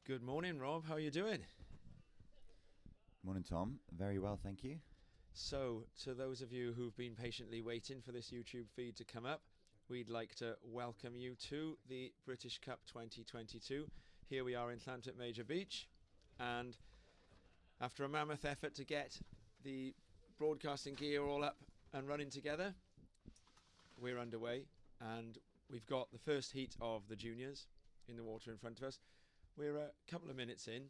Good morning, Rob. How are you doing? Morning, Tom. Very well, thank you. So, to those of you who've been patiently waiting for this YouTube feed to come up, we'd like to welcome you to the British Cup 2022. Here we are in Llantwit Major Beach, and after a mammoth effort to get the broadcasting gear all up and running together, we're underway, and we've got the first heat of the juniors in the water in front of us. We're a couple of minutes in,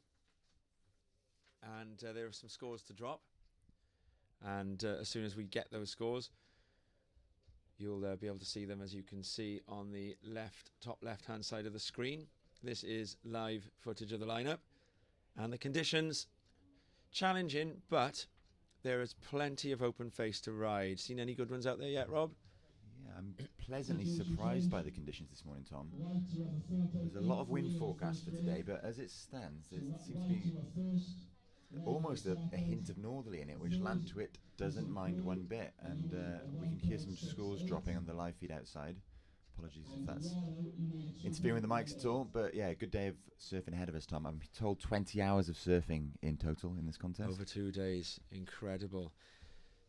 and there are some scores to drop, and as soon as we get those scores, you'll be able to see them, as you can see on the top left hand side of the screen. This is live footage of the lineup, and the conditions challenging, but there is plenty of open face to ride. Seen any good ones out there yet, Rob? Yeah, I'm pleasantly surprised by the conditions this morning, Tom. There's a lot of wind forecast for today, but as it stands, there seems to be almost a hint of northerly in it, which Llantwit doesn't mind one bit, and we can hear some scores dropping on the live feed outside. Apologies if that's interfering with the mics at all, but yeah, good day of surfing ahead of us, Tom. I'm told 20 hours of surfing in total in this contest. Over 2 days. Incredible.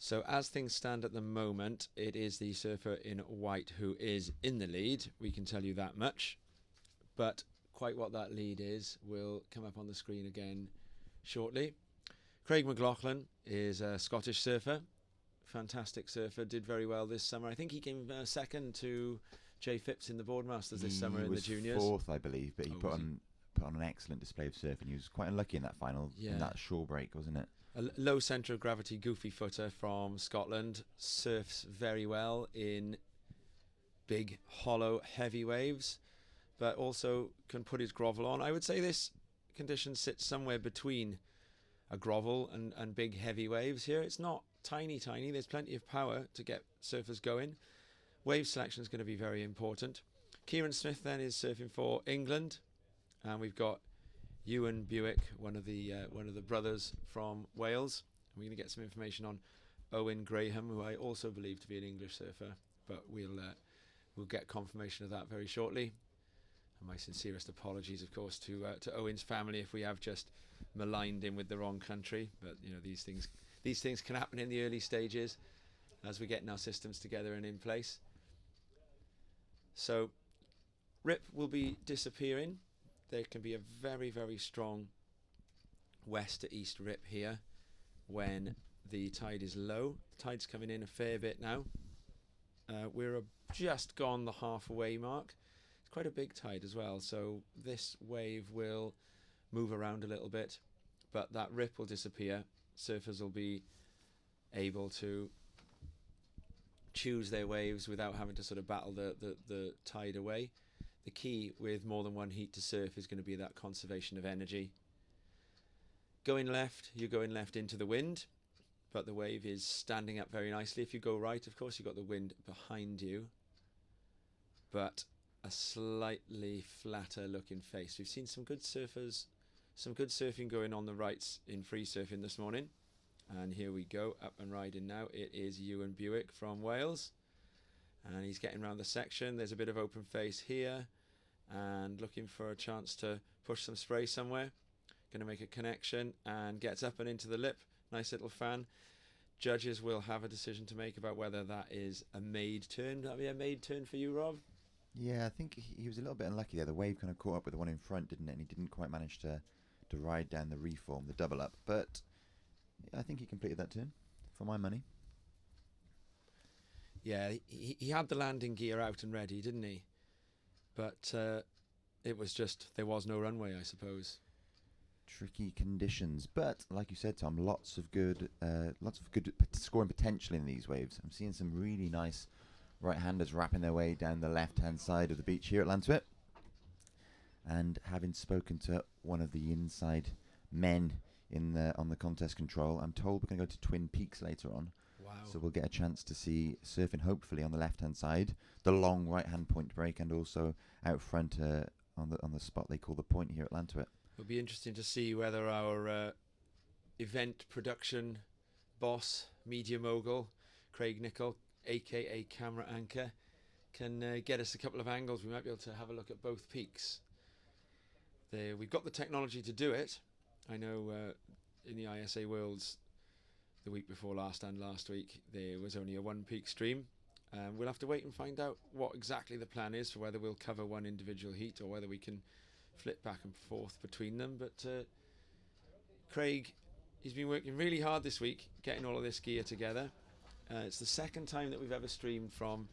So as things stand at the moment, it is the surfer in white who is in the lead. We can tell you that much. But quite what that lead is will come up on the screen again shortly. Craig McLaughlin is a Scottish surfer. Fantastic surfer. Did very well this summer. I think he came second to Jay Phipps in the Boardmasters this summer in the juniors. He was fourth, I believe, but he put on an excellent display of surf, and he was quite unlucky in that final, in that shore break, wasn't it? A low centre of gravity goofy footer from Scotland, surfs very well in big, hollow, heavy waves, but also can put his grovel on. I would say this condition sits somewhere between a grovel and big, heavy waves here. It's not tiny. There's plenty of power to get surfers going. Wave selection is going to be very important. Kieran Smith then is surfing for England, and we've got Ewan Buick, one of the brothers from Wales. We're going to get some information on Owen Graham, who I also believe to be an English surfer, but we'll get confirmation of that very shortly. And my sincerest apologies, of course, to Owen's family if we have just maligned him with the wrong country. But you know, these things can happen in the early stages as we're getting our systems together and in place. So Rip will be disappearing. There can be a very, very strong west to east rip here when the tide is low. The tide's coming in a fair bit now. We're just gone the halfway mark. It's quite a big tide as well, so this wave will move around a little bit, but that rip will disappear. Surfers will be able to choose their waves without having to sort of battle the tide away. The key with more than one heat to surf is going to be that conservation of energy. Going left, you're going left into the wind, but the wave is standing up very nicely. If you go right, of course, you've got the wind behind you, but a slightly flatter looking face. We've seen some good surfers, some good surfing going on the rights in free surfing this morning. And here we go, up and riding now. It is Ewan Buick from Wales. And he's getting around the section. There's a bit of open face here, and looking for a chance to push some spray somewhere. Going to make a connection and gets up and into the lip. Nice little fan. Judges will have a decision to make about whether that is a made turn. That'll be a made turn for you, Rob? Yeah, I think he was a little bit unlucky there. The wave kind of caught up with the one in front, didn't it? And he didn't quite manage to ride down the reform, the double up. But I think he completed that turn, for my money. Yeah, he had the landing gear out and ready, didn't he? But it was just, there was no runway, I suppose. Tricky conditions, but like you said, Tom, lots of good scoring potential in these waves. I'm seeing some really nice right-handers wrapping their way down the left-hand side of the beach here at Llantwit. And having spoken to one of the inside men on the contest control, I'm told we're going to go to Twin Peaks later on. Wow. So we'll get a chance to see surfing, hopefully, on the left-hand side, the long right-hand point break, and also out front on the spot they call the point here at Llantwit. It'll be interesting to see whether our event production boss, media mogul, Craig Nicol, aka camera anchor, can get us a couple of angles. We might be able to have a look at both peaks. We've got the technology to do it. I know in the ISA Worlds the week before last and last week there was only a one peak stream. We'll have to wait and find out what exactly the plan is for whether we'll cover one individual heat or whether we can flip back and forth between them. But Craig, he's been working really hard this week getting all of this gear together. It's the second time that we've ever streamed from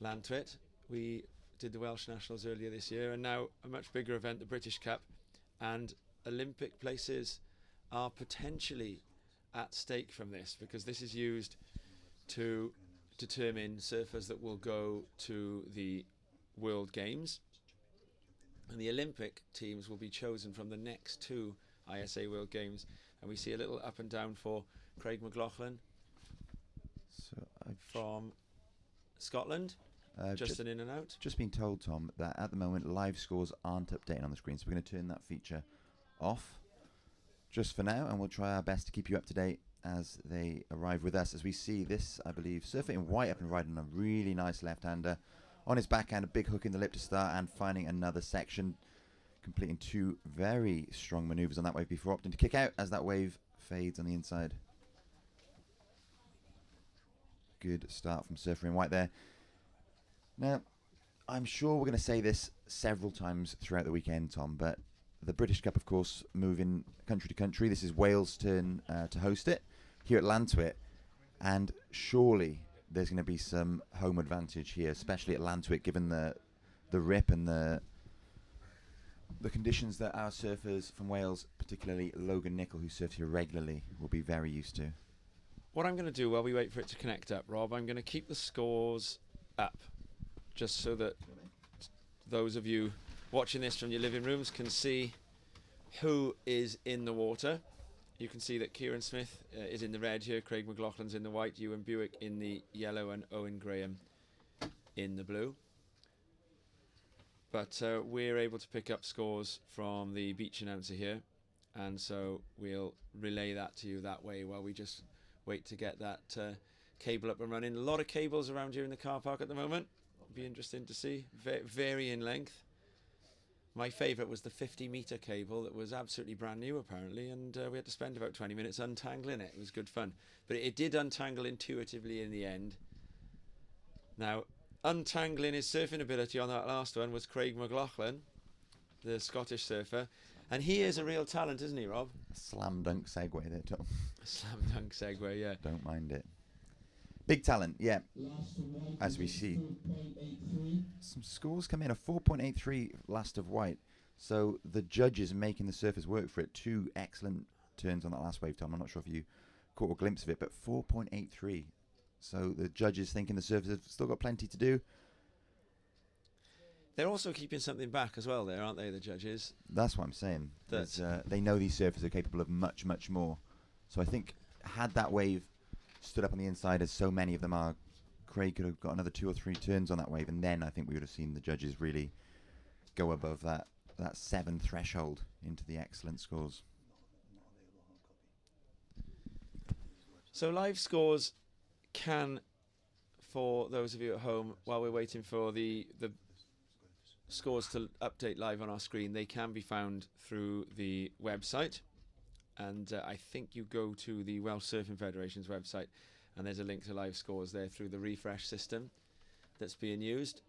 Llantwit. We did the Welsh Nationals earlier this year, and now a much bigger event, the British Cup, and Olympic places are potentially at stake from this, because this is used to determine surfers that will go to the World Games, and the Olympic teams will be chosen from the next two ISA World Games. And we see a little up and down for Craig McLaughlin from Scotland. Just an in and out. Just been told, Tom, that at the moment live scores aren't updating on the screen, so we're going to turn that feature off just for now, and we'll try our best to keep you up to date as they arrive with us. As we see this, I believe, surfer in white up and riding a really nice left-hander. On his backhand, a big hook in the lip to start, and finding another section, completing two very strong manoeuvres on that wave before opting to kick out as that wave fades on the inside. Good start from surfer in white there. Now, I'm sure we're going to say this several times throughout the weekend, Tom, but the British Cup, of course, moving country to country. This is Wales' turn to host it here at Llantwit, and surely there's going to be some home advantage here, especially at Llantwit, given the rip and the conditions that our surfers from Wales, particularly Logan Nicol, who surfs here regularly, will be very used to. What I'm going to do while we wait for it to connect up, Rob, I'm going to keep the scores up, just so that those of you watching this from your living rooms can see who is in the water. You can see that Kieran Smith is in the red here, Craig McLaughlin's in the white, Ewan Buick in the yellow, and Owen Graham in the blue. But we're able to pick up scores from the beach announcer here, and so we'll relay that to you that way while we just wait to get that cable up and running. A lot of cables around here in the car park at the moment. Be interesting to see. Vary in length. My favourite was the 50-metre cable that was absolutely brand new apparently, and we had to spend about 20 minutes untangling it. It was good fun. But it did untangle intuitively in the end. Now, untangling his surfing ability on that last one was Craig McLaughlin, the Scottish surfer. And he is a real talent, isn't he, Rob? Slam dunk segue there, Tom. Slam dunk segue, yeah. Don't mind it. Big talent, yeah. As we see. Some scores come in, a 4.83 last of white. So the judges making the surfers work for it. Two excellent turns on that last wave, Tom. I'm not sure if you caught a glimpse of it, but 4.83. So the judges thinking the surfers have still got plenty to do. They're also keeping something back as well there, aren't they, the judges? That's what I'm saying. They know these surfers are capable of much, much more. So I think had that wave stood up on the inside, as so many of them are, Craig could have got another 2 or 3 turns on that wave, and then I think we would have seen the judges really go above that 7 threshold into the excellent scores. So live scores can, for those of you at home, while we're waiting for the scores to update live on our screen, they can be found through the website. And I think you go to the Welsh Surfing Federation's website, and there's a link to live scores there through the refresh system that's being used.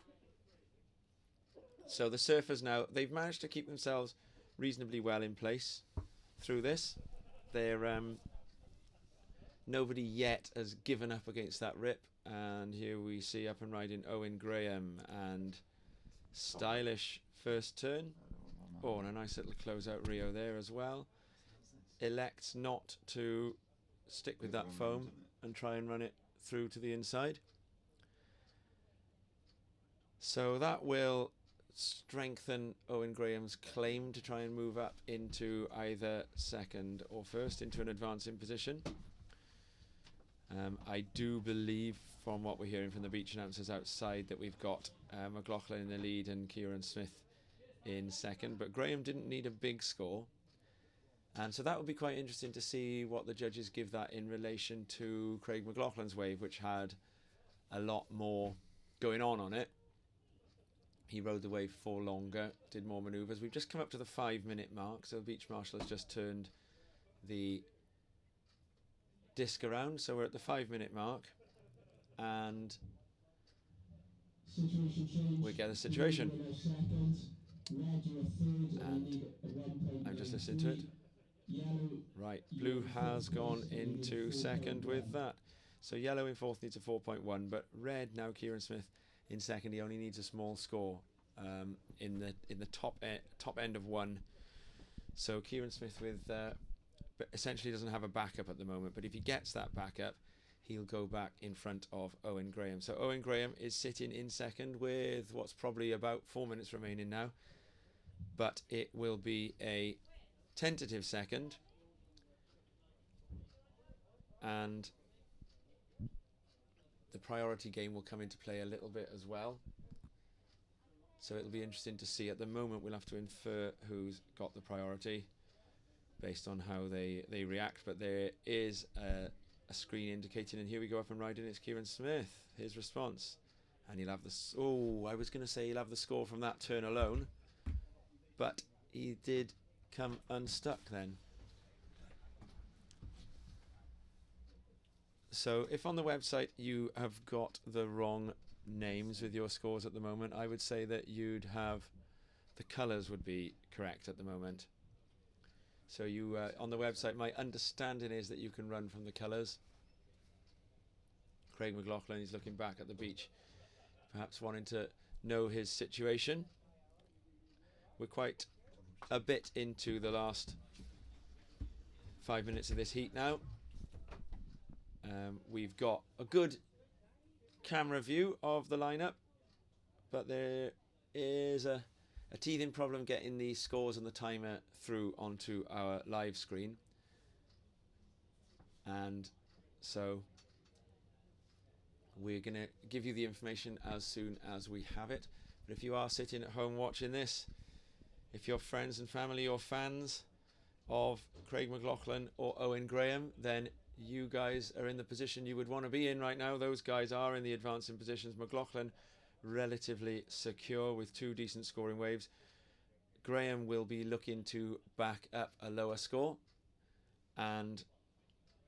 So the surfers now, they've managed to keep themselves reasonably well in place through this. They're nobody yet has given up against that rip, and here we see up and riding Owen Graham, and stylish first turn. Oh, and a nice little closeout Rio there as well. Elects not to stick with that foam and try and run it through to the inside. So that will strengthen Owen Graham's claim to try and move up into either second or first, into an advancing position. I do believe, from what we're hearing from the beach announcers outside, that we've got McLaughlin in the lead and Kieran Smith in second, but Graham didn't need a big score. And so that would be quite interesting to see what the judges give that in relation to Craig McLaughlin's wave, which had a lot more going on it. He rode the wave for longer, did more manoeuvres. We've just come up to the 5-minute mark, so Beach Marshal has just turned the disc around, so we're at the 5-minute mark, and we get a situation. And I'm just listening to it. Right, blue has gone into second with that. So yellow in fourth needs a 4.1, but red now, Kieran Smith in second. He only needs a small score in the top end of 1. So Kieran Smith with essentially doesn't have a backup at the moment, but if he gets that backup, he'll go back in front of Owen Graham. So Owen Graham is sitting in second with what's probably about 4 minutes remaining now, but it will be a tentative second, and the priority game will come into play a little bit as well. So it'll be interesting to see. At the moment, we'll have to infer who's got the priority based on how they react, but there is a screen indicating, and here we go, up and riding. It's Kieran Smith, his response, and he'll have the I was going to say he'll have the score from that turn alone, but he did come unstuck then. So if on the website you have got the wrong names with your scores at the moment, I would say that you'd have the colours would be correct at the moment. So you on the website, my understanding is that you can run from the colours. Craig McLaughlin is looking back at the beach, perhaps wanting to know his situation. We're quite a bit into the last 5 minutes of this heat now. We've got a good camera view of the lineup, but there is a teething problem getting the scores and the timer through onto our live screen, and so we're going to give you the information as soon as we have it. But if you are sitting at home watching this, if you're friends and family or fans of Craig McLaughlin or Owen Graham, then you guys are in the position you would want to be in right now. Those guys are in the advancing positions. McLaughlin relatively secure with 2 decent scoring waves. Graham will be looking to back up a lower score, and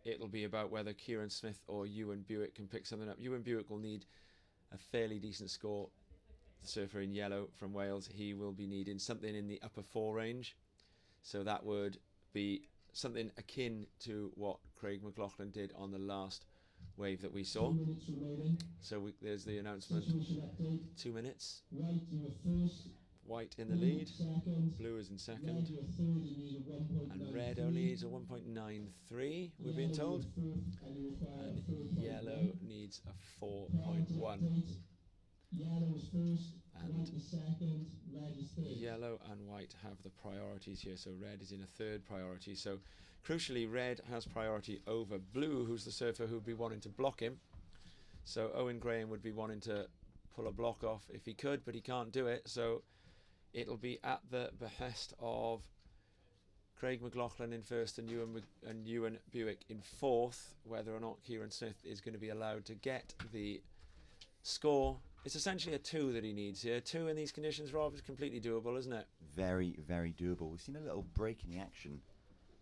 it'll be about whether Kieran Smith or Ewan Buick can pick something up. Ewan Buick will need a fairly decent score. The surfer in yellow from Wales, he will be needing something in the upper 4 range, so that would be something akin to what Craig McLaughlin did on the last wave that we saw. So there's the announcement. 2 minutes. White in the lead, blue is in second, and red only needs a 1.93, we're being told, and yellow needs a 4.1. And yellow and white have the priorities here, so red is in a 3rd priority. So crucially, red has priority over blue, who's the surfer who would be wanting to block him. So Owen Graham would be wanting to pull a block off if he could, but he can't do it, so it'll be at the behest of Craig McLaughlin in first and Ewan Buick in fourth, whether or not Kieran Smith is going to be allowed to get the score. It's essentially a 2 that he needs here. 2 in these conditions, Rob, is completely doable, isn't it? Very, very doable. We've seen a little break in the action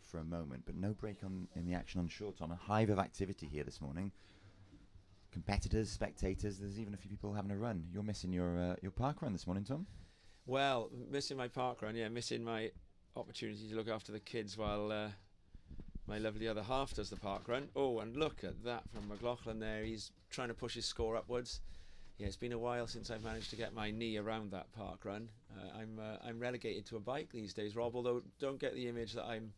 for a moment, but no break in the action on short. On a hive of activity here this morning. Competitors, spectators, there's even a few people having a run. You're missing your park run this morning, Tom? Well, missing my park run, yeah, missing my opportunity to look after the kids while my lovely other half does the park run. Oh, and look at that from McLaughlin there. He's trying to push his score upwards. Yeah, it's been a while since I've managed to get my knee around that park run. I'm relegated to a bike these days, Rob, although don't get the image that I'm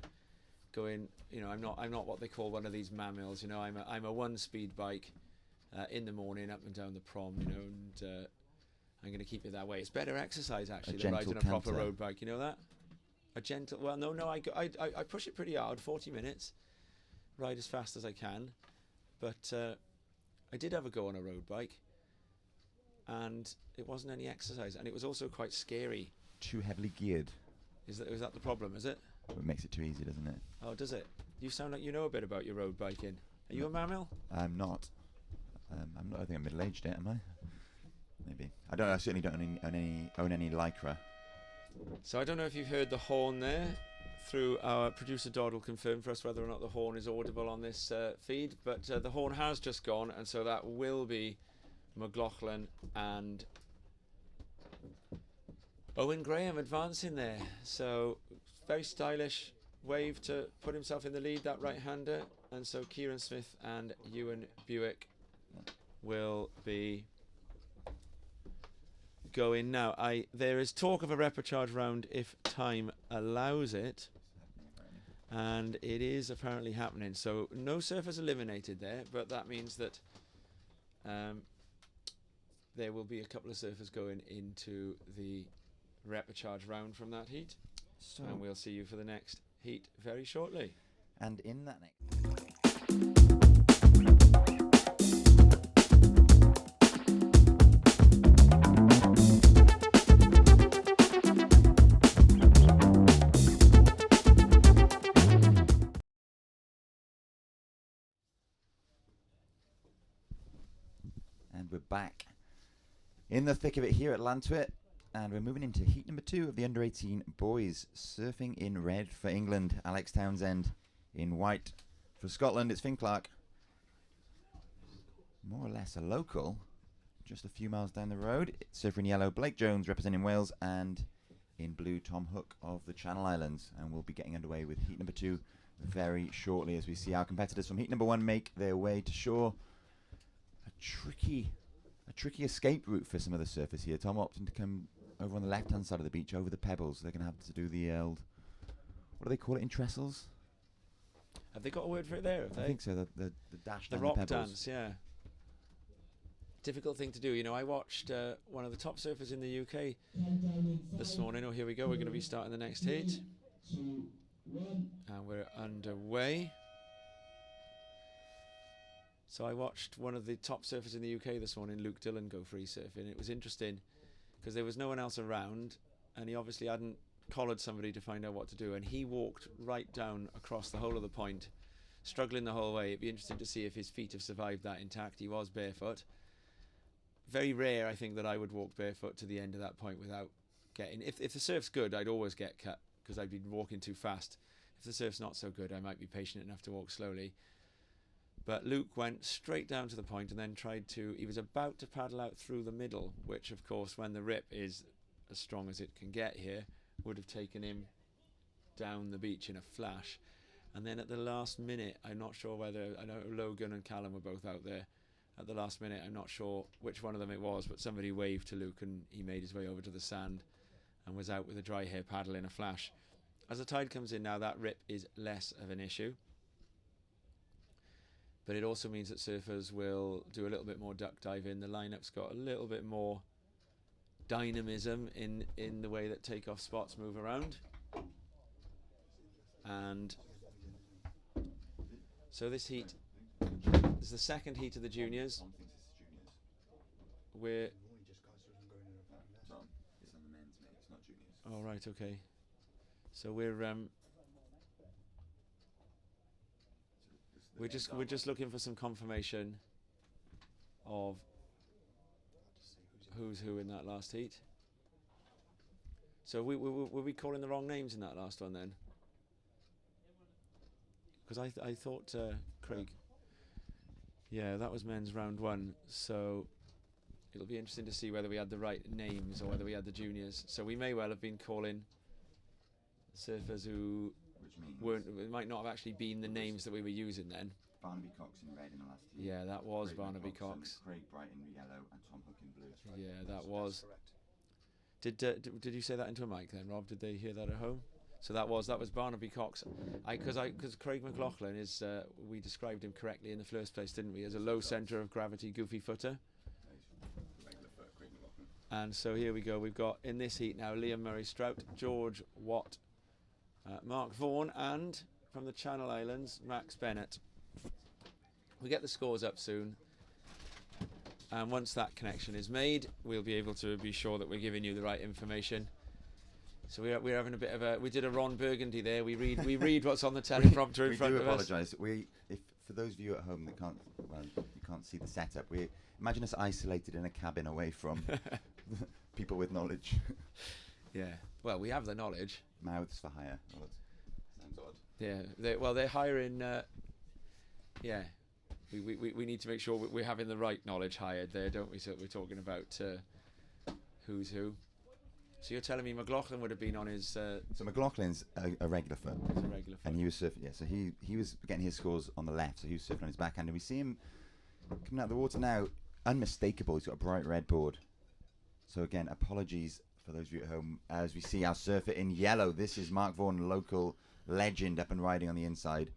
going, you know, I'm not what they call one of these mammals, you know. I'm a 1-speed bike in the morning up and down the prom, you know, and I'm going to keep it that way. It's better exercise actually than riding a proper road bike, you know that? A gentle, well, no, I push it pretty hard, 40 minutes, ride as fast as I can, but I did have a go on a road bike, and it wasn't any exercise, and it was also quite scary. Too heavily geared. Is that the problem, is it? It makes it too easy, doesn't it? Oh, does it? You sound like you know a bit about your road biking. Are you a mammal? I'm not. I'm not. I think I'm middle-aged yet, am I? Maybe. I don't. I certainly don't own any lycra. So I don't know if you've heard the horn there. Through our producer Dodd will confirm for us whether or not the horn is audible on this feed. But the horn has just gone, and so that will be McLaughlin and Owen Graham advancing there. So very stylish wave to put himself in the lead, that right-hander. And so Kieran Smith and Ewan Buick will be going now. There is talk of a repechage round if time allows it, and it is apparently happening. So no surfers eliminated there, but that means that there will be a couple of surfers going into the repechage round from that heat, and we'll see you for the next heat very shortly. And in that next. And we're back in the thick of it here at Llantwit, and we're moving into heat number 2 of the under-18 boys. Surfing in red for England, Alex Townsend. In white for Scotland, it's Finn Clark. More or less a local, just a few miles down the road. Surfer in yellow, Blake Jones representing Wales, and in blue, Tom Hook of the Channel Islands. And we'll be getting underway with heat number 2 very shortly as we see our competitors from heat number 1 make their way to shore. A tricky escape route for some of the surfers here. Tom opting to come over on the left-hand side of the beach, over the pebbles. They're going to have to do the old, what do they call it in trestles? Have they got a word for it there? I think so. The dash the down rock the pebbles. dance, yeah. Difficult thing to do. You know, I watched one of the top surfers in the UK this morning. Oh, here we go. We're going to be starting the next heat. And we're underway. So I watched one of the top surfers in the UK this morning, Luke Dillon, go free surfing. It was interesting because there was no one else around, and he obviously hadn't collared somebody to find out what to do, and he walked right down across the whole of the point, struggling the whole way. It'd be interesting to see if his feet have survived that intact. He was barefoot. Very rare, I think, that I would walk barefoot to the end of that point without getting... If the surf's good, I'd always get cut because I'd be walking too fast. If the surf's not so good, I might be patient enough to walk slowly. But Luke went straight down to the point and then tried to... He was about to paddle out through the middle, which, of course, when the rip is as strong as it can get here, would have taken him down the beach in a flash. And then at the last minute, I'm not sure whether... I know Logan and Callum were both out there. At the last minute, I'm not sure which one of them it was, but somebody waved to Luke and he made his way over to the sand and was out with a dry hair paddle in a flash. As the tide comes in now, that rip is less of an issue. But it also means that surfers will do a little bit more duck diving. The lineup's got a little bit more dynamism in the way that takeoff spots move around. And so this heat is the second heat of the juniors. We're... Oh, right, okay. So we're just looking for some confirmation of who's who in that last heat. So were we calling the wrong names in that last one then? Because I thought Craig. Yeah, that was men's round 1. So it'll be interesting to see whether we had the right names or whether we had the juniors. So we may well have been calling surfers who weren't. It might not have actually been the names that we were using then. Barnaby Cox in red in the last heat. Yeah, that was Craig Barnaby Cox. Craig Bright in yellow and Tom Hook in blue. Yeah, that was. Did you say that into a mic then, Rob? Did they hear that at home? So that was Barnaby Cox. Because Craig McLaughlin is, we described him correctly in the first place, didn't we? As a low centre of gravity goofy footer. And so here we go. We've got in this heat now Liam Murray Strout, George Watt, Mark Vaughan, and from the Channel Islands, Max Bennett. We get the scores up soon. And once that connection is made, we'll be able to be sure that we're giving you the right information. So we're having a bit of a... We did a Ron Burgundy there. We read what's on the teleprompter in front of us. We do apologise. For for those of you at home that can't, well, you can't see the setup. We imagine us isolated in a cabin away from people with knowledge. Yeah. Well, we have the knowledge. Mouths for hire. Well, that sounds odd. Yeah. They're hiring. Yeah. We need to make sure we're having the right knowledge hired there, don't we? So we're talking about who's who. So you're telling me McLaughlin would have been on his... So McLaughlin's a regular foot. He's a regular foot. And he was surfing, yeah, so he was getting his scores on the left, so he was surfing on his backhand. And we see him coming out of the water now, unmistakable. He's got a bright red board. So again, apologies for those of you at home. As we see our surfer in yellow, this is Mark Vaughan, local legend, up and riding on the inside.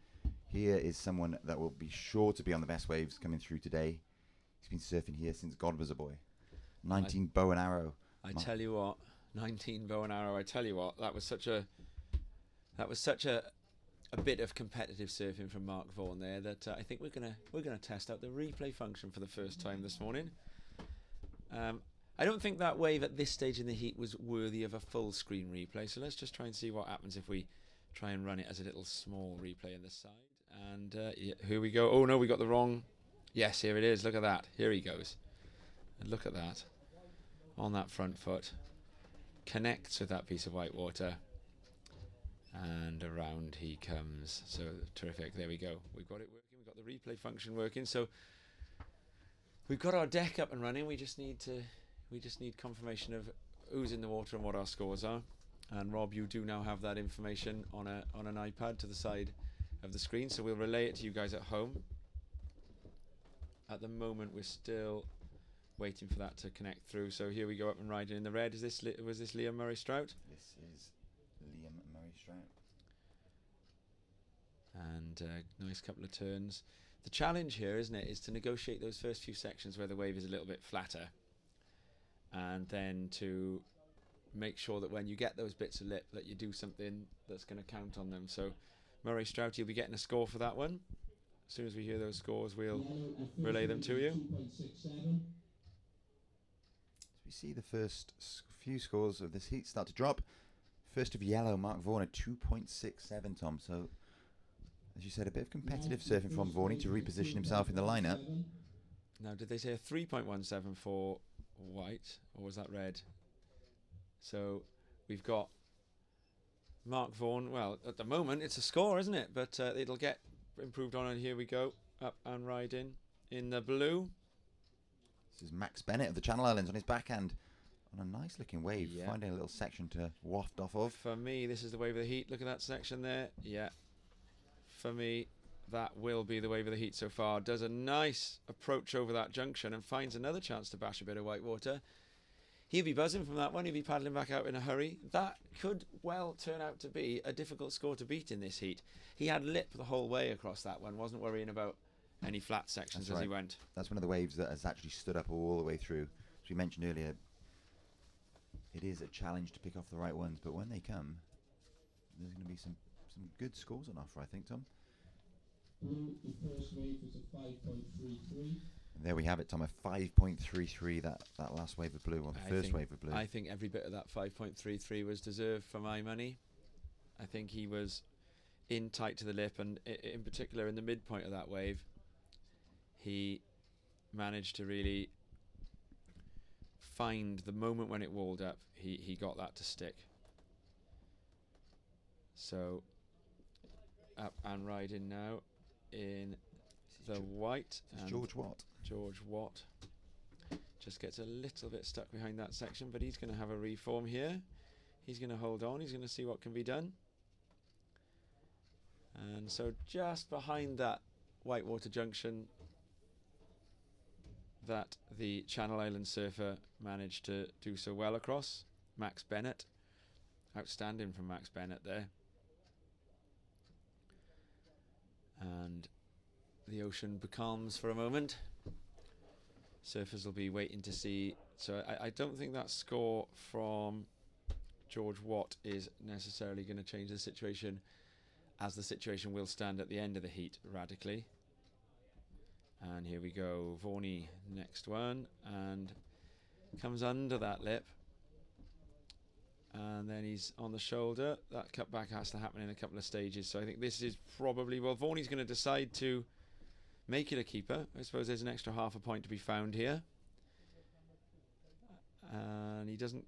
Here is someone that will be sure to be on the best waves coming through today. He's been surfing here since God was a boy. 19 bow and arrow. I tell you what, 19 bow and arrow. I tell you what, that was such a bit of competitive surfing from Mark Vaughan there that I think we're gonna test out the replay function for the first time this morning. I don't think that wave at this stage in the heat was worthy of a full screen replay, so let's just try and see what happens if we try and run it as a little small replay on the side. And yeah, here we go. Oh no, we got the wrong. Yes, here it is. Look at that. Here he goes. And look at that. On that front foot. Connects with that piece of white water. And around he comes. So terrific. There we go. We've got it working. We've got the replay function working. So we've got our deck up and running. We just need confirmation of who's in the water and what our scores are. And Rob, you do now have that information on an iPad to the side of the screen, so we'll relay it to you guys at home. At the moment, we're still waiting for that to connect through. So here we go, up and riding in the red. Was this Liam Murray Strout? This is Liam Murray Strout. And nice couple of turns. The challenge here, isn't it, is to negotiate those first few sections where the wave is a little bit flatter, and then to make sure that when you get those bits of lip that you do something that's going to count on them. So Murray Strout, you'll be getting a score for that one. As soon as we hear those scores, we'll relay them to you. So we see the first few scores of this heat start to drop. First of yellow, Mark Vaughan at 2.67, Tom. So, as you said, a bit of competitive surfing from Vaughan to reposition himself in the lineup. Now, did they say a 3.17 for white, or was that red? So we've got Mark Vaughan. Well, at the moment it's a score, isn't it? But it'll get improved on, and here we go, up and riding in the blue. This is Max Bennett of the Channel Islands on his backhand on a nice looking wave, finding a little section to waft off of. For me, this is the wave of the heat. Look at that section there. Yeah. For me, that will be the wave of the heat so far. Does a nice approach over that junction and finds another chance to bash a bit of white water. He'll be buzzing from that one. He'll be paddling back out in a hurry. That could well turn out to be a difficult score to beat in this heat. He had lip the whole way across that one. Wasn't worrying about any flat sections as he went. That's one of the waves that has actually stood up all the way through. As we mentioned earlier, it is a challenge to pick off the right ones, but when they come, there's going to be some good scores on offer, I think, Tom. The first wave was a 5.33. There we have it, Tom, a 5.33, that last wave of blue, or the first wave of blue. I think every bit of that 5.33 was deserved for my money. I think he was in tight to the lip, and in particular in the midpoint of that wave, he managed to really find the moment when it walled up. He got that to stick. So, up and riding now in the white. George Watt. George Watt just gets a little bit stuck behind that section, but he's going to have a reform here. He's going to hold on. He's going to see what can be done. And so just behind that whitewater junction that the Channel Island surfer managed to do so well across, Max Bennett. Outstanding from Max Bennett there. And the ocean becalms for a moment. Surfers will be waiting to see. So I don't think that score from George Watt is necessarily going to change the situation, as the situation will stand at the end of the heat radically. And here we go, Vaughny next one, and comes under that lip. And then he's on the shoulder. That cutback has to happen in a couple of stages. So I think this is probably, well, Vaughny's going to decide to make it a keeper. I suppose there's an extra half a point to be found here. And he doesn't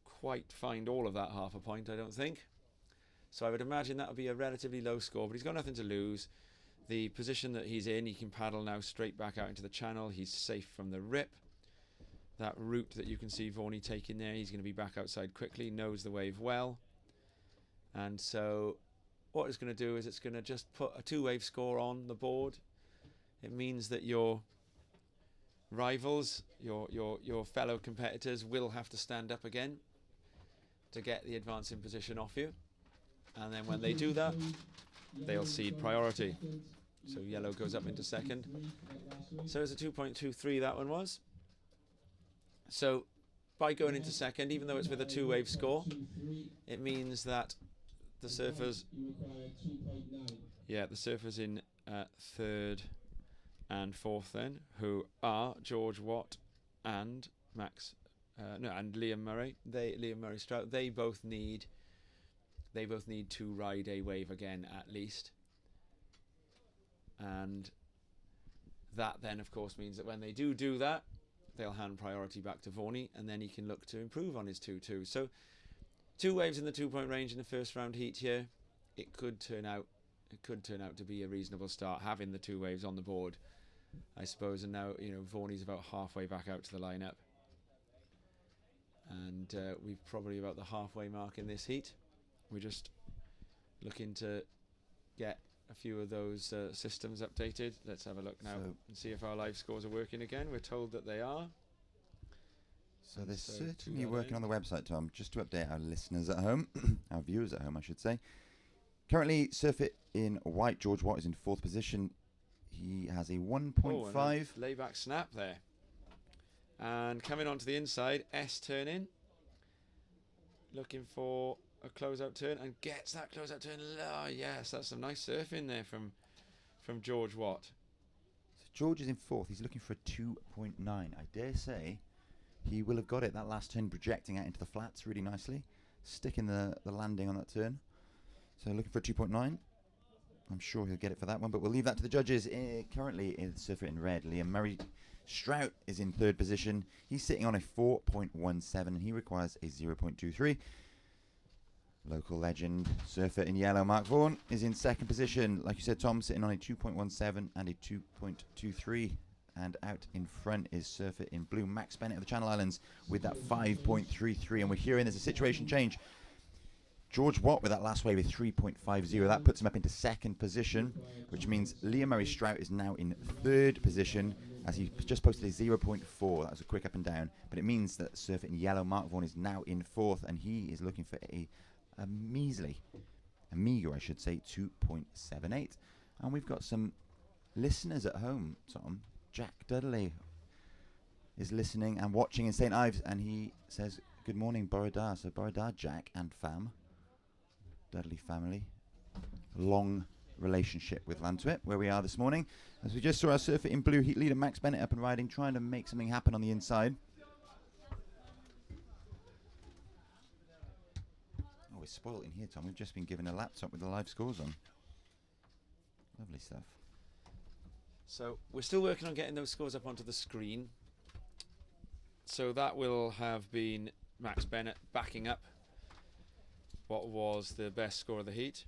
quite find all of that half a point, I don't think. So I would imagine that would be a relatively low score, but he's got nothing to lose. The position that he's in, he can paddle now straight back out into the channel. He's safe from the rip. That route that you can see Vorney taking there, he's going to be back outside quickly, knows the wave well. And so what it's going to do is it's going to just put a 2-wave score on the board. It means that your rivals, your fellow competitors will have to stand up again to get the advancing position off you. And then when they do that, they'll cede priority. So yellow goes up into second. So it's a 2.23 that one was. So by going into second, even though it's with a 2-wave score, it means that the surfers, the surfers in third and fourth then, who are George Watt and and Liam Murray. Liam Murray Strout. They both need to ride a wave again at least. And that then, of course, means that when they do that, they'll hand priority back to Vorney, and then he can look to improve on his 2-2. So 2 waves in the 2-point range in the first round heat here. It could turn out to be a reasonable start, having the 2 waves on the board, I suppose. And now, Vorney's about halfway back out to the lineup, and we're probably about the halfway mark in this heat. We're just looking to get a few of those systems updated. Let's have a look now and see if our live scores are working again. We're told that they are. So they're certainly working on the website, Tom, just to update our listeners at home, our viewers at home, I should say. Currently, surf it in white. George Watt is in 4th position. He has a 1.5. Layback snap there. And coming onto the inside, S turn in. Looking for a closeout turn and gets that closeout turn. Oh, yes, that's some nice surfing there from George Watt. So George is in 4th. He's looking for a 2.9. I dare say he will have got it. That last turn projecting out into the flats really nicely. Sticking the landing on that turn. So looking for a 2.9. I'm sure he'll get it for that one, but we'll leave that to the judges. Currently, in surfer in red, Liam Murray Strout is in 3rd position. He's sitting on a 4.17 and he requires a 0.23. Local legend surfer in yellow, Mark Vaughan, is in 2nd position. Like you said, Tom, sitting on a 2.17 and a 2.23. And out in front is surfer in blue, Max Bennett of the Channel Islands, with that 5.33. And we're hearing there's a situation change. George Watt with that last wave with 3.50. That puts him up into 2nd position, which means Liam Murray Strout is now in 3rd position, as he just posted a 0.4. That was a quick up and down. But it means that surfer in yellow, Mark Vaughan, is now in 4th, and he is looking for a meager, I should say, 2.78. And we've got some listeners at home, Tom. Jack Dudley is listening and watching in St. Ives, and he says, good morning, Borodar. So Borodar, Jack, and fam. Dudley family. Long relationship with Llantwit, where we are this morning. As we just saw our surfer in blue, heat leader Max Bennett up and riding, trying to make something happen on the inside. Oh, we're spoilt in here, Tom. We've just been given a laptop with the live scores on. Lovely stuff. So we're still working on getting those scores up onto the screen. So that will have been Max Bennett backing up what was the best score of the heat.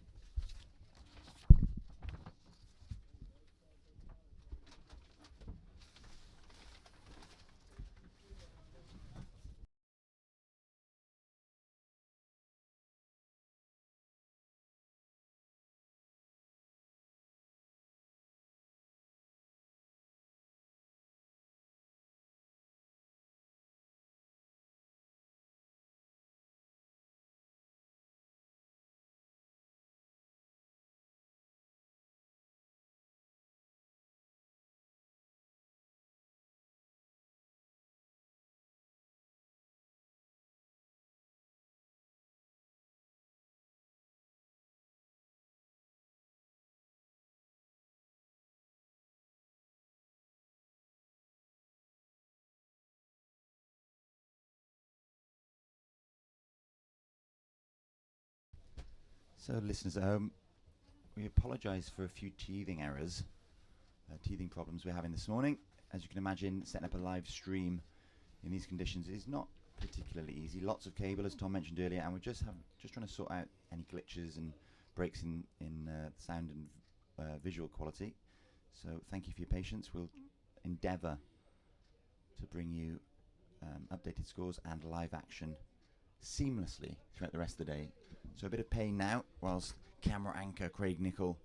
So, listeners at home, we apologise for a few teething errors. teething problems we're having this morning. As you can imagine, setting up a live stream in these conditions is not particularly easy. Lots of cable, as Tom mentioned earlier, and we're just trying to sort out any glitches and breaks in sound and visual quality. So thank you for your patience. We'll endeavour to bring you updated scores and live action seamlessly throughout the rest of the day. So a bit of pain now whilst camera anchor Craig Nicol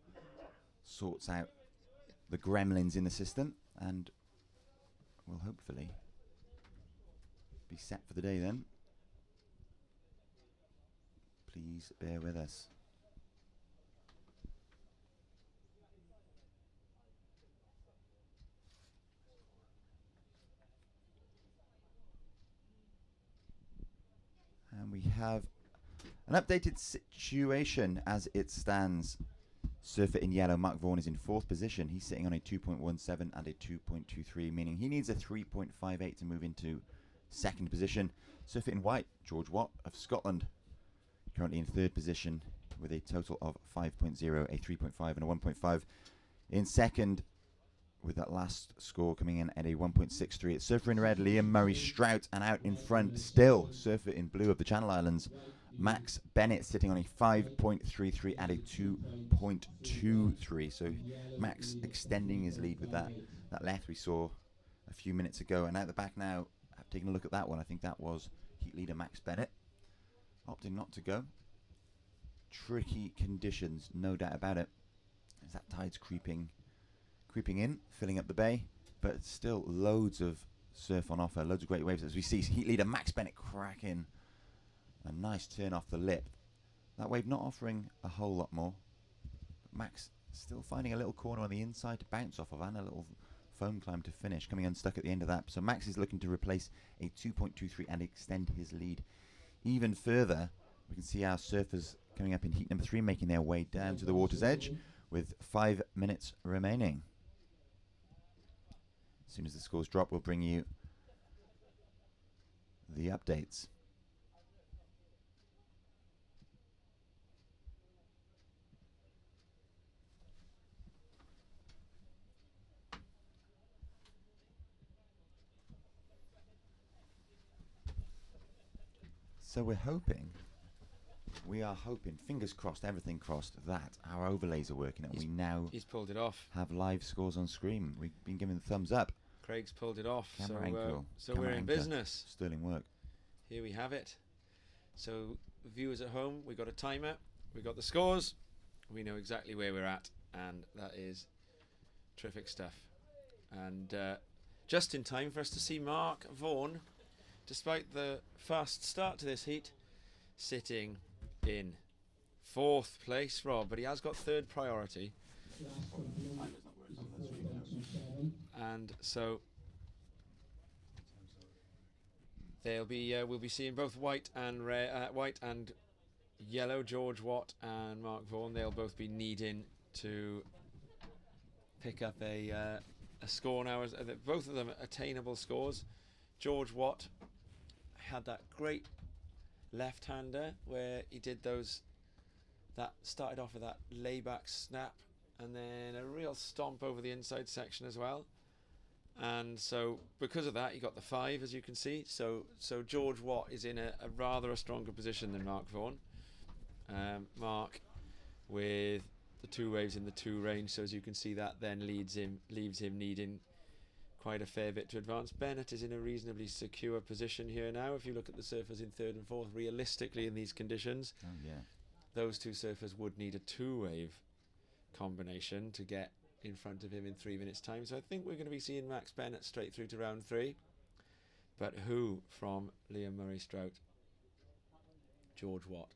sorts out the gremlins in the system, and we'll hopefully be set for the day then. Please bear with us. And we have an updated situation as it stands. Surfer in yellow, Mark Vaughan, is in 4th position. He's sitting on a 2.17 and a 2.23, meaning he needs a 3.58 to move into 2nd position. Surfer in white, George Watt of Scotland, currently in 3rd position with a total of 5.0, a 3.5 and a 1.5. In 2nd, with that last score coming in at a 1.63. It's Surfer in red, Liam Murray Strout, and out in front still Surfer in blue of the Channel Islands, Max Bennett, sitting on a 5.33 and a 2.23. So Max extending his lead with that left we saw a few minutes ago. And out the back now, I've taken a look at that one. I think that was heat leader Max Bennett, opting not to go. Tricky conditions, no doubt about it, as that tide's creeping in, filling up the bay, but still loads of surf on offer, loads of great waves as we see heat leader Max Bennett cracking a nice turn off the lip. That wave not offering a whole lot more, but Max still finding a little corner on the inside to bounce off of and a little foam climb to finish, coming unstuck at the end of that. So Max is looking to replace a 2.23 and extend his lead even further. We can see our surfers coming up in heat number 3 making their way down to the water's edge with 5 minutes remaining. As soon as the scores drop, we'll bring you the updates. So we are hoping, fingers crossed, everything crossed, that our overlays are working and we now he's pulled it off. Have live scores on screen. We've been given the thumbs up. Craig's pulled it off. Camera angle. So Camera we're in anchor. business. Sterling work. Here we have it. So viewers at home, we got a timer, we got the scores, we know exactly where we're at, and that is terrific stuff. And just in time for us to see Mark Vaughan, despite the fast start to this heat, sitting in 4th place, Rob, but he has got 3rd priority. And so they'll be we'll be seeing both white and yellow, George Watt and Mark Vaughan. They'll both be needing to pick up a score now. Both of them attainable scores. George Watt had that great left-hander where he did that started off with that layback snap and then a real stomp over the inside section as well. And so because of that, he got the 5, as you can see. So George Watt is in a rather stronger position than Mark Vaughan. Mark with the 2 waves in the 2 range. So as you can see, that then leaves him needing quite a fair bit to advance. Bennett is in a reasonably secure position here now. If you look at the surfers in 3rd and 4th, realistically in these conditions, those 2 surfers would need a 2-wave combination to get in front of him in 3 minutes time. So I think we're going to be seeing Max Bennett straight through to round 3. But who from Liam Murray Strout, George Watt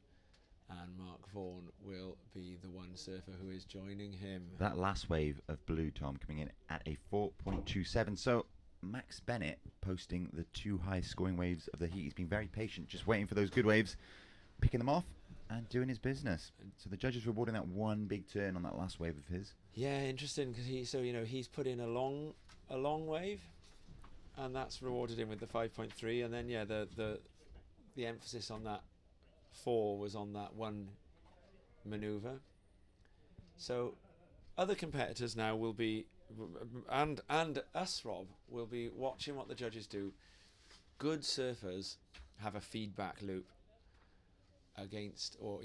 and Mark Vaughan will be the one surfer who is joining him? That last wave of blue, Tom, coming in at a 4.27. So Max Bennett posting the 2 high scoring waves of the heat. He's been very patient, just waiting for those good waves, picking them off and doing his business. So the judges rewarding that one big turn on that last wave of his. Yeah, interesting, because he's put in a long wave, and that's rewarded him with the 5.3, and then the emphasis on that 4 was on that one manoeuvre. So other competitors now will be and us, Rob, will be watching what the judges do. Good surfers have a feedback loop against, or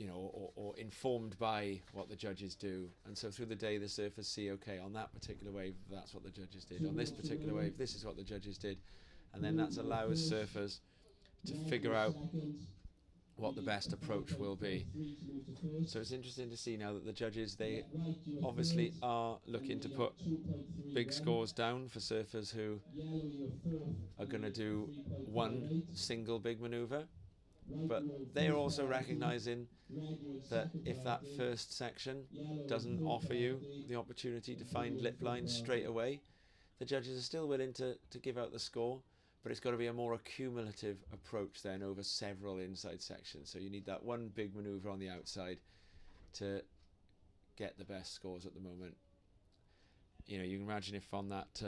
informed by what the judges do, and so through the day the surfers see, okay, on that particular wave that's what the judges did, on this particular wave this is what the judges did, and then that allows surfers to figure out what the best approach will be. So it's interesting to see now that the judges, they obviously are looking to put big scores down for surfers who are going to do one single big maneuver, but they are also recognizing that if that first section doesn't offer you the opportunity to find lip lines straight away, the judges are still willing to give out the score, but it's got to be a more accumulative approach then over several inside sections. So you need that one big maneuver on the outside to get the best scores at the moment. You know, you can imagine if on that,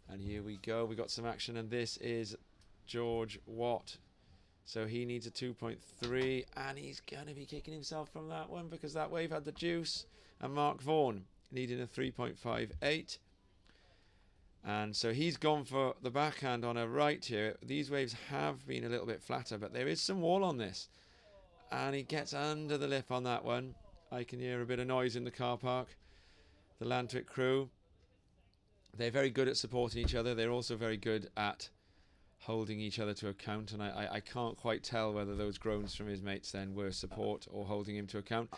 and here we go, we got some action, and this is George Watt. So he needs a 2.3, and he's going to be kicking himself from that one because that wave had the juice. And Mark Vaughan needing a 3.58. And so he's gone for the backhand on a right here. These waves have been a little bit flatter, but there is some wall on this. And he gets under the lip on that one. I can hear a bit of noise in the car park. The Llantwit crew, they're very good at supporting each other. They're also very good at holding each other to account, and I can't quite tell whether those groans from his mates then were support or holding him to account.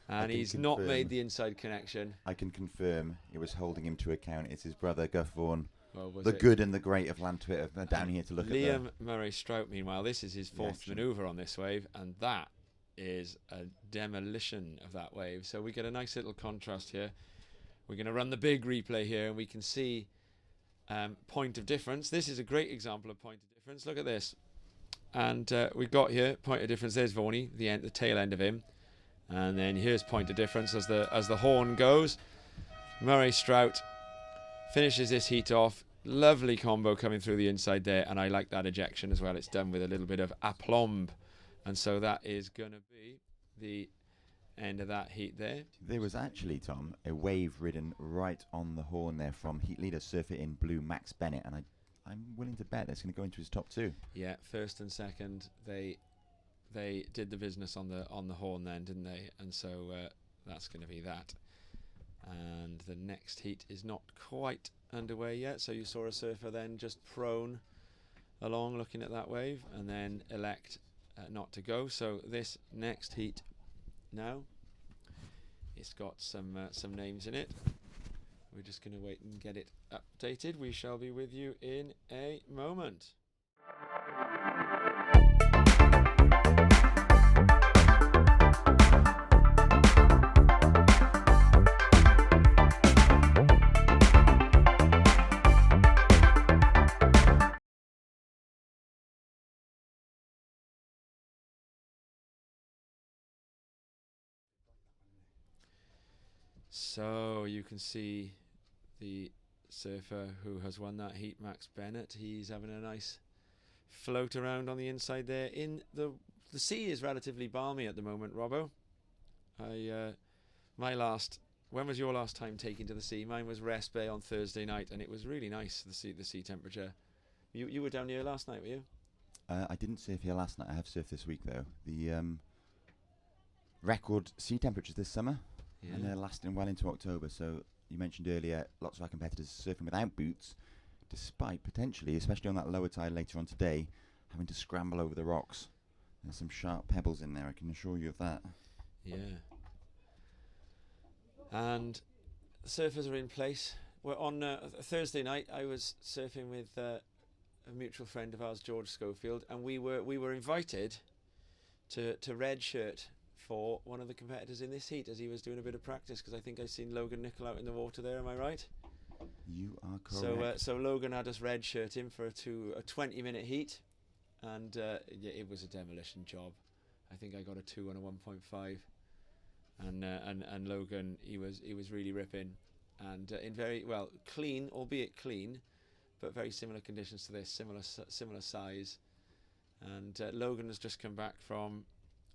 And he's not made the inside connection. I can confirm it was holding him to account. It's his brother, Guff Vaughan, Well, the good and the great of Llantwit, are down here to look at Liam Murray Strout, meanwhile, this is his fourth manoeuvre on this wave, and that is a demolition of that wave. So we get a nice little contrast here. We're going to run the big replay here, and we can see point of difference. This is a great example of point of difference. Look at this. And we've got here point of difference. There's Vaughan, the tail end of him. And then here's point of difference as the horn goes. Murray Strout finishes this heat off. Lovely combo coming through the inside there, and I like that ejection as well. It's done with a little bit of aplomb, and so that is going to be the end of that heat there. There was actually, Tom, a wave ridden right on the horn there from heat leader surfer in blue Max Bennett, and I'm willing to bet that's going to go into his top two. Yeah, first and second, they did the business on the horn then, didn't they? And so that's going to be that. And the next heat is not quite underway yet. So you saw a surfer then just prone along looking at that wave and then elect not to go. So this next heat now, it's got some names in it. We're just going to wait and get it updated. We shall be with you in a moment. So you can see the surfer who has won that heat, Max Bennett. He's having a nice float around on the inside there. In the sea is relatively balmy at the moment, Robbo. When was your last time taking to the sea? Mine was Rest Bay on Thursday night, and it was really nice, the sea temperature. You were down here last night, were you? I didn't surf here last night. I have surfed this week though. The record sea temperatures this summer. Yeah. And they're lasting well into October. So you mentioned earlier, lots of our competitors surfing without boots, despite potentially, especially on that lower tide later on today, having to scramble over the rocks. There's some sharp pebbles in there, I can assure you of that. Yeah. And the surfers are in place. Well, on Thursday night, I was surfing with a mutual friend of ours, George Schofield, and we were invited to redshirt for one of the competitors in this heat as he was doing a bit of practice, because I think I've seen Logan Nicol out in the water there. Am I right? You are correct. So Logan had us redshirt him for a 20-minute heat, and yeah, it was a demolition job. I think I got a 2 and a 1.5, and Logan he was really ripping, and in very well clean, albeit clean, but very similar conditions to this, similar size, and Logan has just come back from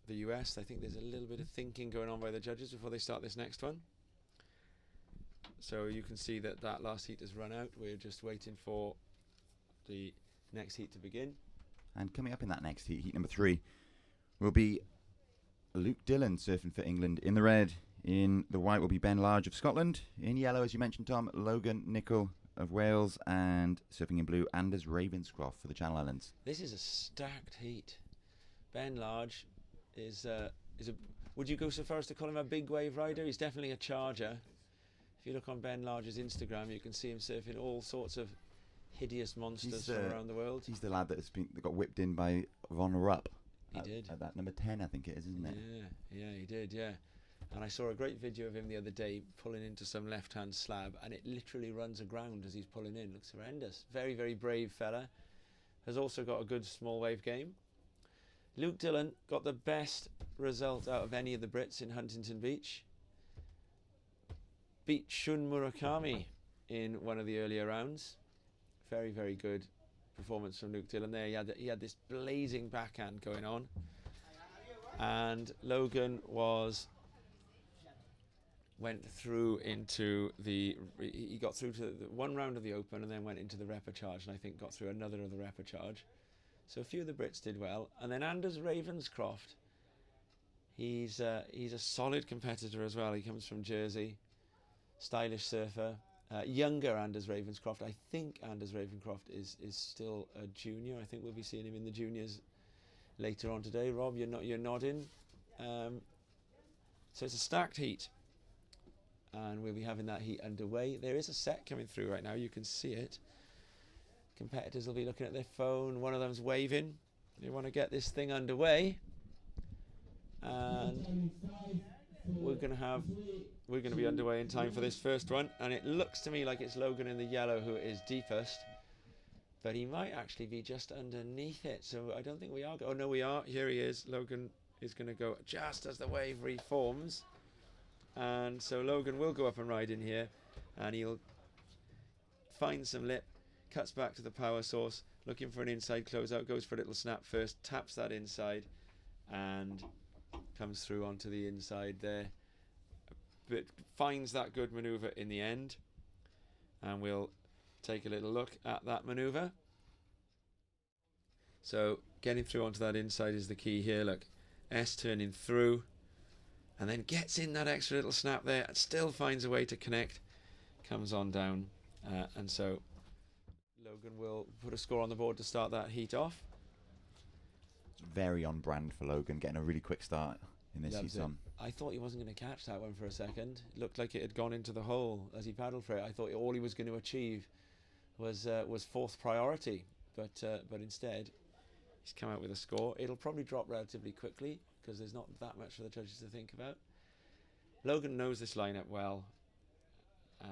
the US. I think there's a little bit of thinking going on by the judges before they start this next one. So you can see that that last heat has run out. We're just waiting for the next heat to begin. And coming up in that next heat, heat number 3, will be Luke Dillon surfing for England in the red. In the white will be Ben Large of Scotland. In yellow, as you mentioned, Tom, Logan Nicol of Wales. And surfing in blue, Anders Ravenscroft for the Channel Islands. This is a stacked heat. Ben Large is a... Would you go so far as to call him a big wave rider? He's definitely a charger. If you look on Ben Large's Instagram, you can see him surfing all sorts of hideous monsters from around the world. He's the lad that got whipped in by Von Rupp. He did. At that number 10, I think it is, isn't it? Yeah, he did, yeah. And I saw a great video of him the other day pulling into some left-hand slab, and it literally runs aground as he's pulling in. Looks horrendous. Very, very brave fella. Has also got a good small wave game. Luke Dillon got the best result out of any of the Brits in Huntington Beach. Beat Shun Murakami in one of the earlier rounds. Very, very good performance from Luke Dillon there. He had this blazing backhand going on. And Logan went through into he got through to the one round of the Open and then went into the repechage, and I think got through another of the repechage. So a few of the Brits did well. And then Anders Ravenscroft, he's a solid competitor as well. He comes from Jersey, stylish surfer. Younger Anders Ravenscroft. I think Anders Ravenscroft is still a junior. I think we'll be seeing him in the juniors later on today. Rob, you're nodding. So it's a stacked heat, and we'll be having that heat underway. There is a set coming through right now. You can see it. Competitors will be looking at their phone. One of them's waving. They want to get this thing underway, and we're going to be underway in time for this first one. And it looks to me like it's Logan in the yellow who is deepest, but he might actually be just underneath it. So I don't think we are. Oh no, we are. Here he is. Logan is going to go just as the wave reforms, and so Logan will go up and ride in here, and he'll find some lip, cuts back to the power source, looking for an inside closeout, goes for a little snap first, taps that inside, and comes through onto the inside there, but finds that good maneuver in the end. And we'll take a little look at that maneuver. So getting through onto that inside is the key here. Look, S turning through, and then gets in that extra little snap there, and still finds a way to connect, comes on down, and so Logan will put a score on the board to start that heat off. It's very on brand for Logan, getting a really quick start in this heat. I thought he wasn't going to catch that one for a second. It looked like it had gone into the hole as he paddled for it. I thought all he was going to achieve was fourth priority, but instead he's come out with a score. It'll probably drop relatively quickly because there's not that much for the judges to think about. Logan knows this lineup well,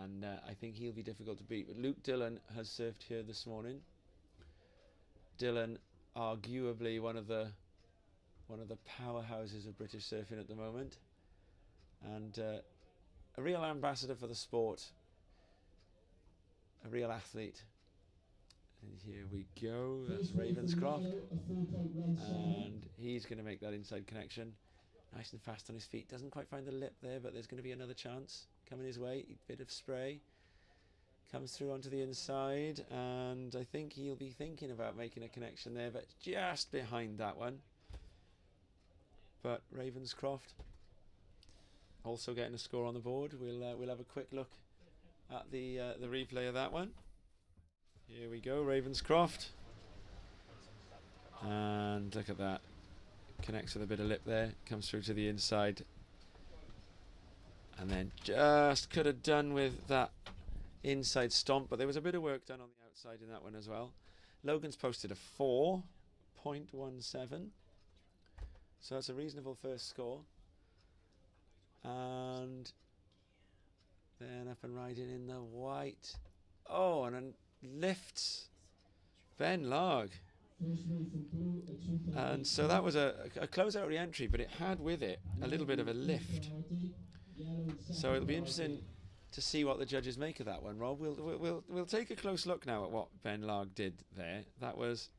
and I think he'll be difficult to beat. But Luke Dillon has surfed here this morning. Dillon, arguably one of the powerhouses of British surfing at the moment, and a real ambassador for the sport, a real athlete. And here we go, that's Ravenscroft, and he's going to make that inside connection. Nice and fast on his feet, doesn't quite find the lip there, but there's going to be another chance coming his way. Bit of spray, comes through onto the inside, and I think he'll be thinking about making a connection there, but just behind that one. But Ravenscroft also getting a score on the board. We'll have a quick look at the replay of that one. Here we go, Ravenscroft, and look at that. Connects with a bit of lip there, comes through to the inside, and then just could have done with that inside stomp, but there was a bit of work done on the outside in that one as well. Logan's posted a 4.17, so that's a reasonable first score. And then up and riding in the white. Oh, and then lifts Ben Larg. And so that was a close-out re-entry, but it had with it a little bit of a lift. So it'll be interesting to see what the judges make of that one, Rob. We'll take a close look now at what Ben Larg did there. That was...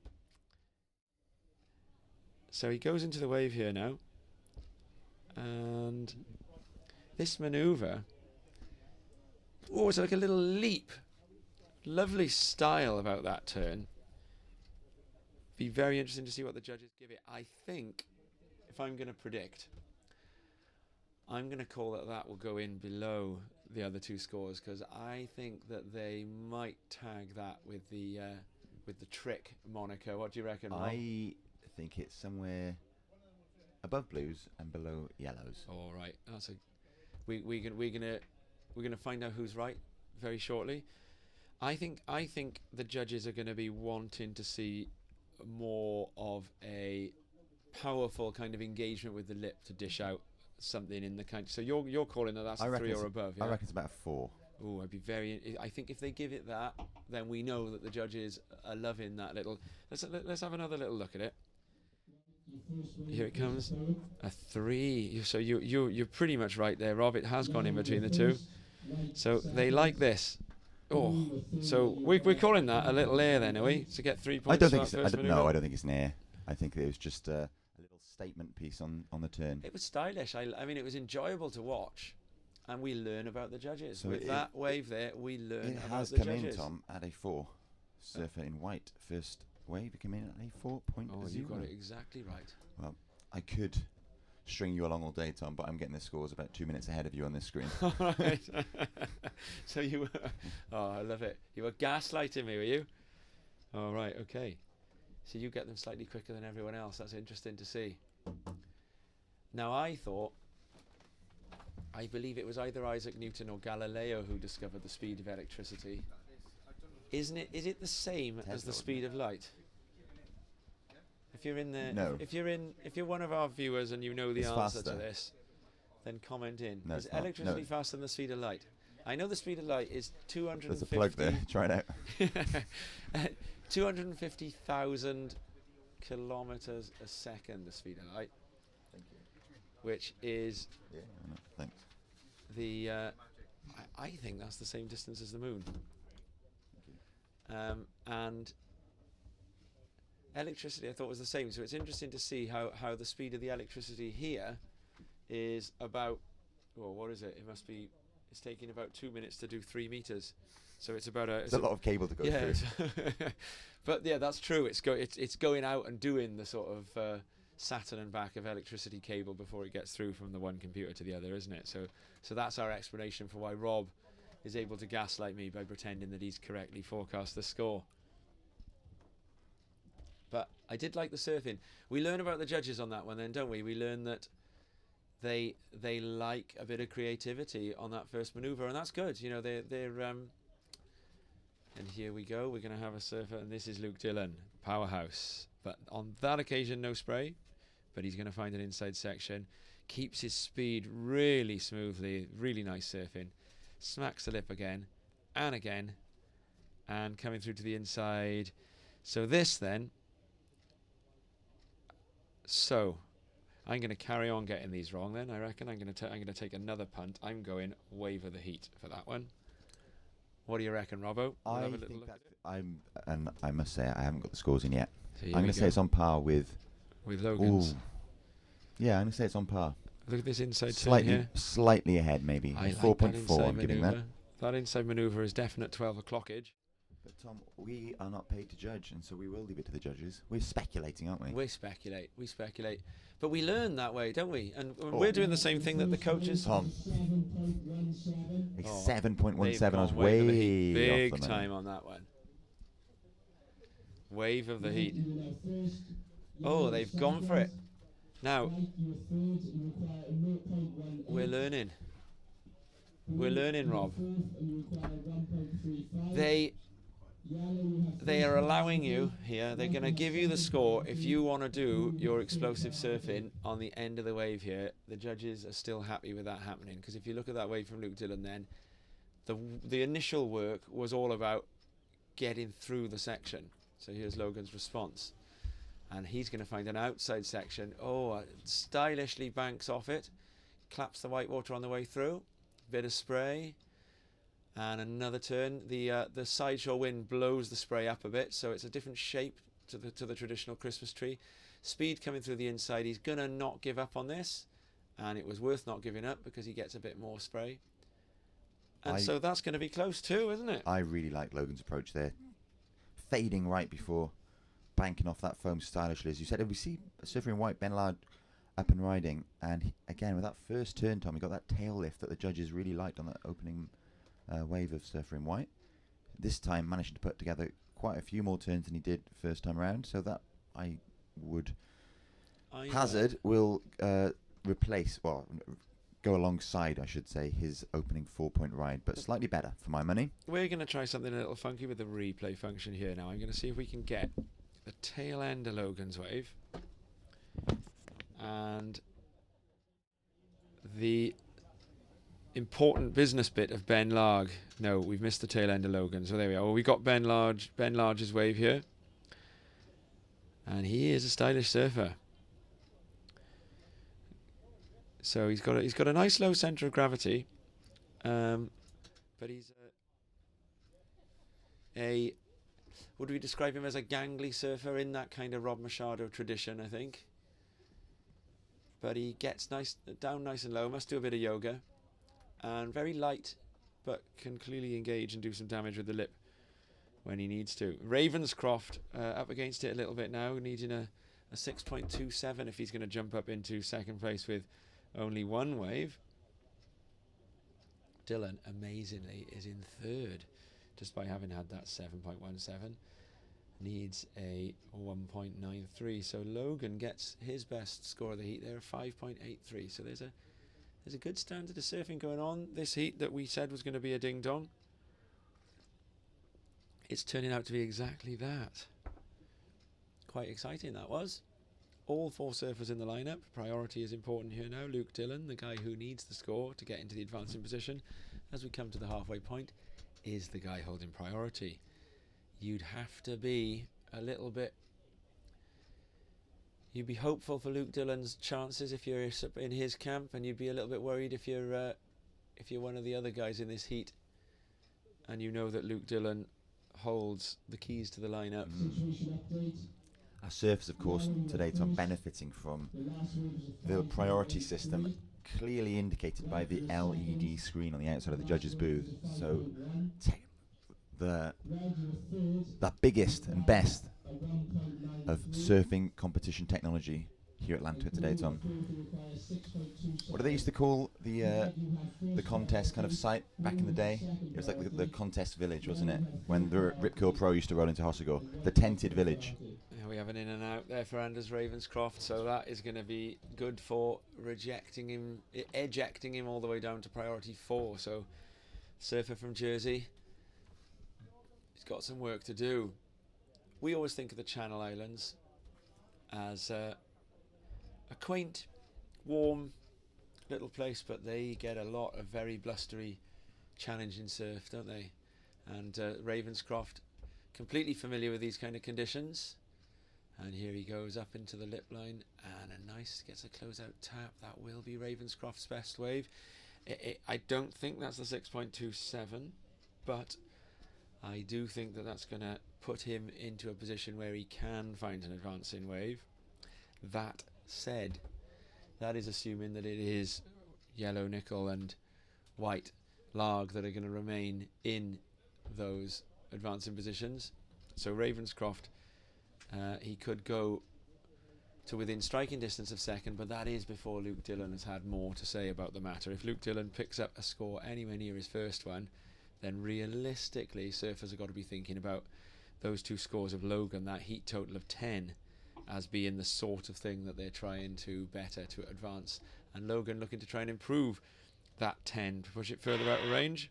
So he goes into the wave here now, and this manoeuvre Oh, it's like a little leap. Lovely style about that turn. Be very interesting to see what the judges give it. I think, if I'm going to predict, I'm going to call that will go in below the other two scores, because I think that they might tag that with the trick moniker. What do you reckon, Rob? I think it's somewhere above blues and below yellows. All right, that's a we're gonna find out who's right very shortly. I think the judges are going to be wanting to see more of a powerful kind of engagement with the lip to dish out something in the kind. So you're calling that's a 3 or above. Yeah? I reckon it's about a 4. Oh, I'd be very. I think if they give it that, then we know that the judges are loving that little. Let's have another little look at it. Here it comes, a 3. So you're pretty much right there, Rob. It has gone in between the two. So they like this. Oh, so we're calling that a little air then, are we? To get 3 points. I don't think it's. I don't think it's an air. I think it was just a little statement piece on the turn. It was stylish. I mean, it was enjoyable to watch, and we learn about the judges. So with that wave there, we learn it about has the come judges. in, Tom, at a 4. Surfer in white, first wave, it came in at a 4.0. Oh, you got it exactly right. Well, I could string you along all day, Tom, but I'm getting the scores about 2 minutes ahead of you on this screen. All right. So you were. Oh, I love it. You were gaslighting me, were you? All right. Okay. So you get them slightly quicker than everyone else. That's interesting to see. Now I believe it was either Isaac Newton or Galileo who discovered the speed of electricity. Isn't it? Is it the same as the speed of light? If you're in the, No. if you're one of our viewers and you know the It's answer faster. to this, then comment in. No, Is it's not. electricity No. faster than the speed of light? I know the speed of light is 250. There's a plug there. Try it out. 250,000 kilometers a second. The speed of light, Thank you. which is Yeah, no, thanks. the. I think that's the same distance as the moon. And electricity I thought was the same, so it's interesting to see how the speed of the electricity here is about, well, what is it? It's taking about 2 minutes to do 3 meters, so it's about It's a lot of cable to go yeah, through. but yeah, that's true. It's going out and doing the sort of Saturn and back of electricity cable before it gets through from the one computer to the other, isn't it? So that's our explanation for why Rob is able to gaslight me by pretending that he's correctly forecast the score. But I did like the surfing. We learn about the judges on that one then, don't we? We learn that they like a bit of creativity on that first manoeuvre, and that's good. You know, they're and here we go. We're going to have a surfer, and this is Luke Dillon, powerhouse. But on that occasion, no spray. But he's going to find an inside section. Keeps his speed really smoothly. Really nice surfing. Smacks the lip again and again, and coming through to the inside. So this then. So I'm going to carry on getting these wrong then. I reckon I'm going to take another punt. I'm going wave of the heat for that one. What do you reckon, Robbo? We'll I have a little think look that's. And I must say I haven't got the scores in yet. So I'm going to say it's on par with. with Logan's. Ooh. Yeah, I'm going to say it's on par. Look at this inside turn here. Slightly ahead, maybe. I like 4.4. I'm that giving that. That inside manoeuvre is definite 12 o'clockage. But Tom, we are not paid to judge, and so we will leave it to the judges. We're speculating, aren't we? We speculate. But we learn that way, don't we? And we're doing the same thing that the coaches. Tom, 7.17. a Oh, 7.17. I was they've gone way wave of the heat. Big off the time on that one. Wave of the heat. Oh, they've gone for it. Now, we're learning. We're learning, Rob. They are allowing you here. They're going to give you the score if you want to do your explosive surfing on the end of the wave here. The judges are still happy with that happening, because if you look at that wave from Luke Dillon, then the initial work was all about getting through the section. So here's Logan's response, and he's going to find an outside section. Oh, stylishly banks off it, claps the white water on the way through. Bit of spray, and another turn. The sideshore wind blows the spray up a bit, so it's a different shape to the traditional Christmas tree. Speed coming through the inside. He's gonna not give up on this, and it was worth not giving up because he gets a bit more spray. And so that's going to be close too, isn't it? I really like Logan's approach there. Fading right before banking off that foam stylishly. As you said, we see Surfer in White, Ben Lard up and riding. And again, with that first turn, Tom, he got that tail lift that the judges really liked on that opening wave of Surfer in White. This time managing to put together quite a few more turns than he did first time around. So that I would hazard will replace, well, go alongside, I should say, his opening 4-point ride, but slightly better for my money. We're going to try something a little funky with the replay function here now. I'm going to see if we can get the tail end of Logan's wave and the important business bit of Ben Larg. No, we've missed the tail end of Logan, so there we are. Well, we got Ben Large's wave here, and he is a stylish surfer. So he's got a nice low centre of gravity, but he's would we describe him as a gangly surfer in that kind of Rob Machado tradition, I think. But he gets down nice and low, must do a bit of yoga, and very light, but can clearly engage and do some damage with the lip when he needs to. Ravenscroft up against it a little bit now, needing a 6.27 if he's going to jump up into second place with only one wave. Dylan, amazingly, is in third, just by having had that 7.17. Needs a 1.93. So Logan gets his best score of the heat there, 5.83. So there's a good standard of surfing going on this heat that we said was going to be a ding dong. It's turning out to be exactly that. Quite exciting that was. All 4 surfers in the lineup. Priority is important here now. Luke Dillon, the guy who needs the score to get into the advancing position as we come to the halfway point, is the guy holding priority. You'd have to be a little bit... You'd be hopeful for Luke Dillon's chances if you're in his camp, and you'd be a little bit worried if you're one of the other guys in this heat and you know that Luke Dillon holds the keys to the lineup. Our surfers, of course, today, Tom, benefiting from the priority system clearly indicated by the LED screen on the outside of the judges' booth. So the biggest and best of surfing competition technology here at Llantwit today, Tom. What do they used to call the contest kind of site back in the day? It was like the contest village, wasn't it? When the Rip Curl Pro used to roll into Hossegor. The tented village. We have an in and out there for Anders Ravenscroft, so that is going to be good for ejecting him all the way down to priority 4. So surfer from Jersey, he's got some work to do. We always think of the Channel Islands as a quaint, warm little place, but they get a lot of very blustery, challenging surf, don't they? And Ravenscroft, completely familiar with these kind of conditions. And here he goes up into the lip line, and gets a closeout tap. That will be Ravenscroft's best wave. I don't think that's the 6.27, but I do think that that's going to put him into a position where he can find an advancing wave. That said, that is assuming that it is yellow nickel and white larg that are going to remain in those advancing positions. So Ravenscroft, he could go to within striking distance of second, but that is before Luke Dillon has had more to say about the matter. If Luke Dillon picks up a score anywhere near his first one, then realistically surfers have got to be thinking about those two scores of Logan, that heat total of 10, as being the sort of thing that they're trying to better to advance, and Logan looking to try and improve that 10 to push it further out of range.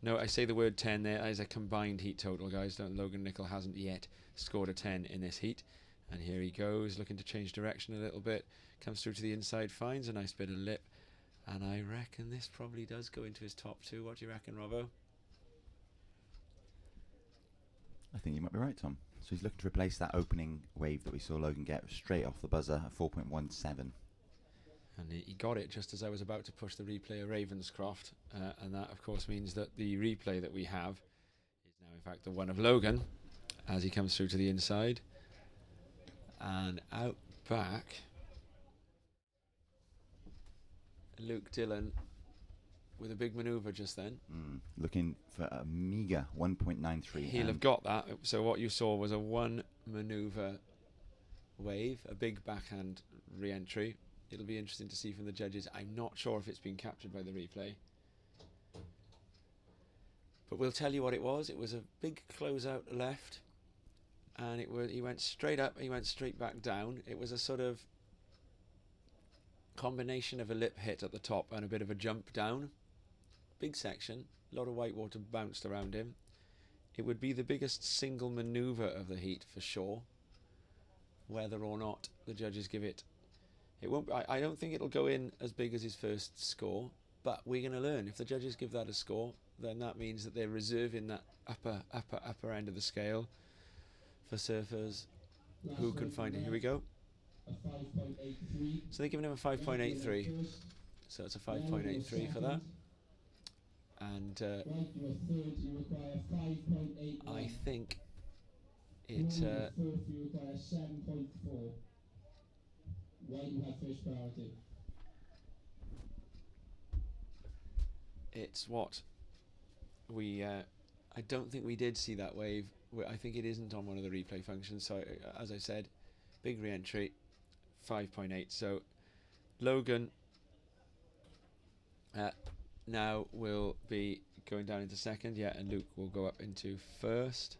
No, I say the word 10 there as a combined heat total, guys. Logan Nicol hasn't yet scored a 10 in this heat. And here he goes, looking to change direction a little bit. Comes through to the inside, finds a nice bit of lip. And I reckon this probably does go into his top 2. What do you reckon, Robbo? I think you might be right, Tom. So he's looking to replace that opening wave that we saw Logan get straight off the buzzer at 4.17. And he got it just as I was about to push the replay of Ravenscroft. And that, of course, means that the replay that we have is now, in fact, the one of Logan as he comes through to the inside. And out back, Luke Dillon with a big manoeuvre just then. Looking for a meagre 1.93. He'll have got that. So what you saw was a 1 manoeuvre wave, a big backhand re-entry. It'll be interesting to see from the judges. I'm not sure if it's been captured by the replay. But we'll tell you what it was. It was a big closeout left. And he went straight up, he went straight back down. It was a sort of combination of a lip hit at the top and a bit of a jump down. Big section, a lot of white water bounced around him. It would be the biggest single manoeuvre of the heat for sure. Whether or not the judges give it, it won't. I don't think it'll go in as big as his first score, but we're going to learn. If the judges give that a score, then that means that they're reserving that upper end of the scale for surfers who can find it. Here we go. So they're giving him a 5.83. So it's a 5.83 for that. And I think it. It's what we. I don't think we did see that wave. I think it isn't on one of the replay functions. So as I said, big re-entry, 5.8. So Logan now will be going down into second, and Luke will go up into first.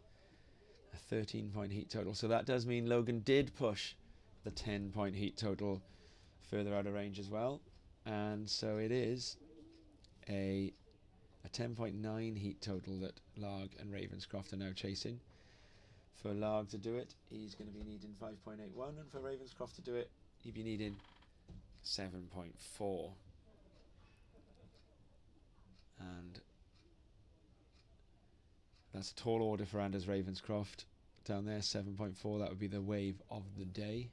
A 13-point heat total. So that does mean Logan did push the 10-point heat total further out of range as well. And so it is a 10.9 heat total that Larg and Ravenscroft are now chasing. For Larg to do it, he's going to be needing 5.81, and for Ravenscroft to do it, he'd be needing 7.4. And that's a tall order for Anders Ravenscroft down there, 7.4. That would be the wave of the day.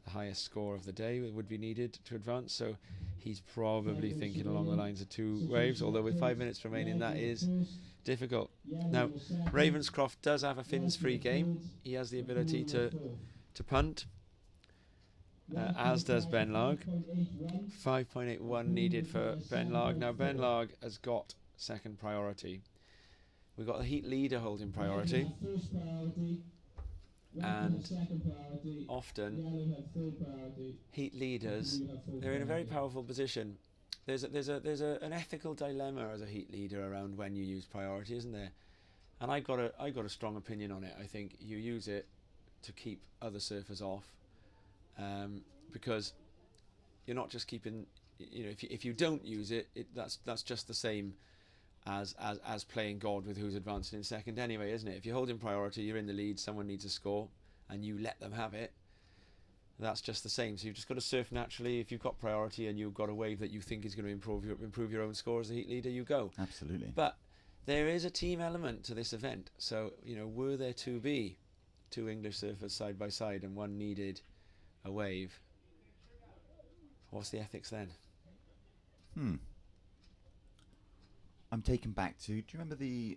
The highest score of the day would be needed to advance. So he's probably thinking along the lines of 2 waves, although with 5 minutes remaining, that is difficult. Now, Ravenscroft does have a fins free game. He has the ability to punt, as does Ben Larg. 5.81 needed for Ben Larg. Now, Ben Larg has got second priority. We've got the heat leader holding priority. And often heat leaders, they're in a very powerful position. There's an ethical dilemma as a heat leader around when you use priority, isn't there? And I got a strong opinion on it. I think you use it to keep other surfers off, because you're not just keeping. If you don't use it, that's just the same as playing God with who's advancing in second anyway, isn't it? If you're holding priority, you're in the lead, someone needs a score, and you let them have it, that's just the same. So you've just got to surf naturally. If you've got priority and you've got a wave that you think is going to improve your own score as a heat leader, you go. Absolutely. But there is a team element to this event. So, were there to be 2 English surfers side by side and one needed a wave, what's the ethics then? I'm taken back to, do you remember the,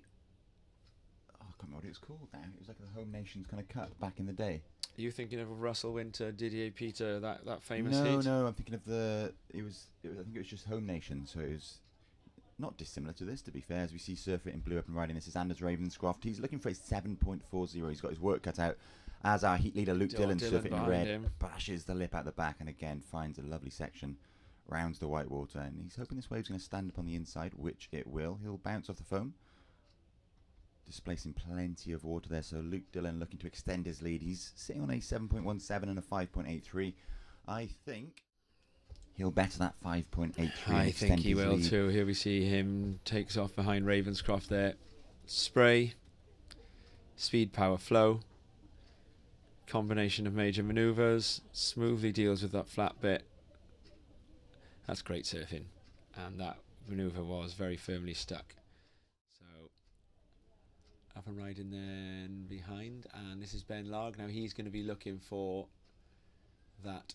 I can't remember what it was called now. It was like the Home Nations kind of cut back in the day. Are you thinking of Russell Winter, Didier Peter, that famous heat? No, I'm thinking of I think it was just Home Nation, so it was not dissimilar to this, to be fair, as we see surfer in blue up and riding. This is Anders Ravenscroft. He's looking for his 7.40. He's got his work cut out as our heat leader Luke Dillon surfing in red, bashes the lip out the back and again finds a lovely section, rounds the white water, and he's hoping this wave's going to stand up on the inside, which it will. He'll bounce off the foam, displacing plenty of water there. So Luke Dillon looking to extend his lead. He's sitting on a 7.17 and a 5.83. I think he'll better that 5.83. I think he will too. Here we see him takes off behind Ravenscroft there. Spray, speed, power, flow. Combination of major manoeuvres. Smoothly deals with that flat bit. That's great surfing. And that manoeuvre was very firmly stuck. So up and riding then behind. And this is Ben Larg. Now he's going to be looking for that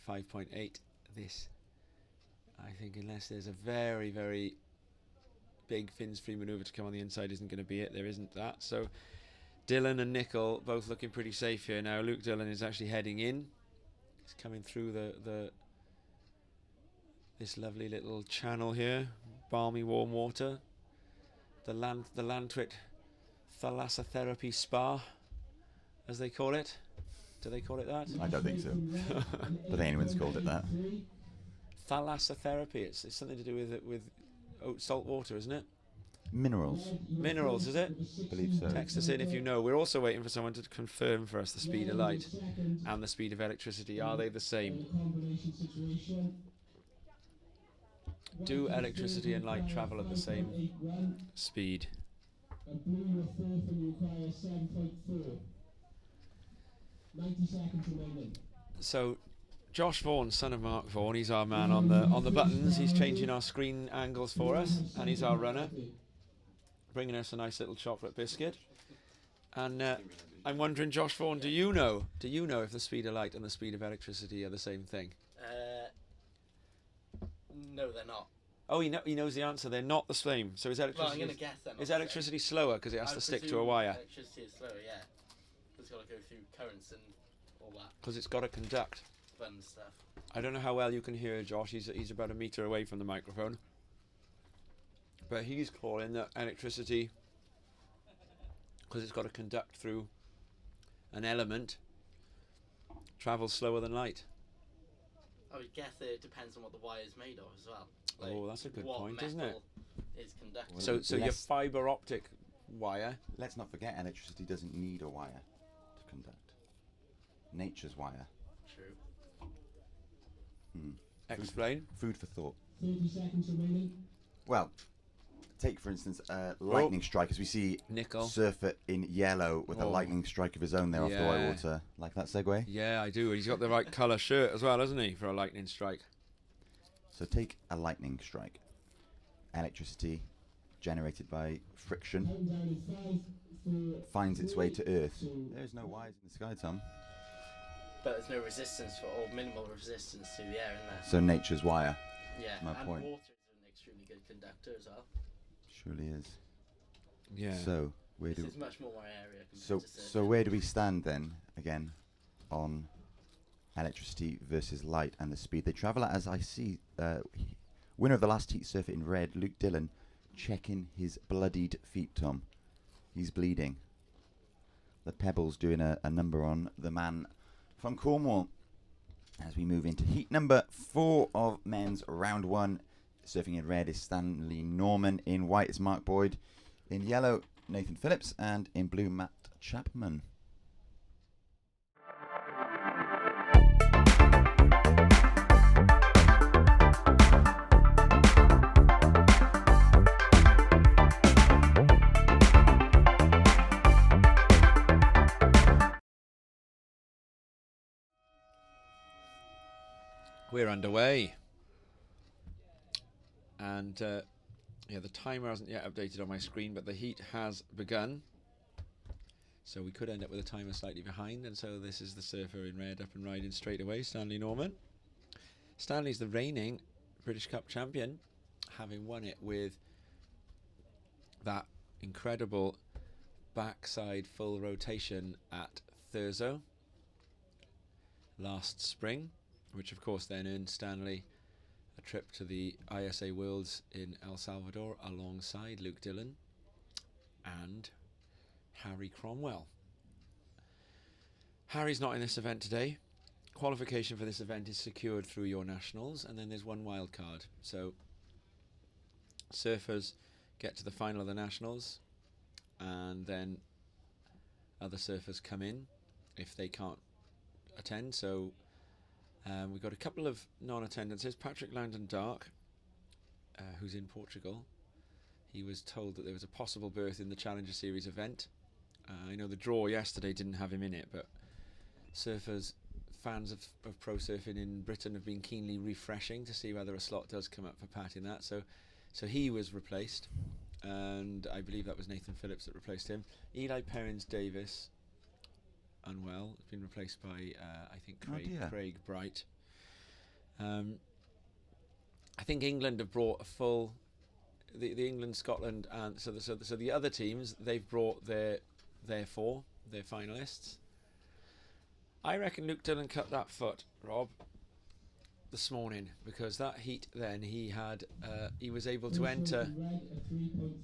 5.8. This, I think, unless there's a very, very big fins free manoeuvre to come on the inside, isn't going to be it. There isn't that. So Dillon and Nicol both looking pretty safe here. Now Luke Dillon is actually heading in. He's coming through the this lovely little channel here, balmy warm water. The Llantwit Thalassotherapy Spa, as they call it. Do they call it that? I don't think so. But anyone's called it that. Thalassotherapy. It's something to do with salt water, isn't it? Minerals, Minerals, is it? I believe so. Text us in if you know. We're also waiting for someone to confirm for us the speed of light and the speed of electricity. Are they the same? Do electricity and light travel at the same speed? A blue a 4 from you require 7.4. 90 seconds remaining. So Josh Vaughan, son of Mark Vaughan, he's our man on the buttons. He's changing our screen angles for us, and he's our runner, bringing us a nice little chocolate biscuit. And I'm wondering, Josh Vaughan, do you know if the speed of light and the speed of electricity are the same thing? No, they're not. Oh, he knows the answer. They're not the same. So is Well, I'm electricity going to guess they're not is the same. electricity slower because it has I to stick to a presume wire? Electricity is slower, yeah. It's got to go through currents and all that Because it's got to conduct. fun stuff. I don't know how well you can hear Josh. He's about a metre away from the microphone. But he's calling that electricity, because it's got to conduct through an element, travels slower than light. I would guess it depends on what the wire is made of as well. Like Oh, that's a good what point, isn't it? metal is conducting. Well, So your less- fibre optic wire, Let's not forget, electricity doesn't need a wire to conduct. Nature's wire. True. explain. Food for thought. 30 seconds remaining. Well, take for instance lightning strike, as we see Nickel. Surfer in yellow with a Oh. lightning strike of his own there off the white Yeah. water. Like that segue? Yeah, I do. He's got the right colour shirt as well, hasn't he, for a lightning strike? So take a lightning strike. Electricity generated by friction Countdown in 5, 4, finds its way to Earth. 2. There's no wires in the sky, Tom. But there's no resistance or minimal resistance to the air in there. So nature's wire. Yeah, my and point. water is an extremely good conductor as well. Surely is. Yeah. So where This do is much more my area compared to so where do we stand then again on electricity versus light and the speed they travel at? As I see, winner of the last heat, Surfer in red, Luke Dillon, checking his bloodied feet. Tom, he's bleeding. The pebbles doing a number on the man from Cornwall. As we move into heat number 4 of men's round 1, surfing in red is Stanley Norman, in white is Mark Boyd, in yellow Nathan Phillips, and in blue Matt Chapman. We're underway. And yeah, the timer hasn't yet updated on my screen, but the heat has begun. So we could end up with a timer slightly behind, and so this is the surfer in red up and riding straight away, Stanley Norman. Stanley's the reigning British Cup champion, having won it with that incredible backside full rotation at Thurso last spring, which of course then earned Stanley a trip to the ISA Worlds in El Salvador alongside Luke Dillon and Harry Cromwell. Harry's not in this event today. Qualification for this event is secured through your nationals, and then there's one wild card. So surfers get to the final of the nationals, and then other surfers come in if they can't attend. So we've got a couple of non-attendances. Patrick Langdon Dark, who's in Portugal. He was told that there was a possible berth in the Challenger Series event. I know the draw yesterday didn't have him in it, but surfers, fans of pro surfing in Britain have been keenly refreshing to see whether a slot does come up for Pat in that. So he was replaced, and I believe that was Nathan Phillips that replaced him. Eli Perrins-Davis, unwell, has been replaced by I think Craig Bright. I think England have brought a full, the England, Scotland, and so the other teams, they've brought their finalists. I reckon Luke Dillon cut that foot, Rob. this morning, because that heat then he was able to enter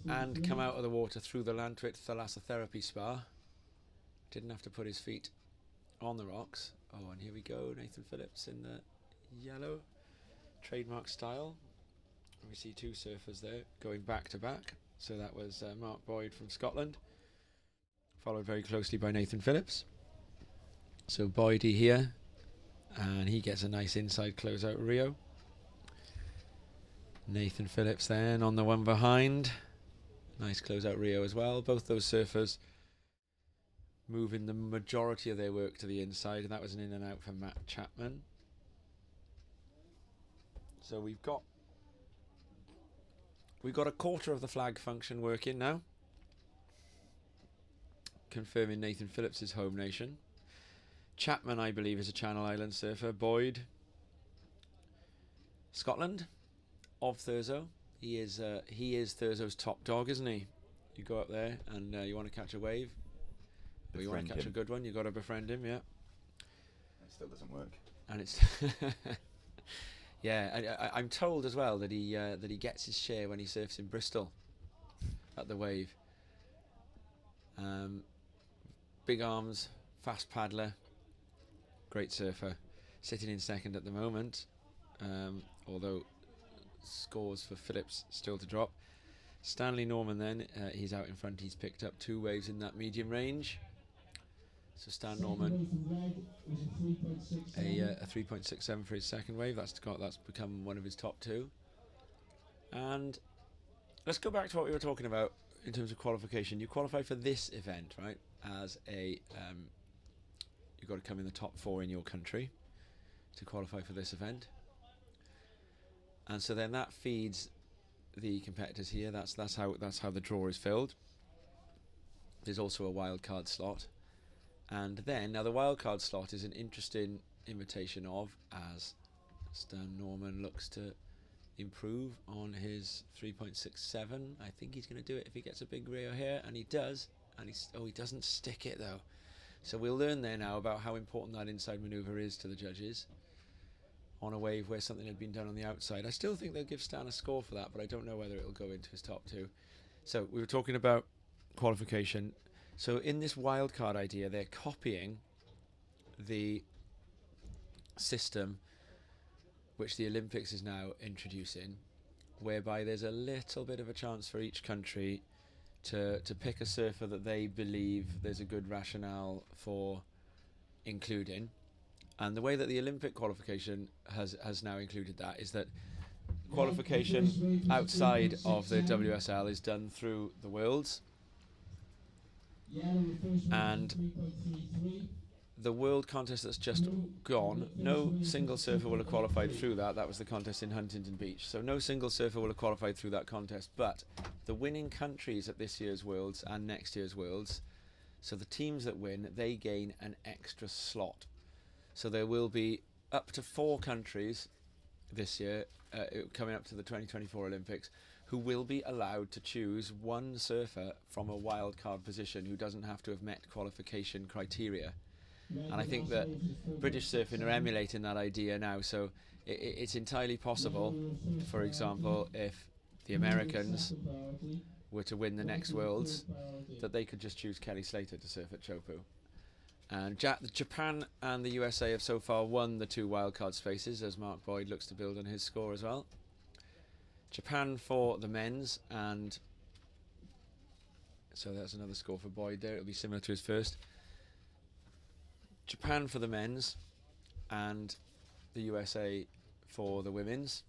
and come out of the water through the Llantwit Thalassotherapy Spa. Didn't have to put his feet on the rocks. Oh, and here we go, Nathan Phillips in the yellow trademark style. We see two surfers there going back to back. So that was Mark Boyd from Scotland, followed very closely by Nathan Phillips. So Boydie here, and he gets a nice inside closeout Rio. Nathan Phillips then on the one behind. Nice closeout Rio as well. Both those surfers moving the majority of their work to the inside, and that was an in and out for Matt Chapman. So we've got a quarter of the flag function working now, confirming Nathan Phillips' home nation. Chapman, I believe, is a Channel Island surfer. Boyd, Scotland, of Thurso. He is Thurso's top dog, isn't he? You go up there and you want to catch a wave, or you want to catch a good one, you got to befriend him. Yeah. It still doesn't work. And it's yeah. I'm told as well that he gets his share when he surfs in Bristol at the wave. Big arms, fast paddler. Great surfer, sitting in second at the moment, although scores for Phillips still to drop. Stanley Norman then, he's out in front, he's picked up 2 waves in that medium range. So Stan Norman, a 3.67 for his second wave, that's become one of his top 2. And let's go back to what we were talking about in terms of qualification. You qualify for this event, right, as a... you've got to come in the top 4 in your country to qualify for this event, and so then that feeds the competitors here. That's how the draw is filled. There's also a wildcard slot, and then now the wildcard slot is an interesting invitation of, as Stan Norman looks to improve on his 3.67. I think he's going to do it if he gets a big Rio here, and he does, and he doesn't stick it though. So we'll learn there now about how important that inside manoeuvre is to the judges on a wave where something had been done on the outside. I still think they'll give Stan a score for that, but I don't know whether it'll go into his top 2. So we were talking about qualification. So in this wildcard idea, they're copying the system which the Olympics is now introducing, whereby there's a little bit of a chance for each country to pick a surfer that they believe there's a good rationale for including. And the way that the Olympic qualification has now included that is that qualification outside of the WSL is done through the Worlds, and the World contest that's just gone, no single surfer will have qualified through that. That was the contest in Huntington Beach. So no single surfer will have qualified through that contest. But the winning countries at this year's Worlds and next year's Worlds, so the teams that win, they gain an extra slot. So there will be up to 4 countries this year, coming up to the 2024 Olympics, who will be allowed to choose one surfer from a wildcard position who doesn't have to have met qualification criteria. And I think that British surfing are emulating that idea now. So it's entirely possible, for example, if the Americans were to win the next Worlds, that they could just choose Kelly Slater to surf at Chopu. And Japan and the USA have so far won the 2 wildcard spaces, as Mark Boyd looks to build on his score as well. Japan for the men's, and so that's another score for Boyd there. It'll be similar to his first. Japan for the men's and the USA for the women's.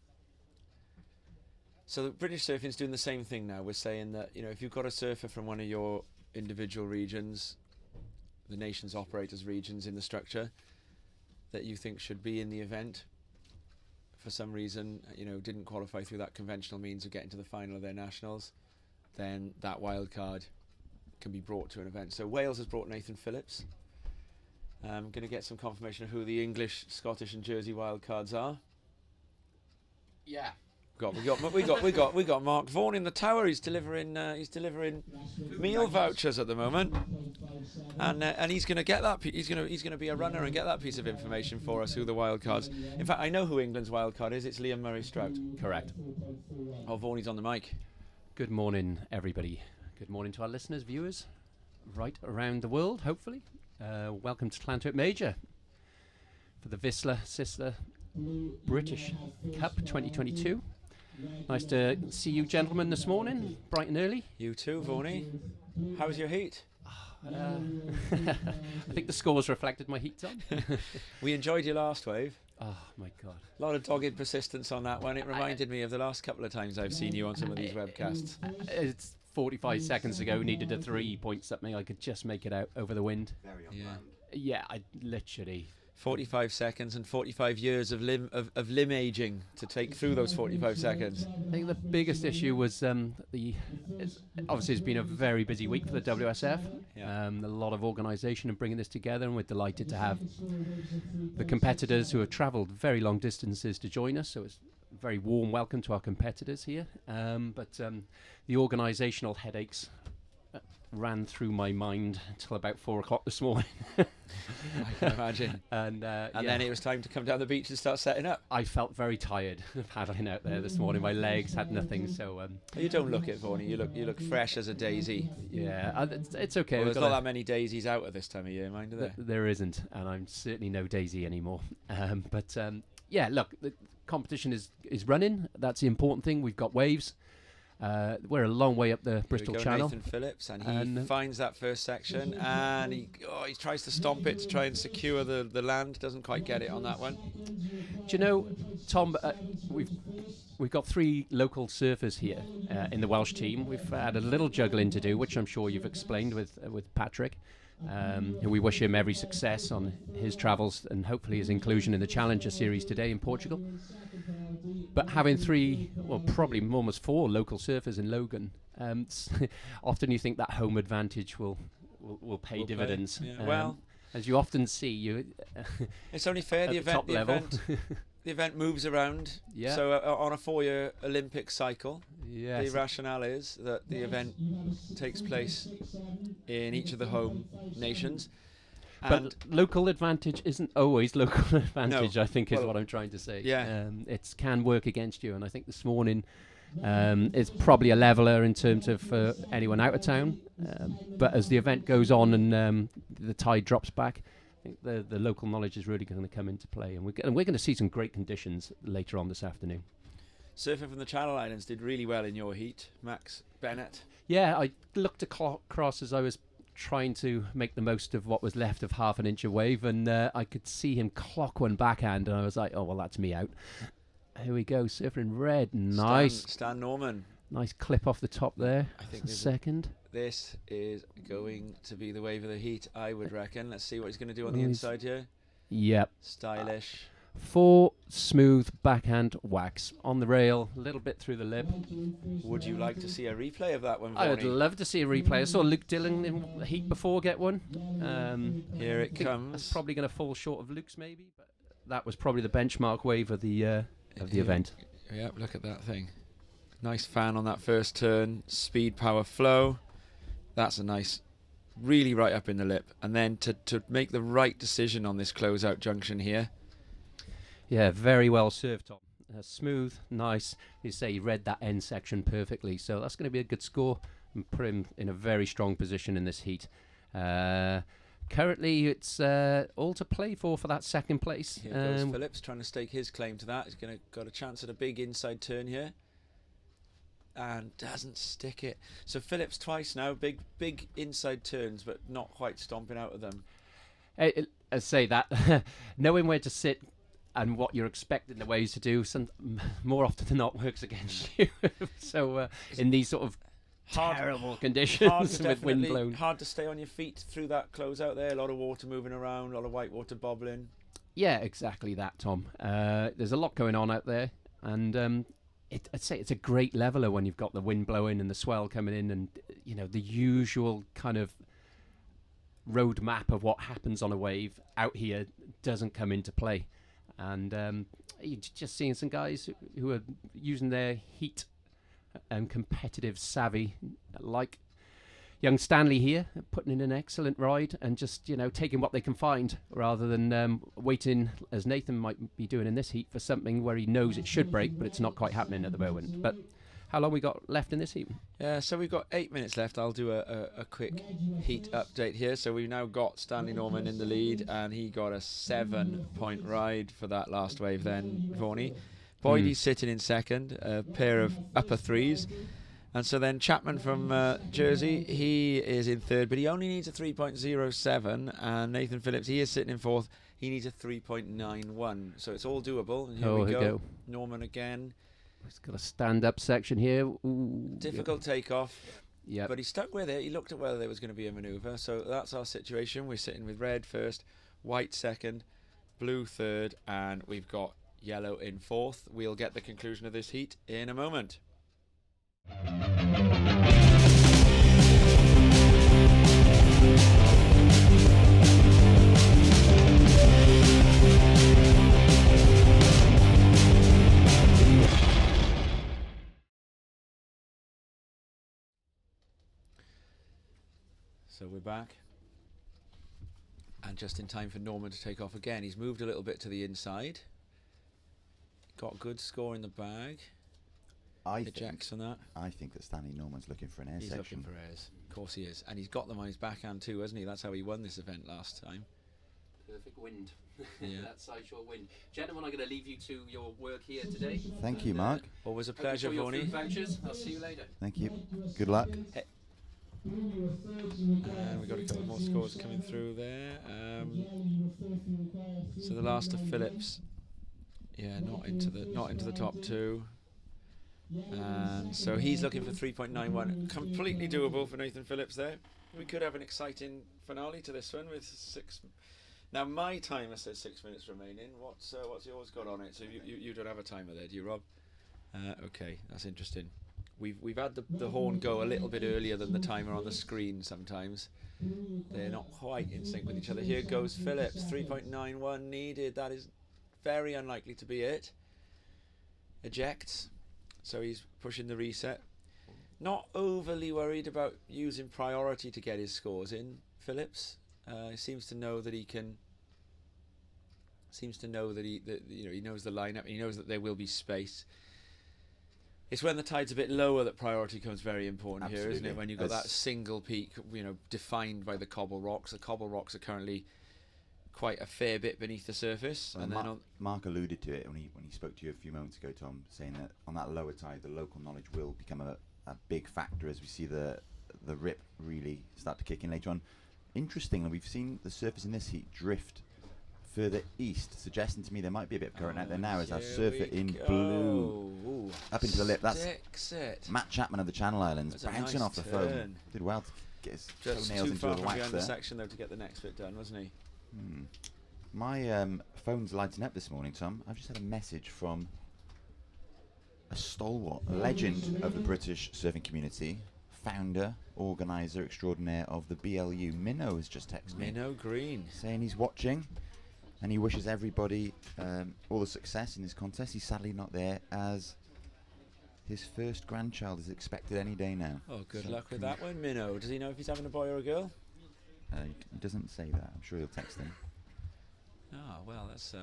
So the British surfing is doing the same thing now. We're saying that, you know, if you've got a surfer from one of your individual regions, the nations operate as regions in the structure, that you think should be in the event, for some reason, you know, didn't qualify through that conventional means of getting to the final of their nationals, then that wild card can be brought to an event. So Wales has brought Nathan Phillips. I'm going to get some confirmation of who the English, Scottish and Jersey wildcards are. Yeah. We got Mark Vaughan in the tower. He's delivering meal vouchers at the moment, and he's going to get that. He's going to be a runner and get that piece of information for us. Who the wild cards? In fact, I know who England's wild card is. It's Liam Murray-Strout. Correct. Oh, Vaughan, he's on the mic. Good morning, everybody. Good morning to our listeners, viewers, right around the world, hopefully. Welcome to Llantwit Major for the Vissla Sister British Cup 2022. Nice to see you gentlemen this morning, bright and early. You too, Vaughan. How's your heat? I think the scores reflected my heat, Tom. We enjoyed your last wave. Oh, my God. A lot of dogged persistence on that one. It reminded me of the last couple of times I've seen you on some of these webcasts. It's 45 seconds ago, needed a 3-point something. I could just make it out over the wind. Very on brand. Yeah, I literally... 45 seconds and 45 years of limb aging to take through those 45 seconds. I think the biggest issue was obviously it's been a very busy week for the WSF. Yeah. A lot of organisation and bringing this together, and we're delighted to have the competitors who have travelled very long distances to join us. So it's a very warm welcome to our competitors here. But the organisational headaches ran through my mind until about 4 o'clock this morning. I can imagine. And then it was time to come down the beach and start setting up. I felt very tired paddling out there this morning. My legs had nothing, so... You don't look it, Vaughan. You look fresh as a daisy. Yeah, it's okay. Well, there's not that many daisies out at this time of year, mind you there? There isn't, and I'm certainly no daisy anymore. Yeah, look, the competition is running. That's the important thing. We've got waves. We're a long way up the Bristol Channel. Nathan Phillips, and he finds that first section, and he tries to stomp it to try and secure the land. Doesn't quite get it on that one. Do you know, Tom? We've got 3 local surfers here in the Welsh team. We've had a little juggling to do, which I'm sure you've explained with Patrick. And we wish him every success on his travels and hopefully his inclusion in the Challenger Series today in Portugal. But having 3, well, probably almost 4 local surfers in Logan, often you think that home advantage will pay dividends. Yeah. Well, as you often see, it's only fair. The event moves around. Yeah. So on a 4-year Olympic cycle, yes. the rationale is that the event takes place in each of the home nations. But local advantage isn't always local advantage, No. I think is what I'm trying to say. Yeah. It can work against you, and I think this morning it's probably a leveller in terms of anyone out of town. But as the event goes on and the tide drops back, I think the local knowledge is really going to come into play, and we're going to see some great conditions later on this afternoon. Surfing from the Channel Islands did really well in your heat, Max Bennett. Yeah, I looked across as I was trying to make the most of what was left of half an inch of wave, and I could see him clock one backhand, and I was like, oh, well, that's me out. Here we go, surfing red. Nice. Stan Norman. Nice clip off the top there. I think second. This is going to be the wave of the heat, I would reckon. Let's see what he's going to do on the inside here. Yep. Stylish. 4 smooth backhand whacks on the rail, a little bit through the lip. Would you like to see a replay of that one, I would Vaughan? love to see a replay. I saw Luke Dillon in the heat before get one. Here it comes. That's probably going to fall short of Luke's maybe, but that was probably the benchmark wave of the event. Yeah, look at that thing. Nice fan on that first turn. Speed, power, flow. That's a nice, really right up in the lip. And then to make the right decision on this closeout junction here. Yeah, very well served, Tom. Smooth, nice. You say he read that end section perfectly, so that's going to be a good score and put him in a very strong position in this heat. Currently, it's all to play for that second place. Here goes Phillips trying to stake his claim to that. He's got a chance at a big inside turn here. And doesn't stick it. So Phillips twice now, big inside turns, but not quite stomping out of them. I say that, knowing where to sit and what you're expecting the waves to do, more often than not works against you. So in these sort of terrible conditions with wind blown. Hard to stay on your feet through that closeout there. A lot of water moving around, a lot of white water bobbling. Yeah, exactly that, Tom. There's a lot going on out there, and I'd say it's a great leveller when you've got the wind blowing and the swell coming in, and the usual kind of road map of what happens on a wave out here doesn't come into play. And you're just seeing some guys who are using their heat and competitive savvy, like young Stanley here, putting in an excellent ride and just, taking what they can find rather than waiting, as Nathan might be doing in this heat, for something where he knows it should break, but it's not quite happening at the moment. But how long we got left in this heat? Yeah, so we've got 8 minutes left. I'll do a quick heat update here. So we've now got Stanley Norman in the lead, and he got a 7-point ride for that last wave then, Vaughan. Boydie's sitting in second, a pair of upper threes. And so then Chapman from Jersey, he is in third, but he only needs a 3.07. And Nathan Phillips, he is sitting in fourth. He needs a 3.91. So it's all doable. And here we go. Norman again. He's got a stand-up section here. Ooh, difficult takeoff. Yeah. But he stuck with it. He looked at whether there was going to be a manoeuvre. So that's our situation. We're sitting with red first, white second, blue third, and we've got yellow in fourth. We'll get the conclusion of this heat in a moment. So we're back, and just in time for Norman to take off again. He's moved a little bit to the inside, got a good score in the bag. I think that Stanley Norman's looking for an air section. He's looking for airs, of course he is, and he's got them on his backhand too, hasn't he? That's how he won this event last time. Perfect wind. Yeah. That side shore wind. Gentlemen, I'm going to leave you to your work here today. Thank you, Mark. Always a pleasure, Vaughan. I'll see you later. Thank you. Good luck. Hey. And we've got a couple more scores coming through there. So the last of Phillips, yeah, not into the top two. And so he's looking for 3.91. Completely doable for Nathan Phillips there. We could have an exciting finale to this one with 6. Now my timer says 6 minutes remaining. What's yours got on it? So you don't have a timer there, do you, Rob? Okay, that's interesting. We've had the horn go a little bit earlier than the timer on the screen sometimes. They're not quite in sync with each other. Here goes Phillips, 3.91 needed. That is very unlikely to be it. Ejects. So he's pushing the reset. Not overly worried about using priority to get his scores in, Phillips. He seems to know that he can. Seems to know that he knows the lineup. And he knows that there will be space. It's when the tide's a bit lower that priority becomes very important. Absolutely. Here, isn't it? When you've got that single peak, defined by the cobble rocks. The cobble rocks are currently quite a fair bit beneath the surface. Well, and Mark alluded to it when he spoke to you a few moments ago, Tom, saying that on that lower tide, the local knowledge will become a big factor as we see the rip really start to kick in later on. Interestingly, we've seen the surface in this heat drift further east, suggesting to me there might be a bit of current out there now as our surfer in blue up into the lip. That's Matt Chapman of the Channel Islands bouncing off the foam. Did well to get his toenails into the wax there. The section though to get the next bit done, wasn't he? My phone's lighting up this morning, Tom. I've just had a message from a stalwart, a legend of the British surfing community, founder, organiser extraordinaire of the BLU. Minnow has just texted me. Minnow Green. Saying he's watching and he wishes everybody all the success in this contest. He's sadly not there as his first grandchild is expected any day now. Oh, good luck with that one, Minnow. Does he know if he's having a boy or a girl? He doesn't say that. I'm sure he'll text him. Oh, well, that's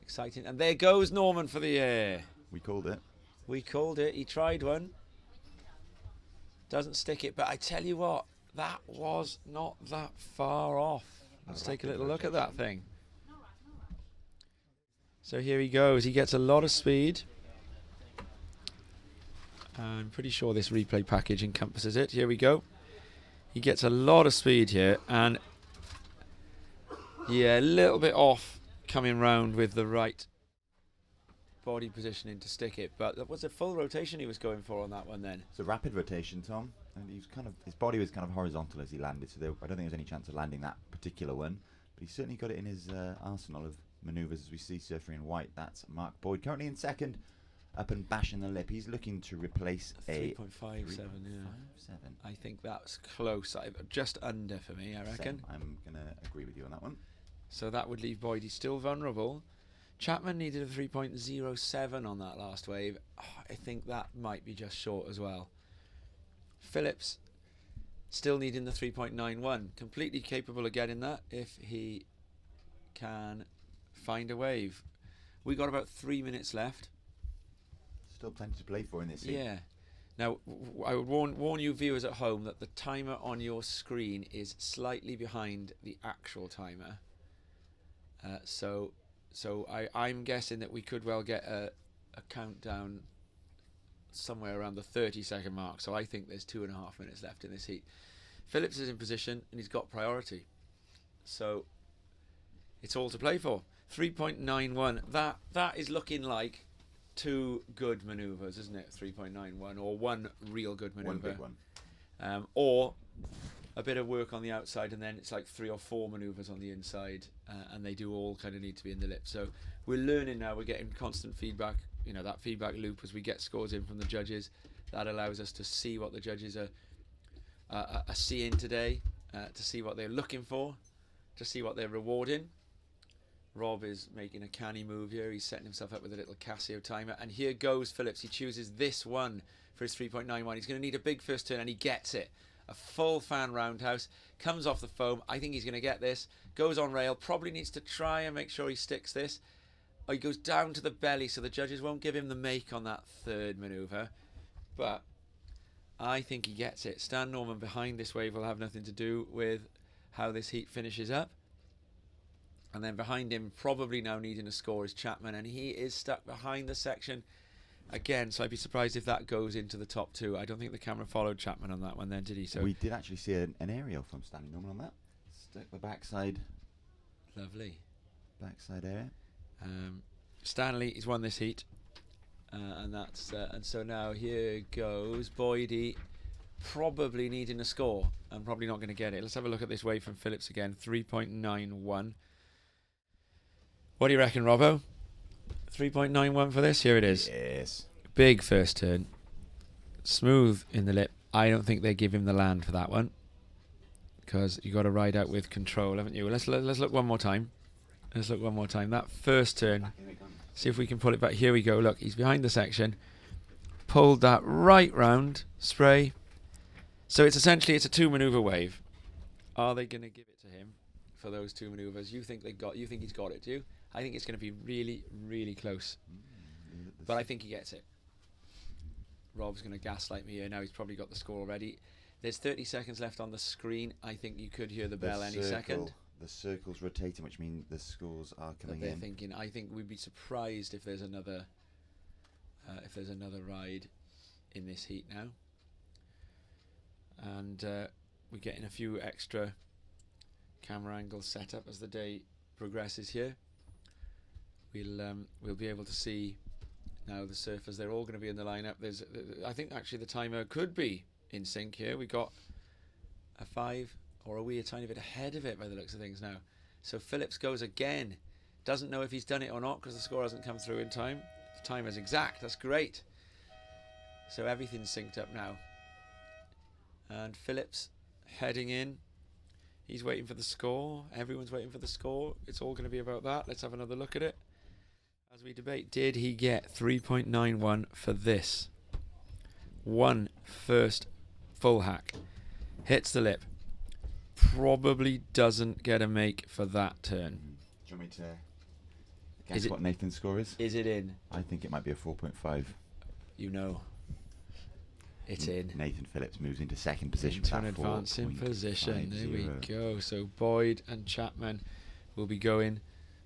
exciting. And there goes Norman for the air. We called it. We called it. He tried one. Doesn't stick it. But I tell you what, that was not that far off. Let's take a little look at that thing. So here he goes. He gets a lot of speed. I'm pretty sure this replay package encompasses it. Here we go. He gets a lot of speed here, and yeah, a little bit off coming round with the right body positioning to stick it, but that was a full rotation he was going for on that one then. It's a rapid rotation, Tom, and he was his body was kind of horizontal as he landed, so I don't think there was any chance of landing that particular one, but he certainly got it in his arsenal of manoeuvres as we see surfer in white. That's Mark Boyd, currently in second, up and bashing the lip. He's looking to replace a 3.57, yeah. I think that's close. Just under for me, I reckon. I'm going to agree with you on that one. So that would leave Boydie still vulnerable. Chapman needed a 3.07 on that last wave. Oh, I think that might be just short as well. Phillips still needing the 3.91. Completely capable of getting that if he can find a wave. We got about 3 minutes left. Still plenty to play for in this heat. Yeah. Now, I would warn you viewers at home that the timer on your screen is slightly behind the actual timer. So I'm guessing that we could well get a countdown somewhere around the 30-second mark. So I think there's 2.5 minutes left in this heat. Phillips is in position and he's got priority. So it's all to play for. 3.91. That is looking like 2 good manoeuvres, isn't it? 3.91, or 1 real good manoeuvre. 1 big one. Or a bit of work on the outside, and then it's like 3 or 4 manoeuvres on the inside, and they do all kind of need to be in the lip. So we're learning now. We're getting constant feedback. You know, that feedback loop as we get scores in from the judges. That allows us to see what the judges are seeing today, to see what they're looking for, to see what they're rewarding. Rob is making a canny move here. He's setting himself up with a little Casio timer. And here goes Phillips. He chooses this one for his 3.91. He's going to need a big first turn, and he gets it. A full fan roundhouse. Comes off the foam. I think he's going to get this. Goes on rail. Probably needs to try and make sure he sticks this. Oh, he goes down to the belly, so the judges won't give him the make on that third manoeuvre. But I think he gets it. Stan Norman behind this wave will have nothing to do with how this heat finishes up. And then behind him, probably now needing a score, is Chapman. And he is stuck behind the section again. So I'd be surprised if that goes into the top 2. I don't think the camera followed Chapman on that one then, did he? So we did actually see an aerial from Stanley Norman on that. Stuck the backside. Lovely. Backside area. Stanley has won this heat. And so now here goes Boydie, probably needing a score and probably not going to get it. Let's have a look at this wave from Phillips again. 3.91. What do you reckon, Robbo? 3.91 for this? Here it is. Yes. Big first turn. Smooth in the lip. I don't think they give him the land for that one, because you got to ride out with control, haven't you? Let's look one more time. Let's look one more time. That first turn. See if we can pull it back. Here we go. Look, he's behind the section. Pulled that right round. Spray. So it's essentially a 2 manoeuvre wave. Are they going to give it to him for those 2 manoeuvres? You think he's got it, do you? I think it's going to be really, really close. But I think he gets it. Rob's going to gaslight me here now. He's probably got the score already. There's 30 seconds left on the screen. I think you could hear the bell any second. The circle's rotating, which means the scores are coming in. Thinking. I think we'd be surprised if there's another ride in this heat now. And we're getting a few extra camera angles set up as the day progresses here. We'll be able to see now the surfers. They're all going to be in the lineup. I think actually the timer could be in sync here. We got a 5, or are we a tiny bit ahead of it by the looks of things now? So Phillips goes again. Doesn't know if he's done it or not because the score hasn't come through in time. The timer's exact. That's great. So everything's synced up now. And Phillips heading in. He's waiting for the score. Everyone's waiting for the score. It's all going to be about that. Let's have another look at it as we debate. Did he get 3.91 for this? One first full hack. Hits the lip. Probably doesn't get a make for that turn. Do you want me to guess what Nathan's score is? Is it in? I think it might be a 4.5. You know. It's in. Nathan Phillips moves into second position. Into an advancing position. There we go. So Boyd and Chapman will be going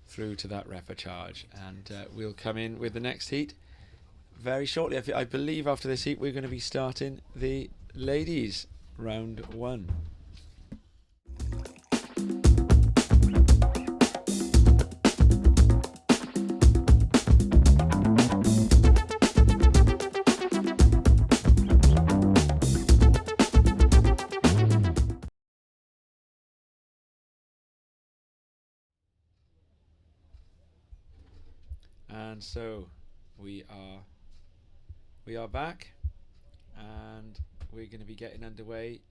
through to that repechage, and we'll come in with the next heat very shortly. I believe after this heat we're going to be starting the ladies round 1. And so we are back, and we're going to be getting underway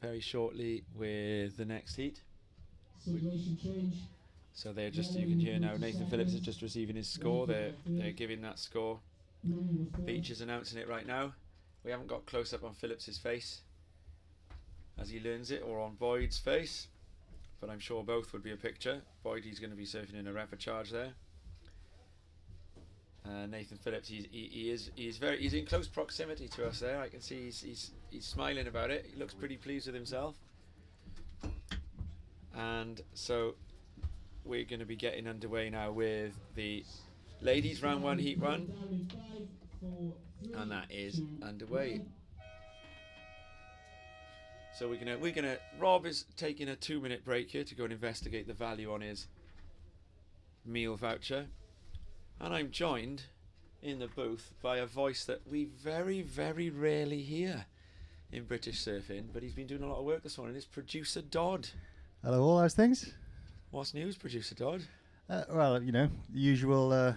very shortly with the next heat. Simulation change. So they're just, you can hear now Nathan Phillips is just receiving his score. They're giving that score. Beach is announcing it right now. We haven't got close up on Phillips's face as he learns it, or on Boyd's face, but I'm sure both would be a picture. Boyd, he's going to be surfing in a repechage there. Nathan Phillips, he's in close proximity to us there. I can see he's smiling about it. He looks pretty pleased with himself. And so we're going to be getting underway now with the ladies round 1 heat run, and that is underway. So we're gonna Rob is taking a 2-minute break here to go and investigate the value on his meal voucher, and I'm joined in the booth by a voice that we very, very rarely hear in British surfing, but he's been doing a lot of work this morning. It's producer Dodd. Hello, all those things. What's news, producer Dodd? Well, you know, the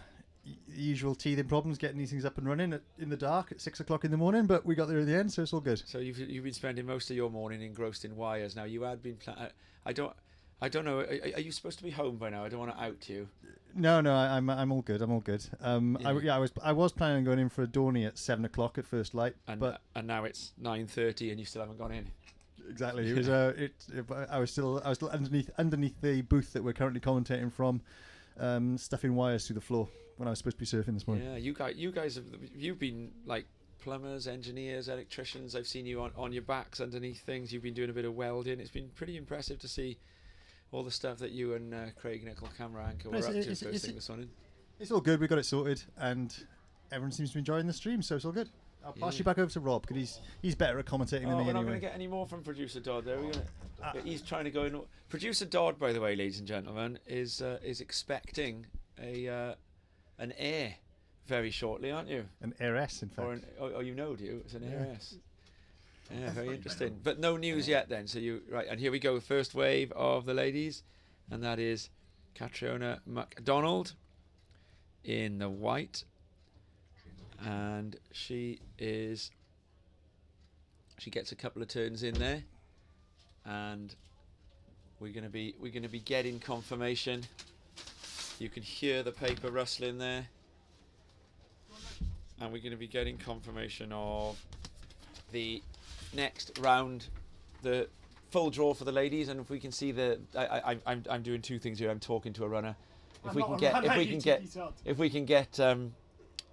usual teething problems, getting these things up and running in the dark at 6 o'clock in the morning, but we got there at the end, so it's all good. So you've been spending most of your morning engrossed in wires. Now you had been I don't know. Are you supposed to be home by now? I don't want to out you. No, I'm all good. I'm all good. I was planning on going in for a Dorney at 7 o'clock at first light, but now it's 9:30 and you still haven't gone in. Exactly. It was I was still underneath the booth that we're currently commentating from, stuffing wires through the floor when I was supposed to be surfing this morning. Yeah, you guys you've been like plumbers, engineers, electricians. I've seen you on your backs underneath things. You've been doing a bit of welding. It's been pretty impressive to see all the stuff that you and Craig Nickel, camera anchor, were up to first thing this morning. It's all good. We got it sorted, and everyone seems to be enjoying the stream, so it's all good. I'll pass you back over to Rob because he's better at commentating than me we're anyway. not going to get any more from producer Dodd there. He's trying to go in. Producer Dodd, by the way, ladies and gentlemen, is expecting an heir very shortly, aren't you? An heiress, in fact. Do you? It's an heiress. Yeah, very interesting. But no news yet then. So right, and here we go. First wave of the ladies, and that is Catriona MacDonald in the white, and she gets a couple of turns in there, and we're gonna be getting confirmation. You can hear the paper rustling there, and we're going to be getting confirmation of the next round, the full draw for the ladies. And if we can see I'm doing two things here. I'm talking to a runner. If we can get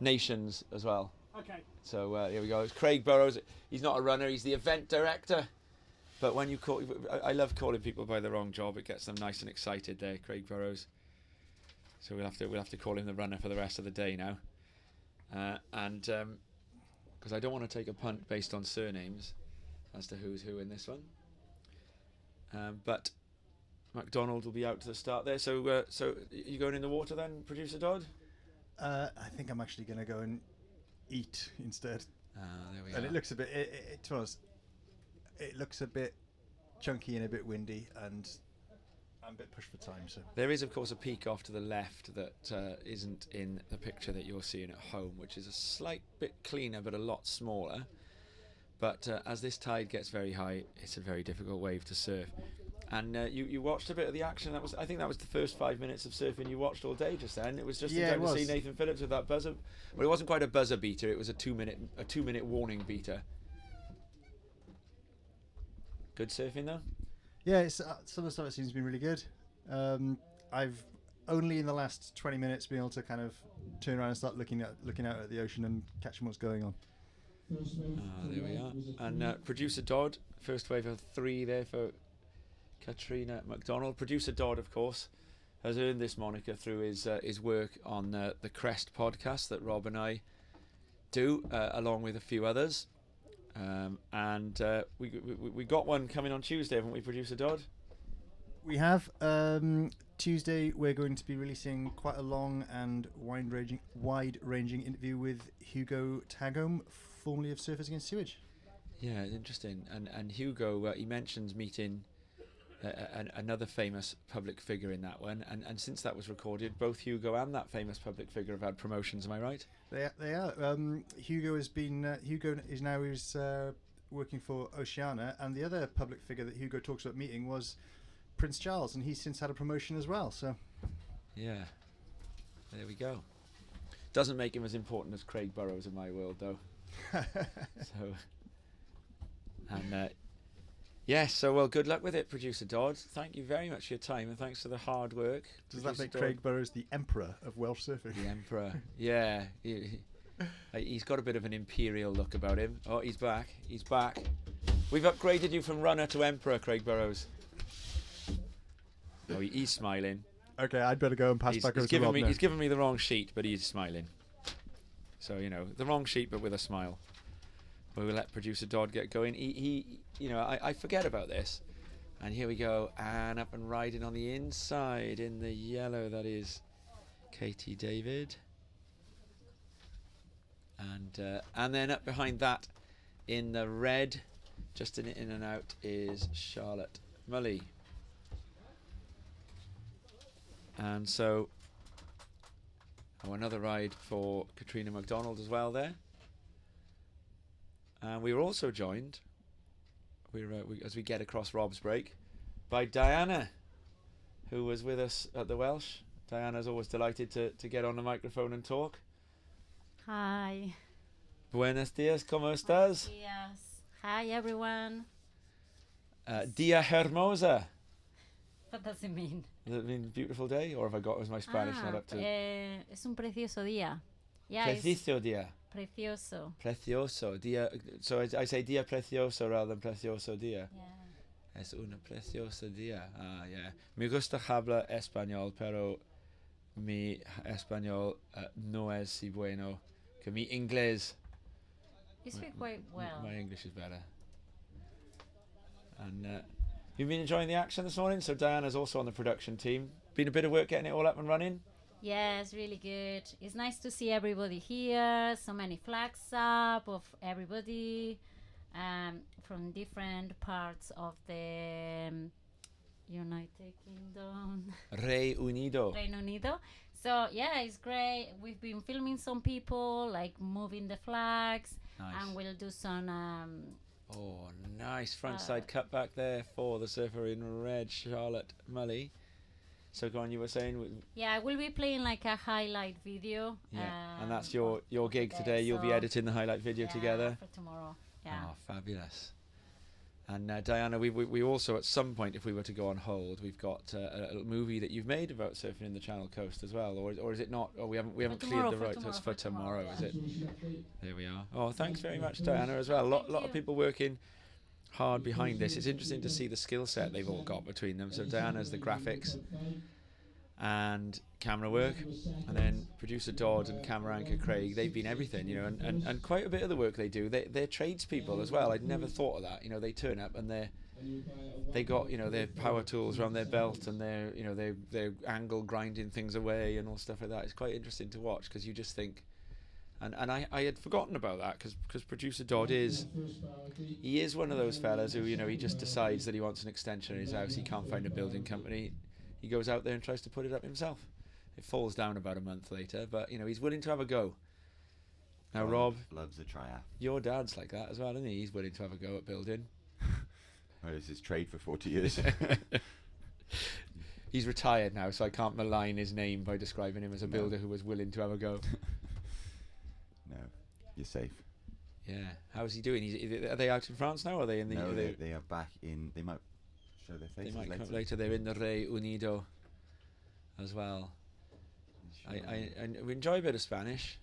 nations as well. Okay. So here we go. It's Craig Burrows. He's not a runner. He's the event director. But when you call, I love calling people by the wrong job. It gets them nice and excited. There, Craig Burrows. So we'll have to call him the runner for the rest of the day now, and because I don't want to take a punt based on surnames as to who's who in this one. But MacDonald will be out to the start there. So you going in the water then, producer Dodd? I think I'm actually going to go and eat instead. There we and are. It looks a bit. To be honest, it looks a bit chunky and a bit windy, and I'm a bit pushed for time. So there is, of course, a peak off to the left that isn't in the picture that you're seeing at home, which is a slight bit cleaner but a lot smaller. But as this tide gets very high, it's a very difficult wave to surf. And you watched a bit of the action. I think that was the first 5 minutes of surfing you watched all day just then. It was just in time to see Nathan Phillips with that buzzer. Well, it wasn't quite a buzzer beater. It was a 2 minute warning beater. Good surfing though. Yeah, it's, some of the stuff it seems to be really good. I've only in the last 20 minutes been able to kind of turn around and start looking out at the ocean and catching what's going on. There we are. And producer Dodd, first wave of 3 there for Catriona MacDonald. Producer Dodd, of course, has earned this moniker through his work on the Crest podcast that Rob and I do, along with a few others. And we got one coming on Tuesday, haven't we, producer Dodd? We have. Tuesday we're going to be releasing quite a long and wide-ranging interview with Hugo Tagome, formerly of Surfers Against Sewage. Yeah, interesting. And Hugo, he mentions meeting another famous public figure in that one, and since that was recorded, both Hugo and that famous public figure have had promotions. Am I right? They are. Hugo has been. Hugo is now working for Oceania, and the other public figure that Hugo talks about meeting was Prince Charles, and he's since had a promotion as well. So Yeah. There we go. Doesn't make him as important as Craig Burrows in my world, though. So, and yes, so well, good luck with it, Producer Dodd. Thank you very much for your time, and thanks for the hard work. Does that Producer make Dodd. Craig Burrows the emperor of Welsh surfing? The Emperor? Yeah. He's got a bit of an imperial look about him. Oh, he's back. He's back. We've upgraded you from runner to Emperor, Craig Burrows. Oh, he's smiling. Okay, I'd better go and pass back over to Rob now. He's given me the wrong sheet, but he's smiling. So, you know, the wrong sheet, but with a smile. We will let Producer Dodd get going. He you know, I forget about this. And here we go. And up and riding on the inside in the yellow, that is Katie David. And then up behind that in the red, just in and out, is Charlotte Mully. And so, another ride for Katrina MacDonald as well there. And we were also joined, as we get across Rob's break, by Diana, who was with us at the Welsh. Diana's always delighted to get on the microphone and talk. Hi. Buenos dias, ¿cómo estás? Yes. Hi, everyone. Dia hermosa. What does it mean? Does it mean beautiful day? Or have I got, was my Spanish not up to... Es un precioso día. Yeah, Preciso dia. Precioso. Precioso. Dia, so I say dia precioso rather than precioso dia. Yeah. Es una preciosa día. Ah, yeah. Me gusta hablar español, pero mi español no es si bueno que mi inglés. You speak quite well. My English is better. And you've been enjoying the action this morning? So Diana's also on the production team. Been a bit of work getting it all up and running? Yes, really good. It's nice to see everybody here. So many flags up of everybody from different parts of the United Kingdom. Reino Unido. Reino Unido. So yeah, it's great. We've been filming some people like moving the flags, Nice. and we'll do some. Oh, nice frontside cut back there for the surfer in red, Charlotte Mully. So go on, you were saying... Yeah, we'll be playing like a highlight video. Yeah, and that's your gig today, today. You'll be so editing the highlight video together. For tomorrow. Yeah. Oh, fabulous. And Diana, we also, at some point, if we were to go on hold, we've got a little movie that you've made about surfing in the Channel Coast as well, or is it not? Oh, we haven't cleared the rights. It's for tomorrow, is it? There we are. Oh, thanks very much, Diana, as well. A lot of people working hard behind this. It's interesting to see the skill set they've all got between them. So Diana's the graphics and camera work, and then producer Dodd and camera anchor Craig, they've been everything, you know, and quite a bit of the work they do, they're tradespeople as well. I'd never thought of that. You know, they turn up and they got, you know, their power tools around their belt, and they're angle grinding things away and all stuff like that. It's quite interesting to watch, because you just think, and I had forgotten about that, because producer Dodd is one of those fellas who, you know, he just decides that he wants an extension in his house. He can't find a building company. He goes out there and tries to put it up himself. It falls down about a month later, but, you know, he's willing to have a go. Now, Rob loves a tryout. Your dad's like that as well, isn't he? He's willing to have a go at building. Well, it's his trade for 40 years. He's retired now, so I can't malign his name by describing him as a builder who was willing to have a go. No, you're safe. Yeah. How's he doing? Are they out in France now, or are they in the... No, they are back in... They might show their faces they might later. come up later. They're in the Reino Unido as well. I we enjoy a bit of Spanish,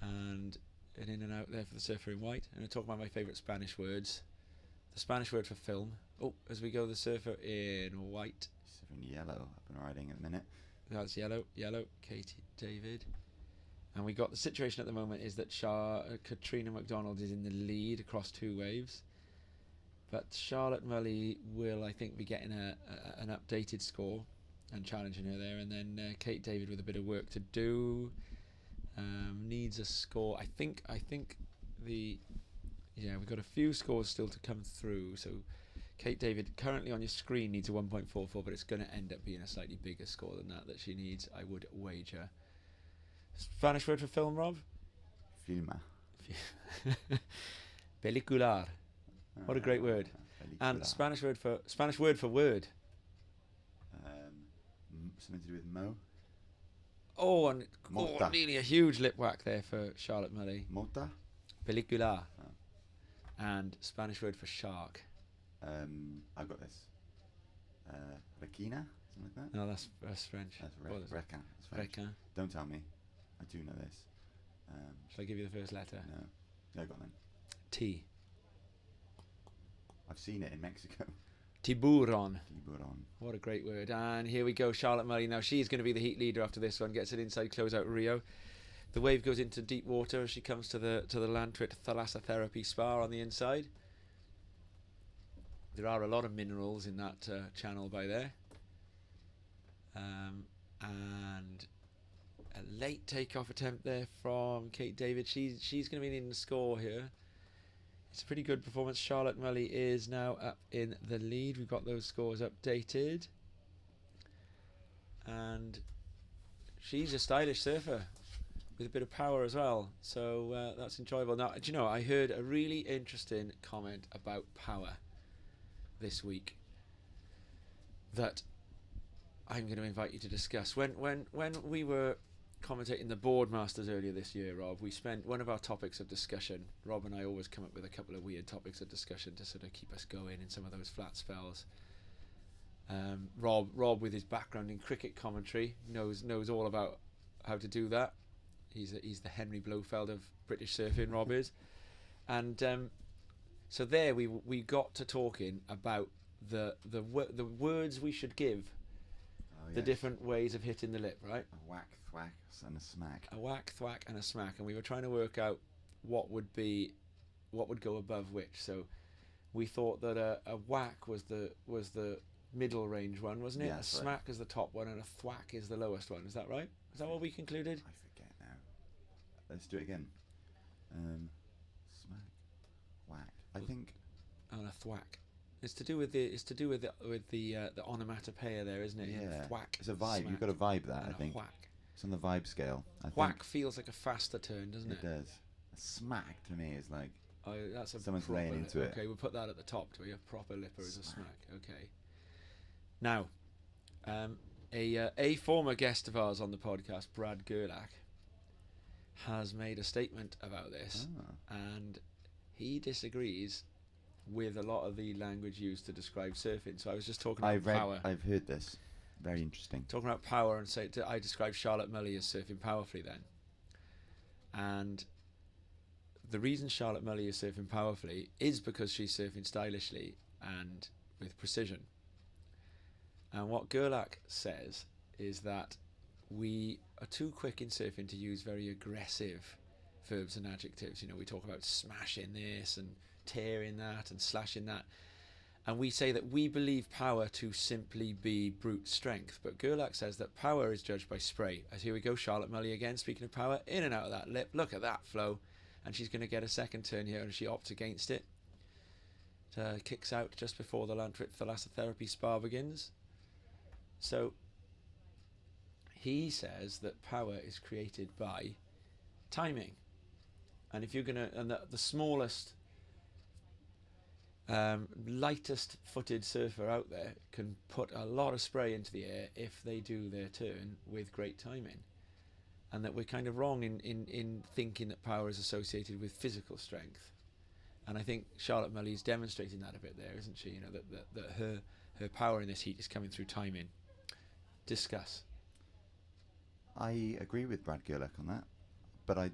and an in and out there for the surfer in white. And I talk about my favourite Spanish words. The Spanish word for film. Oh, as we go, the surfer in white. Surfer in yellow, up and riding at the minute. That's yellow, Katie David. And we got the situation at the moment is that Katrina MacDonald is in the lead across two waves. But Charlotte Mully will, I think, be getting an updated score and challenging her there. And then Kate David with a bit of work to do. Needs a score. I think we've got a few scores still to come through. So Kate David currently on your screen needs a 1.44, but it's going to end up being a slightly bigger score than that she needs, I would wager. Spanish word for film, Rob? Filma. Pelicular. What a great word. And Spanish word for word. something to do with Mo. Oh, and Mota. nearly a huge lip whack there for Charlotte Mully. Mota. Película. Oh. And Spanish word for shark. I've got this. Requina, something like that. No, that's French. That's What is it? requin. It's French. Requin. Don't tell me. I do know this. Shall I give you the first letter? No. No, go on then. T. I've seen it in Mexico. Tiburon. Tiburon. What a great word. And here we go, Charlotte Mully. Now she's going to be the heat leader after this one. Gets an inside close out Rio. The wave goes into deep water as she comes to the Llantwit Thalassotherapy Spa on the inside. There are a lot of minerals in that channel by there. And a late takeoff attempt there from Kate David. She's going to be needing a score here. It's a pretty good performance. Charlotte Mully is now up in the lead. We've got those scores updated. And she's a stylish surfer with a bit of power as well. So that's enjoyable. Now, do you know, I heard a really interesting comment about power this week that I'm going to invite you to discuss. When we were commentating the Boardmasters earlier this year, Rob, we spent one of our topics of discussion. Rob and I always come up with a couple of weird topics of discussion to sort of keep us going in some of those flat spells. Rob with his background in cricket commentary knows all about how to do that. He's the Henry Blofeld of British surfing, Rob is. And so there we got to talking about the words we should give the different ways of hitting the lip, right? A whack, thwack, and a smack. A whack, thwack, and a smack, and we were trying to work out what would go above which. So we thought that a whack was the middle range one, wasn't it? Yeah, a smack is the top one, and a thwack is the lowest one. Is that right? Is that what we concluded? I forget now. Let's do it again. Smack, whack. I think. And a thwack. It's to do with the onomatopoeia there, isn't it? Yeah. Thwack. It's a vibe. Smack, You've got to vibe that. and I think. A whack. It's on the vibe scale. I Whack think feels like a faster turn, doesn't it? It does. A smack to me is like. Oh, that's a Someone's proper laying into it. Okay, we'll put that at the top. Do we have proper lipper as a smack? Okay. Now, a former guest of ours on the podcast, Brad Gerlach, has made a statement about this, and he disagrees with a lot of the language used to describe surfing. So I was just talking about power. I've heard this. Very interesting. Talking about power, and I described Charlotte Mully as surfing powerfully then. And the reason Charlotte Mully is surfing powerfully is because she's surfing stylishly and with precision. And what Gerlach says is that we are too quick in surfing to use very aggressive verbs and adjectives. You know, we talk about smashing this and tearing that and slashing that. And we say that we believe power to simply be brute strength. But Gerlach says that power is judged by spray. As here we go, Charlotte Mully again, speaking of power, in and out of that lip. Look at that flow. And she's going to get a second turn here, and she opts against it. Kicks out just before the Llantwit Thalassotherapy Spa begins. So he says that power is created by timing. And if you're going to, and the smallest, lightest footed surfer out there can put a lot of spray into the air if they do their turn with great timing. And that we're kind of wrong in thinking that power is associated with physical strength. And I think Charlotte Mully is demonstrating that a bit there, isn't she? You know, that her power in this heat is coming through timing. Discuss. I agree with Brad Gerlach on that, but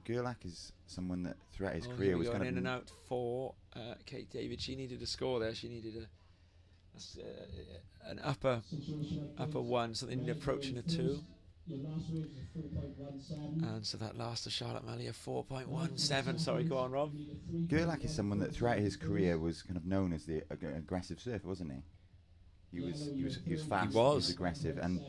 Gerlach is someone that throughout his career was kind of in and out for Kate David. She needed a score there. She needed an upper one, something approaching a 2. And so that last to Charlotte Mully of 4.17. Sorry, go on, Rob. Gerlach is someone that throughout his career was kind of known as the aggressive surfer, wasn't he? He was fast. He was aggressive, and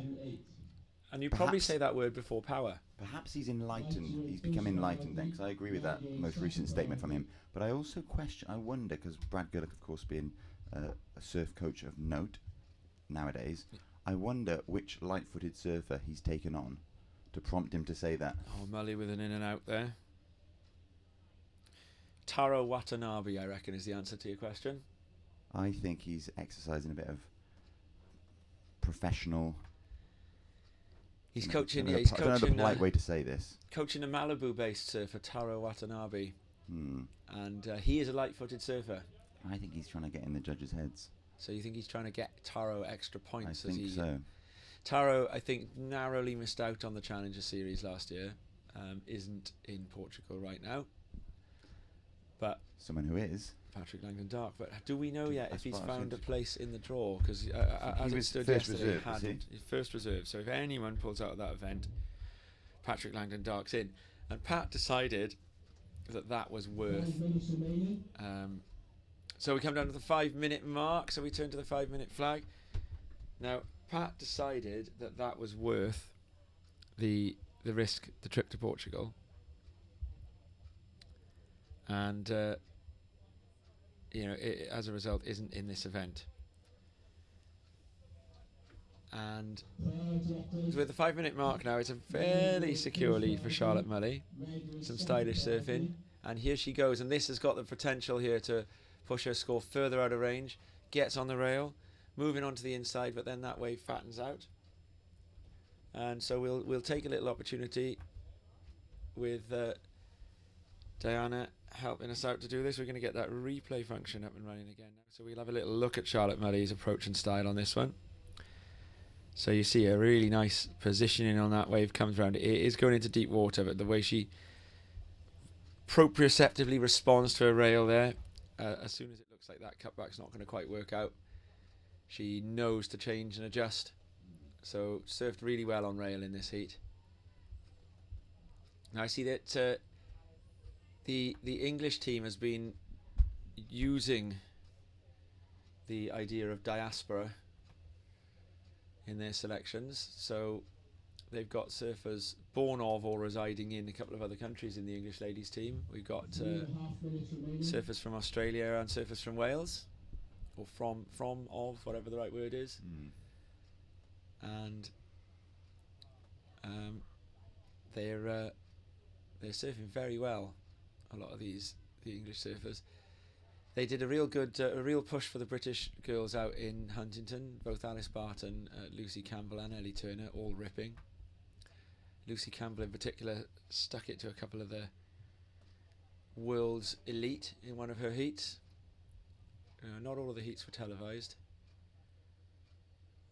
you probably say that word before power. Perhaps he's enlightened. He's become enlightened then, because I agree with that most recent statement from him. But I also I wonder, because Brad Gerlach, of course, being a surf coach of note nowadays, I wonder which light-footed surfer he's taken on to prompt him to say that. Oh, Mully with an in and out there. Taro Watanabe, I reckon, is the answer to your question. I think he's exercising a bit of professional. He's coaching. I Yeah, he's don't know the coaching. polite way to say this. Coaching a Malibu-based surfer, Taro Watanabe, Hmm. and he is a light-footed surfer. I think he's trying to get in the judges' heads. So you think he's trying to get Taro extra I points? think so. Taro, I think, narrowly missed out on the Challenger Series last year. Isn't in Portugal right now. But Someone who is. Patrick Langdon-Dark. But do we know yet As if he's far as found a it's- place in the draw? Because as it was stood first yesterday, reserve, was he? hadn't. He's first reserve. So if anyone pulls out of that event, Patrick Langdon-Dark's in. And Pat decided that was worth. 5 minutes remaining. So we come down to the 5-minute mark. So we turn to the 5-minute flag. Now Pat decided that was worth the risk, the trip to Portugal. And it, as a result, isn't in this event. And with the 5-minute mark now, it's a fairly secure lead for Charlotte Mully. Some stylish surfing, and here she goes. And this has got the potential here to push her score further out of range. Gets on the rail, moving on to the inside, but then that wave fattens out. And so we'll take a little opportunity with Diana helping us out to do this. We're going to get that replay function up and running again now. So we'll have a little look at Charlotte Mully's approach and style on this one. So you see a really nice positioning on that wave comes around. It is going into deep water, but the way she proprioceptively responds to a rail there, as soon as it looks like that cutback's not going to quite work out, she knows to change and adjust. So surfed really well on rail in this heat. Now I see that the English team has been using the idea of diaspora in their selections. So they've got surfers born of or residing in a couple of other countries in the English ladies team. We've got 3.5 minutes remaining. surfers from Australia and surfers from Wales, or from whatever the right word is. And they're surfing very well. A lot of the English surfers. They did a real push for the British girls out in Huntington. Both Alice Barton, Lucy Campbell, and Ellie Turner all ripping. Lucy Campbell in particular stuck it to a couple of the world's elite in one of her heats. Not all of the heats were televised,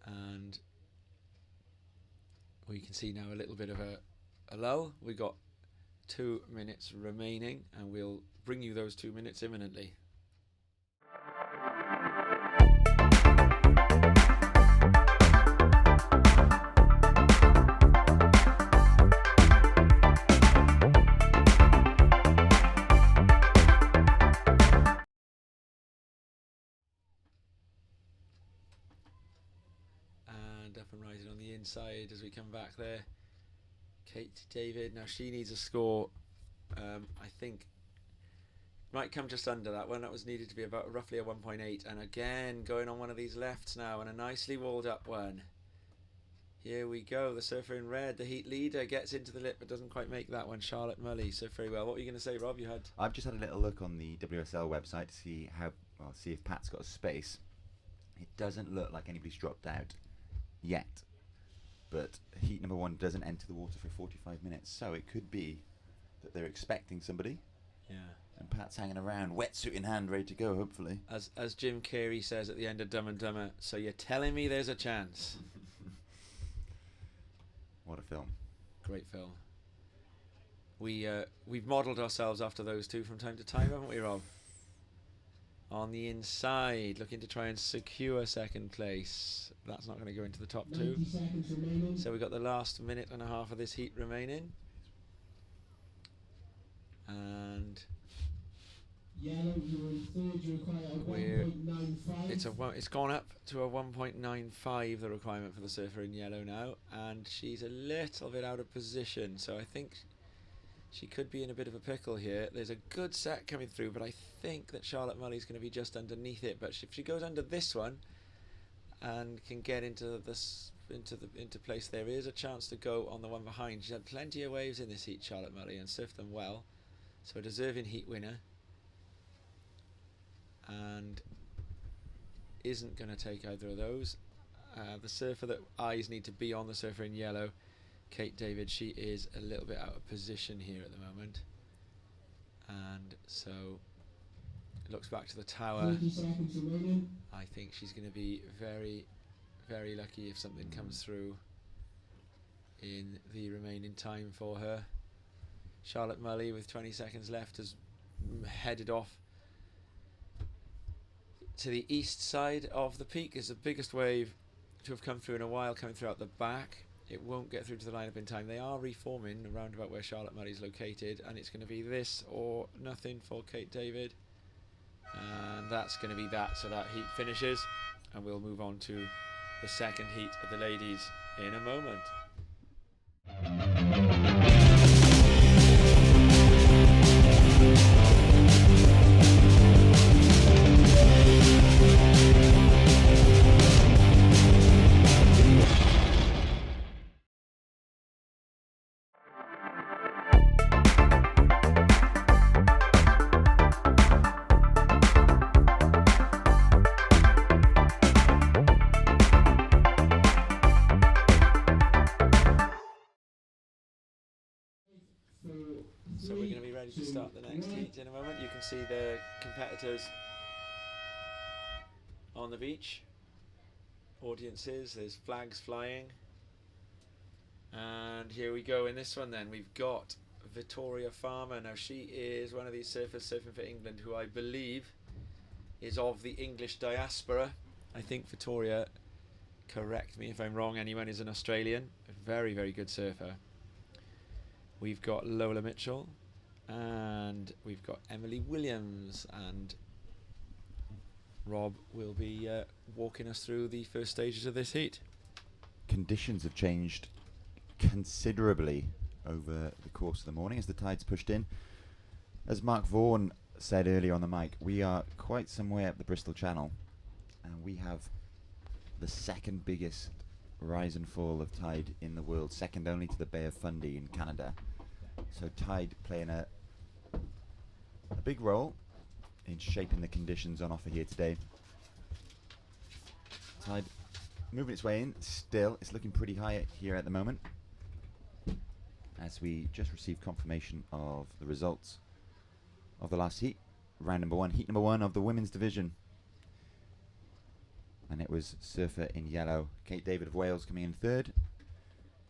and we can see now a little bit of a lull. We got 2 minutes remaining, and we'll bring you those 2 minutes imminently. And up and rising on the inside as we come back there. Kate David, now she needs a score, I think might come just under that one. That was needed to be about roughly a 1.8, and again going on one of these lefts now, and a nicely walled up one. Here we go, the surfer in red, the heat leader, gets into the lip but doesn't quite make that one. Charlotte Mully surfed very well. What were you going to say, Rob? I've just had a little look on the WSL website to see if Pat's got a space. It doesn't look like anybody's dropped out yet, but heat number 1 doesn't enter the water for 45 minutes, so it could be that they're expecting somebody. Yeah. And Pat's hanging around, wetsuit in hand, ready to go, hopefully. As Jim Carrey says at the end of Dumb and Dumber, so you're telling me there's a chance. What a film. Great film. We've modelled ourselves after those two from time to time, haven't we, Rob? On the inside, looking to try and secure second place. That's not going to go into the top 2. 90 seconds remaining. So we've got the last minute and a half of this heat remaining. And Yellow, you're in third, you require a 1.95. it's gone up to a 1.95, the requirement for the surfer in yellow now, and she's a little bit out of position, so I think she could be in a bit of a pickle here. There's a good set coming through, but I think that Charlotte Mully's going to be just underneath it. But if she goes under this one and can get into place, there is a chance to go on the one behind. She's had plenty of waves in this heat, Charlotte Mully, and surfed them well, so a deserving heat winner, and isn't going to take either of those. The surfer that eyes need to be on the surfer in yellow, Kate David, she is a little bit out of position here at the moment. And so looks back to the tower. 30 seconds remaining. I think she's going to be very, very lucky if something comes through in the remaining time for her. Charlotte Mully with 20 seconds left has headed off to the east side of the peak. Is the biggest wave to have come through in a while, coming through out the back. It won't get through to the lineup in time. They are reforming around about where Charlotte Mully is located, and it's going to be this or nothing for Kate David. And that's going to be that. So that heat finishes, and we'll move on to the second heat of the ladies in a moment. So we're going to be ready to start the next heat in a moment. You can see the competitors on the beach, audiences, there's flags flying. And here we go in this one then. We've got Victoria Farmer. Now she is one of these surfers surfing for England who I believe is of the English diaspora. I think Victoria, correct me if I'm wrong, anyone, is an Australian. A very, very good surfer. We've got Lola Mitchell, and we've got Emily Williams, and Rob will be walking us through the first stages of this heat. Conditions have changed considerably over the course of the morning as the tides pushed in. As Mark Vaughan said earlier on the mic, we are quite some way up the Bristol Channel, and we have the second biggest rise and fall of tide in the world, second only to the Bay of Fundy in Canada. So tide playing a big role in shaping the conditions on offer here today. Tide moving its way in, still it's looking pretty high here at the moment, as we just received confirmation of the results of the last heat, round number one, heat number one of the women's division. And it was surfer in yellow, Kate David of Wales, coming in third.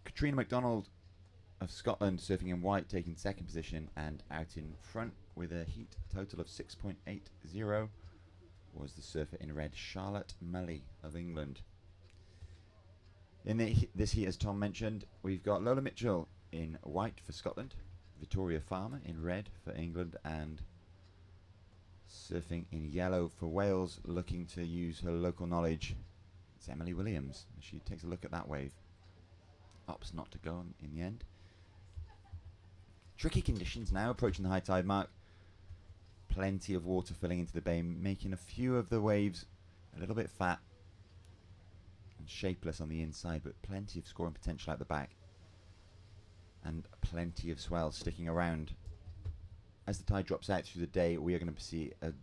Katrina MacDonald of Scotland surfing in white, taking second position, and out in front with a heat total of 6.80 was the surfer in red, Charlotte Mully of England. In this heat, as Tom mentioned, we've got Lola Mitchell in white for Scotland, Victoria Farmer in red for England, and surfing in yellow for Wales, looking to use her local knowledge, it's Emily Williams. She takes a look at that wave, opts not to go in the end. Tricky conditions now, approaching the high tide mark. Plenty of water filling into the bay, making a few of the waves a little bit fat and shapeless on the inside, but plenty of scoring potential out the back, and plenty of swell sticking around. As the tide drops out through the day, we are going to see a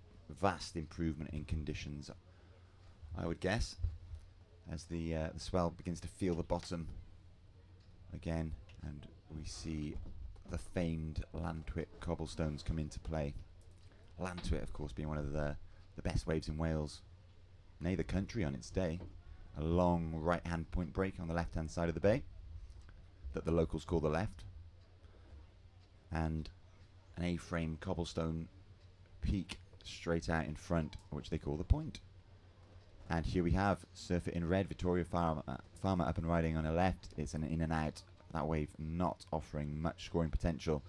vast improvement in conditions, I would guess, as the swell begins to feel the bottom again, and we see the famed Llantwit cobblestones come into play. Llantwit, of course, being one of the best waves in Wales, nay, the country on its day. A long right-hand point break on the left-hand side of the bay that the locals call the left, and an A-frame cobblestone peak straight out in front, which they call the point. And here we have surfer in red, Victoria Farmer up and riding on the left. It's an in and out, that wave not offering much scoring potential.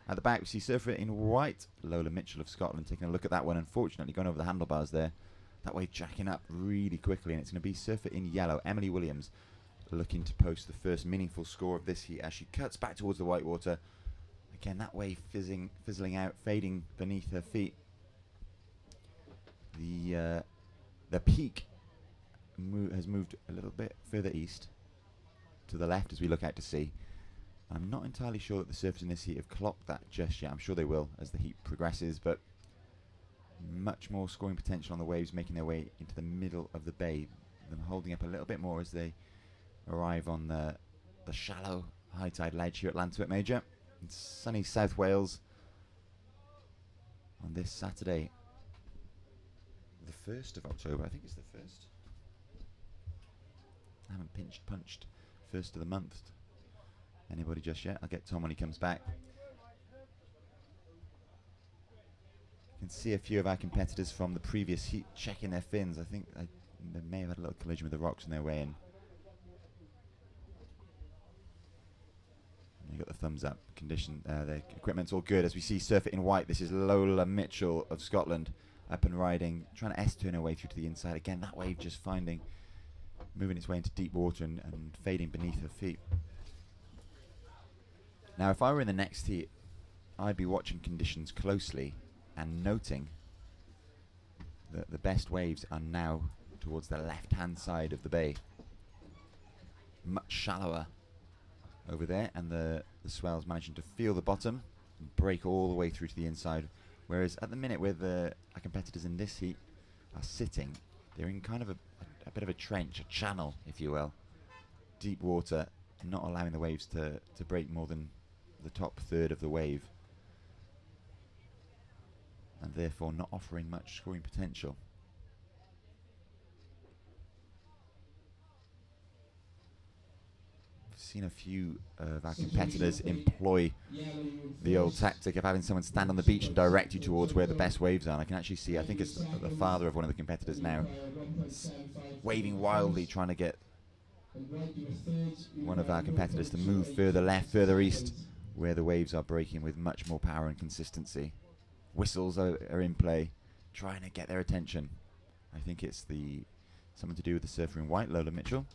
At the back we see surfer in white, Lola Mitchell of Scotland, taking a look at that one, unfortunately going over the handlebars there. That wave jacking up really quickly, and it's going to be surfer in yellow, Emily Williams, looking to post the first meaningful score of this heat as she cuts back towards the white water. Again, that wave fizzling out, fading beneath her feet. The peak has moved a little bit further east to the left as we look out to sea. I'm not entirely sure that the surfers in this heat have clocked that just yet. I'm sure they will as the heat progresses, but much more scoring potential on the waves making their way into the middle of the bay. them holding up a little bit more as they arrive on the shallow high tide ledge here at Llantwit Major. It's sunny South Wales on this Saturday, the 1st of October. I think it's the 1st. I haven't punched 1st of the month anybody just yet. I'll get Tom when he comes back. You can see a few of our competitors from the previous heat checking their fins. I think they may have had a little collision with the rocks on their way in. You got the thumbs up condition. The equipment's all good. As we see Surfer in white, this is Lola Mitchell of Scotland, up and riding, trying to S-turn her way through to the inside. Again, that wave just moving its way into deep water and fading beneath her feet. Now, if I were in the next heat, I'd be watching conditions closely and noting that the best waves are now towards the left-hand side of the bay. Much shallower over there, and the swell's managing to feel the bottom and break all the way through to the inside. Whereas at the minute where our competitors in this heat are sitting, they're in kind of a bit of a trench, a channel, if you will. Deep water, not allowing the waves to break more than the top third of the wave, and therefore not offering much scoring potential. I've seen a few of our competitors employ the old tactic of having someone stand on the beach and direct you towards where the best waves are. And I can actually see, I think it's the father of one of the competitors now, waving wildly, trying to get one of our competitors to move further left, further east, where the waves are breaking with much more power and consistency. Whistles are in play, trying to get their attention. I think it's something to do with the surfer in white, Lola Mitchell.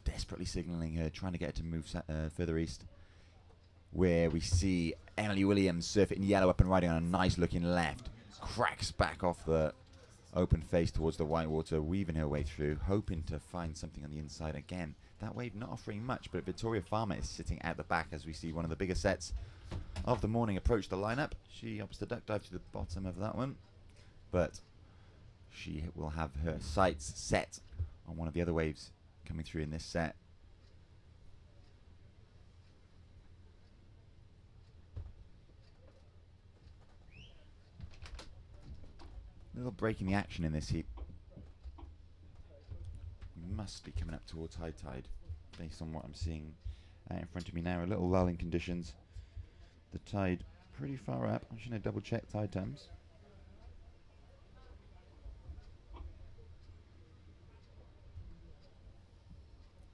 Desperately signalling her, trying to get her to move further east, where we see Emily Williams, surfer in yellow, up and riding on a nice looking left. Cracks back off the open face towards the white water, weaving her way through, hoping to find something on the inside again. That wave not offering much, but Victoria Farmer is sitting at the back as we see one of the bigger sets of the morning approach the lineup. She opts to duck dive to the bottom of that one, but she will have her sights set on one of the other waves coming through in this set. A little break in the action in this heat. We must be coming up towards high tide based on what I'm seeing out in front of me now. A little lull in conditions. The tide pretty far up. I'm just going to double check tide times.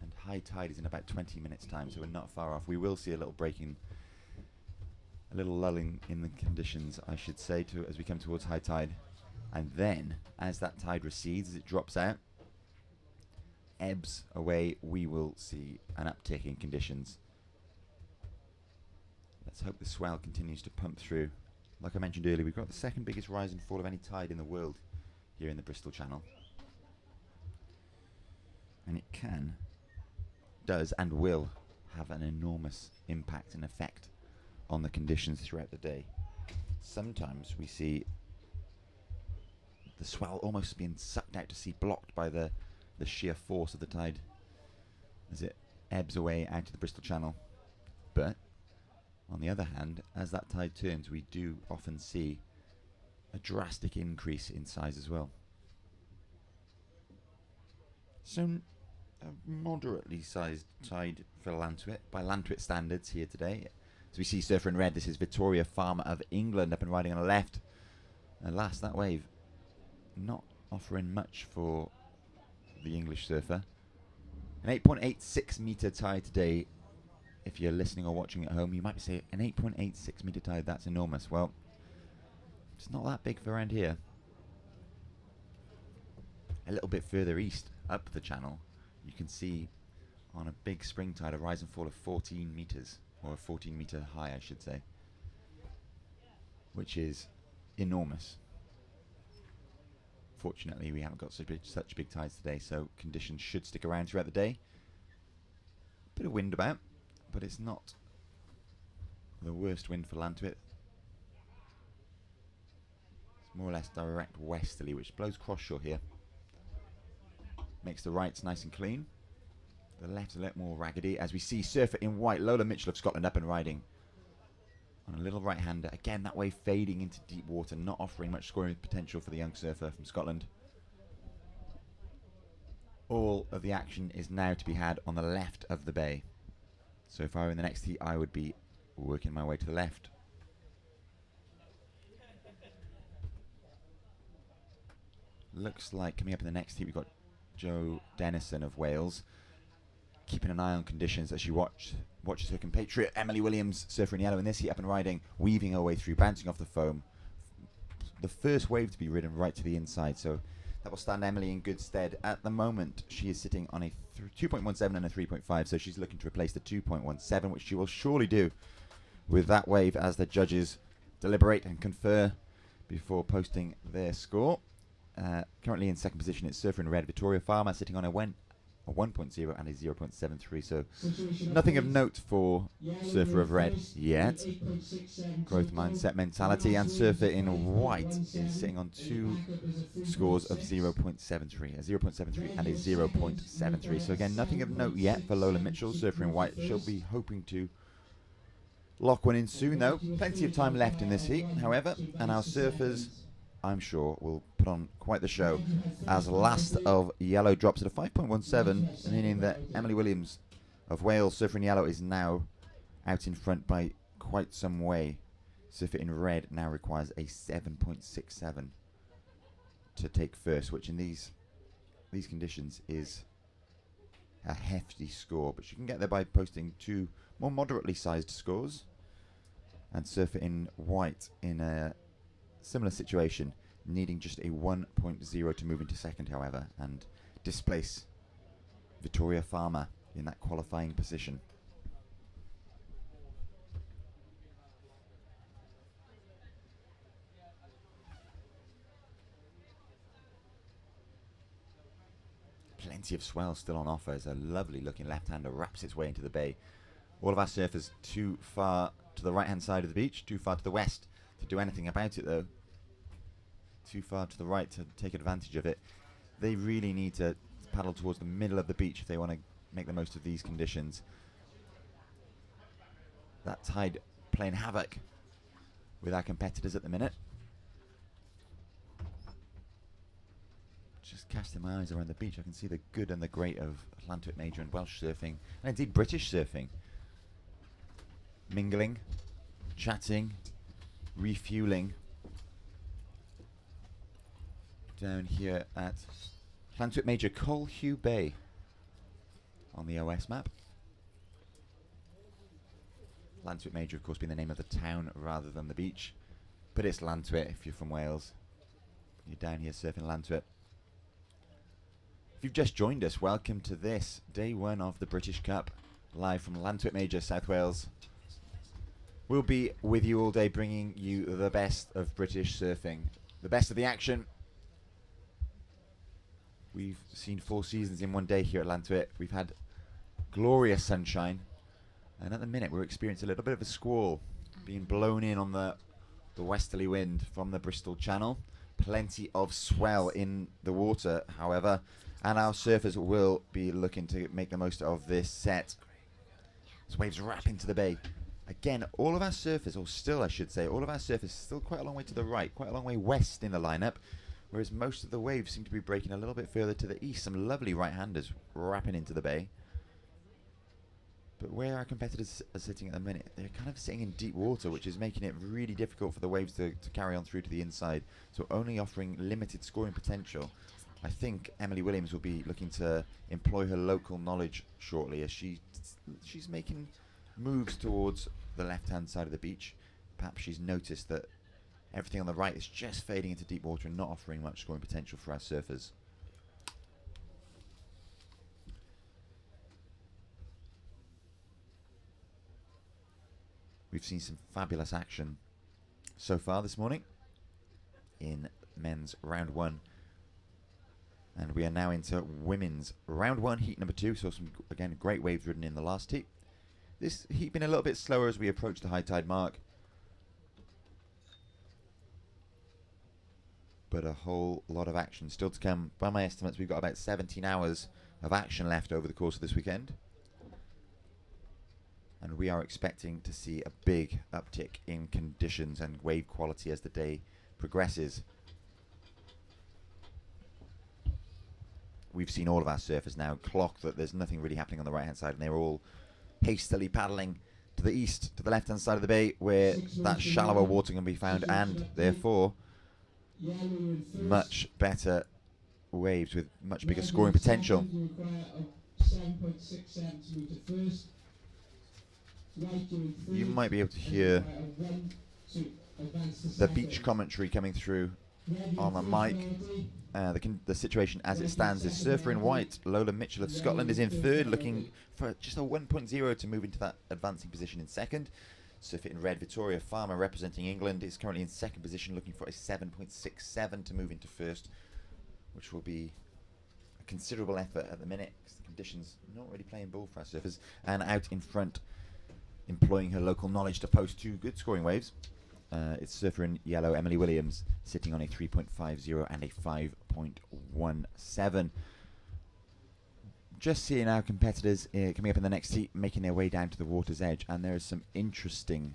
And high tide is in about 20 minutes time, so we're not far off. We will see a little breaking, a little lulling in the conditions, I should say, as we come towards high tide. And then, as that tide recedes, as it drops out, ebbs away, we will see an uptick in conditions. Let's hope the swell continues to pump through. Like I mentioned earlier, we've got the second biggest rise and fall of any tide in the world here in the Bristol Channel. And it does and will have an enormous impact and effect on the conditions throughout the day. Sometimes we see the swell almost being sucked out to sea, blocked by the sheer force of the tide as it ebbs away out of the Bristol Channel. But on the other hand, as that tide turns, we do often see a drastic increase in size as well. So a moderately sized tide for Llantwit, by Llantwit standards here today. As we see surfer in red, this is Victoria Farmer of England, up and riding on the left. Alas, that wave not offering much for the English surfer. An 8.86 metre tide today. If you're listening or watching at home, you might say, an 8.86 metre tide, that's enormous. Well, it's not that big for around here. A little bit further east, up the channel, you can see on a big spring tide a rise and fall of 14 metres, or a 14 metre high, I should say, which is enormous. Fortunately, we haven't got such big tides today, so conditions should stick around throughout the day. Bit of wind about, but it's not the worst wind for Llantwit. It's more or less direct westerly, which blows cross shore here. makes the rights nice and clean. The left's a little more raggedy, as we see surfer in white, Lola Mitchell of Scotland, up and riding on a little right-hander. Again, that wave fading into deep water, not offering much scoring potential for the young surfer from Scotland. All of the action is now to be had on the left of the bay. So if I were in the next heat, I would be working my way to the left. Looks like coming up in the next heat, we've got Jo Dennison of Wales, keeping an eye on conditions as she watches her compatriot Emily Williams, surfer in yellow in this heat, up and riding, weaving her way through, bouncing off the foam. The first wave to be ridden right to the inside, so that will stand Emily in good stead. At the moment, she is sitting on a 2.17 and a 3.5, so she's looking to replace the 2.17, which she will surely do with that wave as the judges deliberate and confer before posting their score. Currently in second position, it's surfer in red Victoria Farmer, sitting on a 1.0 and a 0.73, so nothing of note for surfer of red yet. Growth mindset mentality, and surfer in white is sitting on two scores of 0.73, a 0.73 and a 0.73. So again, nothing of note yet for Lola Mitchell, surfer in white. She'll be hoping to lock one in soon though. Plenty of time left in this heat, however, and our surfers, I'm sure, will put on quite the show as last of yellow drops at a 5.17, meaning that Emily Williams of Wales, surfer in yellow, is now out in front by quite some way. Surfer in red now requires a 7.67 to take first, which in these conditions is a hefty score, but she can get there by posting two more moderately sized scores. And surfer in white in a similar situation, needing just a 1.0 to move into second, however, and displace Victoria Farmer in that qualifying position. Plenty of swell still on offer as a lovely looking left-hander wraps its way into the bay. All of our surfers too far to the right-hand side of the beach, too far to the west to do anything about it though. Too far to the right to take advantage of it. They really need to paddle towards the middle of the beach if they want to make the most of these conditions. That tide playing havoc with our competitors at the minute. Just casting my eyes around the beach, I can see the good and the great of Llantwit Major and Welsh surfing, and indeed British surfing. Mingling, chatting, refueling. Down here at Llantwit Major, Colhew Bay on the OS map. Llantwit Major, of course, being the name of the town rather than the beach, but it's Llantwit if you're from Wales. You're down here surfing Llantwit. If you've just joined us, welcome to this day one of the British Cup, live from Llantwit Major, South Wales. We'll be with you all day, bringing you the best of British surfing, the best of the action. We've seen 4 seasons in one day here at Llantwit. We've had glorious sunshine, and at the minute we're experiencing a little bit of a squall, being blown in on the westerly wind from the Bristol Channel. Plenty of swell in the water, however, and our surfers will be looking to make the most of this set. As waves wrap into the bay. Again, all of our surfers, or still I should say, all of our surfers still quite a long way to the right, quite a long way west in the lineup, whereas most of the waves seem to be breaking a little bit further to the east. Some lovely right-handers wrapping into the bay. But where our competitors are sitting at the minute, they're kind of sitting in deep water, which is making it really difficult for the waves to carry on through to the inside, so only offering limited scoring potential. I think Emily Williams will be looking to employ her local knowledge shortly, as she's making moves towards the left-hand side of the beach. Perhaps she's noticed that everything on the right is just fading into deep water and not offering much scoring potential for our surfers. We've seen some fabulous action so far this morning in men's round 1. And we are now into women's round 1, heat number 2. So some, again, great waves ridden in the last heat. This heat been a little bit slower as we approach the high tide mark. but a whole lot of action still to come. By my estimates, we've got about 17 hours of action left over the course of this weekend. And we are expecting to see a big uptick in conditions and wave quality as the day progresses. We've seen all of our surfers now clock that there's nothing really happening on the right-hand side, and they're all hastily paddling to the east, to the left-hand side of the bay, where that shallower water can be found, and therefore much better waves with much bigger scoring potential. You might be able to hear the beach commentary coming through on the mic. The situation as it stands is surfer in white, Lola Mitchell of Scotland, is in third, looking for just a 1.0 to move into that advancing position in second. Surfer in red, Victoria Farmer, representing England, is currently in second position, looking for a 7.67 to move into first, which will be a considerable effort at the minute, because the conditions not really playing ball for our surfers. And out in front, employing her local knowledge to post two good scoring waves, it's surfer in yellow, Emily Williams, sitting on a 3.50 and a 5.17. Just seeing our competitors coming up in the next heat, making their way down to the water's edge, and there are some interesting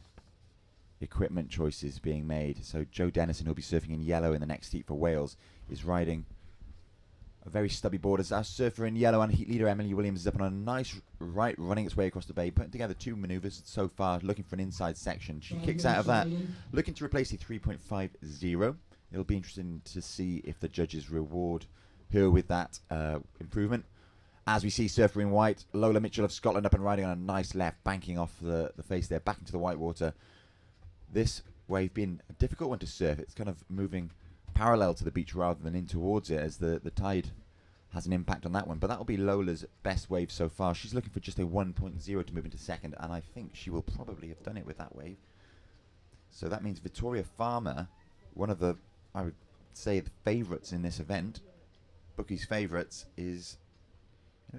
equipment choices being made. So Joe Dennison, who'll be surfing in yellow in the next heat for Wales, is riding a very stubby board as our surfer in yellow, and heat leader Emily Williams is up on a nice right, running its way across the bay, putting together two manoeuvres so far, looking for an inside section. She kicks out of that, looking to replace a 3.50. It'll be interesting to see if the judges reward her with that improvement. As we see surfer in white, Lola Mitchell of Scotland up and riding on a nice left, banking off the face there, back into the white water. This wave being a difficult one to surf. It's kind of moving parallel to the beach rather than in towards it, as the tide has an impact on that one. But that will be Lola's best wave so far. She's looking for just a 1.0 to move into second, and I think she will probably have done it with that wave. So that means Victoria Farmer, one of the, I would say, the favourites in this event, bookies' favourites, is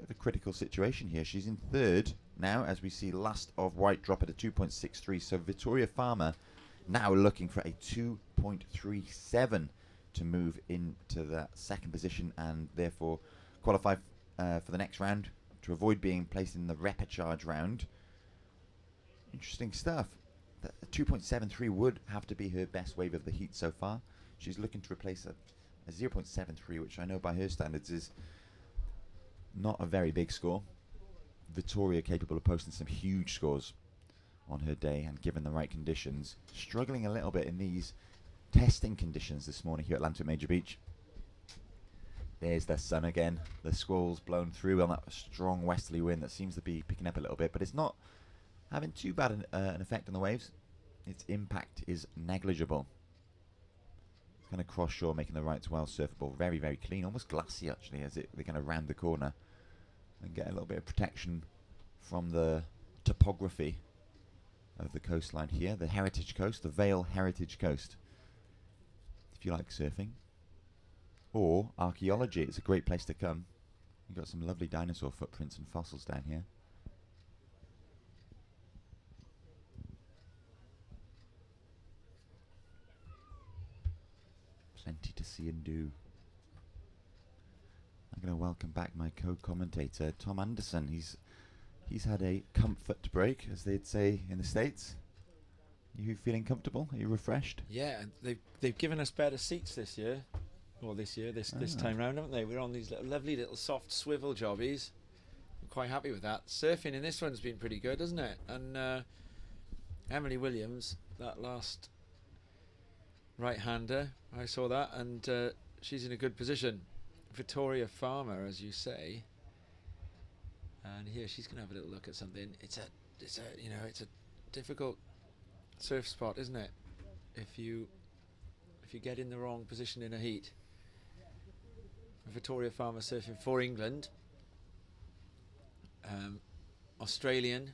the critical situation here. She's in third now, as we see last of white drop at a 2.63. So Victoria Farmer now looking for a 2.37 to move into that second position, and therefore qualify for the next round to avoid being placed in the repechage round. Interesting stuff. The 2.73 would have to be her best wave of the heat so far. She's looking to replace a 0.73, which I know by her standards is not a very big score. Victoria capable of posting some huge scores on her day, and given the right conditions, struggling a little bit in these testing conditions this morning here at Llantwit Major Beach. There's the sun again. The squalls blown through on that strong westerly wind that seems to be picking up a little bit, but it's not having too bad an effect on the waves. Its impact is negligible. It's kind of cross shore, making the rights well surfable. Very, very clean, almost glassy actually, as they kind of round the corner and get a little bit of protection from the topography of the coastline here, the Heritage Coast, the Vale Heritage Coast. If you like surfing or archaeology, it's a great place to come. You've got some lovely dinosaur footprints and fossils down here. Plenty to see and do. I'm going to welcome back my co-commentator, Tom Anderson. He's had a comfort break, as they'd say in the States. You feeling comfortable? Are you refreshed? Yeah, they've given us better seats this year. Or this time round, haven't they? We're on these lovely little soft swivel jobbies. I'm quite happy with that. Surfing in this one's been pretty good, hasn't it? And Emily Williams, that last right-hander, I saw that, and she's in a good position. Victoria Farmer, as you say, and here she's going to have a little look at something. It's a difficult surf spot, isn't it? If you get in the wrong position in a heat. Victoria Farmer surfing for England, Australian.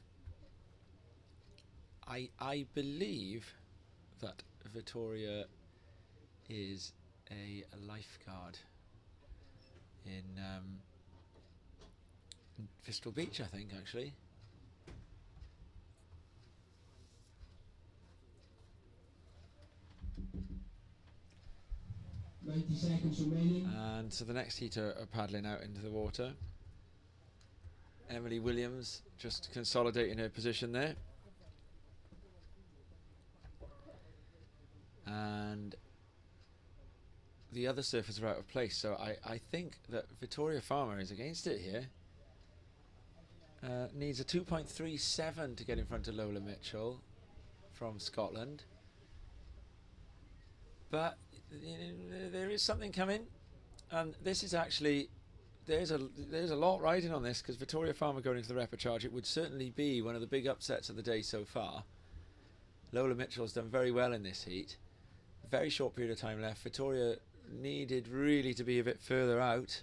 I believe that Victoria is a lifeguard in Bristol Beach, I think, actually. 90 seconds remaining. And so the next heater are paddling out into the water. Emily Williams just consolidating her position there. And the other surfers are out of place, so I think that Victoria Farmer is against it here. Needs a 2.37 to get in front of Lola Mitchell from Scotland. But there is something coming, and this is actually there's a lot riding on this, because Victoria Farmer going into the repechage, it would certainly be one of the big upsets of the day so far. Lola Mitchell's done very well in this heat. Very short period of time left. Victoria needed really to be a bit further out.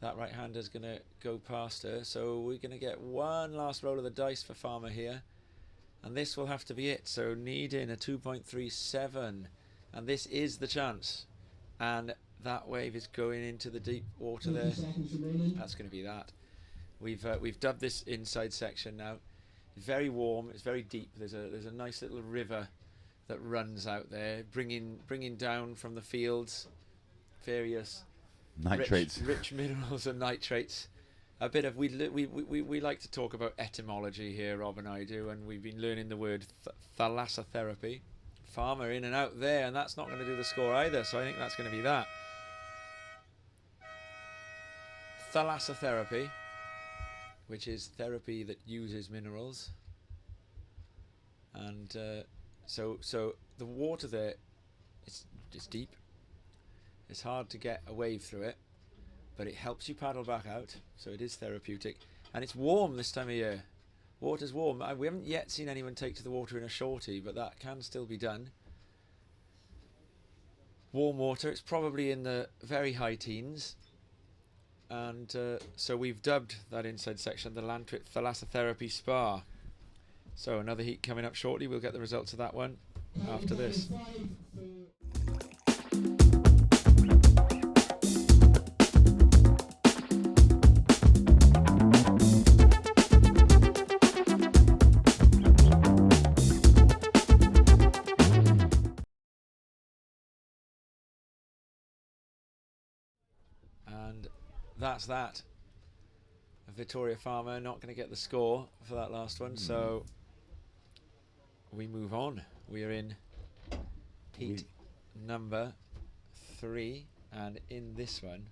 That right-hander's going to go past her, so we're going to get one last roll of the dice for Farmer here, and this will have to be it. So needing a 2.37, and this is the chance. And that wave is going into the deep water there. That's going to be that. We've dubbed this inside section now. It's very warm. It's very deep. There's a nice little river that runs out there, bringing down from the fields various Nitrates. rich minerals and nitrates. A bit of we like to talk about etymology here, Rob and I do, and we've been learning the word thalassotherapy. Farmer in and out there, and that's not going to do the score either, so I think that's going to be that. Thalassotherapy, which is therapy that uses minerals. And so the water there, it's deep. It's hard to get a wave through it, but it helps you paddle back out, so it is therapeutic. And it's warm this time of year. Water's warm. We haven't yet seen anyone take to the water in a shorty, but that can still be done. Warm water, it's probably in the very high teens. And so we've dubbed that inside section the Llantwit Thalassotherapy Spa. So another heat coming up shortly. We'll get the results of that one after this. And that's that. Victoria Farmer not going to get the score for that last one, so we move on. We are in heat number 3, and in this one,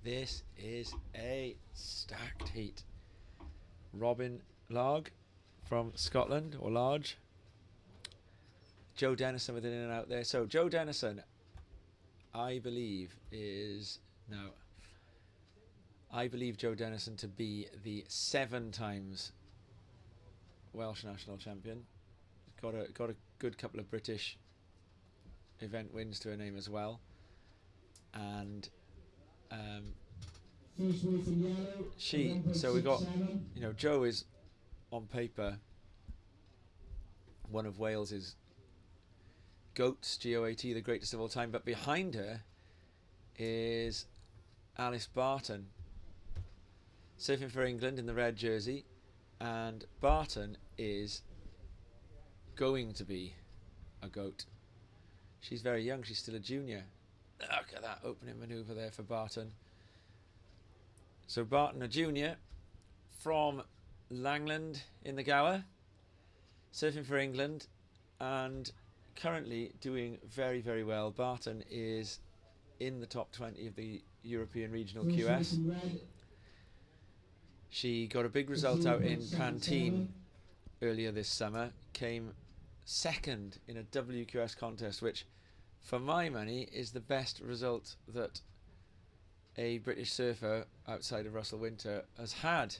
this is a stacked heat. Robin Larg from Scotland, or Large. Joe Dennison with an in and out there. So Joe Dennison, I believe Joe Dennison to be the 7 times Welsh national champion. Got a good couple of British event wins to her name as well. And so we got, Joe is on paper one of Wales's GOATs, GOAT, the greatest of all time, but behind her is Alice Barton, surfing for England in the red jersey, and Barton is going to be a GOAT. She's very young, she's still a junior. Look at that opening manoeuvre there for Barton. So Barton, a junior from Langland in the Gower, surfing for England, and currently doing very, very well. Barton is in the top 20 of the European Regional QS. She got a big result out in Pantene earlier this summer, came second in a WQS contest, which for my money is the best result that a British surfer outside of Russell Winter has had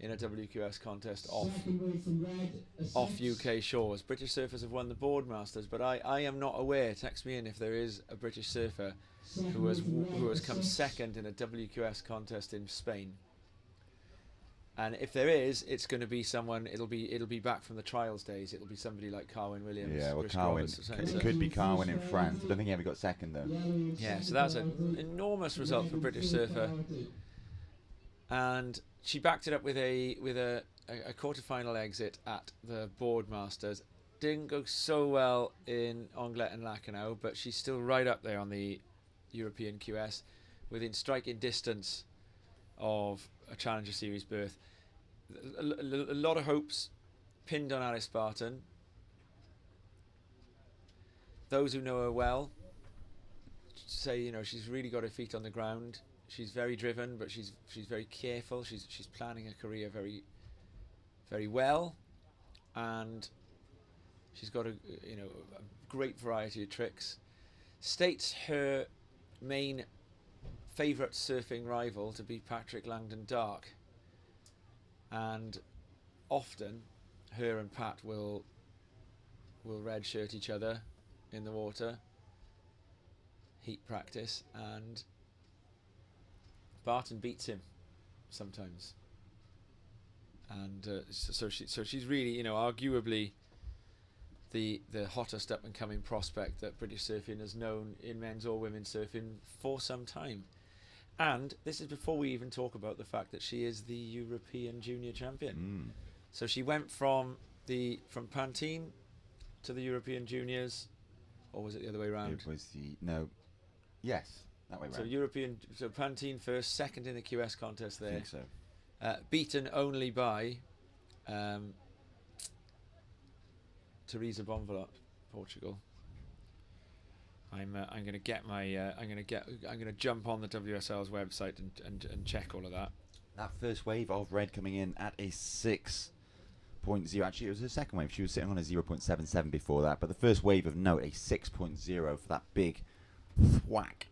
in a WQS contest off UK shores. British surfers have won the Boardmasters, but I am not aware. Text me in if there is a British surfer who has come second in a WQS contest in Spain. And if there is, it's going to be someone. It'll be back from the trials days. It'll be somebody like Carwyn Williams. Yeah, well, Chris Carwyn. Roberts, It could be Carwyn in France. I don't think he ever got second though. Yeah, so that's an enormous result for British surfer. And she backed it up with a quarter-final exit at the Boardmasters. didn't go so well in Onglet and Lacanau, but she's still right up there on the European QS, within striking distance of a Challenger Series berth. A lot of hopes pinned on Alice Barton. Those who know her well say, you know, she's really got her feet on the ground. She's very driven, but she's very careful. She's planning her career very, very well, and she's got a great variety of tricks. States her main favourite surfing rival to be Patrick Langdon Dark, and often her and Pat will redshirt each other in the water, heat practice, and Barton beats him sometimes, and so she's really, you know, arguably the hottest up and coming prospect that British surfing has known in men's or women's surfing for some time. And this is before we even talk about the fact that she is the European junior champion. So she went from Pantene to the European juniors, or was it the other way around? It was yes, that way round. So Pantene first, second in the QS contest there. I think so. Beaten only by Teresa Bonvalot, Portugal. I'm going to jump on the WSL's website and check all of that. That first wave of red coming in at a 6.0. Actually, it was her second wave. She was sitting on a 0.77 before that. But the first wave of note, a 6.0 for that big thwack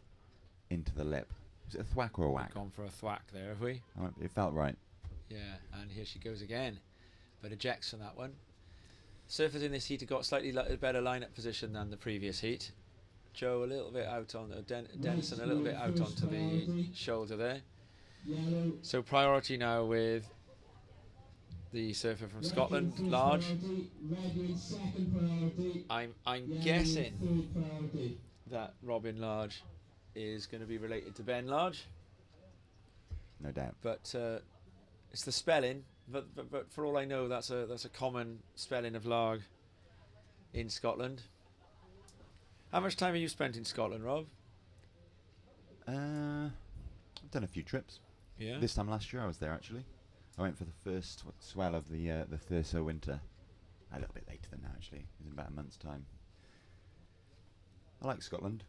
into the lip. Was it a thwack or a whack? We've gone for a thwack there, have we? Oh, it felt right. Yeah, and here she goes again. But ejects from that one. Surfers in this heat have got slightly better lineup position than the previous heat. Joe a little bit out on Denison a little bit out onto the shoulder there. So priority now with the surfer from Scotland, Large. I'm guessing that Robin Large is going to be related to Ben Large. No doubt. But it's the spelling. But for all I know, that's a common spelling of Larg in Scotland. How much time have you spent in Scotland, Rob? I've done a few trips. Yeah. This time last year I was there actually. I went for the first swell of the Thurso winter. A little bit later than now actually. It was in about a month's time. I like Scotland.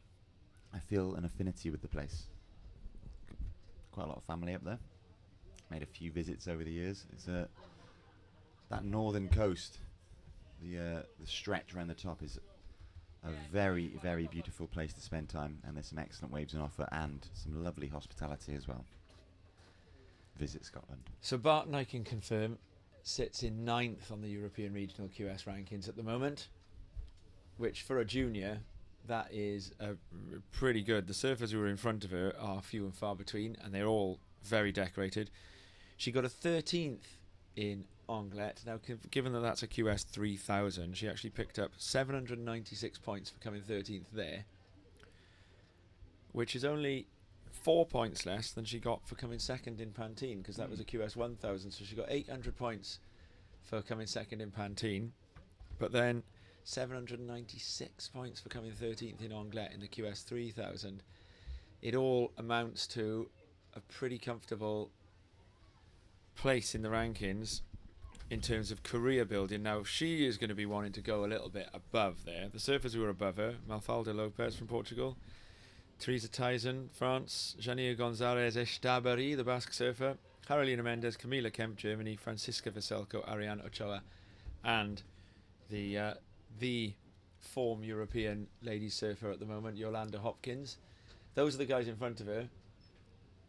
I feel an affinity with the place. Quite a lot of family up there. Made a few visits over the years. It's that northern coast, the stretch around the top is a very, very beautiful place to spend time, and there's some excellent waves on offer and some lovely hospitality as well. Visit Scotland. So Barton, I can confirm, sits in 9th on the European Regional QS rankings at the moment, which for a junior, that is pretty good. The surfers who are in front of her are few and far between, and they're all very decorated. She got a 13th in Onglet. Now, given that that's a QS 3000, she actually picked up 796 points for coming 13th there, which is only 4 points less than she got for coming second in Pantene, because that was a QS 1000. So she got 800 points for coming second in Pantene, but then 796 points for coming 13th in Onglet in the QS 3000. It all amounts to a pretty comfortable place in the rankings in terms of career building. Now she is going to be wanting to go a little bit above there. The surfers who are above her: Mafalda Lopez from Portugal, Teresa Tyson, France, Janine Gonzalez Estabari, the Basque surfer, Carolina Mendes, Camila Kemp, Germany, Francisca Veselko, Ariane Ochoa, and the form European ladies surfer at the moment, Yolanda Hopkins. Those are the guys in front of her.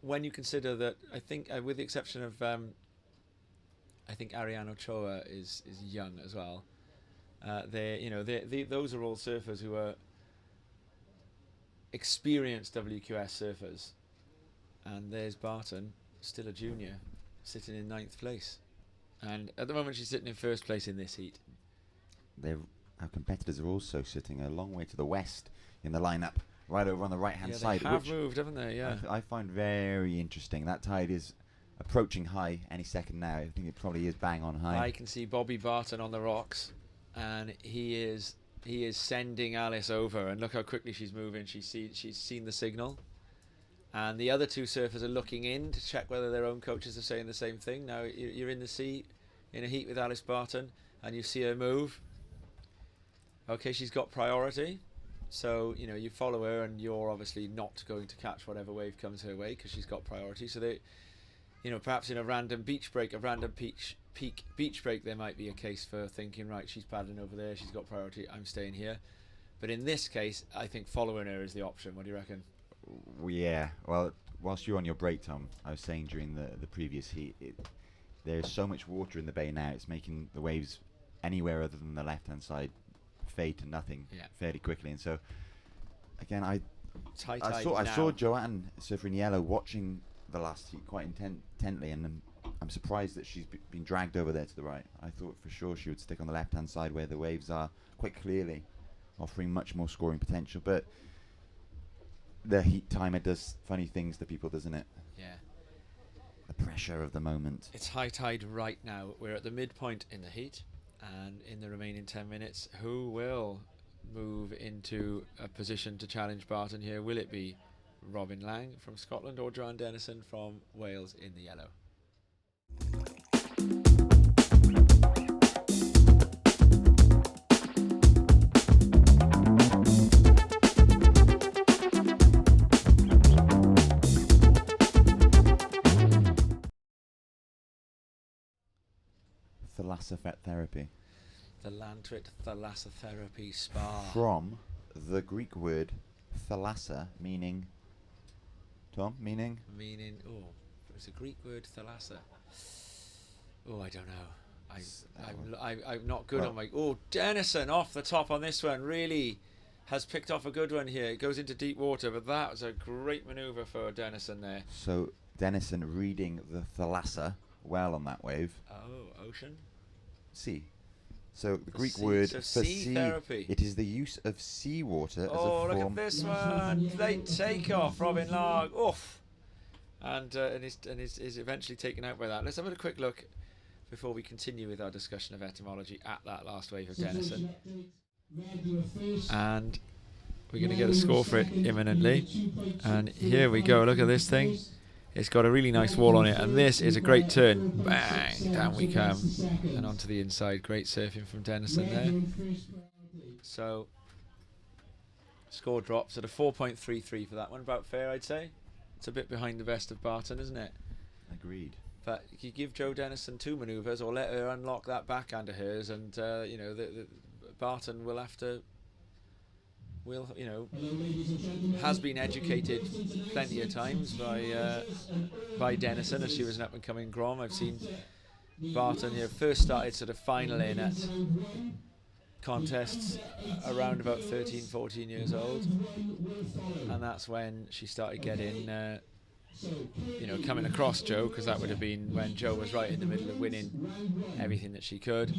When you consider that, I think, with the exception of, I think Ariane Ochoa is young as well. Those are all surfers who are experienced WQS surfers, and there's Barton, still a junior, sitting in 9th place, and at the moment she's sitting in 1st place in this heat. Our competitors are also sitting a long way to the west in the lineup, right over on the right-hand side. They have moved, haven't they? Yeah. I find very interesting. That tide is approaching high any second now. I think it probably is bang on high. I can see Bobby Barton on the rocks, and he is sending Alice over, and look how quickly she's moving. She's seen the signal, and the other two surfers are looking in to check whether their own coaches are saying the same thing. Now you're in the sea in a heat with Alice Barton, and you see her move. Okay, she's got priority, so you follow her, and you're obviously not going to catch whatever wave comes her way because she's got priority. So they, perhaps in a random beach break, peak beach break, there might be a case for thinking, right, she's paddling over there, she's got priority, I'm staying here. But in this case, I think following her is the option. What do you reckon? Yeah, well, whilst you're on your break, Tom, I was saying during the previous heat, there's so much water in the bay now, it's making the waves anywhere other than the left-hand side fade to nothing fairly quickly. And so, again, I saw Joanne surfing yellow watching the last heat quite intently, and I'm surprised that she's been dragged over there to the right. I thought for sure she would stick on the left-hand side where the waves are quite clearly offering much more scoring potential, but the heat timer does funny things to people, doesn't it? Yeah. The pressure of the moment. It's high tide right now. We're at the midpoint in the heat, and in the remaining 10 minutes, who will move into a position to challenge Barton here? Will it be Robin Lang from Scotland or Joanne Dennison from Wales in the yellow? Thalassotherapy. The Llantwit Thalassotherapy Spa. From the Greek word thalassa, meaning... Tom, meaning? Meaning, it's a Greek word, thalassa. Oh, I don't know. I'm not good on my... Dennison off the top on this one. Really has picked off a good one here. It goes into deep water, but that was a great manoeuvre for Dennison there. So, Dennison reading the thalassa well on that wave. Oh, ocean? Sea. So the Greek sea. word So for sea therapy. It is the use of seawater as a look form. at this one! Late takeoff, Robin Larg. Oof! And is eventually taken out by that. Let's have a quick look before we continue with our discussion of etymology at that last wave of Dennison. And we're going to get a score for it imminently. And here we go. Look at this thing. It's got a really nice wall on it, and this is a great turn. Bang! Down we come, and onto the inside. Great surfing from Dennison there. So, score drops at a 4.33 for that one. About fair, I'd say. It's a bit behind the best of Barton, isn't it? Agreed. But you give Jo Dennison 2 manoeuvres, or let her unlock that backhand of hers, and the Barton will have to. Has been educated plenty of times by Dennison as she was an up-and-coming Grom. I've seen Barton first started sort of final in at contests around about 13, 14 years old, and that's when she started getting coming across Jo, because that would have been when Jo was right in the middle of winning everything that she could.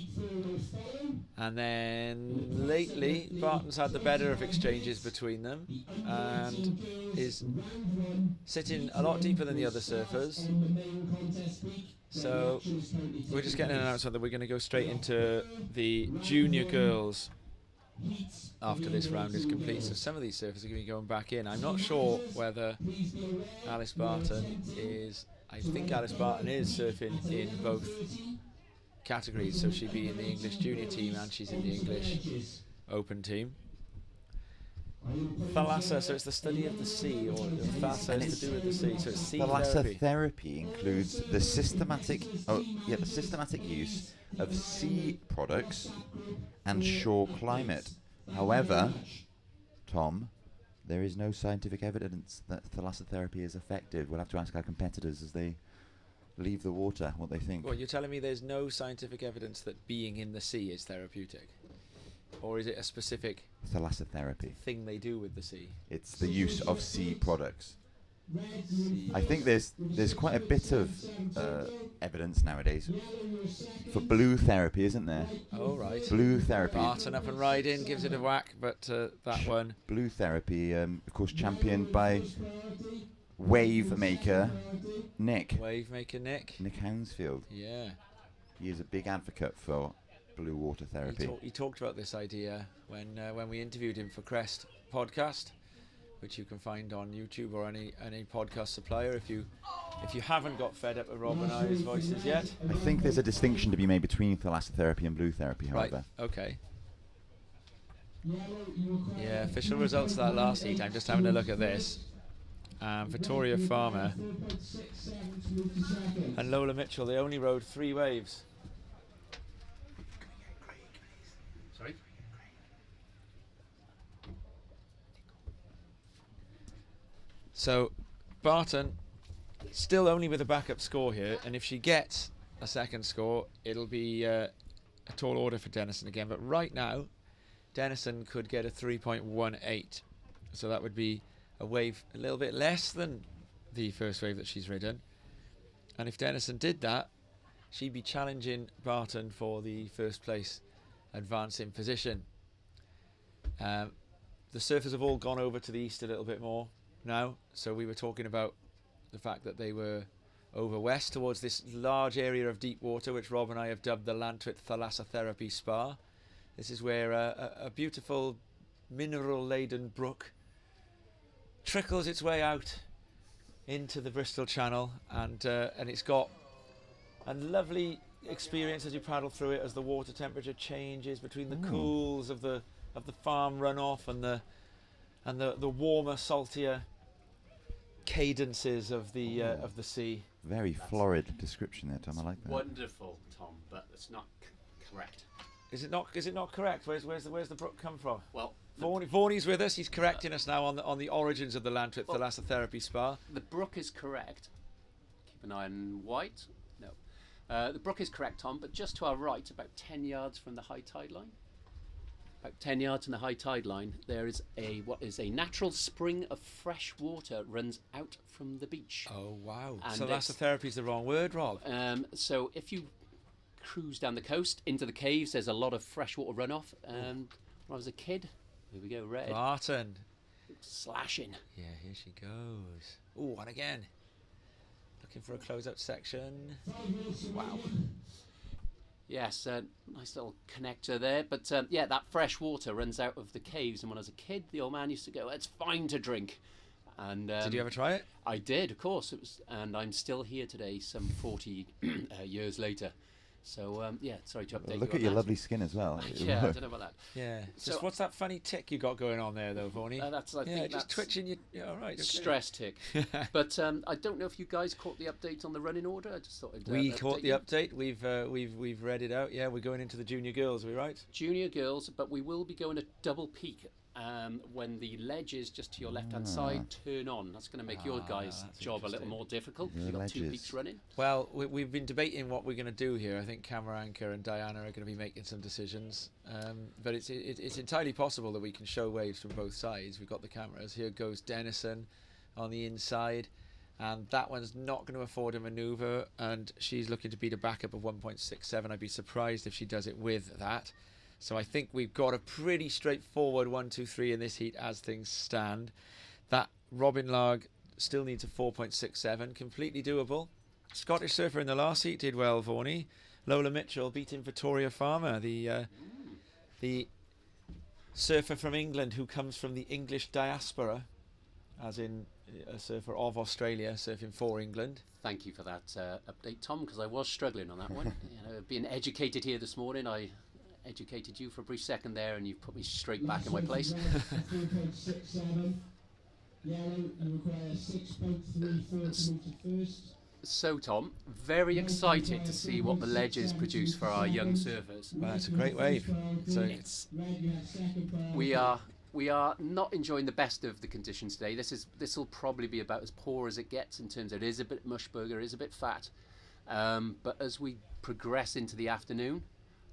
And then lately, Barton's had the better of exchanges between them and is sitting a lot deeper than the other surfers. So we're just getting an announcement that we're going to go straight into the junior girls after this round is complete. So some of these surfers are going to be going back in. I'm not sure whether Alice Barton is... I think Alice Barton is surfing in both categories, so she'd be in the English junior team and she's in the English open team. Thalassa, so it's the study of the sea, or thalassa is to do with the sea, so it's sea therapy. Thalassotherapy includes the systematic use of sea products and shore climate. However, Tom, there is no scientific evidence that thalassotherapy is effective. We'll have to ask our competitors as they leave the water what they think. Well, you're telling me there's no scientific evidence that being in the sea is therapeutic? Or is it a specific Thalassotherapy. thing they do with the sea? It's the use of sea products. I think there's quite a bit of evidence nowadays for blue therapy, isn't there? Oh, right. Blue therapy. Barton up and riding, gives it a whack, but that one... Blue therapy, of course, championed by wave maker Nick. Wave maker Nick. Nick Hounsfield. Yeah. He is a big advocate for blue water therapy. He talked about this idea when we interviewed him for Crest podcast, which you can find on YouTube or any podcast supplier. If you haven't got fed up with Rob and I's voices yet, I think there's a distinction to be made between thalassotherapy and blue therapy, however. right? Okay. Yeah, official results of that last heat. I'm just having a look at this. Victoria Farmer and Lola Mitchell, they only rode 3 waves. Sorry? So Barton still only with a backup score here, and if she gets a second score, it'll be a tall order for Denison again. But right now, Denison could get a 3.18, so that would be a wave a little bit less than the first wave that she's ridden. And if Denison did that, she'd be challenging Barton for the first place advancing position. The surfers have all gone over to the east a little bit more now, so we were talking about the fact that they were over west towards this large area of deep water, which Rob and I have dubbed the Llantwit Thalassotherapy Spa. This is where a beautiful mineral-laden brook trickles its way out into the Bristol Channel, and it's got a lovely experience as you paddle through it, as the water temperature changes between the cools of the farm runoff and the warmer, saltier cadences of the sea. Very florid description there, Tom. I like that. Wonderful, Tom, but that's not correct. Is it not correct? Where's the brook come from? Well, Vaughan's with us. He's correcting us now on the origins of the Llantwit Thalassotherapy Spa. the brook is correct. Keep an eye on white. No. The brook is correct, Tom, but just to our right, about 10 yards from the high tide line. About 10 yards from the high tide line, there is what is a natural spring of fresh water runs out from the beach. Oh wow! And Thalassotherapy is the wrong word, Rob. So if you cruise down the coast into the caves, there's a lot of freshwater runoff. When I was a kid, here we go, red. Barton. Slashing. Yeah, here she goes. Oh, and again. Looking for a closeout section. Wow. Yes, nice little connector there. But yeah, that fresh water runs out of the caves. And when I was a kid, the old man used to go, "It's fine to drink." And did you ever try it? I did, of course. It was, and I'm still here today, some 40 years later. So yeah, sorry to update you. Look on at your that. lovely skin as well. Yeah, I don't know about that. Yeah. So- Just what's that funny tick you got going on there, though, Vaughnie? I yeah, think just that's twitching you. Yeah, all right. Okay. stress tick. But I don't know if you guys caught the update on the running order. I just thought I'd, We update caught the you. update. We've read it out. Yeah, we're going into the junior girls. Are we right? Junior girls, but we will be going to double peak when the ledges just to your left-hand side turn on. That's going to make your guys' that's job a little interesting. more difficult. The You've got 2 ledges. peaks running. Well, we've been debating what we're going to do here. I think Camera Anchor and Diana are going to be making some decisions. But it's entirely possible that we can show waves from both sides. We've got the cameras. Here goes Denison on the inside. And that one's not going to afford a manoeuvre. And she's looking to beat a backup of 1.67. I'd be surprised if she does it with that. So I think we've got a pretty straightforward 1, 2, 3 in this heat as things stand. That Robin Larg still needs a 4.67, completely doable. Scottish surfer in the last heat did well, Vaughnie. Lola Mitchell beating Victoria Farmer, the surfer from England who comes from the English diaspora, as in a surfer of Australia surfing for England. Thank you for that update, Tom, because I was struggling on that one. Being educated here this morning, I educated you for a brief second there, and you put me straight back in my place. 4.67. Yellow, you require 6.34 to move to first. So, Tom, very excited to see what the ledges produce for our young surfers. Well, it's a great wave. So It's Red, you have second by we are not enjoying the best of the conditions today. This will probably be about as poor as it gets in terms of it is a bit mushburger, it is a bit fat. But as we progress into the afternoon,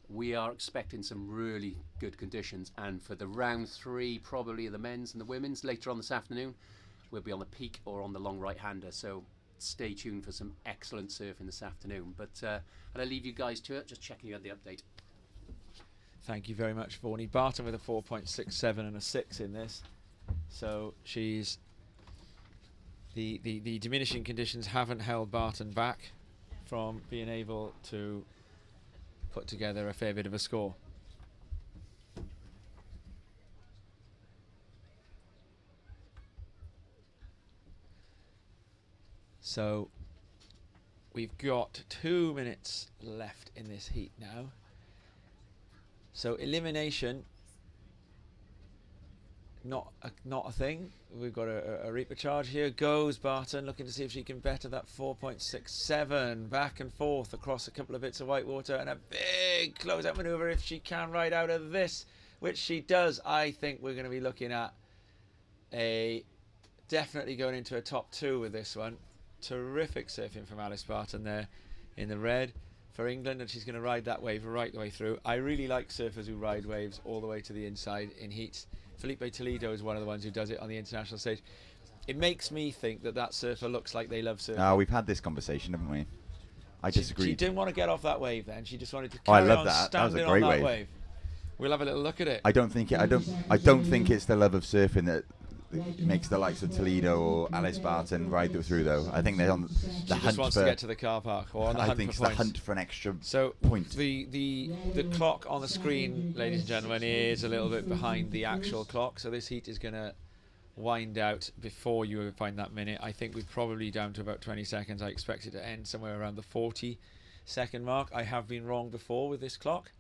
we are expecting some really good conditions. And for the round 3, probably the men's and the women's later on this afternoon, we'll be on the peak or on the long right-hander. So stay tuned for some excellent surfing this afternoon. But I'll leave you guys to it, just checking you on the update. thank you very much, Vaughnie. Barton with a 4.67 and a 6 in this. So she's the diminishing conditions haven't held Barton back from being able to put together a fair bit of a score. So we've got 2 minutes left in this heat now. So elimination, not a thing. We've got a Reaper charge. Here goes Barton, looking to see if she can better that 4.67. Back and forth across a couple of bits of white water, and a big close-out manoeuvre if she can ride out of this, which she does. I think we're going to be looking at definitely going into a top 2 with this one. Terrific surfing from Alice Barton there in the red for England, and she's going to ride that wave right the way through. I really like surfers who ride waves all the way to the inside in heats. Felipe Toledo is one of the ones who does it on the international stage. It makes me think that surfer looks like they love surfing. We've had this conversation, haven't we? I disagree. She didn't want to get off that wave then. She just wanted to I carry love on that. That was a standing great on that wave. We'll have a little look at it. I don't think it's the love of surfing that makes the likes of Toledo or Alice Barton ride through, though. I think they're on the hunt just wants for. to get to the car park, or on the I hunt think for it's the points. hunt for an extra So point. the clock on the screen, ladies and gentlemen, is a little bit behind the actual clock. So this heat is going to wind out before you find that minute. I think we're probably down to about 20 seconds. I expect it to end somewhere around the 40-second mark. I have been wrong before with this clock,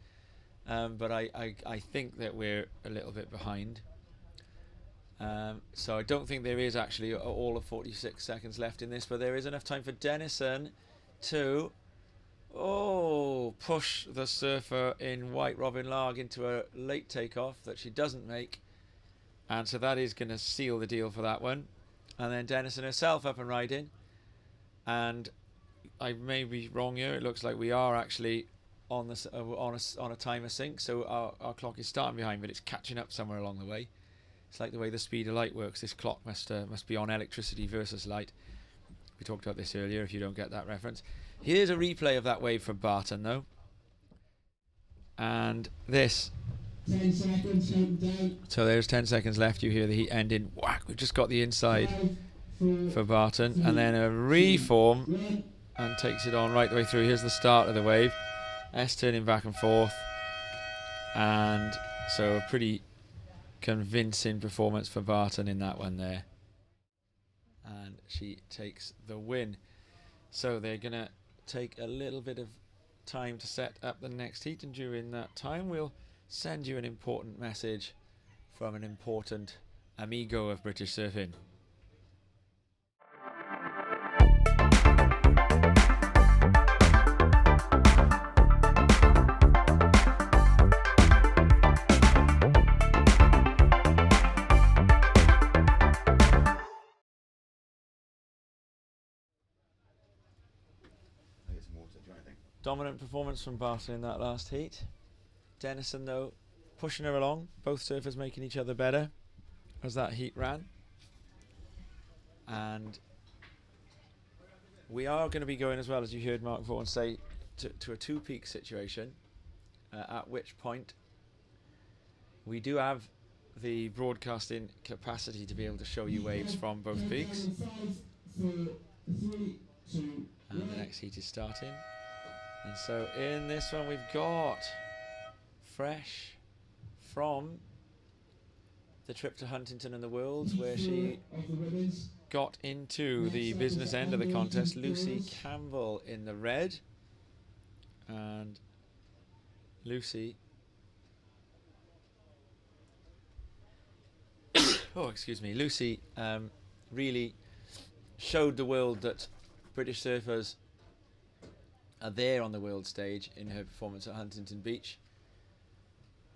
but I think that we're a little bit behind. So I don't think there is actually all of 46 seconds left in this, but there is enough time for Dennison to push the surfer in white Robin Larg into a late takeoff that she doesn't make, and so that is going to seal the deal for that one. And then Dennison herself up and riding, and I may be wrong here, it looks like we are actually on a timer sync, so our clock is starting behind, but it's catching up somewhere along the way. It's like the way the speed of light works. This clock must be on electricity versus light. We talked about this earlier, if you don't get that reference. Here's a replay of that wave from Barton, though. And this. 10 seconds, count down. So there's 10 seconds left. You hear the heat ending. Whack! We've just got the inside 5, 4, for Barton. 3, And then a reform 1. and takes it on right the way through. Here's the start of the wave. S turning back and forth. And so a pretty convincing performance for Barton in that one there, and she takes the win. So they're gonna take a little bit of time to set up the next heat, and during that time we'll send you an important message from an important amigo of British surfing. Dominant performance from Barton in that last heat. Dennison, though, pushing her along. Both surfers making each other better as that heat ran. And we are going to be going, as well, as you heard Mark Vaughan say, to a two-peak situation, at which point we do have the broadcasting capacity to be able to show you waves from both peaks. 5, 4, 3, 2, And the next heat is starting. And so in this one we've got fresh from the trip to Huntington and the Worlds, where she of the women's. got into the business end of the contest, Lucy Campbell in the red. And Lucy Lucy really showed the world that British surfers are there on the world stage in her performance at Huntington Beach.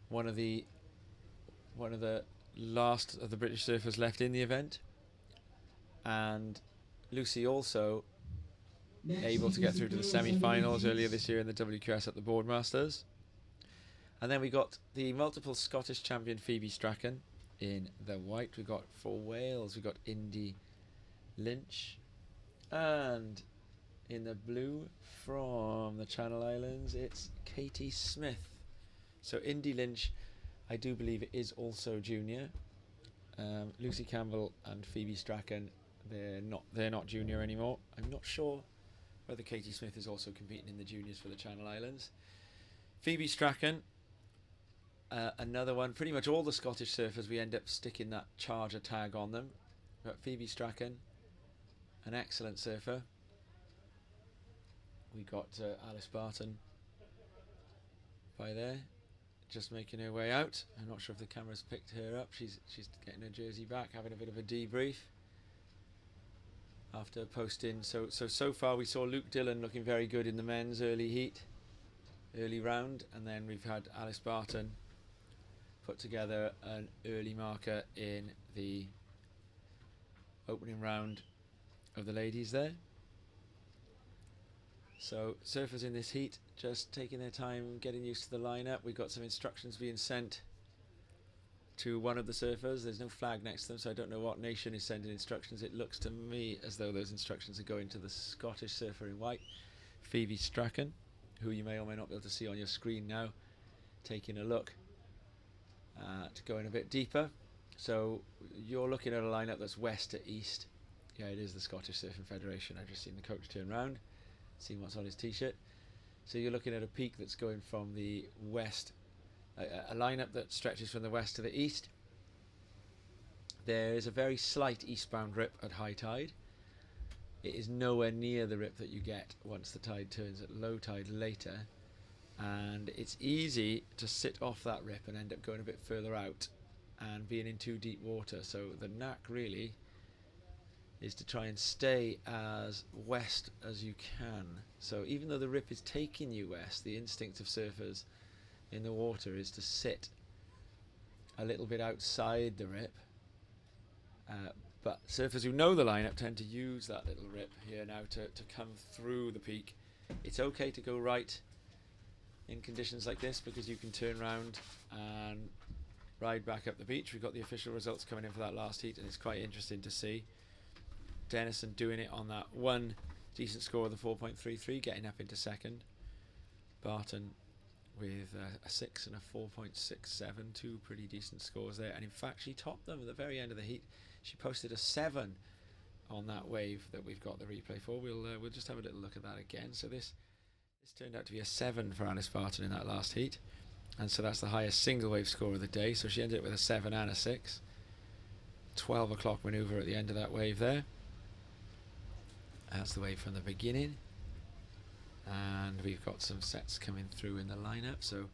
One of the last of the British surfers left in the event, and Lucy also able to get through to the semi-finals earlier this year in the WQS at the Boardmasters. And then we got the multiple Scottish champion Phoebe Strachan in the white. We got for Wales, we got Indy Lynch, and in the blue from the Channel Islands, it's Katie Smith. So Indy Lynch, I do believe, is also junior. Lucy Campbell and Phoebe Strachan, they're not junior anymore. I'm not sure whether Katie Smith is also competing in the juniors for the Channel Islands. Phoebe Strachan, another one. Pretty much all the Scottish surfers, we end up sticking that charger tag on them. But Phoebe Strachan, an excellent surfer. We got Alice Barton by there, just making her way out. I'm not sure if the camera's picked her up. She's getting her jersey back, having a bit of a debrief after posting. So far we saw Luke Dillon looking very good in the men's early round, and then we've had Alice Barton put together an early marker in the opening round of the ladies there. So surfers in this heat just taking their time getting used to the lineup. We've got some instructions being sent to one of the surfers. There's no flag next to them, so I don't know what nation is sending instructions. It looks to me as though those instructions are going to the Scottish surfer in white, Phoebe Strachan, who you may or may not be able to see on your screen now, taking a look to go in a bit deeper. So you're looking at a lineup that's west to east. Yeah, it is the Scottish Surfing Federation. I've just seen the coach turn round, seen what's on his t-shirt. So you're looking at a peak that's going from the west, a lineup that stretches from the west to the east. There is a very slight eastbound rip at high tide. It is nowhere near the rip that you get once the tide turns at low tide later, and it's easy to sit off that rip and end up going a bit further out and being in too deep water. So the knack really is to try and stay as west as you can. So even though the rip is taking you west, the instinct of surfers in the water is to sit a little bit outside the rip. But surfers who know the lineup tend to use that little rip here now to come through the peak. It's okay to go right in conditions like this because you can turn around and ride back up the beach. We've got the official results coming in for that last heat, and it's quite interesting to see Dennison doing it on that one decent score of the 4.33, getting up into second. Barton with a 6 and a 4.67, two pretty decent scores there. And in fact, she topped them at the very end of the heat. She posted a 7 on that wave that we've got the replay for. We'll just have a little look at that again. So this turned out to be a 7 for Alice Barton in that last heat. And so that's the highest single wave score of the day. So she ended up with a 7 and a 6. 12 o'clock manoeuvre at the end of that wave there. That's the wave from the beginning. And we've got some sets coming through in the lineup, so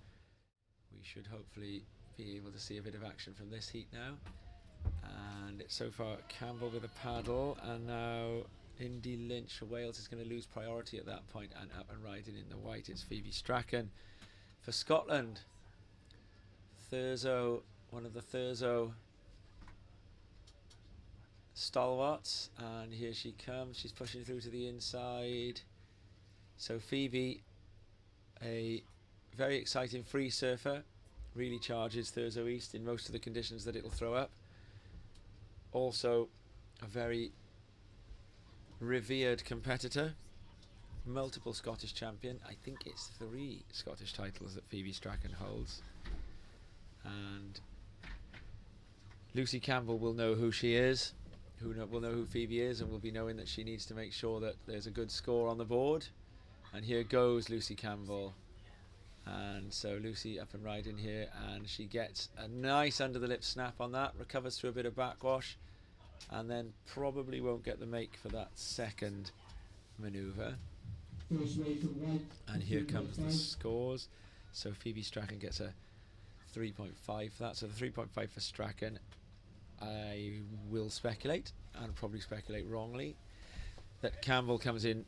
we should hopefully be able to see a bit of action from this heat now. And it's so far Campbell with a paddle, and now Indy Lynch for Wales is going to lose priority at that point, and up and riding in the white it's Phoebe Strachan for Scotland. Thurso, one of the Thurso stalwarts, and here she comes. She's pushing through to the inside. So Phoebe, a very exciting free surfer, really charges Thurso East in most of the conditions that it'll throw up. Also a very revered competitor, multiple Scottish champion. I think it's 3 Scottish titles that Phoebe Strachan holds. And Lucy Campbell will know who she is, will know who Phoebe is, and will be knowing that she needs to make sure that there's a good score on the board. And here goes Lucy Campbell. And so Lucy up and riding here, and she gets a nice under the lip snap on that, recovers through a bit of backwash, and then probably won't get the make for that second manoeuvre. And here comes the scores. So Phoebe Strachan gets a 3.5 for that. So the 3.5 for Strachan, I will speculate, and probably speculate wrongly, that Campbell comes in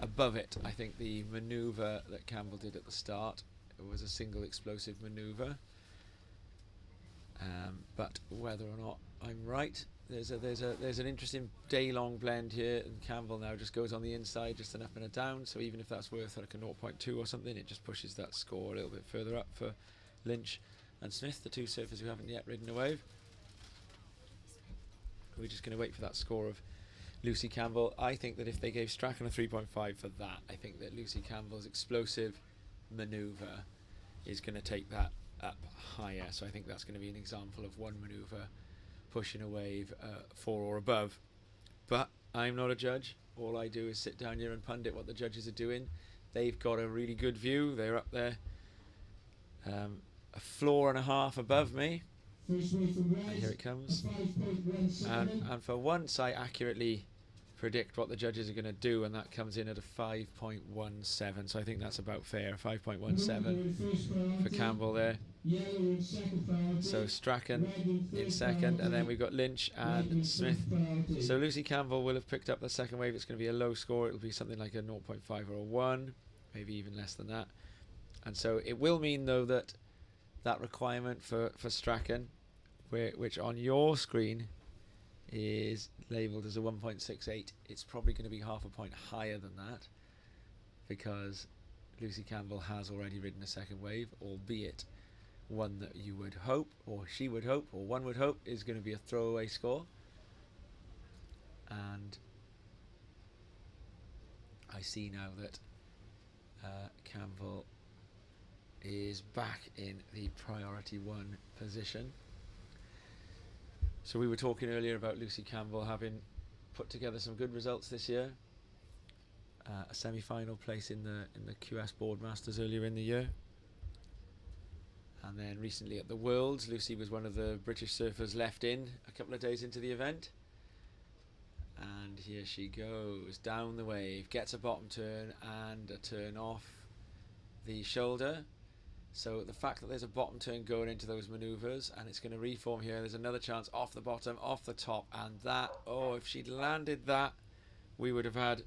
above it. I think the manoeuvre that Campbell did at the start, it was a single explosive manoeuvre. But whether or not I'm right, there's an interesting day-long blend here, and Campbell now just goes on the inside, just an up and a down. So even if that's worth like a 0.2 or something, it just pushes that score a little bit further up for Lynch and Smith, the two surfers who haven't yet ridden a wave. We're just going to wait for that score of Lucy Campbell. I think that if they gave Strachan a 3.5 for that, I think that Lucy Campbell's explosive manoeuvre is going to take that up higher. So I think that's going to be an example of one manoeuvre pushing a wave 4 or above. But I'm not a judge. All I do is sit down here and pundit what the judges are doing. they've got a really good view. They're up there, a floor and a half above me. First wave from And red. here it comes. 5.17. And for once, I accurately predict what the judges are going to do, and that comes in at a 5.17. So I think that's about fair. 5.17 for Campbell there. Yellow in second priority. So Strachan Red in in third second, and then priority. we've got Lynch Red in and Smith. fourth priority. So Lucy Campbell will have picked up the second wave. It's going to be a low score. It'll be something like a 0.5 or a 1, maybe even less than that. And so it will mean, though, that that requirement for Strachan, which on your screen is labelled as a 1.68, it's probably going to be half a point higher than that, because Lucy Campbell has already ridden a second wave, albeit one that you would hope, or she would hope, or one would hope is going to be a throwaway score. And I see now that Campbell is back in the priority 1 position. So we were talking earlier about Lucy Campbell having put together some good results this year. A semi-final place in the QS Boardmasters earlier in the year. And then recently at the Worlds, Lucy was one of the British surfers left in a couple of days into the event. And here she goes, down the wave, gets a bottom turn and a turn off the shoulder. So the fact that there's a bottom turn going into those manoeuvres, and it's going to reform here, there's another chance off the bottom, off the top, and that, oh, if she'd landed that, we would have had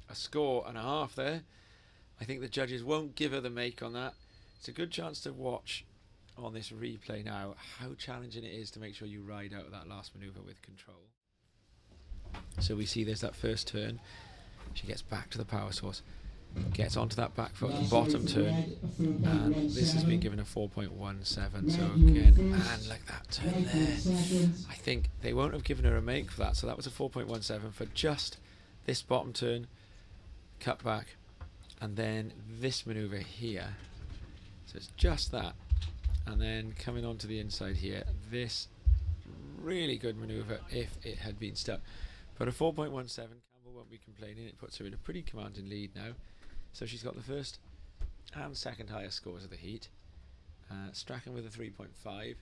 a score and a half there. I think the judges won't give her the make on that. It's a good chance to watch on this replay now how challenging it is to make sure you ride out of that last manoeuvre with control. So we see there's that first turn. She gets back to the power source, gets onto that back foot, bottom turn, and this has been given a 4.17. So again, and like that turn there, I think they won't have given her a make for that. So that was a 4.17 for just this bottom turn, cut back, and then this manoeuvre here. So it's just that, and then coming onto the inside here, this really good manoeuvre if it had been stuck. But a 4.17, Campbell won't be complaining. It puts her in a pretty commanding lead now. So she's got the first and second highest scores of the heat. Strachan with a 3.5.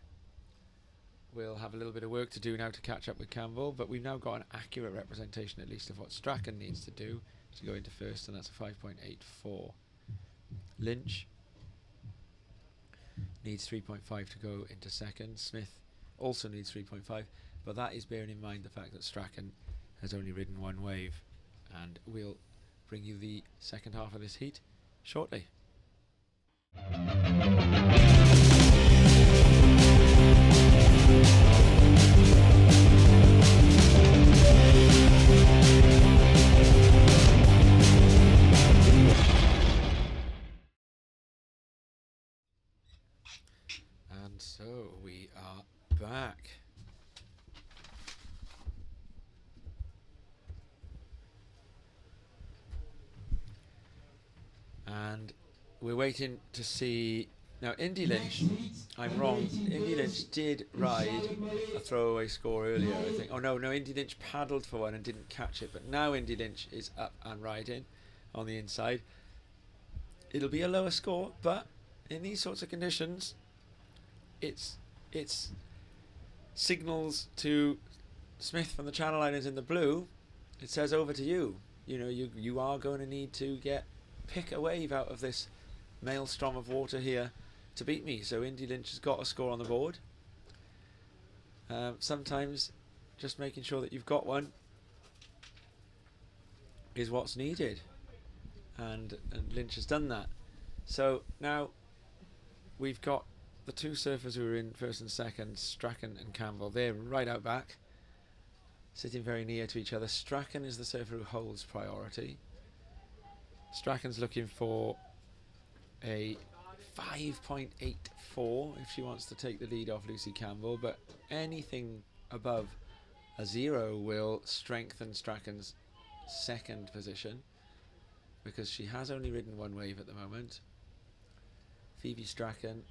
We'll have a little bit of work to do now to catch up with Campbell, but we've now got an accurate representation at least of what Strachan needs to do to go into first, and that's a 5.84. Lynch needs 3.5 to go into second. Smith also needs 3.5, but that is bearing in mind the fact that Strachan has only ridden 1 wave, and we'll bring you the second half of this heat shortly. And so we are back. And we're waiting to see now. Indy Lynch, I'm wrong. Indy Lynch did ride a throwaway score earlier, I think. Oh no, Indy Lynch paddled for one and didn't catch it. But now Indy Lynch is up and riding on the inside. It'll be a lower score, but in these sorts of conditions, it's signals to Smith from the Channel Islands in the blue. It says over to you. You know, you are going to need to pick a wave out of this maelstrom of water here to beat me. So Indy Lynch has got a score on the board. Sometimes just making sure that you've got one is what's needed, and Lynch has done that. So now we've got the two surfers who are in first and second, Strachan and Campbell. They're right out back, sitting very near to each other. Strachan is the surfer who holds priority. Strachan's looking for a 5.84 if she wants to take the lead off Lucy Campbell, but anything above a 0 will strengthen Strachan's second position, because she has only ridden 1 wave at the moment. Phoebe Strachan,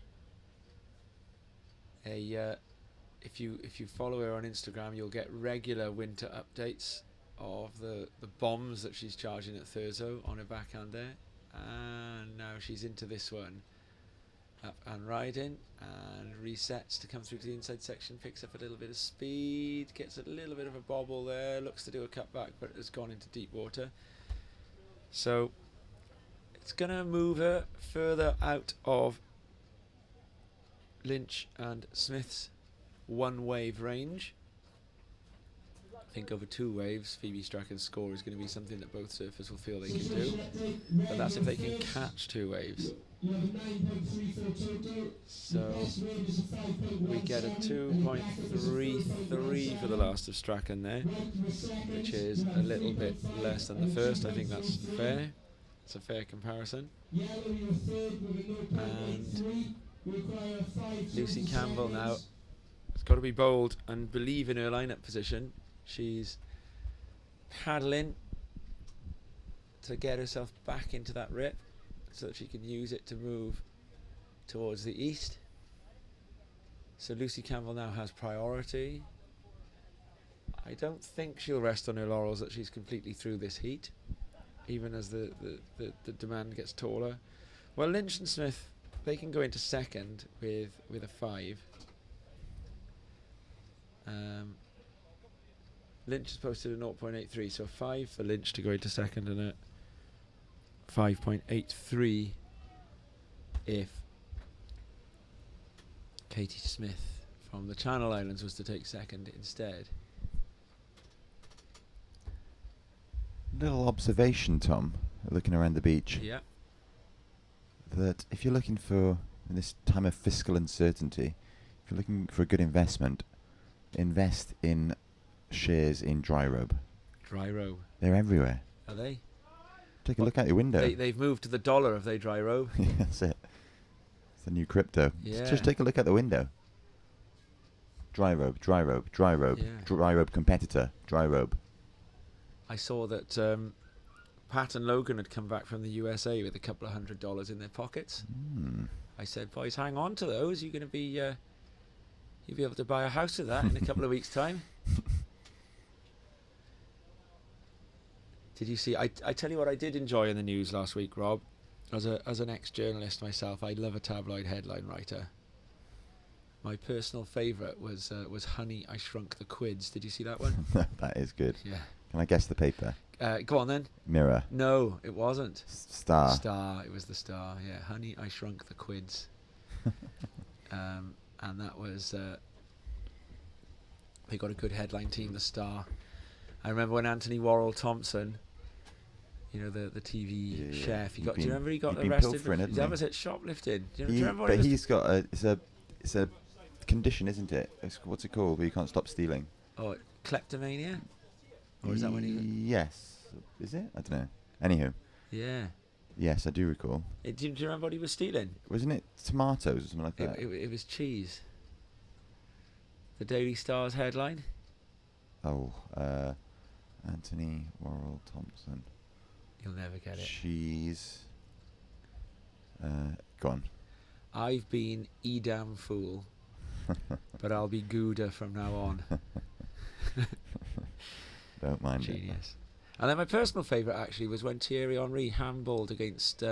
if you follow her on Instagram, you'll get regular winter updates of the bombs that she's charging at Thurso on her backhand there. And now she's into this one. Up and riding, and resets to come through to the inside section, picks up a little bit of speed, gets a little bit of a bobble there, looks to do a cutback, but has gone into deep water. So it's going to move her further out of Lynch and Smith's one wave range. I think over 2 waves, Phoebe Strachan's score is going to be something that both surfers will feel they can do, but that's if they can catch 2 waves. So we get a 2.33 for the last of Strachan there, which is a little bit less than the first. I think that's fair. It's a fair comparison. And Lucy Campbell now has got to be bold and believe in her line-up position. She's paddling to get herself back into that rip so that she can use it to move towards the east. So Lucy Campbell now has priority. I don't think she'll rest on her laurels that she's completely through this heat, even as the demand gets taller. Well, Lynch and Smith, they can go into second with a 5. Lynch has posted a 0.83, so a 5 for Lynch to go into second and a 5.83 if Katie Smith from the Channel Islands was to take second instead. Little observation, Tom, looking around the beach. Yeah. That if you're looking for, in this time of fiscal uncertainty, if you're looking for a good investment, invest in shares in Dry Robe. Dry Robe. They're everywhere. Are they? Take a look out your window. They've moved to the dollar, have they, Dry Robe? Yeah, that's it. It's the new crypto. Yeah. Just take a look out the window. Dry Robe, Dry Robe, Dry Robe, Yeah. Dry Robe competitor, Dry Robe. I saw that Pat and Logan had come back from the USA with a couple of $100 in their pockets. I said, boys, hang on to those. You're going to be, you'll be able to buy a house with that in a couple of weeks' time. Did you see? I tell you what I did enjoy in the news last week, Rob. As an ex-journalist myself, I love a tabloid headline writer. My personal favourite was Honey, I Shrunk the Quids. Did you see that one? That is good. Yeah. Can I guess the paper? Go on then. Mirror. No, it wasn't. Star. Star. It was the Star. Yeah. Honey, I Shrunk the Quids. And that was. They got a good headline team, the Star. I remember when Anthony Worrell Thompson, you know, the TV chef, do you remember he got arrested? That was it, shoplifting. Do you remember what but he's got it's a condition, isn't it? What's it called? Where you can't stop stealing. Oh, kleptomania? Or is that when he? Yes. Is it? I don't know. Anywho. Yeah. Yes, I do recall. Do you remember what he was stealing? Wasn't it tomatoes or something like that? It was cheese. The Daily Star's headline. Oh, Anthony Worrell Thompson. You'll never get it. Cheese. Go on. I've been Edam fool, but I'll be Gouda from now on. Don't mind it. Genius. And then my personal favourite actually was when Thierry Henry handballed against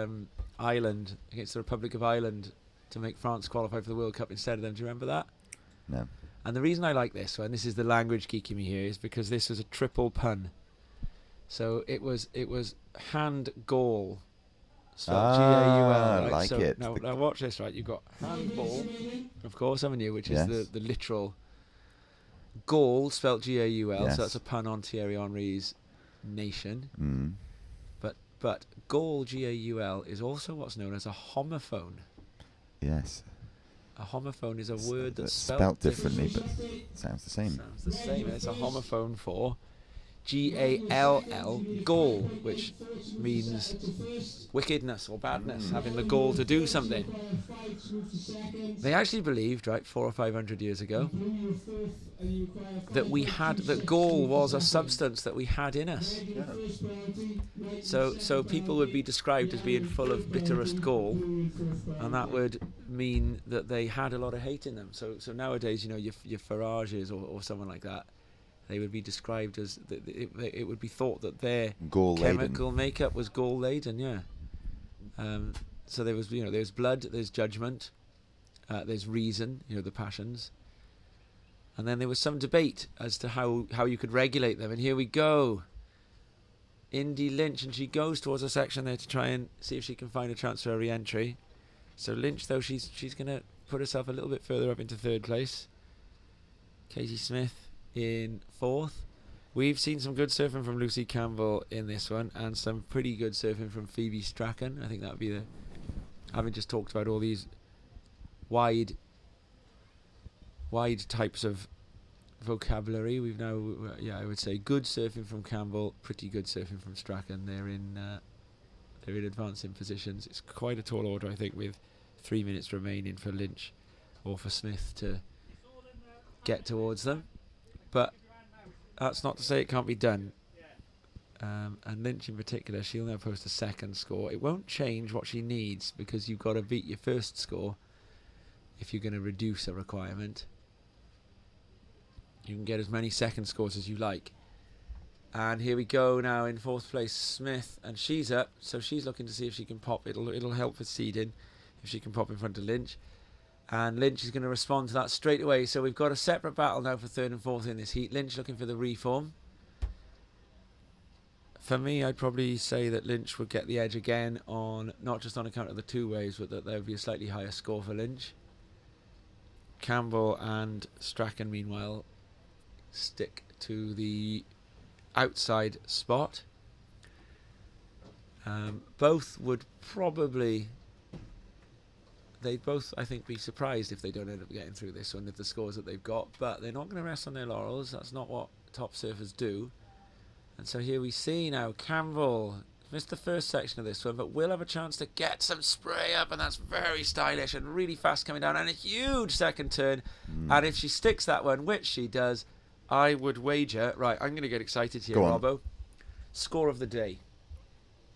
Ireland, against the Republic of Ireland, to make France qualify for the World Cup instead of them. Do you remember that? No. And the reason I like this one, this is the language geeking me here, is because this was a triple pun. So it was hand goal, spelled G-A-U-L. Right? Like so it. Now watch this, right? You've got handball, of course, haven't you? Which Yes. is the literal goal, spelled G-A-U-L. Yes. So that's a pun on Thierry Henry's nation. Mm. But goal, G-A-U-L, is also what's known as a homophone. Yes. A homophone is a word that's spelt differently, but sounds the same. Sounds the same. It's a homophone for G-A-L-L, gall, which means wickedness or badness, having the gall to do something. They actually believed, right, 400 or 500 years ago, that gall was a substance that we had in us. So people would be described as being full of bitterest gall, and that would mean that they had a lot of hate in them. So nowadays, you know, your Farages or someone like that, they would be described as it would be thought that their Gall-laden. chemical makeup was gall laden. Yeah. So there was, there's blood, there's judgment, there's reason, the passions. And then there was some debate as to how you could regulate them. And here we go. Indy Lynch, and she goes towards a section there to try and see if she can find a chance for a re-entry. So Lynch, though, she's going to put herself a little bit further up into third place. Katie Smith in fourth. We've seen some good surfing from Lucy Campbell in this one, and some pretty good surfing from Phoebe Strachan. I think that would be having just talked about all these wide types of vocabulary, we've now, I would say good surfing from Campbell, pretty good surfing from Strachan. They're in advancing positions. It's quite a tall order, I think, with 3 minutes remaining for Lynch or for Smith to get towards them. But that's not to say it can't be done. And Lynch in particular, she'll now post a second score. It won't change what she needs, because you've got to beat your first score if you're going to reduce a requirement. You can get as many second scores as you like. And here we go now in fourth place, Smith, and she's up, so she's looking to see if she can pop. It'll help with seeding if she can pop in front of Lynch. And Lynch is going to respond to that straight away. So we've got a separate battle now for third and fourth in this heat. Lynch looking for the reform. For me, I'd probably say that Lynch would get the edge again, on not just on account of the two waves, but that there would be a slightly higher score for Lynch. Campbell and Strachan, meanwhile, stick to the outside spot. Both would probably, they'd both, I think, be surprised if they don't end up getting through this one with the scores that they've got, but they're not going to rest on their laurels. That's not what top surfers do. And so here we see now Campbell missed the first section of this one, but will have a chance to get some spray up, and that's very stylish and really fast coming down, and a huge second turn. And if she sticks that one, which she does, I would wager, right, I'm going to get excited here, Robbo. Score of the day.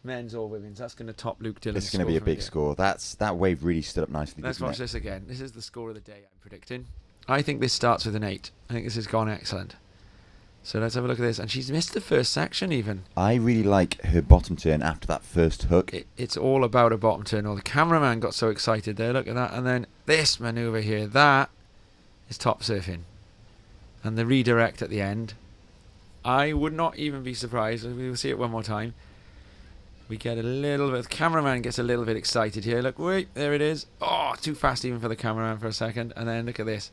Men's or women's. That's going to top Luke Dillon's. It's going to be a big score. That wave really stood up nicely. Let's watch this again. This is the score of the day I'm predicting. I think this starts with an 8. I think this has gone excellent. So let's have a look at this. And she's missed the first section even. I really like her bottom turn after that first hook. It's all about a bottom turn. Oh, the cameraman got so excited there. Look at that. And then this manoeuvre here. That is top surfing. And the redirect at the end. I would not even be surprised. We will see it one more time. We get a little bit. The cameraman gets a little bit excited here. Look, wait, there it is. Oh, too fast even for the cameraman for a second. And then look at this.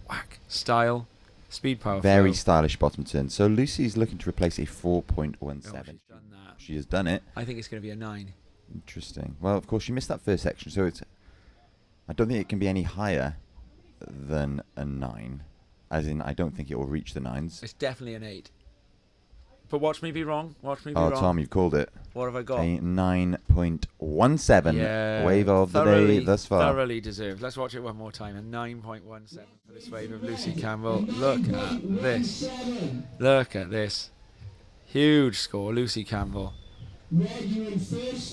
Whack. Style. Speed, power. Very flow. stylish bottom turn. So Lucy's looking to replace a 4.17. Oh, she's done that. She has done it. I think it's going to be a 9. Interesting. Well, of course, she missed that first section, so I don't think it can be any higher than a 9. As in, I don't think it will reach the 9s. It's definitely an 8. But watch me be wrong. Watch me be wrong. Oh, Tom, you've called it. What have I got? A 9.17 Yeah, wave of the day thus far. Thoroughly deserved. Let's watch it one more time. A 9.17 for this wave of Lucy Campbell. Look at this. Look at this. Huge score, Lucy Campbell.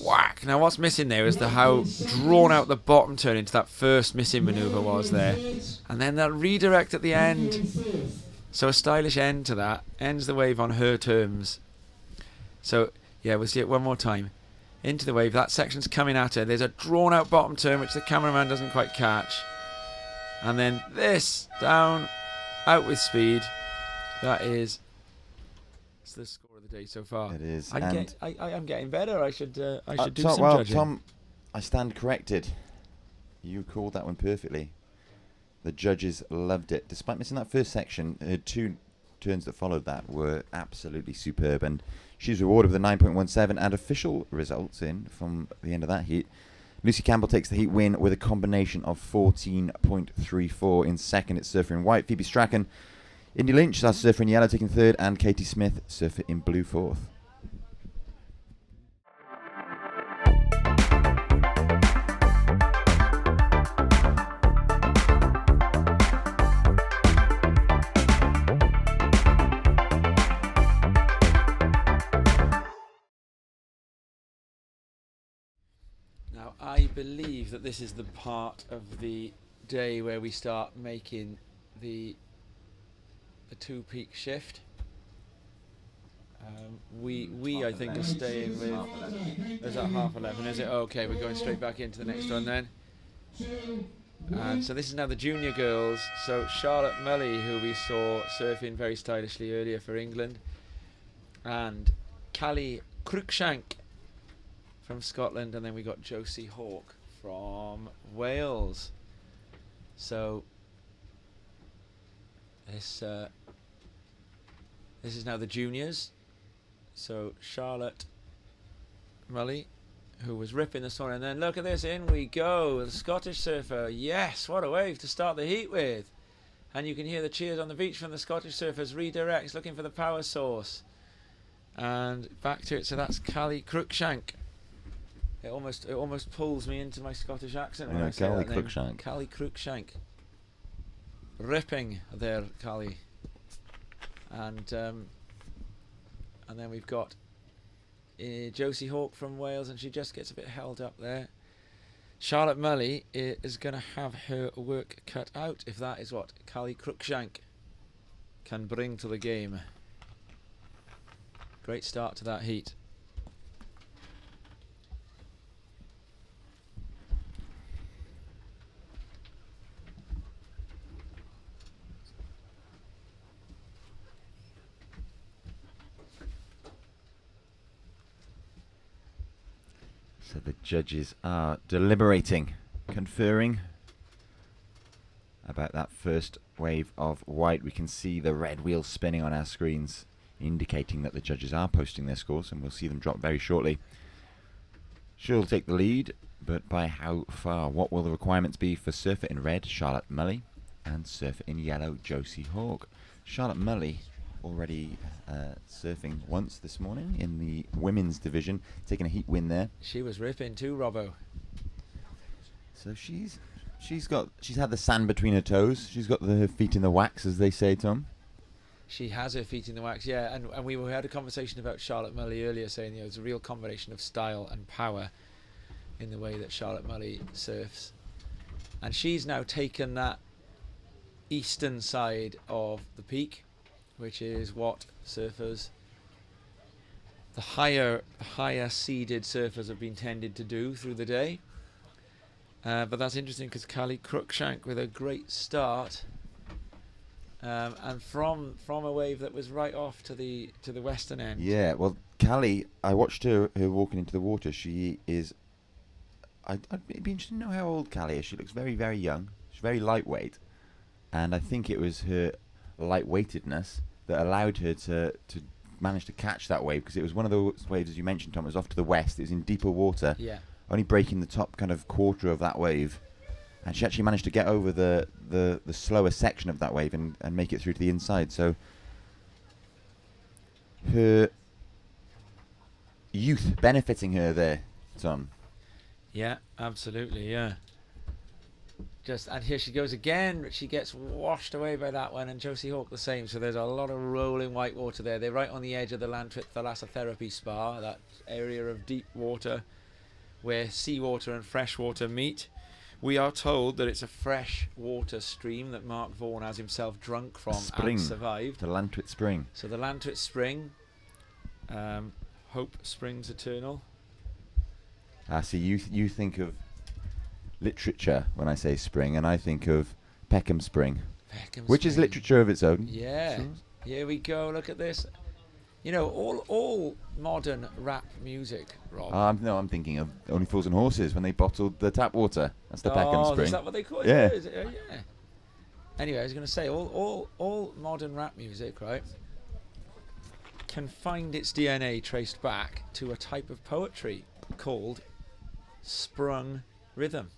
Whack. Now what's missing there is how drawn out the bottom turn into that first missing manoeuvre was there. And then that redirect at the end. So a stylish end to that. Ends the wave on her terms. So, yeah, we'll see it one more time. Into the wave. That section's coming at her. There's a drawn out bottom turn which the cameraman doesn't quite catch. And then this. Down. Out with speed. That is... It's the score of the day so far. It is. I'm getting better. I should do some judging. Tom, I stand corrected. You called that one perfectly. The judges loved it. Despite missing that first section, her 2 turns that followed that were absolutely superb, and she's rewarded with a 9.17, and official results in from the end of that heat. Lucy Campbell takes the heat win with a combination of 14.34. In second, it's surfer in white, Phoebe Strachan. Indy Lynch, that's surfer in yellow, taking third, and Katie Smith, surfer in blue, fourth. Now, I believe that this is the part of the day where we start making the 2-peak shift. We I think are staying with. Is that 11:30? Is it? Okay, we're going straight back into the next one then. And so this is now the junior girls. So Charlotte Mully, who we saw surfing very stylishly earlier for England, and Callie Cruikshank from Scotland, and then we got Josie Hawke from Wales. So this is now the juniors. So Charlotte Mully, who was ripping this one, and then look at this, in we go, the Scottish surfer. Yes, what a wave to start the heat with. And you can hear the cheers on the beach from the Scottish surfers. Redirects, looking for the power source. And back to it, so that's Callie Cruikshank. It almost pulls me into my Scottish accent when I say Callie that name. Cruikshank. Callie Cruikshank. Ripping there, Callie. And then we've got Josie Hawke from Wales, and she just gets a bit held up there. Charlotte Mully is going to have her work cut out if that is what Callie Cruikshank can bring to the game. Great start to that heat. So the judges are deliberating, conferring about that first wave of white. We can see the red wheel spinning on our screens, indicating that the judges are posting their scores, and we'll see them drop very shortly. She'll take the lead, but by how far? What will the requirements be for surfer in red, Charlotte Mully, and surfer in yellow, Josie Hawke? Charlotte Mully already surfing once this morning in the women's division, taking a heat win there. She was ripping too, Robbo. So she's had the sand between her toes. She's got her feet in the wax, as they say, Tom. She has her feet in the wax, yeah. And we had a conversation about Charlotte Mully earlier, saying it's a real combination of style and power in the way that Charlotte Mully surfs. And she's now taken that eastern side of the peak, which is what surfers, the higher seeded surfers, have been tended to do through the day. But that's interesting because Callie Cruikshank with a great start, and from a wave that was right off to the western end. Yeah, well, Callie, I watched her walking into the water. She is. I'd be interested to know how old Callie is. She looks very, very young. She's very lightweight, and I think it was her lightweightedness that allowed her to manage to catch that wave, because it was one of those waves, as you mentioned, Tom. It was off to the west. It was in deeper water. Yeah. Only breaking the top kind of quarter of that wave, and she actually managed to get over the slower section of that wave and make it through to the inside. So her youth benefiting her there, Tom. Yeah, absolutely, yeah. And here she goes again, but she gets washed away by that one, and Josie Hawke the same. So there's a lot of rolling white water there. They're right on the edge of the Llantwit Thalassotherapy Spa, that area of deep water where seawater and fresh water meet. We are told that it's a fresh water stream that Mark Vaughan has himself drunk from and survived. The Llantwit Spring. So the Llantwit Spring, hope springs eternal. See, you think of literature when I say spring, and I think of Peckham Spring, which is literature of its own. Yeah, here we go. Look at this. You know, all modern rap music, Rob. No, I'm thinking of Only Fools and Horses when they bottled the tap water. That's the Peckham Spring. Is that what they call it? Yeah. Yeah. Anyway, I was going to say all modern rap music, right, can find its DNA traced back to a type of poetry called sprung rhythm.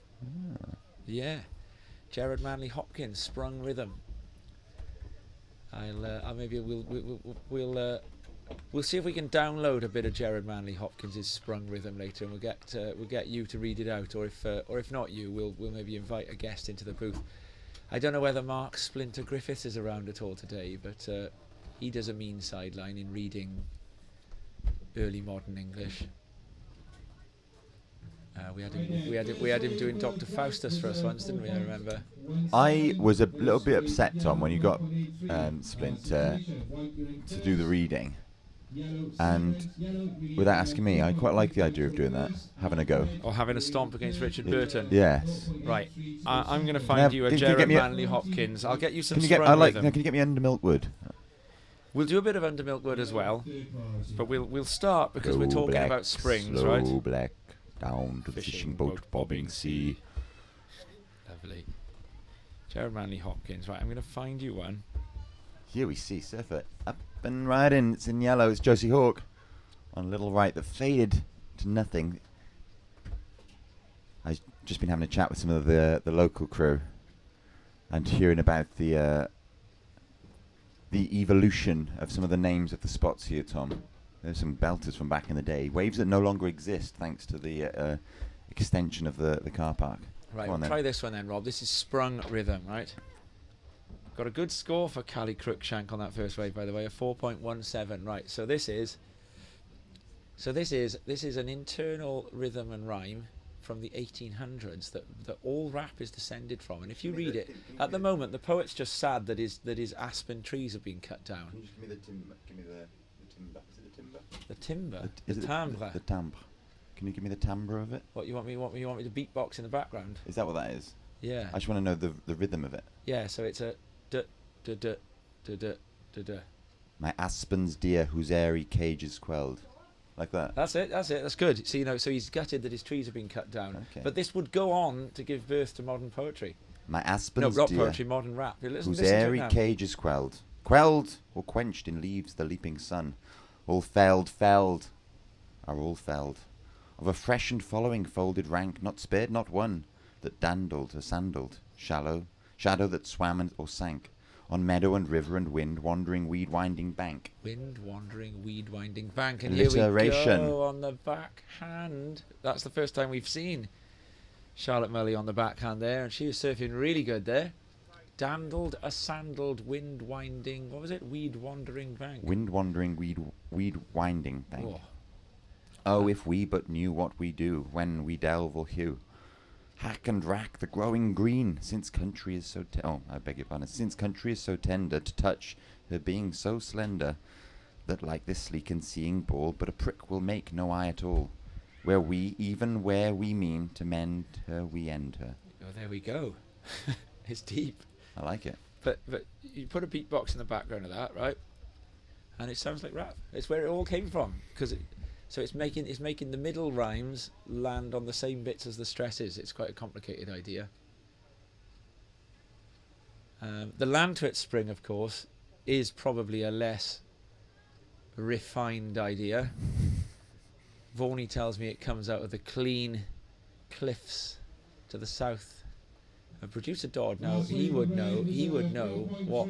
Yeah, Gerard Manley Hopkins, sprung rhythm. Maybe we'll see if we can download a bit of Gerard Manley Hopkins' sprung rhythm later, and we'll get you to read it out, or if not you, we'll maybe invite a guest into the booth. I don't know whether Mark Splinter Griffiths is around at all today, but he does a mean sideline in reading early modern English. We had him doing Dr. Faustus for us once, didn't we? I remember. I was a little bit upset, Tom, when you got Splinter to do the reading, And without asking me, I quite like the idea of doing that, having a go. Or having a stomp against Richard Burton. Yes. Right. I'm going to I find have- you a can you Jared get me a- Manley Hopkins. I'll get you some Can you get? sprung I like. rhythm. No, can you get me under Milkwood? We'll do a bit of Under Milkwood as well, but we'll start because we're Go talking black, about springs, slow right? black, down to the fishing boat, bobbing sea. Lovely. Jared Manley Hopkins. Right, I'm going to find you one. Here we see Surfer up and riding. It's in yellow. It's Josie Hawk on Little Right that faded to nothing. I've just been having a chat with some of the local crew and hearing about the evolution of some of the names of the spots here, Tom. There's some belters from back in the day. Waves that no longer exist thanks to the extension of the car park. Right, Go on we'll then. try this one then, Rob. This is sprung rhythm, right? Got a good score for Callie Cruikshank on that first wave, by the way, a 4.17. Right, so this is an internal rhythm and rhyme from the 1800s that all rap is descended from. And if you read it, at the moment, the poet's just sad that his aspen trees have been cut down. Can you just give me the timber? Give me the timber. Is it the timber? The timber, Is the it timbre. The timbre. Can you give me the timbre of it? What you want me to beatbox in the background? Is that what that is? Yeah. I just want to know the rhythm of it. Yeah. So it's a duh duh duh duh duh duh duh. My aspens dear, whose airy cage is quelled. Like that. That's it. That's good. So so he's gutted that his trees have been cut down. Okay. But this would go on to give birth to modern poetry. My No, aspens rock dear, poetry, modern rap. Listen whose to it airy now. cage is quelled. Quelled or quenched in leaves the leaping sun. All felled, are all felled. Of a freshened following folded rank, not spared, not one, that dandled or sandaled, shallow, shadow that swam or sank, on meadow and river and wind, wandering weed winding bank. Wind wandering, weed winding bank, and here we Alliteration. go on the backhand. That's the first time we've seen Charlotte Mully on the backhand there, and she was surfing really good there. Dandled, a sandaled, wind winding. What was it? Weed wandering bank. Wind wandering weed winding bank. Oh. Oh, if we but knew what we do when we delve or hew. Hack and rack the growing green, since country is so since country is so tender to touch, her being so slender, that like this sleek and seeing ball, but a prick will make no eye at all. Where we mean to mend her, we end her. Oh, there we go. It's deep. I like it. But you put a beatbox in the background of that, right? And it sounds like rap. It's where it all came from, so it's making the middle rhymes land on the same bits as the stresses. It's quite a complicated idea. The Llantwit spring, of course, is probably a less refined idea. Vaughan tells me it comes out of the clean cliffs to the south. Producer Dodd, now he would know what.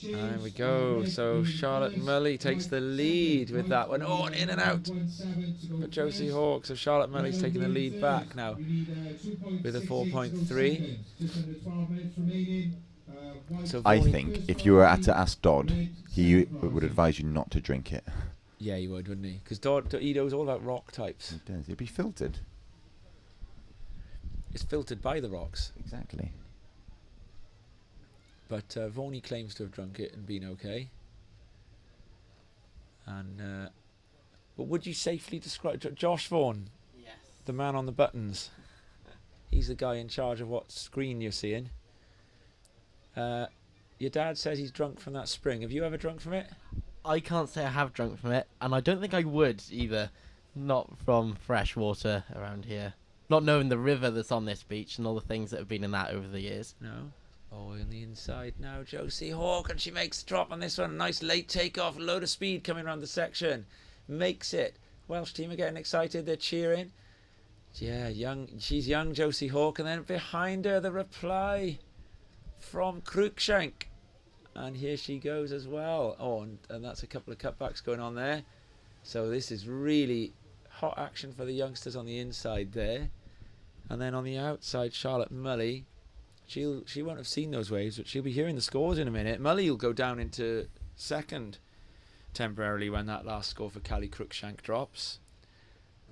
There we go. So Charlotte Mully takes the lead with that one. Oh, and in and out for Josie Hawk. So Charlotte Mully's taking the lead back now with a 4.3. So I Vaughan- think if you were to ask Dodd, he would advise you not to drink it. Yeah, he would, wouldn't he? Because Dodd, he knows all about rock types. It does. It'd be filtered. It's filtered by the rocks. Exactly. But Vaughan claims to have drunk it and been okay. And but would you safely describe Josh Vaughan, Yes. the man on the buttons? He's the guy in charge of what screen you're seeing. Your dad says he's drunk from that spring. Have you ever drunk from it? I can't say I have drunk from it, and I don't think I would either. Not from fresh water around here. Not knowing the river that's on this beach and all the things that have been in that over the years. No. Oh, on the inside now, Josie Hawk, and she makes the drop on this one. Nice late takeoff, load of speed coming around the section. Makes it. Welsh team are getting excited, they're cheering. Yeah, she's young Josie Hawk, and then behind her the reply from Cruikshank. And here she goes as well. Oh, and that's a couple of cutbacks going on there. So this is really hot action for the youngsters on the inside there. And then on the outside, Charlotte Mully. She won't have seen those waves, but she'll be hearing the scores in a minute. Mully will go down into second temporarily when that last score for Callie Cruikshank drops.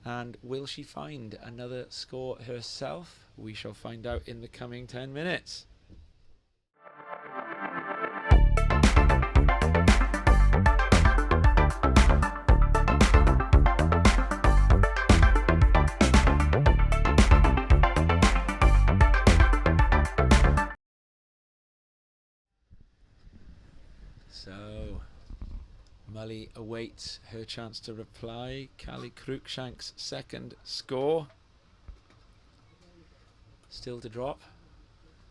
And will she find another score herself? We shall find out in the coming 10 minutes. Mully awaits her chance to reply. Callie Cruikshank's second score. Still to drop.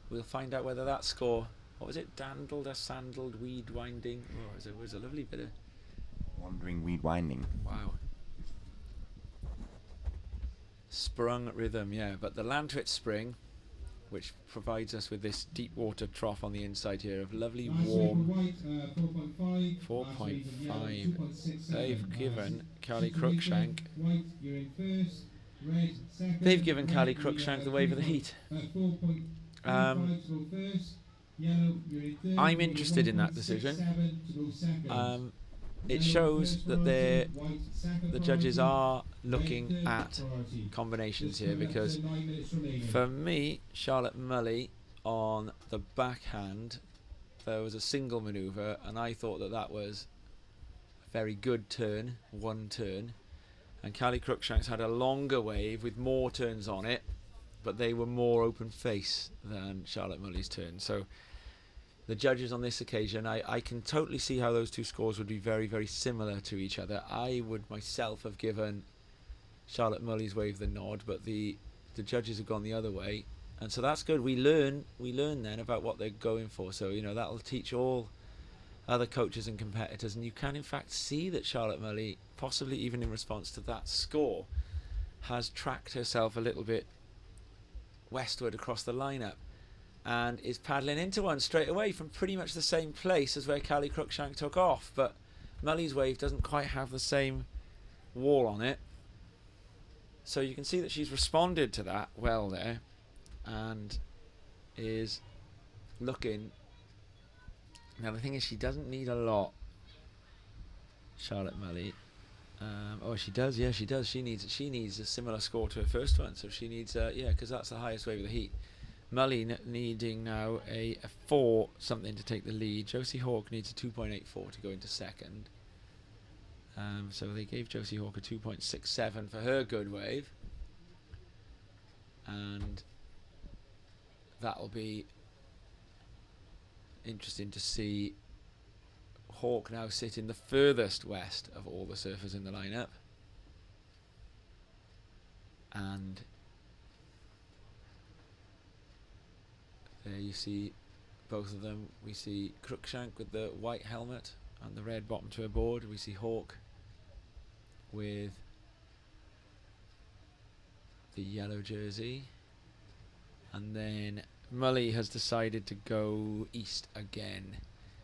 We'll find out whether that score, what was it, dandled or sandled, weed winding. Oh, it was a lovely bit of Wandering weed winding. wow. Sprung rhythm, yeah. But the Llantwit Spring, which provides us with this deep water trough on the inside here of lovely warm 4.5. They've given Callie Cruikshank. They've given Callie Cruikshank the wave of the heat. I'm interested in that decision. It shows that the judges are looking at combinations here, because for me, Charlotte Mully on the backhand, there was a single manoeuvre, and I thought that was a very good turn, one turn, and Callie Cruikshank's had a longer wave with more turns on it, but they were more open face than Charlotte Mully's turn. So the judges on this occasion, I can totally see how those two scores would be very, very similar to each other. I would myself have given Charlotte Mully's wave the nod, but the judges have gone the other way, and so that's good. We learn then about what they're going for. So that'll teach all other coaches and competitors, and you can in fact see that Charlotte Mully, possibly even in response to that score, has tracked herself a little bit westward across the lineup, and is paddling into one straight away from pretty much the same place as where Callie Cruikshank took off. But Mully's wave doesn't quite have the same wall on it, so you can see that she's responded to that well there, and is looking. Now the thing is, she doesn't need a lot, Charlotte Mully. Oh, she does. Yeah, she does. She needs a similar score to her first one. So she needs because that's the highest wave of the heat. Mully needing now a 4 something to take the lead. Josie Hawk needs a 2.84 to go into second. So they gave Josie Hawk a 2.67 for her good wave, and that'll be interesting to see Hawk now sit in the furthest west of all the surfers in the lineup, and there you see both of them. We see Cruikshank with the white helmet and the red bottom to her board. We see Hawk with the yellow jersey, and then Mully has decided to go east again.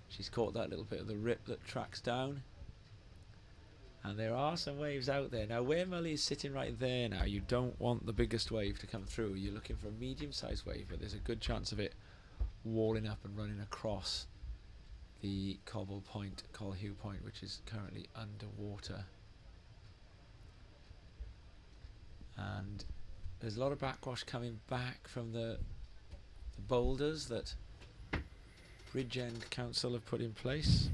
She's caught that little bit of the rip that tracks down, and there are some waves out there. Now where Mully is sitting right there now, you don't want the biggest wave to come through. You're looking for a medium-sized wave, but there's a good chance of it walling up and running across the Cobble Point, Colhue Point, which is currently underwater. And there's a lot of backwash coming back from the boulders that Bridgend Council have put in place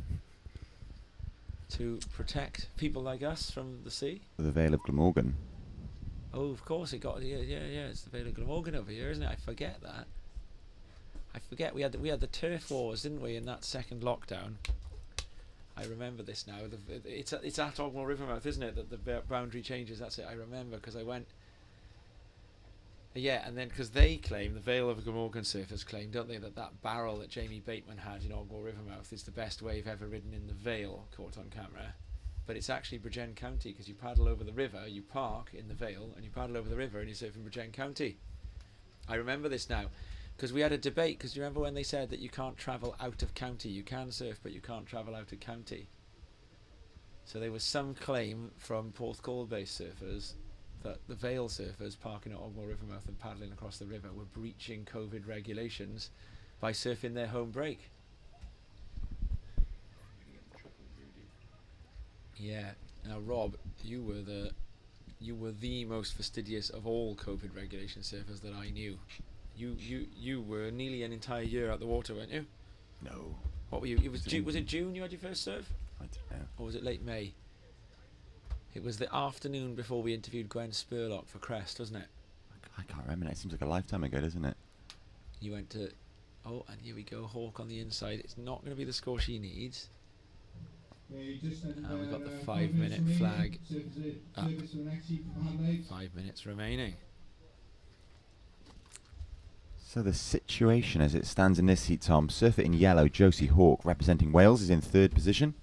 to protect people like us from the sea. The Vale of Glamorgan. Oh, of course, it got it's the Vale of Glamorgan over here, isn't it? I forget that. I forget we had the turf wars, didn't we, in that second lockdown? I remember this now. It's at Ogmore Rivermouth, isn't it, that the boundary changes? That's it. I remember because I went. Yeah, and then because they claim, the Vale of Glamorgan surfers claim, don't they, that barrel that Jamie Bateman had in Ogmore Rivermouth is the best wave ever ridden in the Vale, caught on camera. But it's actually Bridgend County, because you paddle over the river, you park in the Vale, and you paddle over the river and you surf in Bridgend County. I remember this now, because we had a debate, because you remember when they said that you can't travel out of county, you can surf but you can't travel out of county. So there was some claim from Porthcawl based surfers that the Vale surfers parking at Ogmore Rivermouth and paddling across the river were breaching COVID regulations by surfing their home break. Yeah. Now, Rob, you were the most fastidious of all COVID regulation surfers that I knew. You were nearly an entire year out the water, weren't you? No. What were you? Was it June you had your first surf? I don't know. Or was it late May? It was the afternoon before we interviewed Gwen Spurlock for Crest, wasn't it? I can't remember. It seems like a lifetime ago, doesn't it? You went to... Oh, and here we go. Hawk on the inside. It's not going to be the score she needs. And we've got the 5-minute flag up. 5 minutes remaining. So the situation as it stands in this heat, Tom, surfer in yellow, Josie Hawke, representing Wales, is in 3rd position.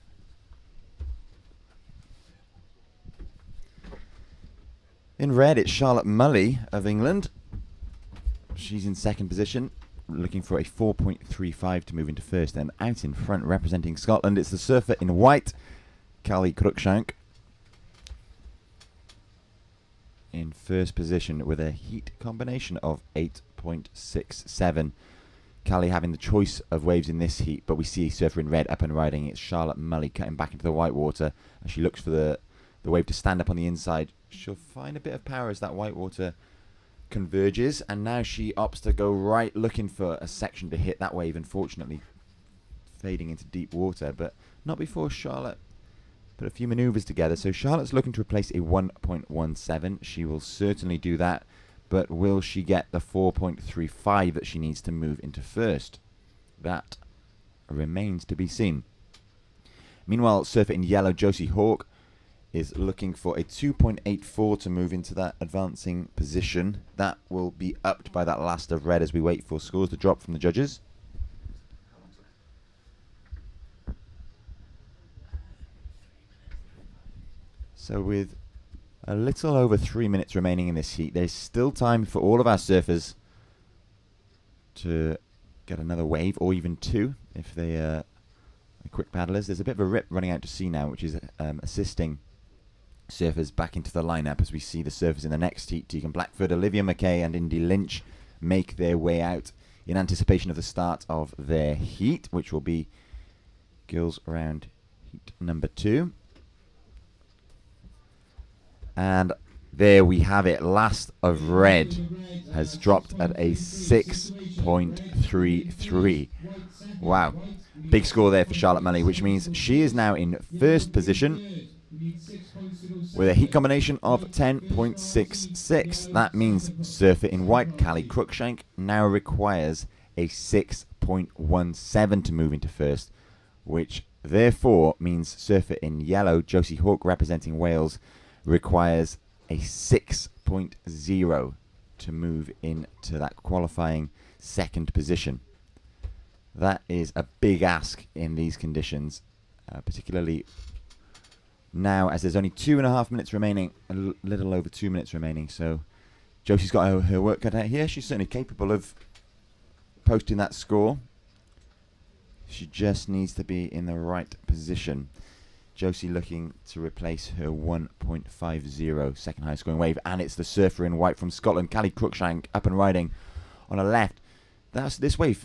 In red, it's Charlotte Mully of England. She's in 2nd position, looking for a 4.35 to move into 1st. And out in front, representing Scotland, it's the surfer in white, Callie Cruikshank, in 1st position with a heat combination of 8.67. Callie having the choice of waves in this heat, but we see a surfer in red up and riding. It's Charlotte Mully cutting back into the white water as she looks for the wave to stand up on the inside. She'll find a bit of power as that white water converges, and now she opts to go right, looking for a section to hit that wave, unfortunately fading into deep water, but not before Charlotte put a few maneuvers together. So Charlotte's looking to replace a 1.17. She will certainly do that, but will she get the 4.35 that she needs to move into 1st? That remains to be seen. Meanwhile, surfer in yellow, Josie Hawke, is looking for a 2.84 to move into that advancing position. That will be upped by that last of red as we wait for scores to drop from the judges. So with a little over 3 minutes remaining in this heat, there's still time for all of our surfers to get another wave, or even 2 if they are quick paddlers. There's a bit of a rip running out to sea now, which is assisting surfers back into the lineup as we see the surfers in the next heat. Tegan Blackford, Olivia McKay and Indy Lynch make their way out in anticipation of the start of their heat, which will be girls around heat number 2. And there we have it. Last of red has dropped at a 6.33. Wow. Big score there for Charlotte Mully, which means she is now in 1st position with a heat combination of 10.66. That means surfer in white, Callie Cruikshank, now requires a 6.17 to move into 1st, which therefore means surfer in yellow, Josie Hawke, representing Wales, requires a 6.0 to move into that qualifying 2nd position. That is a big ask in these conditions, particularly now as there's only 2.5 minutes remaining, a little over 2 minutes remaining. So Josie's got her work cut out here. She's certainly capable of posting that score. She just needs to be in the right position. Josie looking to replace her 1.50 second highest scoring wave, and it's the surfer in white from Scotland, Callie Cruikshank, up and riding on her left. That's this wave.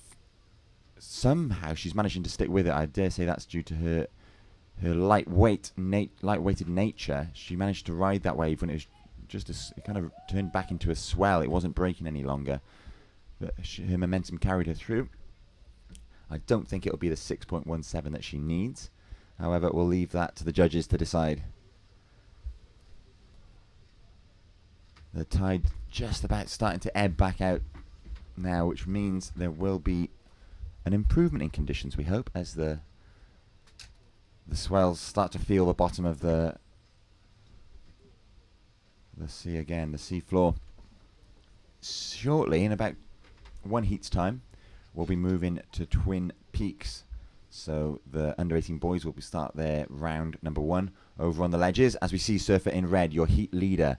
Somehow she's managing to stick with it. I dare say that's due to her lightweighted nature. She managed to ride that wave when it was just it kind of turned back into a swell. It wasn't breaking any longer, but her momentum carried her through. I don't think it'll be the 6.17 that she needs. However, we'll leave that to the judges to decide. The tide just about starting to ebb back out now, which means there will be an improvement in conditions, we hope, as the swells start to feel the bottom of the sea again, the sea floor. Shortly, in about 1 heat's time, we'll be moving to Twin Peaks. So the under-18 boys will start their round number 1 over on the ledges. As we see surfer in red, your heat leader,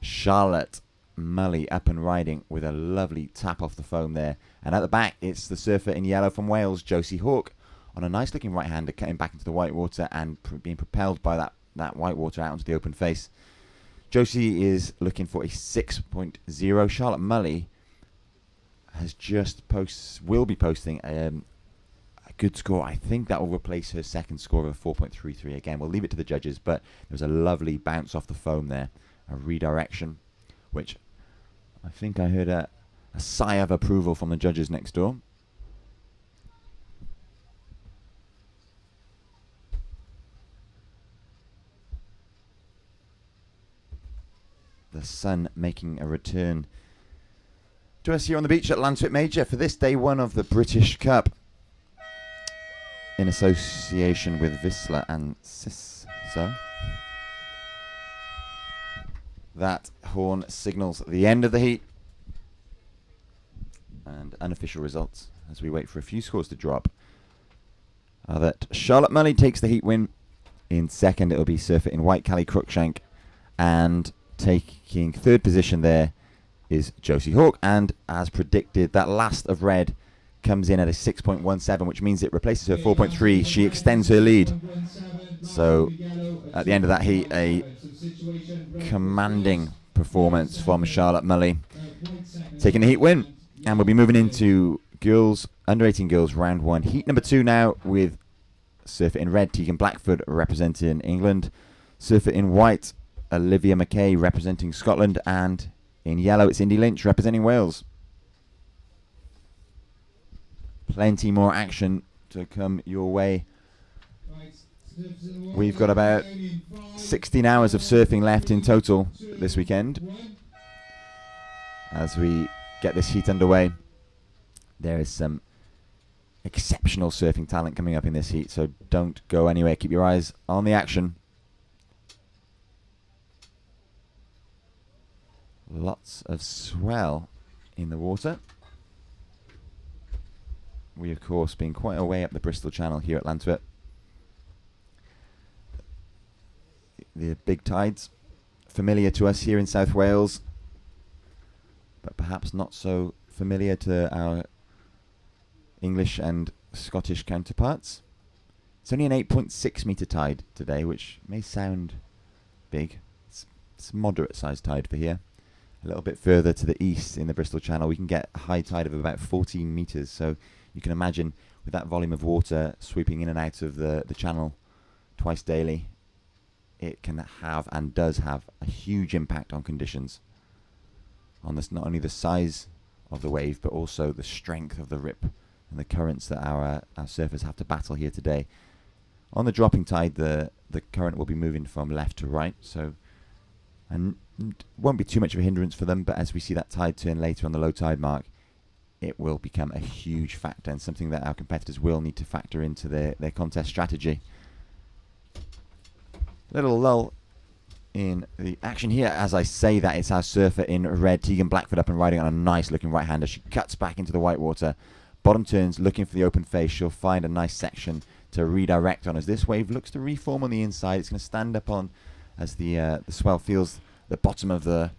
Charlotte Mully, up and riding with a lovely tap off the foam there. And at the back, it's the surfer in yellow from Wales, Josie Hawke, on a nice-looking right-hander, cutting back into the white water and being propelled by that white water out onto the open face. Josie is looking for a 6.0. Charlotte Mully has will be posting a good score. I think that will replace her second score of a 4.33 again. We'll leave it to the judges, but there was a lovely bounce off the foam there, a redirection, which I think I heard a sigh of approval from the judges next door. The sun making a return to us here on the beach at Llantwit Major for this day 1 of the British Cup. in association with Vissla and Sisso. That horn signals the end of the heat. And unofficial results, as we wait for a few scores to drop, are that Charlotte Mully takes the heat win. In second, it'll be surfer in white, Callie Cruikshank. And taking third position there is Josie Hawke. And as predicted, that last of red comes in at a 6.17, which means it replaces her 4.3. She extends her lead. So at the end of that heat, a commanding performance from Charlotte Mully, taking the heat win. And we'll be moving into girls, under 18 girls, round 1. Heat number 2 now, with surfer in red, Tegan Blackford, representing England. Surfer in white, Olivia McKay, representing Scotland. And in yellow, it's Indy Lynch, representing Wales. Plenty more action to come your way. We've got about 16 hours of surfing left in total this weekend. As we get this heat underway, there is some exceptional surfing talent coming up in this heat, so don't go anywhere. Keep your eyes on the action. Lots of swell in the water. We, of course, been quite a way up the Bristol Channel here at Llantwit. The big tides, familiar to us here in South Wales, but perhaps not so familiar to our English and Scottish counterparts. It's only an 8.6 metre tide today, which may sound big. It's a moderate sized tide for here. A little bit further to the east in the Bristol Channel, we can get a high tide of about 14 metres. So you can imagine, with that volume of water sweeping in and out of the channel twice daily, it can have and does have a huge impact on conditions. On this, not only the size of the wave, but also the strength of the rip and the currents that our surfers have to battle here today. On the dropping tide, the current will be moving from left to right, so and won't be too much of a hindrance for them. But as we see that tide turn later on the low tide mark, it will become a huge factor and something that our competitors will need to factor into their contest strategy. Little lull in the action here. As I say that, it's our surfer in red, Tegan Blackford, up and riding on a nice looking right hander. She cuts back into the white water, bottom turns, looking for the open face. She'll find a nice section to redirect on as this wave looks to reform on the inside. It's going to stand up on as the swell feels the bottom of the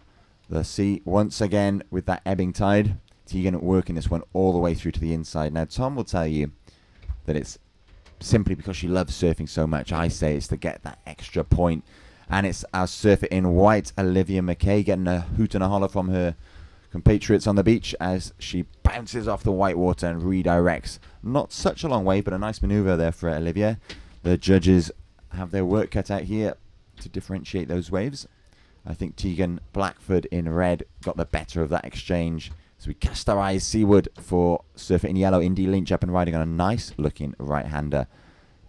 sea once again with that ebbing tide. Tegan working this one all the way through to the inside. Now Tom will tell you that it's simply because she loves surfing so much. I say it's to get that extra point. And it's our surfer in white, Olivia McKay, getting a hoot and a holler from her compatriots on the beach as she bounces off the white water and redirects. Not such a long way, but a nice manoeuvre there for Olivia. The judges have their work cut out here to differentiate those waves. I think Tegan Blackford in red got the better of that exchange. So we cast our eyes seaward for surfer in yellow, Indy Lynch, up and riding on a nice looking right hander.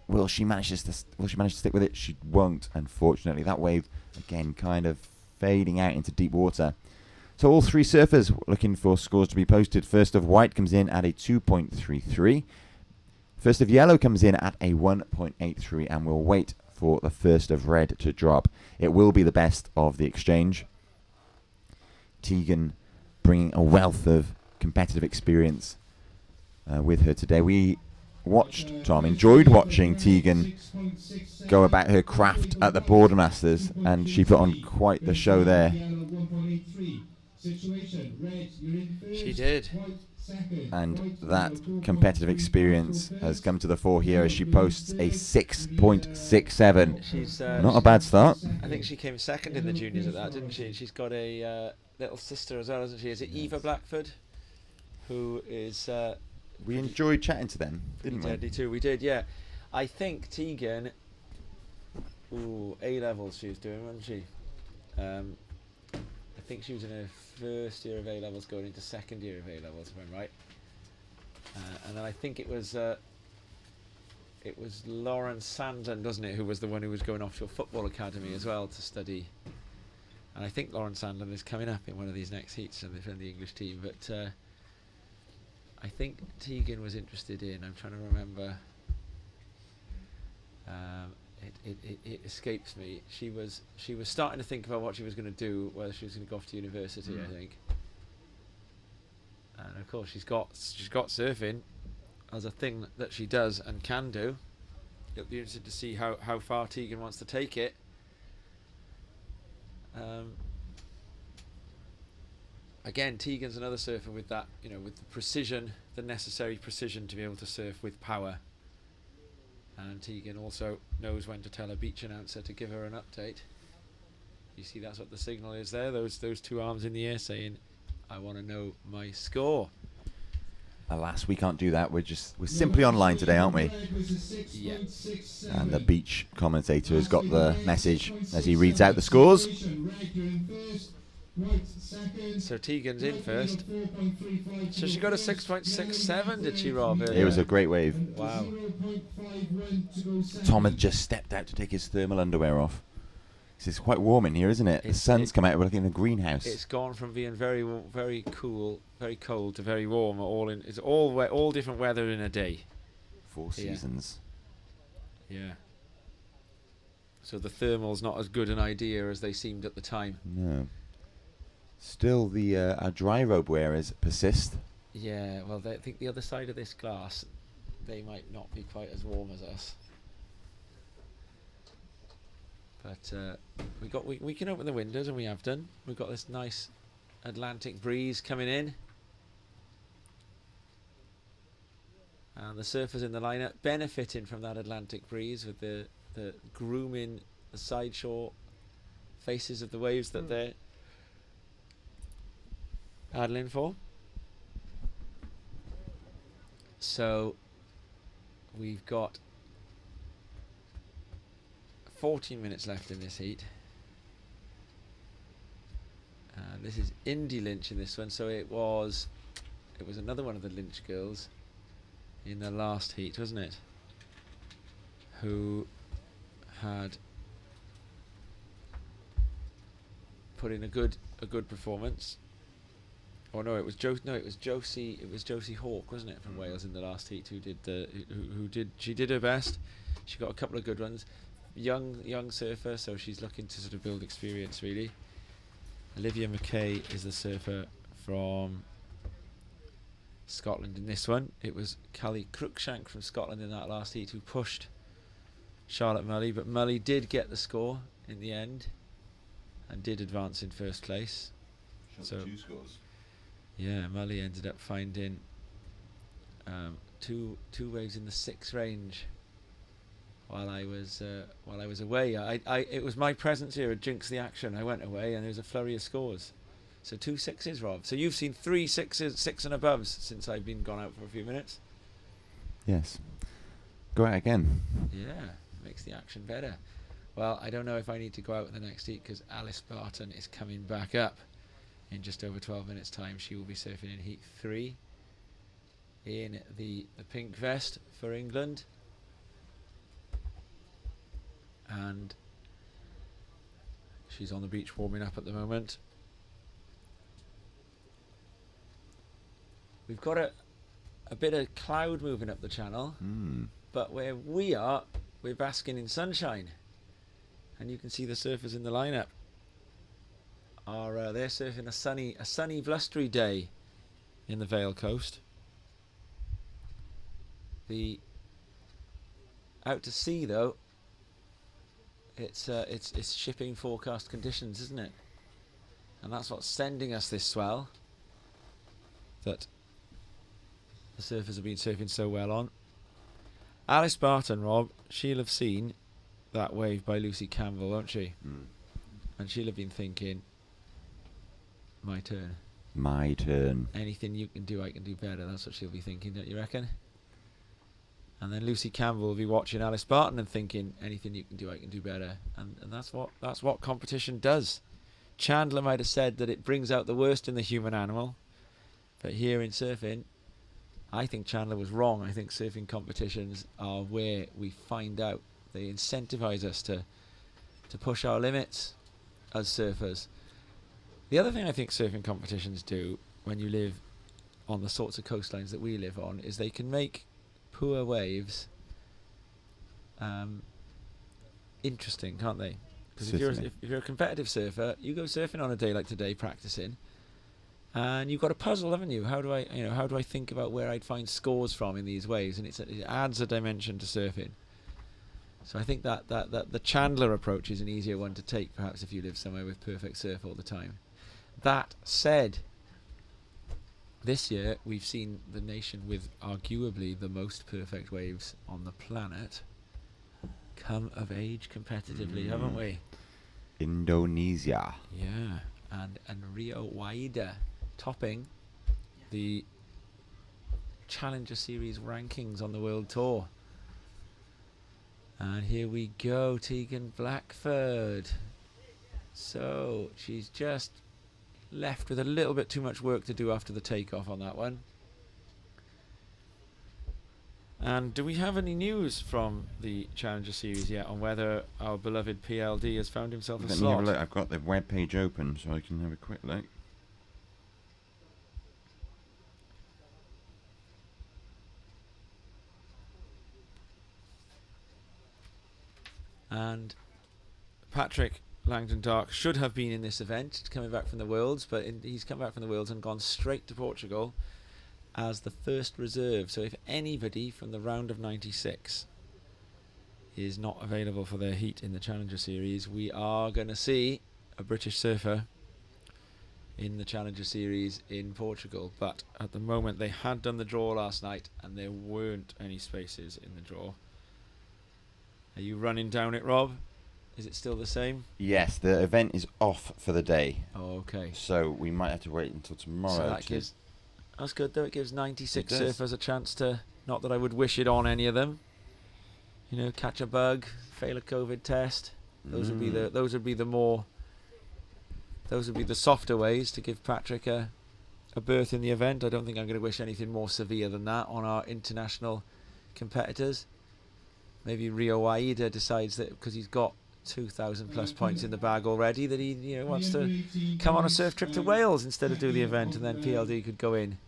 Will she manage to stick with it? She won't, unfortunately. That wave, again, kind of fading out into deep water. So all three surfers looking for scores to be posted. First of white comes in at a 2.33. First of yellow comes in at a 1.83. And we'll wait for the first of red to drop. It will be the best of the exchange. Tegan bringing a wealth of competitive experience with her today. We enjoyed watching Tegan go about her craft at the Boardmasters, and she put on quite the show there. She did. And that competitive experience has come to the fore here as she posts a 6.67. She's not a bad start. I think she came second in the juniors at that, didn't she? She's got a little sister as well, hasn't she? Is it Eva Blackford? Who is... we enjoyed chatting to them, didn't we? Deadly too. We did, yeah. I think Tegan... A-levels she was doing, wasn't she? I think she was in her first year of A-levels going into second year of A-levels, if I'm right. And then I think it was Lauren Sandon, doesn't it, who was the one who was going off to a football academy as well to study. And I think Lauren Sandon is coming up in one of these next heats from the English team. But I think Tegan was interested in, I'm trying to remember It escapes me. She was starting to think about what she was going to do, whether she was going to go off to university, I think. And of course, she's got surfing as a thing that she does and can do. It'll be interesting to see how far Tegan wants to take it. Again, Tegan's another surfer with that, with the precision, the necessary precision to be able to surf with power. And Tegan also knows when to tell a beach announcer to give her an update. You see, that's what the signal is there. Those two arms in the air saying, "I want to know my score." Alas, we can't do that. We're simply online today, aren't we? Yeah. And the beach commentator has got the message as he reads out the scores. So Tegan's in first. So she got a 6.67, did she, Rob? It was a great wave. Wow. Tom had just stepped out to take his thermal underwear off. It's quite warm in here, isn't it? The sun's come out. We're looking in a greenhouse. It's gone from being very cool, very cold to very warm. It's all different weather in a day. 4 seasons. Yeah. So the thermal's not as good an idea as they seemed at the time. No. Still, our dry robe wearers persist. Yeah. Well, I think the other side of this glass, they might not be quite as warm as us. But we can open the windows, and we have done. We've got this nice Atlantic breeze coming in. And the surfers in the lineup benefiting from that Atlantic breeze with the grooming, the side shore faces of the waves that they're paddling for. So we've got 14 minutes left in this heat. This is Indy Lynch in this one, so it was another one of the Lynch girls in the last heat, wasn't it? Who had put in a good performance. Oh no, it was Josie Hawke, wasn't it, from Wales in the last heat she did her best. She got a couple of good runs. Young surfer, so she's looking to sort of build experience really. Olivia McKay is the surfer from Scotland in this one. It was Callie Cruikshank from Scotland in that last heat who pushed Charlotte Mully, but Mully did get the score in the end and did advance in first place. So 2 scores. Yeah, Mully ended up finding two waves in the 6 range while I was away. It was my presence here at Jinx the Action. I went away and there was a flurry of scores. So 2 6s, Rob. So you've seen 3 6s, 6 and above since I've been gone out for a few minutes. Yes. Go out again. Yeah, makes the action better. Well, I don't know if I need to go out in the next heat because Alice Barton is coming back up in just over 12 minutes time. She will be surfing in heat 3 in the pink vest for England. And she's on the beach warming up at the moment. We've got a bit of cloud moving up the channel, but where we are, we're basking in sunshine. And you can see the surfers in the lineup are they're surfing a sunny blustery day in the Vale Coast. The out to sea though, it's shipping forecast conditions, isn't it? And that's what's sending us this swell that the surfers have been surfing so well on. Alice Barton, Rob, she'll have seen that wave by Lucy Campbell, won't she? And she'll have been thinking, my turn. My turn. Anything you can do, I can do better. That's what she'll be thinking, don't you reckon? And then Lucy Campbell will be watching Alice Barton and thinking, anything you can do, I can do better. And that's what competition does. Chandler might have said that it brings out the worst in the human animal, but here in surfing, I think Chandler was wrong. I think surfing competitions are where we find out. They incentivize us to push our limits as surfers. The other thing I think surfing competitions do when you live on the sorts of coastlines that we live on is they can make poor waves interesting, can't they? Because if Certainly. you're a competitive surfer, you go surfing on a day like today, practicing, and you've got a puzzle, haven't you? How do I think about where I'd find scores from in these waves? And it adds a dimension to surfing. So I think that the Chandler approach is an easier one to take, perhaps if you live somewhere with perfect surf all the time. That said, this year we've seen the nation with arguably the most perfect waves on the planet come of age competitively, haven't we? Indonesia. Yeah, and Rio Waida topping the Challenger Series rankings on the World Tour. And here we go, Tegan Blackford. So she's just left with a little bit too much work to do after the takeoff on that one. And do we have any news from the Challenger Series yet on whether our beloved PLD has found himself a Let me slot? have a look. I've got the web page open so I can have a quick look. And Patrick Langdon Dark should have been in this event, coming back from the Worlds, but he's come back from the Worlds and gone straight to Portugal as the first reserve. So if anybody from the round of 96 is not available for their heat in the Challenger Series, we are going to see a British surfer in the Challenger Series in Portugal. But at the moment, they had done the draw last night and there weren't any spaces in the draw. Are you running down it, Rob? Is it still the same? Yes, the event is off for the day. Oh, okay. So we might have to wait until tomorrow. So that's good though. It gives 96 surfers a chance to, not that I would wish it on any of them, you know, catch a bug, fail a COVID test. Those would be the softer ways to give Patrick a berth in the event. I don't think I'm going to wish anything more severe than that on our international competitors. Maybe Rio Waida decides that because he's got 2,000 plus points in the bag already, that he wants to come on a surf trip to Wales instead of do the event, and then PLD could go in.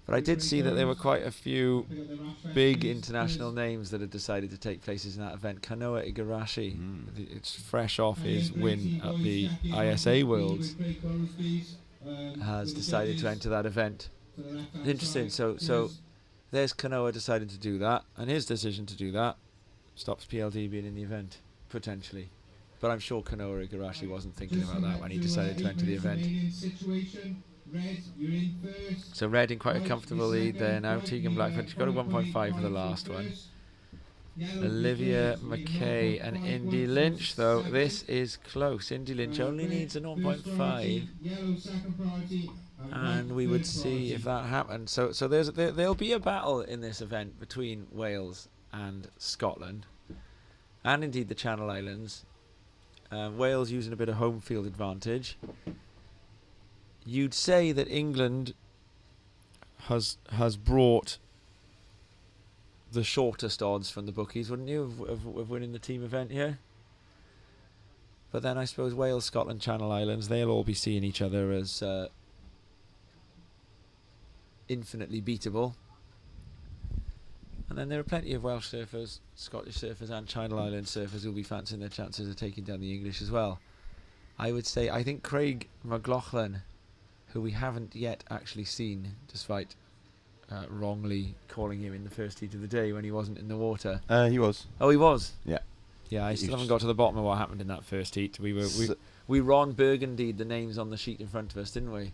But I did see that there were quite a few big international names that had decided to take places in that event. Kanoa Igarashi, it's fresh off his win at the ISA Worlds, has decided to enter that event. Interesting. So there's Kanoa decided to do that, and his decision to do that stops PLD being in the event, potentially. But I'm sure Kanoa Igarashi wasn't thinking about that when he decided to enter the event. So Red in quite a comfortable lead there now. Tegan Blackford, she got a 1.5 for the last one. Olivia McKay and Indy Lynch, though. This is close. Indy Lynch only needs a 0.5. And we would see if that happened. So there'll be a battle in this event between Wales and Scotland, and indeed the Channel Islands. Wales using a bit of home field advantage. You'd say that England has brought the shortest odds from the bookies, wouldn't you, of winning the team event here? But then I suppose Wales, Scotland, Channel Islands, they'll all be seeing each other as infinitely beatable. And then there are plenty of Welsh surfers, Scottish surfers and Channel Island surfers who'll be fancying their chances of taking down the English as well. I think Craig McLaughlin, who we haven't yet actually seen, despite wrongly calling him in the first heat of the day when he wasn't in the water. He was. Oh, he was? Yeah. Yeah, I still haven't got to the bottom of what happened in that first heat. We Ron Burgundied the names on the sheet in front of us, didn't we?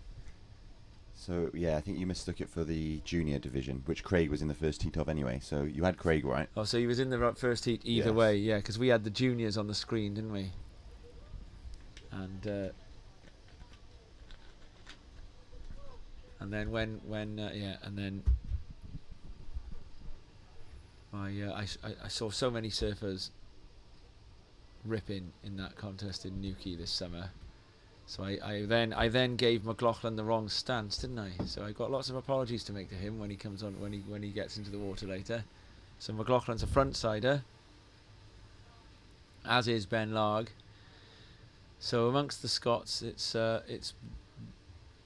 So, yeah, I think you mistook it for the junior division, which Craig was in the first heat of anyway. So you had Craig right. Oh, so he was in the first heat either way, yeah, because we had the juniors on the screen, didn't we? And then I saw so many surfers ripping in that contest in Newquay this summer. So I then gave McLaughlin the wrong stance, didn't I? So I got lots of apologies to make to him when he comes on, when he gets into the water later. So McLaughlin's a front-sider, as is Ben Larg. So amongst the Scots, it's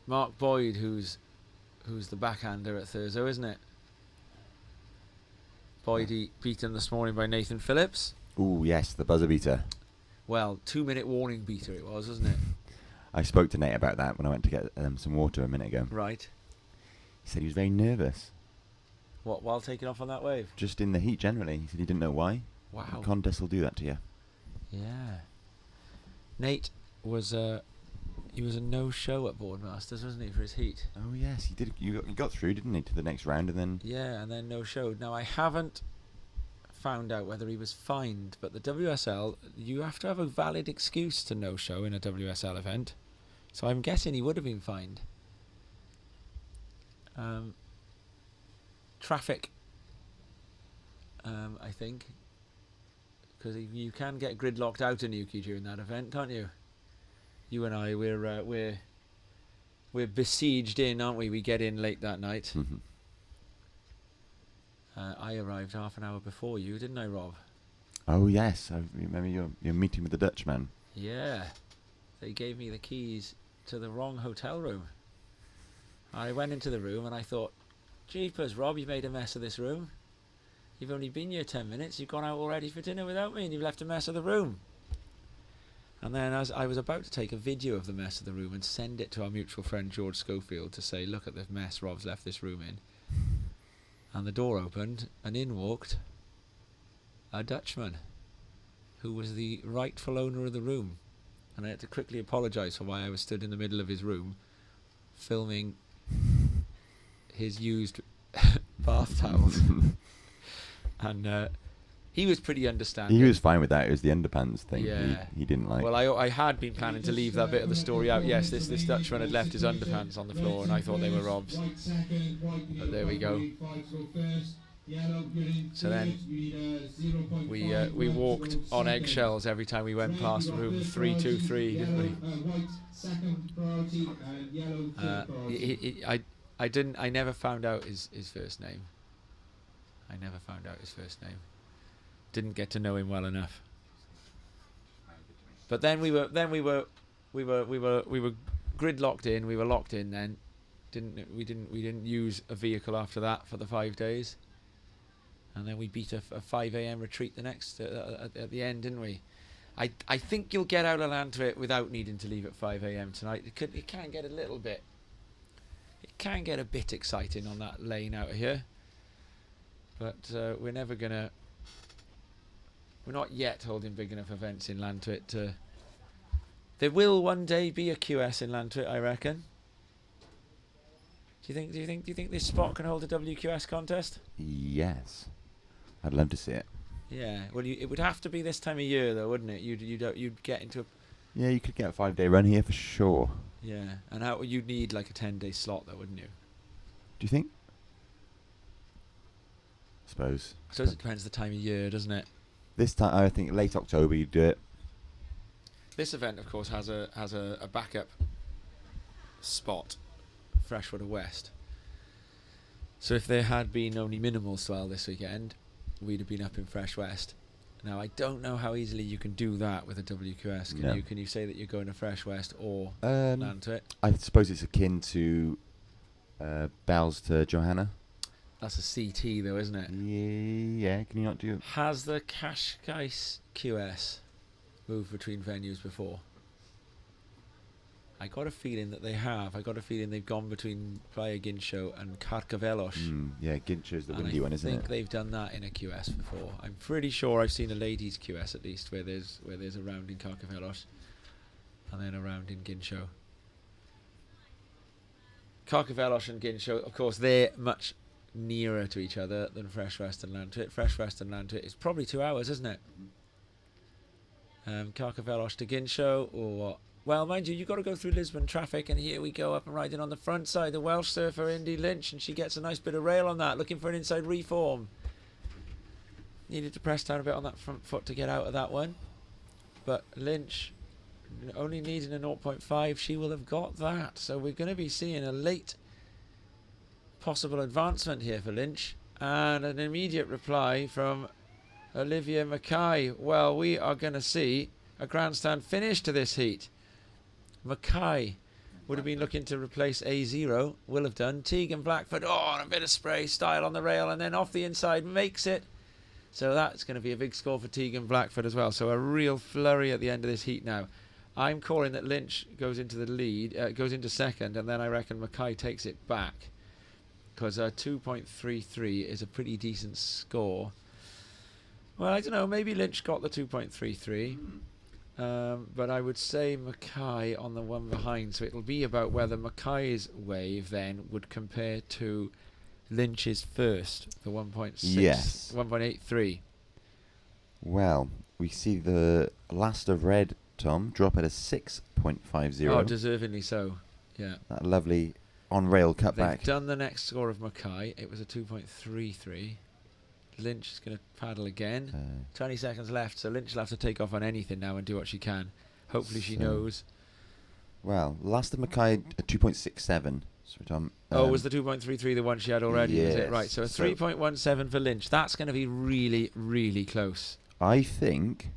Mark Boyd who's the backhander at Thurso, isn't it? Boyd beaten this morning by Nathan Phillips. Ooh, yes, the buzzer beater. Well, 2-minute warning beater it was, wasn't it? I spoke to Nate about that when I went to get some water a minute ago. Right. He said he was very nervous. What, while taking off on that wave? Just in the heat generally. He said he didn't know why. Wow. The contest will do that to you. Yeah. Nate was he was a no-show at Boardmasters, wasn't he, for his heat? Oh yes, he did. You got through, didn't he, to the next round, and then Yeah, and then no-showed. Now I haven't found out whether he was fined, but the WSL, you have to have a valid excuse to no-show in a WSL event. So I'm guessing he would have been fined. Traffic, I think, because you can get gridlocked out in Newquay during that event, can't you? You and I, we're besieged in, aren't we? We get in late that night. I arrived half an hour before you, didn't I, Rob? oh yes, I remember your meeting with the Dutchman. Yeah, they gave me the keys to the wrong hotel room. I went into the room and I thought, jeepers, Rob, you made a mess of this room. You've only been here 10 minutes, you've gone out already for dinner without me and you've left a mess of the room. And then as I was about to take a video of the mess of the room and send it to our mutual friend George Schofield to say, look at the mess Rob's left this room in. And the door opened and in walked a Dutchman who was the rightful owner of the room. And I had to quickly apologise for why I was stood in the middle of his room filming his used bath towels. And he was pretty understanding. He was fine with that. It was the underpants thing. Yeah. He didn't like. Well, I had been planning to leave that bit of the story out. Yes, this Dutchman had left his underpants on the floor and I thought they were Rob's. But there we go. So then we walked on eggshells every time we went past room 323, didn't we? I never found out his first name. Didn't get to know him well enough. But then we were gridlocked in. We were locked in then. We didn't use a vehicle after that for the 5 days. And then we beat a 5 a.m. retreat the next at the end, didn't we? I think you'll get out of Llantwit without needing to leave at 5 a.m. tonight. It can get a little bit. It can get a bit exciting on that lane out of here. But we're never gonna. We're not yet holding big enough events in Llantwit. There will one day be a QS in Llantwit, I reckon. Do you think this spot can hold a WQS contest? Yes, I'd love to see it. Yeah, well, it would have to be this time of year, though, wouldn't it? You'd get into a. Yeah, you could get a 5-day run here for sure. Yeah, and you'd need like a 10-day slot, though, wouldn't you? Do you think? I suppose. I suppose it depends the time of year, doesn't it? This time, I think late October you'd do it. This event, of course, has a backup spot, Freshwater West. So if there had been only minimal swell this weekend, we'd have been up in Fresh West. Now I don't know how easily you can do that with a WQS. Can you say that you're going to Fresh West or Llantwit? I suppose it's akin to Bells to Johanna. That's a CT though, isn't it? Yeah. Can you not do it? Has the Cascais QS moved between venues before? I got a feeling that they have. I got a feeling they've gone between Playa Ginshow and Carcavelos. Yeah, Ginshow's the windy one, isn't it? I think they've done that in a QS before. I'm pretty sure I've seen a ladies' QS at least, where there's a round in Carcavelos and then a round in Ginshow. Carcavelos and Ginshow, of course, they're much nearer to each other than Fresh West and Llantwit. Fresh West and Llantwit is probably 2 hours, isn't it? Carcavelos to Ginshow, or what? Well, mind you, you've got to go through Lisbon traffic, and here we go up and riding on the front side, the Welsh surfer Indy Lynch, and she gets a nice bit of rail on that, looking for an inside reform. Needed to press down a bit on that front foot to get out of that one. But Lynch, only needing a 0.5, she will have got that. So we're going to be seeing a late possible advancement here for Lynch, and an immediate reply from Olivia Mackay. Well, we are going to see a grandstand finish to this heat. Mackay would have been looking to replace A0, will have done. Teague and Blackford, and a bit of spray, style on the rail, and then off the inside, makes it. So that's going to be a big score for Tegan Blackford as well. So a real flurry at the end of this heat now. I'm calling that Lynch goes into the lead, goes into second, and then I reckon Mackay takes it back. Because 2.33 is a pretty decent score. Well, I don't know, maybe Lynch got the 2.33. But I would say Mackay on the one behind. So it'll be about whether Mackay's wave then would compare to Lynch's first, the 1.6, Yes. 1.83. Well, we see the last of red, Tom, drop at a 6.50. Oh, deservingly so. Yeah. That lovely on-rail They've cutback. done the next score of Mackay. It was a 2.33. Lynch is going to paddle again. 20 seconds left, so Lynch will have to take off on anything now and do what she can. Hopefully she So- knows. Well, last of Mackay at 2.67. Sorry, Tom. Was the 2.33 the one she had already? Is it yes. right? So a So- 3.17 for Lynch. That's going to be really, really close. I think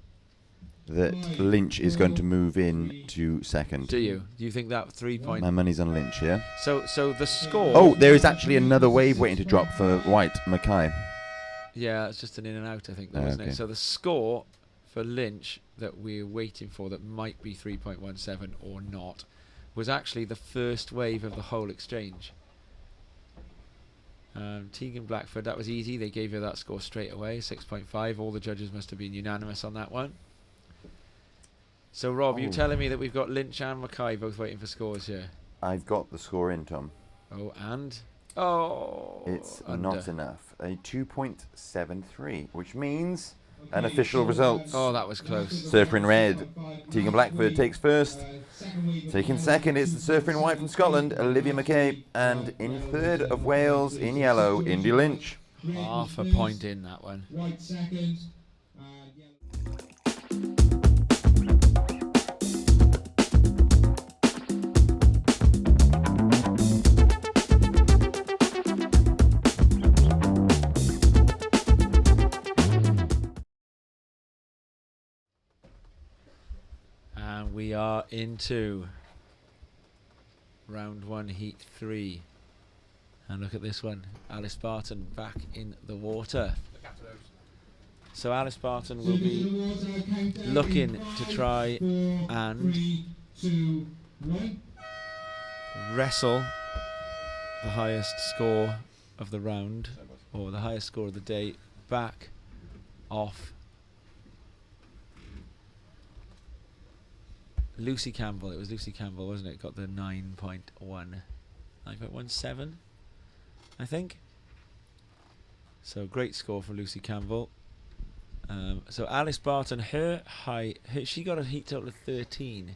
that Lynch is going to move in to second. Do you? Do you think that 3 point? My money's on Lynch here. So the score. Oh, there is actually another wave waiting to drop for White Mackay. Yeah, it's just an in and out, I think, though, Oh, isn't okay. it? So the score for Lynch that we're waiting for, that might be 3.17 or not, was actually the first wave of the whole exchange. Tegan Blackford, that was easy. They gave her that score straight away, 6.5. All the judges must have been unanimous on that one. So, Rob, you Oh. telling me that we've got Lynch and Mackay both waiting for scores here? I've got the score in, Tom. Oh, and? Oh, It's under. not enough. A 2.73, which means an official result. Oh, that was close. Surfer in red, Tegan Blackford takes first. Taking second, it's the surfer in white from Scotland, Olivia McKay. And in third of Wales, in yellow, Indy Lynch. Half a point in that one. White second. And we are into round one, heat 3. And look at this one. Alice Barton back in the water. So Alice Barton will be looking to try and wrestle the highest score of the round, or the highest score of the day, back off Lucy Campbell. It was Lucy Campbell, wasn't it? Got the 9.17, I think. So great score for Lucy Campbell. So Alice Barton, she got a heat total of 13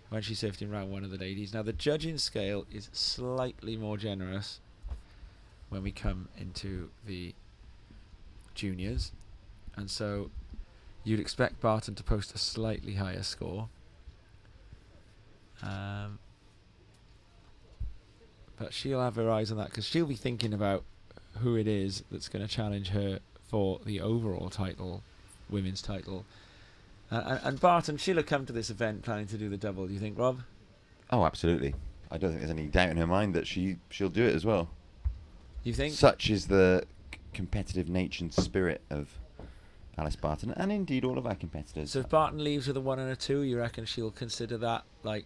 when she surfed in round 1 of the ladies. Now the judging scale is slightly more generous when we come into the juniors, and so you'd expect Barton to post a slightly higher score. But she'll have her eyes on that, because she'll be thinking about who it is that's going to challenge her for the overall title, women's title. And Barton, she'll have come to this event planning to do the double, do you think, Rob? Oh, absolutely. I don't think there's any doubt in her mind that she'll do it as well. You think? Such is the competitive nature and spirit of Alice Barton, and indeed all of our competitors. So if Barton leaves with a 1 and a 2, you reckon she'll consider that like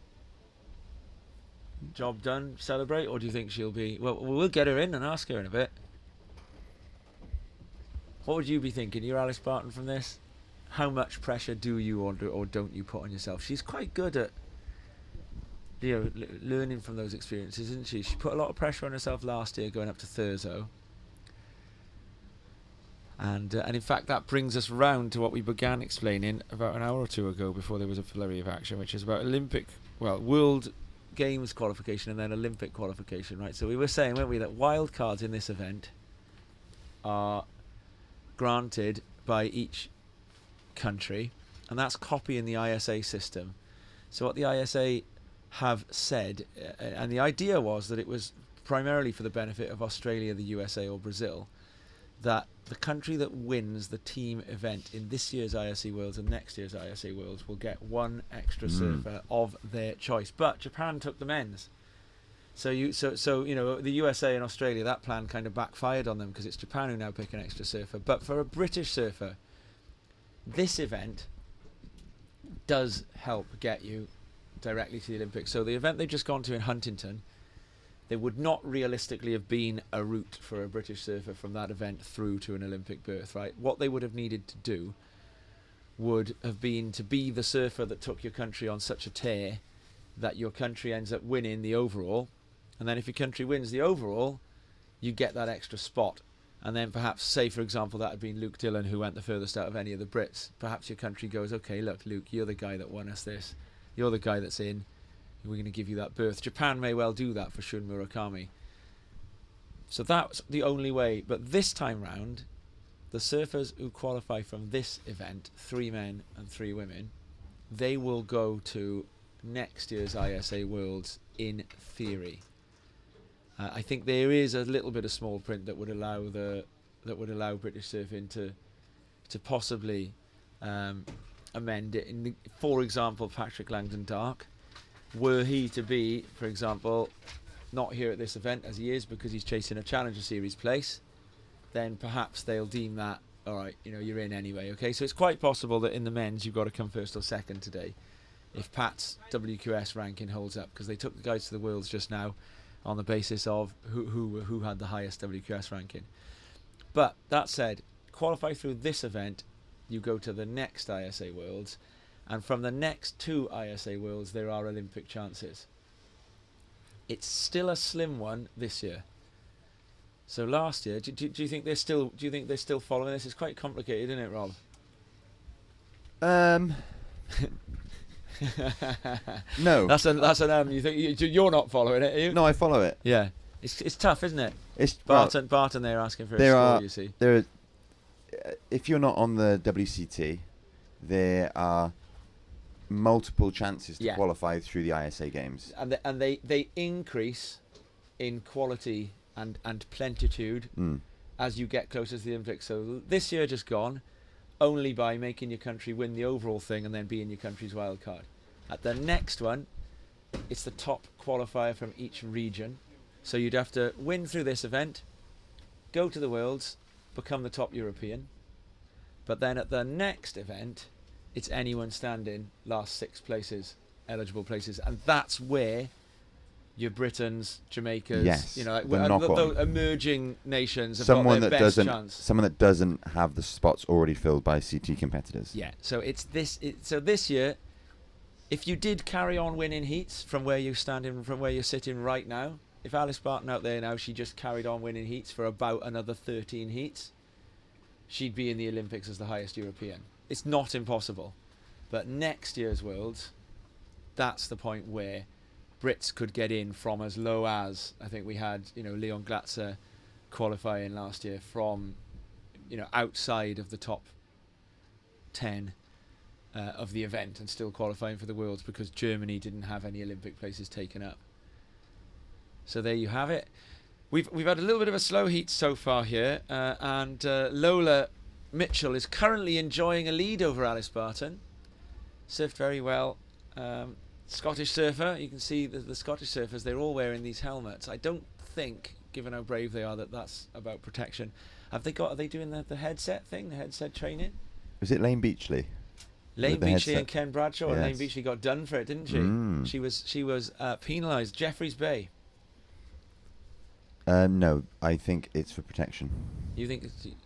job done, celebrate, or do you think she'll be? Well, we'll get her in and ask her in a bit. What would you be thinking? You're Alice Barton from this. How much pressure do you or don't you put on yourself? She's quite good at learning from those experiences, isn't she? She put a lot of pressure on herself last year going up to Thurso. And in fact, that brings us round to what we began explaining about an hour or two ago, before there was a flurry of action, which is about World Games qualification and then Olympic qualification, right? So we were saying, weren't we, that wildcards in this event are granted by each country, and that's copying the ISA system. So what the ISA have said, and the idea was that it was primarily for the benefit of Australia, the USA or Brazil, that the country that wins the team event in this year's ISC Worlds and next year's ISC Worlds will get one extra surfer of their choice. But Japan took the men's. So you know, the USA and Australia, that plan kind of backfired on them because it's Japan who now pick an extra surfer. But for a British surfer, this event does help get you directly to the Olympics. So the event they've just gone to in Huntington, there would not realistically have been a route for a British surfer from that event through to an Olympic berth, right? What they would have needed to do would have been to be the surfer that took your country on such a tear that your country ends up winning the overall. And then if your country wins the overall, you get that extra spot. And then perhaps, say for example, that had been Luke Dillon who went the furthest out of any of the Brits. Perhaps your country goes, okay, look, Luke, you're the guy that won us this. You're the guy that's in. We're going to give you that berth. Japan may well do that for Shun Murakami. So that's the only way. But this time round, the surfers who qualify from this event, 3 men and 3 women, they will go to next year's ISA Worlds in theory. I think there is a little bit of small print that would allow British surfing to possibly amend it. For example, Patrick Langdon Dark, were he to be, for example, not here at this event as he is because he's chasing a Challenger Series place, then perhaps they'll deem that, all right, you know, you're in anyway. Okay, so it's quite possible that in the men's you've got to come first or second today, if Pat's WQS ranking holds up, because they took the guys to the Worlds just now on the basis of who had the highest WQS ranking. But that said, qualify through this event, you go to the next ISA Worlds, and from the next 2 ISA Worlds there are Olympic chances. It's still a slim one this year. So last year, do you think they're still following this? It's quite complicated, isn't it, Rob? No. That's an you think you're not following it, are you? No, I follow it. Yeah. It's tough, isn't it? It's Barton they're asking for a score, you see. If you're not on the WCT, there are multiple chances to qualify through the ISA games. And they increase in quality and plentitude as you get closer to the Olympics. So this year just gone, only by making your country win the overall thing and then being your country's wild card. At the next one, it's the top qualifier from each region. So you'd have to win through this event, go to the Worlds, become the top European. But then at the next event, it's anyone standing last 6 places, eligible places. And that's where your Britons, Jamaicas, you know, like, those emerging nations have got their best chance. Someone that doesn't have the spots already filled by CT competitors. Yeah, so so this year, if you did carry on winning heats from where you're standing, from where you're sitting right now, if Alice Barton out there now, she just carried on winning heats for about another 13 heats, she'd be in the Olympics as the highest European. It's not impossible. But next year's Worlds, that's the point where Brits could get in from as low as, I think we had, you know, Leon Glatzer qualifying last year from, you know, outside of the top 10 of the event and still qualifying for the Worlds because Germany didn't have any Olympic places taken up. So there you have it. We've had a little bit of a slow heat so far here, and Lola Mitchell is currently enjoying a lead over Alice Barton. Surfed very well. Scottish surfer, you can see the Scottish surfers, they're all wearing these helmets. I don't think, given how brave they are, that's about protection. Are they doing the headset thing, the headset training? Was it Lane Beachley? Lane Beachley and Ken Bradshaw, and Yes. Lane Beachley got done for it, didn't she? She was penalised. Jeffreys Bay. No, I think it's for protection. You think,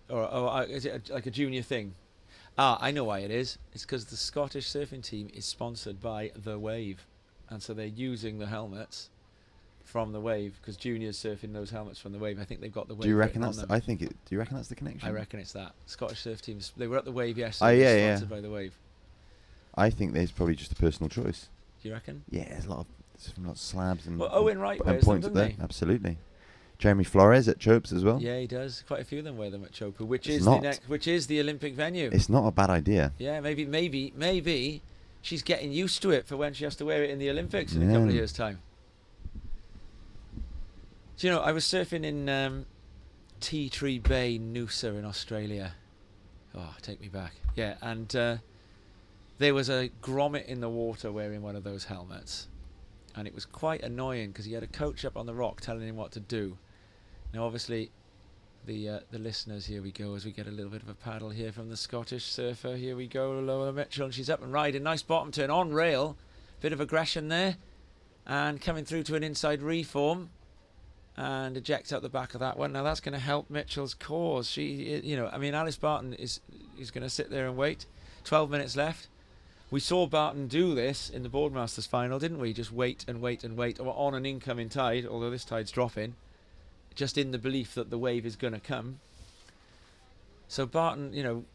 or is it like a junior thing? I know why it is. It's because the Scottish surfing team is sponsored by The Wave, and so they're using the helmets from The Wave because juniors surfing those helmets from The Wave. I think they've got The Wave. Do you reckon that's? Do you reckon that's the connection? I reckon it's that Scottish surf teams. They were at The Wave yesterday. Sponsored by The Wave. I think there's probably just a personal choice. Do you reckon? Yeah, there's a lot of slabs and. Well, Owen Wright wears them, points doesn't there. he? Absolutely. Jeremy Flores at Chopes as well. Yeah, he does. Quite a few of them wear them at Chopu, which It's is not. which is the Olympic venue. It's not a bad idea. Yeah, maybe she's getting used to it for when she has to wear it in the Olympics in a couple of years' time. Do you know, I was surfing in Tea Tree Bay, Noosa in Australia. Oh, take me back. Yeah, and there was a grommet in the water wearing one of those helmets. and it was quite annoying because he had a coach up on the rock telling him what to do. Now obviously the listeners, here we go as we get a little bit of a paddle here from the Scottish surfer. Here we go, Lola Mitchell, and she's up and riding. Nice bottom turn on rail, bit of aggression there, and coming through to an inside reform and ejects out the back of that one. Now that's going to help Mitchell's cause. She, you know, I mean, Alice Barton is going to sit there and wait. 12 minutes left. We saw Barton do this in the Boardmasters final, didn't we? Just wait and wait and wait on an incoming tide, although this tide's dropping, just in the belief that the wave is going to come. So Barton, you know,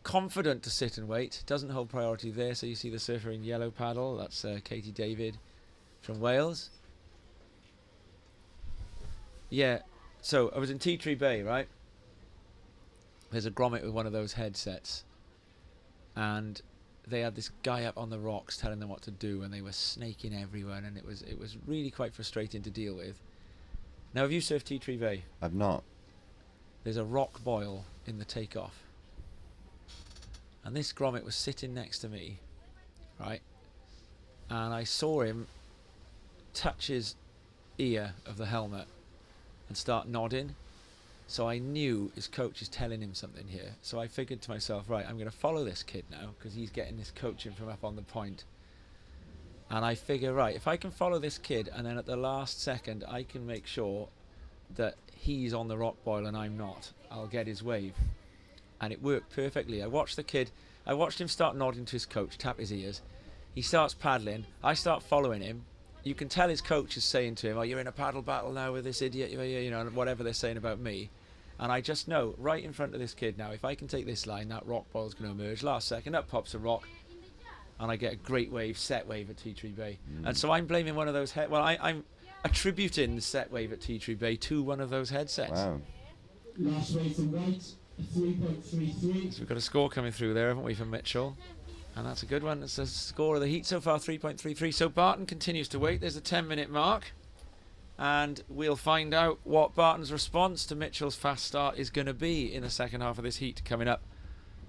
confident to sit and wait, doesn't hold priority there. So you see the surfer in yellow paddle, that's Katie David from Wales. Yeah, so I was in Tea Tree Bay, right? There's a grommet with one of those headsets, and they had this guy up on the rocks telling them what to do, and they were snaking everyone, and it was really quite frustrating to deal with. Now, have you surfed Tea Tree Bay? I've not. There's a rock boil in the takeoff, and this grommet was sitting next to me, right? And I saw him touch his ear of the helmet and start nodding. So I knew his coach is telling him something here. So I figured to myself, right, I'm going to follow this kid now because he's getting this coaching from up on the point. And I figure, right, if I can follow this kid and then at the last second I can make sure that he's on the rock boil and I'm not, I'll get his wave. And it worked perfectly. I watched the kid, I watched him start nodding to his coach, tap his ears. He starts paddling. I start following him. You can tell his coach is saying to him, oh, you're in a paddle battle now with this idiot, you know, whatever they're saying about me. And I just know, right in front of this kid now, if I can take this line, that rock boil's going to emerge. Last second, up pops a rock, and I get a great wave, set wave at Tea Tree Bay. And so I'm blaming one of those, I'm attributing the set wave at Tea Tree Bay to one of those headsets. Wow. Last race in white, 3.33. So we've got a score coming through there, haven't we, from Mitchell? And that's a good one. It's the score of the heat so far, 3.33. So Barton continues to wait. There's a 10-minute mark. And we'll find out what Barton's response to Mitchell's fast start is going to be in the second half of this heat coming up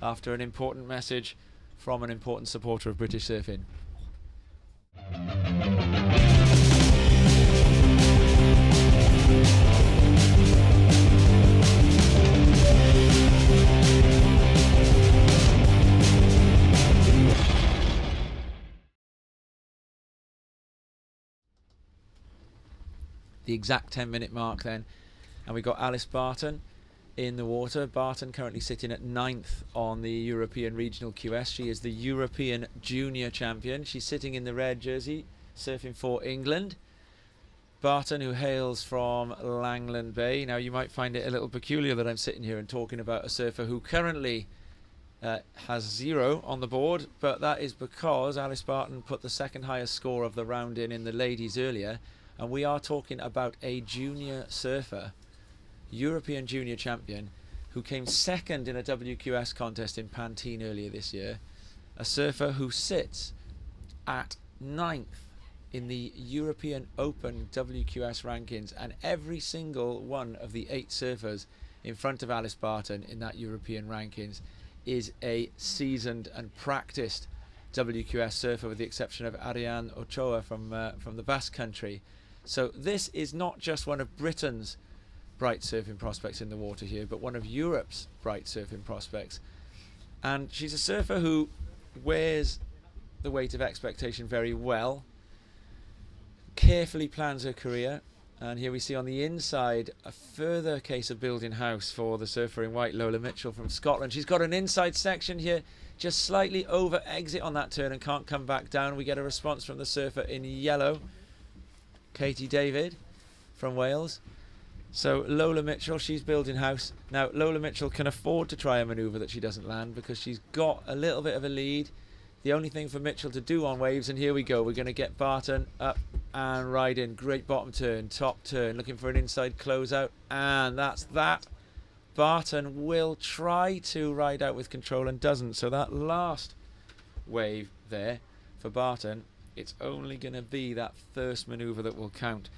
after an important message from an important supporter of British surfing. The exact 10-minute mark then, and we've got Alice Barton in the water. Barton currently sitting at 9th on the European Regional QS. She is the European Junior Champion. She's sitting in the red jersey, surfing for England. Barton, who hails from Langland Bay. Now, you might find it a little peculiar that I'm sitting here and talking about a surfer who currently has 0 on the board, but that is because Alice Barton put the second highest score of the round in the ladies earlier. And we are talking about a junior surfer, European Junior Champion, who came second in a WQS contest in Pantene earlier this year. A surfer who sits at 9th in the European Open WQS rankings, and every single one of the 8 surfers in front of Alice Barton in that European rankings is a seasoned and practiced WQS surfer, with the exception of Ariane Ochoa from the Basque Country. So this is not just one of Britain's bright surfing prospects in the water here, but one of Europe's bright surfing prospects. And she's a surfer who wears the weight of expectation very well, carefully plans her career, and here we see on the inside a further case of building house for the surfer in white, Lola Mitchell from Scotland. She's got an inside section here, just slightly over exit on that turn and can't come back down. We get a response from the surfer in yellow, Katie David from Wales. So Lola Mitchell, she's building house. Now Lola Mitchell can afford to try a manoeuvre that she doesn't land because she's got a little bit of a lead. The only thing for Mitchell to do on waves, and here we go, we're going to get Barton up and riding. Great bottom turn, top turn, looking for an inside closeout, and that's that. Barton will try to ride out with control and doesn't. So that last wave there for Barton, it's only going to be that first manoeuvre that will count.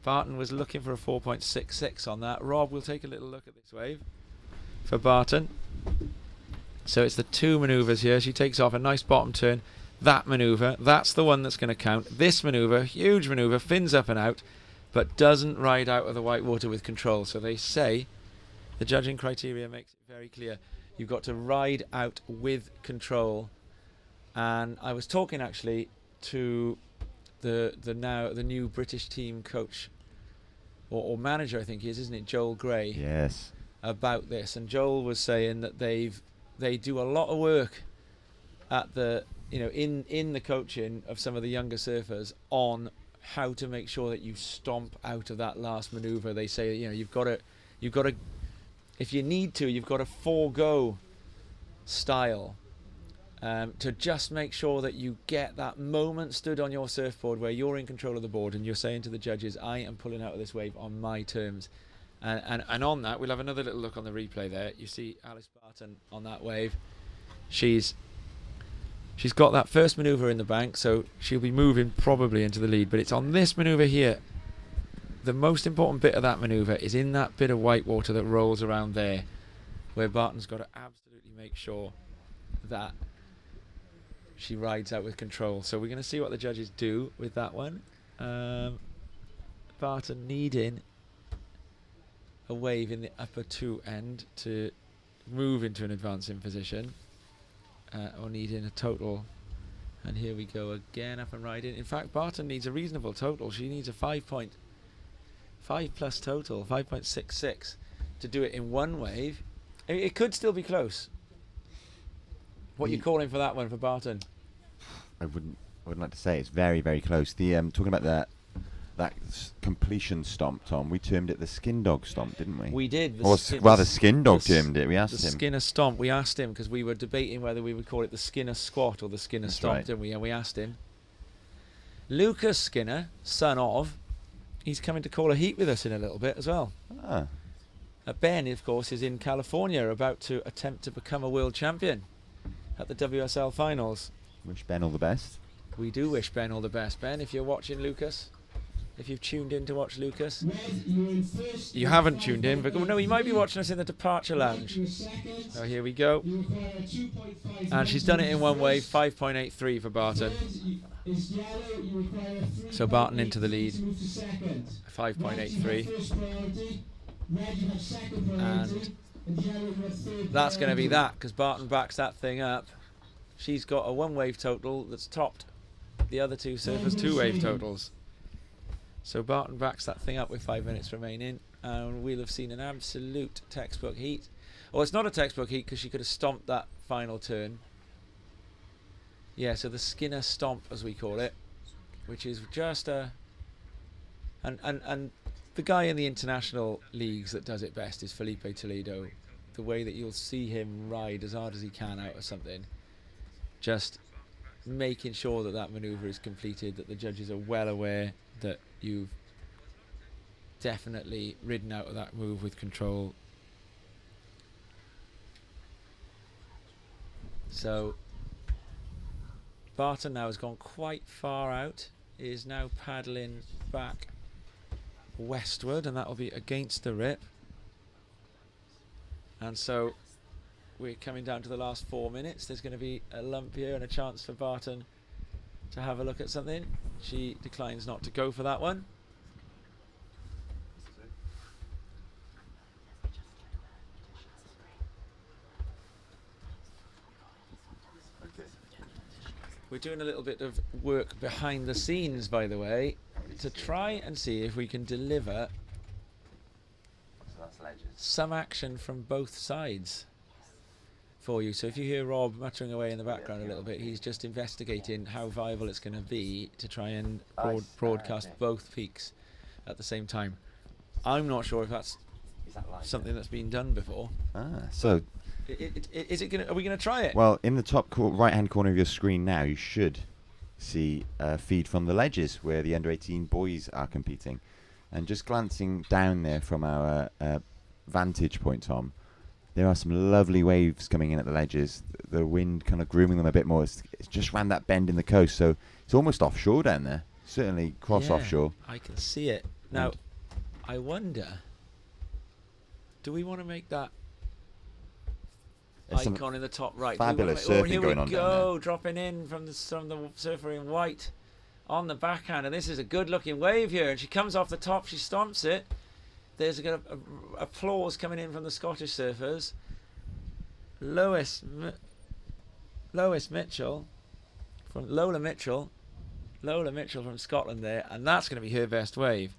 Barton was looking for a 4.66 on that. Rob, we'll take a little look at this wave for Barton. So it's the 2 manoeuvres here. She takes off a nice bottom turn, that manoeuvre, that's the one that's going to count. This manoeuvre, huge manoeuvre, fins up and out, but doesn't ride out of the white water with control. So they say, the judging criteria makes it very clear, you've got to ride out with control. And I was talking actually to the new British team coach or manager, I think he is, isn't it, Joel Gray? Yes. About this, and Joel was saying that they do a lot of work at the in the coaching of some of the younger surfers on how to make sure that you stomp out of that last maneuver. They say you've got to if you need to, you've got to forego style to just make sure that you get that moment stood on your surfboard where you're in control of the board and you're saying to the judges, I am pulling out of this wave on my terms. And on that, we'll have another little look on the replay there. You see Alice Barton on that wave. She's got that first manoeuvre in the bank, so she'll be moving probably into the lead. But it's on this manoeuvre here. The most important bit of that manoeuvre is in that bit of white water that rolls around there, where Barton's got to absolutely make sure that she rides out with control. So we're going to see what the judges do with that one. Barton needing a wave in the upper two end to move into an advancing position, or needing a total. And here we go again, up and riding. In fact, Barton needs a reasonable total. She needs a 5.5 plus total, 5.66, to do it in one wave. It could still be close. What are you calling for that one for Barton? I wouldn't like to say it's very, very close. The talking about that completion stomp, Tom, we termed it the skin dog stomp, didn't we? We did. The skin dog termed it. We asked him. The Skinner stomp. We asked him because we were debating whether we would call it the Skinner squat or the Skinner stomp, right. didn't we? And we asked him. Lucas Skinner, son of, he's coming to call a heat with us in a little bit as well. Ah. Ben, of course, is in California about to attempt to become a world champion at the WSL finals. Wish Ben all the best. We do wish Ben all the best. Ben, if you're watching, Lucas, if you've tuned in to watch Lucas, you haven't tuned in, but no, you might be watching us in the departure lounge. Oh, here we go. And she's done it in one wave, 5.83 for Barton. So Barton into the lead, 5.83. And that's going to be that, because Barton backs that thing up. She's got a one wave total that's topped the other two surfers' two wave totals. So Barton backs that thing up with 5 minutes remaining, and we'll have seen an absolute textbook heat. Well, it's not a textbook heat because she could have stomped that final turn. Yeah, so the Skinner stomp, as we call it, which is just a... And the guy in the international leagues that does it best is Felipe Toledo. The way that you'll see him ride as hard as he can out of something, just making sure that that manoeuvre is completed, that the judges are well aware that you've definitely ridden out of that move with control. So Barton now has gone quite far out, is now paddling back westward, and that will be against the rip. And so we're coming down to the last 4 minutes. There's going to be a lump here and a chance for Barton to have a look at something. She declines not to go for that one. We're doing a little bit of work behind the scenes, by the way, to try and see if we can deliver some action from both sides for you. So if you hear Rob muttering away in the background a little bit, he's just investigating how viable it's going to be to try and broadcast both peaks at the same time. I'm not sure if that's something that's been done before. So is it are we going to try it? Well, in the top right-hand corner of your screen now, you should see a feed from the ledges where the under-18 boys are competing. And just glancing down there from our vantage point, Tom, there are some lovely waves coming in at the ledges. The wind kind of grooming them a bit more. It's just round that bend in the coast, so it's almost offshore down there. Certainly offshore. I can see it. Now, I wonder, do we want to make that There's some icon in the top right. fabulous Oh, surfing here going we on down go, dropping in from the surfer in white on the backhand, and this is a good-looking wave here. And she comes off the top, she stomps it. There's a applause coming in from the Scottish surfers. Lois Mitchell from Lola Mitchell from Scotland there, and that's going to be her best wave.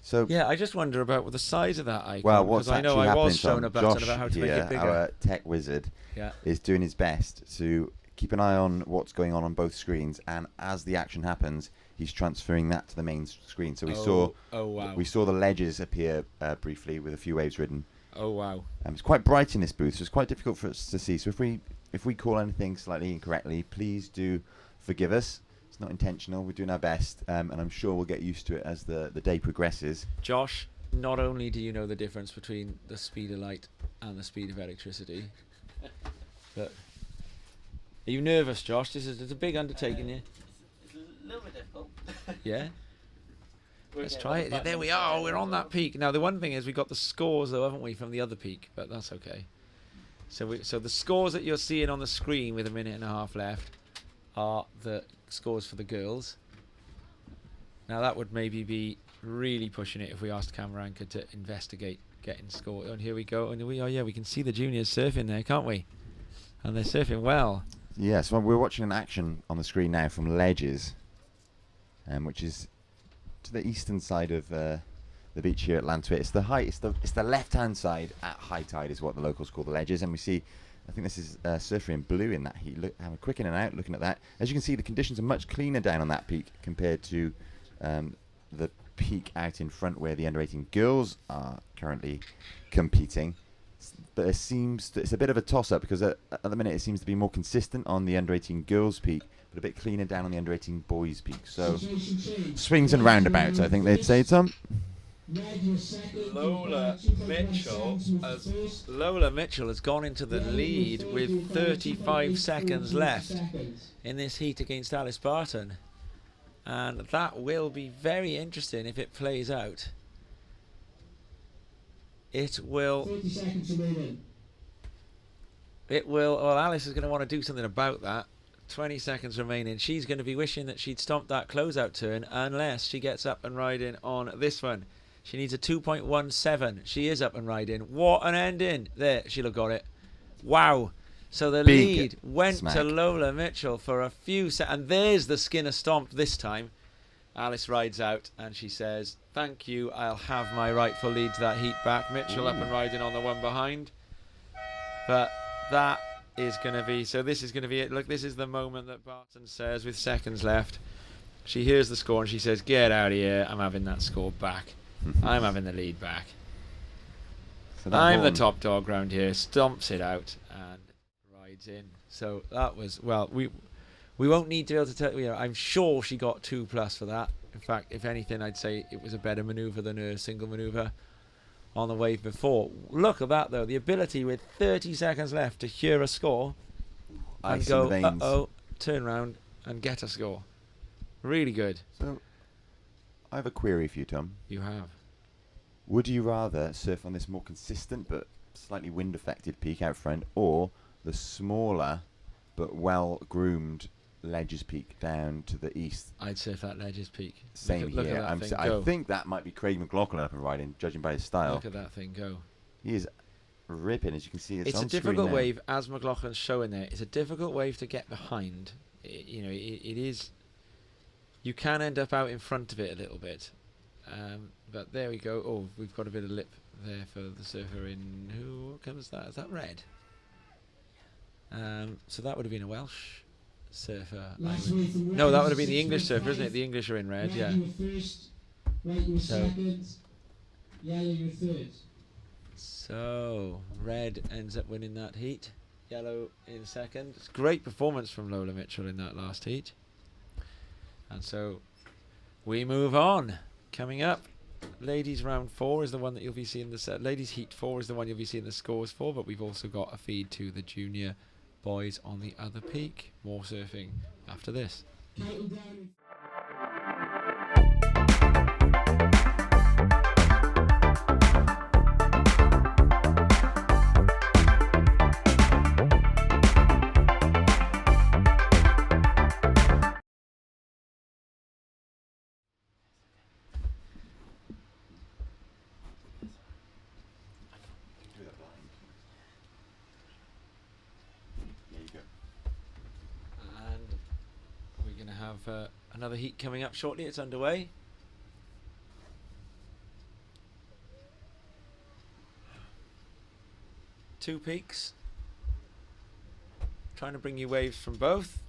So Yeah, I just wonder about the size of that icon. well, what's because I know actually I happening, was shown Tom, a button Josh about how to here, make it bigger. our tech wizard, Yeah. is doing his best to keep an eye on what's going on both screens, and as the action happens, he's transferring that to the main screen. So Oh wow. we saw the ledges appear briefly with a few waves ridden. Oh wow. It's quite bright in this booth, so it's quite difficult for us to see. So if we call anything slightly incorrectly, please do forgive us. It's not intentional. We're doing our best, and I'm sure we'll get used to it as the day progresses. Josh, not only do you know the difference between the speed of light and the speed of electricity, but are you nervous, Josh? It's a big undertaking here. It's a little bit difficult. Yeah. Let's try it. There we are. We're on that peak. Now the one thing is we got the scores though, haven't we, from the other peak? But that's okay. So the scores that you're seeing on the screen with a minute and a half left are the scores for the girls. Now that would maybe be really pushing it if we asked Camera Anchor to investigate getting score. And here we go. And we can see the juniors surfing there, can't we? And they're surfing well. Yeah, so we're watching an action on the screen now from Ledges, which is to the eastern side of the beach here at Llantwit. It's the left-hand side at high tide is what the locals call the Ledges, and we see, I think this is surfer in blue in that heat. Look, have a quick in and out looking at that. As you can see, the conditions are much cleaner down on that peak compared to the peak out in front where the under-18 girls are currently competing. But it's a bit of a toss-up because at the minute it seems to be more consistent on the under-18 girls peak, but a bit cleaner down on the under-18 boys peak. So swings and roundabouts, I think they'd say, Tom. Lola Mitchell has gone into the lead with 35 seconds left in this heat against Alice Barton, and that will be very interesting if it plays out. It will. 30 seconds remaining. It will. Well, Alice is going to want to do something about that. 20 seconds remaining. She's going to be wishing that she'd stomped that closeout turn unless she gets up and riding on this one. She needs a 2.17. She is up and riding. What an ending. There, she'll have got it. Wow. So the Big lead went smack to Lola Mitchell for a few seconds. And there's the Skinner stomp this time. Alice rides out and she says, "Thank you, I'll have my rightful lead to that heat back." Mitchell up and riding on the one behind. But that is going to be, so this is going to be it. Look, this is the moment that Barton says with seconds left. She hears the score and she says, "Get out of here, I'm having that score back. I'm having the lead back. So I'm the top dog round here." Stomps it out and rides in. So that was, well, we won't need to be able to tell, I'm sure she got 2+ for that. In fact, if anything, I'd say it was a better manoeuvre than her single manoeuvre on the wave before. Look at that though, the ability with 30 seconds left to hear a score and Ice in the go, veins. uh-oh, turn round and get a score. Really good. So I have a query for you, Tom. You have. Would you rather surf on this more consistent but slightly wind-affected peak out front, or the smaller but well-groomed Ledges Peak down to the east? I'd surf that Ledges Peak. Same look here. at that thing I go. think that might be Craig McLaughlin up and riding, judging by his style. Look at that thing go. He is ripping, as you can see. It's on a screen difficult now. wave, as McLaughlin's showing there. It's a difficult wave to get behind. It is. You can end up out in front of it a little bit. But there we go. Oh, we've got a bit of lip there for the surfer in. Who comes that? Is that Red? So that would have been a Welsh surfer. No, that would have been the English surfer, isn't it? The English are in red, yeah. You were first, white you were So- second, yellow you were third. So Red ends up winning that heat. Yellow in second. It's great performance from Lola Mitchell in that last heat. And so we move on. Coming up, ladies round 4 is the one that you'll be seeing ladies heat 4 is the one you'll be seeing the scores for, but we've also got a feed to the junior boys on the other peak. More surfing after this. Counting down. have another heat coming up shortly. It's underway. Two peaks. Trying to bring you waves from both.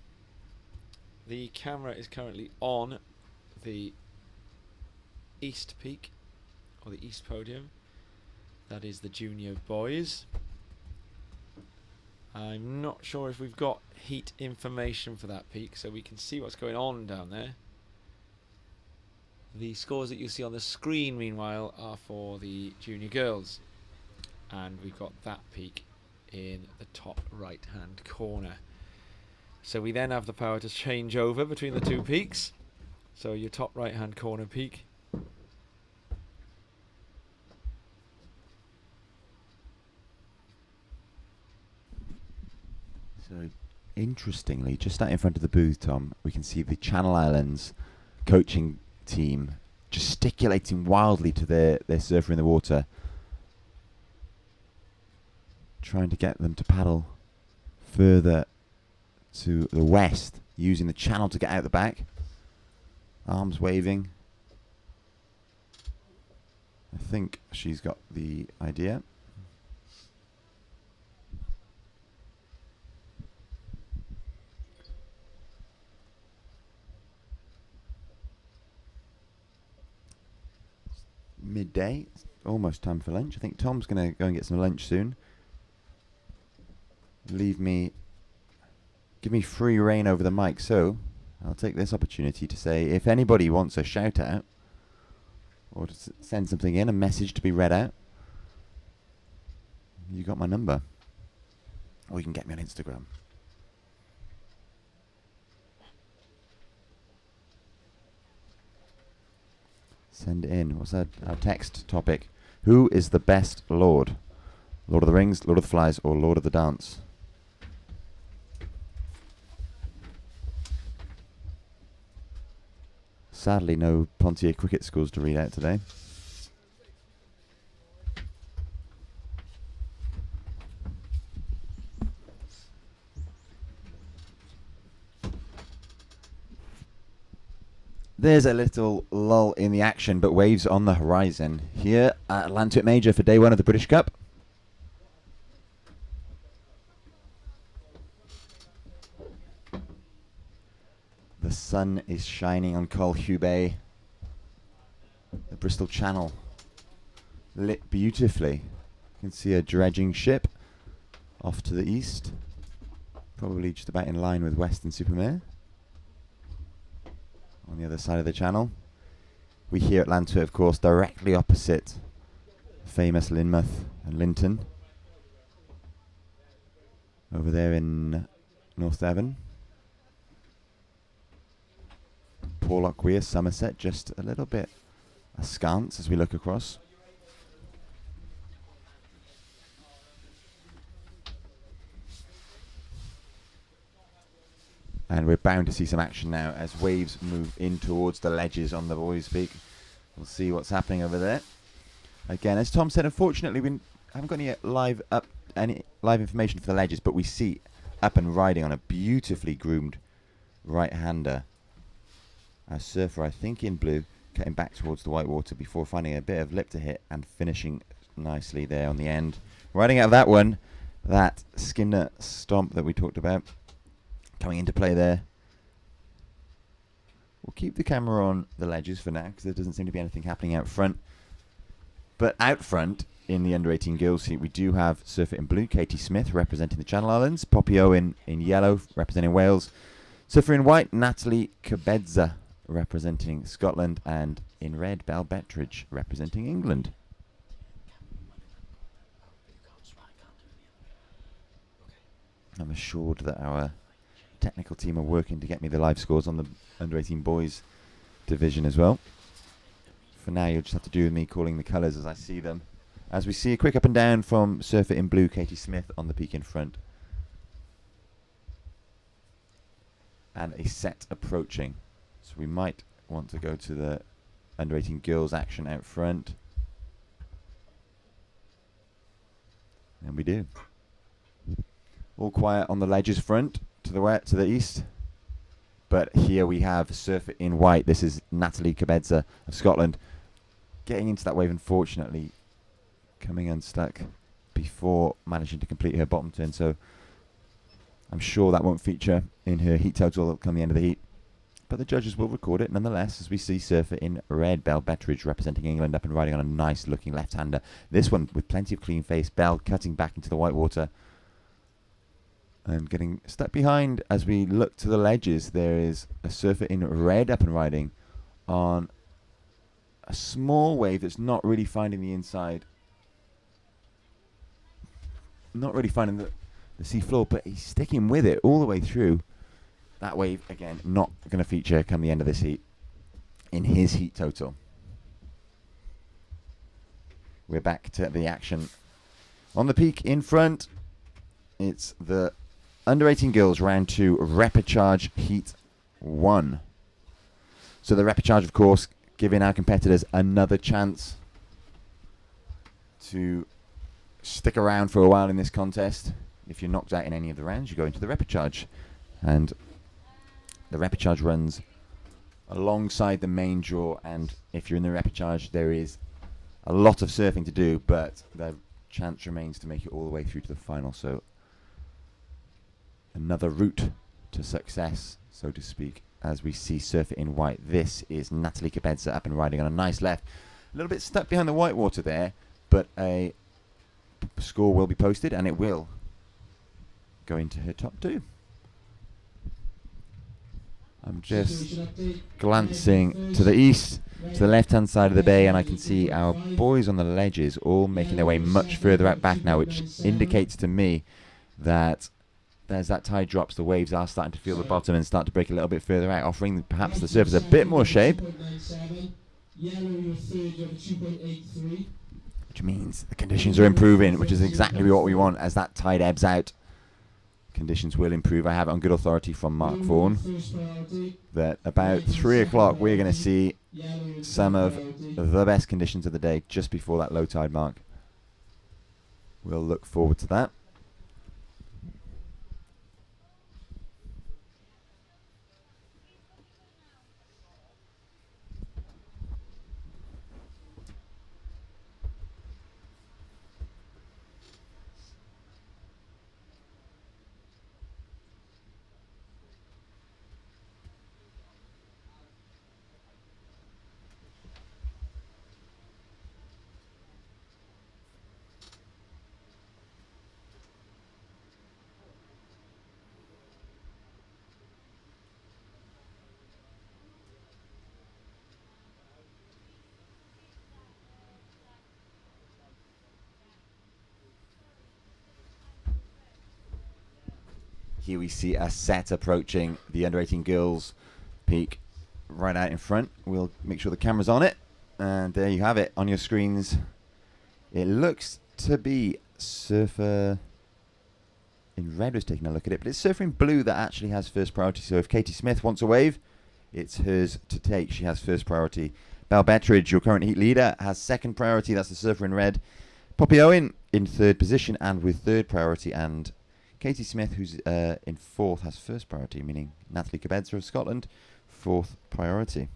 The camera is currently on the east peak, or the east podium. That is the junior boys. I'm not sure if we've got heat information for that peak, so we can see what's going on down there. The scores that you see on the screen, meanwhile, are for the junior girls. And we've got that peak in the top right hand corner. So we then have the power to change over between the two peaks. So your top right hand corner peak. So interestingly, just out in front of the booth, Tom, we can see the Channel Islands coaching team gesticulating wildly to their surfer in the water, trying to get them to paddle further to the west, using the channel to get out the back. Arms waving. I think she's got the idea. Midday, it's almost time for lunch. I think Tom's going to go and get some lunch soon. Give me free reign over the mic, so I'll take this opportunity to say, if anybody wants a shout out or to send something in, a message to be read out, you got my number, or you can get me on Instagram. Send it in. What's our text topic? Who is the best Lord? Lord of the Rings, Lord of the Flies, or Lord of the Dance? Sadly, no Pontier cricket scores to read out today. There's a little lull in the action, but waves on the horizon here at Llantwit Major for day one of the British Cup. The sun is shining on Colhew Bay. The Bristol Channel lit beautifully. You can see a dredging ship off to the east, probably just about in line with Weston-super-Mare. On the other side of the channel, we here at Llantwit, of course, directly opposite famous Lynmouth and Linton, over there in North Devon. Porlock Weir, Somerset, just a little bit askance as we look across. And we're bound to see some action now as waves move in towards the ledges on the Boys Peak. We'll see what's happening over there. Again, as Tom said, unfortunately we haven't got any live information for the ledges, but we see up and riding on a beautifully groomed right-hander. A surfer, I think in blue, cutting back towards the white water before finding a bit of lip to hit and finishing nicely there on the end. Riding out of that one, that Skinner stomp that we talked about, coming into play there. We'll keep the camera on the ledges for now because there doesn't seem to be anything happening out front. But out front, in the under-18 girls heat, we do have surfer in blue, Katie Smith, representing the Channel Islands. Poppy Owen in yellow, representing Wales. Surfer in white, Natalie Cabedza, representing Scotland. And in red, Belle Bettridge, representing England. I'm assured that our technical team are working to get me the live scores on the under-18 boys division as well. For now, you'll just have to do with me calling the colours as I see them. As we see a quick up and down from surfer in blue, Katie Smith, on the peak in front. And a set approaching. So we might want to go to the under-18 girls action out front. And we do. All quiet on the ledges front, to the east. But here we have surfer in white. This is Natalie Cabeza of Scotland getting into that wave, unfortunately coming unstuck before managing to complete her bottom turn. So I'm sure that won't feature in her heat total come the end of the heat. But the judges will record it nonetheless, as we see surfer in red, Belle Betteridge representing England up and riding on a nice looking left-hander. This one with plenty of clean face. Belle cutting back into the white water and getting stuck behind. As we look to the ledges, there is a surfer in red up and riding on a small wave that's not really finding the inside. Not really finding the sea floor, but he's sticking with it all the way through. That wave, again, not going to feature come the end of this heat in his heat total. We're back to the action. On the peak in front, it's the under 18 girls round 2 repechage heat 1. So the repechage, of course, giving our competitors another chance to stick around for a while in this contest. If you're knocked out in any of the rounds, you go into the repechage. And the repechage runs alongside the main draw, and if you're in the repechage, there is a lot of surfing to do, but the chance remains to make it all the way through to the final. So another route to success, so to speak, as we see surfer in white. This is Natalie Cabeza up and riding on a nice left. A little bit stuck behind the white water there, but a score will be posted, and it will go into her top 2. I'm just glancing to the east, to the left-hand side of the bay, and I can see our boys on the ledges all making their way much further out back now, which indicates to me that as that tide drops, the waves are starting to feel the bottom and start to break a little bit further out, offering perhaps the surfers a bit more shape. Which means the conditions are improving, which is exactly what we want. As that tide ebbs out, conditions will improve. I have it on good authority from Mark Vaughan that about 3 o'clock we're going to see some of the best conditions of the day just before that low tide mark. We'll look forward to that. Here we see a set approaching the under 18 girls peak right out in front. We'll make sure the camera's on it, and there you have it on your screens. It looks to be surfer in red was taking a look at it, but it's surfer in blue that actually has first priority. So if Katie Smith wants a wave, it's hers to take. She has first priority. Belle Betteridge, your current heat leader, has second priority. That's the surfer in red. Poppy Owen in third position and with third priority, and Katie Smith, who's in fourth, has first priority, meaning Natalie Cabeza of Scotland, fourth priority.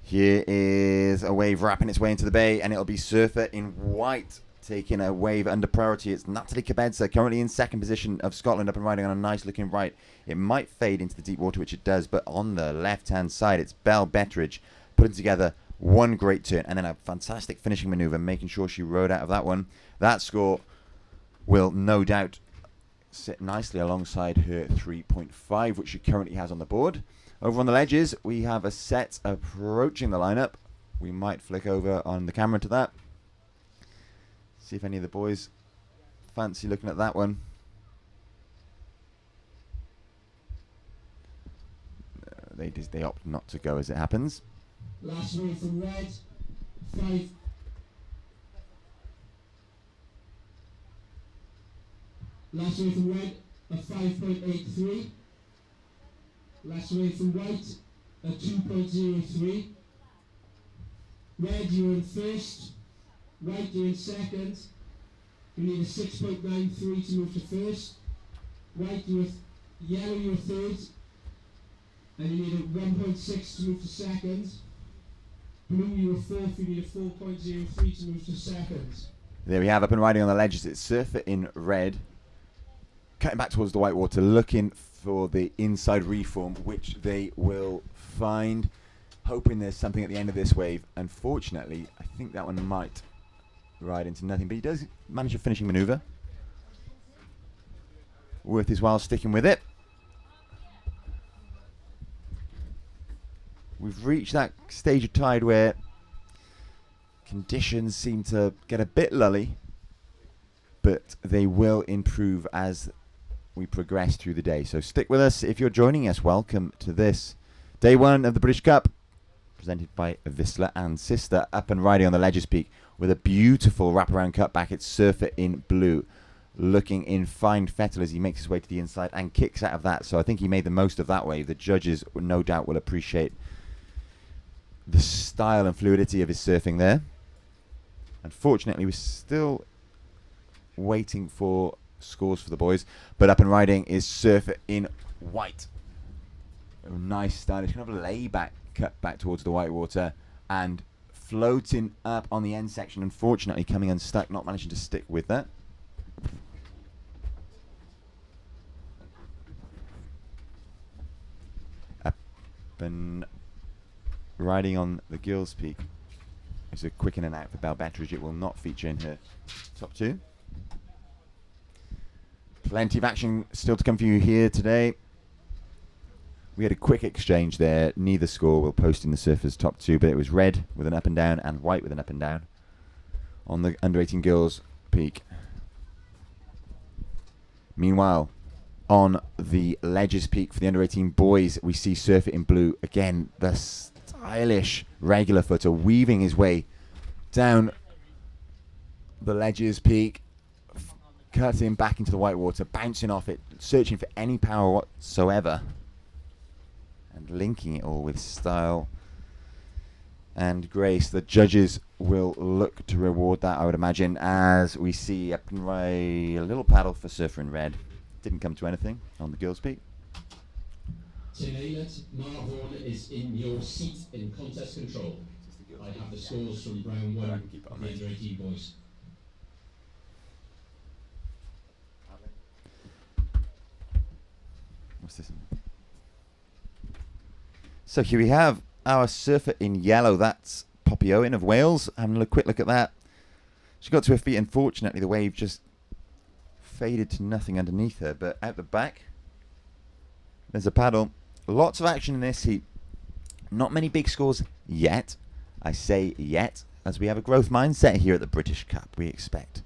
Here is a wave wrapping its way into the bay, and it'll be surfer in white taking a wave under priority. It's Natalie Cabeza, currently in second position of Scotland, up and riding on a nice looking right. It might fade into the deep water, which it does, but on the left-hand side, it's Belle Betteridge putting together one great turn and then a fantastic finishing maneuver, making sure she rode out of that one. That score will no doubt sit nicely alongside her 3.5, which she currently has on the board. Over on the ledges, we have a set approaching the lineup. We might flick over on the camera to that. See if any of the boys fancy looking at that one. They opt not to go as it happens. Last wave from red, 5. Last wave from red, a 5.83. Last wave from white, a 2.03. Red, you're in first. White, you're in second. You need a 6.93 to move to first. White, yellow, you're third. And you need a 1.6 to move to second. Blue, you're fourth. You need a 4.03 to move to second. There we have Up and Riding on the ledges. It's Surfer in red. Cutting back towards the whitewater, looking for the inside reform, which they will find. Hoping there's something at the end of this wave. Unfortunately, I think that one might ride into nothing, but he does manage a finishing manoeuvre. Worth his while sticking with it. We've reached that stage of tide where conditions seem to get a bit lully, but they will improve as we progress through the day. So stick with us. If you're joining us, welcome to this day one of the British Cup, presented by Vissla and Sister. Up and Riding on the Ledges Peak with a beautiful wraparound cutback. It's Surfer in blue, looking in fine fettle as he makes his way to the inside and kicks out of that. So I think he made the most of that wave. The judges no doubt will appreciate the style and fluidity of his surfing there. Unfortunately, we're still waiting for scores for the boys, but Up and Riding is Surfer in white. A nice stylish kind of layback cut back towards the whitewater and floating up on the end section. Unfortunately, coming unstuck, not managing to stick with that. Up and Riding on the Gills Peak. It's a quick in and out for Belle Betteridge. It will not feature in her top two. Plenty of action still to come for you here today. We had a quick exchange there. Neither score will post in the Surfers' top two, but it was red with an up and down and white with an up and down on the under-18 Girls Peak. Meanwhile, on the Ledges Peak for the under-18 boys, we see Surfer in blue. Again, the stylish regular footer weaving his way down the Ledges Peak, cutting back into the whitewater, bouncing off it, searching for any power whatsoever, and linking it all with style and grace. The judges will look to reward that, I would imagine, as we see Up and Riding, a little paddle for Surfer in red. Didn't come to anything on the Girls Peak. Tim Aylett, Mark Horn is in your seat in contest control. I have the scores from round one of the under-18 boys. What's this? So here we have our Surfer in yellow. That's Poppy Owen of Wales. Having a quick look at that. She got to her feet. Unfortunately, the wave just faded to nothing underneath her. But out the back, there's a paddle. Lots of action in this heat. Not many big scores yet. I say yet, as we have a growth mindset here at the British Cup. We expect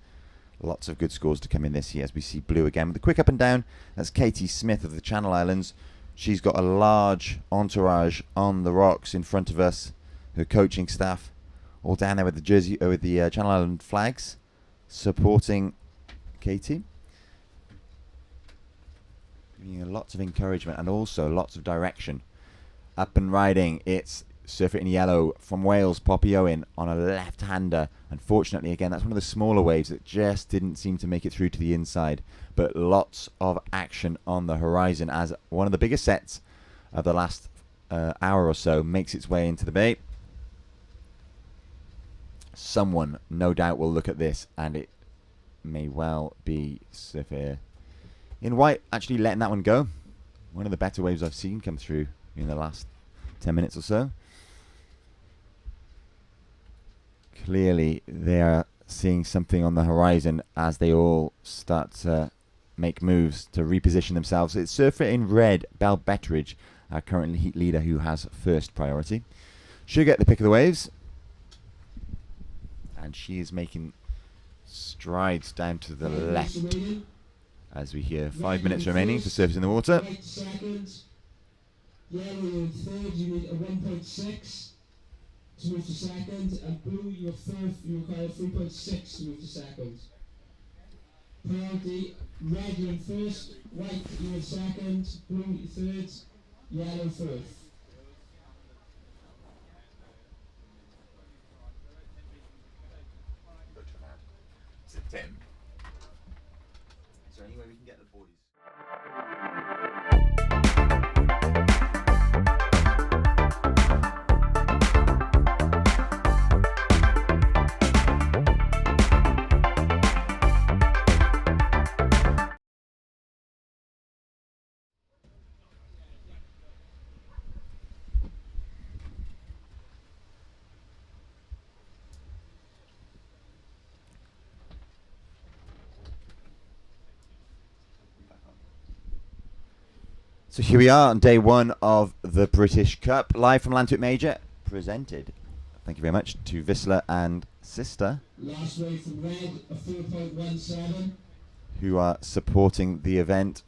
lots of good scores to come in this year as we see blue again. With the quick up and down, that's Katie Smith of the Channel Islands. She's got a large entourage on the rocks in front of us. Her coaching staff all down there with the jersey, with the Channel Island flags, supporting Katie. Giving her lots of encouragement and also lots of direction. Up and Riding, it's Surfer in yellow from Wales, Poppy Owen on a left-hander. Unfortunately, again, that's one of the smaller waves that just didn't seem to make it through to the inside. But lots of action on the horizon as one of the biggest sets of the last hour or so makes its way into the bay. Someone, no doubt, will look at this, and it may well be Surfer in white actually letting that one go. One of the better waves I've seen come through in the last 10 minutes or so. Clearly, they are seeing something on the horizon as they all start to make moves to reposition themselves. It's Surfer in red, Belle Betteridge, our current heat leader, who has first priority. She'll get the pick of the waves. And she is making strides down to the left as we hear 5 minutes remaining for Surfers in the water. Yellow, you're in third, you need a 1.6 to move to second, and blue, you're fourth, you require 3.6 to move to second. Priority, red, you're in first, white, you're in second, blue, you're third, yellow, fourth. So here we are on day one of the British Cup, live from Llantwit Major, presented, thank you very much, to Vissla and Sister, Last wave from red, a 4.17. who are supporting the event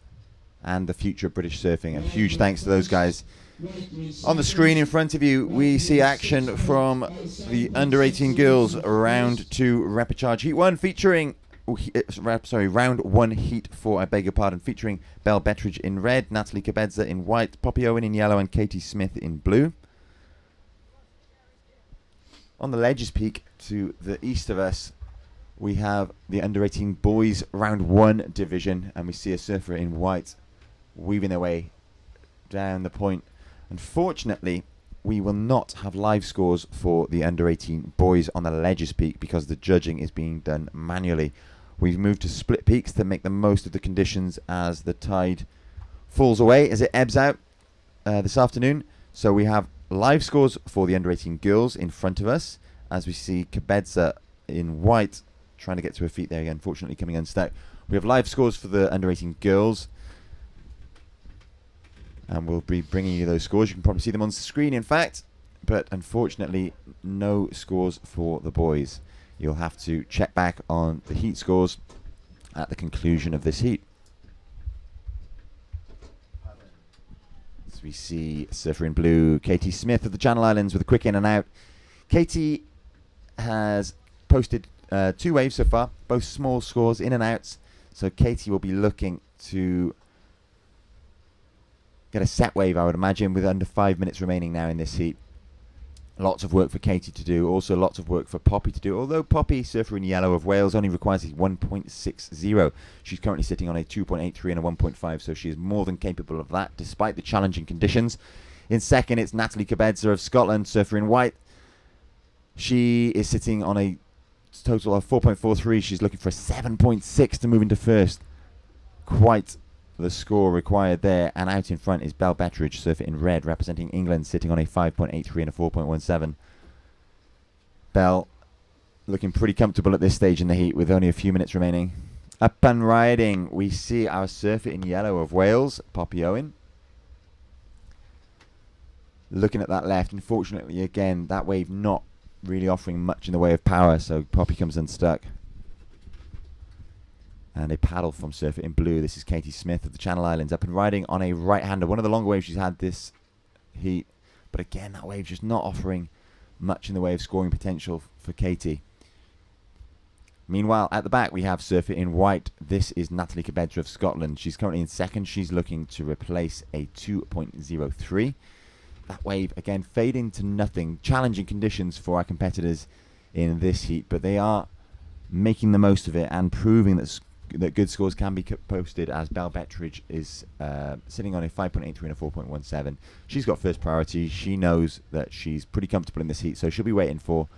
and the future of British surfing. A huge thanks to those guys. On the screen in front of you, we see action from the under-18 girls round 2 repechage heat 1, featuring round 1 heat 4, I beg your pardon, featuring Belle Bettridge in red, Natalie Cabedza in white, Poppy Owen in yellow, and Katie Smith in blue. On the ledges peak to the east of us, we have the under-18 boys round 1 division, and we see a surfer in white weaving their way down the point. Unfortunately, we will not have live scores for the under-18 boys on the ledges peak because the judging is being done manually. We've moved to split peaks to make the most of the conditions as the tide falls away, as it ebbs out this afternoon. So we have live scores for the under-18 girls in front of us, as we see Cabedza in white trying to get to her feet there again, unfortunately coming unstuck. We have live scores for the under-18 girls, and we'll be bringing you those scores. You can probably see them on the screen, in fact, but unfortunately no scores for the boys. You'll have to check back on the heat scores at the conclusion of this heat. As we see surfer in blue, Katie Smith of the Channel Islands with a quick in and out. Katie has posted 2 waves so far, both small scores, in and outs. So Katie will be looking to get a set wave, I would imagine, with under 5 minutes remaining now in this heat. Lots of work for Katie to do, also lots of work for Poppy to do, although Poppy, surfer in yellow of Wales, only requires a 1.60. She's currently sitting on a 2.83 and a 1.5, so she is more than capable of that, despite the challenging conditions. In second, it's Natalie Cabedza of Scotland, surfer in white. She is sitting on a total of 4.43. She's looking for a 7.6 to move into first. Quite the score required there, and out in front is Belle Bettridge, surfer in red, representing England, sitting on a 5.83 and a 4.17. Belle looking pretty comfortable at this stage in the heat with only a few minutes remaining. Up and riding, we see our surfer in yellow of Wales, Poppy Owen. Looking at that left, unfortunately again that wave not really offering much in the way of power, so Poppy comes unstuck. And a paddle from surfer in blue. This is Katie Smith of the Channel Islands, up and riding on a right-hander. One of the longer waves she's had this heat. But again, that wave just not offering much in the way of scoring potential for Katie. Meanwhile, at the back, we have surfer in white. This is Natalie Cabedza of Scotland. She's currently in second. She's looking to replace a 2.03. That wave, again, fading to nothing. Challenging conditions for our competitors in this heat, but they are making the most of it and proving that good scores can be posted, as Belle Bettridge is sitting on a 5.83 and a 4.17. She's got first priority. She knows that she's pretty comfortable in this heat, so she'll be waiting for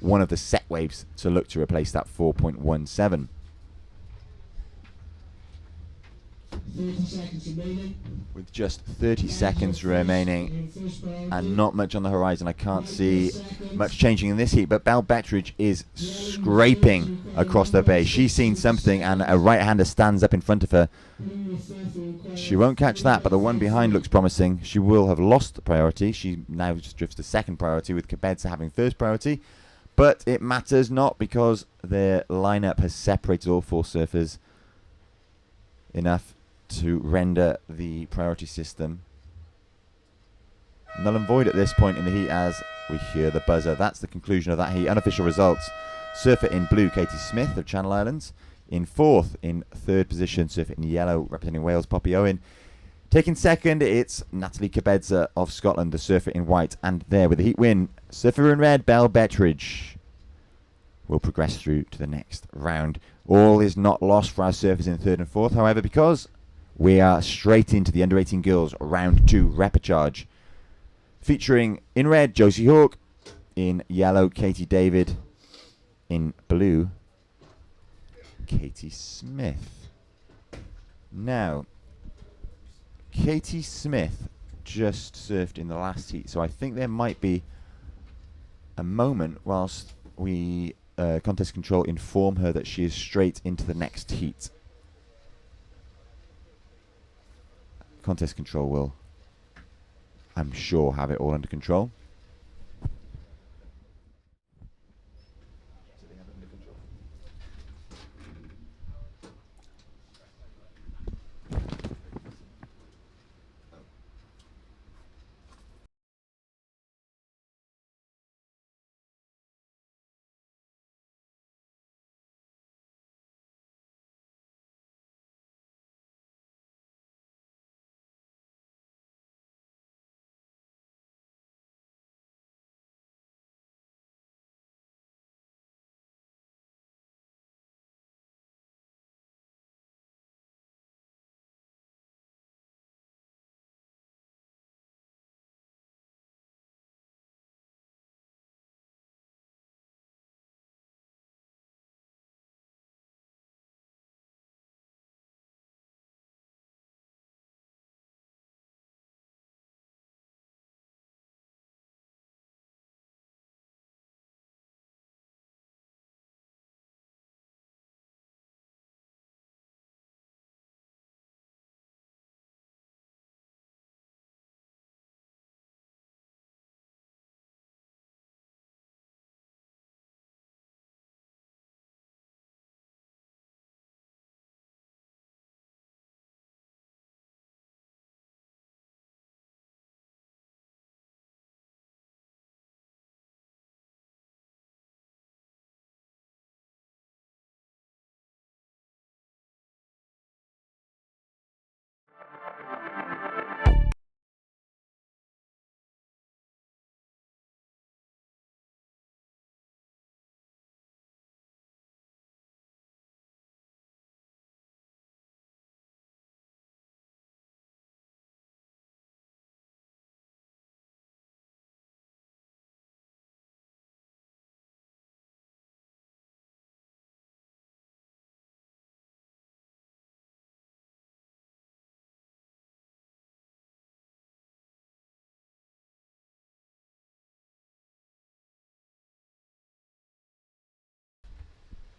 one of the set waves to look to replace that 4.17. 30 seconds remaining. With just 30 seconds remaining and not much on the horizon, I can't see much changing in this heat, but Belle Bettridge is scraping across the bay. She's seen something, and a right-hander stands up in front of her. She won't catch that, but the one behind looks promising. She will have lost priority. She now just drifts to second priority, with Cabedza having first priority. But it matters not, because their lineup has separated all 4 surfers enough to render the priority system null and void at this point in the heat, as we hear the buzzer. That's the conclusion of that heat. Unofficial results: surfer in blue, Katie Smith of Channel Islands. In fourth, in third position, surfer in yellow, representing Wales, Poppy Owen. Taking second, it's Natalie Cabedza of Scotland, the surfer in white. And there, with the heat win, surfer in red, Belle Bettridge will progress through to the next round. All is not lost for our surfers in third and fourth, however, because We are straight into the under 18 girls round 2 repechage, featuring in red Josie Hawk, in yellow Katie David, in blue Katie Smith. Now, Katie Smith just surfed in the last heat, so I think there might be a moment whilst we contest control inform her that she is straight into the next heat. Contest control will, I'm sure, have it all under control.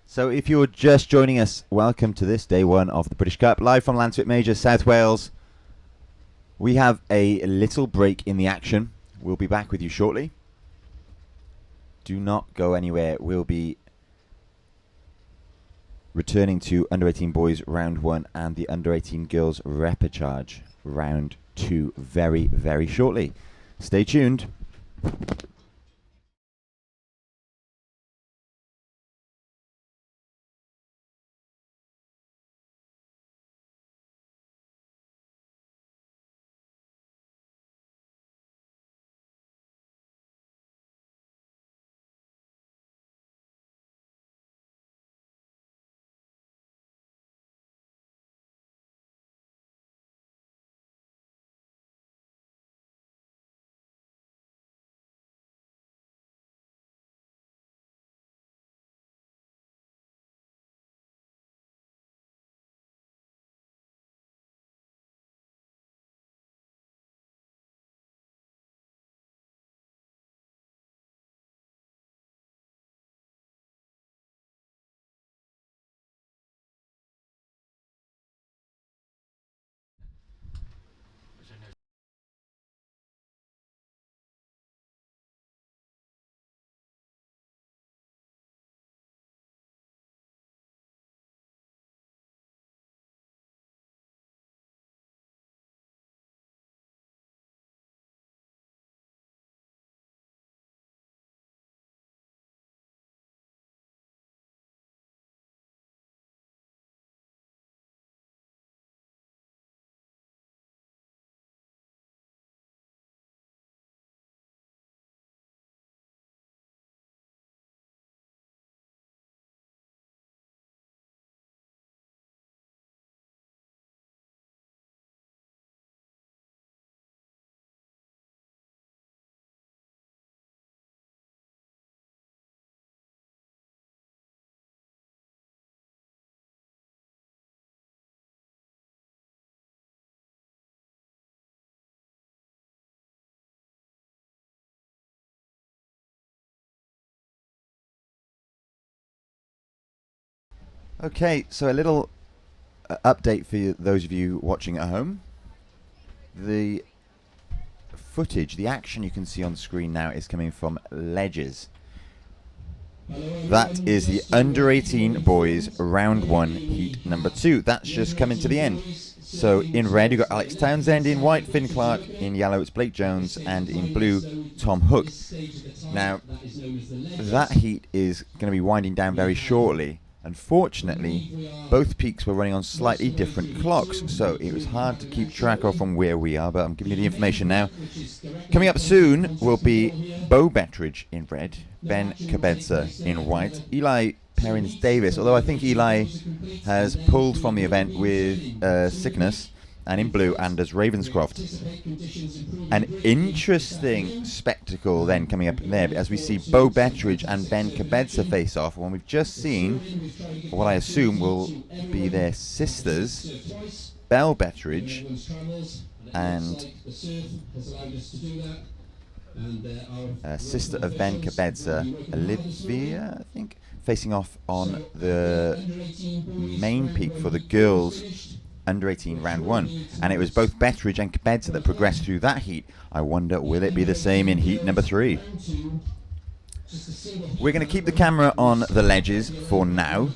So if you're just joining us, welcome to this day 1 of the British Cup, live from Llantwit Major, South Wales. We have a little break in the action. We'll be back with you shortly. Do not go anywhere. We'll be returning to under 18 boys round 1 and the under 18 girls repechage round 2 very, very shortly. Stay tuned. Okay, so a little update for those of you watching at home. The footage, the action you can see on the screen now is coming from Ledges. That is the under 18 boys round 1 heat number 2. That's just coming to the end. So in red you've got Alex Townsend, in white Finn Clark, in yellow it's Blake Jones, and in blue Tom Hook. Now that heat is going to be winding down very shortly. Unfortunately, both peaks were running on slightly different clocks, so it was hard to keep track of from where we are, but I'm giving you the information now. Coming up soon will be Bo Bettridge in red, Ben Cabeza in white, Eli Perrins-Davis, although I think Eli has pulled from the event with sickness, and in blue Anders Ravenscroft. An interesting spectacle then coming up there as we see Bo Bettridge and Ben Cabeza face off when we've just seen what I assume will be their sisters, Belle Bettridge and sister of Ben Cabeza, Olivia, I think, facing off on the main peak for the girls under 18 round 1, and it was both Bettridge and Cabeza that progressed through that heat. I wonder, will it be the same in heat number 3? We're going to keep the camera on the Ledges for now.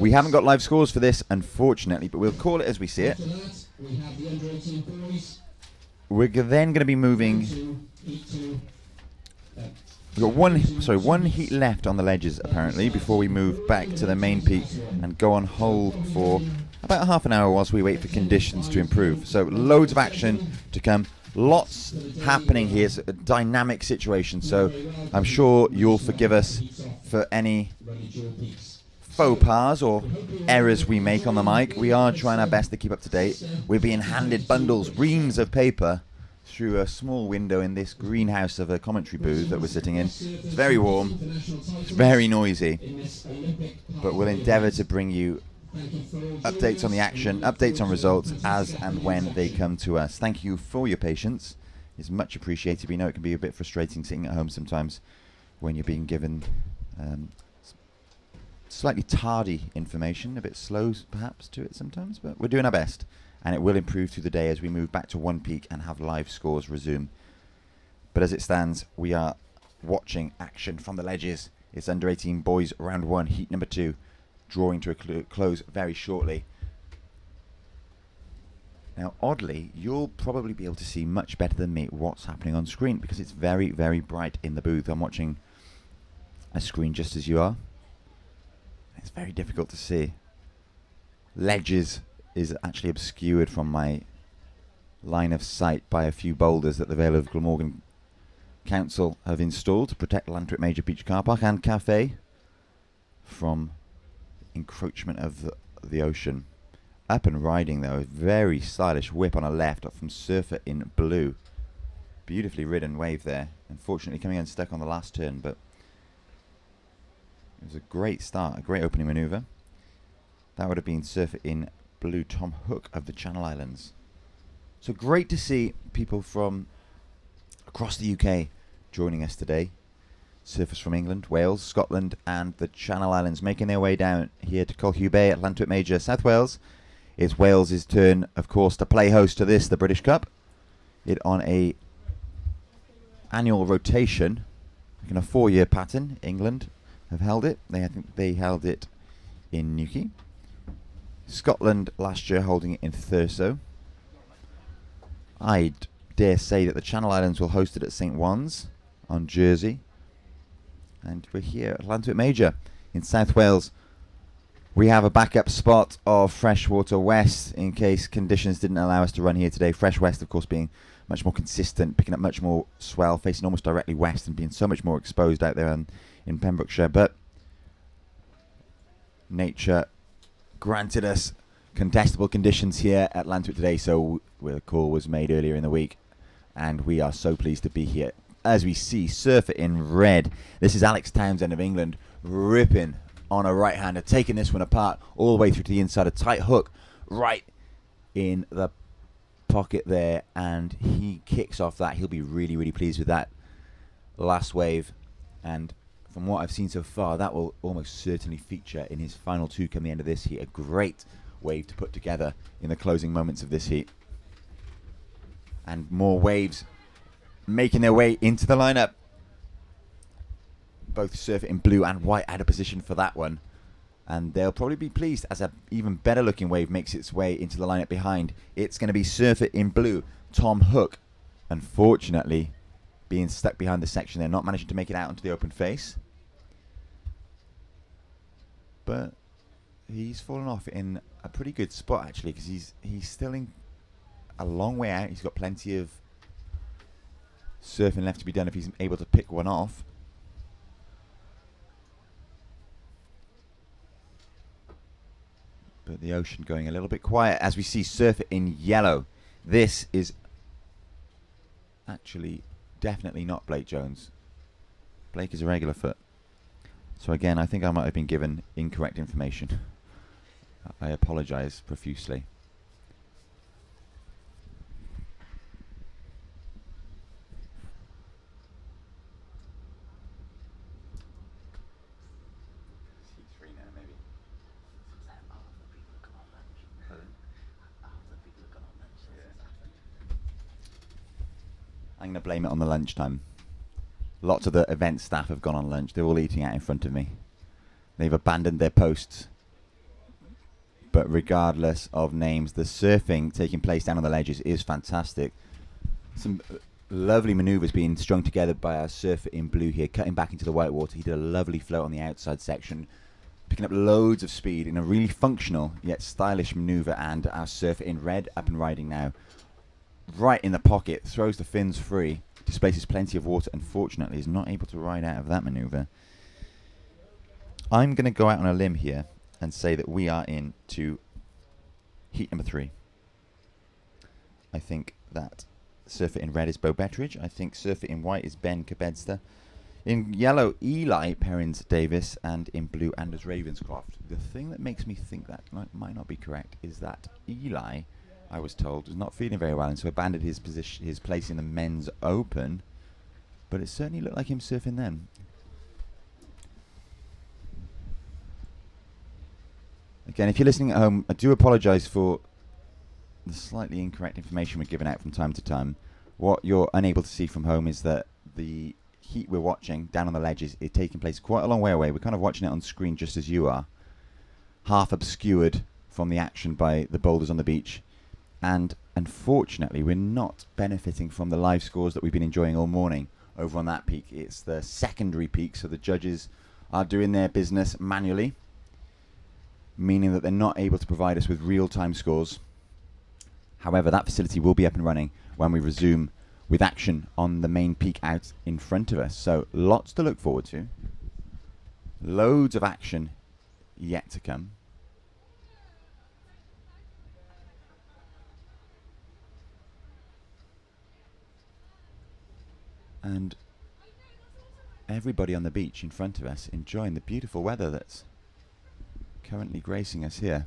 We haven't got live scores for this, unfortunately, but we'll call it as we see it. We're then going to be moving. We've got one heat left on the Ledges apparently before we move back to the main peak and go on hold for about half an hour whilst we wait for conditions to improve. So loads of action to come, lots happening here. It's a dynamic situation, so I'm sure you'll forgive us for any faux pas or errors we make on the mic. We are trying our best to keep up to date. We're being handed bundles, reams of paper through a small window in this greenhouse of a commentary booth that we're sitting in. It's very warm, it's very noisy, but we'll endeavour to bring you updates on the action, updates on results as and when they come to us. Thank you for your patience. It's much appreciated. We know it can be a bit frustrating sitting at home sometimes when you're being given slightly tardy information, a bit slow perhaps to it sometimes, but we're doing our best, and it will improve through the day as we move back to one peak and have live scores resume. But as it stands, we are watching action from the Ledges. It's under 18 boys round 1 heat number 2 drawing to a close very shortly. Now oddly, you'll probably be able to see much better than me what's happening on screen because it's very, very bright in the booth. I'm watching a screen just as you are. It's very difficult to see. Ledges is actually obscured from my line of sight by a few boulders that the Vale of Glamorgan Council have installed to protect Llantwit Major Beach Car Park and Cafe from encroachment of the ocean. Up and riding though, a very stylish whip on a left up from Surfer in blue. Beautifully ridden wave there. Unfortunately coming unstuck on the last turn, but it was a great start, a great opening manoeuvre. That would have been Surfer in blue Tom Hook of the Channel Islands. So great to see people from across the UK joining us today. Surfers from England, Wales, Scotland and the Channel Islands making their way down here to Colhew Bay at Llantwit Major, South Wales. It's Wales' turn, of course, to play host to this, the British Cup. It on a annual rotation, in a 4-year pattern. England have held it. I think they held it in Newquay. Scotland last year holding it in Thurso. I dare say that the Channel Islands will host it at St. Wan's on Jersey. And we're here at Llantwit Major in South Wales. We have a backup spot of Freshwater West in case conditions didn't allow us to run here today. Fresh West, of course, being much more consistent, picking up much more swell, facing almost directly west and being so much more exposed out there in Pembrokeshire. But nature granted us contestable conditions here at Llantwit today, so the call was made earlier in the week, and we are so pleased to be here. As we see Surfer in red, this is Alex Townsend of England ripping on a right-hander, taking this one apart all the way through to the inside, a tight hook right in the pocket there, and he kicks off that. He'll be really, really pleased with that last wave, and from what I've seen so far, that will almost certainly feature in his final two come the end of this heat. A great wave to put together in the closing moments of this heat. And more waves making their way into the lineup. Both Surf It in blue and white out of position for that one. And they'll probably be pleased as an even better looking wave makes its way into the lineup behind. It's going to be Surf It in blue. Tom Hook, unfortunately, being stuck behind the section there, not managing to make it out onto the open face. But he's fallen off in a pretty good spot, actually, because he's still in a long way out. He's got plenty of surfing left to be done if he's able to pick one off. But the ocean going a little bit quiet as we see Surf It in yellow. This is actually definitely not Blake Jones. Blake is a regular foot. So again, I think I might have been given incorrect information. I apologise profusely. I'm going to blame it on the lunchtime. Lots of the event staff have gone on lunch. They're all eating out in front of me. They've abandoned their posts. But regardless of names, the surfing taking place down on the ledges is fantastic. Some lovely manoeuvres being strung together by our surfer in blue here, cutting back into the white water. He did a lovely float on the outside section, picking up loads of speed in a really functional yet stylish manoeuvre. And our surfer in red up and riding now. Right in the pocket, throws the fins free, displaces plenty of water. Unfortunately, is not able to ride out of that manoeuvre. I'm going to go out on a limb here and say that we are into heat number 3. I think that Surfer in red is Bo Betteridge. I think Surfer in white is Ben Kabedster. In yellow, Eli Perrins Davis, and in blue, Anders Ravenscroft. The thing that makes me think that might not be correct is that Eli, I was told, was not feeling very well, and so abandoned his position, his place in the men's open. But it certainly looked like him surfing then. Again, if you're listening at home, I do apologise for the slightly incorrect information we're giving out from time to time. What you're unable to see from home is that the heat we're watching down on the ledges is taking place quite a long way away. We're kind of watching it on screen just as you are, half obscured from the action by the boulders on the beach. And unfortunately, we're not benefiting from the live scores that we've been enjoying all morning over on that peak. It's the secondary peak, so the judges are doing their business manually, meaning that they're not able to provide us with real-time scores. However, that facility will be up and running when we resume with action on the main peak out in front of us. So lots to look forward to. Loads of action yet to come. And everybody on the beach in front of us enjoying the beautiful weather that's currently gracing us here.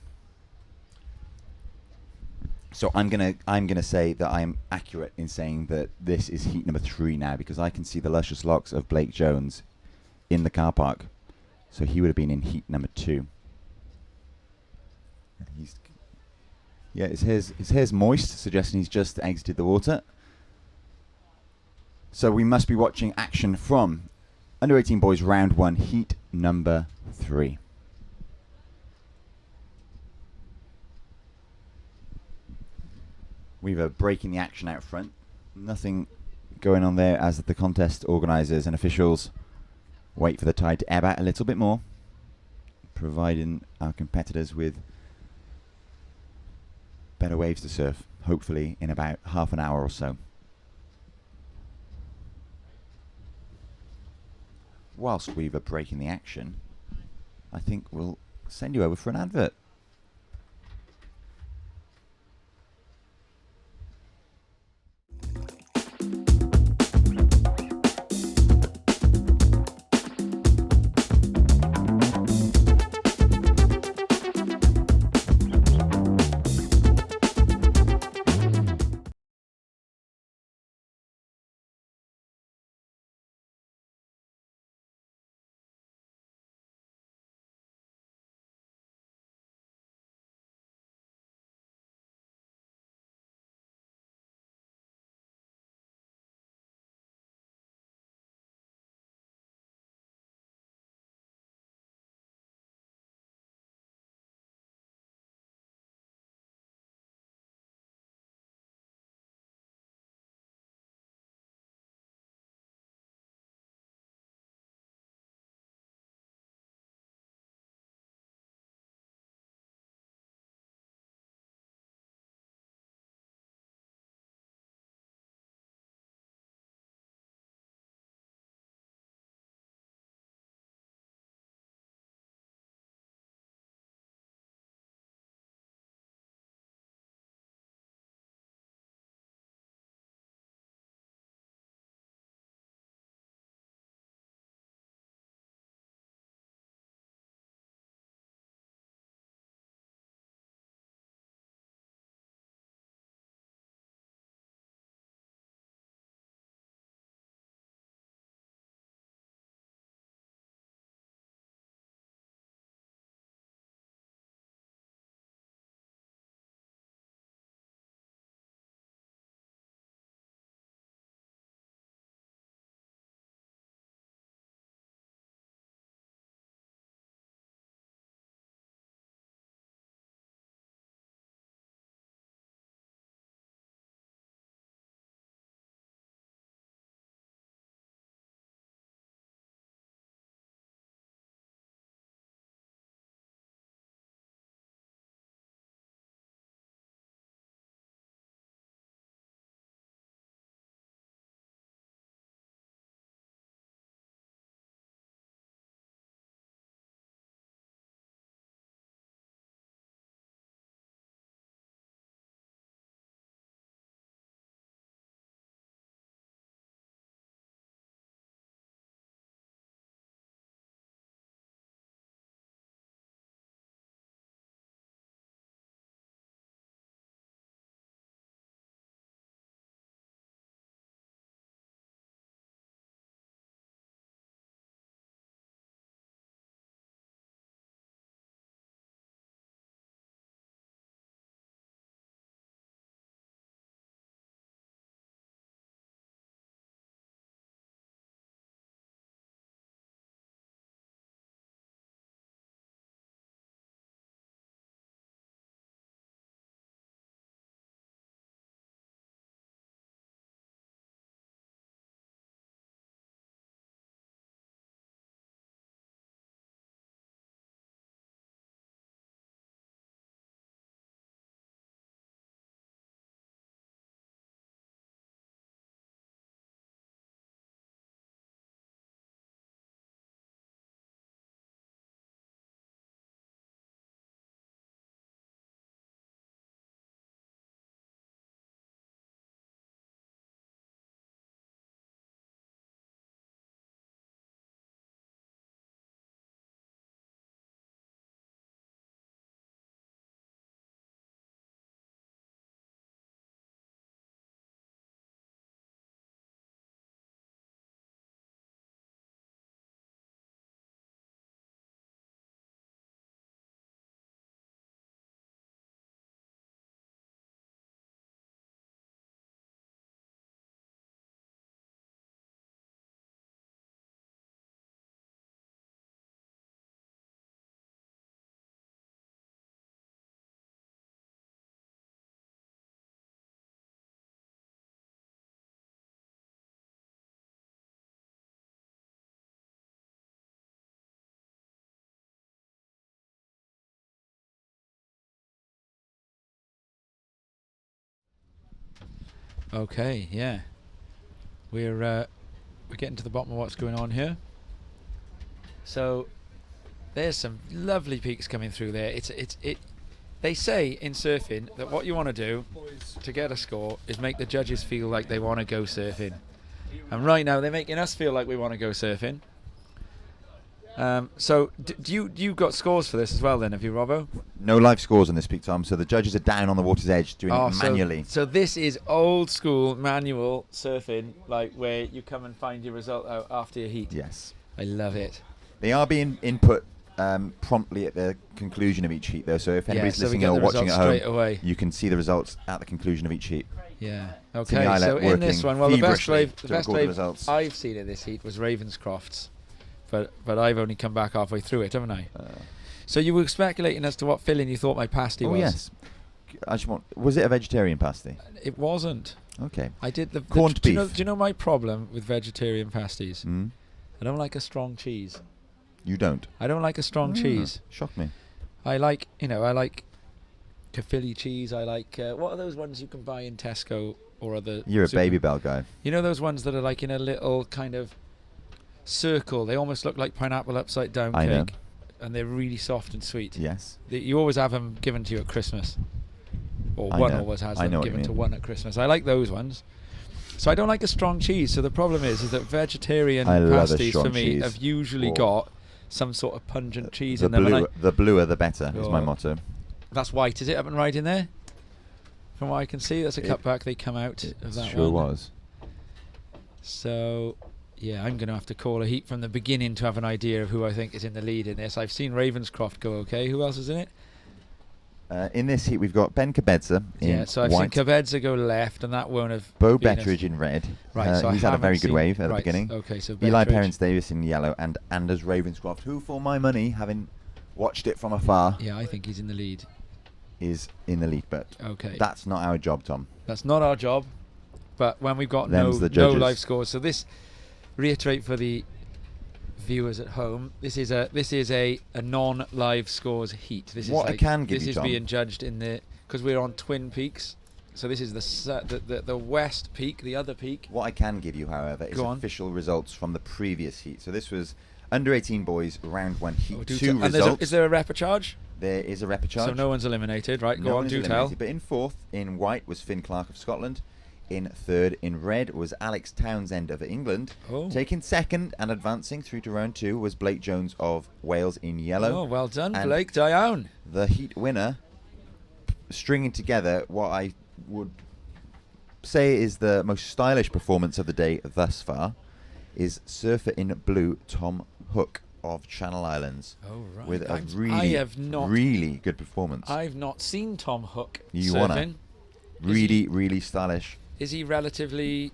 So I'm gonna say that I'm accurate in saying that this is heat number 3 now, because I can see the luscious locks of Blake Jones in the car park. So he would have been in heat number 2. And his hair's moist, suggesting he's just exited the water. So we must be watching action from Under 18 Boys Round 1, heat number 3. Weaver breaking the action out front. Nothing going on there as the contest organisers and officials wait for the tide to ebb out a little bit more, providing our competitors with better waves to surf, hopefully in about half an hour or so. Whilst Weaver breaking the action, I think we'll send you over for an advert. Okay, yeah. We're getting to the bottom of what's going on here. So there's some lovely peaks coming through there. They say in surfing that what you want to do to get a score is make the judges feel like they want to go surfing. And right now they're making us feel like we want to go surfing. So you got scores for this as well then, have you, Robbo? No live scores on this peak, Tom. So the judges are down on the water's edge doing it manually. So this is old school manual surfing, like where you come and find your result out after your heat. Yes. I love it. They are being input promptly at the conclusion of each heat, though. So if anybody's listening or watching at home, away. you can see the results at the conclusion of each heat. Yeah. Okay. So in this one, well, the best wave I've seen in this heat was Ravenscroft's, but I've only come back halfway through it, haven't I? So you were speculating as to what filling you thought my pasty was. Oh yes. Was it a vegetarian pasty? It wasn't. Okay. I did the corned beef. Do you know my problem with vegetarian pasties? Mm. I don't like a strong cheese. You don't? I don't like a strong cheese. Shock me. I like Philly cheese. I like what are those ones you can buy in Tesco or other? You're a Baby Bell guy. You know those ones that are like in a little kind of circle. They almost look like pineapple upside down I cake, know. and they're really soft and sweet. Yes. You always have them given to you at Christmas, or I one know. always has I them know what given you to mean. one at Christmas. I like those ones. So I don't like a strong cheese. So the problem is that vegetarian pasties for me cheese. have usually got some sort of pungent cheese The in them. the bluer the better is my motto. That's white, is it? Up and right in there? From what I can see, that's a cutback. They come out of that sure one. was. So, yeah, I'm going to have to call a heat from the beginning to have an idea of who I think is in the lead in this. I've seen Ravenscroft go okay. Who else is in it? In this heat, we've got Ben Cabedza in So I've white. seen Cabedza go left, and that won't have Bo been Betteridge in red. Right, so he's I had a very haven't good seen- wave at the right, beginning. okay, so Eli Betteridge. Parents-Davies in yellow, and Anders Ravenscroft, who, for my money, having watched it from afar, Yeah, I think he's in the lead. is in the lead. But Okay. that's not our job, Tom. That's not our job, but when we've got Them's the no judges. live scores, so this reiterate for the viewers at home. This is a non-live scores heat. This What is I can give this you, is Tom. being judged in the because we're on Twin Peaks, so this is the west peak, the other peak. What I can give you, however, is Go on. official results from the previous heat. So this was under 18 boys, round one, heat Do 2 tell. And results. is there a repechage? There is a repechage. So no one's eliminated, right? No Go one on, is do tell. eliminated. But in fourth, in white, was Finn Clark of Scotland. In third, in red, was Alex Townsend of England. Oh. Taking second and advancing through to round 2 was Blake Jones of Wales in yellow. Oh, well done, And Blake Dionne. The heat winner, stringing together what I would say is the most stylish performance of the day thus far, is surfer in blue Tom Hook of Channel Islands. Oh, right. With a I have not- really good performance. I've not seen Tom Hook You surfing. wanna? Really stylish. Is he relatively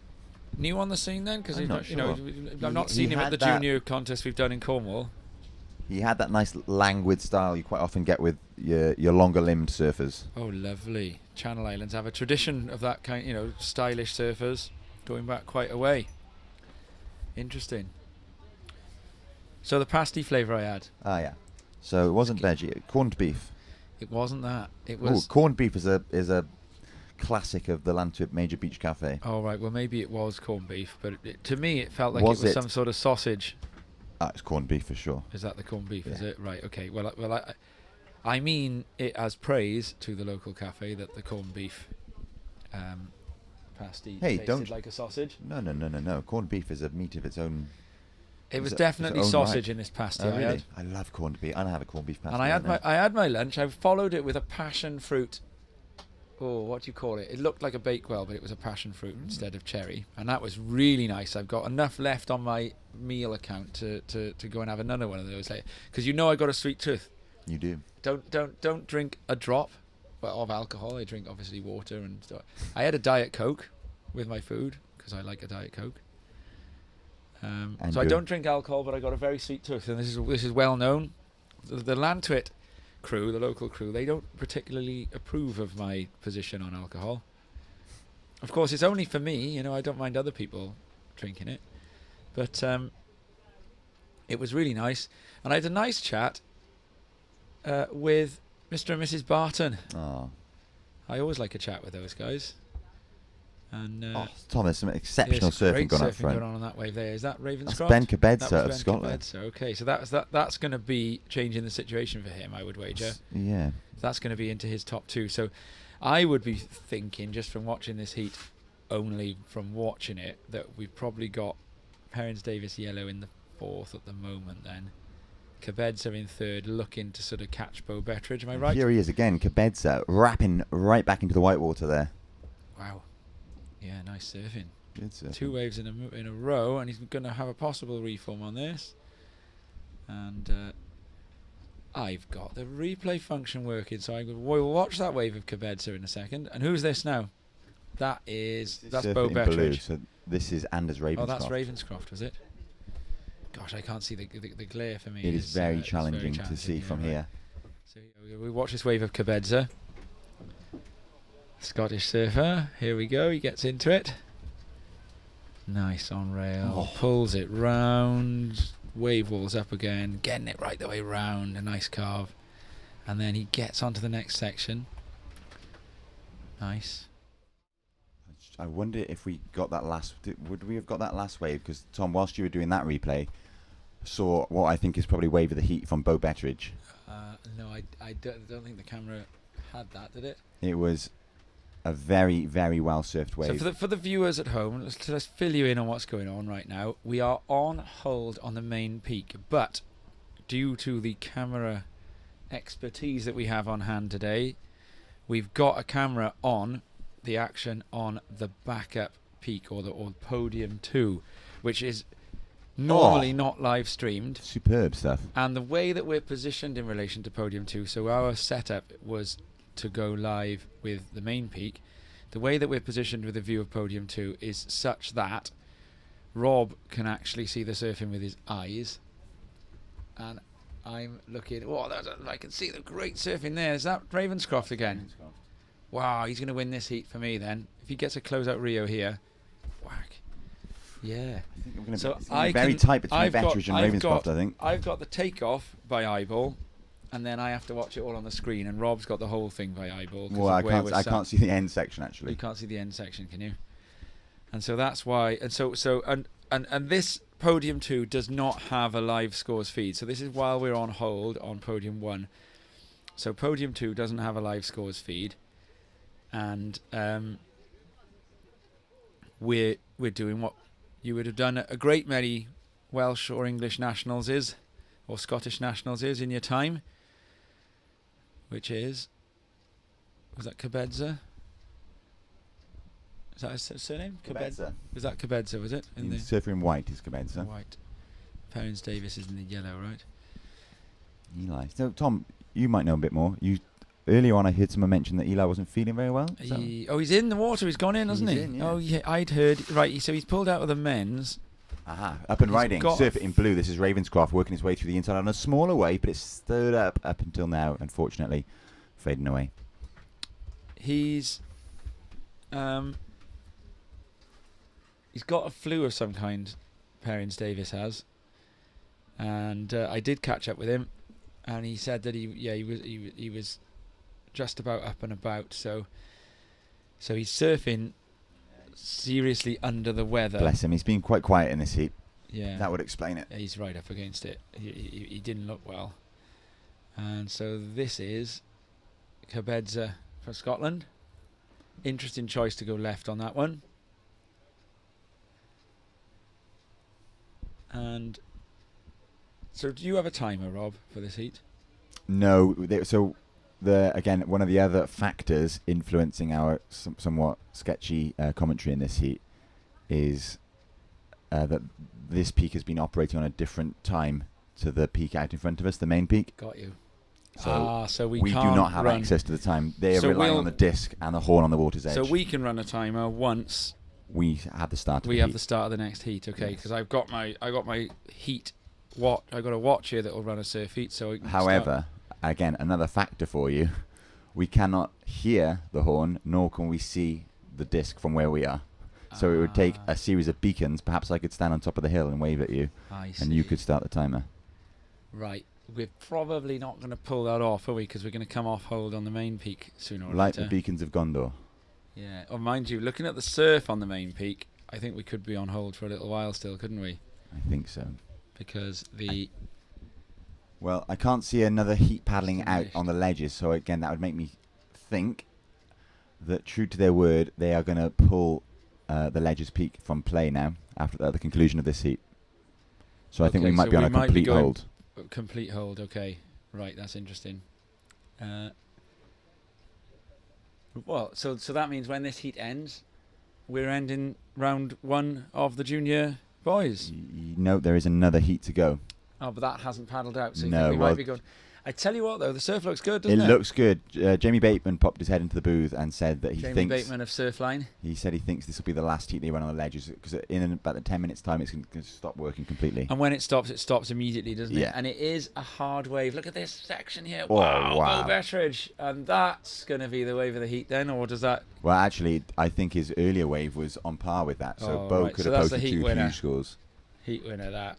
new on the scene then? Because I'm not sure. I've not He seen him at had the that- junior contest we've done in Cornwall. He had that nice languid style you quite often get with your longer limbed surfers. Oh, lovely. Channel Islands have a tradition of that kind, stylish surfers going back quite a way. Interesting. So the pasty flavour I had, Ah, yeah. So it wasn't veggie, corned beef. it wasn't that. It Oh, was. corned beef is a classic of the Llantwit Major Beach Cafe. Oh, right. Well, maybe it was corned beef, but to me it felt like Was it was it? some sort of sausage. Ah, it's corned beef for sure. Is that the corned beef? Is Yeah. it right? Okay. Well, I mean it as praise to the local cafe that the corned beef pasty Hey, tasted don't- like a sausage. No. Corned beef is a meat of its own. It was Is it- definitely is it own sausage right? in this pasty Oh, I really? had. I love corned beef. I have a corned beef pasty. And I had right now. I had my lunch. I followed it with a passion fruit. Oh, what do you call it? It looked like a Bakewell, but it was a passion fruit instead of cherry, and that was really nice. I've got enough left on my meal account to go and have another one of those later. Because I got a sweet tooth. You do. Don't drink a drop of alcohol. I drink obviously water and stuff. I had a Diet Coke with my food because I like a Diet Coke. So I don't drink alcohol, but I got a very sweet tooth, and this is well known. The Llantwit crew, the local crew, they don't particularly approve of my position on alcohol. Of course, it's only for me. I don't mind other people drinking it, but it was really nice, and I had a nice chat with Mr. and Mrs. Barton. Oh, I always like a chat with those guys. And Tom, there's some exceptional surfing going up front. Going on that wave there. Is that Ravenscroft? That's Ben Cabedza of Scotland. Cabedza. Okay, so that's going to be changing the situation for him, I would wager. Yeah. That's going to be into his top 2. So I would be thinking, just from watching this heat, only from watching it, that we've probably got Perrins Davis yellow in the 4th at the moment then. Cabedza in 3rd, looking to sort of catch Bo Betteridge. Am I right? Here he is again, Cabedza, wrapping right back into the whitewater there. Wow. Yeah, nice surfing. Good surfing. 2 waves in a row, and he's going to have a possible reform on this. And I've got the replay function working, so we'll watch that wave of Cabedza in a second. And who's this now? That's Bo Betteridge. Blue, so this is Anders Ravenscroft. Oh, that's Ravenscroft, was it? Gosh, I can't see the glare for me. It is very challenging to see from here. So we watch this wave of Cabedza. Scottish surfer. Here we go. He gets into it. Nice on rail. Pulls it round. Wave walls up again. Getting it right the way round. A nice carve. And then he gets onto the next section. Nice. I wonder if we got that last... Would we have got that last wave? Because, Tom, whilst you were doing that replay, saw what I think is probably wave of the heat from Bo Betteridge. No, I don't think the camera had that, did it? It was a very, very well-surfed wave. So for the viewers at home, let's fill you in on what's going on right now. We are on hold on the main peak, but due to the camera expertise that we have on hand today, we've got a camera on the action on the backup peak, or podium 2, which is normally not live streamed. Superb stuff. And the way that we're positioned in relation to podium 2, so our setup was to go live with the main peak. The way that we're positioned with the view of podium 2 is such that Rob can actually see the surfing with his eyes, and I'm looking. I can see the great surfing there. Is that Ravenscroft again? Ravenscroft. Wow, he's going to win this heat for me then. If he gets a closeout Rio here, whack. Yeah. I think I'm going to be very tight between Betteridge and Ravenscroft, I think. I've got the takeoff by eyeball, and then I have to watch it all on the screen, and Rob's got the whole thing by eyeball. Well, I can't see the end section, actually. You can't see the end section, can you? And so that's why. And this podium 2 does not have a live scores feed. So this is while we're on hold on podium 1. So podium 2 doesn't have a live scores feed. And we're doing what you would have done at a great many Welsh or English nationals or Scottish nationals in your time, which is, was that Cabedza? Is that his surname? Cabedza. Was that Cabedza, was it? In the surfer in white is Cabedza. White. Perrins Davis is in the yellow, right? Eli. So, Tom, you might know a bit more. Earlier on, I heard someone mention that Eli wasn't feeling very well. He's in the water. He's gone in, hasn't he? Yeah. Oh, yeah. I'd heard. Right, so he's pulled out of the men's. Aha, up and riding. Surf it in blue. This is Ravenscroft working his way through the inside on a smaller wave, but it's stirred up until now, unfortunately, fading away. He's got a flu of some kind, Perrins Davis has. And I did catch up with him, and he said that he was just about up and about, so he's surfing seriously under the weather. Bless him, he's been quite quiet in this heat. Yeah, that would explain it. He's right up against it. He didn't look well, and so this is Cabedza for Scotland. Interesting choice to go left on that one. And so, do you have a timer, Rob, for this heat? No. Again, one of the other factors influencing our somewhat sketchy commentary in this heat is that this peak has been operating on a different time to the peak out in front of us, the main peak. Got you. So we do not have access to the time. They are relying on the disc and the horn on the water's edge. So we can run a timer once we have the start. The start of the next heat. Okay, because I've got my heat. I've got a watch here that will run a surf heat. So however, again, another factor for you, we cannot hear the horn, nor can we see the disc from where we are. So it would take a series of beacons. Perhaps I could stand on top of the hill and wave at you, and you could start the timer. Right. We're probably not going to pull that off, are we? Because we're going to come off hold on the main peak sooner or later. Like the beacons of Gondor. Yeah. Oh, mind you, looking at the surf on the main peak, I think we could be on hold for a little while still, couldn't we? I think so. Because the... Well, I can't see another heat paddling out Finished. on the ledges, so again, that would make me think that, true to their word, they are going to pull the ledges peak from play now after the conclusion of this heat. So I think we Okay, might so be on we a might be complete going- hold. Complete hold, okay. Right, that's interesting. Well, so that means when this heat ends, we're ending round 1 of the junior boys. No, there is another heat to go. Oh, but that hasn't paddled out, so you No, think we well- might be going... I tell you what, though, the surf looks good, doesn't it? It looks good. Jamie Bateman popped his head into the booth and said that he Jamie thinks... Bateman of Surfline. He said he thinks this will be the last heat they run on the ledges, because in about the 10 minutes' time, it's going to stop working completely. And when it stops immediately, doesn't Yeah. it? And it is a hard wave. Look at this section here. Oh, Wow, wow. Bo Betteridge. And that's going to be the wave of the heat then, or does that... Well, actually, I think his earlier wave was on par with that, so Oh, Bo right. could So have that's the posted heat 2 winner. huge scores. Heat winner, that.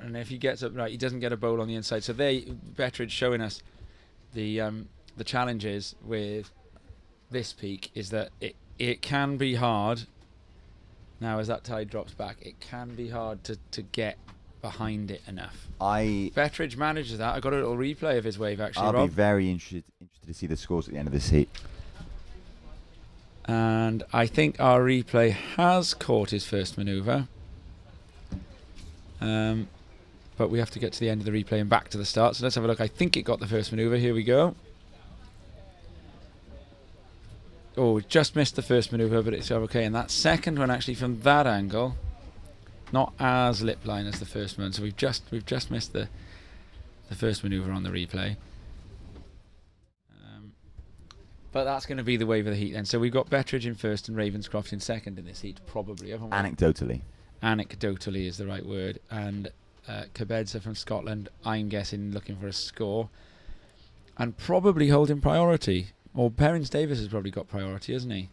And if he gets up right, he doesn't get a bowl on the inside. So Betteridge showing us the challenges with this peak is that it can be hard. Now, as that tide drops back, it can be hard to get behind it enough. Betteridge manages that. I got a little replay of his wave actually. I'll Rob. be very interested to see the scores at the end of this heat. And I think our replay has caught his first manoeuvre. But we have to get to the end of the replay and back to the start. So let's have a look. I think it got the first manoeuvre. Here we go. Oh, just missed the first manoeuvre, but it's okay. And that second one, actually, from that angle, not as lip line as the first one. So we've just missed the first manoeuvre on the replay. But that's going to be the wave of the heat then. So we've got Betteridge in first and Ravenscroft in second in this heat, probably, haven't we? Anecdotally. Anecdotally is the right word. And Cabedza from Scotland, I'm guessing, looking for a score. And probably holding priority. Or Perrins Davis has probably got priority, hasn't he?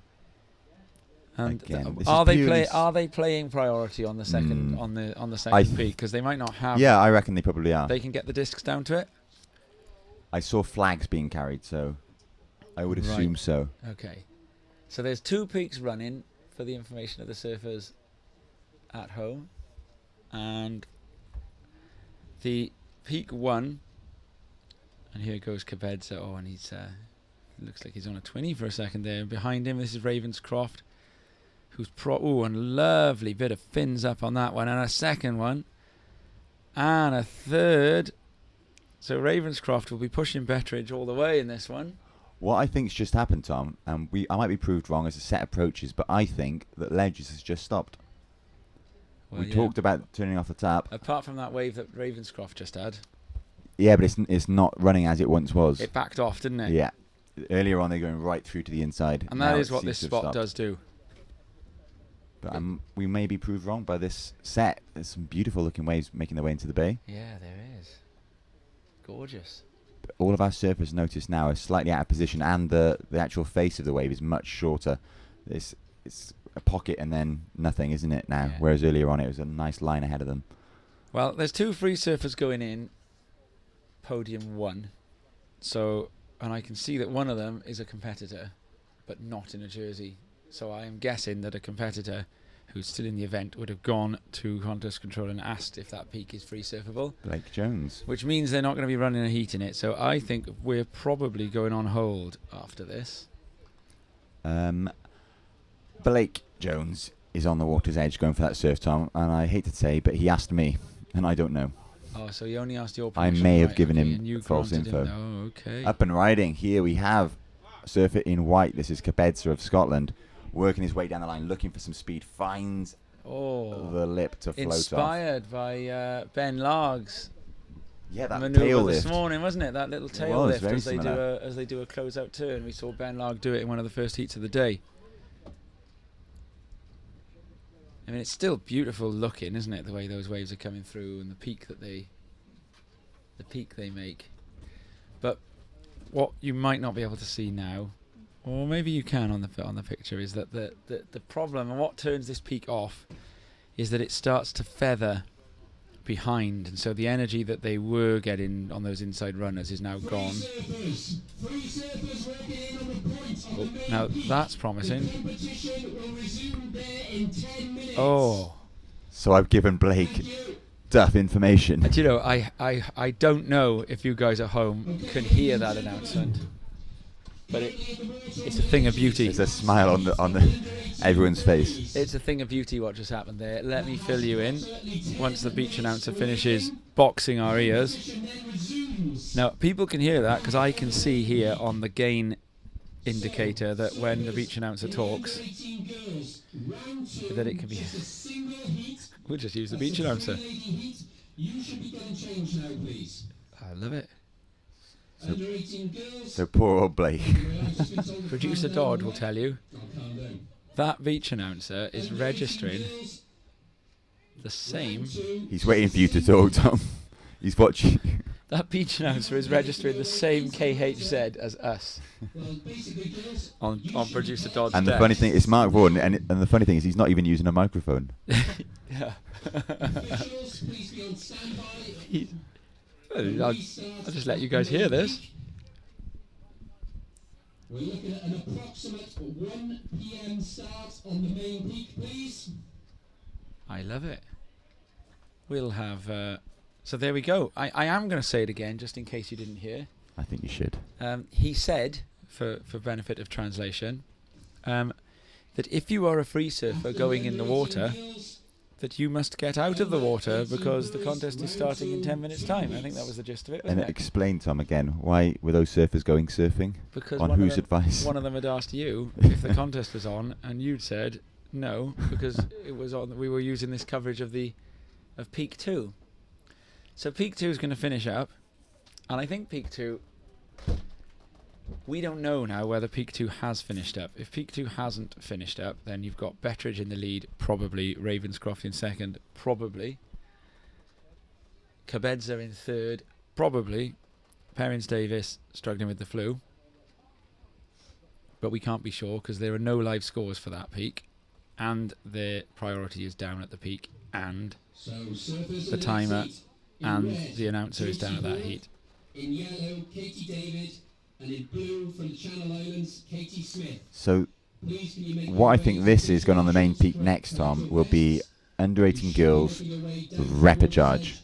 And Again, this are is they purely are they playing priority on the second on the second peak? Because they might not have. Yeah, I reckon they probably are. They can get the discs down to it. I saw flags being carried, so I would Right. assume so. Okay. So there's 2 peaks running for the information of the surfers at home. And the peak 1, and here goes Cabedza. Oh, and he's looks like he's on a 20 for a second there. And behind him, this is Ravenscroft, who's and lovely bit of fins up on that one, and a second one, and a third. So Ravenscroft will be pushing Betteridge all the way in this one. What I think's just happened, Tom, and I might be proved wrong as the set approaches, but I think that Ledges has just stopped. Well, we yeah. talked about turning off the tap. Apart from that wave that Ravenscroft just had, Yeah, but it's not running as it once was. it backed off, didn't it? Yeah. Earlier on, they're going right through to the inside. And Now that it is what seems this to have spot stopped. does do. But we may be proved wrong by this set. There's some beautiful looking waves making their way into the bay. Yeah, there is. Gorgeous. But all of our surfers notice now are slightly out of position, and the actual face of the wave is much shorter. It's a pocket and then nothing, isn't it now? Yeah. Whereas earlier on, it was a nice line ahead of them. Well, there's 2 free surfers going in, podium 1. So, and I can see that one of them is a competitor, but not in a jersey. So I am guessing that a competitor who's still in the event would have gone to contest control and asked if that peak is free surfable. Blake Jones. Which means they're not going to be running a heat in it. So I think we're probably going on hold after this. Blake Jones is on the water's edge going for that surf, Tom, and I hate to say, but he asked me, and I don't know. Oh, so he only asked your I permission. may have right, given okay, him and you false granted info. Oh, okay. Up and riding. Here we have surfer in white. This is Cabedza of Scotland, working his way down the line, looking for some speed. Finds the lip to float off. Inspired by Ben Larg's Yeah, that manoeuvre tail this lift. morning, wasn't it? That little tail was, lift very as similar. they do a close-out turn. We saw Ben Larg do it in one of the first heats of the day. I mean, it's still beautiful looking, isn't it? The way those waves are coming through and the peak they make. But what you might not be able to see now, or maybe you can on the picture, is that the problem and what turns this peak off is that it starts to feather behind, and so the energy that they were getting on those inside runners is now gone. Free surfers working in on the point Oh, now that's promising. Competition will resume there in 10 minutes. Oh. So I've given Blake duff information. And you know, I don't know if you guys at home can hear that announcement, but it's a thing of beauty. There's a smile on the everyone's face. It's a thing of beauty what just happened there. Let me fill you in once the beach announcer finishes boxing our ears. Now, people can hear that because I can see here on the gain indicator that when the beach announcer talks, that it can be... We'll just use the beach announcer. I love it. So poor old Blake. Producer Dodd will tell you that beach announcer is registering the same. He's waiting for you to talk, Tom. He's watching. That beach announcer is registering the same KHZ as us on producer Dodd's And the desk. funny thing is, Mark Vaughan, and the funny thing is, he's not even using a microphone. Yeah. I'll just let you guys hear this. We're looking at an approximate 1 p.m. start on the main peak, please. I love it. We'll have... so there we go. I am going to say it again, just in case you didn't hear. I think you should. He said, for benefit of translation, that if you are a free surfer going in the water, that you must get out of the water because the contest is starting in 10 minutes' time. I think that was the gist of it, wasn't it? Explain, Tom, again, why were those surfers going surfing? Because on whose advice? One of them had asked you if the contest was on, and you'd said no because it was on. We were using this coverage of Peak 2. So Peak 2 is going to finish up, and I think Peak 2. We don't know now whether Peak 2 has finished up. If Peak 2 hasn't finished up, then you've got Bettridge in the lead, probably. Ravenscroft in second, probably. Cabedza in third, probably. Perrins Davis struggling with the flu. But we can't be sure because there are no live scores for that peak. And their priority is down at the peak. And the timer and the announcer is down at that heat. In yellow, Katie David. And in blue, from the Channel Islands, Katie Smith. So, what I think this is going on the main peak next, Tom, will be under 18 girls repechage.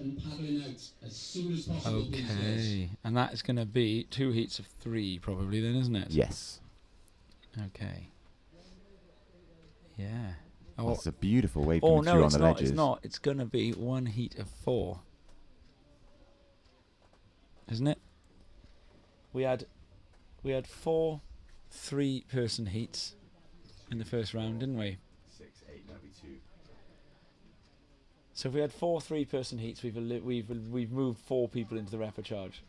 Okay, and that is going to be 2 heats of 3, probably then, isn't it? Yes. Okay. Yeah. Oh, it's a beautiful wave coming through on the ledges. It's not. It's going to be 1 heat of 4, isn't it? We had 4 3-person heats in the first round, didn't we? 6, 8, that'd be 2. So if we had 4 3-person heats, we've moved 4 people into the repechage.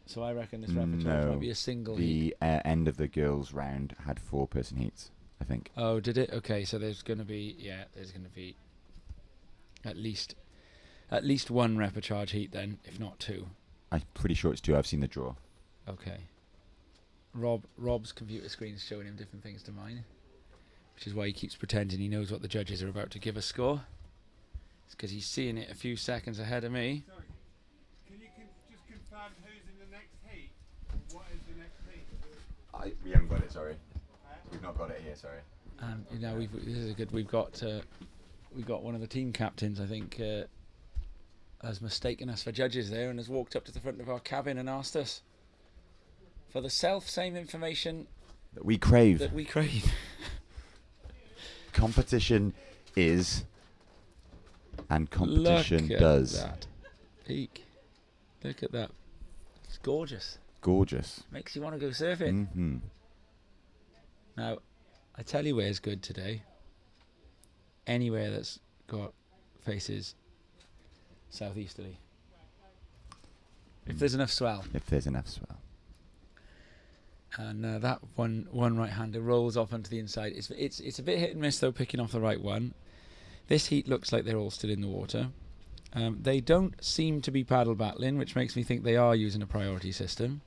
So I reckon this repechage might be a single heat. The end of the girls' round had 4-person heats, I think. Oh, did it? Okay, so there's going to be at least 1 repechage heat then, if not 2. I'm pretty sure it's 2. I've seen the draw. Okay. Rob's computer screen is showing him different things to mine, which is why he keeps pretending he knows what the judges are about to give a score. It's because he's seeing it a few seconds ahead of me. Sorry, can you just confirm who's in the next heat? What is the next heat? We haven't got it, sorry. We've not got it here, sorry. This is good. We've got one of the team captains, I think, has mistaken us for judges there and has walked up to the front of our cabin and asked us for the same information that we crave. Competition is, and competition does. Look at that peak. Look at that. It's gorgeous. Gorgeous. Makes you want to go surfing. Mm-hmm. Now, I tell you where's good today. Anywhere that's got faces southeasterly. If there's enough swell. And that one right-hander rolls off onto the inside. It's a bit hit and miss though, picking off the right one. This heat looks like they're all still in the water. They don't seem to be paddle battling, which makes me think they are using a priority system.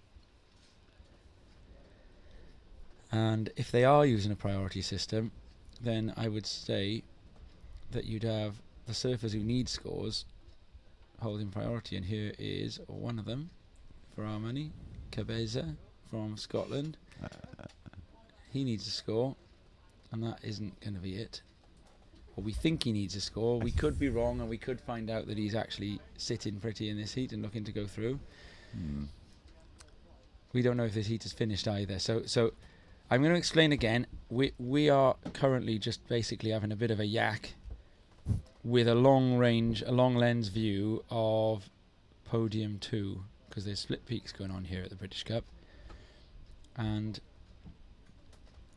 And if they are using a priority system, then I would say that you'd have the surfers who need scores holding priority. And here is one of them for our money, Cabeza from Scotland. He needs a score, and that isn't going to be it. Or we think he needs a score. We could be wrong, and we could find out that he's actually sitting pretty in this heat and looking to go through. We don't know if this heat is finished either. So I'm going to explain again. We are currently just basically having a bit of a yak with a long lens view of podium 2, because there's split peaks going on here at the British Cup, and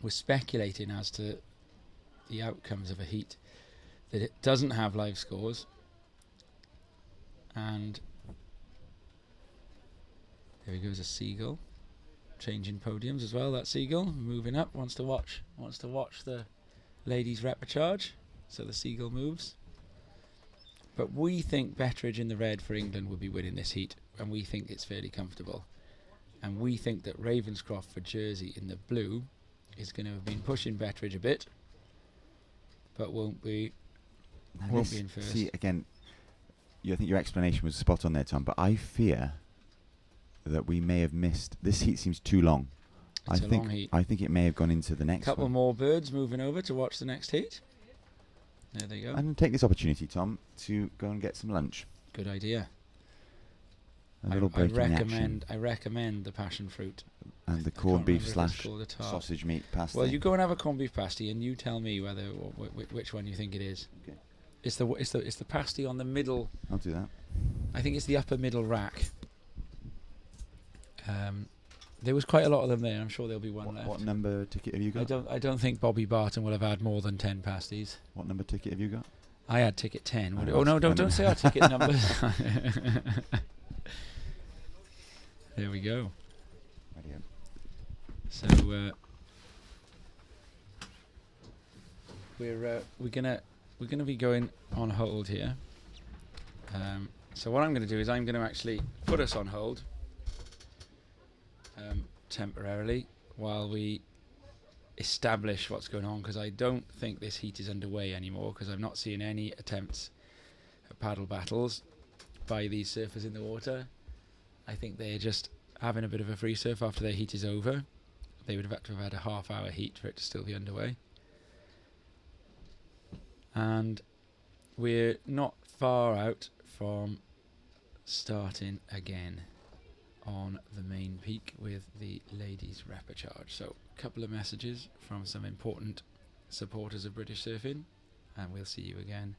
we're speculating as to the outcomes of a heat that it doesn't have live scores. And there he goes, a seagull changing podiums as well. That seagull moving up, wants to watch the ladies' repechage, so the seagull moves. But we think Betteridge in the red for England will be winning this heat, and we think it's fairly comfortable. And we think that Ravenscroft for Jersey in the blue is going to have been pushing Betteridge a bit, but won't be in first. See, again, I think your explanation was spot on there, Tom, but I fear that we may have missed. This heat seems too long. It's a long heat. I think it may have gone into the next Couple one. more birds moving over to watch the next heat. There they go. And take this opportunity, Tom, to go and get some lunch. Good idea. A little break in the action. I recommend the passion fruit. And the corned beef / sausage meat pasty. Well, you go and have a corned beef pasty, and you tell me whether which one you think it is. Okay. It's the pasty on the middle. I'll do that. I think it's the upper middle rack. There was quite a lot of them there. I'm sure there'll be one left. What number ticket have you got? I don't think Bobby Barton will have had more than 10 pasties. What number ticket have you got? I had ticket 10. Oh no! Don't say our ticket number. There we go. Radio. So we're gonna be going on hold here. So what I'm going to do is I'm going to actually put us on hold temporarily while we establish what's going on, because I don't think this heat is underway anymore, because I'm not seeing any attempts at paddle battles by these surfers in the water. I think they're just having a bit of a free surf after their heat is over. They would have had to have had a half-hour heat for it to still be underway. And we're not far out from starting again on the main peak with the ladies' repechage. So a couple of messages from some important supporters of British surfing, and we'll see you again.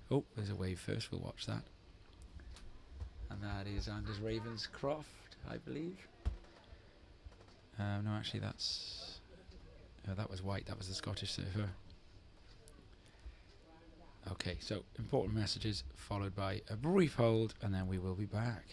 Oh, there's a wave first, we'll watch that. And that is Anders Ravenscroft, I believe. No, actually that's... that was White, that was the Scottish surfer. Okay, so important messages followed by a brief hold, and then we will be back.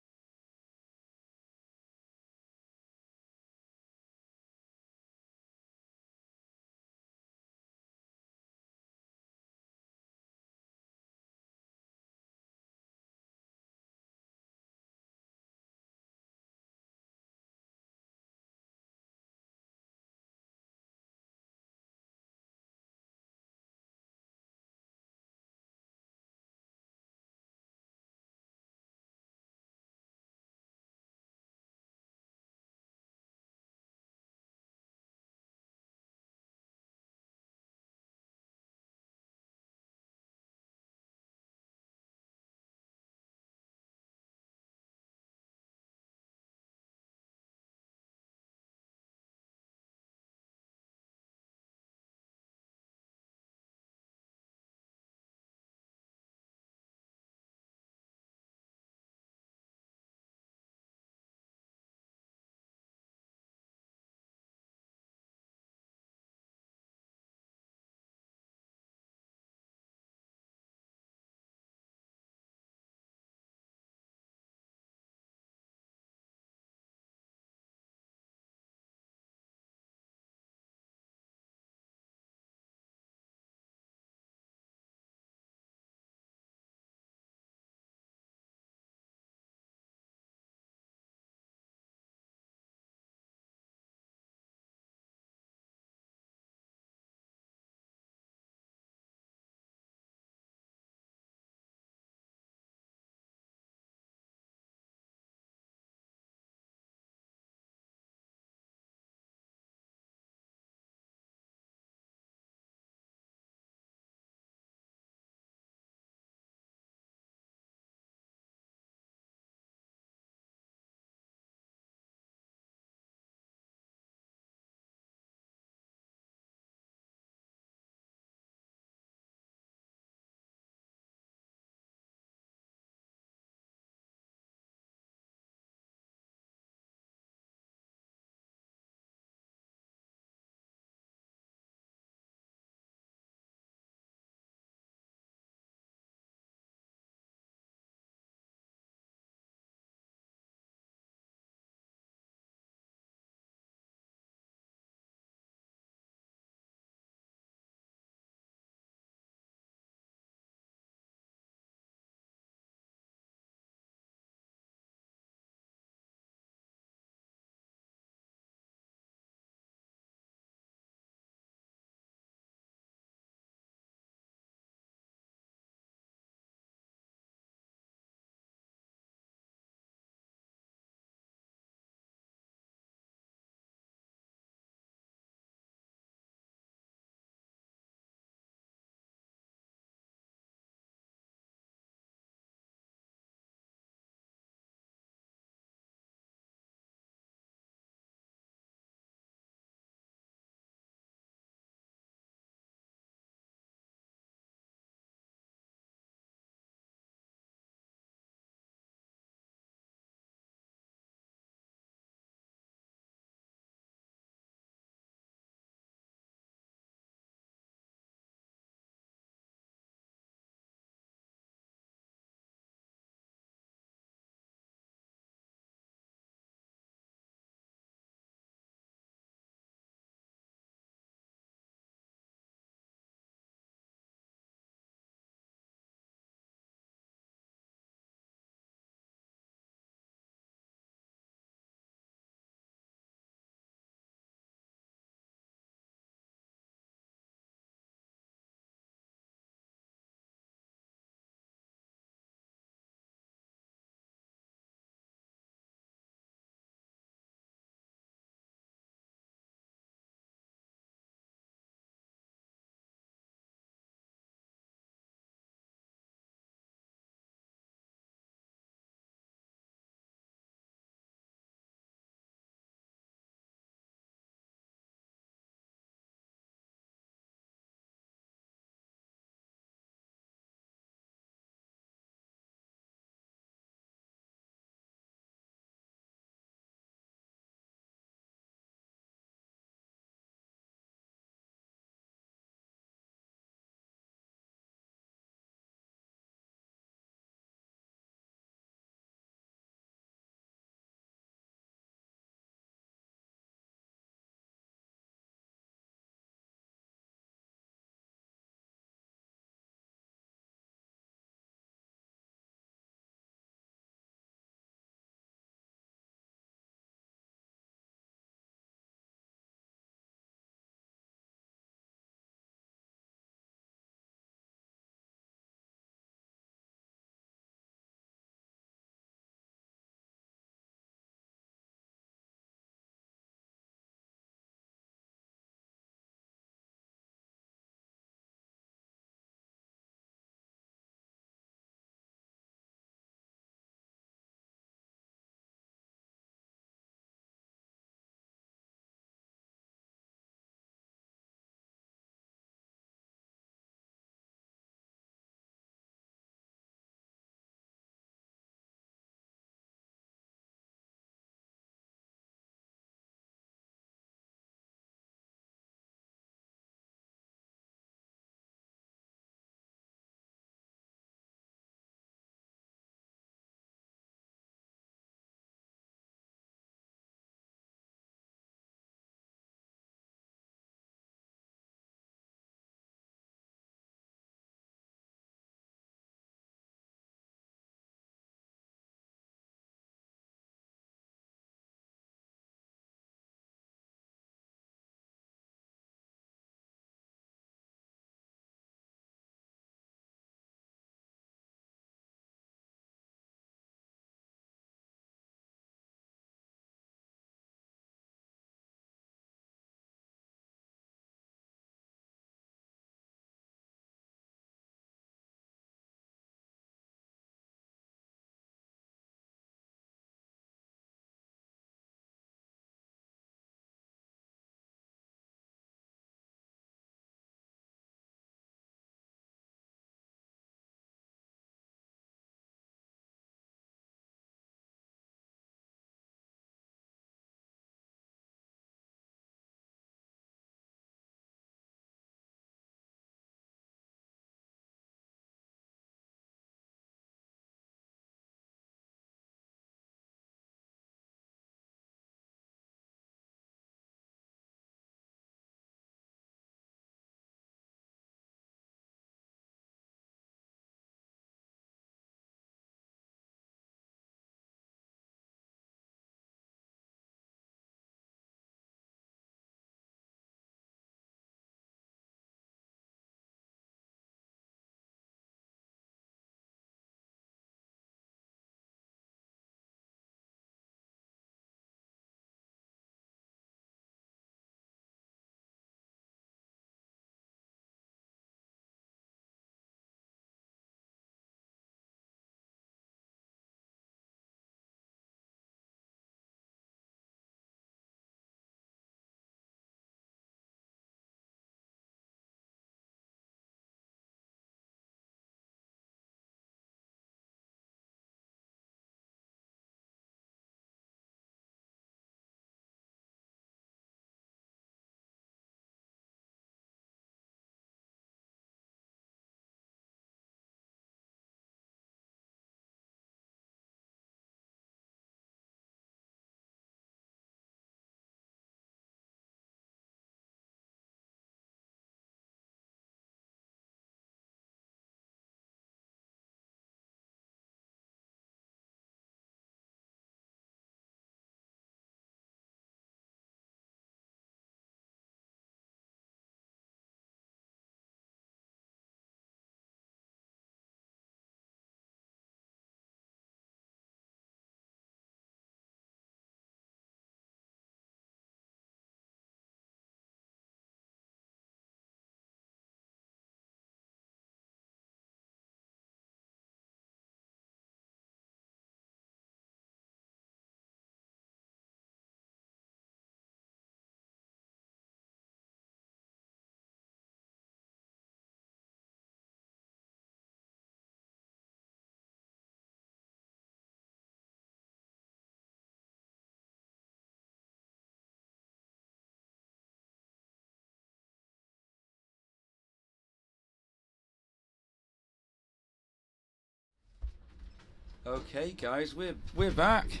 Okay, guys, we're back,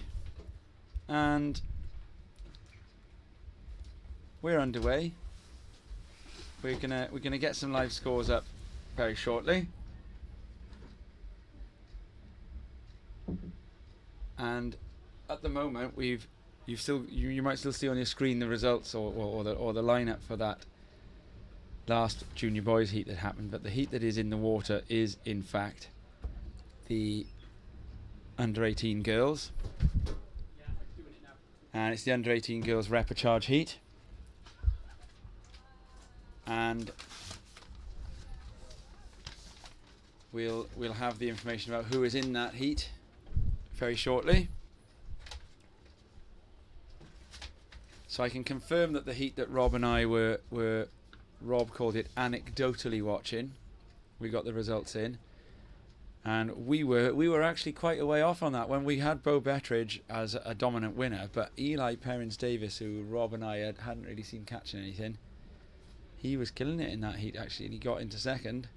and we're underway. We're gonna get some live scores up very shortly, and at the moment you might still see on your screen the results or the lineup for that last junior boys heat that happened. But the heat that is in the water is in fact the under 18 girls, and it's the under 18 girls repechage heat, and we'll have the information about who is in that heat very shortly. So I can confirm that the heat that Rob and I were Rob called it anecdotally watching, we got the results in, and we were actually quite a way off on that when we had Bo Bettridge as a dominant winner, but Eli Perrins-Davis, who Rob and I hadn't really seen catching anything, he was killing it in that heat actually, and he got into second.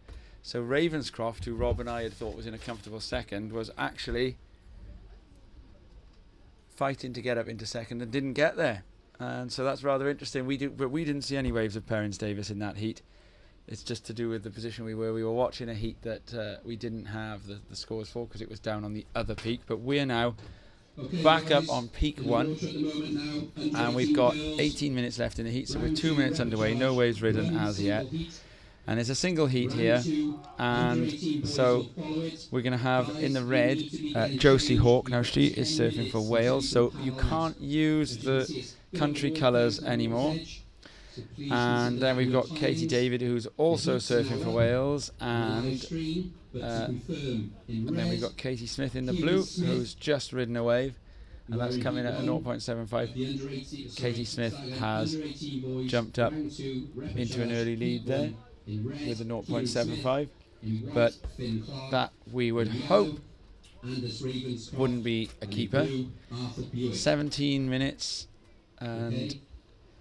So Ravenscroft, who Rob and I had thought was in a comfortable second, was actually fighting to get up into second and didn't get there. And so that's rather interesting. We didn't see any waves of Perrins-Davis in that heat. It's just to do with the position we were. We were watching a heat that we didn't have the scores for because it was down on the other peak. But we're now back up on peak 1, and we've got 18 minutes left in the heat, so we're 2 minutes underway. No waves ridden as yet. And there's a single heat here, and so we're going to have in the red Josie Hawke. Now she is surfing for Wales, so you can't use the country colours anymore. And then we've got Katie David, who's also surfing for Wales, and then we've got Katie Smith in the blue, who's just ridden a wave, and that's coming at a 0.75. Katie Smith has jumped up into an early lead there with a 0.75, but that we would hope wouldn't be a keeper. 17 minutes and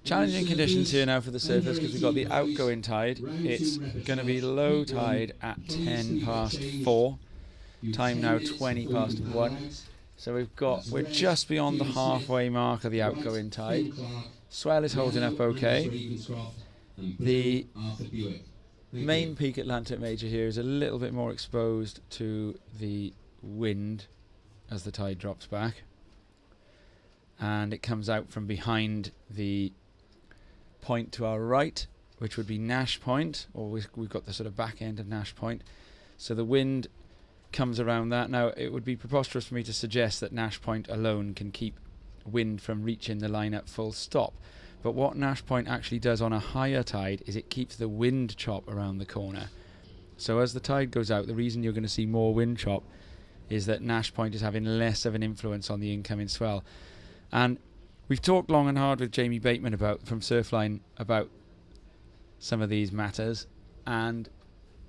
challenging conditions here now for the surfers because we've got the outgoing tide. It's going to be low tide at 10 past 4. Time now 20 past 1. So we're just beyond the halfway mark of the outgoing tide. Swell is holding up okay. The main peak at Llantwit Major here is a little bit more exposed to the wind as the tide drops back, and it comes out from behind the point to our right, which would be Nash Point, or we've got the sort of back end of Nash Point, so the wind comes around that. Now it would be preposterous for me to suggest that Nash Point alone can keep wind from reaching the lineup full stop. But what Nash Point actually does on a higher tide is it keeps the wind chop around the corner. So as the tide goes out, the reason you're going to see more wind chop is that Nash Point is having less of an influence on the incoming swell. And we've talked long and hard with Jamie Bateman from Surfline about some of these matters, and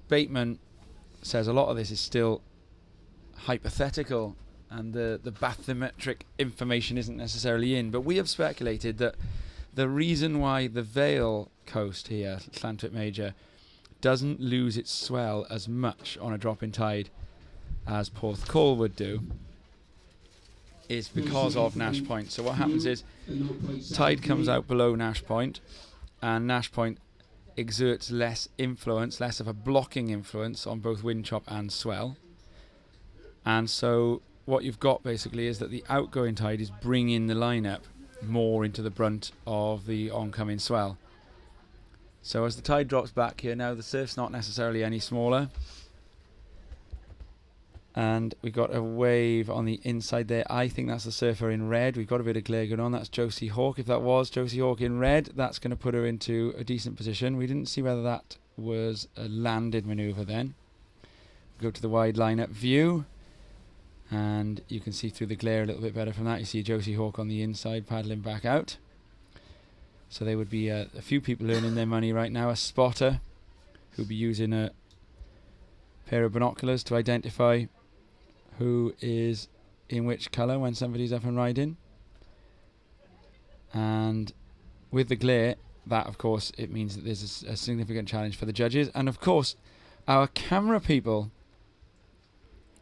Bateman says a lot of this is still hypothetical and the bathymetric information isn't necessarily in. But we have speculated that the reason why the Vale coast here, Llantwit Major, doesn't lose its swell as much on a drop in tide as Porthcawl would do is because of Nash Point. So what happens is tide comes out below Nash Point, and Nash Point exerts less influence, less of a blocking influence on both wind chop and swell. And so what you've got basically is that the outgoing tide is bringing the lineup more into the brunt of the oncoming swell. So as the tide drops back here now, the surf's not necessarily any smaller, and we've got a wave on the inside there. I think that's the surfer in red. We've got a bit of glare going on. That's Josie Hawke. If that was Josie Hawke in red, that's going to put her into a decent position. We didn't see whether that was a landed manoeuvre then. Go to the wide lineup view, and you can see through the glare a little bit better from that. You see Josie Hawke on the inside paddling back out. So there would be a few people earning their money right now. A spotter who'll be using a pair of binoculars to identify who is in which colour when somebody's up and riding. And with the glare, that of course it means that there's a significant challenge for the judges. And of course our camera people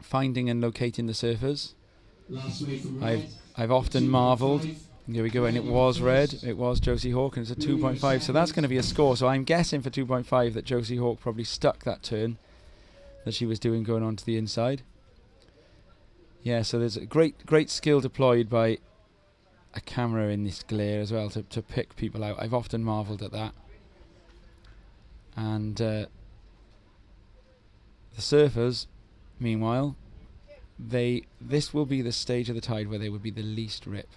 finding and locating the surfers. Last wave from red. I've often marvelled. Here we go, and it was red. It was Josie Hawk, and it's a 2.5. So that's going to be a score. So I'm guessing for 2.5 that Josie Hawk probably stuck that turn that she was doing going on to the inside. Yeah, so there's a great skill deployed by a camera in this glare as well to pick people out. I've often marvelled at that. And the surfers, meanwhile, this will be the stage of the tide where they would be the least rip.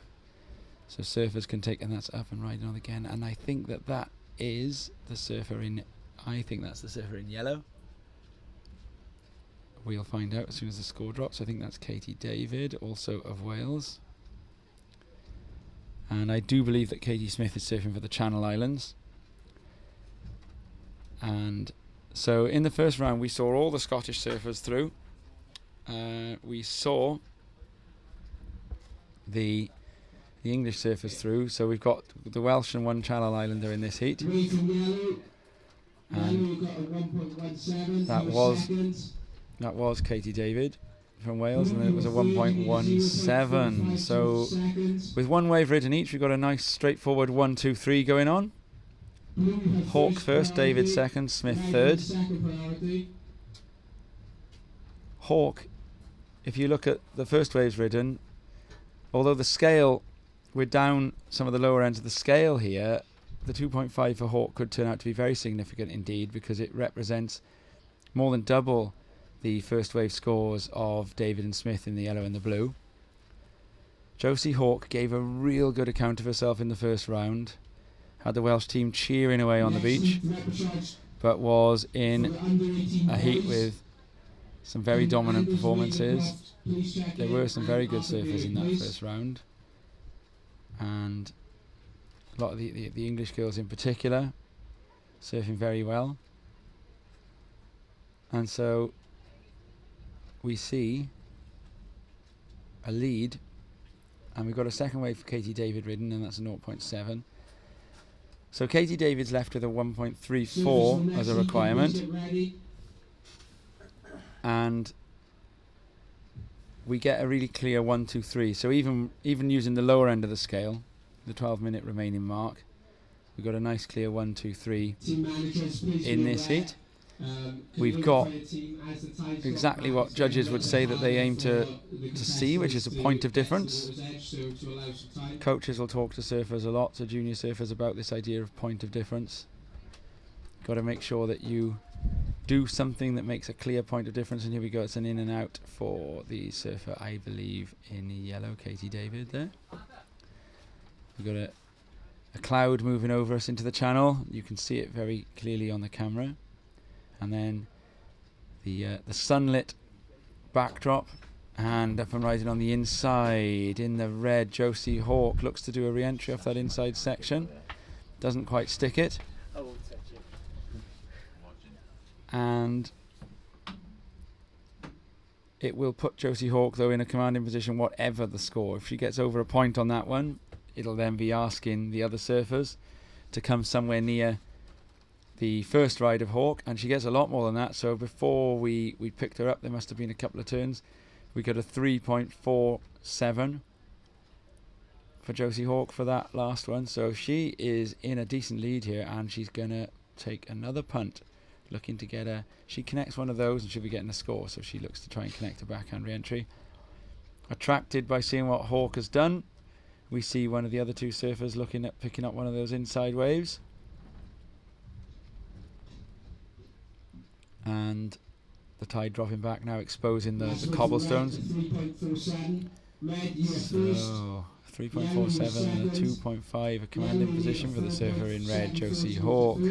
So surfers can take, and that's up and riding on again. And I think that is the surfer in. I think that's the surfer in yellow. We'll find out as soon as the score drops. I think that's Katie David, also of Wales. And I do believe that Katie Smith is surfing for the Channel Islands. And so in the first round, we saw all the Scottish surfers through. We saw the English surfers through. So we've got the Welsh and one Channel Islander in this heat. Green from yellow. And Yellow got a 1.17 that for was second. that was Katie David from Wales, and then it was a 1.17. So with one wave ridden each, we've got a nice straightforward 1, 2, 3 going on. Hawk first, David second, Smith third. Hawk, if you look at the first waves ridden, although the scale, we're down some of the lower ends of the scale here, the 2.5 for Hawk could turn out to be very significant indeed, because it represents more than double the first wave scores of David and Smith in the yellow and the blue. Josie Hawk gave a real good account of herself in the first round, had the Welsh team cheering away on the beach, but was in a heat with some very dominant performances. There were some very good surfers in that first round, and a lot of the English girls in particular surfing very well. And so we see a lead, and we've got a second wave for Katie David ridden, and that's a 0.7. So Katie David's left with a 1.34 as a requirement, and we get a really clear 1, 2, 3. So even using the lower end of the scale, the 12-minute remaining mark, we've got a nice clear 1, 2, 3 in this heat. We've got exactly what judges would say that they aim to see, which is a point of difference. Coaches will talk to surfers a lot, to junior surfers, about this idea of point of difference. Got to make sure that you do something that makes a clear point of difference. And here we go, it's an in and out for the surfer, I believe, in yellow, Katie David there. We've got a cloud moving over us into the channel. You can see it very clearly on the camera. And then the sunlit backdrop, and up and rising on the inside in the red, Josie Hawk looks to do a re-entry off that inside section. Doesn't quite stick it. And it will put Josie Hawk, though, in a commanding position whatever the score. If she gets over a point on that one, it'll then be asking the other surfers to come somewhere near the first ride of Hawk, and she gets a lot more than that. So before we picked her up, there must have been a couple of turns. We got a 3.47 for Josie Hawk for that last one. So she is in a decent lead here, and she's going to take another punt, looking to get a... She connects one of those and she'll be getting a score, so she looks to try and connect a backhand re-entry. Attracted by seeing what Hawk has done, we see one of the other two surfers looking at picking up one of those inside waves. And the tide dropping back now, exposing the cobblestones. So 3.47 and a 2.5, a commanding position for the surfer in red, Josie Hawk.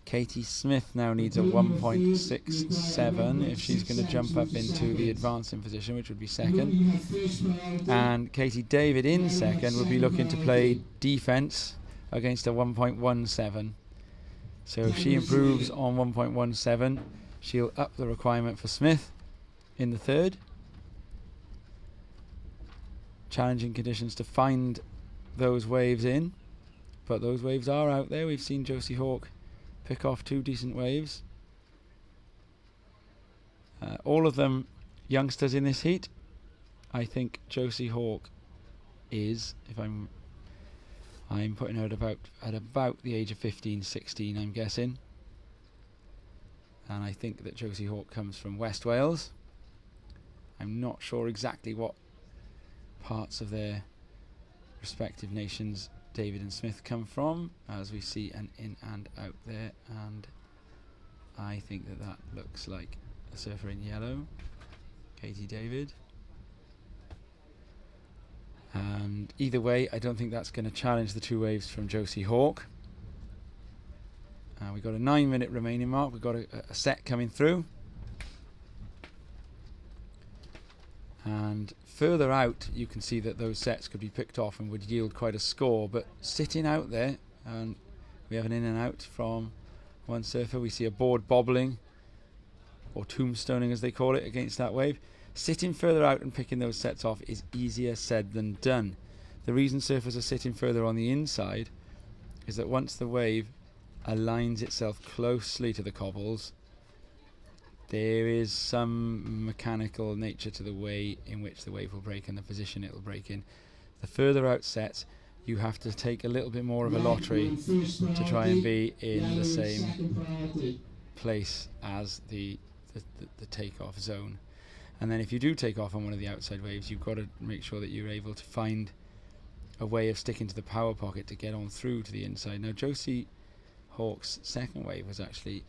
Katie Smith now needs a 1.67 if she's going to jump up into the advancing position, which would be second. And Katie David in second would be looking to play defence against a 1.17. So if she improves on 1.17, she'll up the requirement for Smith in the third. Challenging conditions to find those waves in, but those waves are out there. We've seen Josie Hawk pick off two decent waves. All of them youngsters in this heat. I think Josie Hawk is, if I'm putting her at about the age of 15, 16, I'm guessing. And I think that Josie Hawk comes from West Wales. I'm not sure exactly what parts of their respective nations David and Smith come from, as we see an in and out there, and I think that looks like a surfer in yellow, Katie David. And either way, I don't think that's going to challenge the two waves from Josie Hawk. We've got a 9-minute remaining mark. We've got a set coming through. And further out, you can see that those sets could be picked off and would yield quite a score. But sitting out there, and we have an in and out from one surfer. We see a board bobbling, or tombstoning as they call it, against that wave. Sitting further out and picking those sets off is easier said than done. The reason surfers are sitting further on the inside is that once the wave aligns itself closely to the cobbles, there is some mechanical nature to the way in which the wave will break and the position it will break in. The further out sets, you have to take a little bit more of a lottery to try and be in the same place as the takeoff zone. And then if you do take off on one of the outside waves, you've got to make sure that you're able to find a way of sticking to the power pocket to get on through to the inside. Now, Josie Hawk's second wave was actually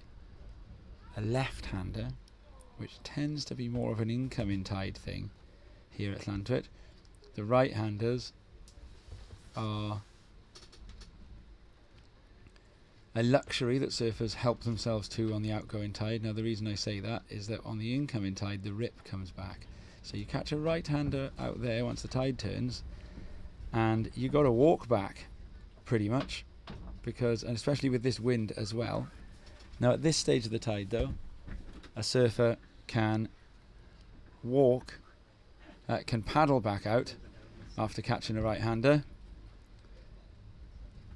a left-hander, which tends to be more of an incoming tide thing here at Llantwit. The right-handers are a luxury that surfers help themselves to on the outgoing tide. Now, the reason I say that is that on the incoming tide, the rip comes back. So you catch a right-hander out there once the tide turns, and you got to walk back, pretty much, because, and especially with this wind as well. Now, at this stage of the tide, though, a surfer can walk, can paddle back out after catching a right-hander,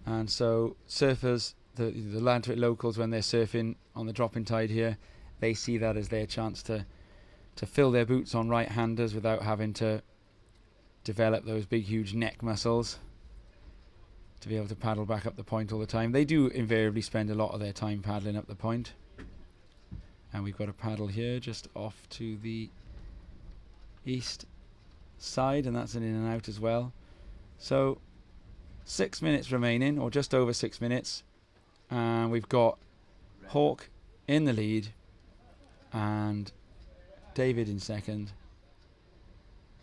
and so surfers, the Llantwit locals, when they're surfing on the dropping tide here, they see that as their chance to fill their boots on right-handers without having to develop those big, huge neck muscles to be able to paddle back up the point all the time. They do invariably spend a lot of their time paddling up the point. And we've got a paddle here just off to the east side, and that's an in and out as well. So 6 minutes remaining, or just over 6 minutes, and we've got Hawk in the lead and David in second,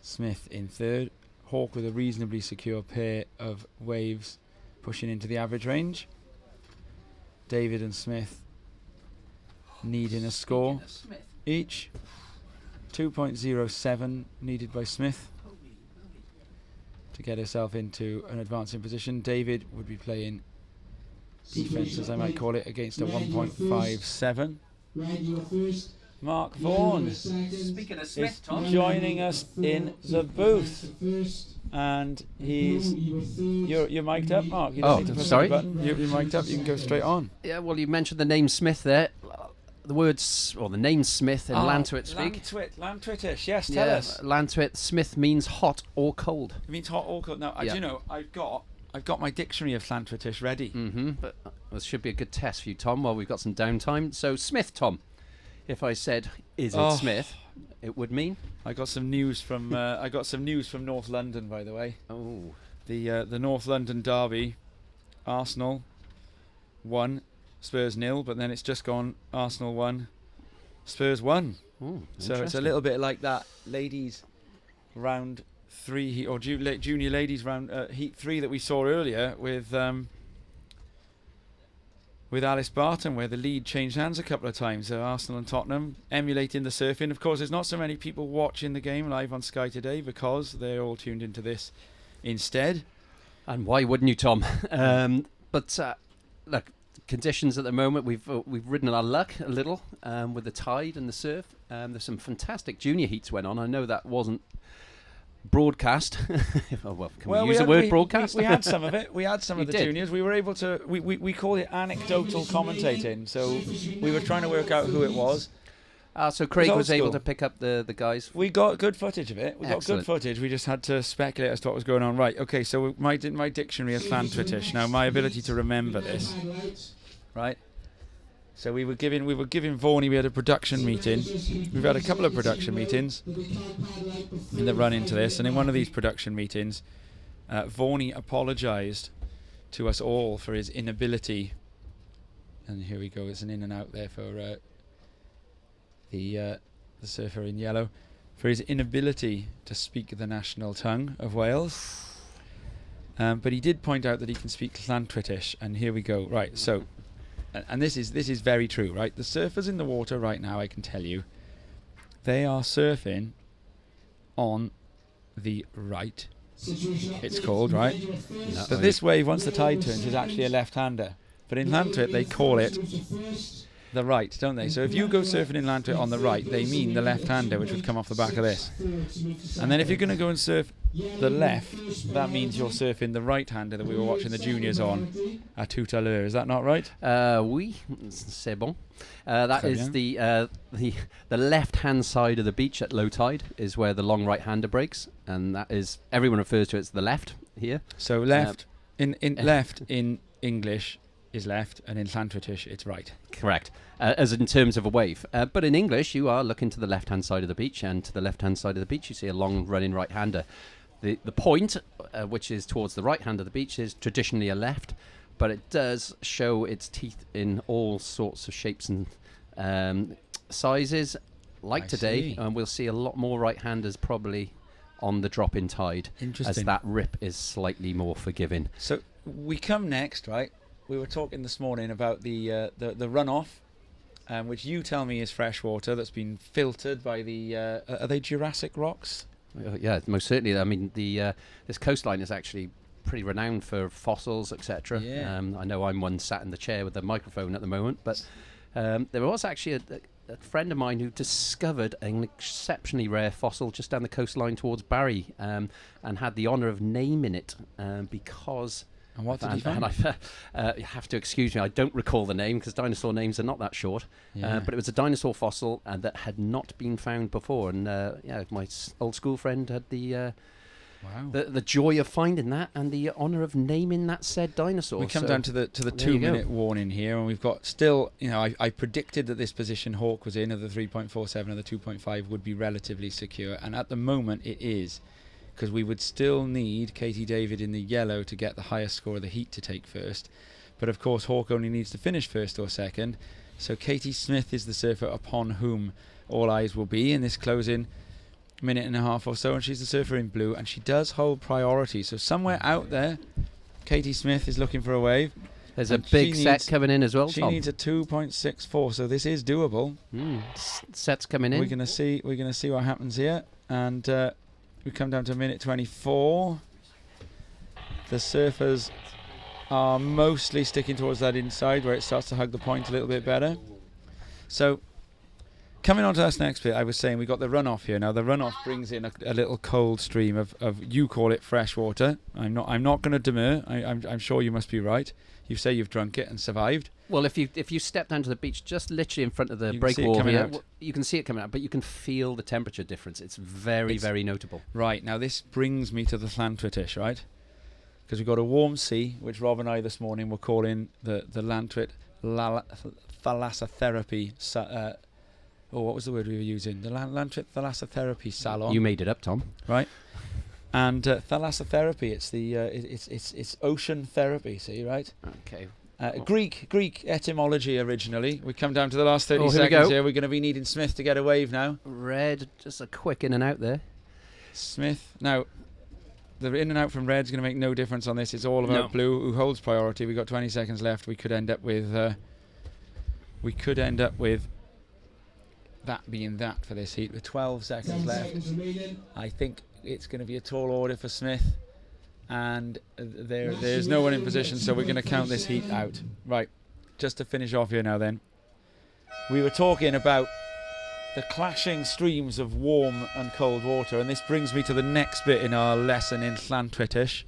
Smith in third. Hawk with a reasonably secure pair of waves pushing into the average range. David and Smith needing a score each. 2.07 needed by Smith to get herself into an advancing position. David would be playing defence, as I might call it, against a 1.57. Mark Vaughan Speaking of Smith, Tom, joining us in the booth, and you're mic'd up, Mark. You don't need to press sorry. the button. You're mic'd up. You can go straight on. Yeah, well, you mentioned the name Smith there. The words, or the name Smith in Llantwit speak. Llantwitish. Yes, tell us. Llantwit, Smith means hot or cold. It means hot or cold. Now, Yeah. you know, I've got my dictionary of Llantwitish ready. But this should be a good test for you, Tom, while we've got some downtime. So, Smith, Tom, if I said, is it Smith, it would mean? I got some news from North London, by the way. Oh. The North London derby, Arsenal won, Spurs 0, but then it's just gone Arsenal 1, Spurs 1. Ooh, so it's a little bit like that ladies round 3 or junior ladies round heat 3 that we saw earlier with Alice Barton, where the lead changed hands a couple of times. Arsenal and Tottenham emulating the surfing. Of course, there's not so many people watching the game live on Sky today because they're all tuned into this instead. And why wouldn't you, Tom? But look, conditions at the moment, we've ridden our luck a little with the tide and the surf. There's some fantastic junior heats went on. I know that wasn't broadcast. Can we use the word broadcast? We had some of it. We had some of the did. juniors. We were able to. We call it anecdotal commentating. So we were trying to work out who it was. So Craig old was able school. to pick up the guys. We got good footage of it. We got Excellent. good footage. We just had to speculate as to what was going on. Right. Okay. So my dictionary is Llantwitish. Now my ability to remember this. Right. So we were giving Vaughan. We had a production meeting. We've had a couple of production meetings in the run into this, and in one of these production meetings, Vaughan apologised to us all for his inability. And here we go. It's an in and out there for the surfer in yellow, for his inability to speak the national tongue of Wales. But he did point out that he can speak Llantwitish, and here we go. Right, so, and this is very true, right? The surfers in the water right now, I can tell you, they are surfing on the right. It's called, right? But this wave, once the tide turns, is actually a left-hander. But in Llantwit, they call it the right, don't they? So if you go surfing in Llantwit on the right, they mean the left-hander, which would come off the back of this. And then if you're going to go and surf the left, that means you're surfing the right-hander that we were watching the juniors on at tout à l'heure. Is that not right? Oui, c'est bon. That is the left-hand side of the beach at low tide is where the long right-hander breaks, and that is, everyone refers to it as the left here. So left left in English is left, and in Llantwitish it's right. Correct. As in terms of a wave. But in English, you are looking to the left-hand side of the beach, and to the left-hand side of the beach, you see a long running right-hander. The point, which is towards the right hand of the beach, is traditionally a left, but it does show its teeth in all sorts of shapes and sizes. Like I today, see. we'll see a lot more right-handers probably on the drop in tide, as that rip is slightly more forgiving. So we come next, right? We were talking this morning about the runoff, which you tell me is fresh water that's been filtered by the are they Jurassic rocks? Yeah, most certainly. I mean, this coastline is actually pretty renowned for fossils, etc. Yeah. I know I'm one sat in the chair with the microphone at the moment, but there was actually a friend of mine who discovered an exceptionally rare fossil just down the coastline towards Barry, and had the honour of naming it because... And what did he find? You have to excuse me, I don't recall the name because dinosaur names are not that short. Yeah. But it was a dinosaur fossil that had not been found before. And my old school friend had the joy of finding that and the honour of naming that said dinosaur. We come down to the 2-minute warning here, and we've got still, I predicted that this position Hawk was in of the 3.47 and the 2.5 would be relatively secure, and at the moment it is. Because we would still need Katie David in the yellow to get the highest score of the heat to take first. But of course Hawk only needs to finish first or second. So Katie Smith is the surfer upon whom all eyes will be in this closing minute and a half or so. And she's the surfer in blue, and she does hold priority. So somewhere out there, Katie Smith is looking for a wave. There's a big set coming in as well, She Tom. needs a 2.64, so this is doable. Set's coming in. We're gonna see what happens here. And we come down to minute 24. The surfers are mostly sticking towards that inside where it starts to hug the point a little bit better. So coming on to this next bit, I was saying we got the runoff here. Now the runoff brings in a little cold stream of you call it fresh water. I'm not going to demur. I'm sure you must be right. You say you've drunk it and survived. Well, if you step down to the beach, just literally in front of the You can break see it wall coming here, out. you can see it coming out, but you can feel the temperature difference. It's very notable. Right, now this brings me to the Llantwitish, right? Because we've got a warm sea, which Rob and I this morning were calling the Llantwit Thalassotherapy. What was the word we were using? The Llantwit Thalassotherapy Salon. You made it up, Tom. Right. And thalassotherapy, it's the it's ocean therapy. See, right? Okay. Greek etymology originally. We come down to the last 30 here we seconds go. here. We're going to be needing Smith to get a wave now. Red, just a quick in and out there. Smith. Now, the in and out from red's going to make no difference on this. It's all about blue, who holds priority. We've got 20 seconds left. We could end up with that being that for this heat with 12 seconds left. I think it's going to be a tall order for Smith, and there's no one in position, so we're going to count this heat out. Right, just to finish off here now then. We were talking about the clashing streams of warm and cold water, and this brings me to the next bit in our lesson in Llantwitish,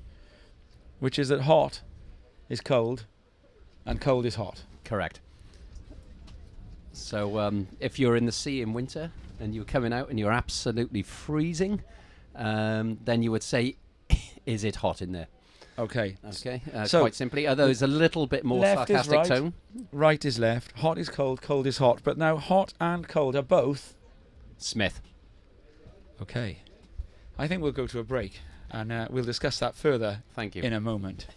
which is that hot is cold and cold is hot. Correct. So if you're in the sea in winter and you're coming out and you're absolutely freezing, then you would say, is it hot in there? Okay. Okay. So quite simply, are those a little bit more left is sarcastic right, tone? right is left, hot is cold, cold is hot. But now hot and cold are both Smith. Okay. I think we'll go to a break, and we'll discuss that further. Thank you. In a moment.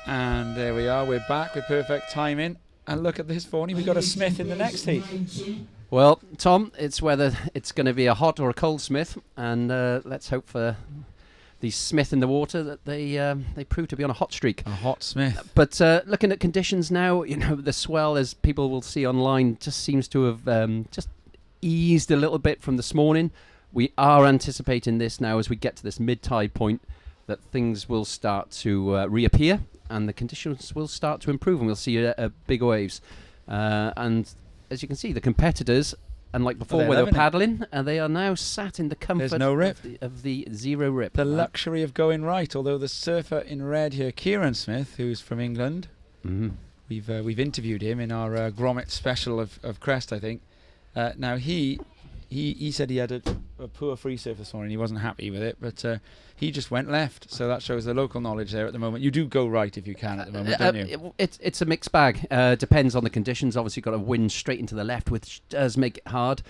And there we are, we're back with perfect timing. And look at this, Fawny, we've got a Smith in the next heat. Well, Tom, it's whether it's going to be a hot or a cold Smith, and let's hope for the Smith in the water that they prove to be on a hot streak. A hot Smith. But looking at conditions now, you know, the swell, as people will see online, just seems to have just eased a little bit from this morning. We are anticipating this now as we get to this mid-tide point, that things will start to reappear and the conditions will start to improve, and we'll see big waves. And as you can see, the competitors, unlike before where they were paddling, they are now sat in the comfort no rip. of the zero rip. The luxury of going right, although the surfer in red here, Kieran Smith, who's from England, we've interviewed him in our Grommet special of Crest, I think. Now he said he had a poor free surf this morning, he wasn't happy with it, but he just went left, so that shows the local knowledge there at the moment. You do go right if you can at the moment, don't you? It's a mixed bag. Depends on the conditions. Obviously, you've got a wind straight into the left, which does make it hard,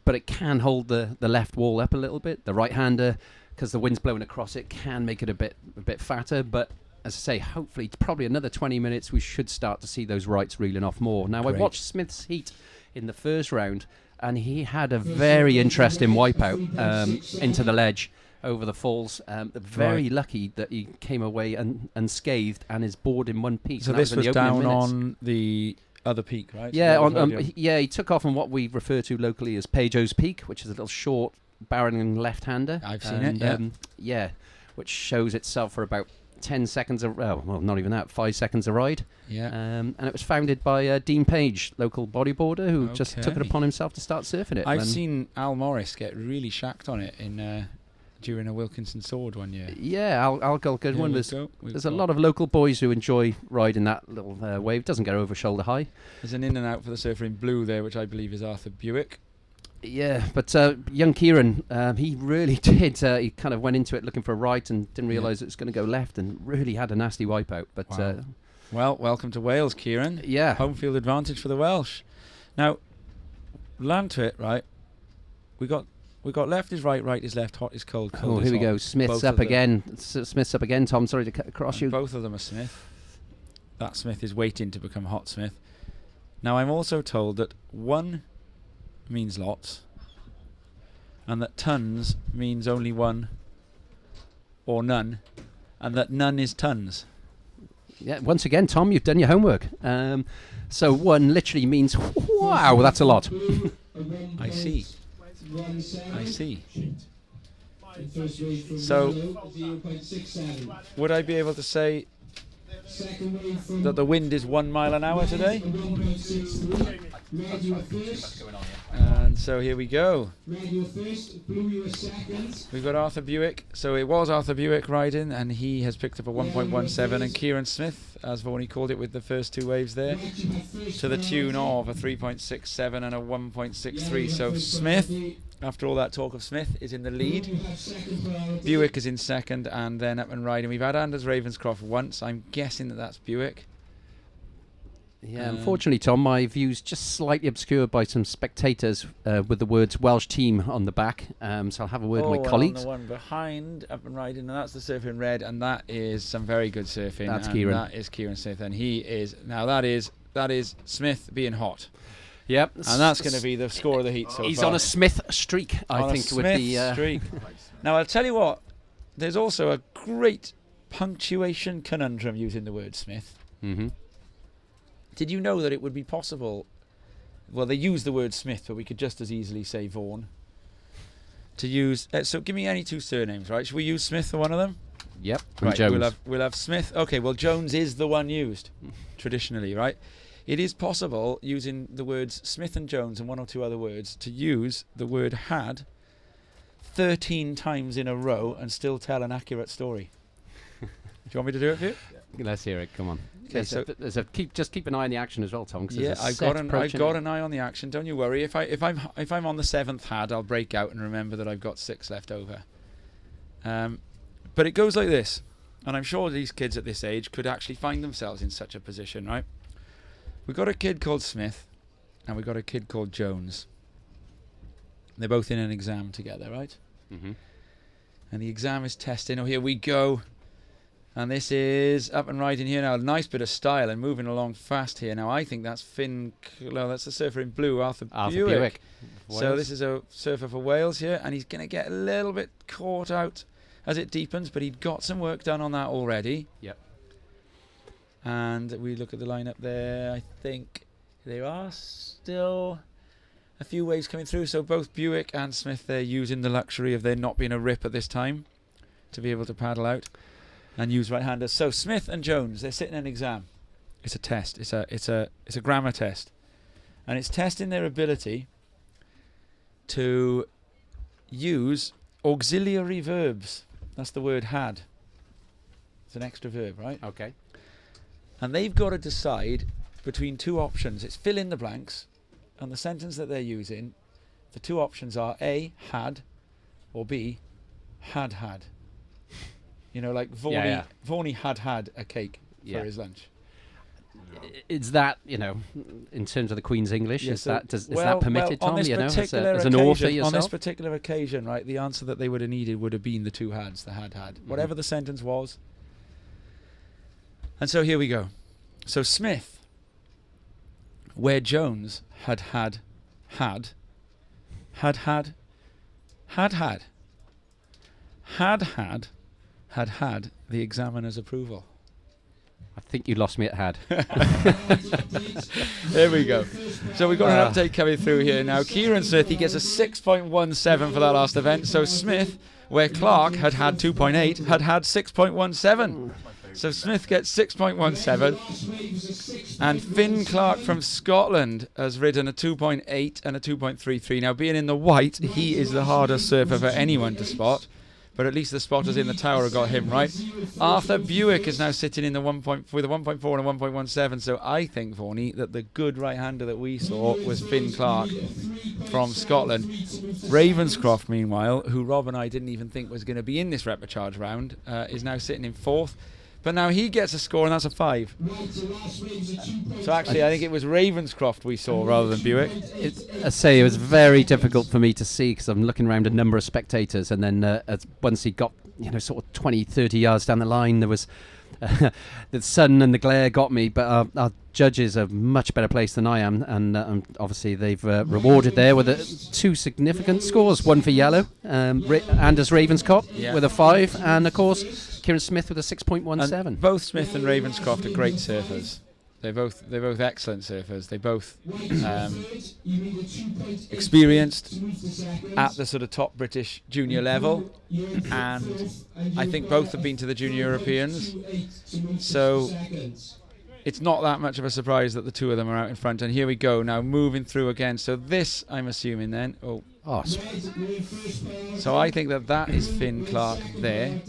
but it can hold the left wall up a little bit. The right-hander, because the wind's blowing across it, can make it a bit fatter, but as I say, hopefully, probably another 20 minutes, we should start to see those rights reeling off more. Now, Great. I watched Smith's heat in the first round, and he had a very interesting wipeout into the ledge over the falls. Very lucky that he came away unscathed and is board in one piece. So this was down on the other peak, right? Yeah, he took off on what we refer to locally as Pejo's Peak, which is a little short barreling left-hander. I've seen it, yeah, which shows itself for about 10 seconds, well, not even that, 5 seconds a ride. Yeah. And it was founded by Dean Page, local bodyboarder, who just took it upon himself to start surfing it. I've seen Al Morris get really shacked on it in during a Wilkinson Sword one year. Yeah, Al got good one. There's a lot of local boys who enjoy riding that little wave. It doesn't get over shoulder high. There's an in and out for the surfer in blue there, which I believe is Arthur Buick. Yeah, but young Kieran, he really did. He kind of went into it looking for a right and didn't realise it was going to go left, and really had a nasty wipeout. But wow. Well, welcome to Wales, Kieran. Yeah, home field advantage for the Welsh. Now, Llantwit, right? We got left is right, right is left, hot is cold, cold is here we hot. go. Smith's up again. Smith's up again. Tom, sorry to cut across you. Both of them are Smith. That Smith is waiting to become hot Smith. Now, I'm also told that one means lots, and that tons means only one or none, and that none is tons. Yeah, once again, Tom, you've done your homework. So one literally means, wow, that's a lot. I see. So, would I be able to say that the wind is 1 mile an hour today? And so here we go. We've got Arthur Buick. So it was Arthur Buick riding, and he has picked up a 1.17, and Kieran Smith, as Vaughan called it with the first two waves there, to the tune of a 3.67 and a 1.63. So Smith, after all that talk of Smith, is in the lead. Buick is in second, and then up and riding. We've had Anders Ravenscroft once. I'm guessing that that's Buick. Yeah, unfortunately, Tom, my view's just slightly obscured by some spectators with the words Welsh team on the back. So I'll have a word with my colleagues. The one behind, up and riding, and that's the surfer in red, and that is some very good surfing. That's and Kieran. That is Kieran Smith, and he is now. That is Smith being hot. Yep, and that's going to be the score of the heat. So he's far. On a Smith streak, I think. Smith streak. Now I'll tell you what. There's also a great punctuation conundrum using the word Smith. Mm-hmm. Did you know that it would be possible? Well, they use the word Smith, but we could just as easily say Vaughan. To use, so give me any two surnames, right? Should we use Smith for one of them? Yep. And Right, Jones. we'll have Smith. Okay, well, Jones is the one used traditionally, right? It is possible, using the words Smith and Jones and one or two other words, to use the word had 13 times in a row and still tell an accurate story. Do you want me to do it for you? Let's hear it. Come on. Okay, Just keep an eye on the action as well, Tom. 'Cause Yeah, there's a I've set got approaching. an eye on the action. Don't you worry. If I'm on the 7th had, I'll break out and remember that I've got 6 left over. But it goes like this, and I'm sure these kids at this age could actually find themselves in such a position, right? We've got a kid called Smith, and we've got a kid called Jones. They're both in an exam together, right? Mm-hmm. And the exam is testing. Oh, here we go. And this is up and riding here now. A nice bit of style and moving along fast here. Now, I think that's that's the surfer in blue, Arthur Buick. So Wales. this is a surfer for Wales here, and he's going to get a little bit caught out as it deepens, but he'd got some work done on that already. Yep. And we look at the lineup there. I think there are still a few waves coming through. So both Buick and Smith, they're using the luxury of there not being a rip at this time to be able to paddle out and use right-handers. So Smith and Jones, they're sitting an exam. It's a test. It's a grammar test, and it's testing their ability to use auxiliary verbs. That's the word had. It's an extra verb, right? Okay. And they've got to decide between two options. It's fill in the blanks, and the sentence that they're using, the two options are A, had, or B, had. You know, like Vorney had a cake for his lunch. Is that, you know, in terms of the Queen's English, Yeah, is so- that permitted, on Tom? this You know, as particular an author occasion- yourself? On this particular occasion, right, the answer that they would have needed would have been the two hads, the had. Whatever the sentence was. And so here we go. So Smith, where Jones had the examiner's approval. I think you lost me at had. There we go. So we've got an update coming through here now. Kieran Smith, he gets a 6.17 for that last event. So Smith, where Clark had 2.8, had 6.17. So Smith gets 6.17. And Finn Clark from Scotland has ridden a 2.8 and a 2.33. Now, being in the white, he is the hardest surfer for anyone to spot. But at least the spotters in the tower have got him right. Arthur Buick is now sitting in the with a 1.4 and a 1.17. So I think, Vorney, that the good right-hander that we saw was Finn Clark from Scotland. Ravenscroft, meanwhile, who Rob and I didn't even think was going to be in this repechage round, is now sitting in 4th. But now he gets a score, and that's a 5. So actually, I think it was Ravenscroft we saw rather than Buick. I say it was very difficult for me to see because I'm looking around a number of spectators, and then once he got, you know, sort of 20, 30 yards down the line, there was the sun and the glare got me. But our judges are much better placed than I am, and obviously they've rewarded there with 2 significant scores. One for yellow, Anders Ravenscroft with a 5, and of course Kieran Smith with a 6.17. And both Smith and Ravenscroft are great surfers. They're both excellent surfers. They both experienced at the sort of top British junior level, and I think both have been to the Junior Europeans. So it's not that much of a surprise that the two of them are out in front. And here we go now, moving through again. So this, I'm assuming then. So I think that is Finn Clark there,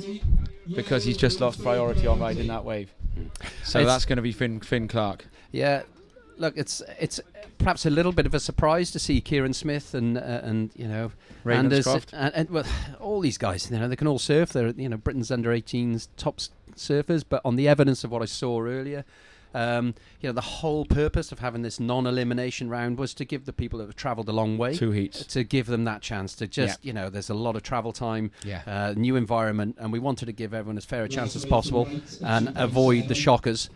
because he's just lost priority on riding that wave. So that's going to be Finn Clark. Yeah, look, it's perhaps a little bit of a surprise to see Kieran Smith and you know, Ravenscroft and well, all these guys. You know, they can all surf. They're, you know, Britain's under-18s top surfers. But on the evidence of what I saw earlier, you know, the whole purpose of having this non-elimination round was to give the people that have travelled a long way 2 heats, to give them that chance to just, you know, there's a lot of travel time, Yeah. New environment, and we wanted to give everyone as fair a chance as possible and avoid the shockers,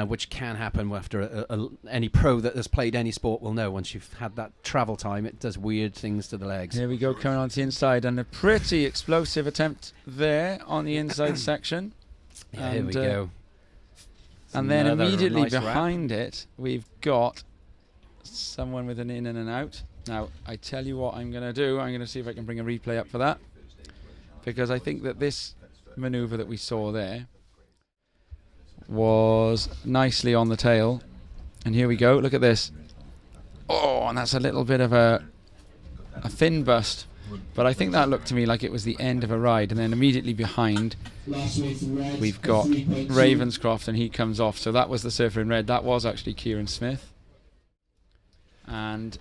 which can happen after any pro that has played any sport will know. Once you've had that travel time, it does weird things to the legs. Here we go, coming on to the inside, and a pretty explosive attempt there on the inside section. Yeah, here we go. And then Another immediately nice behind it, we've got someone with an in and an out. Now, I tell you what I'm going to do. I'm going to see if I can bring a replay up for that, because I think that this manoeuvre that we saw there was nicely on the tail. And here we go. Look at this. Oh, and that's a little bit of a fin bust. But I think that looked to me like it was the end of a ride. And then immediately behind, we've got Ravenscroft, and he comes off. So that was the surfer in red. That was actually Kieran Smith. And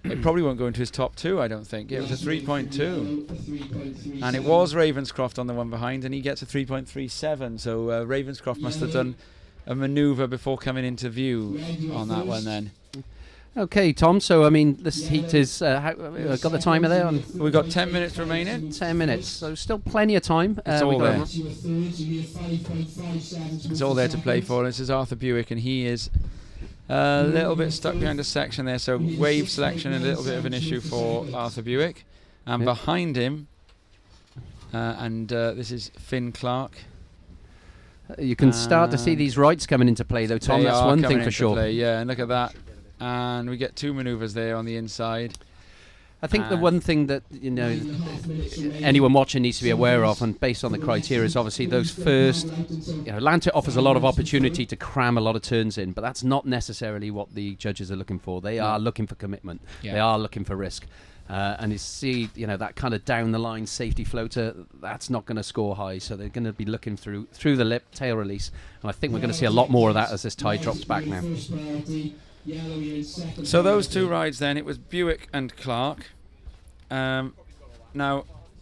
it probably won't go into his top 2, I don't think. It was a 3.2. And it was Ravenscroft on the one behind, and he gets a 3.37. So Ravenscroft must have done a manoeuvre before coming into view on that one then. Okay, Tom, so I mean, this heat is, got the timer there? We've got 10 minutes remaining. 10 minutes, so still plenty of time. It's all there. It's all there to play for. This is Arthur Buick, and he is a little bit stuck behind a section there, so wave selection a little bit of an issue for Arthur Buick. And behind him, this is Finn Clark. You can start to see these rights coming into play, though, Tom. That's one thing for sure. Play, yeah, and look at that. And we get 2 manoeuvres there on the inside. I think the one thing that anyone watching needs to be aware of, and based on the criteria, is obviously those first. Llantwit offers a lot of opportunity to cram a lot of turns in, but that's not necessarily what the judges are looking for. They are looking for commitment. Yeah. They are looking for risk. And you see, that kind of down the line safety floater, that's not going to score high. So they're going to be looking through the lip, tail release, and I think we're going to see a lot more of that as this tide drops back now. So those 2 rides then, it was Buick and Clark. Now,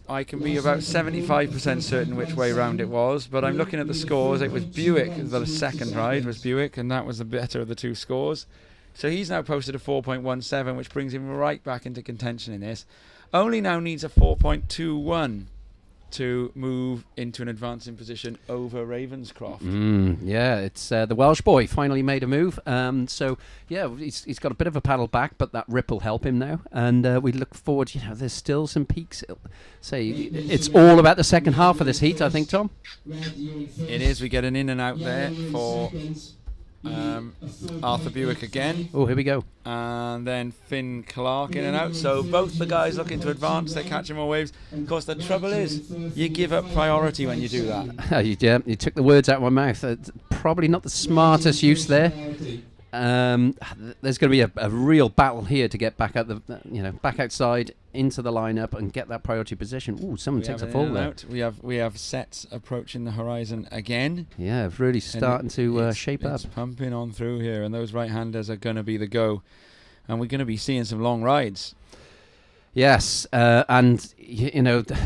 I can be about 75% certain which way round it was, but I'm looking at the scores. It was Buick, the second ride was Buick, and that was the better of the 2 scores. So he's now posted a 4.17, which brings him right back into contention in this. Only now needs a 4.21 to move into an advancing position over Ravenscroft. Yeah, it's the Welsh boy finally made a move. So, yeah, he's got a bit of a paddle back, but that rip will help him now. And we look forward, there's still some peaks. It's all about the second half of this heat, I think, Tom. It is. We get an in and out there for Arthur Buick again. Oh, here we go. And then Finn Clark in and out. So both the guys looking to advance. They're catching more waves. Of course, the trouble is you give up priority when you do that. You took the words out of my mouth. Probably not the smartest use there. There's going to be a real battle here to get back out back outside into the lineup and get that priority position. Ooh, someone takes a fall there. We have sets approaching the horizon again. Yeah, really starting to shape up. It's pumping on through here, and those right-handers are going to be the go, and we're going to be seeing some long rides. Yes, and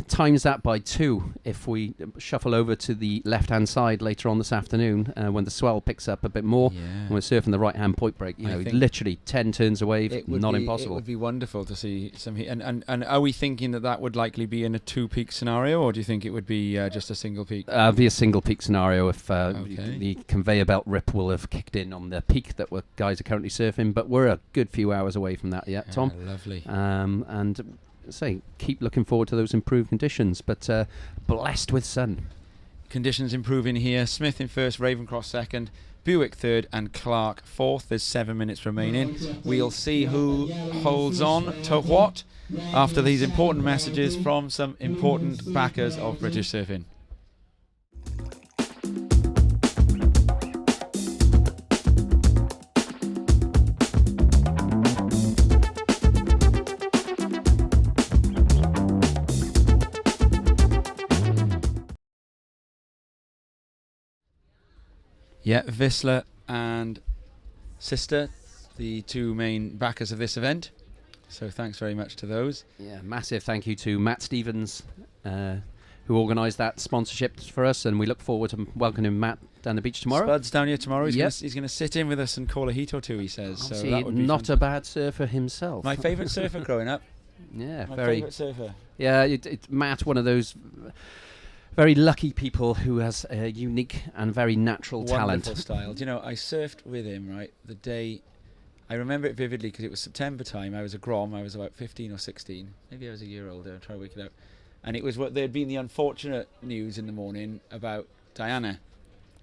times that by 2 if we shuffle over to the left-hand side later on this afternoon when the swell picks up a bit more and we're surfing the right-hand point break. Literally 10 turns a wave, not impossible. It would be wonderful to see some heat. And are we thinking that would likely be in a 2-peak scenario, or do you think it would be just a single peak? Be a single peak scenario if the conveyor belt rip will have kicked in on the peak that guys are currently surfing, but we're a good few hours away from that yet, Tom. Lovely. And keep looking forward to those improved conditions, but blessed with sun. Conditions improving here. Smith in first, Ravenscroft second, Buick third, and Clark fourth. There's 7 minutes remaining. We'll see who holds on to what after these important messages from some important backers of British surfing. Yeah, Whistler and Sister, the 2 main backers of this event. So thanks very much to those. Yeah, massive thank you to Matt Stevens, who organised that sponsorship for us, and we look forward to welcoming Matt down the beach tomorrow. Spud's down here tomorrow. He's going to sit in with us and call a heat or 2, he says. So that would be not a bad surfer himself. My favourite surfer growing up. Yeah, my favourite surfer. Yeah, Matt, one of those very lucky people who has a unique and very natural talent. Wonderful style. Do you know, I surfed with him, right, the day, I remember it vividly because it was September time. I was a Grom. I was about 15 or 16. Maybe I was a year older. I'm trying to work it out. And it was what there had been the unfortunate news in the morning about Diana,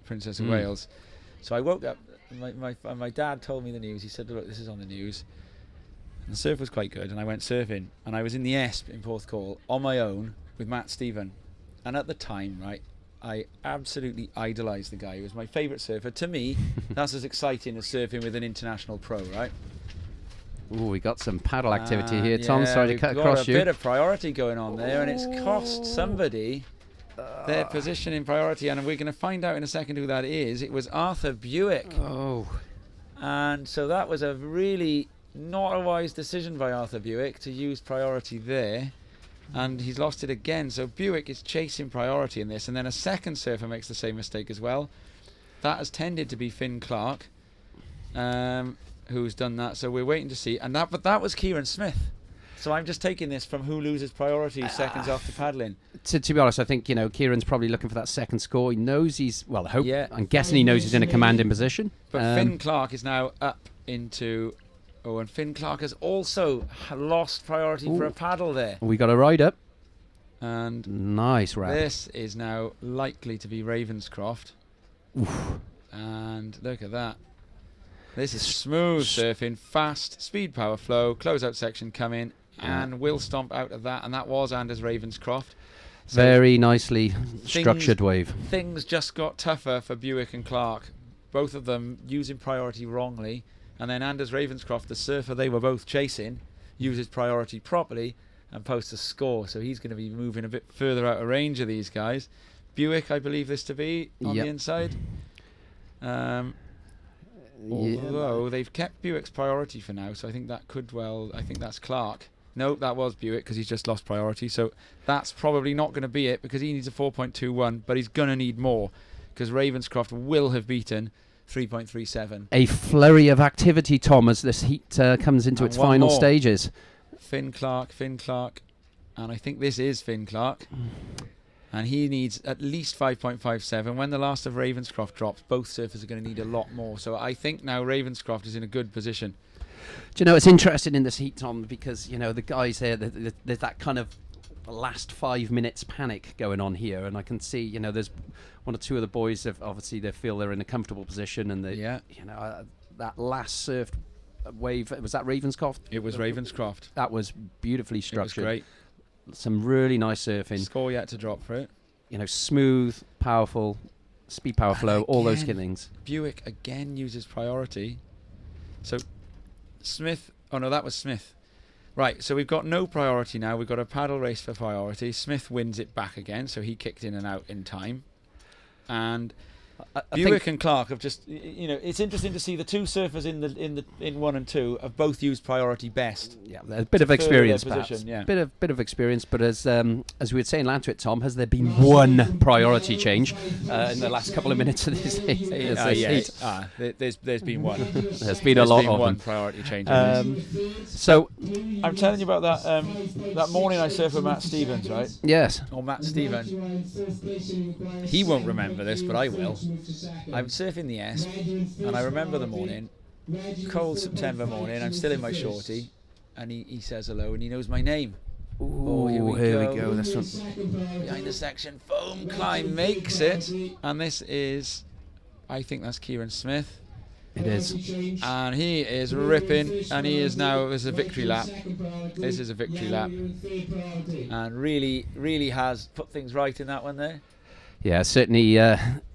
Princess of Wales. So I woke up, my dad told me the news. He said, look, this is on the news. And the surf was quite good, and I went surfing. And I was in the Esp in Porthcawl on my own with Matt Stephen. And at the time, right, I absolutely idolised the guy. He was my favourite surfer. To me, that's as exciting as surfing with an international pro, right? Ooh, we got some paddle activity here, Tom. Sorry to cut got across a you. bit of priority going on there, and it's cost somebody their position in priority. And we're going to find out in a second who that is. It was Arthur Buick. Oh. And so that was a really not a wise decision by Arthur Buick to use priority there. And he's lost it again. So Buick is chasing priority in this. And then a second surfer makes the same mistake as well. That has tended to be Finn Clark, who's done that. So we're waiting to see. But that was Kieran Smith. So I'm just taking this from who loses priority seconds after paddling. To be honest, I think, Kieran's probably looking for that second score. He knows I'm guessing he knows he's in a commanding position. But Finn Clark is now up into... Oh, and Finn Clark has also lost priority for a paddle there. We got a ride up. And nice wrap. This is now likely to be Ravenscroft. Oof. And look at that. This is smooth surfing, fast, speed, power, flow, closeout section coming, and will stomp out of that. And that was Anders Ravenscroft. So very nicely structured wave. Things just got tougher for Buick and Clark. Both of them using priority wrongly. And then Anders Ravenscroft, the surfer they were both chasing, uses priority properly and posts a score. So he's going to be moving a bit further out of range of these guys. Buick, I believe this to be on the inside. Although they've kept Buick's priority for now, so I think that could I think that's Clark. No, that was Buick because he's just lost priority. So that's probably not going to be it because he needs a 4.21, but he's going to need more because Ravenscroft will have beaten 3.37. A flurry of activity, Tom, as this heat comes into its final stages. Finn Clark, and I think this is Finn Clark. And he needs at least 5.57. When the last of Ravenscroft drops, both surfers are going to need a lot more. So I think now Ravenscroft is in a good position. Do you know, it's interesting in this heat, Tom, because, the guys here, there's that kind of last 5 minutes panic going on here. And I can see, there's one or two of the boys have obviously they feel they're in a comfortable position, and that last surf wave, was that Ravenscroft? It was Ravenscroft. That was beautifully structured. It was great. Some really nice surfing. Score yet to drop for it. Smooth, powerful, speed, power, flow, all those things. Buick again uses priority. So Smith, oh no, that was Smith. Right, so we've got no priority now. We've got a paddle race for priority. Smith wins it back again, so he kicked in and out in time. And Buick and Clark have just, it's interesting to see the two surfers in 1 and 2 have both used priority best. Yeah, a bit of experience, perhaps. Yeah. Bit of experience, but as we would say in Llantwit, Tom, has there been one priority change in the last couple of minutes of this heat? There's been one. There's been a lot of one them. priority change. So I'm telling you about that morning I surfed with Matt Stevens, right? Yes. Or Matt Stevens. He won't remember this, but I will. I'm surfing the S, and I remember the morning, cold September morning. I'm still in my shorty, and he says hello, and he knows my name. Ooh, here we go. This one behind the section, foam climb makes it, and this is, I think that's Kieran Smith. It is, and he is ripping, and he is now. This is a victory lap. This is a victory lap, and really has put things right in that one there. Yeah, certainly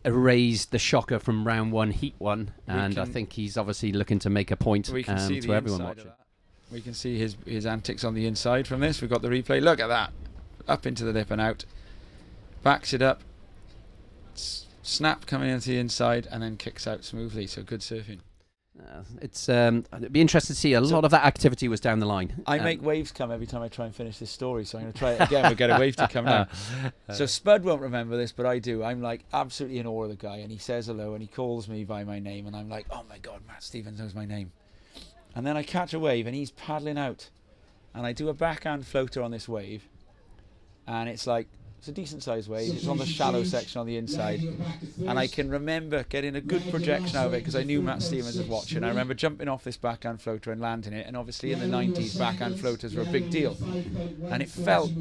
erased the shocker from round 1, heat 1, and I think he's obviously looking to make a point to everyone watching. We can see his antics on the inside from this. We've got the replay. Look at that. Up into the lip and out. Backs it up. Snap coming into the inside and then kicks out smoothly. So good surfing. It'd be interesting to see. A lot of that activity was down the line. I make waves come every time I try and finish this story, so I'm going to try it again. We'll get a wave to come down. So Spud won't remember this, but I do. I'm like absolutely in awe of the guy, and he says hello, and he calls me by my name, and I'm like, oh my God, Matt Stevens knows my name. And then I catch a wave, and he's paddling out, and I do a backhand floater on this wave, and it's like, it's a decent sized wave. It's on the shallow section on the inside, and I can remember getting a good projection out of it because I knew Matt Stevens was watching. I remember jumping off this backhand floater and landing it, and obviously in the 90s backhand floaters were a big deal, and it felt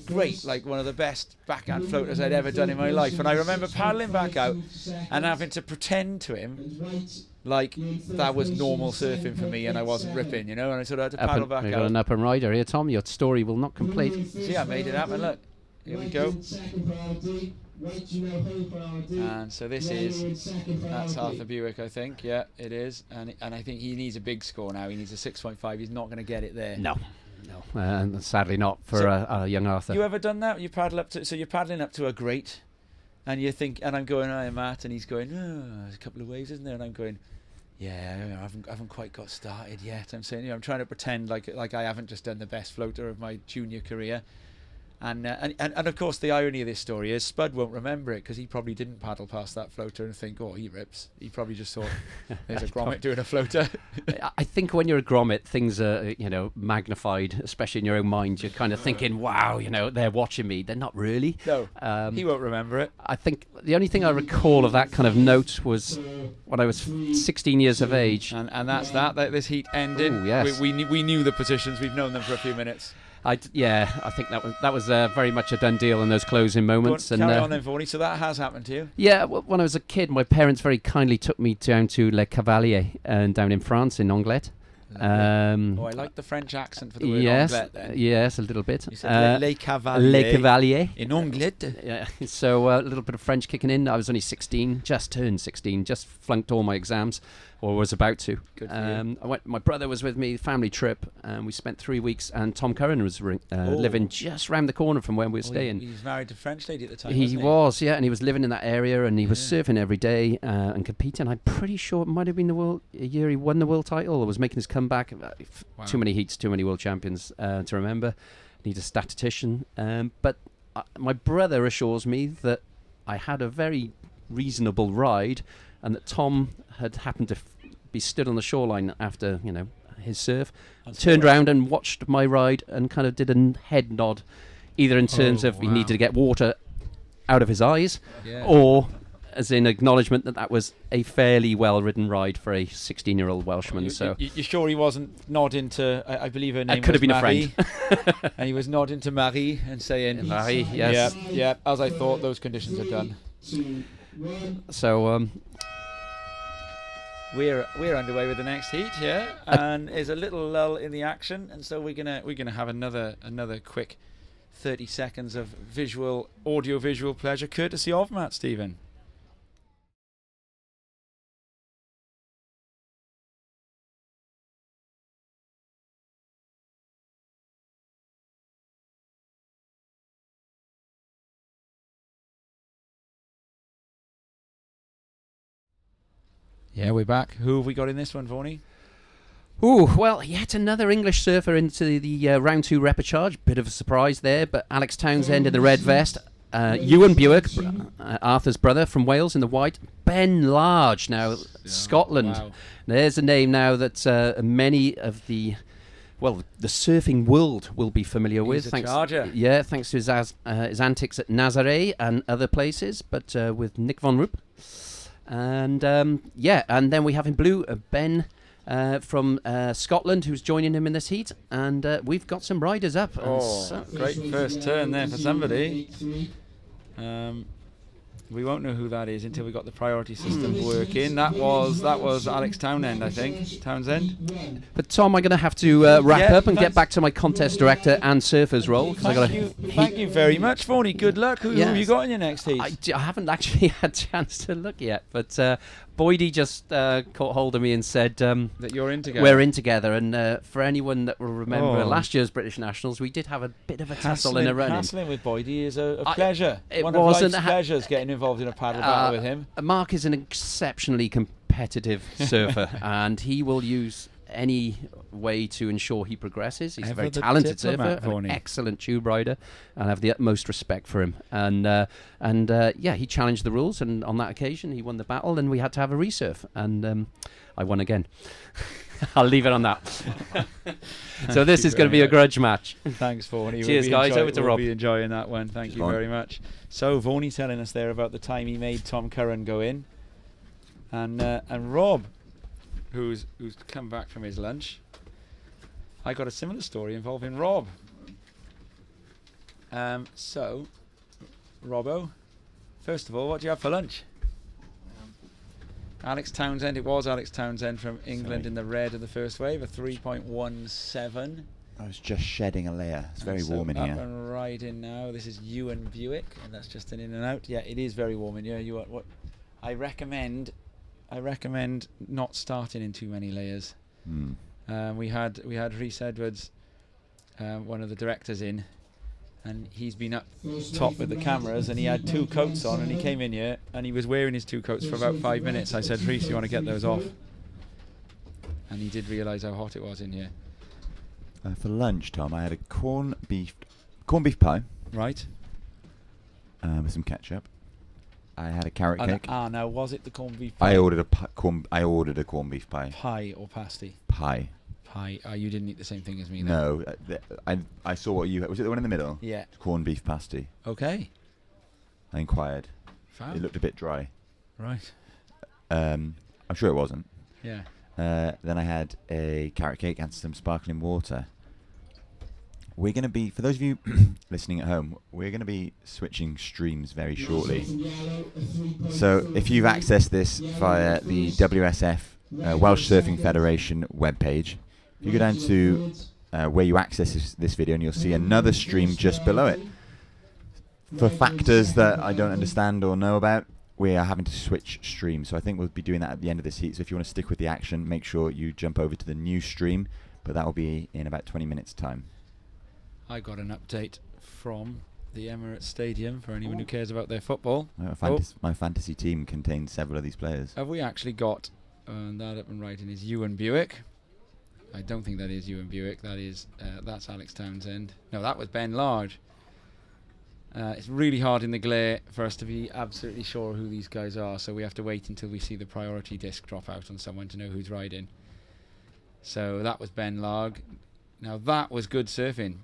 great, like one of the best backhand floaters I'd ever done in my life. And I remember paddling back out and having to pretend to him like that was normal surfing for me and I wasn't ripping, and I sort of had to paddle back out. We've got an up and rider here, Tom. Your story will not complete. See, I made it happen, look. Here we White go. in second priority. White, you know, hold priority. And so this Yellow is in second that's priority. Arthur Buick, I think. Yeah, it is. And I think he needs a big score now. He needs a 6.5. He's not going to get it there. No. Sadly not for So young Arthur. You ever done that? You paddle up to, so you're paddling up to a grate, and you think, and I'm going, hi Matt, and he's going, oh, there's a couple of waves, isn't there? And I'm going, yeah, I haven't quite got started yet. I'm saying, I'm trying to pretend like I haven't just done the best floater of my junior career. And of course the irony of this story is Spud won't remember it because he probably didn't paddle past that floater and think, oh, he rips. He probably just thought, there's a grommet doing a floater. I think when you're a grommet, things are, magnified, especially in your own mind. You're kind of thinking, wow, they're watching me. They're not really. No, he won't remember it. I think the only thing I recall of that kind of note was when I was 16 years of age. And that's that. This heat ended. Ooh, yes. We knew the positions. We've known them for a few minutes. I think that was very much a done deal in those closing moments. Carry on then, Vaughnie. So that has happened to you? Yeah, when I was a kid, my parents very kindly took me down to Le Cavalier down in France, in Anglet. I like the French accent for the word Anglet then. Yes, a little bit. You said Les Cavaliers. Le Cavalier. In Anglet. Yeah, so a little bit of French kicking in. I was only 16, just turned 16, just flunked all my exams, or was about to. Good for you. My brother was with me, family trip, and we spent 3 weeks, and Tom Curran was living just round the corner from where we were staying. He was married to a French lady at the time, He was, yeah, and he was living in that area, and he was surfing every day and competing. I'm pretty sure it might have been a year he won the world title, or was making his comeback. Wow. Too many heats, too many world champions to remember. Need a statistician. But my brother assures me that I had a very reasonable ride, and that Tom had happened to be stood on the shoreline after his surf, turned round and watched my ride and kind of did a head nod, either in terms of he needed to get water out of his eyes, or as in acknowledgement that was a fairly well-ridden ride for a 16-year-old Welshman. You're sure he wasn't nodding to, I believe her name could have was been Marie, a friend. and he was nodding to Marie and saying, Marie, yes. Yeah, as I thought, those conditions are done. So we're underway with the next heat, and there's a little lull in the action, and so we're gonna have another quick 30 seconds of audio-visual pleasure, courtesy of Matt Stephen. Yeah, we're back. Who have we got in this one, Vaughnie? Ooh, well, yet another English surfer into the round 2 repechage. Bit of a surprise there, but Alex Townsend in the red vest. Ewan Buick, Arthur's brother from Wales, in the white. Ben Large, now Scotland. Wow. There's a name now that many of the surfing world will be familiar with. He's a charger. Yeah, thanks to his antics at Nazaré and other places, but with Nick Von Roop. And and then we have in blue Ben from Scotland, who's joining him in this heat, and we've got some riders up. Great first turn there for somebody. We won't know who that is until we got the priority system working. That was Alex Townsend, I think. Townsend. But Tom, I'm going to have to wrap up and get back to my contest director and surfers role. Thank you very much, Vaughnie. Good luck. Who have you got in your next heat? I haven't actually had a chance to look yet, but Boydie just caught hold of me and said that you're in together. We're in together, and for anyone that will remember last year's British Nationals, we did have a bit of a tussle in a run-in. Hassling with Boydie is a pleasure. One of life's pleasures getting involved in a paddle battle with him. Mark is an exceptionally competitive surfer, and he will use any way to ensure he progresses. He's a very talented surfer, an excellent tube rider, and I have the utmost respect for him. And he challenged the rules, and on that occasion he won the battle, and we had to have a resurf, and I won again. I'll leave it on that. So this is going to be a grudge match. Thanks, Vaughnie. Cheers, guys. Over to Rob. We'll be enjoying that one. Thank you very much. So Vaughnie telling us there about the time he made Tom Curran go in, and Rob, who's come back from his lunch. I got a similar story involving Rob. So, Robbo, first of all, what do you have for lunch? Alex Townsend. It was Alex Townsend from England in the red of the first wave, a 3.17. I was just shedding a layer. It's very warm in here. Up and riding now. This is Ewan Buick, and that's just an in and out. Yeah, it is very warm in here. What I recommend not starting in too many layers. We had Rhys Edwards, one of the directors, in, and he's been up top with the cameras, and he had 2 coats on, and he came in here and he was wearing his 2 coats for about 5 minutes. I said, Rhys, you want to get those off? And he did realise how hot it was in here. For lunch, Tom, I had a corned beef pie. Right. With some ketchup. I had a carrot cake. Now was it the corned beef pie? I ordered a corned beef pie. Pie or pasty? Pie. Pie. You didn't eat the same thing as me then? No, I saw what you had. Was it the one in the middle? Yeah. Corned beef pasty. Okay. I inquired. Fab. It looked a bit dry. Right. I'm sure it wasn't. Yeah. Then I had a carrot cake and some sparkling water. We're going to be, for those of you listening at home, we're going to be switching streams very shortly. So if you've accessed this via the WSF, Welsh Surfing Federation webpage, if you go down to where you access this video, and you'll see another stream just below it. For factors that I don't understand or know about, we are having to switch streams. So I think we'll be doing that at the end of this heat. So if you want to stick with the action, make sure you jump over to the new stream, but that will be in about 20 minutes' time. I got an update from the Emirates Stadium for anyone who cares about their football. My fantasy team contains several of these players. Have we actually got that up and writing is Ewan Buick? I don't think that is Ewan Buick. That's Alex Townsend. No, that was Ben Large. It's really hard in the glare for us to be absolutely sure who these guys are, so we have to wait until we see the priority disc drop out on someone to know who's riding. So that was Ben Larg. Now that was good surfing.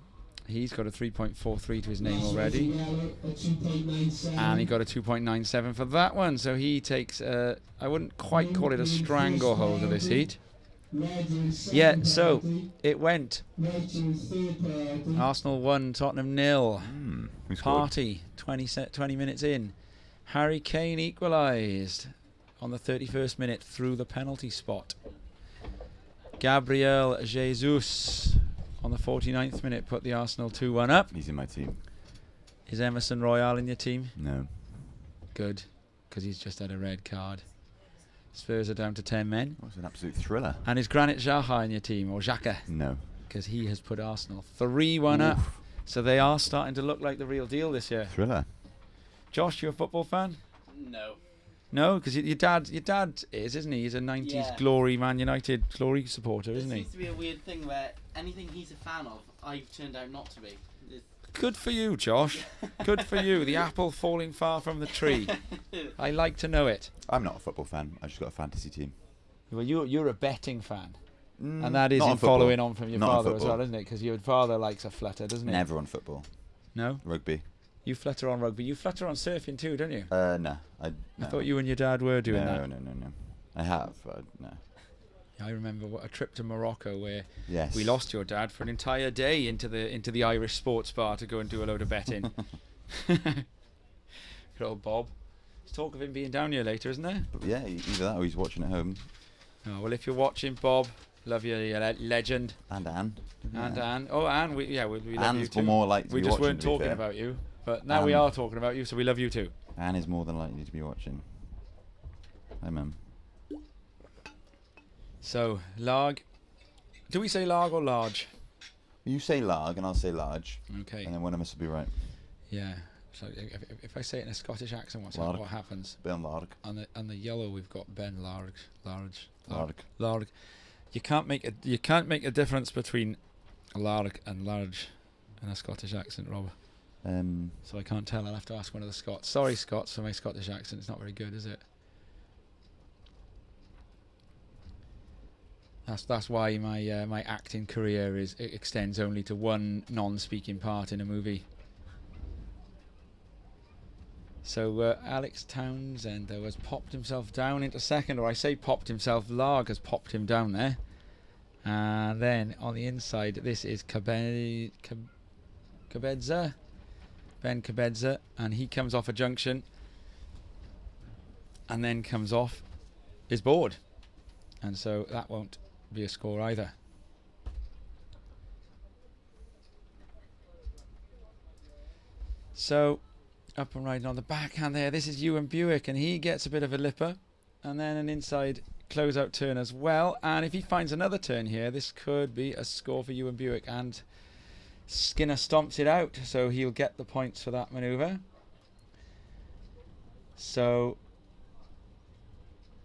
He's got a 3.43 to his name already, and he got a 2.97 for that one. So he takes I wouldn't quite call it a stranglehold of this heat. Yeah, so it went. Arsenal 1, Tottenham 0. Party 20 minutes in. Harry Kane equalised on the 31st minute through the penalty spot. Gabriel Jesus on the 49th minute put the Arsenal 2-1 up. He's in my team. Is Emerson Royale in your team? No. Good, because he's just had a red card. Spurs are down to 10 men. That was an absolute thriller. And is Granit Xhaka in your team, or Xhaka? No. Because he has put Arsenal 3-1 up. So they are starting to look like the real deal this year. Thriller. Josh, you a football fan? No. No, because your dad is, isn't he? He's a 90s glory Man United glory supporter, isn't he? It seems to be a weird thing where anything he's a fan of, I've turned out not to be. Good for you, Josh. Good for you. The apple falling far from the tree. I like to know it. I'm not a football fan. I've just got a fantasy team. Well, you're a betting fan. And that is in following on from your father as well, isn't it? Because your father likes a flutter, doesn't he? Never on football. No? Rugby. You flutter on rugby. You flutter on surfing too, don't you? No. I thought you and your dad were doing that. No. I have, but no. I remember a trip to Morocco where yes. we lost your dad for an entire day into the Irish sports bar to go and do a load of betting. Good old Bob. There's talk of him being down here later, isn't there? But yeah, either that or he's watching at home. Oh, well, if you're watching, Bob, love you, legend. And Anne. And Anne. Oh, Anne, we love Anne's you too. more likely to we be just watching, weren't talking about you, but now we are talking about you, so we love you too. Anne is more than likely to be watching. Hi, Mum. So, Larg. Do we say Larg or Large? You say Larg and I'll say Large. Okay. And then one of us will be right. Yeah. So if I say it in a Scottish accent, what happens? Ben Larg. On the yellow we've got Ben Larg. Larg. You can't make a difference between Larg and large in a Scottish accent, Rob. So I can't tell. I'll have to ask one of the Scots. Sorry, Scots, for my Scottish accent. It's not very good, is it? That's why my acting career extends only to one non-speaking part in a movie. So Alex Townsend though has popped himself down into second, or I say popped himself. Larg has popped him down there, and then on the inside this is Cabedza, Ben Cabedza, and he comes off a junction, and then comes off his board, and so that won't be a score either. So, up and riding on the backhand there. This is Ewan Buick, and he gets a bit of a lipper. And then an inside close-out turn as well. And if he finds another turn here, this could be a score for Ewan Buick. And Skinner stomps it out, so he'll get the points for that manoeuvre. So,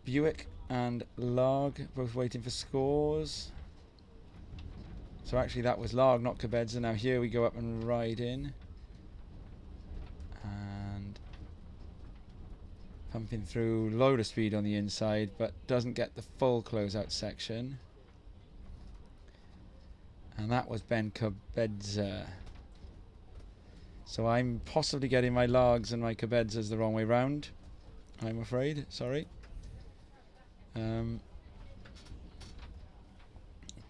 Buick and Larg both waiting for scores. So actually that was Larg, not Cabedza. Now here we go up and ride in. And pumping through, load of speed on the inside, but doesn't get the full closeout section. And that was Ben Cabedza. So I'm possibly getting my Largs and my Cabedzas the wrong way round, I'm afraid. Sorry.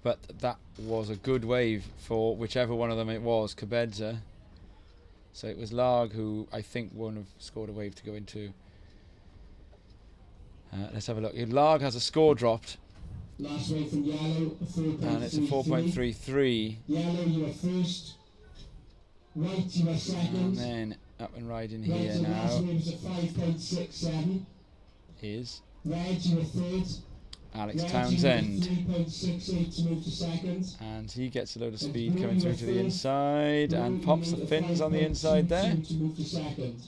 But that was a good wave for whichever one of them it was, Cabedza. So it was Larg who I think won't have scored a wave to go into. Let's have a look. Larg has a score dropped. Last wave from Yellow, And it's a 4.33. Yellow, you are first. White, you are second. And then up and riding Red, here the last now wave is at 5.67. is Red, you are third. Alex Red, Townsend. you are 3.68 to move to second. And he gets a load of speed coming through to the inside and pops the fins on the inside there. To move to second.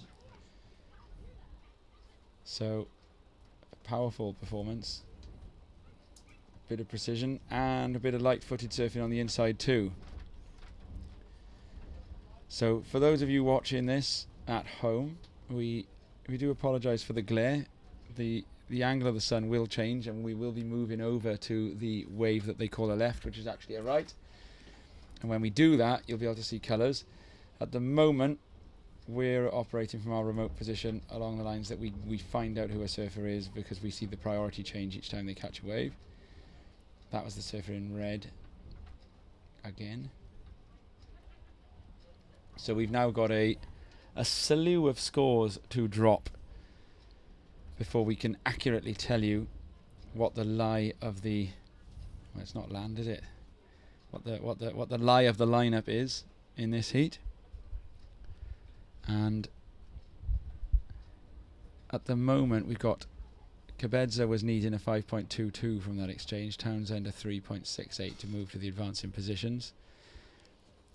So, a powerful performance. Bit of precision and a bit of light-footed surfing on the inside too. So, for those of you watching this at home, we do apologise for the glare. The angle of the sun will change, and we will be moving over to the wave that they call a left, which is actually a right. And when we do that, you'll be able to see colours. At the moment, we're operating from our remote position along the lines that we find out who a surfer is, because we see the priority change each time they catch a wave. That was the surfer in red again. So we've now got a slew of scores to drop before we can accurately tell you what the lie of the, well, it's not land, is it? What the lie of the lineup is in this heat. And at the moment we've got Cabedza was needing a 5.22 from that exchange, Townsend a 3.68 to move to the advancing positions.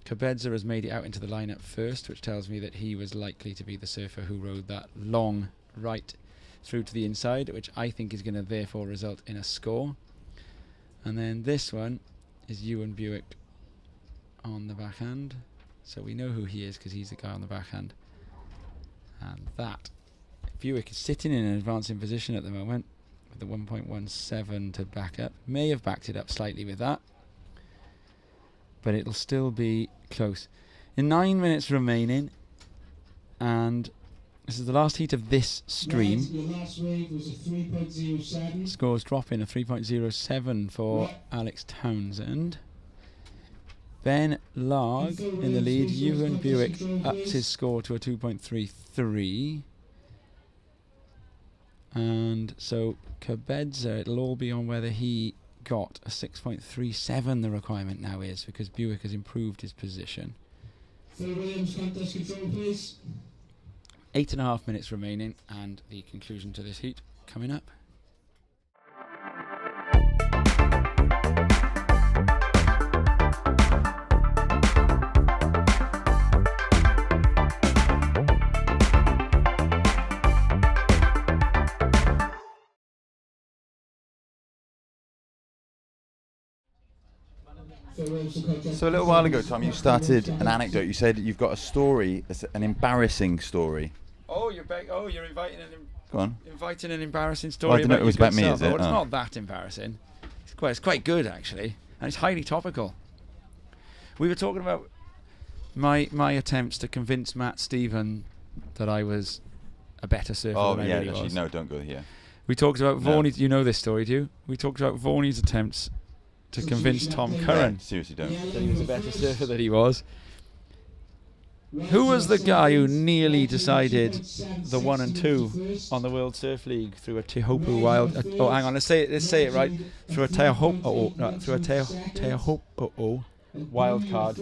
Cabedza has made it out into the lineup first, which tells me that he was likely to be the surfer who rode that long right through to the inside, which I think is going to therefore result in a score. And then this one is Ewan Buick on the backhand. So we know who he is because he's the guy on the backhand. And that Buick is sitting in an advancing position at the moment with the 1.17 to back up. May have backed it up slightly with that, but it'll still be close. In 9 minutes remaining, and this is the last heat of this stream. Red, your last wave was a 3.07. Scores dropping, a 3.07 for Alex Townsend. Ben Larg in the lead. Ewan Buick ups his score to a 2.33. And so Cabedza, it'll all be on whether he got a 6.37 the requirement now is, because Buick has improved his position. Phil Williams, contest control, please. 8.5 minutes remaining, and the conclusion to this heat coming up. So a little while ago, Tom, you started an anecdote. You said you've got a story, an embarrassing story. Oh, you're back. Oh, you're inviting Go on. inviting an embarrassing story. Well, I didn't know about it was your about me, good is self. it? Oh, it's Oh. not that embarrassing. It's quite good actually, and it's highly topical. We were talking about my attempts to convince Matt Stephen that I was a better surfer than I really actually, was. no, don't go here. We talked about No. Vaughan's. You know this story, do you? We talked about Vaughan's attempts to convince Tom Curran Seriously, don't. that he was a better surfer than he was. Who was the guy who nearly decided the 1 and 2 on the World Surf League through a Teahupo'o wild? Oh, hang on, let's say it right. Through a Teahupo'o wild card.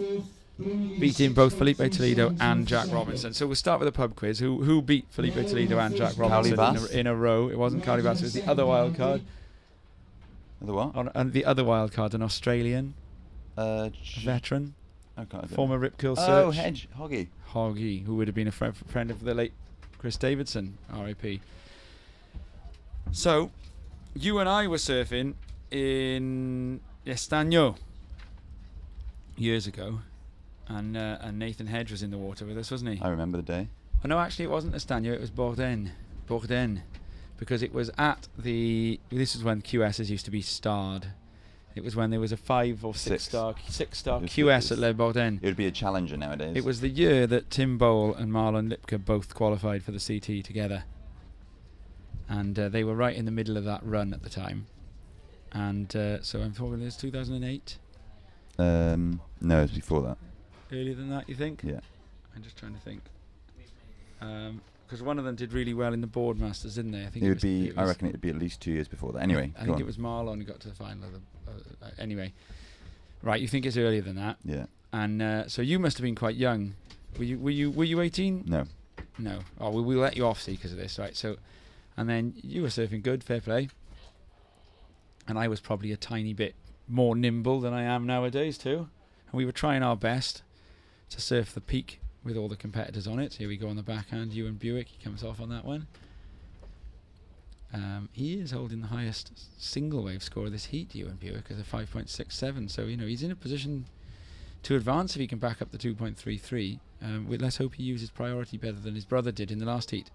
beating both Felipe Toledo and Jack Robinson. So we'll start with a pub quiz. Who beat Felipe Toledo and Jack Robinson in a row? It wasn't Carly Bass, it was the other wild card. The what? And the other wild card, an Australian veteran, former Rip Curl Search. Oh, Hoggy, who would have been a friend of the late Chris Davidson, R.I.P. So, you and I were surfing in Estaño years ago, and Nathan Hedge was in the water with us, wasn't he? I remember the day. Oh no, actually it wasn't Estaño, it was Bourdain, because it was at the. This is when QSs used to be starred. It was when there was a 5 or 6 star QS at Le Bourdain. It would be a challenger nowadays. It was the year that Tim Bowl and Marlon Lipka both qualified for the CT together, and they were right in the middle of that run at the time. And so I'm talking this 2008. No, it was before that. Earlier than that, you think? Yeah. I'm just trying to think. Because one of them did really well in the Boardmasters, didn't they? I think I reckon it would be at least 2 years before that. Anyway, I think it was Marlon who got to the final. Anyway, right? You think it's earlier than that? Yeah. And so you must have been quite young. Were you 18? No. No. Oh, we'll let you off, see, because of this, right? So, and then you were surfing good, fair play. And I was probably a tiny bit more nimble than I am nowadays too. And we were trying our best to surf the peak with all the competitors on it. Here we go on the backhand, Ewan Buick, he comes off on that one. He is holding the highest single wave score of this heat, Ewan Buick, at a 5.67. So, he's in a position to advance if he can back up the 2.33. Let's hope he uses priority better than his brother did in the last heat.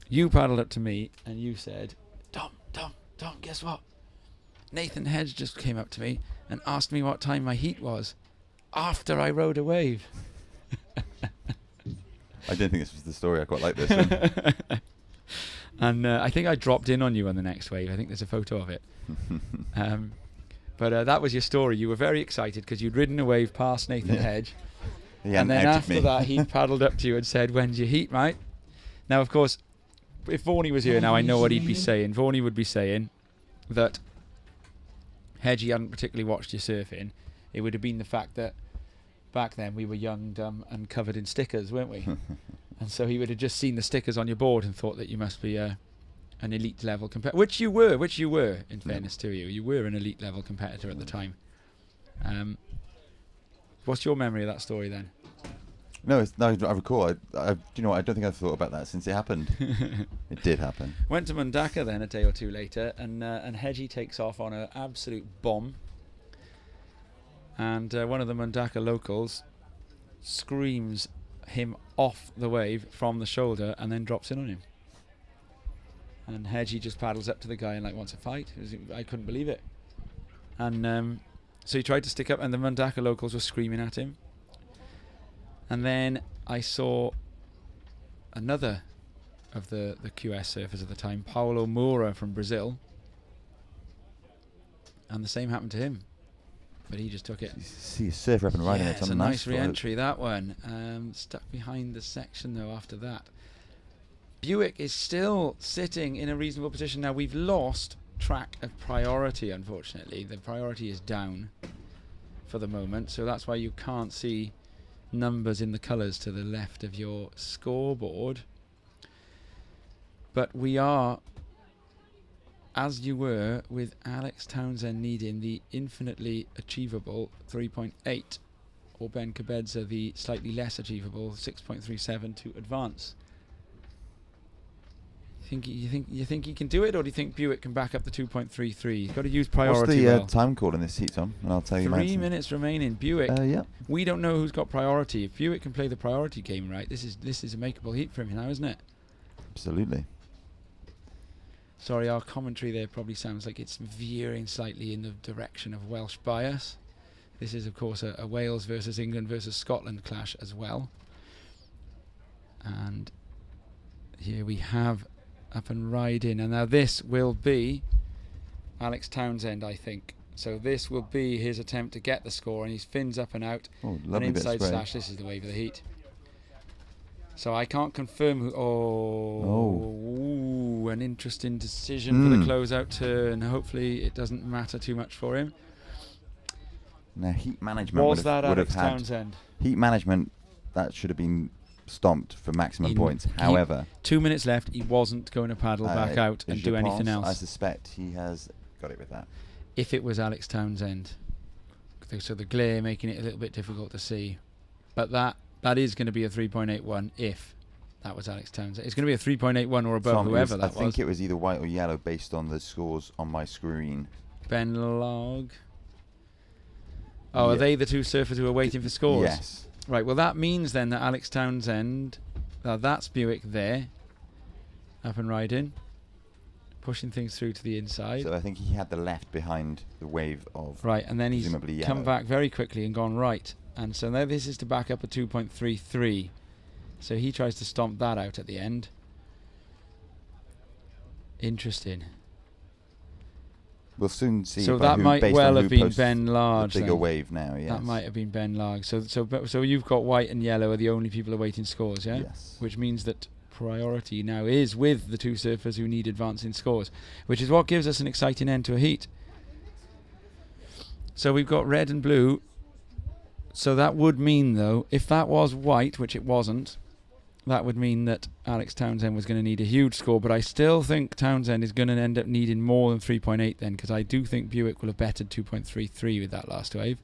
You paddled up to me and you said, Tom, guess what? Nathan Hedge just came up to me and asked me what time my heat was after I rode a wave. I didn't think this was the story. I quite like this one. And I think I dropped in on you on the next wave. I think there's a photo of it. But that was your story. You were very excited because you'd ridden a wave past Nathan Hedge. And then after that, he paddled up to you and said, "When's your heat, mate?" Now, of course, if Vaughnie was here now, I know what he'd be saying. Vaughnie would be saying that Hedgie hadn't particularly watched your surfing. It would have been the fact that back then we were young, dumb, and covered in stickers, weren't we? And so he would have just seen the stickers on your board and thought that you must be an elite level competitor, which you were, in fairness to you. You were an elite level competitor at the time. What's your memory of that story then? No, I recall. I don't think I've thought about that since it happened. It did happen. Went to Mundaka then a day or two later, and Hedgie takes off on an absolute bomb. And one of the Mundaka locals screams him off the wave from the shoulder and then drops in on him. And Hedgie just paddles up to the guy and wants a fight. I couldn't believe it. And so he tried to stick up, and the Mundaka locals were screaming at him. And then I saw another of the QS surfers at the time, Paulo Moura from Brazil. And the same happened to him. But he just took it. You see a surfer up and riding it. It's a nice re-entry, that one. Stuck behind the section, though, after that. Buick is still sitting in a reasonable position. Now, we've lost track of priority, unfortunately. The priority is down for the moment, so that's why you can't see numbers in the colours to the left of your scoreboard. But we are, as you were, with Alex Townsend needing the infinitely achievable 3.8, or Ben Kabedza the slightly less achievable 6.37 to advance. You think he can do it, or do you think Buick can back up the 2.33? He's got to use priority. What's the time call in this heat, Tom? And I'll tell you. 3 minutes remaining. Buick. Yeah. We don't know who's got priority. If Buick can play the priority game right, this is a makeable heat for him now, isn't it? Absolutely. Sorry, our commentary there probably sounds like it's veering slightly in the direction of Welsh bias. This is, of course, a Wales versus England versus Scotland clash as well. And here we have up and riding, and now this will be Alex Townsend, I think. So this will be his attempt to get the score, and he's fins up and out. Oh, an inside slash. This is the wave of the heat. So I can't confirm who. Ooh, an interesting decision for the closeout turn. Hopefully it doesn't matter too much for him. Now, heat management Was would that have Alex had Townsend? heat management. That should have been stomped for maximum points. He- However, 2 minutes left. He wasn't going to paddle back out and je do anything pense, I else. suspect he has got it with that. If it was Alex Townsend, so the glare making it a little bit difficult to see, but that is going to be a 3.81 if that was Alex Townsend. It's going to be a 3.81 or above Tom, whoever I that think was. it was either white or yellow based on the scores on my screen. Ben Log. Oh, Yeah. are they the two surfers who are waiting for scores? Yes. Right, well that means then that Alex Townsend, that's Buick there, up and riding, pushing things through to the inside. So I think he had the left behind the wave of Right, and then he's presumably come yellow. back very quickly and gone right. And so now this is to back up a 2.33. So he tries to stomp that out at the end. Interesting. We'll soon see. So by that who, might based well on have who been posts Ben Large. the bigger then. wave now. Yes. That might have been Ben Large. So you've got white and yellow are the only people awaiting scores, yeah? Yes. Which means that priority now is with the two surfers who need advancing scores, which is what gives us an exciting end to a heat. So we've got red and blue. So that would mean, though, if that was white, which it wasn't, that would mean that Alex Townsend was going to need a huge score. But I still think Townsend is going to end up needing more than 3.8 then, because I do think Buick will have bettered 2.33 with that last wave.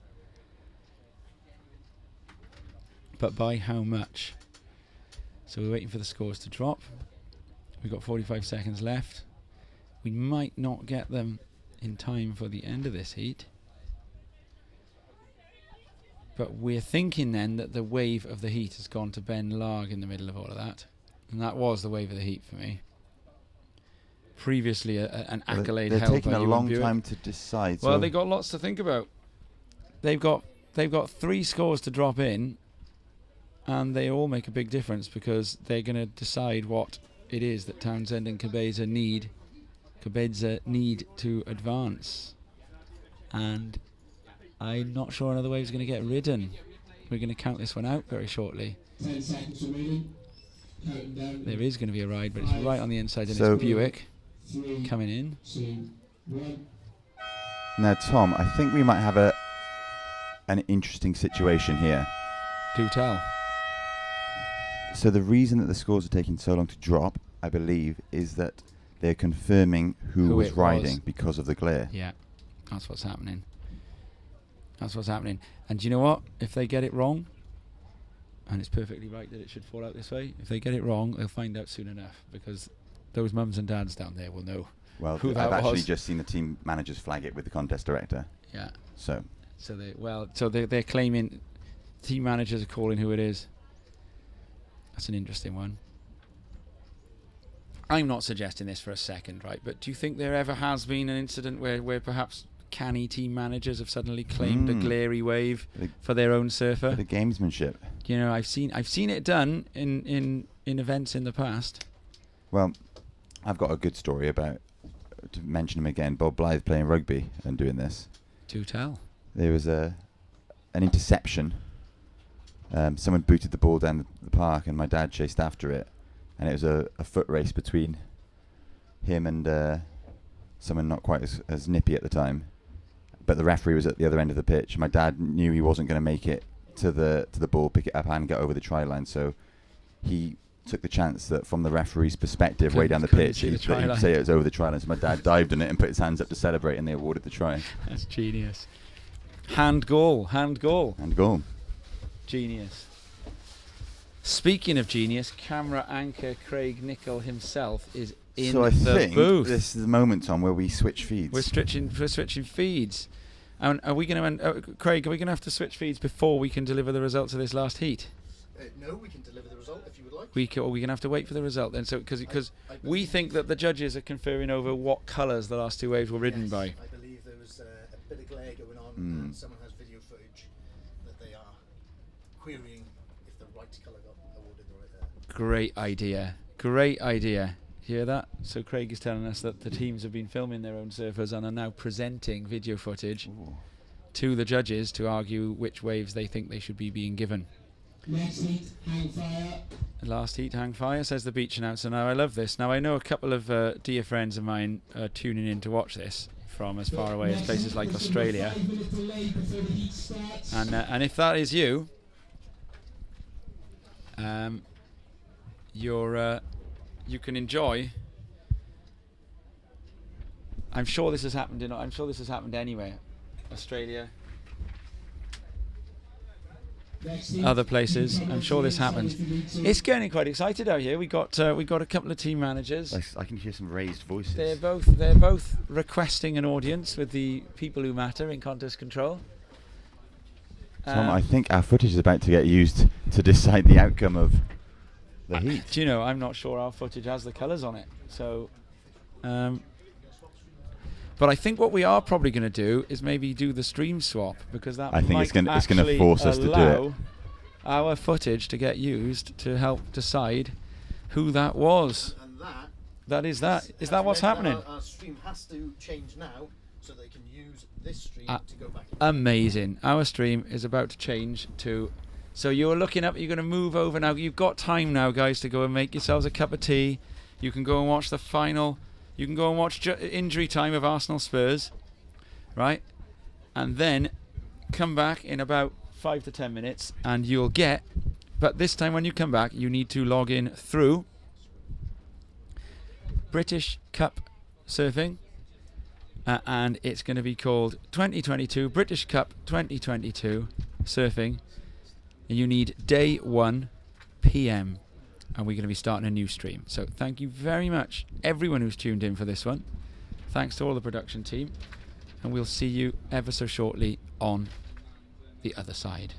But by how much? So we're waiting for the scores to drop. We've got 45 seconds left. We might not get them in time for the end of this heat. But we're thinking then that the wave of the heat has gone to Ben Larg in the middle of all of that. And that was the wave of the heat for me. Previously an accolade They're held taking by a Ewan long Buick. time to decide. Well, so they got lots to think about. They've got 3 scores to drop in, and they all make a big difference because they're going to decide what it is that Townsend and Cabeza need to advance. And I'm not sure another wave's going to get ridden. We're going to count this one out very shortly. 10 seconds remaining. Counting down. There is going to be a ride, but it's right on the inside, and So- it's Buick 3, coming in. 2, 1. now, Tom, I think we might have an interesting situation here. Do tell. So the reason that the scores are taking so long to drop, I believe, is that they're confirming who was it riding was. because of the glare. Yeah, that's what's happening. That's what's happening. And do you know what? If they get it wrong, and it's perfectly right that it should fall out this way, if they get it wrong, they'll find out soon enough, because those mums and dads down there will know. Well, Who I've that actually was. just seen the team managers flag it with the contest director. Yeah. So So they're claiming, team managers are calling who it is. That's an interesting one. I'm not suggesting this for a second, right? But do you think there ever has been an incident where perhaps canny team managers have suddenly claimed a glary wave for their own surfer? the gamesmanship. You know, I've seen it done in events in the past. Well, I've got a good story about, to mention him again, Bob Blythe playing rugby and doing this. Do tell. There was an interception. Someone booted the ball down the park, and my dad chased after it, and it was a foot race between him and someone not quite as nippy at the time. But the referee was at the other end of the pitch. My dad knew he wasn't going to make it to the ball, pick it up and get over the try line, so he took the chance that from the referee's perspective, way down the pitch, he'd say it was over the try line. So my dad dived in it and put his hands up to celebrate, and they awarded the try. That's genius. Hand goal. And goal. Genius. Speaking of genius, camera anchor Craig Nicol himself is in So I the think booth. this is the moment, Tom, where we switch feeds. We're switching feeds. And are we going to, Craig? Are we going to have to switch feeds before we can deliver the results of this last heat? No, we can deliver the result if you would like. Or we can have to wait for the result then. So because we think that the judges are conferring over what colours the last two waves were ridden by. I believe there was a bit of glare going on, and someone has video footage that they are querying if the right colour got awarded right there. Great idea. Hear that? So Craig is telling us that the teams have been filming their own surfers and are now presenting video footage to the judges to argue which waves they think they should be being given. Next heat, hang fire. Last heat, hang fire, says the beach announcer. Now, I love this. Now, I know a couple of dear friends of mine are tuning in to watch this from as far away as places like Australia. And if that is you, you can enjoy. I'm sure this has happened anywhere, Australia, other places. I'm sure this happens. It's getting quite excited out here. We got a couple of team managers. I can hear some raised voices. They're both requesting an audience with the people who matter in contest control. Tom, I think our footage is about to get used to decide the outcome of the heat. Do you know? I'm not sure our footage has the colours on it. So, but I think what we are probably going to do is maybe do the stream swap, because that I think it's going to force us to do it. Our footage to get used to help decide who that was. And Is that what's happening? Our stream has to change now so they can use this stream to go back. Amazing. Our stream is about to change to. So you're looking up. You're going to move over now. You've got time now, guys, to go and make yourselves a cup of tea. You can go and watch the final. You can go and watch injury time of Arsenal Spurs, right? And then come back in about 5 to 10 minutes, and you'll get. But this time, when you come back, you need to log in through British Cup Surfing, and it's going to be called 2022 British Cup 2022 Surfing. And you need day 1 p.m. and we're going to be starting a new stream. So thank you very much, everyone who's tuned in for this one. Thanks to all the production team, and we'll see you ever so shortly on the other side.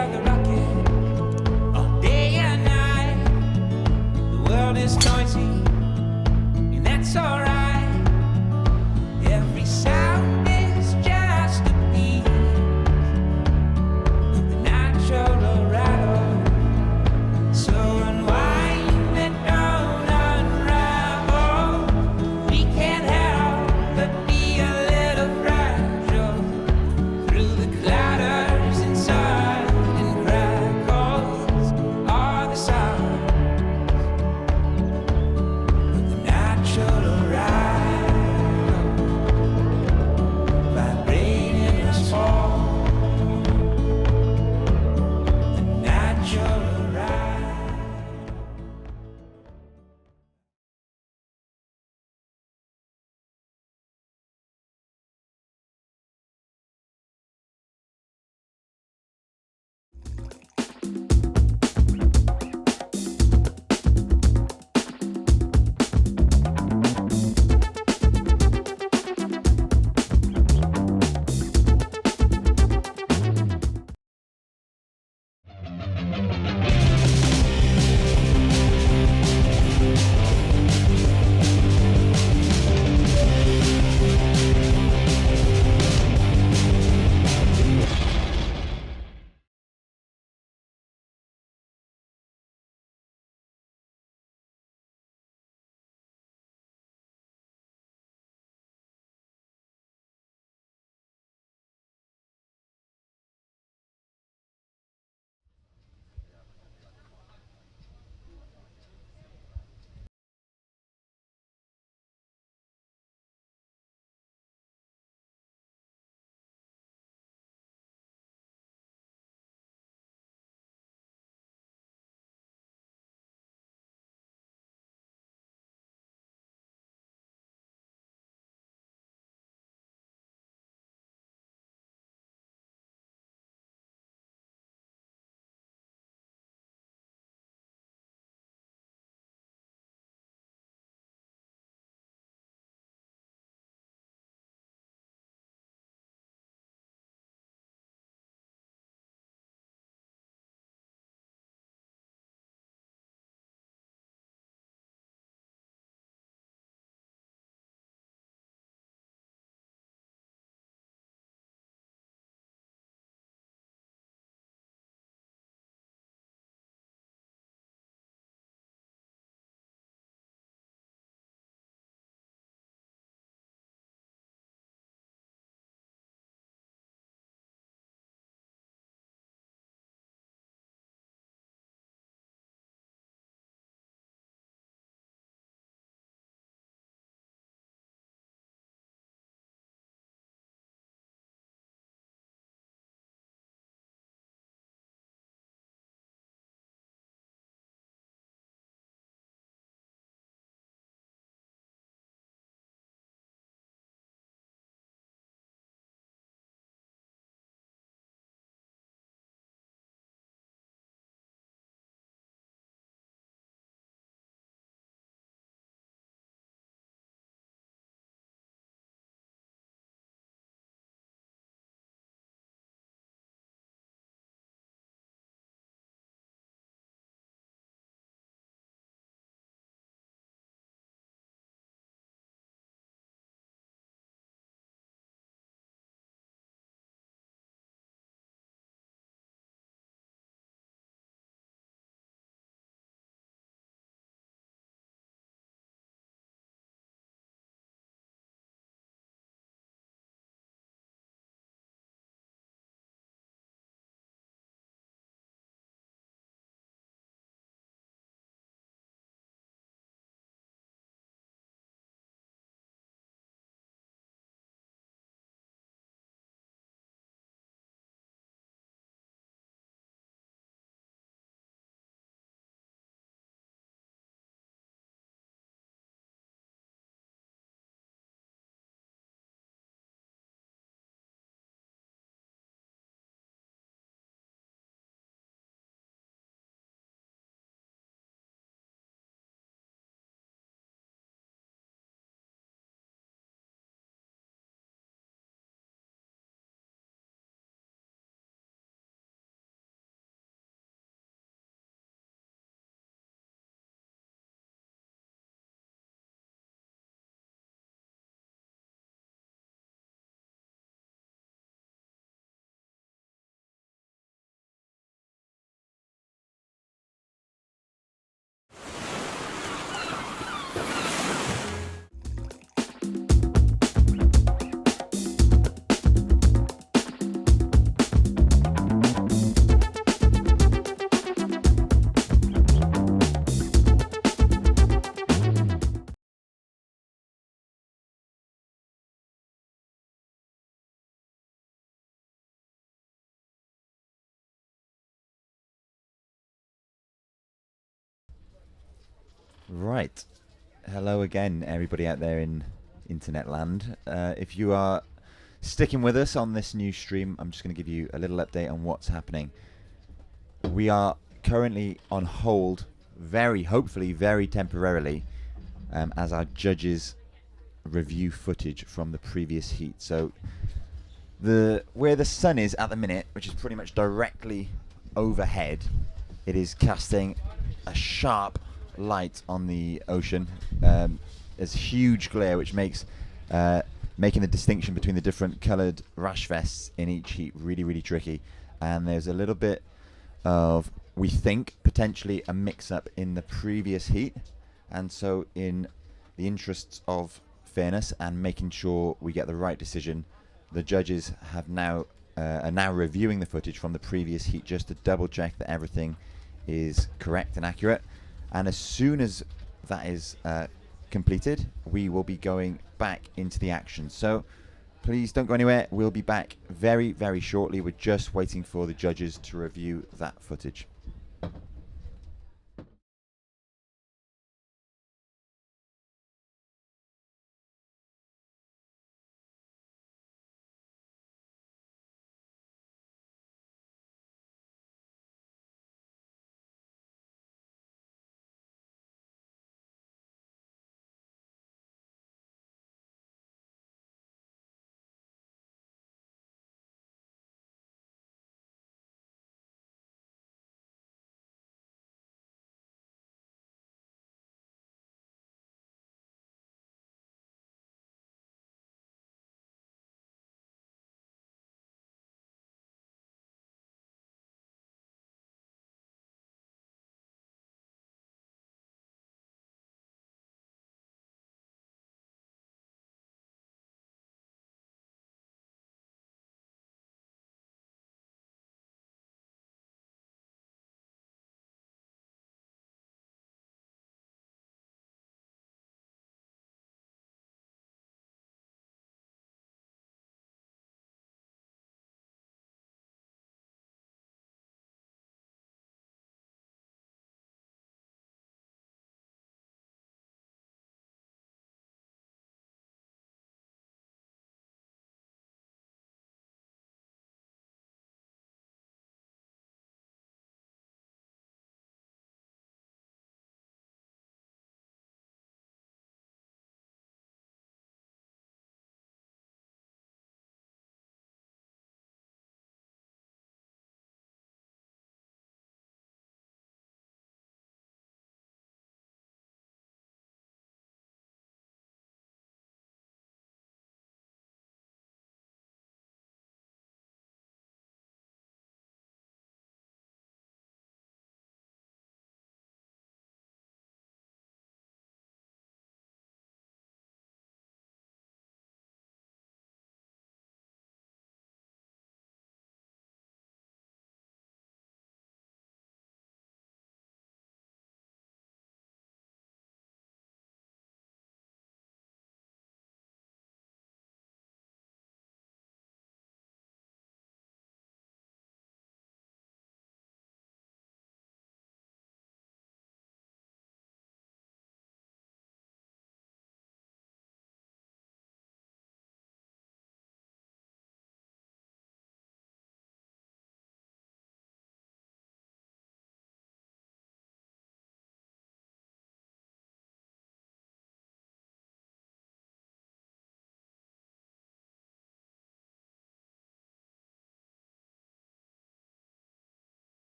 together rocking all day and night. The world is noisy, and that's alright. Every sound is just a piece of the natural rattle. So unwind and don't unravel. We can't help but be a little fragile through the clatters inside and crowds. Right. Hello again, everybody out there in internet land. If you are sticking with us on this new stream, I'm just going to give you a little update on what's happening. We are currently on hold, hopefully very temporarily, as our judges review footage from the previous heat. So where the sun is at the minute, which is pretty much directly overhead, it is casting a sharp light on the ocean. There's huge glare, which makes making the distinction between the different coloured rash vests in each heat really, really tricky. And there's a little bit of, we think, potentially a mix-up in the previous heat. And so in the interests of fairness and making sure we get the right decision, the judges have are now reviewing the footage from the previous heat just to double check that everything is correct and accurate. And as soon as that is completed, we will be going back into the action. So please don't go anywhere. We'll be back very, very shortly. We're just waiting for the judges to review that footage.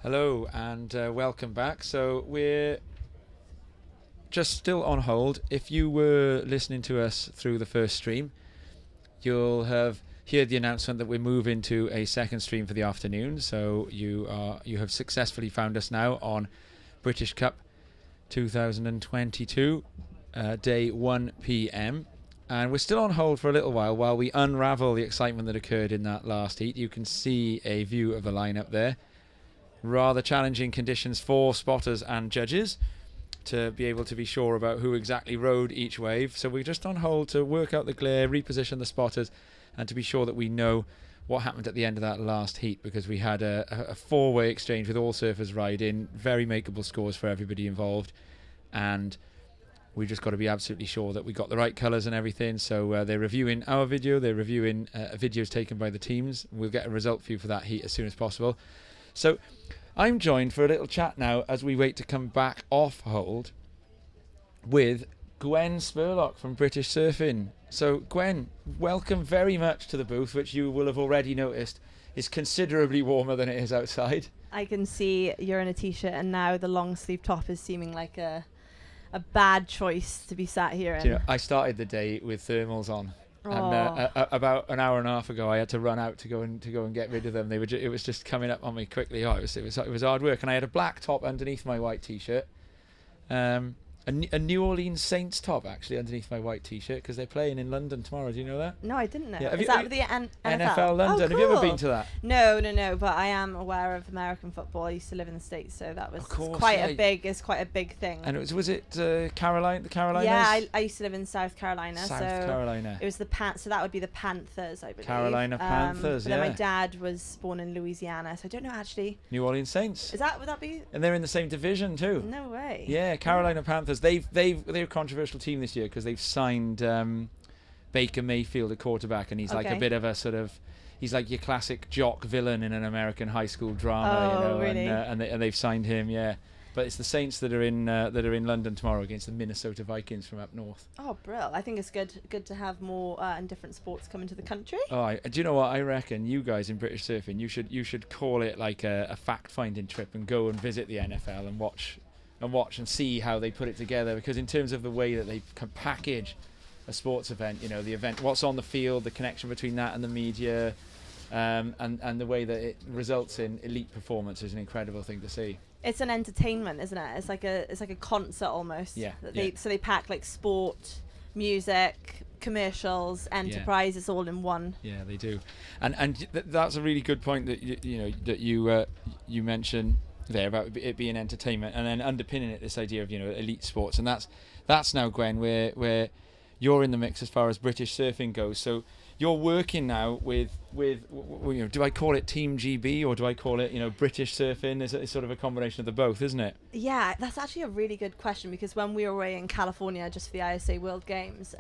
Hello and welcome back. So we're just still on hold. If you were listening to us through the first stream, you'll have heard the announcement that we're moving to a second stream for the afternoon. So you have successfully found us now on British Cup 2022, day 1 p.m. And we're still on hold for a little while we unravel the excitement that occurred in that last heat. You can see a view of the lineup there. Rather challenging conditions for spotters and judges to be able to be sure about who exactly rode each wave. So we're just on hold to work out the glare, reposition the spotters, and to be sure that we know what happened at the end of that last heat, because we had a four-way exchange with all surfers riding, very makeable scores for everybody involved, and we just got to be absolutely sure that we got the right colours and everything. So they're reviewing our video, they're reviewing videos taken by the teams. We'll get a result for you for that heat as soon as possible. So I'm joined for a little chat now as we wait to come back off hold with Gwen Spurlock from British Surfing. So Gwen, welcome very much to the booth, which you will have already noticed is considerably warmer than it is outside. I can see you're in a t-shirt and now the long sleeve top is seeming like a bad choice to be sat here in. Do you know, I started the day with thermals on. And about an hour and a half ago, I had to run out to go and get rid of them. It was just coming up on me quickly. Oh, it was hard work, and I had a black top underneath my white t-shirt. A New Orleans Saints top actually underneath my white t-shirt because they're playing in London tomorrow. Do you know that? No, I didn't know. Yeah. Is that with the NFL? NFL London. Oh, cool. Have you ever been to that? No. But I am aware of American football. I used to live in the States, so that was quite a big thing. And was it Carolinas? Yeah, I used to live in South Carolina. South Carolina. It was so that would be the Panthers, I believe. Carolina Panthers. But then my dad was born in Louisiana, so I don't know actually. New Orleans Saints. Would that be? And they're in the same division too. No way. Yeah, Carolina Panthers. They're a controversial team this year because they've signed Baker Mayfield at quarterback, and he's like a bit of a sort of, he's like your classic jock villain in an American high school drama, really? and they've signed him, yeah. But it's the Saints that are in London tomorrow against the Minnesota Vikings from up north. Oh, brilliant! I think it's good to have more and different sports come into the country. Oh, do you know what I reckon? You guys in British Surfing, you should call it like a fact-finding trip and go and visit the NFL and watch and see how they put it together, because in terms of the way that they can package a sports event, you know, the event, what's on the field, the connection between that and the media, and the way that it results in elite performance is an incredible thing to see. It's an entertainment, isn't it? It's like a concert almost. Yeah. So they pack like sport, music, commercials, enterprise. It's all in one. Yeah, they do, and that's a really good point that you mentioned there about it being entertainment, and then underpinning it this idea of elite sports, and that's now, Gwen, where you're in the mix as far as British surfing goes. So you're working now with do I call it Team GB or do I call it British surfing? It's sort of a combination of the both, isn't it? Yeah, that's actually a really good question, because when we were away in California just for the ISA World Games,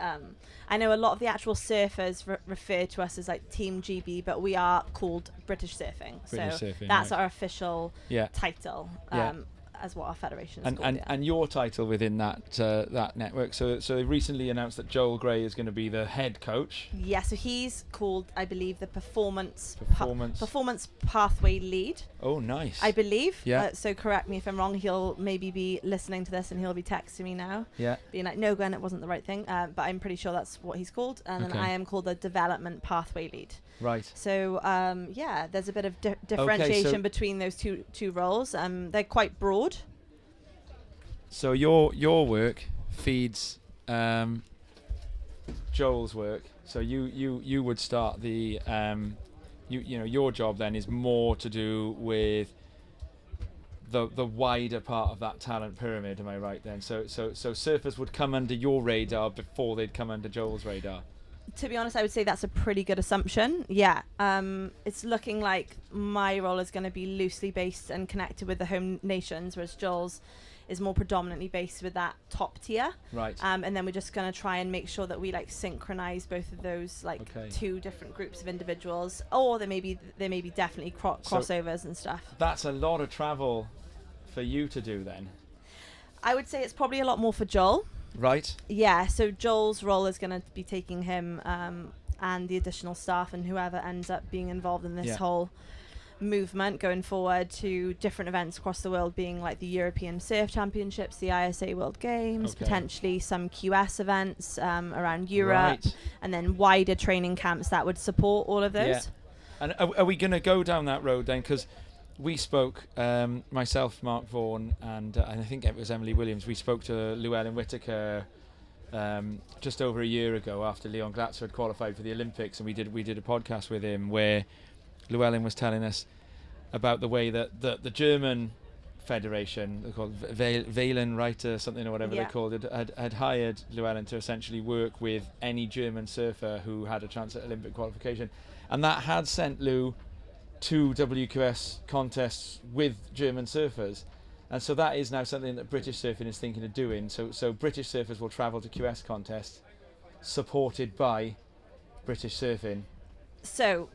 I know a lot of the actual surfers refer to us as like Team GB, but we are called British Surfing. Surfing, that's right. Our official title. As what our federation is called. And your title within that network. So they recently announced that Joel Gray is going to be the head coach. Yeah, so he's called, I believe, the performance pathway lead. Oh, nice. I believe. Yeah. So correct me if I'm wrong. He'll maybe be listening to this and he'll be texting me now. Yeah. Being like, no, Gwen, it wasn't the right thing. But I'm pretty sure that's what he's called. And then I am called the development pathway lead. Right. So there's a bit of differentiation between those two roles. They're quite broad. So your work feeds Joel's work. So you would start the your job then is more to do with the wider part of that talent pyramid. Am I right then? So surfers would come under your radar before they'd come under Joel's radar. To be honest, I would say that's a pretty good assumption. Yeah. It's looking like my role is going to be loosely based and connected with the home nations, whereas Joel's is more predominantly based with that top tier. Right. And then we're just going to try and make sure that we like synchronize both of those two different groups of individuals, or there may be definitely crossovers and stuff. That's a lot of travel for you to do then. I would say it's probably a lot more for Joel. Right. Yeah, so Joel's role is going to be taking him and the additional staff and whoever ends up being involved in this whole movement going forward to different events across the world, being like the European Surf Championships, the ISA World Games, potentially some QS events around Europe, and then wider training camps that would support all of those. Yeah. And are we going to go down that road then? Because we spoke, myself, Mark Vaughan, and I think it was Emily Williams, we spoke to Llewellyn Whitaker just over a year ago after Leon Glatzer had qualified for the Olympics, and we did a podcast with him where Llewellyn was telling us about the way that the German federation, they're called Wahlenreiter something or whatever they called it, had hired Llewellyn to essentially work with any German surfer who had a chance at Olympic qualification, and that had sent Lou to WQS contests with German surfers. And so that is now something that British surfing is thinking of doing. So British surfers will travel to QS contests supported by British surfing. So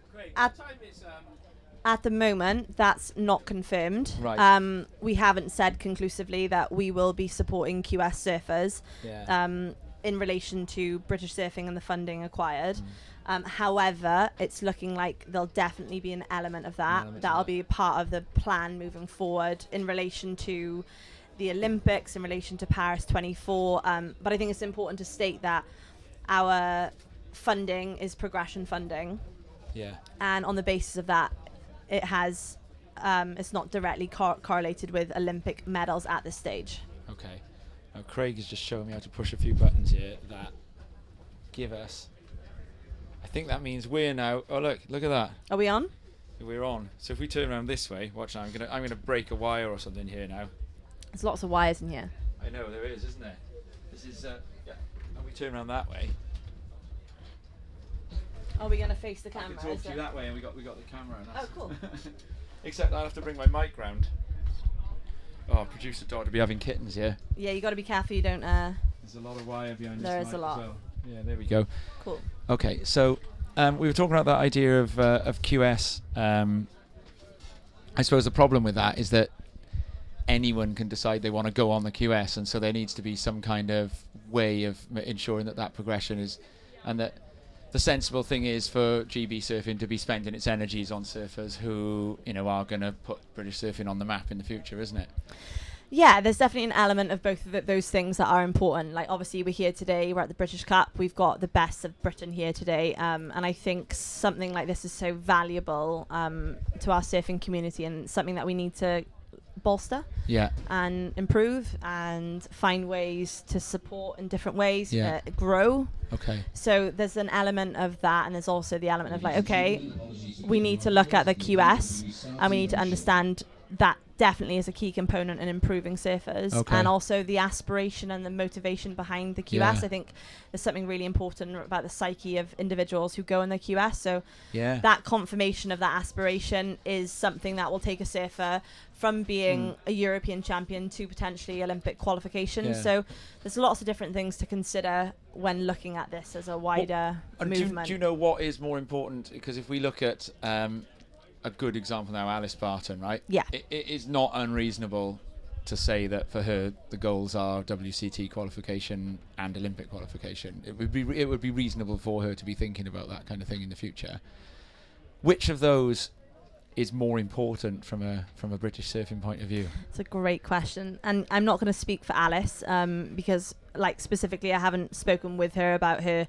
at the moment, that's not confirmed. Right. We haven't said conclusively that we will be supporting QS surfers in relation to British surfing and the funding acquired. However, it's looking like there'll definitely be an element of that. That'll be part of the plan moving forward in relation to the Olympics, in relation to Paris 24. But I think it's important to state that our funding is progression funding. Yeah. And on the basis of that, it has, it's not directly correlated with Olympic medals at this stage. Okay. Now Craig is just showing me how to push a few buttons here that give us. I think that means we're now. Oh look at that. Are we on? We're on. So if we turn around this way, watch now. I'm gonna break a wire or something here now. There's lots of wires in here. I know there is, isn't there? This is yeah. And we turn around that way. Are we gonna face the camera? I can talk to you that way, and we got the camera. And oh, cool. Except I'll have to bring my mic round. Oh, producer Dodd will be having kittens here. Yeah, you got to be careful you don't. There's a lot of wire behind this mic. There is a lot. As well. Yeah, there we go. Cool. Okay, so we were talking about that idea of QS. I suppose the problem with that is that anyone can decide they want to go on the QS, and so there needs to be some kind of way of ensuring that progression is, and that the sensible thing is for GB surfing to be spending its energies on surfers who, are going to put British surfing on the map in the future, isn't it? Yeah, there's definitely an element of both of those things that are important. Like, obviously, we're here today, we're at the British Cup, we've got the best of Britain here today, and I think something like this is so valuable to our surfing community, and something that we need to bolster and improve and find ways to support in different ways, grow. Okay. So there's an element of that, and there's also the element of like, okay, we need to look at the QS and we need to understand that definitely is a key component in improving surfers, and also the aspiration and the motivation behind the QS. I think there's something really important about the psyche of individuals who go in the QS. So that confirmation of that aspiration is something that will take a surfer from being a European champion to potentially Olympic qualification. So there's lots of different things to consider when looking at this as a wider movement. Do you know what is more important? Because if we look at a good example now, Alice Barton, right? Yeah. It is not unreasonable to say that for her the goals are WCT qualification and Olympic qualification. It would be reasonable for her to be thinking about that kind of thing in the future. Which of those is more important from a British surfing point of view? It's a great question, and I'm not going to speak for Alice because, like, specifically, I haven't spoken with her about her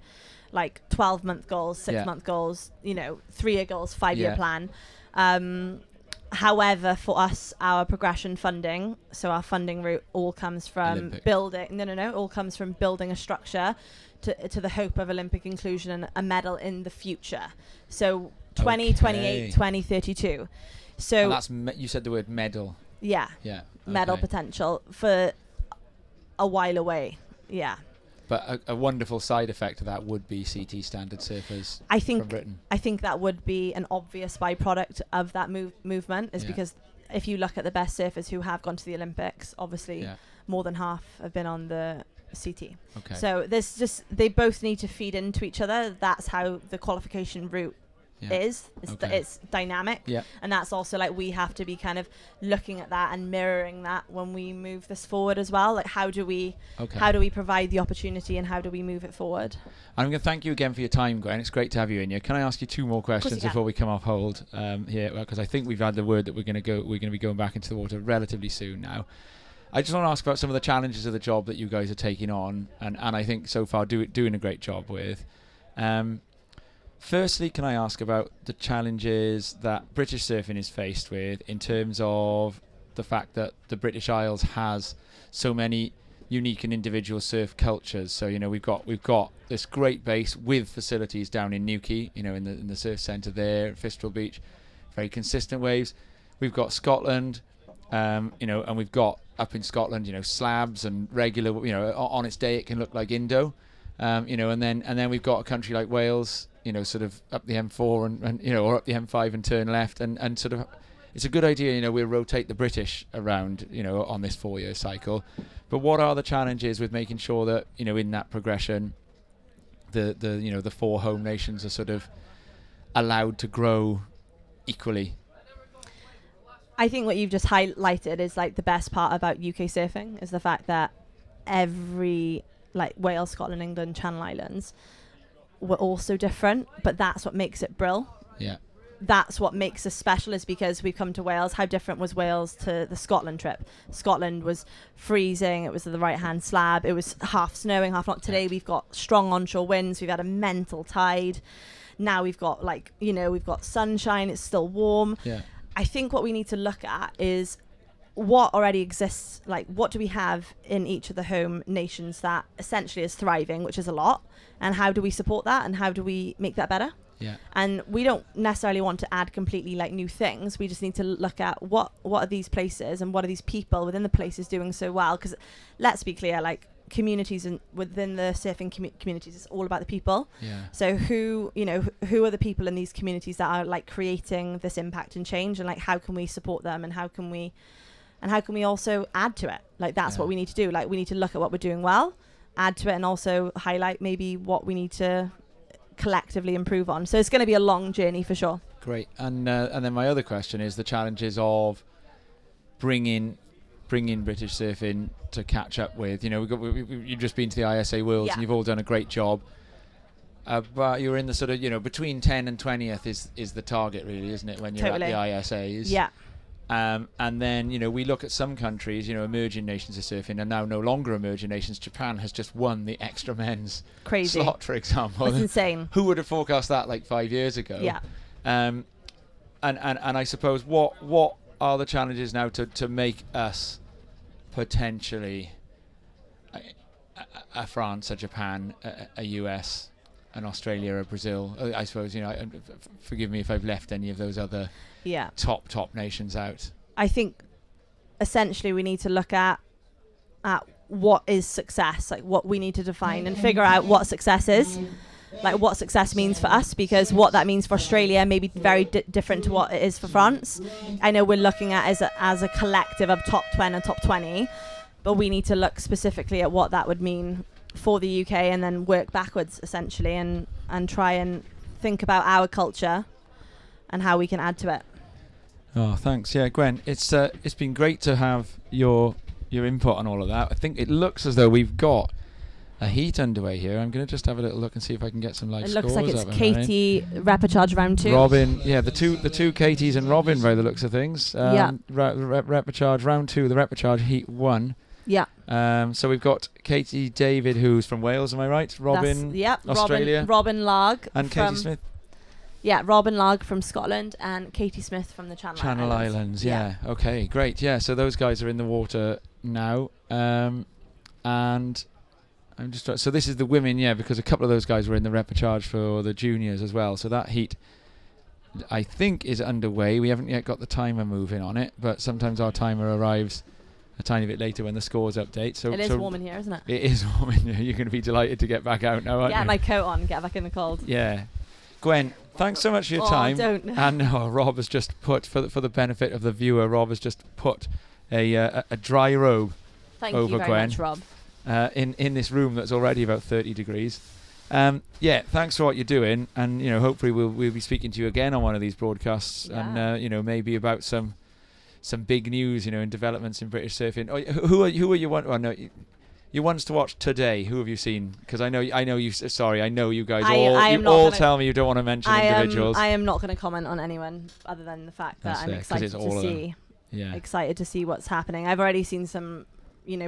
12-month goals, 6-month goals, 3-year goals, 5-year plan. However, for us, our progression funding, so our funding route, all comes from Olympic. all comes from building a structure to the hope of Olympic inclusion and a medal in the future. So 2028, 2032. So and that's you said the word medal. Yeah. Yeah. Medal potential for a while away. Yeah. But a wonderful side effect of that would be CT standard surfers from Britain. I think that would be an obvious byproduct of that movement, is because if you look at the best surfers who have gone to the Olympics, obviously more than half have been on the CT. Okay. So they both need to feed into each other. That's how the qualification route is. It's dynamic. Yeah. And that's also like we have to be kind of looking at that and mirroring that when we move this forward as well. Like how do we provide the opportunity and how do we move it forward? I'm going to thank you again for your time, Gwen. It's great to have you in here. Can I ask you 2 more questions before we come off hold here? Because I think we've had the word that we're going to be going back into the water relatively soon now. I just want to ask about some of the challenges of the job that you guys are taking on, and I think so far doing a great job with. Firstly, can I ask about the challenges that British surfing is faced with in terms of the fact that the British Isles has so many unique and individual surf cultures? So we've got this great base with facilities down in Newquay, in the surf centre there at Fistral Beach, very consistent waves. We've got Scotland, and we've got up in Scotland, slabs and regular. On its day it can look like Indo, and then we've got a country like Wales. Sort of up the M4 and or up the M5 and turn left and sort of, it's a good idea, we'll rotate the British around, on this 4-year cycle. But what are the challenges with making sure that, in that progression, the 4 home nations are sort of allowed to grow equally? I think what you've just highlighted is like the best part about UK surfing is the fact that every, like Wales, Scotland, England, Channel Islands, we're all so different, but that's what makes it brill. Yeah. That's what makes us special, is because we've come to Wales. How different was Wales to the Scotland trip? Scotland was freezing. It was the right-hand slab. It was half snowing, half not. Today we've got strong onshore winds. We've had a mental tide. Now we've got we've got sunshine. It's still warm. Yeah. I think what we need to look at is what already exists, like what do we have in each of the home nations that essentially is thriving, which is a lot, and how do we support that and how do we make that better? Yeah. And we don't necessarily want to add completely like new things. We just need to look at what are these places and what are these people within the places doing so well, because let's be clear, like communities and within the surfing communities, it's all about the people. Yeah. So who are the people in these communities that are like creating this impact and change, and like how can we support them, and how can we also add to it? Like that's what we need to do. Like we need to look at what we're doing well, add to it, and also highlight maybe what we need to collectively improve on. So it's going to be a long journey for sure. Great. And then my other question is the challenges of bringing British surfing to catch up with. You've just been to the ISA Worlds, and you've all done a great job. But you're in the sort of between 10 and 20th is the target, really, isn't it, when you're at the ISAs? Yeah. And then, we look at some countries, emerging nations of surfing are now no longer emerging nations. Japan has just won the extra men's slot, for example. That's insane. Who would have forecast that like 5 years ago? Yeah. And I suppose what are the challenges now to make us potentially a France, a Japan, a US, an Australia, a Brazil? I suppose, forgive me if I've left any of those other top nations out. I think essentially we need to look at what is success, like what we need to define and figure out what success is, like what success means for us, because what that means for Australia may be very different to what it is for France. I know we're looking at as a collective of top 10 and top 20, but we need to look specifically at what that would mean for the UK and then work backwards essentially and try and think about our culture and how we can add to it. Oh, thanks. Yeah, Gwen, it's been great to have your input on all of that. I think it looks as though we've got a heat underway here. I'm going to just have a little look and see if I can get some live scores. It looks like it's Katie repechage round 2. Robin, the two Katies and Robin by the looks of things. Repechage round 2, the repechage heat 1. Yeah. So we've got Katie David, who's from Wales, am I right? Robin, Australia. Robin Larg. And Katie Smith. Yeah, Robin Larg from Scotland and Katie Smith from the Channel Islands. Yeah. Okay, great. Yeah, so those guys are in the water now. And I'm just so this is the women, because a couple of those guys were in the repechage for the juniors as well. So that heat, I think, is underway. We haven't yet got the timer moving on it, but sometimes our timer arrives a tiny bit later when the scores update. So it is warm in here, isn't it? It is warm in here. You're going to be delighted to get back out now, aren't you? Get my coat on, get back in the cold. Yeah. Gwen, thanks so much for your time. Don't. And Rob has just put, for the benefit of the viewer, Rob has just put a dry robe Thank over you very Gwen. much, Rob. In this room that's already about 30 degrees. Yeah, thanks for what you're doing, and hopefully we'll be speaking to you again on one of these broadcasts, and maybe about some big news, in developments in British surfing. Oh, who are you want? Oh no, you ones to watch today. Who have you seen? Because I know you. Sorry, I know you guys all tell me you don't want to mention individuals. I am not going to comment on anyone other than the fact that I'm excited to see. Yeah. Excited to see what's happening. I've already seen some,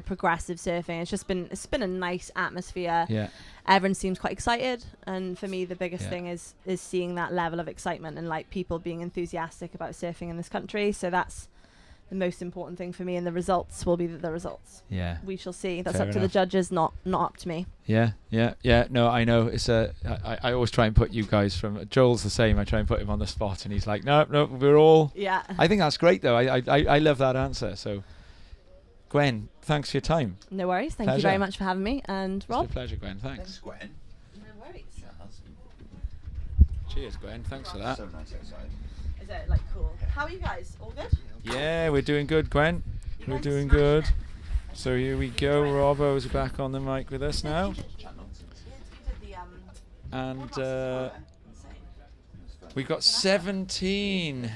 progressive surfing. It's been a nice atmosphere. Yeah. Everyone seems quite excited, and for me the biggest thing is seeing that level of excitement and like people being enthusiastic about surfing in this country. So that's the most important thing for me, and the results will be the results. Yeah. We shall see. That's Fair up to the judges, not up to me. Yeah. No, I know. It's I always try and put you guys from. Joel's the same. I try and put him on the spot, and he's like, no, we're all. Yeah. I think that's great though. I love that answer. So, Gwen, thanks for your time. No worries. Thank Pleasure. you very much for having me, and Rob. It's a pleasure, Gwen. Thanks. Gwen. No worries. Cheers, Gwen. Thanks for that. So nice outside. Is it like cool? How are you guys? All good? Yeah, we're doing good, Gwen. We're doing good. So here we go. Robbo's back on the mic with us now. And we've got 17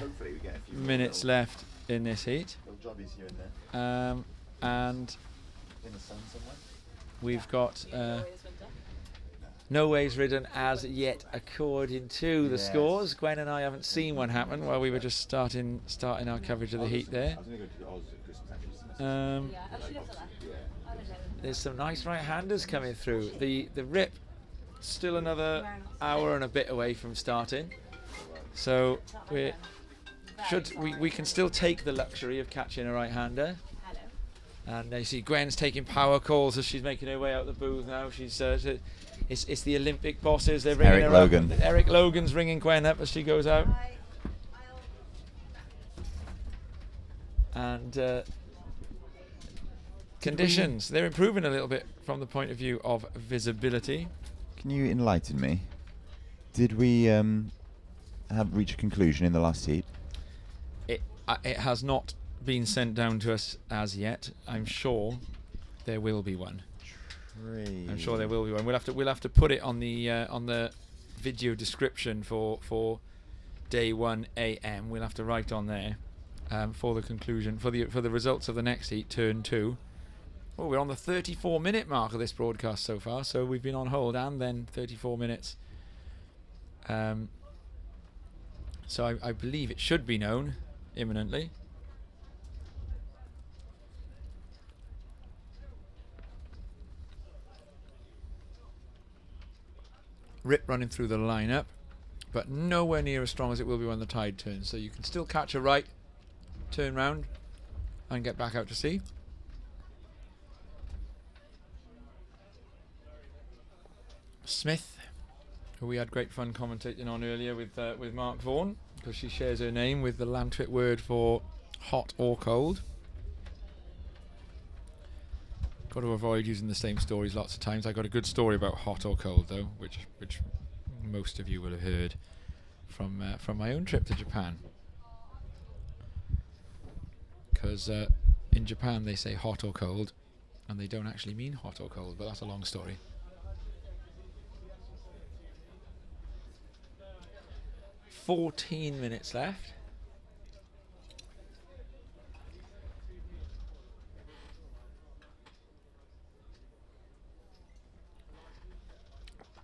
minutes left in this heat. And we've got no waves ridden as yet according to the scores. Gwen and I haven't seen one happen while we were just starting our coverage of the heat there. There's some nice right-handers coming through. The rip still another hour and a bit away from starting, so we can still take the luxury of catching a right-hander. And you see Gwen's taking power calls as she's making her way out the booth now. She's it's the Olympic bosses. They're ringing her up. Eric Logan's ringing Gwen up as she goes out. And conditions, they're improving a little bit from the point of view of visibility. Can you enlighten me? Did we have reached a conclusion in the last heat? It has not been sent down to us as yet. I'm sure there will be one. I'm sure there will be one. We'll have to put it on the video description for day 1 AM. We'll have to write on there for the conclusion for the results of the next heat, turn 2. Oh, we're on the 34-minute mark of this broadcast so far, so we've been on hold and then 34 minutes. So I believe it should be known imminently. Rip running through the lineup, but nowhere near as strong as it will be when the tide turns. So you can still catch a right, turn round, and get back out to sea. Smith, who we had great fun commentating on earlier with Mark Vaughan, because she shares her name with the Llantwit word for hot or cold. Got to avoid using the same stories lots of times. I got a good story about hot or cold though, which most of you will have heard from my own trip to Japan. Because in Japan they say hot or cold, and they don't actually mean hot or cold, but that's a long story. – 14 minutes left.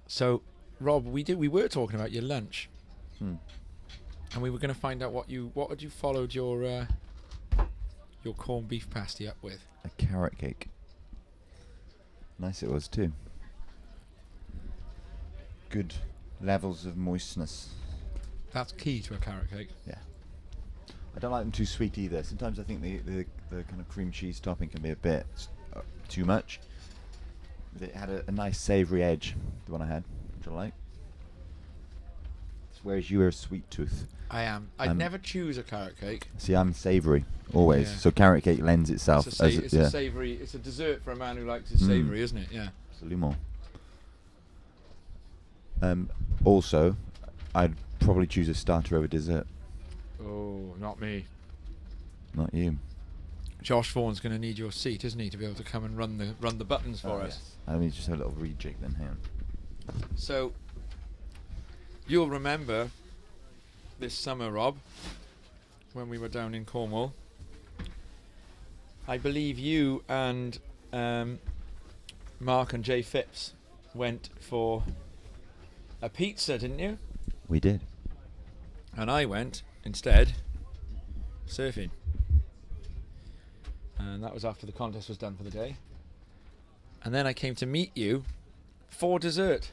So, Rob, we were talking about your lunch, and we were going to find out what you followed your corned beef pasty up with. A carrot cake. Nice it was too. Good levels of moistness. That's key to a carrot cake. Yeah. I don't like them too sweet either. Sometimes I think the kind of cream cheese topping can be a bit too much. It had a nice savoury edge, the one I had, which I like. Whereas you are a sweet tooth. I am. I'd never choose a carrot cake. See, I'm savoury, always. Yeah. So carrot cake lends itself. It's a savoury. It's a dessert for a man who likes his savoury, isn't it? Yeah. Absolument. Also, I'd probably choose a starter over dessert. Oh, not me. Not you. Josh Vaughan's going to need your seat, isn't he, to be able to come and run the buttons for us. Yes. Let me just have a little rejig then. Hang on. So, you'll remember this summer, Rob, when we were down in Cornwall. I believe you and Mark and Jay Phipps went for a pizza, didn't you? We did. And I went, instead, surfing. And that was after the contest was done for the day. And then I came to meet you for dessert.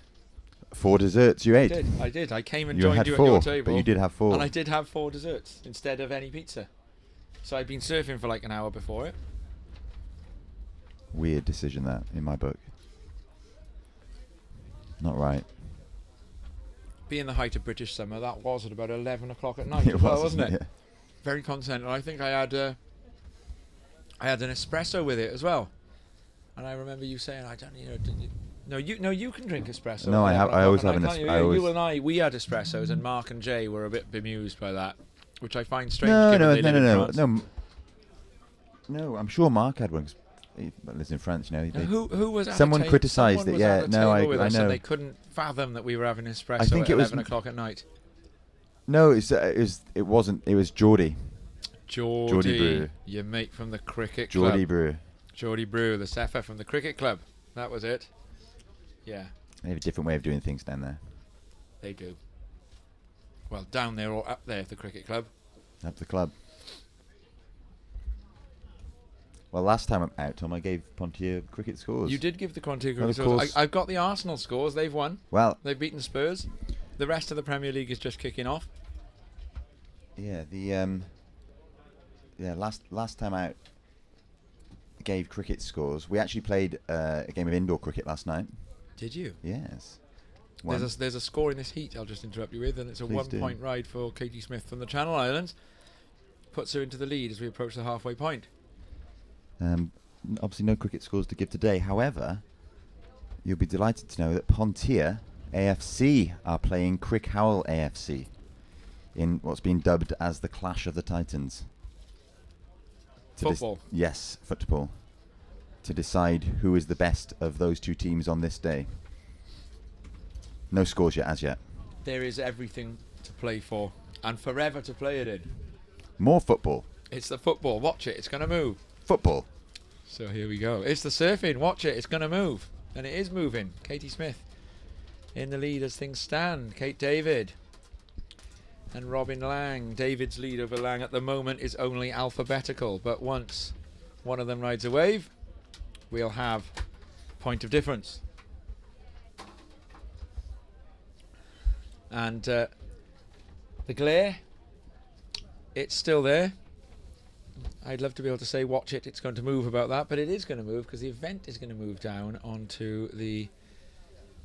4 desserts you ate? I did. I came and You joined had you 4, at your table. but you did have 4. And I did have 4 desserts instead of any pizza. So I'd been surfing for like an hour before it. Weird decision that, in my book. Not right. Being the height of British summer, that was at about 11 o'clock at night It as well, was, wasn't it? yeah. Very content. And I think I had an espresso with it as well. And I remember you saying, I don't, you can drink espresso. No, I have. I always have an espresso. You and I, we had espressos, and Mark and Jay were a bit bemused by that, which I find strange. No. I'm sure Mark had one. 'Cause he lives in France, you know. Who was at someone the criticised it? Yeah, no, I know. know. They couldn't fathom that we were having espresso I think at it was 11 o'clock at night. No, it wasn't. It was Geordie. Geordie Brew. Your mate from the cricket Geordie club. Brew. Geordie Brew, the Sepher from the cricket club. That was it. Yeah. They have a different way of doing things down there. They do. Well, down there or up there at the cricket club. Up the club. Well, last time I'm out, Tom, I gave Pontier cricket scores. You did give the Pontier Well, cricket of scores. course. I've got the Arsenal scores. They've won. Well, they've beaten Spurs. The rest of the Premier League is just kicking off. Yeah, last time out, I gave cricket scores. We actually played a game of indoor cricket last night. Did you? Yes. There's a score in this heat. I'll just interrupt you with, and it's a Please do. 1-point ride for Katie Smith from the Channel Islands. Puts her into the lead as we approach the halfway point. Obviously, no cricket scores to give today. However, you'll be delighted to know that Pontier AFC are playing Crick Howell AFC in what's been dubbed as the Clash of the Titans. Football. Yes, football. To decide who is the best of those two teams on this day. No scores yet, as yet. There is everything to play for, and forever to play it in. More football. It's the football. Watch it. It's going to move. Football. So here we go. It's the surfing. Watch it. It's going to move. And it is moving. Katie Smith in the lead as things stand. Kate David and Robin Lang. David's lead over Lang at the moment is only alphabetical, but once one of them rides a wave, we'll have point of difference. And the glare, it's still there. I'd love to be able to say watch it, it's going to move about that, but it is going to move because the event is going to move down onto the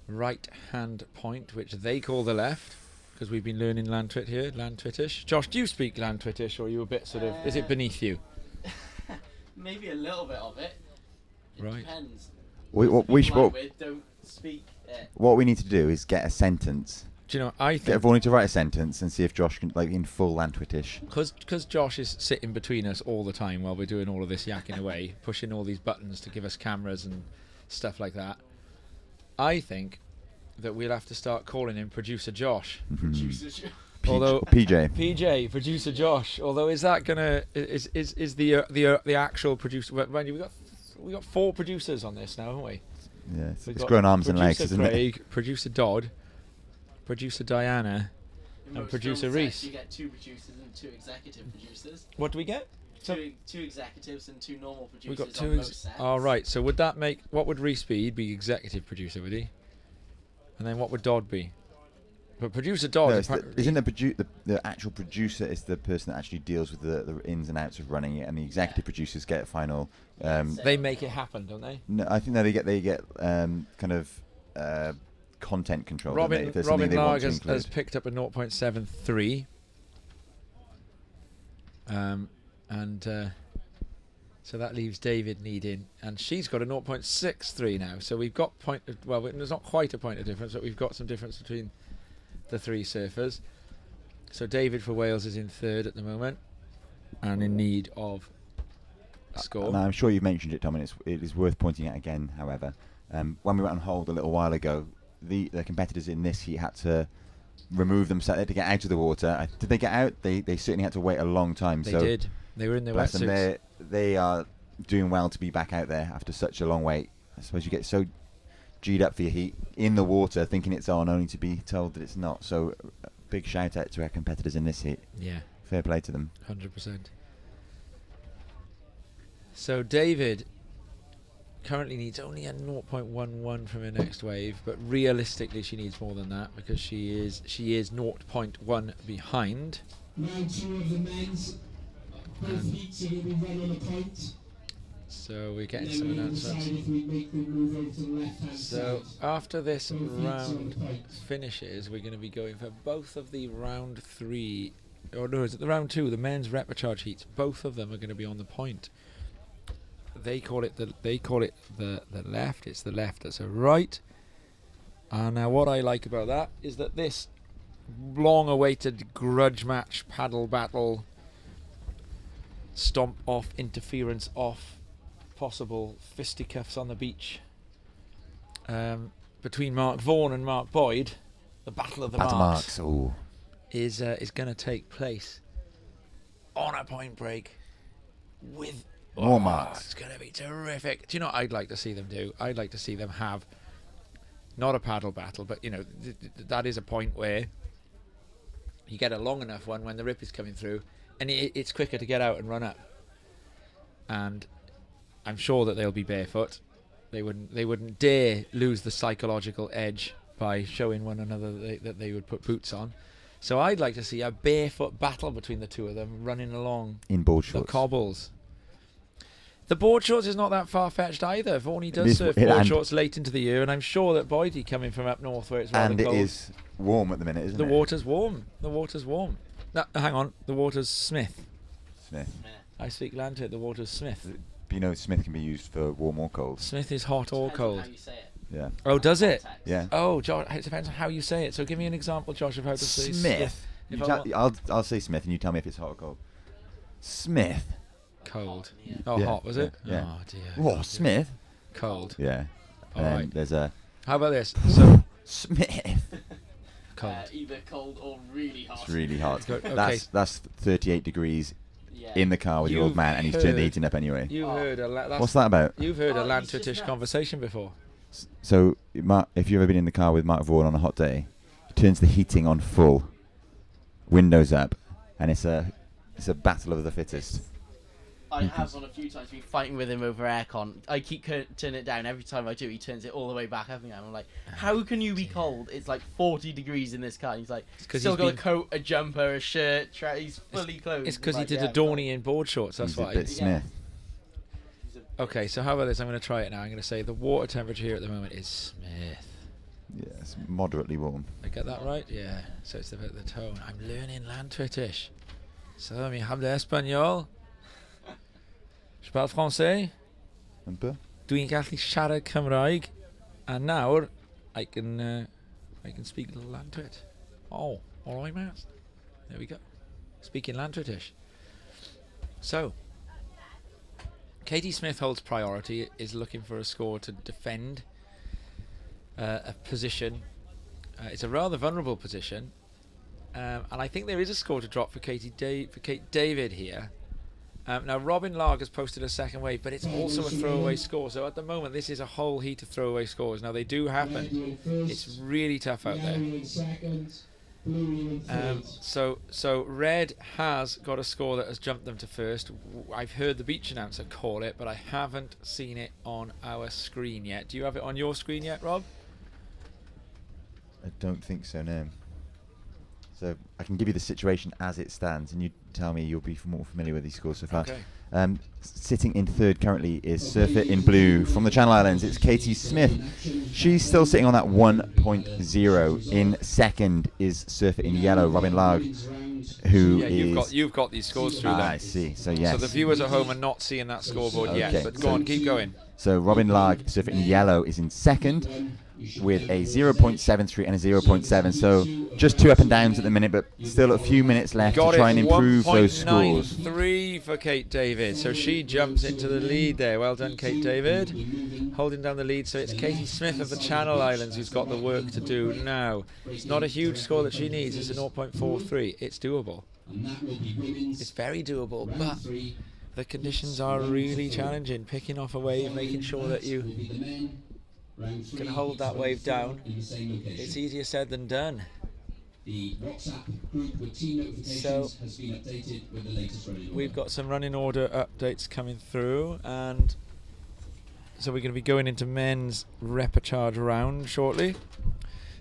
right hand point, which they call the left, because we've been learning Llantwit here, Llantwitish. Josh, do you speak Llantwitish, or are you a bit sort of, is it beneath you? Maybe a little bit of it. It Right. depends. What Don't speak it. what we need to do is get a sentence. Do you know, I think... Get everyone to write a sentence and see if Josh can, like, in full Llantwitish. Because Josh is sitting between us all the time while we're doing all of this yakking away, pushing all these buttons to give us cameras and stuff like that, I think that we'll have to start calling him Producer Josh. Producer Josh. Although PJ, Producer Josh. Although is that gonna is the actual producer? Randy, we got 4 producers on this now, haven't we? Yeah, We've it's got grown arms and legs, Producer isn't Craig, it? Producer Dodd, Producer Diana, In and most Producer film sets, Reese. You get 2 producers and 2 executive producers. What do we get? Two executives and 2 normal producers. We got on 2. most sets. All right. So would that make what would Reese be? He'd be executive producer, would he? And then what would Dodd be? But Producer Dodd. No, isn't the actual producer is the person that actually deals with the ins and outs of running it, and the executive producers get final. They make it happen, don't they? No, I think that they get kind of content control. Robin Larg has picked up a 0.73. So that leaves David needing, and she's got a 0.63 now. So we've got there's not quite a point of difference, but we've got some difference between the 3 surfers. So David for Wales is in 3rd at the moment, and in need of a score. And I'm sure you've mentioned it, Tom, and it is worth pointing out again. However, when we went on hold a little while ago, the competitors in this heat had to remove themselves to get out of the water. Did they get out? They certainly had to wait a long time. They did. They were in their wetsuits. They are doing well to be back out there after such a long wait. I suppose you get so G'd up for your heat in the water, thinking it's on, only to be told that it's not. So, big shout out to our competitors in this heat. Yeah. Fair play to them. 100%. So David currently needs only a 0.11 from her next wave, but realistically she needs more than that because she is 0.1 behind. Round 2 of the men's. Both heats are going to be run on a point. So we're getting some announcements. So after this round finishes, we're going to be going for both of the round 3, or no, is it the round 2? The men's repechage heats. Both of them are going to be on the point. They call it the left. It's the left that's a right. And now what I like about that is that this long-awaited grudge match, paddle battle, stomp off, interference off, possible fisticuffs on the beach between Mark Vaughan and Mark Boyd, the Battle of the Marks, is going to take place on a point break with more marks. It's going to be terrific. Do you know what I'd like to see them do? I'd like to see them have not a paddle battle, but you know that is a point where you get a long enough one when the rip is coming through, and it's quicker to get out and run up. And I'm sure that they'll be barefoot. They wouldn't dare lose the psychological edge by showing one another that they would put boots on. So I'd like to see a barefoot battle between the two of them running along in board shorts. The cobbles. The board shorts is not that far-fetched either. Vaughnie does surf board shorts late into the year, and I'm sure that Boydie coming from up north where it's rather cold. And it is warm at the minute, isn't it? The water's warm. No, hang on. The water's Smith. I speak Llantwit. The water's Smith. But you know, Smith can be used for warm or cold. Smith is hot or cold. How you say it. Yeah. Oh, does it? Yeah. Oh, Josh, it depends on how you say it. So give me an example, Josh, of how to say Smith. I'll say Smith, and you tell me if it's hot or cold. Smith. Cold. Oh, hot, was it? Yeah. Oh, dear. Whoa, Smith. Cold. Yeah. All right. There's a... How about this? So Smith. Cold. Either cold or really hot. It's really hot. Okay. That's 38 degrees in the car with your old man, and he's turned the heating up anyway. You've heard What's that about? You've heard a Llantwitish conversation before. So, if you've ever been in the car with Mark Vaughan on a hot day, he turns the heating on full, windows up, and it's a battle of the fittest. I have on a few times been fighting with him over aircon. I keep turning it down. Every time I do, he turns it all the way back up again. I'm like, how can you be cold? It's like 40 degrees in this car. And he's like, still got a coat, a jumper, a shirt. He's fully clothed. It's because he did a Dorney in board shorts. That's why. Smith. Okay, so how about this? I'm going to try it now. I'm going to say the water temperature here at the moment is Smith. Yeah, it's moderately warm. I get that right? Yeah. So it's about the tone. I'm learning Llantwitish. So, mi habla español. Je parle français. Un peu. Dwi'n gallu siarad Cymraeg. And now I can speak a little Llantwit. Oh, all right, Matt. There we go. Speaking Llantwitish. So, Katie Smith holds priority, is looking for a score to defend a position. It's a rather vulnerable position. And I think there is a score to drop for Kate David here. Now, Robin Larg has posted a second wave, but it's also a throwaway score. So at the moment, this is a whole heat of throwaway scores. Now, they do happen. It's really tough out there. So Red has got a score that has jumped them to first. I've heard the beach announcer call it, but I haven't seen it on our screen yet. Do you have it on your screen yet, Rob? I don't think so, no. So I can give you the situation as it stands, and you tell me you'll be more familiar with these scores so far. Okay. Sitting in third currently is Surfer in Blue from the Channel Islands. It's Katie Smith. She's still sitting on that 1.0. In second is Surfer in Yellow, Robin Larg, who is... You've got these scores through them. I see. So yes. So the viewers at home are not seeing that scoreboard yet. But go on, keep going. So Robin Larg, Surfer in Yellow, is in second. with a 0.73 and a 0.7. So just 2 up and downs at the minute, but still a few minutes left to try and improve those scores. 1.93 for Kate David. So she jumps into the lead there. Well done, Kate David. Holding down the lead. So it's Katie Smith of the Channel Islands who's got the work to do now. It's not a huge score that she needs. It's a 0.43. It's doable. It's very doable, but the conditions are really challenging. Picking off a wave, making sure that you can hold that wave down. It's easier said than done. So we've got some running order updates coming through, and so we're going to be going into men's repechage round shortly.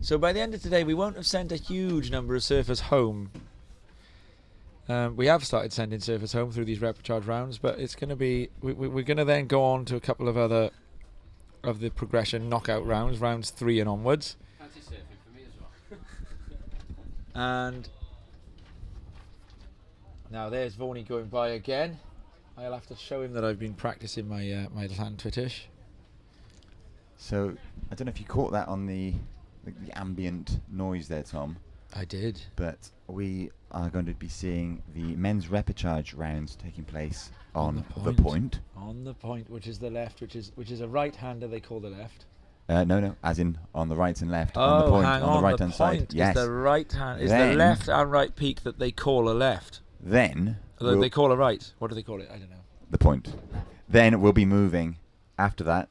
So by the end of today, we won't have sent a huge number of surfers home. We have started sending surfers home through these repechage rounds, but it's going to be we're going to then go on to a couple of other of the progression knockout rounds, rounds 3 and onwards. Fancy surfing for me as well. And now there's Vaughan going by again. I'll have to show him that I've been practicing my my Llantwitish. So I don't know if you caught that on the ambient noise there, Tom. I did. But we are going to be seeing the men's repechage rounds taking place on the point. On the point, which is the left, which is a right-hander. They call the left. No, as in on the right and left. On the point, hang on the right hand side. Is Yes. the right hand is the left and right peak that they call a left. Then They call a right. What do they call it? I don't know. The point. Then we'll be moving after that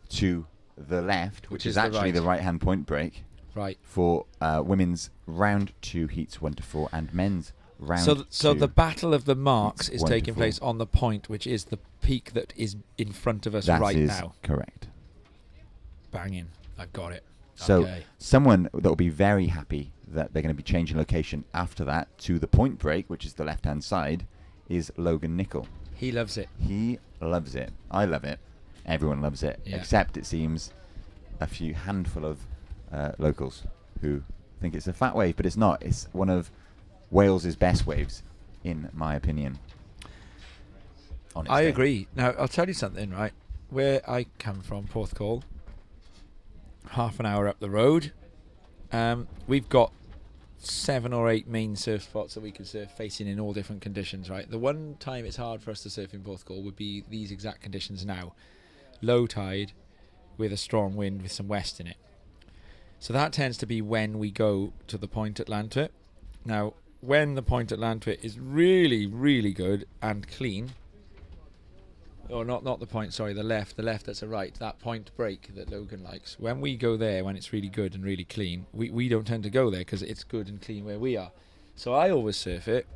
to the left, which is actually the right-hand point break. Right. For women's round 2 heats 1 to 4 and men's round 2. So the battle of the marks is 1 to taking 4. place on the point, which is the peak that is in front of us right now. That is correct. Banging. I've got it. So okay. Someone that will be very happy that they're going to be changing location after that to the point break, which is the left-hand side, is Logan Nicol. He loves it. He loves it. I love it. Everyone loves it, except it seems a few handful of locals who think it's a fat wave, but it's not. It's one of Wales's best waves, in my opinion. I agree. Now, I'll tell you something, right? Where I come from, Porthcawl, half an hour up the road, we've got 7 or 8 main surf spots that we can surf facing in all different conditions, right? The one time it's hard for us to surf in Porthcawl would be these exact conditions now. Low tide with a strong wind with some west in it. So that tends to be when we go to the point at Llantwit. Now, when the point at Llantwit is really, really good and clean, or not the point, sorry, the left that's a right, that point break that Logan likes. When we go there, when it's really good and really clean, we don't tend to go there because it's good and clean where we are. So I always surf it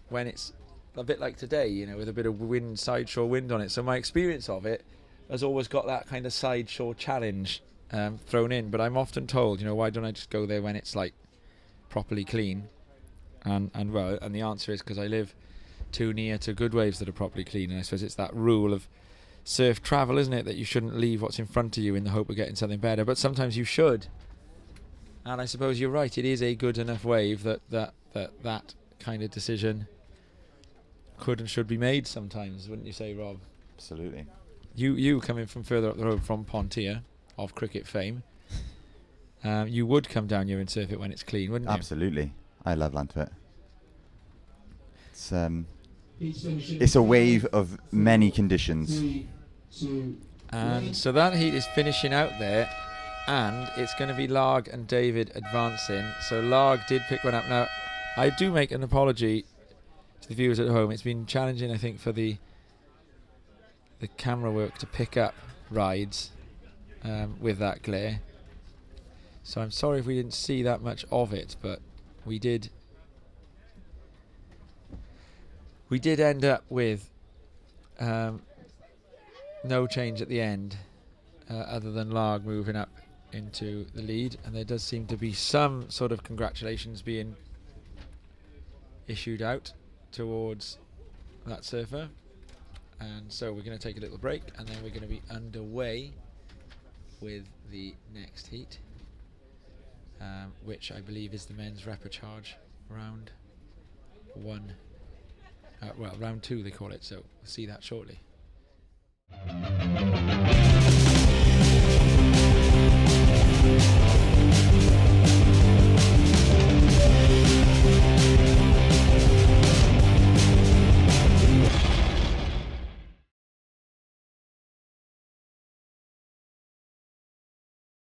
when it's a bit like today, you know, with a bit of wind, sideshore wind on it. So my experience of it has always got that kind of sideshore challenge thrown in, but I'm often told, you know, why don't I just go there when it's like properly clean? And the answer is because I live too near to good waves that are properly clean, and I suppose it's that rule of surf travel, isn't it, that you shouldn't leave what's in front of you in the hope of getting something better, but sometimes you should. And I suppose you're right, it is a good enough wave that kind of decision could and should be made sometimes, wouldn't you say, Rob? Absolutely. You coming from further up the road from Pontier of cricket fame, you would come down here and surf it when it's clean, wouldn't you? Absolutely. I love Llantwit. It's a wave of many conditions. And so that heat is finishing out there, and it's going to be Larg and David advancing. So Larg did pick one up. Now, I do make an apology to the viewers at home. It's been challenging, I think, for the camera work to pick up rides with that glare. So I'm sorry if we didn't see that much of it, but we did end up with no change at the end, other than Larg moving up into the lead, and there does seem to be some sort of congratulations being issued out towards that surfer. And so we're going to take a little break, and then we're going to be underway with the next heat, which I believe is the men's repechage round 1. Well, round 2 they call it, so we'll see that shortly.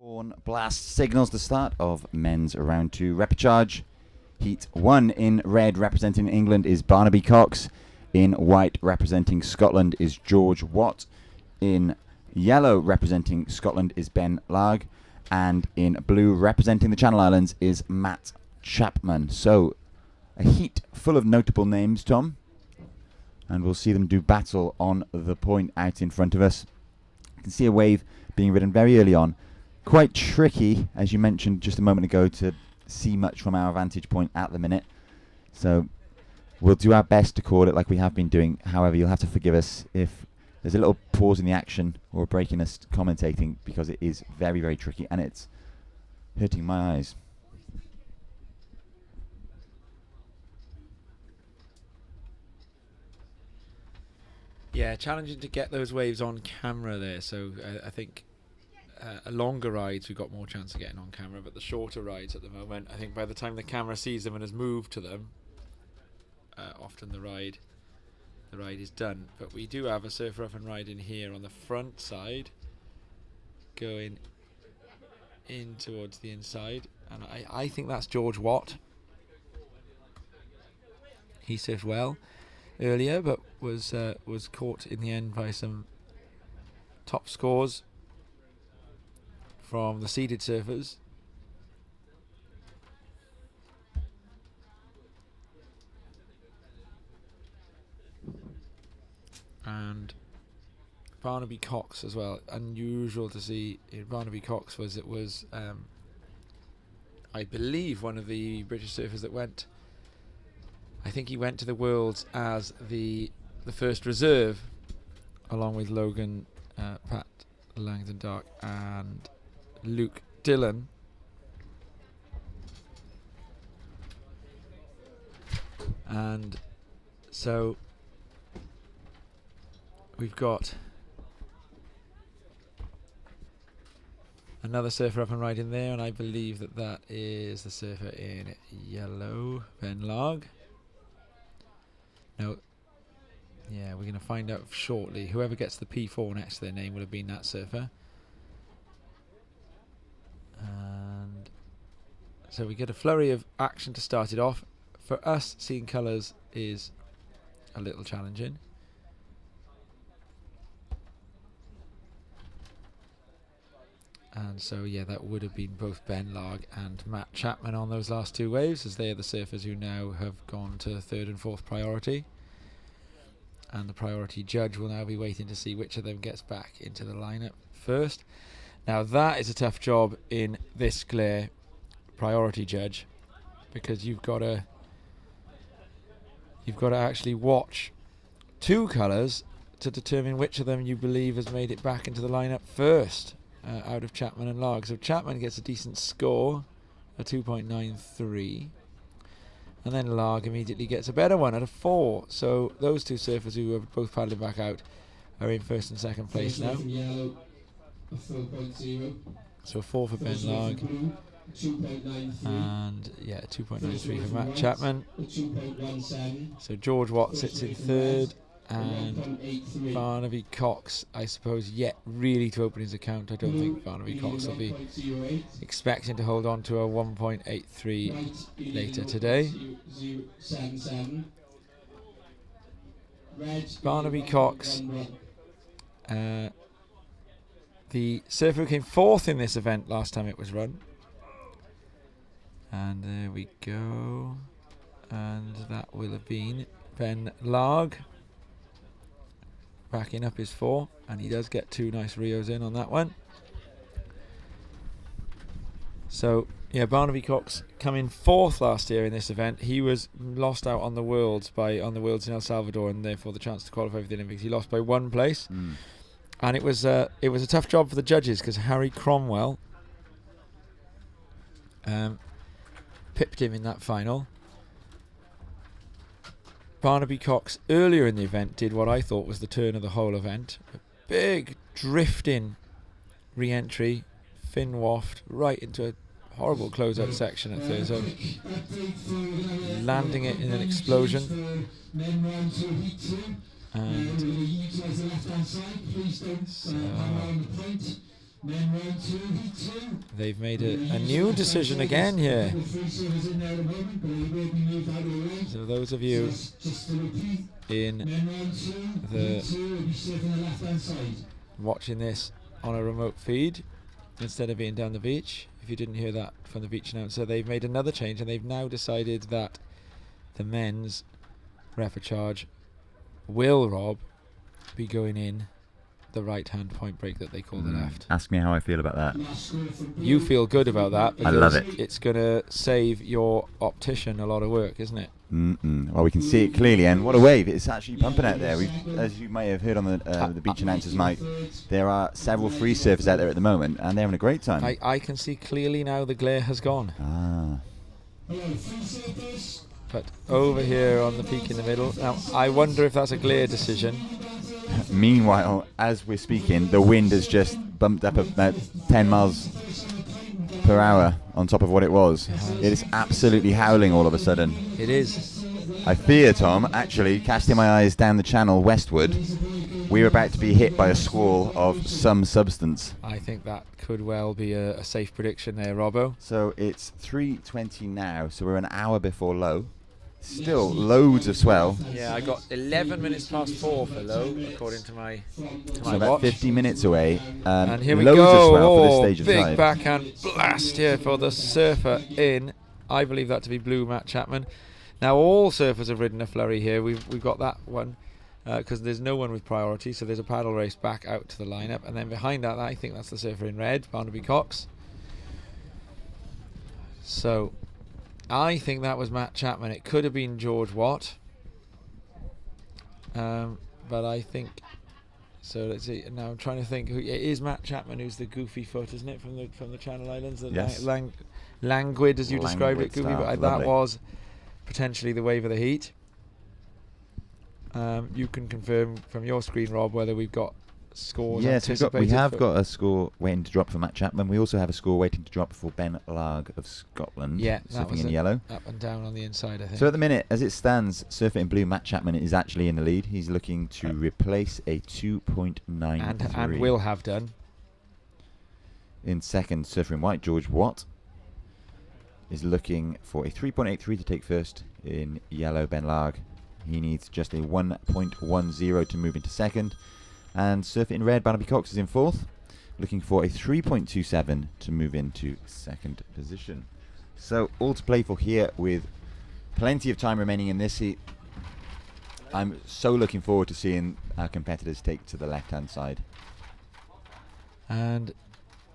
Horn blast signals the start of men's round 2 repechage. Heat 1 in red representing England is Barnaby Cox. In white representing Scotland is George Watt. In yellow representing Scotland is Ben Larg. And in blue representing the Channel Islands is Matt Chapman. So a heat full of notable names, Tom. And we'll see them do battle on the point out in front of us. You can see a wave being ridden very early on. Quite tricky, as you mentioned just a moment ago, to see much from our vantage point at the minute. So we'll do our best to call it like we have been doing. However, you'll have to forgive us if there's a little pause in the action or a break in us commentating, because it is very, very tricky and it's hurting my eyes. Yeah, challenging to get those waves on camera there. So I think longer rides we've got more chance of getting on camera, but the shorter rides at the moment, I think by the time the camera sees them and has moved to them, often the ride is done. But we do have a surfer up and riding here on the front side, going in towards the inside, and I think that's George Watt. He surfed well earlier, but was caught in the end by some top scores from the seeded surfers. And Barnaby Cox as well. Unusual to see Barnaby Cox was I believe one of the British surfers that went. I think he went to the Worlds as the first reserve, along with Logan, Pat Langdon Dark, and Luke Dillon. And so we've got another surfer up and riding there, and I believe that is the surfer in yellow, Ben Larg. No, yeah, we're going to find out shortly. Whoever gets the P4 next to their name would have been that surfer. And so we get a flurry of action to start it off. For us, seeing colours is a little challenging. And so, yeah, that would have been both Ben Larg and Matt Chapman on those last two waves, as they are the surfers who now have gone to third and fourth priority. And the priority judge will now be waiting to see which of them gets back into the lineup first. Now, that is a tough job in this glare, priority judge, because you've got to actually watch two colours to determine which of them you believe has made it back into the lineup first. Out of Chapman and Larg. So Chapman gets a decent score, a 2.93, and then Larg immediately gets a better one at a 4. So those two surfers who are both paddling back out are in first and second place now. Yellow, a 4.0. So a 4 for Ben Larg, and yeah, 2.93 for Matt Chapman. So George Watt sits in third, and Barnaby Cox, I suppose, yet really to open his account. I don't think Barnaby Cox will be expecting to hold on to a 1.83 later today. Barnaby Cox, the surfer who came fourth in this event last time it was run. And there we go. And that will have been Ben Larg, backing up his 4, and he does get 2 nice Rios in on that one. So yeah, Barnaby Cox coming fourth last year in this event. He was lost out on the Worlds in El Salvador, and therefore the chance to qualify for the Olympics. He lost by 1 place, and it was a tough job for the judges, because Harry Cromwell pipped him in that final. Barnaby Cox earlier in the event did what I thought was the turn of the whole event. A big drifting re-entry, fin waft right into a horrible closeout section at Thurso, landing it in an explosion. And so They've made a new decision again here. So those of you in watching this on a remote feed instead of being down the beach, if you didn't hear that from the beach announcer, they've made another change and they've now decided that the men's repechage will, Rob, be going in the right-hand point break that they call the left. Ask me how I feel about that. You feel good about that because I love it. It's going to save your optician a lot of work, isn't it? Well, we can see it clearly, and what a wave. It's actually pumping out there. As you may have heard on the beach announcers mic, there are several free surfers out there at the moment, and they're having a great time. I can see clearly now the glare has gone. But over here on the peak in the middle, now I wonder if that's a glare decision. Meanwhile, as we're speaking, the wind has just bumped up about 10 miles per hour on top of what it was. It is absolutely howling all of a sudden. It is. I fear, Tom, actually, casting my eyes down the channel westward, we're about to be hit by a squall of some substance. I think that could well be a safe prediction there, Robbo. So it's 3:20 now, so we're an hour before low. Still loads of swell. Yeah, I got 11 minutes past 4 for low, according to my So about watch. 50 minutes away. And here we loads go. of swell for this stage of the Big tide. backhand blast here for the surfer in. I believe that to be blue, Matt Chapman. Now all surfers have ridden a flurry here. We've got that one because there's no one with priority. So there's a paddle race back out to the lineup, and then behind that, I think that's the surfer in red, Barnaby Cox. So I think that was Matt Chapman. It could have been George Watt, but I think so. Let's see. Now I'm trying to think. It is Matt Chapman who's the goofy foot, isn't it, from the Channel Islands? The Yes. Languid, as you described it, goofy. Style. But that Lovely. was potentially the wave of the heat. You can confirm from your screen, Rob, whether we've got scores Yes, we anticipated. have got a score waiting to drop for Matt Chapman. We also have a score waiting to drop for Ben Larg of Scotland. Yeah, that surfing was in it. yellow. Up and down on the inside, I think. So at the minute, as it stands, surfer in blue, Matt Chapman is actually in the lead. He's looking to replace a 2.93. and will have done. In second, surfer in white, George Watt is looking for a 3.83 to take first. In yellow, Ben Larg. He needs just a 1.10 to move into second. And surfer in red, Barnaby Cox is in fourth, looking for a 3.27 to move into second position. So all to play for here with plenty of time remaining in this heat. I'm so looking forward to seeing our competitors take to the left-hand side. And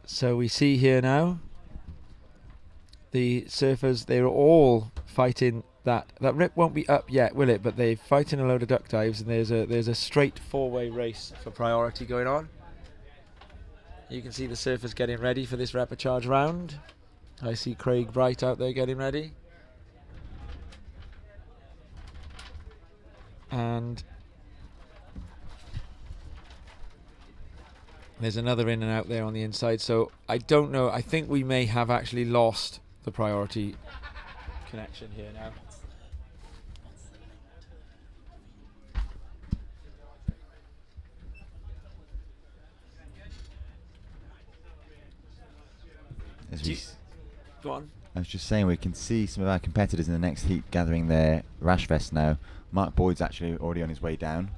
so we see here now the surfers, they're all fighting that rip won't be up yet, will it? But they're fighting a load of duck dives, and there's a straight four-way race for priority going on. You can see the surfers getting ready for this repechage round. I see Craig Bright out there getting ready. And there's another in and out there on the inside. So I don't know. I think we may have actually lost the priority connection here now. Go on. I was just saying, we can see some of our competitors in the next heat gathering their rash vest now. Mark Boyd's actually already on his way down.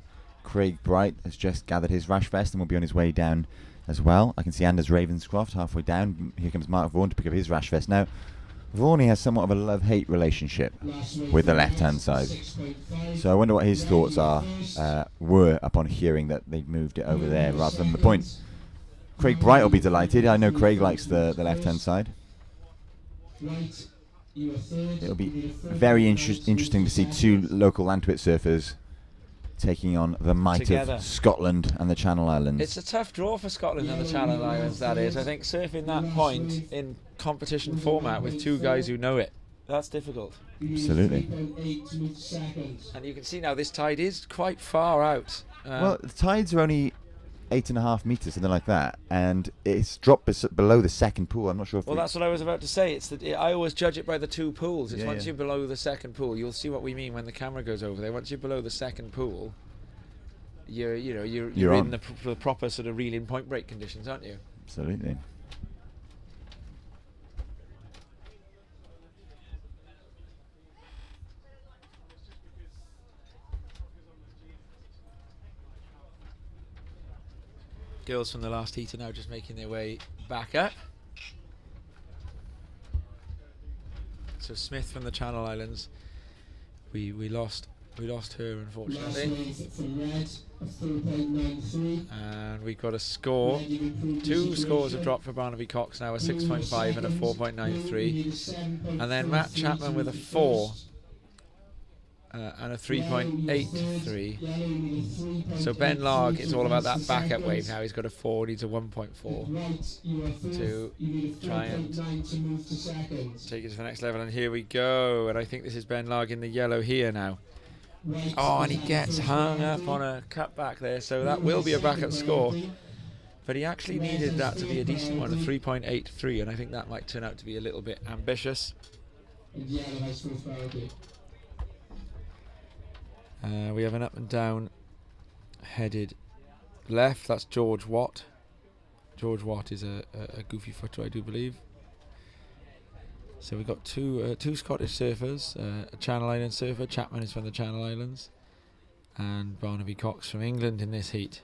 Craig Bright has just gathered his rash vest and will be on his way down as well. I can see Anders Ravenscroft halfway down. Here comes Mark Vaughan to pick up his rash vest. Now, Vaughan has somewhat of a love-hate relationship with the left-hand side. So I wonder what his thoughts were upon hearing that they'd moved it over there rather than the point. Craig Bright will be delighted. I know Craig likes the left-hand side. It'll be very interesting to see two local Llantwit surfers taking on the might together of Scotland and the Channel Islands. It's a tough draw for Scotland and the Channel Islands, that is. I think surfing that point in competition format with two guys who know it, that's difficult. Absolutely. And you can see now this tide is quite far out. Well, the tides are only 8.5 meters, something like that, and it's dropped below the second pool. I'm not sure if. Well, that's what I was about to say. It's that I always judge it by the two pools. It's once yeah. you're below the second pool, you'll see what we mean when the camera goes over there. Once you're below the second pool, you're in the proper sort of reeling point break conditions, aren't you? Absolutely. Girls from the last heat are now just making their way back up. So Smith from the Channel Islands, we lost her, unfortunately. And we've got a score. 2 scores have dropped for Barnaby Cox now, a 6.5 and a 4.93. And then Matt Chapman with a 4 and a 3.83. So Ben Larg, it's all about that backup wave now. He's got a 4, needs a 1.4 to try and take it to the next level. And here we go. And I think this is Ben Larg in the yellow here now. Oh, and he gets hung up on a cutback there, so that will be a backup score. But he actually needed that to be a decent one, a 3.83, and I think that might turn out to be a little bit ambitious. We have an up and down headed left. That's George Watt. George Watt is a goofy footer, I do believe. So we've got two Scottish surfers, a Channel Island surfer. Chapman is from the Channel Islands, and Barnaby Cox from England in this heat.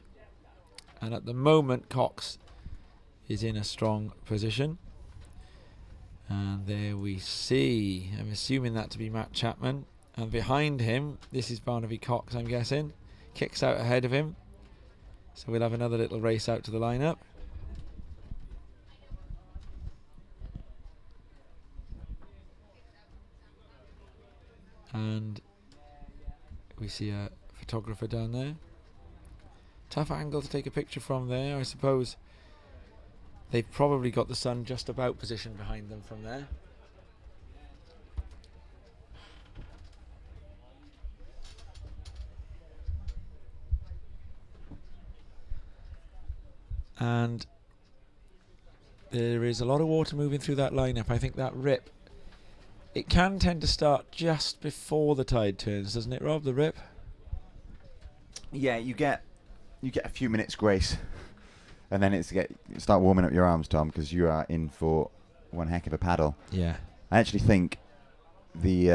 And at the moment, Cox is in a strong position. And there we see, I'm assuming that to be Matt Chapman. And behind him, this is Barnaby Cox, I'm guessing. Kicks out ahead of him. So we'll have another little race out to the lineup. And we see a photographer down there. Tough angle to take a picture from there. I suppose they've probably got the sun just about positioned behind them from there. And there is a lot of water moving through that lineup. I think that rip, it can tend to start just before the tide turns, doesn't it, Rob, the rip? Yeah, you get a few minutes grace, and then start warming up your arms, Tom, because you are in for one heck of a paddle. Yeah. I actually think the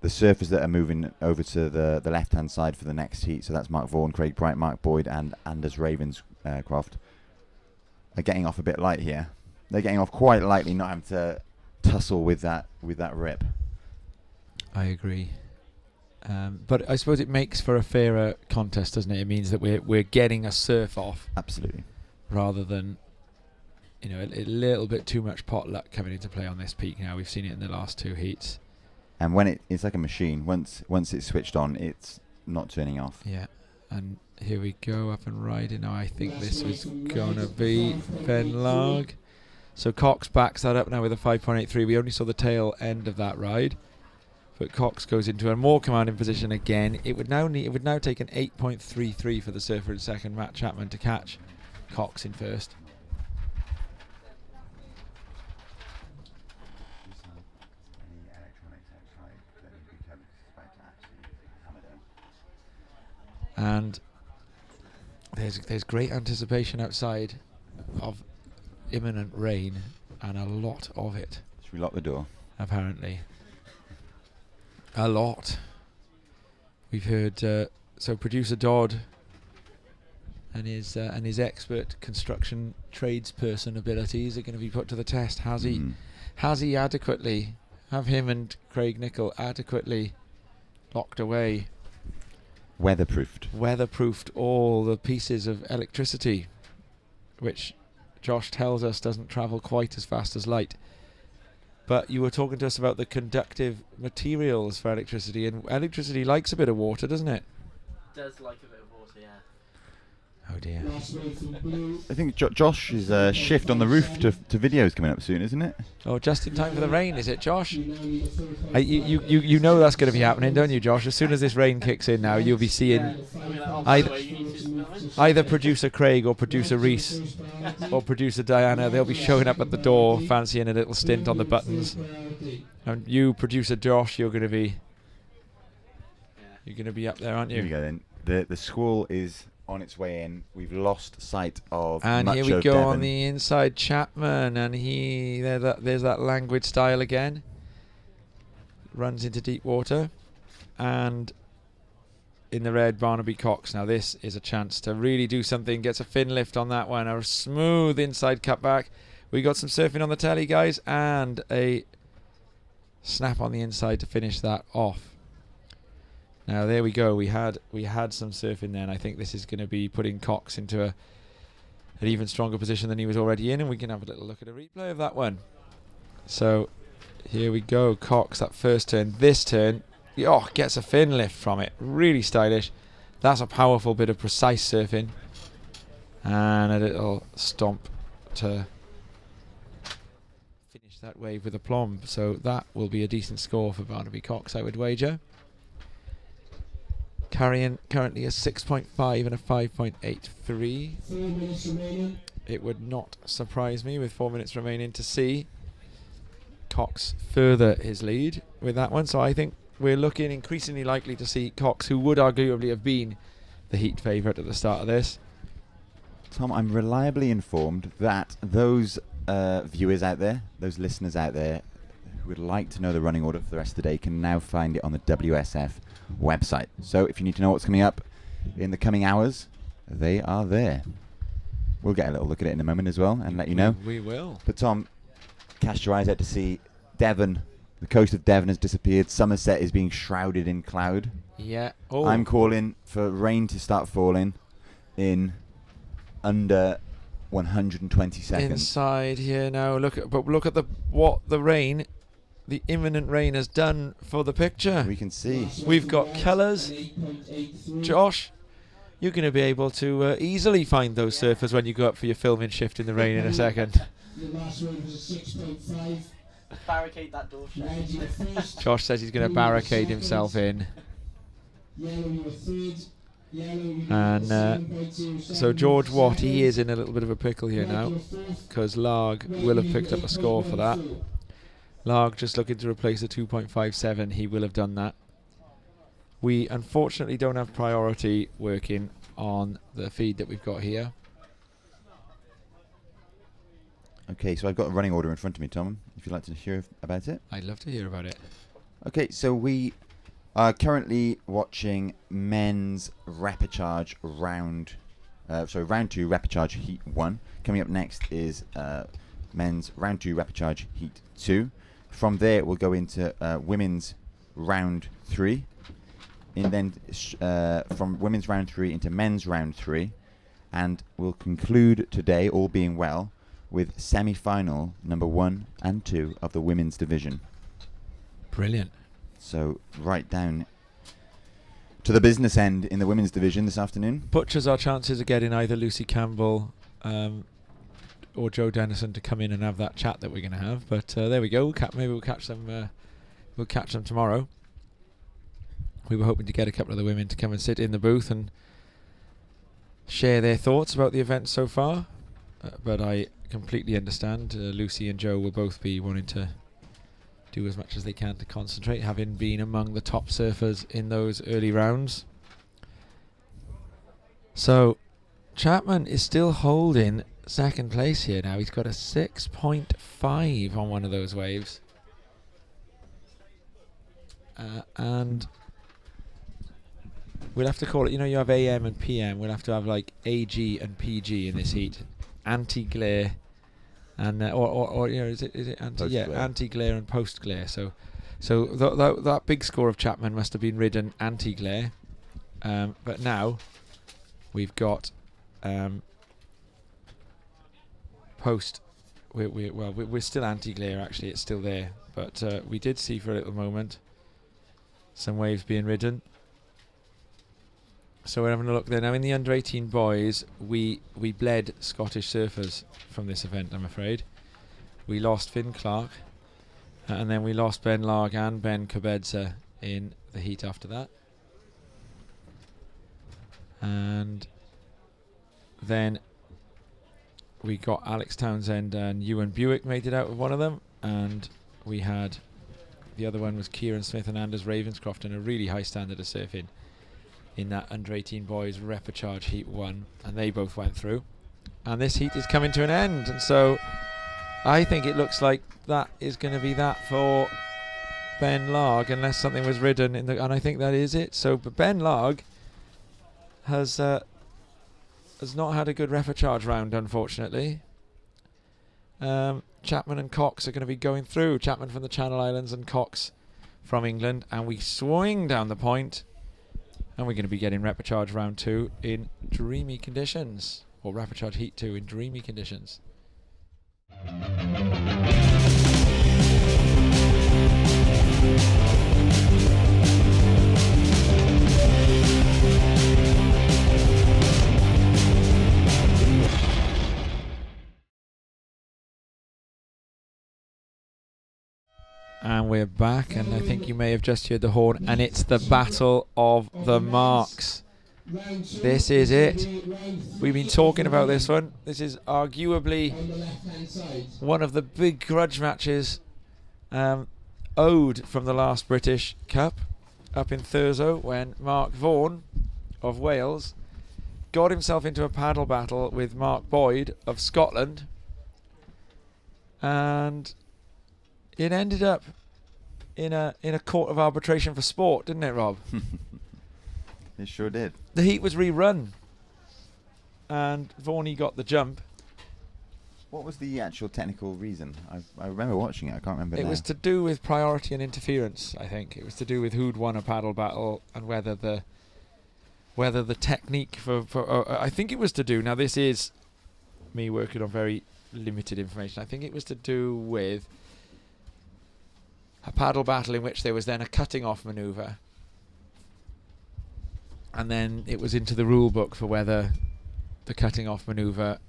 surfers that are moving over to the left-hand side for the next heat, so that's Mark Vaughan, Craig Bright, Mark Boyd, and Anders Ravenscroft, are getting off a bit light here. They're getting off quite lightly, not having to tussle with that rip. I agree. But I suppose it makes for a fairer contest, doesn't it? It means that we're getting a surf off. Absolutely. Rather than, a little bit too much pot luck coming into play on this peak now. We've seen it in the last 2 heats. And when it's like a machine. Once it's switched on, it's not turning off. Yeah. And here we go, up and riding. Now I think this is going to be Ben Larg. So Cox backs that up now with a 5.83. We only saw the tail end of that ride. But Cox goes into a more commanding position again. It would now take an 8.33 for the surfer in second, Matt Chapman, to catch Cox in first. And there's great anticipation outside of imminent rain, and a lot of it. Should we lock the door? Apparently. A lot. We've heard so producer Dodd and his expert construction tradesperson abilities are going to be put to the test. Has he adequately, have him and Craig Nicol adequately locked away, weatherproofed all the pieces of electricity, which Josh tells us doesn't travel quite as fast as light. But you were talking to us about the conductive materials for electricity, and electricity likes a bit of water, doesn't it? Does like a bit of water, yeah. Oh dear. I think Josh's shift on the roof to video is coming up soon, isn't it? Oh, just in time for the rain, is it, Josh? You know that's going to be happening, don't you, Josh? As soon as this rain kicks in now, you'll be seeing either producer Craig or producer Reese or producer Diana. They'll be showing up at the door, fancying a little stint on the buttons. And you, producer Josh, you're going to be up there, aren't you? Here we go then. The squall is on its way in. We've lost sight of And much here we of go Devon. on the inside, Chapman, and there's that languid style again. Runs into deep water, and in the red, Barnaby Cox. Now this is a chance to really do something. Gets a fin lift on that one. A smooth inside cut back. We got some surfing on the telly, guys, and a snap on the inside to finish that off. Now there we go. We had some surfing there, and I think this is going to be putting Cox into an even stronger position than he was already in, and we can have a little look at a replay of that one. So here we go. Cox, that first turn. This turn, gets a fin lift from it. Really stylish. That's a powerful bit of precise surfing, and a little stomp to finish that wave with aplomb. So that will be a decent score for Barnaby Cox, I would wager. Carrying currently a 6.5 and a 5.83. 4 minutes remaining. It would not surprise me with 4 minutes remaining to see Cox further his lead with that one. So I think we're looking increasingly likely to see Cox, who would arguably have been the heat favourite at the start of this. Tom, I'm reliably informed that those viewers out there, those listeners out there who would like to know the running order for the rest of the day can now find it on the WSF website. So if you need to know what's coming up in the coming hours, they are there. We'll get a little look at it in a moment as well and let you know. We will. But Tom, cast your eyes out to see Devon. The coast of Devon has disappeared. Somerset is being shrouded in cloud. Yeah. Oh. I'm calling for rain to start falling in under 120 seconds. Inside here now. Look at what the rain, the imminent rain, has done for the picture. We can see. We've got colours. Josh, you're going to be able to easily find those surfers when you go up for your filming shift in the rain in a second. The last one was a 6.5. Barricade that door. Josh says he's going to barricade himself in. Yellow, you were third. And so George Watt, he is in a little bit of a pickle here now, because Larg will have picked up a score for that. Larg just looking to replace a 2.57. He will have done that. We unfortunately don't have priority working on the feed that we've got here. Okay, so I've got a running order in front of me, Tom, if you'd like to hear about it. I'd love to hear about it. Okay, so we are currently watching men's repechage round 2 repechage heat 1. Coming up next is men's round 2 repechage heat 2. From there we'll go into women's round 3, and then from women's round 3 into men's round 3, and we'll conclude today, all being well, with semi-final number 1 and 2 of the women's division. Brilliant. So right down to the business end in the women's division this afternoon. Butchers our chances of getting either Lucy Campbell or Joe Dennison to come in and have that chat that we're going to have. But there we go. Maybe we'll catch them. We'll catch them tomorrow. We were hoping to get a couple of the women to come and sit in the booth and share their thoughts about the event so far. But I completely understand. Lucy and Joe will both be wanting to do as much as they can to concentrate, having been among the top surfers in those early rounds. So Chapman is still holding second place here now. He's got a 6.5 on one of those waves. And we'll have to call it, you have AM and PM. We'll have to have like AG and PG in this heat. Anti-glare. And is it anti-glare and post-glare. So that big score of Chapman must have been ridden anti-glare, but now we've got post. We're still anti-glare. Actually, it's still there, but we did see for a little moment some waves being ridden. So we're having a look there now. In the under-18 boys, we bled Scottish surfers from this event, I'm afraid. We lost Finn Clark, and then we lost Ben Larg and Ben Kobedza in the heat after that. And then we got Alex Townsend and Ewan Buick made it out with one of them, and we had the other one was Kieran Smith and Anders Ravenscroft in a really high standard of surfing. in that under-18 boys repechage heat 1, and they both went through. And this heat is coming to an end, and so I think it looks like that is going to be that for Ben Larg, unless something was ridden in the, and I think that is it. So, but Ben Larg has not had a good repechage round, unfortunately. Chapman and Cox are going to be going through. Chapman from the Channel Islands and Cox from England, and we swing down the point, and we're going to be getting repechage round 2 in dreamy conditions, or repechage heat 2 in dreamy conditions. And we're back, and I think you may have just heard the horn, and it's the Battle of the Marks. This is it. We've been talking about this one. This is arguably one of the big grudge matches owed from the last British Cup up in Thurso, when Mark Vaughan of Wales got himself into a paddle battle with Mark Boyd of Scotland, and it ended up in a court of arbitration for sport, didn't it, Rob? It sure did. The heat was rerun, and Vaughan got the jump. What was the actual technical reason? I remember watching it. I can't remember. It now. was to do with priority and interference. I think it was to do with who'd won a paddle battle and whether the technique for I think it was to do. Now this is me working on very limited information. I think it was to do with a paddle battle in which there was then a cutting off manoeuvre, and then it was into the rule book for whether the cutting off manoeuvre,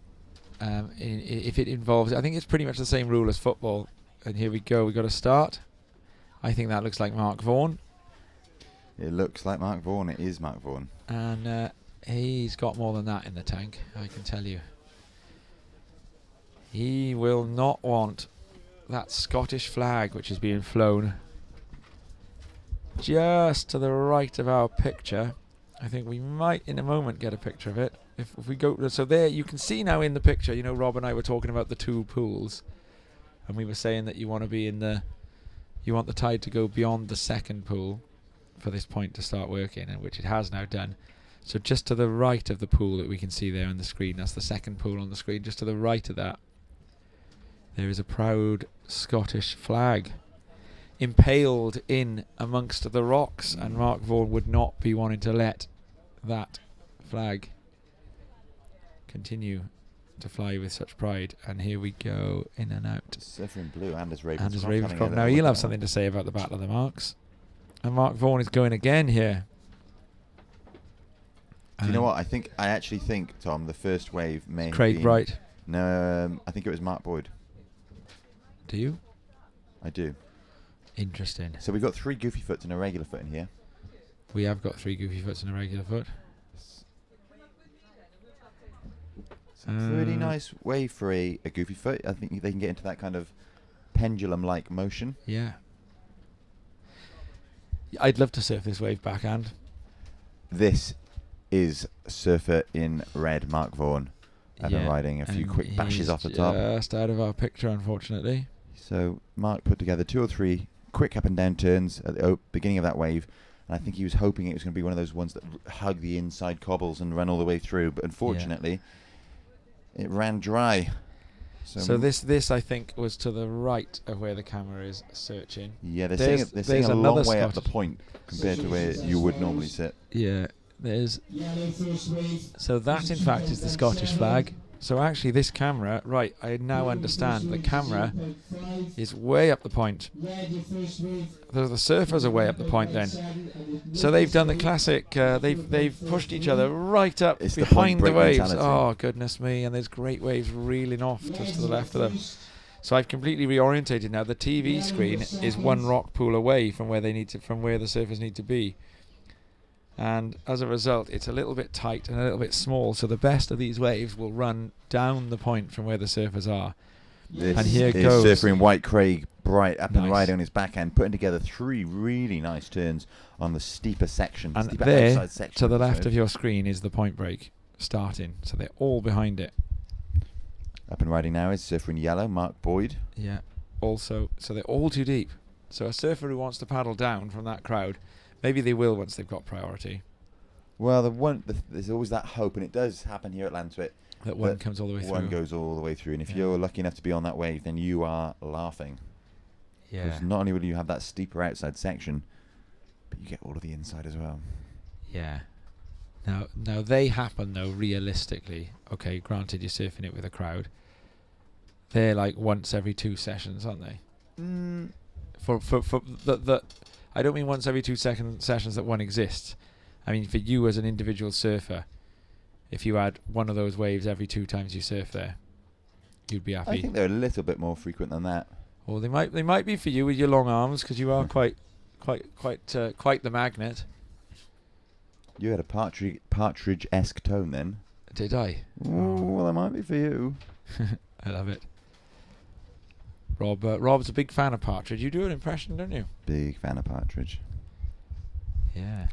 if it involves, I think it's pretty much the same rule as football. And here we go, we got a start. I think that looks like Mark Vaughan. It looks like Mark Vaughan. It is Mark Vaughan. And he's got more than that in the tank, I can tell you. He will not want that Scottish flag which is being flown just to the right of our picture. I think we might in a moment get a picture of it. If we go, so there you can see now in the picture, you know, Rob and I were talking about the 2 pools, and we were saying that you want to be you want the tide to go beyond the second pool for this point to start working, and which it has now done. So just to the right of the pool that we can see there on the screen, that's the second pool on the screen, just to the right of that, there is a proud Scottish flag impaled in amongst the rocks, and Mark Vaughan would not be wanting to let that flag continue to fly with such pride. And here we go, in and out. Surfer in blue, Anders Ravenscroft. Anders Ravenscroft. Now he'll have something to say about the Battle of the Marks. And Mark Vaughan is going again here. Do you know what? I actually think, Tom, the first wave may Craig have been... Bright. No, I think it was Mark Boyd. Do you? I do. Interesting. So we've got 3 goofy foots and a regular foot in here. We have got 3 goofy foots and a regular foot. Pretty nice wave for a goofy foot. I think they can get into that kind of pendulum-like motion. Yeah. I'd love to surf this wave backhand. This is surfer in red, Mark Vaughan. I've been riding a few quick bashes off the top. Just out of our picture, unfortunately. So Mark put together 2 or 3 quick up and down turns at the beginning of that wave. And I think he was hoping it was going to be one of those ones that hug the inside cobbles and run all the way through. But unfortunately, it ran dry. So this I think was to the right of where the camera is searching. Yeah, they're seeing a long way up the point compared to where you would normally sit. Yeah, there's... So that in fact is the Scottish flag. So actually this camera, right, I now understand the camera is way up the point. The surfers are way up the point then. So they've done the classic, they've pushed each other right up behind the waves. Mentality. Oh, goodness me, and there's great waves reeling off just to the left of them. So I've completely reorientated now. The TV screen is 1 rock pool away from where the surfers need to be. And as a result, it's a little bit tight and a little bit small, so the best of these waves will run down the point from where the surfers are. This And here is goes. surfer in white, Craig Bright, up and Nice. riding on his backhand, putting together 3 really nice turns on the steeper section. And steeper there, outside section to the of left serve. of your screen, is the point break starting. So they're all behind it. Up and riding now is surfer in yellow, Mark Boyd. Yeah. Also, so they're all too deep. So a surfer who wants to paddle down from that crowd, maybe they will once they've got priority. Well, there's always that hope, and it does happen here at Llantwit. That one comes all the way through. One goes all the way through, and if you're lucky enough to be on that wave, then you are laughing. Yeah. Because not only will you have that steeper outside section, but you get all of the inside as well. Yeah. Now they happen though realistically. Okay, granted you're surfing it with a crowd. They're like once every 2 sessions, aren't they? For the I don't mean once every 2 sessions that one exists. I mean for you as an individual surfer, if you had one of those waves every 2 times you surf there, you'd be happy. I think they're a little bit more frequent than that. Well, they might be for you with your long arms because you are quite the magnet. You had a partridge-esque tone then. Did I? Oh, well, that might be for you. I love it. Rob's a big fan of Partridge. You do an impression, don't you? Big fan of Partridge. Yeah.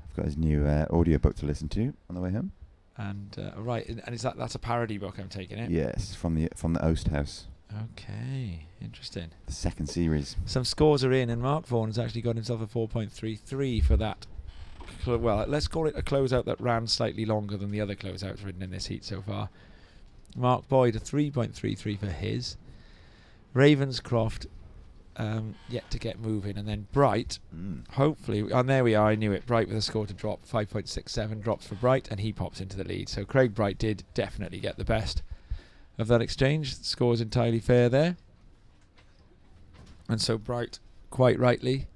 I've got his new audiobook to listen to on the way home. And right, and is that's a parody book? I'm taking it. Yes, from the Oast House. Okay, interesting. The 2nd series. Some scores are in, and Mark Vaughan has actually got himself a 4.33 for that. Well, let's call it a closeout that ran slightly longer than the other closeouts ridden in this heat so far. Mark Boyd a 3.33 for his. Ravenscroft yet to get moving, and then Bright hopefully, and there we are, I knew it, Bright with a score to drop. 5.67 drops for Bright, and he pops into the lead. So Craig Bright did definitely get the best of that exchange. The score's entirely fair there, and so Bright quite rightly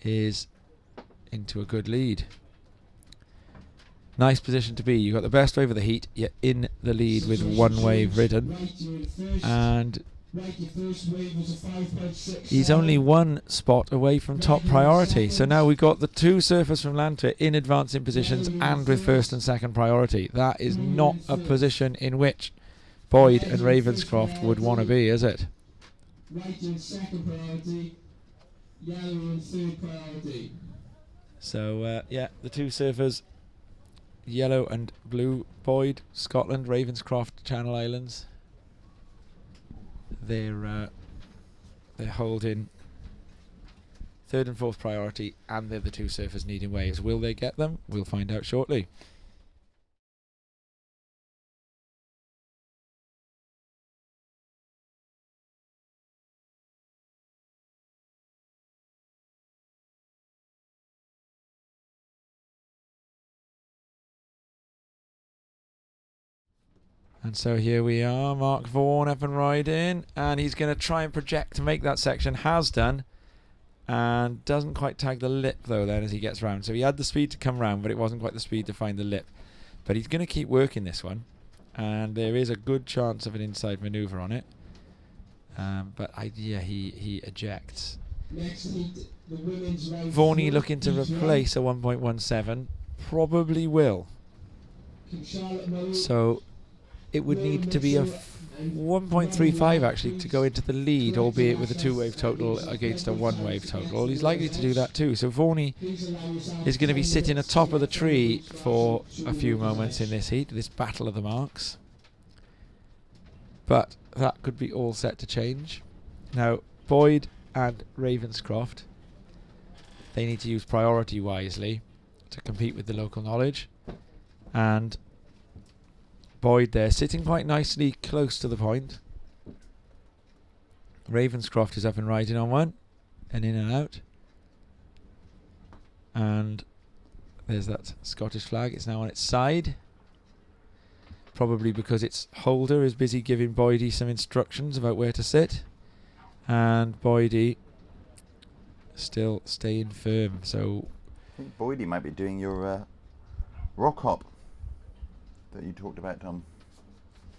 is into a good lead. Nice position to be. You got the best wave of the heat, you're in the lead with 1 wave ridden, and he's only 1 spot away from top priority. So now we've got the 2 surfers from Llantwit in advancing positions and with 1st and 2nd priority. That is not a position in which Boyd and Ravenscroft would want to be, is it? Right in 2nd priority, yellow in 3rd priority. So yeah, the 2 surfers, yellow and blue, Boyd, Scotland, Ravenscroft, Channel Islands. They're holding 3rd and 4th priority, and they're the 2 surfers needing waves. Will they get them? We'll find out shortly. And so here we are, Mark Vaughan up and riding, and he's going to try and project to make that section, has done, and doesn't quite tag the lip though then as he gets round. So he had the speed to come round, but it wasn't quite the speed to find the lip. But he's going to keep working this one, and there is a good chance of an inside manoeuvre on it. But yeah, he ejects. Next heat, the women's round. Vaughan looking to replace a 1.17, probably will. So it would need to be a 1.35 actually to go into the lead, albeit with a 2-wave total against a 1-wave total. He's likely to do that too. So Vaughan is going to be sitting atop of the tree for a few moments in this heat, this battle of the marks. But that could be all set to change. Now, Boyd and Ravenscroft, they need to use priority wisely to compete with the local knowledge. And Boyd there sitting quite nicely close to the point. Ravenscroft is up and riding on one, and in and out. And there's that Scottish flag. It's now on its side. Probably because its holder is busy giving Boydie some instructions about where to sit. And Boydie still staying firm. So I think Boydie might be doing your rock hop that you talked about, Tom.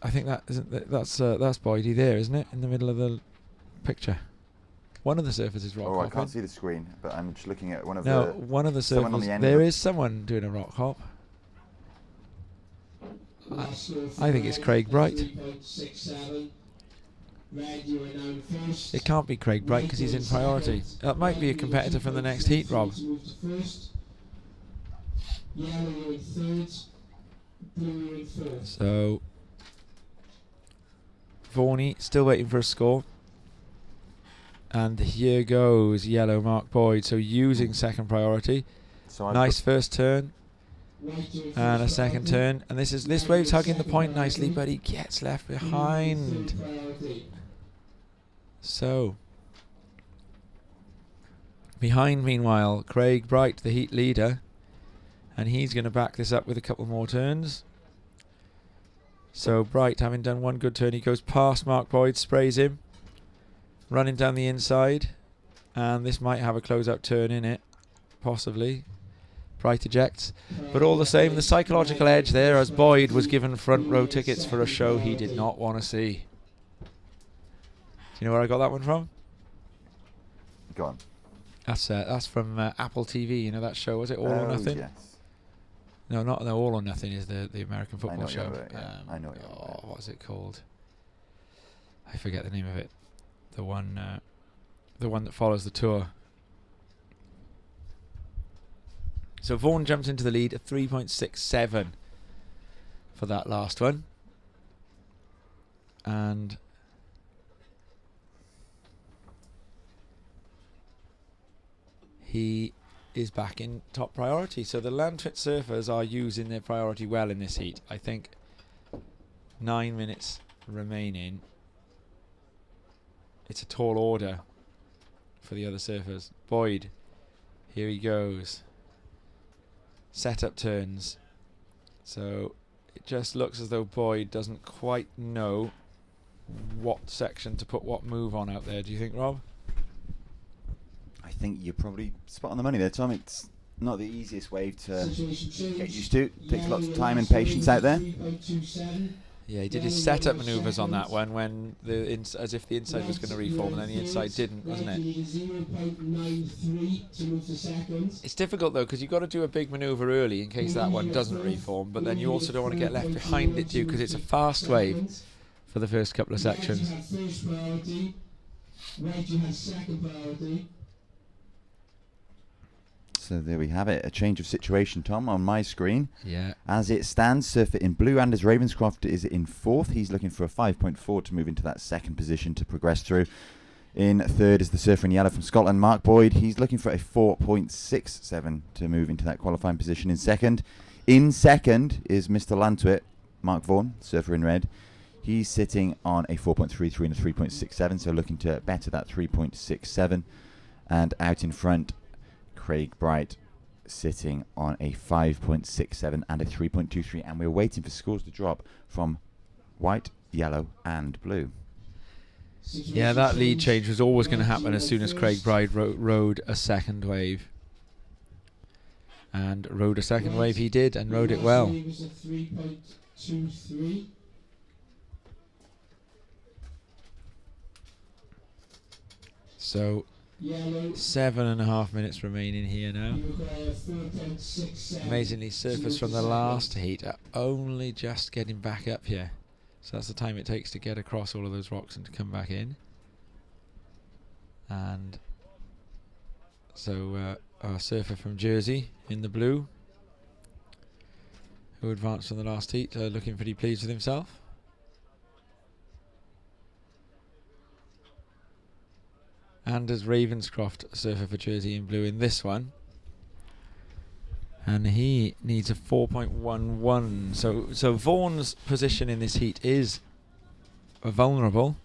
I think that's Boydie there, isn't it? In the middle of the picture. One of the surfers is rock hopping. Oh, I can't see the screen, but I'm just looking at one of one of the someone on surfers. the end There is someone doing a rock hop. I think it's Craig Bright. Red, you are now in first. It can't be Craig Bright because he's in priority. That might be a competitor from the next heat, Rob. To move to first. Yellow, you're in third. Blue, you're in fourth. So, Vaughan still waiting for a score. And here goes yellow Mark Boyd. So using second priority. So nice first turn. And a second turn. And this wave's hugging the point nicely, but he gets left behind. So, behind meanwhile, Craig Bright, the heat leader. And he's going to back this up with a couple more turns. So Bright, having done one good turn, he goes past Mark Boyd, sprays him. Running down the inside. And this might have a close-out turn in it. Possibly. Bright ejects. But all the same, the psychological edge there as Boyd was given front row tickets for a show he did not want to see. Do you know where I got that one from? Go on. That's from Apple TV. You know that show? Was it All or Nothing? Yes. No, not the All or Nothing is the American football show. I know it. What was it called? I forget the name of it. The one that follows the tour. So Vaughan jumps into the lead at 3.67 for that last one. And he is back in top priority. So the Llantwit surfers are using their priority well in this heat. I think 9 minutes remaining. It's a tall order for the other surfers. Boyd, here he goes. Setup turns. So it just looks as though Boyd doesn't quite know what section to put what move on out there. Do you think, Rob? I think you're probably spot on the money there, Tom. It's not the easiest wave to get used to. Takes lots of time and patience out there. Yeah, he did his setup manoeuvres on that one when as if the inside was going to reform, and then the inside didn't, wasn't it? It's difficult though because you've got to do a big manoeuvre early in case that one doesn't reform, but then you also don't want to get left behind it too because it's a fast wave for the first couple of sections. So there we have it, a change of situation, Tom, on my screen. Yeah. As it stands, surfer in blue, Anders Ravenscroft is in fourth. He's looking for a 5.4 to move into that second position to progress through. In third is the surfer in yellow from Scotland, Mark Boyd. He's looking for a 4.67 to move into that qualifying position in second. In second is Mr. Llantwit, Mark Vaughan, surfer in red. He's sitting on a 4.33 and a 3.67, so looking to better that 3.67. And out in front, Craig Bright sitting on a 5.67 and a 3.23, and we're waiting for scores to drop from white, yellow and blue. Yeah, that lead change was always going to happen as soon as Craig Bright rode a second wave. And rode a second wave he did, and rode it well. So 7.5 minutes remaining here now. Amazingly, surfers from the last heat are only just getting back up here. So that's the time it takes to get across all of those rocks and to come back in. And so our surfer from Jersey in the blue, who advanced from the last heat, looking pretty pleased with himself. Anders Ravenscroft, surfer for Jersey in blue in this one. And he needs a 4.11. So Vaughan's position in this heat is vulnerable.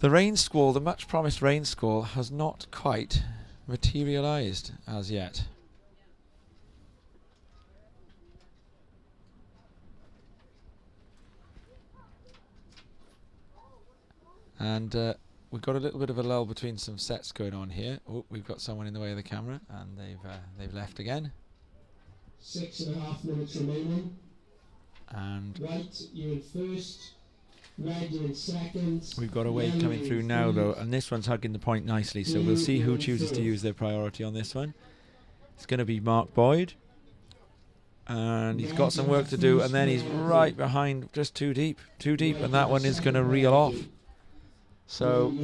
The rain squall, the much promised rain squall, has not quite materialized as yet. And we've got a little bit of a lull between some sets going on here. Oh, we've got someone in the way of the camera, and they've left again. 6.5 minutes remaining. And White, you're in first. Red, you're in second. We've got a wave coming through now, though, and this one's hugging the point nicely. So we'll see who chooses to use their priority on this one. It's going to be Mark Boyd. And he's got some work to do, and then he's right behind, just too deep, and that one is going to reel off. So,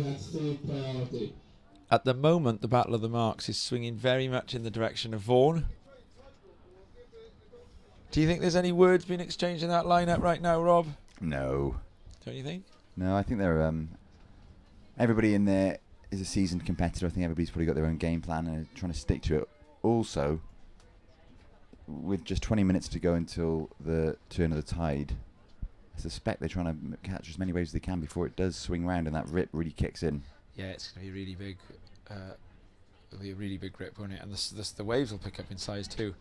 at the moment, the Battle of the Marks is swinging very much in the direction of Vaughan. Do you think there's any words being exchanged in that lineup right now, Rob? No. Don't you think? No, I think they're everybody in there is a seasoned competitor. I think everybody's probably got their own game plan and are trying to stick to it. Also, with just 20 minutes to go until the turn of the tide, I suspect they're trying to catch as many waves as they can before it does swing round and that rip really kicks in. Yeah, it's going to be really big. It'll be a really big grip, won't it? And the waves will pick up in size too.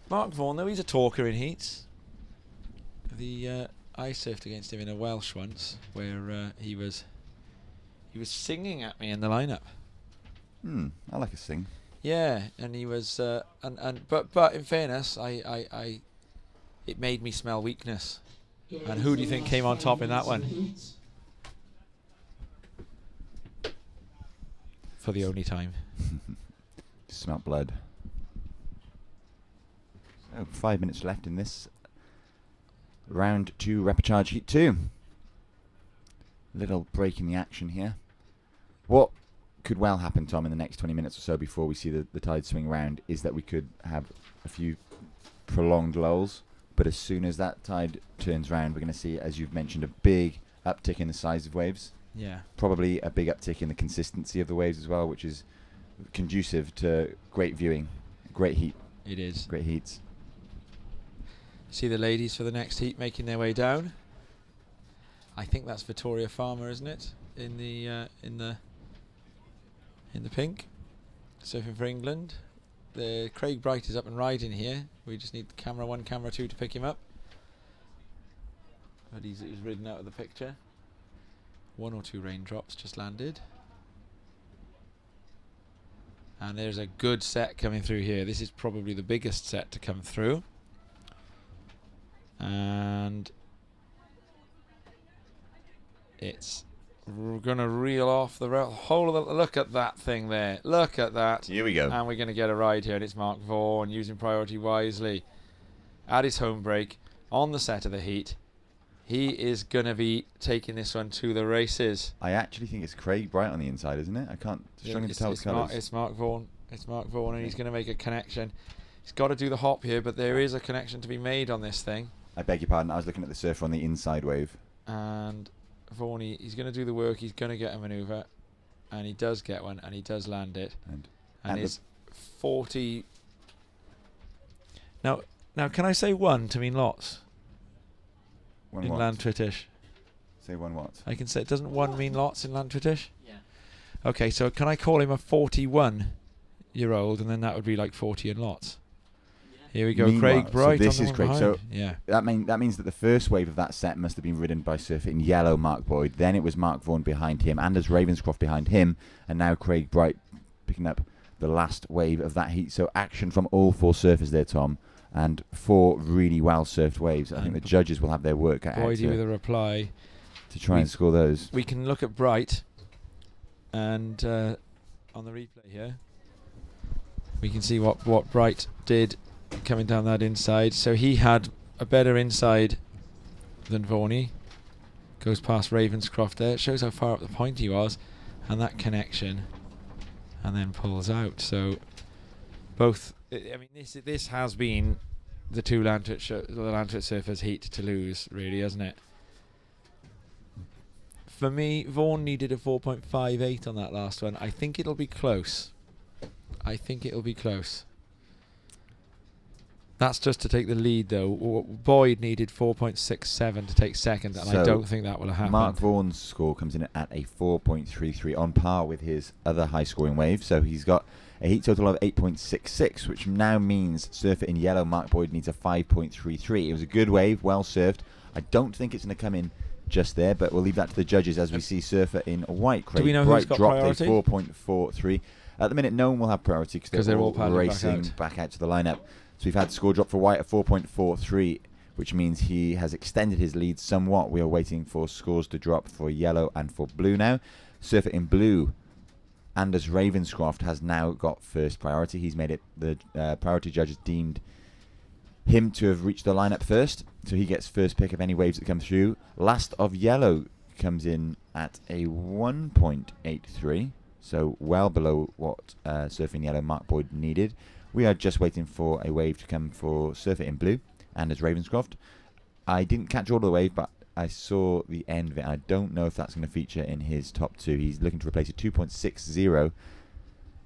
Mark Vaughan, though, he's a talker in heats. I surfed against him in a Welsh once, where he was singing at me in the lineup. I like a sing. Yeah, and he was, but in fairness, it made me smell weakness. And who do you think came on top in that one? For the only time. Smelt blood. So 5 minutes left in this round 2 repechage heat 2. Little break in the action here. What could well happen, Tom, in the next 20 minutes or so before we see the tide swing round is that we could have a few prolonged lulls, but as soon as that tide turns round, we're going to see, as you've mentioned, a big uptick in the size of waves. Yeah. Probably a big uptick in the consistency of the waves as well, which is conducive to great viewing, great heat. It is. Great heats. See the ladies for the next heat making their way down. I think that's Victoria Farmer, isn't it? In the pink, surfing for England. The Craig Bright is up and riding here. We just need camera 1, camera 2 to pick him up. But he's ridden out of the picture. 1 or 2 raindrops just landed. And there's a good set coming through here. This is probably the biggest set to come through. And it's going to reel off the whole of the... Look at that thing there. Look at that. Here we go. And we're going to get a ride here. And it's Mark Vaughan using priority wisely. At his home break, on the set of the heat. He is going to be taking this one to the races. I actually think it's Craig Bright on the inside, isn't it? I can't struggle to tell the colours. It's Mark Vaughan. It's Mark Vaughan, and he's going to make a connection. He's got to do the hop here, but there is a connection to be made on this thing. I beg your pardon. I was looking at the surfer on the inside wave. And Vaughan, he's going to do the work. He's going to get a manoeuvre, and he does get one, and he does land it. And it's 40. Now, can I say one to mean lots? One in what? Llantwitish. Say one what? I can say, doesn't one mean lots in Llantwitish? Yeah. Okay, so can I call him a 41-year-old, and then that would be like 40 and lots? Here we go, Meanwhile, Craig Bright. So this on is the Craig. one So behind. Yeah. that means that the first wave of that set must have been ridden by surfer in yellow Mark Boyd. Then it was Mark Vaughan behind him, Anders Ravenscroft behind him, and now Craig Bright picking up the last wave of that heat. So action from all 4 surfers there, Tom, and 4 really well surfed waves. I think the judges will have their work cut out Boydie with a reply to try and score those. We can look at Bright, and on the replay here, we can see what Bright did coming down that inside. So he had a better inside than Vaughan. Goes past Ravenscroft there. It shows how far up the point he was, and that connection, and then pulls out. So both. I mean, this has been the Llantwit surfers' heat to lose, really, hasn't it? For me, Vaughan needed a 4.58 on that last one. I think it'll be close. That's just to take the lead, though. Boyd needed 4.67 to take second, and So I don't think that will happen. Mark Vaughan's score comes in at a 4.33, on par with his other high-scoring wave. So he's got a heat total of 8.66, which now means surfer in yellow Mark Boyd needs a 5.33. It was a good wave, well surfed. I don't think it's going to come in just there, but we'll leave that to the judges as we see surfer in white. Craig Do we know Bright who's got dropped priority? a 4.43. At the minute, no one will have priority because they're all racing back out to the lineup. So we've had score drop for White at 4.43, which means he has extended his lead somewhat. We are waiting for scores to drop for yellow and for blue now. Surfer in blue, Anders Ravenscroft has now got first priority. He's made it, the priority judges deemed him to have reached the lineup first, so he gets first pick of any waves that come through. Last of Yellow comes in at a 1.83, so well below what Surfing Yellow Mark Boyd needed. We are just waiting for a wave to come for Surfer in Blue, and as Ravenscroft. I didn't catch all the wave, but I saw the end of it. I don't know if that's going to feature in his top 2. He's looking to replace a 2.60,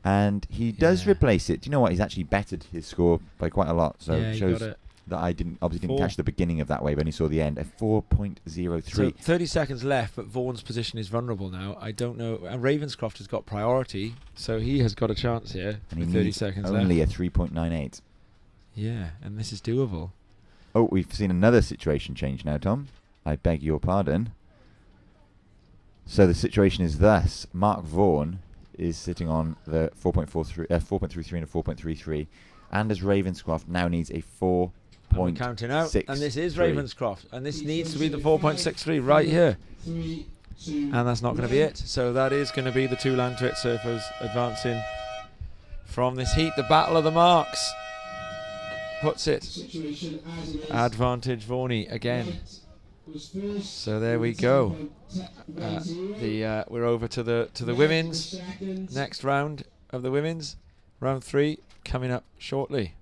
and he does replace it. Do you know what? He's actually bettered his score by quite a lot, so it shows that I didn't catch the beginning of that wave, only saw the end. A 4.03. So 30 seconds left, but Vaughan's position is vulnerable now. I don't know. And Ravenscroft has got priority, so he has got a chance here. And he with 30 needs seconds only left. a 3.98. Yeah, and this is doable. Oh, we've seen another situation change now, Tom. I beg your pardon. So the situation is thus. Mark Vaughan is sitting on the 4.33 and a 4.33. Anders Ravenscroft now needs a 4. We're counting out, and this is Ravenscroft, and this needs to be the 4.63 right here, and that's not going to be it. So that is going to be the 2 Llantwit surfers advancing from this heat. The battle of the marks puts it advantage Vaughny again. So there we go. We're over to the women's next round of the women's, round 3 coming up shortly.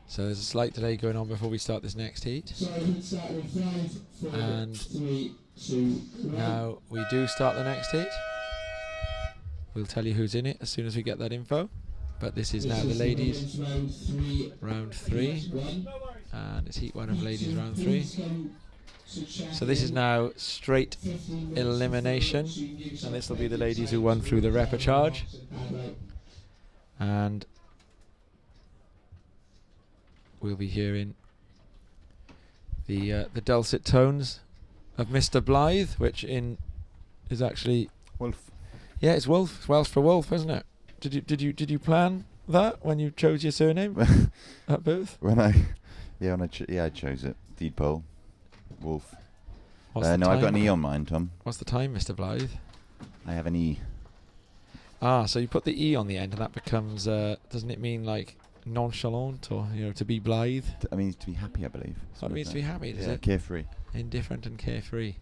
So there's a slight delay going on before we start this next heat. And now we do start the next heat. We'll tell you who's in it as soon as we get that info. But this is now the ladies round 3. And it's heat 1 of ladies round 3. So this is now straight elimination. And this will be the ladies who won through the repechage. And we'll be hearing the dulcet tones of Mr. Blythe, which is actually Wolf. Yeah, it's Wolf. It's Welsh for wolf, isn't it? Did you plan that when you chose your surname at birth? I chose it. Deed poll. Wolf. No, I've got an E on mine, Tom. What's the time, Mr. Blythe? I have an E. Ah, so you put the E on the end, and that becomes doesn't it mean like nonchalant, or to be blithe? I mean, to be happy, I believe. Oh, it means to be happy, does it? Carefree. Indifferent and carefree.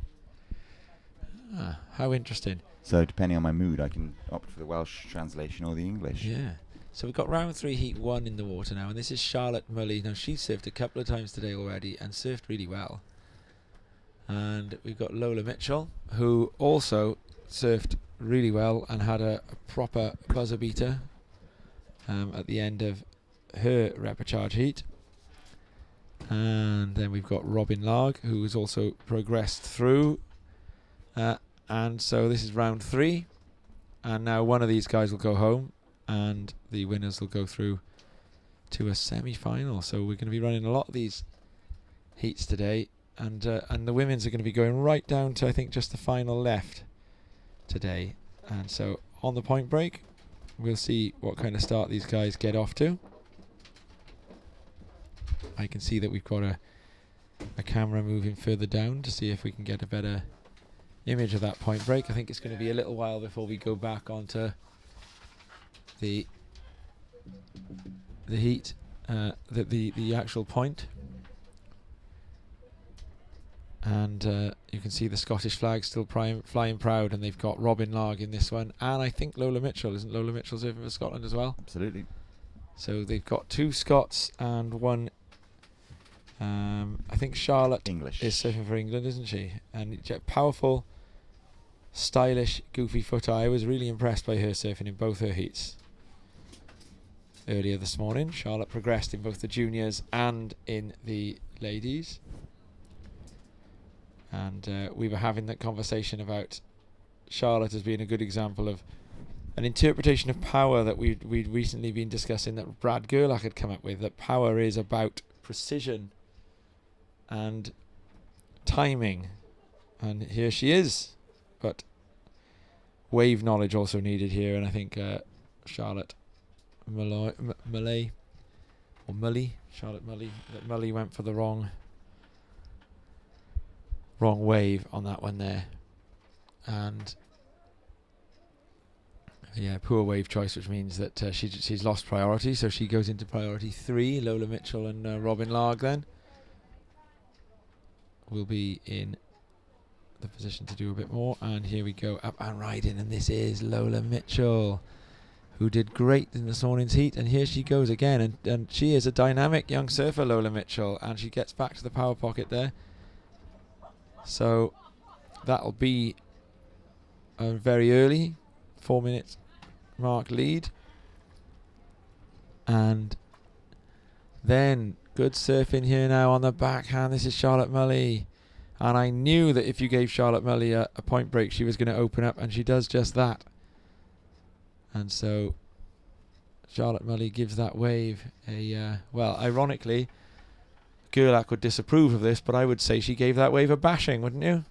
Ah, how interesting. So depending on my mood, I can opt for the Welsh translation or the English. Yeah. So we've got round 3, heat 1 in the water now, and this is Charlotte Mulley. Now she's surfed a couple of times today already and surfed really well. And we've got Lola Mitchell, who also surfed really well and had a proper buzzer beater at the end of her repechage heat. And then we've got Robin Larg, who has also progressed through. And so this is round 3. And now one of these guys will go home, and the winners will go through to a semi-final. So we're going to be running a lot of these heats today. And the women's are going to be going right down to, I think, just the final left today. And so on the point break, we'll see what kind of start these guys get off to. I can see that we've got a camera moving further down to see if we can get a better image of that point break. I think it's going to be a little while before we go back onto the heat, the actual point. And you can see the Scottish flag still flying proud, and they've got Robin Larg in this one, and I think Lola Mitchell. Isn't Lola Mitchell surfing for Scotland as well? Absolutely. So they've got 2 Scots and 1. I think Charlotte English is surfing for England, isn't she? And powerful, stylish, goofy footer. I was really impressed by her surfing in both her heats earlier this morning. Charlotte progressed in both the juniors and in the ladies. And we were having that conversation about Charlotte as being a good example of an interpretation of power that we'd recently been discussing, that Brad Gerlach had come up with, that power is about precision and timing. And here she is. But wave knowledge also needed here, and I think Charlotte Mully went for the wrong wave on that one there, and yeah, poor wave choice, which means that she's lost priority, so she goes into priority 3. Lola Mitchell and Robin Larg then will be in the position to do a bit more. And here we go, up and riding, and this is Lola Mitchell, who did great in this morning's heat, and here she goes again, and she is a dynamic young surfer, Lola Mitchell, and she gets back to the power pocket there. So that'll be a very early 4-minute mark lead. And then good surfing here now on the backhand. This is Charlotte Mully, and I knew that if you gave Charlotte Mully a point break, she was going to open up, and she does just that. And so Charlotte Mully gives that wave a well, ironically, Gerlach would disapprove of this, but I would say she gave that wave a bashing, wouldn't you?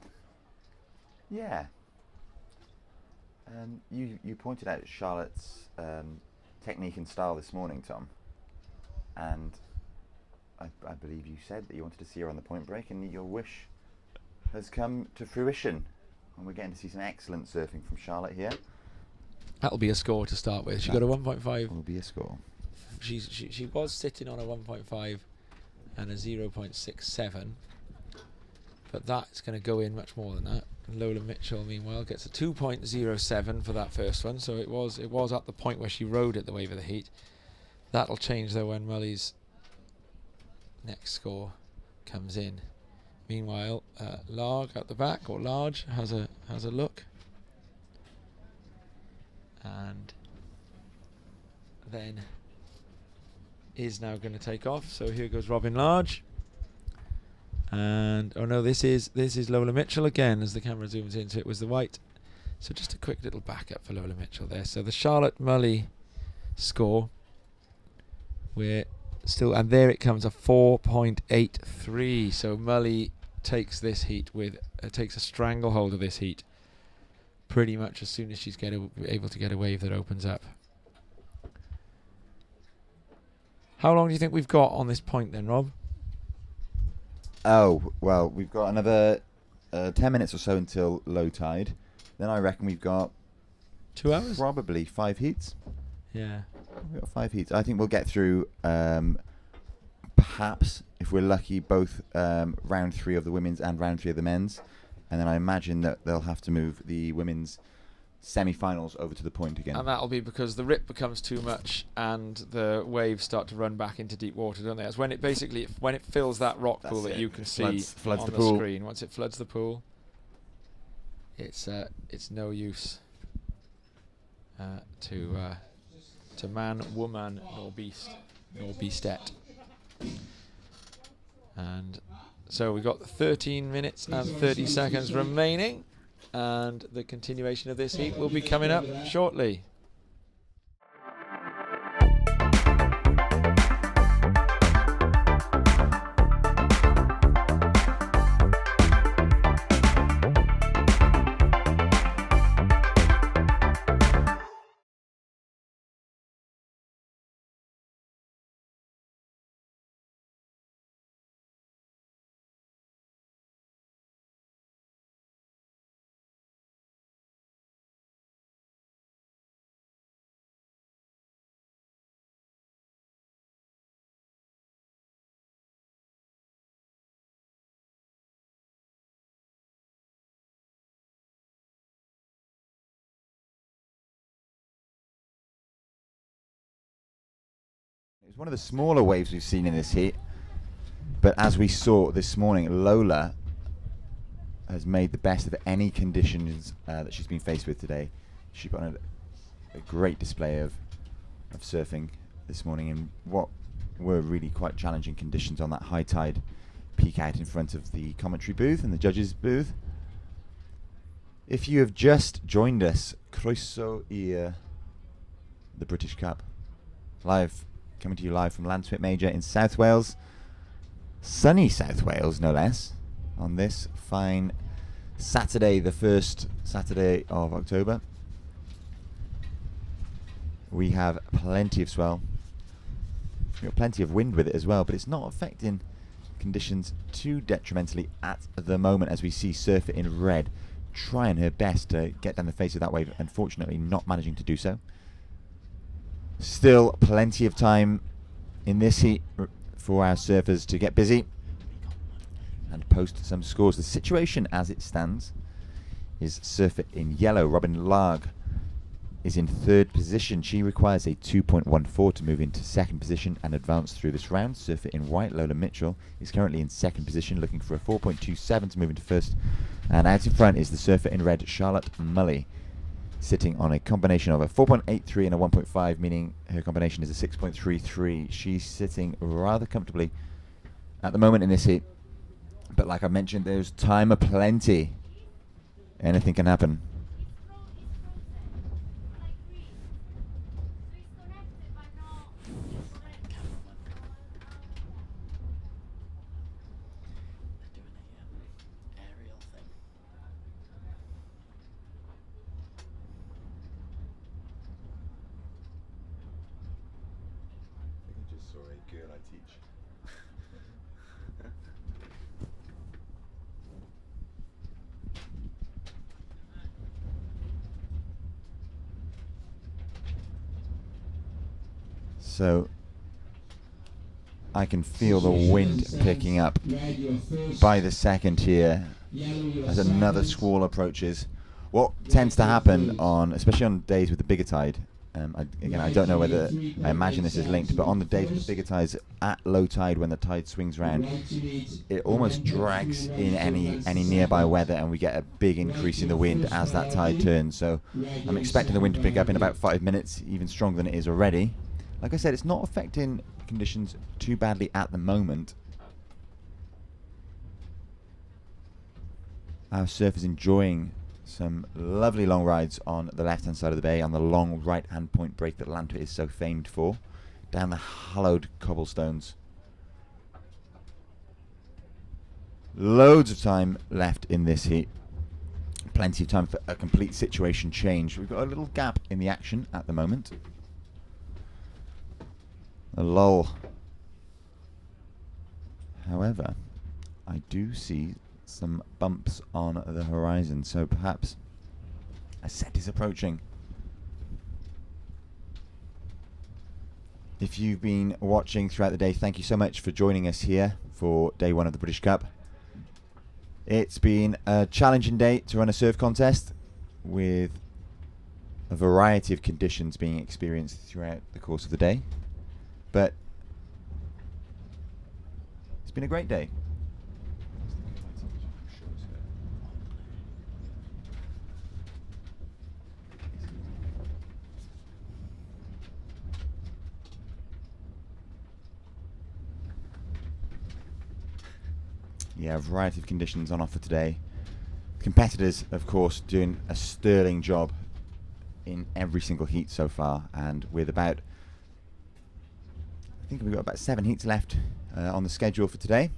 Yeah. You pointed out Charlotte's technique and style this morning, Tom, and I believe you said that you wanted to see her on the point break, and your wish has come to fruition, and we're getting to see some excellent surfing from Charlotte here. That'll be a score to start with. She got a 1.5. Will be a score. She was sitting on a 1.5 and a 0.67, but that's going to go in much more than that. Lola Mitchell, meanwhile, gets a 2.07 for that first one, so it was at the point where she rode it the wave of the heat. That'll change though when Mully's next score comes in. Meanwhile, Larg at the back, or Large, has a look, and then is now going to take off. So here goes Robin Large. And oh no, this is Lola Mitchell again as the camera zooms in. So it was the white. So just a quick little backup for Lola Mitchell there. So the Charlotte Mully score, we're still, and there it comes, a 4.83. So Mully takes this heat with takes a stranglehold of this heat pretty much as soon as she's able to get a wave that opens up. How long do you think we've got on this point then, Rob? Oh, well, we've got another 10 minutes or so until low tide. Then I reckon we've got 2 hours? Probably 5 heats. Yeah. We've got 5 heats. I think we'll get through, perhaps, if we're lucky, both round 3 of the women's and round 3 of the men's. And then I imagine that they'll have to move the women's semi-finals over to the point again. And that'll be because the rip becomes too much and the waves start to run back into deep water, don't they? It's when it fills that rock pool that you can see floods on the pool. screen. Once it floods the pool, it's no use to man, woman, nor beast, nor beastet. And so we've got 13 minutes and 30 seconds remaining, and the continuation of this heat will be coming up shortly. It was one of the smaller waves we've seen in this heat, but as we saw this morning, Lola has made the best of any conditions that she's been faced with today. She put on a great display of surfing this morning in what were really quite challenging conditions on that high tide peak out in front of the commentary booth and the judges booth. If you have just joined us, croeso i'r the British Cup, coming to you live from Llantwit Major in South Wales, sunny South Wales no less, on this fine Saturday, the first Saturday of October. we have plenty of swell. We've got plenty of wind with it as well, but it's not affecting conditions too detrimentally at the moment, as we see Surfer in red trying her best to get down the face of that wave, unfortunately not managing to do so. Still plenty of time in this heat for our surfers to get busy and post some scores. The situation as it stands is Surfer in yellow, Robin Larg, is in third position. She requires a 2.14 to move into second position and advance through this round. Surfer in white, Lola Mitchell, is currently in second position, looking for a 4.27 to move into first. And out in front is the Surfer in red, Charlotte Mully, sitting on a combination of a 4.83 and a 1.5, meaning her combination is a 6.33. She's sitting rather comfortably at the moment in this heat. But like I mentioned, there's time aplenty. Anything can happen. So I can feel the wind picking up by the second here as another squall approaches. What tends to happen on, especially on days with the bigger tide, again, I don't know whether, I imagine this is linked, but on the days with the bigger tides at low tide, when the tide swings round, it almost drags in any nearby weather, and we get a big increase in the wind as that tide turns. So I'm expecting the wind to pick up in about 5 minutes, even stronger than it is already. Like I said, it's not affecting conditions too badly at the moment. Our surfers enjoying some lovely long rides on the left-hand side of the bay, on the long right-hand point break that Llantwit is so famed for, down the hallowed cobblestones. Loads of time left in this heat. Plenty of time for a complete situation change. We've got a little gap in the action at the moment. A lull. However, I do see some bumps on the horizon, so perhaps a set is approaching. If you've been watching throughout the day, thank you so much for joining us here for day one of the British Cup. It's been a challenging day to run a surf contest with a variety of conditions being experienced throughout the course of the day. But it's been a great day. Yeah, a variety of conditions on offer today. Competitors, of course, doing a sterling job in every single heat so far, and with about, I think we've got about 7 heats left on the schedule for today.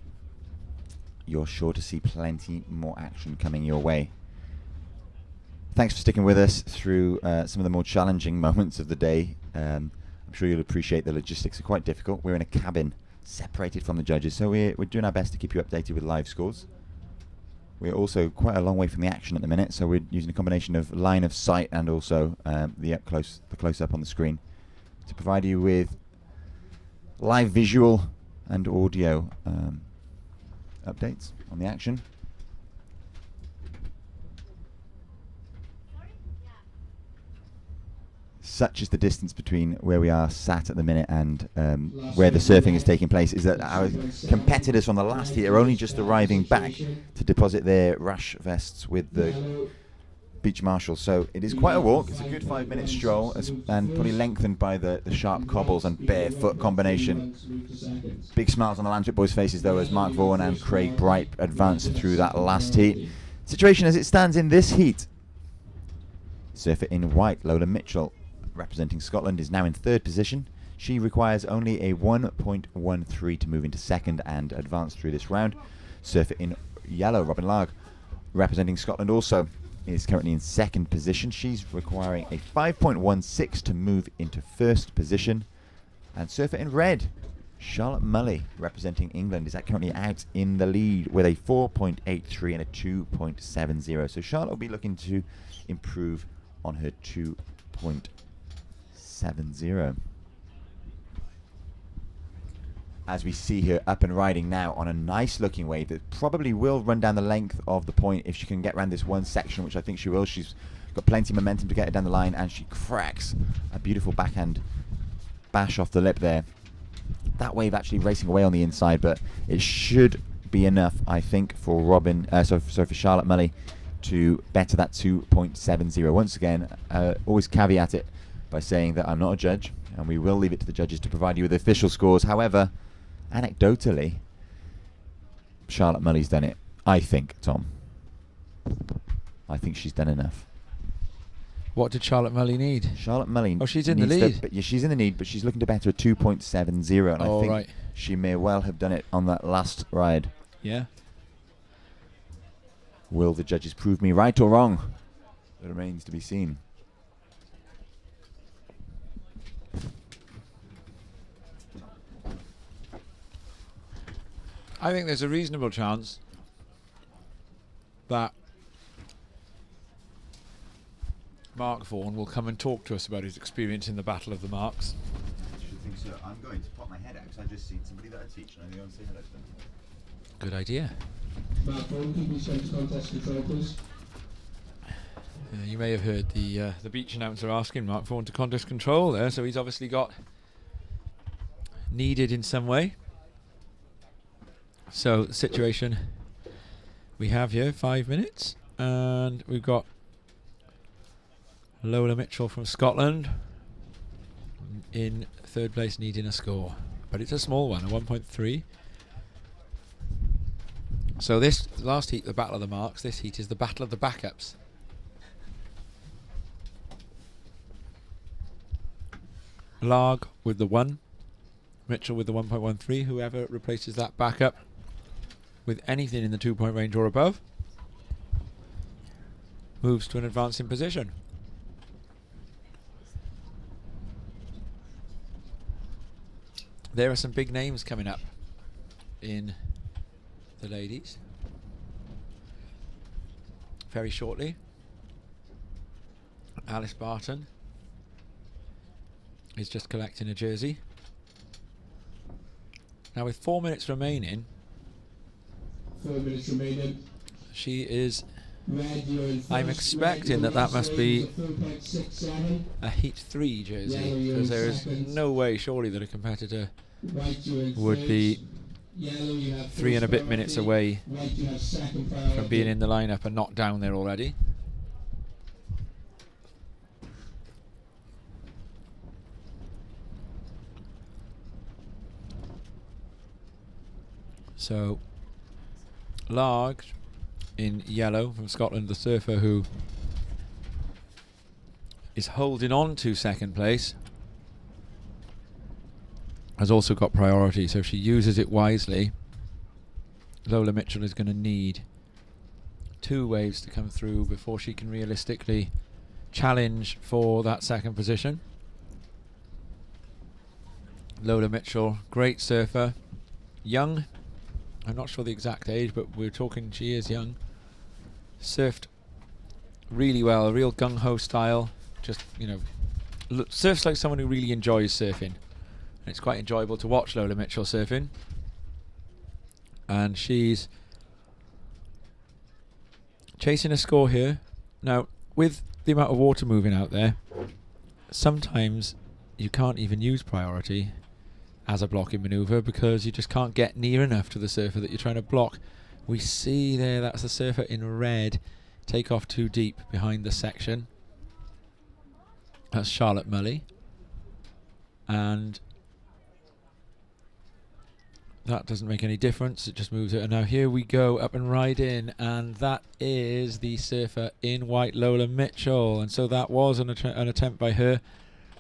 You're sure to see plenty more action coming your way. Thanks for sticking with us through some of the more challenging moments of the day. I'm sure you'll appreciate the logistics are quite difficult. We're in a cabin separated from the judges, so we're doing our best to keep you updated with live scores. We're also quite a long way from the action at the minute, so we're using a combination of line of sight and also the close up on the screen to provide you with live visual and audio updates on the action. Such is the distance between where we are sat at the minute and where the surfing is taking place, is that our competitors from the last heat are only just arriving back to deposit their rash vests with the beach marshal. So it is quite a walk. It's a good 5-minute stroll, and probably lengthened by the sharp cobbles and barefoot combination. Big smiles on the Llantwit boys' faces though, as Mark Vaughan and Craig Bright advance through that last heat. Situation as it stands in this heat: surfer in white, Lola Mitchell, representing Scotland, is now in third position. She requires only a 1.13 to move into second and advance through this round. Surfer in yellow, Robin Larg, representing Scotland, also is currently in second position. She's requiring a 5.16 to move into first position. And surfer in red, Charlotte Mully, representing England, is currently out in the lead with a 4.83 and a 2.70. So Charlotte will be looking to improve on her 2.70. As we see her up and riding now on a nice looking wave that probably will run down the length of the point if she can get around this one section, which I think she will. She's got plenty of momentum to get her down the line, and she cracks a beautiful backhand bash off the lip there. That wave actually racing away on the inside, but it should be enough, I think, for for Charlotte Mully to better that 2.70. Once again, always caveat it by saying that I'm not a judge, and we will leave it to the judges to provide you with official scores. However, anecdotally, Charlotte Mully's done it, I think, Tom. I think she's done enough. What did Charlotte Mully need? Charlotte Mully. Oh, she's in the lead. Yeah, she's in the lead, but she's looking to better a 2.70, and I think she may well have done it on that last ride. Yeah. Will the judges prove me right or wrong? It remains to be seen. I think there's a reasonable chance that Mark Vaughan will come and talk to us about his experience in the Battle of the Marks. I should think so. I'm going to pop my head out because I've just seen somebody that I teach and I'm going to say hello to them. Good idea. Mark Vaughan, can you send to contest control, please? You may have heard the beach announcer asking Mark Vaughan to contest control there, so he's obviously got needed in some way. So the situation we have here, 5 minutes, and we've got Lola Mitchell from Scotland in third place, needing a score, but it's a small one, a 1.3. So this last heat, the Battle of the Marks, this heat is the Battle of the Backups. Larg with the 1, Mitchell with the 1.13. Whoever replaces that backup with anything in the 2-point range or above moves to an advancing position. There are some big names coming up in the ladies very shortly. Alice Barton is just collecting a jersey. Now with 4 minutes remaining, 4 minutes remaining. she is, Red, you're in first. I'm expecting that must be a Heat 3 jersey, because there is no way surely that a competitor would be 3 and a bit minutes away from being in the lineup and not down there already. So Larg in yellow from Scotland, the surfer who is holding on to second place, has also got priority, so if she uses it wisely, Lola Mitchell is going to need 2 waves to come through before she can realistically challenge for that second position. Lola Mitchell, great surfer, young, I'm not sure the exact age, but we're talking she is young. Surfed really well, a real gung-ho style, just, you know, surfs like someone who really enjoys surfing. And it's quite enjoyable to watch Lola Mitchell surfing. And she's chasing a score here. Now, with the amount of water moving out there, sometimes you can't even use priority as a blocking manoeuvre because you just can't get near enough to the surfer that you're trying to block. We see there, that's the surfer in red, take off too deep behind the section. That's Charlotte Mully. And that doesn't make any difference, it just moves it. And now here we go, up and right in, and that is the surfer in white, Lola Mitchell. And so that was an attempt by her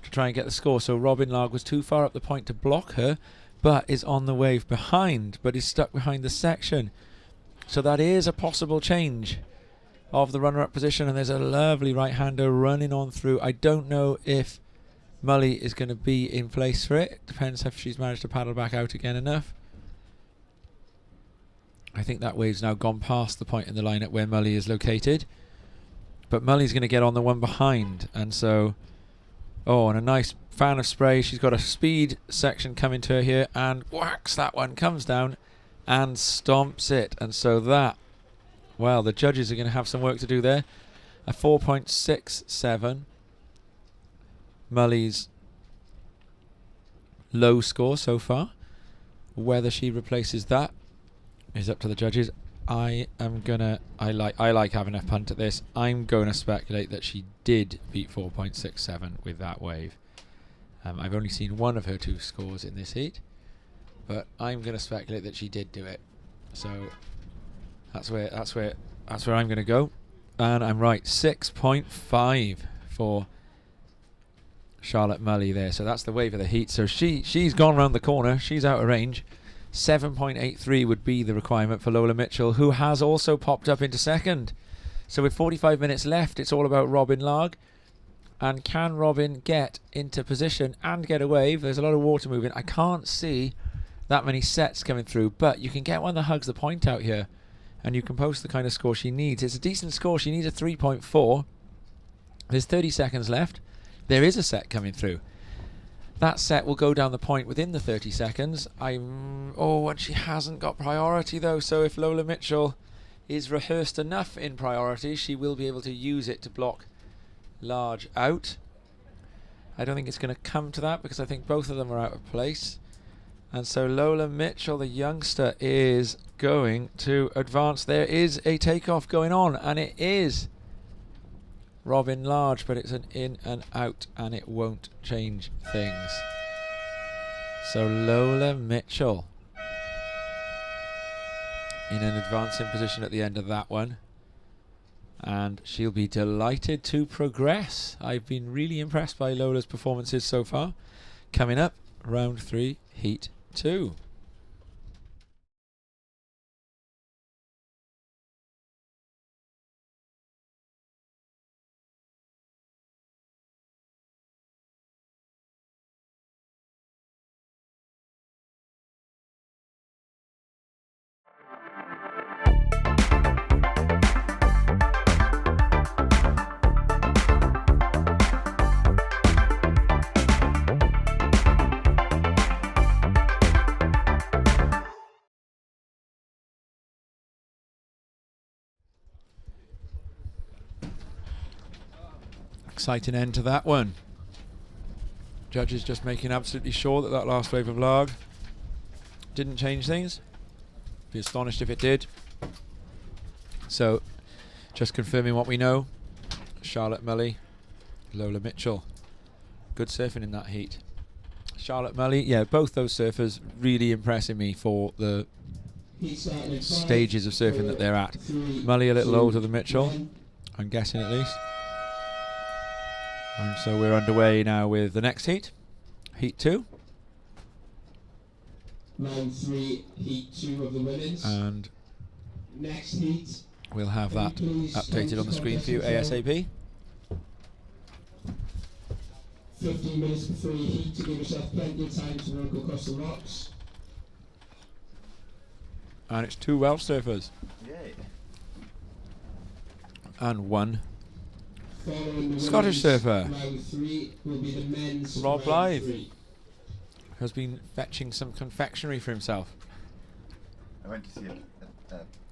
to try and get the score. So Robin Larg was too far up the point to block her, but is on the wave behind, but is stuck behind the section. So that is a possible change of the runner-up position, and there's a lovely right-hander running on through. I don't know if Mully is going to be in place for it. Depends if she's managed to paddle back out again enough. I think that wave's now gone past the point in the lineup where Mully is located. But Mully's going to get on the one behind, and so... Oh, and a nice fan of spray. She's got a speed section coming to her here, and whacks, that one comes down and stomps it. And so that... Well, the judges are going to have some work to do there. A 4.67. Mully's low score so far. Whether she replaces that is up to the judges. I like having a punt at this. I'm going to speculate that she did beat 4.67 with that wave. I've only seen one of her two scores in this heat, but I'm going to speculate that she did do it. So that's where I'm going to go, and I'm right. 6.5 for Charlotte Mully there. So that's the wave of the heat. So she's gone round the corner. She's out of range. 7.83 would be the requirement for Lola Mitchell, who has also popped up into second. So with 45 minutes left, it's all about Robin Larg. And can Robin get into position and get a wave? There's a lot of water moving. I can't see that many sets coming through, but you can get one that hugs the point out here, and you can post the kind of score she needs. It's a decent score. She needs a 3.4. There's 30 seconds left. There is a set coming through. That set will go down the point within the 30 seconds. And she hasn't got priority though, so if Lola Mitchell is rehearsed enough in priority, she will be able to use it to block Large out. I don't think it's going to come to that because I think both of them are out of place. And so Lola Mitchell, the youngster, is going to advance. There is a takeoff going on, and it is Robin Large, but it's an in and out, and it won't change things. So Lola Mitchell in an advancing position at the end of that one, and she'll be delighted to progress. I've been really impressed by Lola's performances so far. Coming up, round 3, heat 2. Exciting end to that one. Judges just making absolutely sure that last wave of Larg didn't change things. Be astonished if it did. So, just confirming what we know. Charlotte Mully, Lola Mitchell. Good surfing in that heat. Charlotte Mully, yeah, both those surfers really impressing me for the stages of surfing that they're at. Mully a little older than Mitchell, I'm guessing at least. And so we're underway now with the next heat, heat 2. Round 3, heat 2 of the women's. And next heat, we'll have that updated on the screen for you ASAP. 15 minutes before your heat to give yourself plenty of time to work across the rocks. And it's 2 Welsh surfers. Yay. And 1 Scottish surfer. Round 3 will be the men's. Rob round Blythe 3. has been fetching some confectionery for himself. I went to see a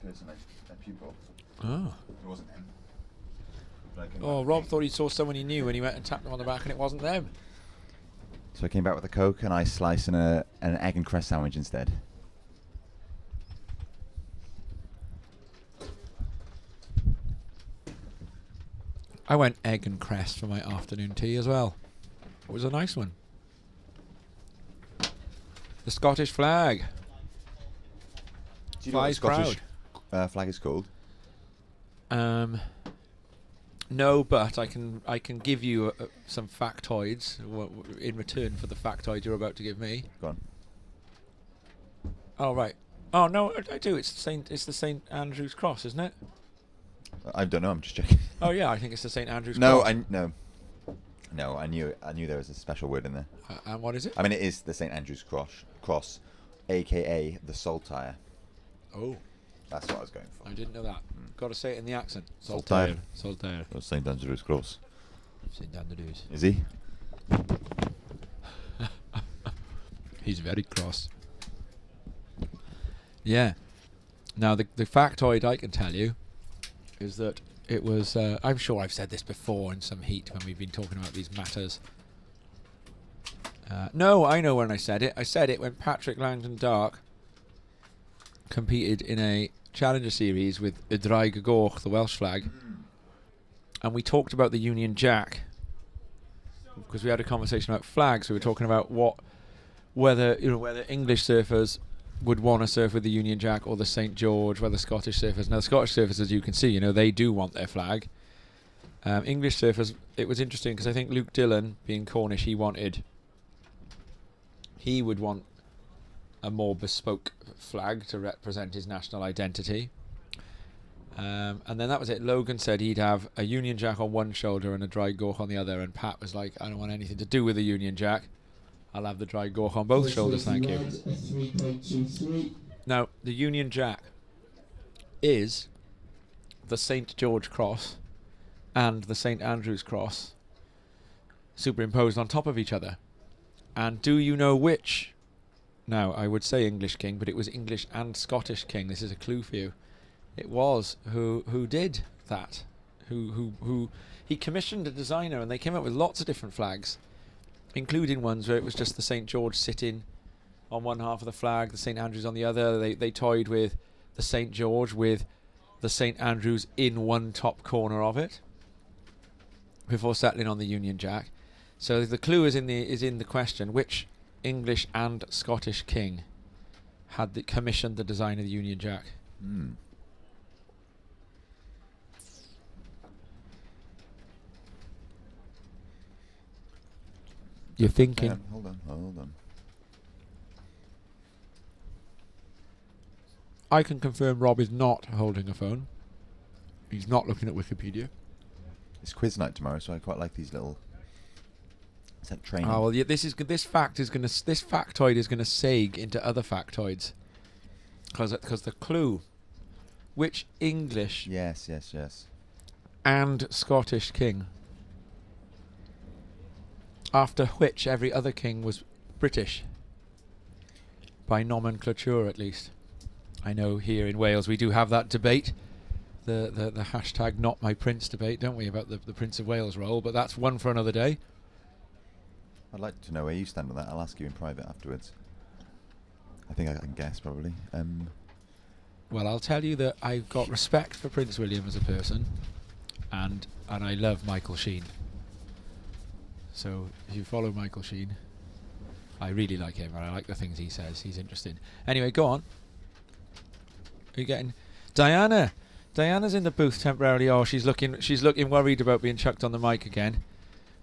person, a pupil. Oh. It wasn't him. Oh, Rob thought he saw someone he knew when he went and tapped them on the back, and it wasn't them. So I came back with a Coke and I sliced an egg and cress sandwich instead. I went egg and cress for my afternoon tea as well. It was a nice one. The Scottish flag. Do you know what the Flies Scottish flag is called? No, but I can give you some factoids in return for the factoid you're about to give me. Go on. Oh right. Oh no, I do. It's the St Andrew's Cross, isn't it? I don't know. I'm just checking. Oh yeah, I think it's the St Andrew's No, cross. No, I knew there was a special word in there. And what is it? I mean, it is the St Andrew's cross, aka the Saltire. Oh, that's what I was going for. I didn't know that. Got to say it in the accent. Saltire. Saltire. St Andrew's cross. St Andrews. Is he? He's very cross. Yeah. Now the factoid I can tell you is that it was. I'm sure I've said this before in some heat when we've been talking about these matters. No, I know when I said it. I said it when Patrick Langdon Dark competed in a Challenger Series with y Draig Goch, the Welsh flag, and we talked about the Union Jack because we had a conversation about flags. We were talking about whether English surfers would want to surf with the Union Jack or the St George, whether Scottish surfers. Now, the Scottish surfers, as you can see, they do want their flag. English surfers, it was interesting because I think Luke Dillon, being Cornish, he would want a more bespoke flag to represent his national identity. And then that was it. Logan said he'd have a Union Jack on one shoulder and a Draig Goch on the other, and Pat was like, I don't want anything to do with the Union Jack. I'll have the Draig Goch on both shoulders, thank you. Now, the Union Jack is the St George cross and the St Andrew's cross superimposed on top of each other. And do you know which? Now, I would say English king, but it was English and Scottish king. This is a clue for you. It was who did that. Who he commissioned a designer, and they came up with lots of different flags, including ones where it was just the St George sitting on one half of the flag, the St Andrews on the other. They toyed with the St George with the St Andrews in one top corner of it before settling on the Union Jack. So the clue is in the question: which English and Scottish king had commissioned the design of the Union Jack? You're thinking. Hold on. I can confirm Rob is not holding a phone. He's not looking at Wikipedia. It's quiz night tomorrow, so I quite like these little. Is that training? Oh well, yeah. This factoid is gonna sag into other factoids, because the clue, which English Yes. and Scottish king, after which every other king was British, by nomenclature at least. I know here in Wales we do have that debate, the hashtag not my prince debate, don't we, about the Prince of Wales role, but that's one for another day. I'd like to know where you stand on that. I'll ask you in private afterwards. I think I can guess, probably. Well, I'll tell you that I've got respect for Prince William as a person, and I love Michael Sheen. So if you follow Michael Sheen, I really like him, and I like the things he says. He's interesting. Anyway, go on. Are you getting Diana? Diana's in the booth temporarily. Oh, she's looking worried about being chucked on the mic again.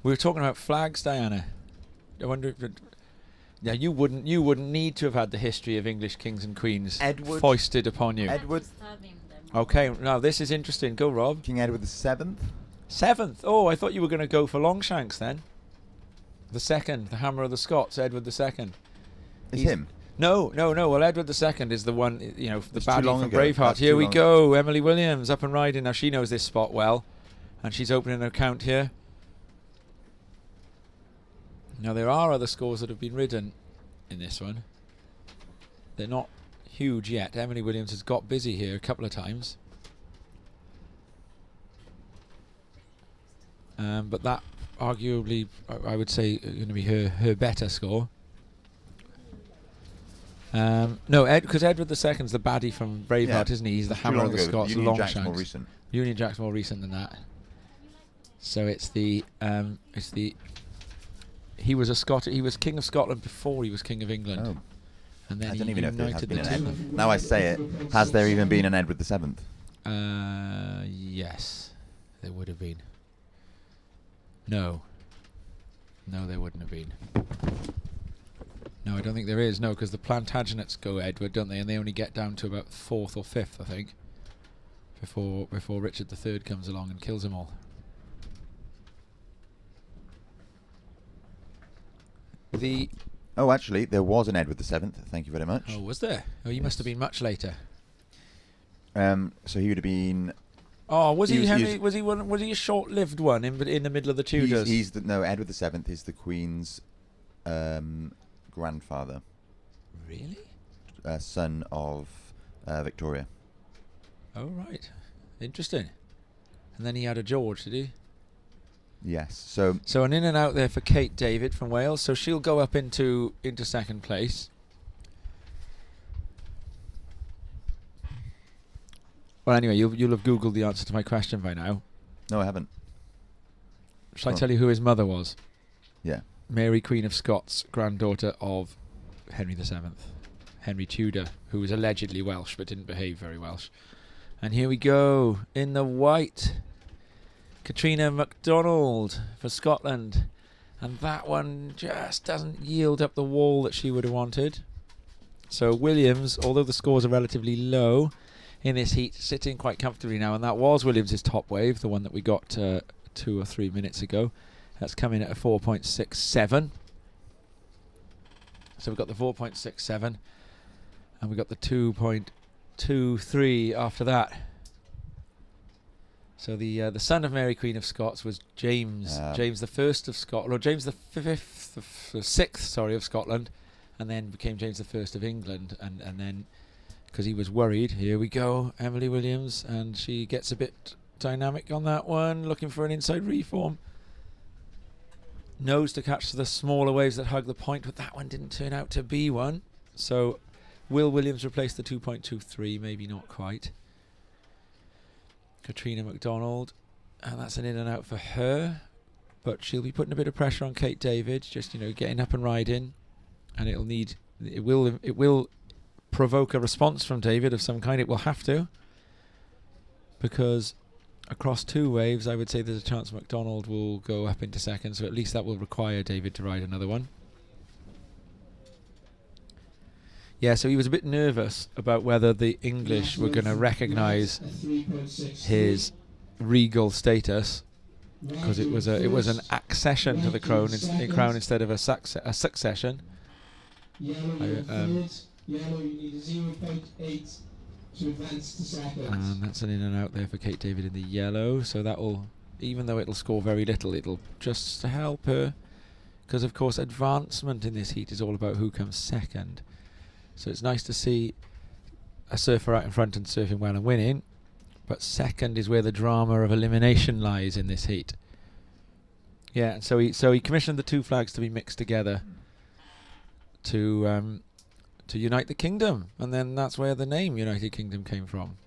We were talking about flags, Diana. I wonder if yeah, you wouldn't need to have had the history of English kings and queens foisted upon you. Edward. Okay, now this is interesting. Go, Rob. King Edward the Seventh. Seventh. Oh, I thought you were going to go for Longshanks then. The second, the Hammer of the Scots, Edward the Second. Is him? No. Well, Edward the Second is the one, the It's baddie too long from ago. Braveheart. That's Here too we long. go. Emily Williams up and riding. Now she knows this spot well, and she's opening an account here. Now there are other scores that have been ridden in this one. They're not huge yet. Emily Williams has got busy here a couple of times. But that arguably, I would say, going to be her better score. No, because Edward II's the baddie from Braveheart, isn't he? He's the Hammer of the Scots, Union Jack's Longshanks. more recent. Union Jack's more recent than that. So he was he was King of Scotland before he was King of England. Oh. And then I he don't even know if there has united been the an two. Edward. Now I say it, has there even been an Edward the Seventh? Yes, there would have been. No, there wouldn't have been. No, I don't think there is. No, because the Plantagenets go Edward, don't they? And they only get down to about 4th or 5th, I think. before Richard III comes along and kills them all. Oh, actually, there was an Edward VII. Thank you very much. Oh, was there? Oh, he must have been much later. So he would have been. Oh, was he Henry? Was he a short-lived one in the middle of the Tudors? Edward VII is the Queen's grandfather. Really? Son of Victoria. Oh, right. Interesting. And then he had a George, did he? Yes. So an in and out there for Kate David from Wales. So she'll go up into second place. Well, anyway, you'll have Googled the answer to my question by now. No, I haven't. Shall I tell you who his mother was? Yeah. Mary, Queen of Scots, granddaughter of Henry VII. Henry Tudor, who was allegedly Welsh but didn't behave very Welsh. And here we go, in the white, Katrina MacDonald for Scotland. And that one just doesn't yield up the wall that she would have wanted. So Williams, although the scores are relatively low in this heat, sitting quite comfortably now. And that was Williams' top wave, the one that we got 2 or 3 minutes ago. That's coming at a 4.67. So we've got the 4.67. And we've got the 2.23 after that. So the son of Mary, Queen of Scots, was James the First of Scotland, or James the Sixth, sorry, of Scotland, and then became James the First of England. And then, because he was worried, here we go, Emily Williams, and she gets a bit dynamic on that one, looking for an inside reform. Knows to catch the smaller waves that hug the point, but that one didn't turn out to be one. So will Williams replace the 2.23? Maybe not quite. Katrina MacDonald, and that's an in and out for her, but she'll be putting a bit of pressure on Kate David, just getting up and riding, and it will provoke a response from David of some kind. It will have to, because across 2 waves I would say there's a chance MacDonald will go up into second, so at least that will require David to ride another one. Yeah, so he was a bit nervous about whether the English were going to recognise his regal status, because it was an accession to the crown instead of a succession. Yellow, you need a 0.8 to advance to second. And that's an in and out there for Kate David in the yellow. So that will, even though it'll score very little, it'll just help her, because of course advancement in this heat is all about who comes second. So it's nice to see a surfer out in front and surfing well and winning, but second is where the drama of elimination lies in this heat. Yeah, and so he commissioned the 2 flags to be mixed together to unite the kingdom, and then that's where the name United Kingdom came from.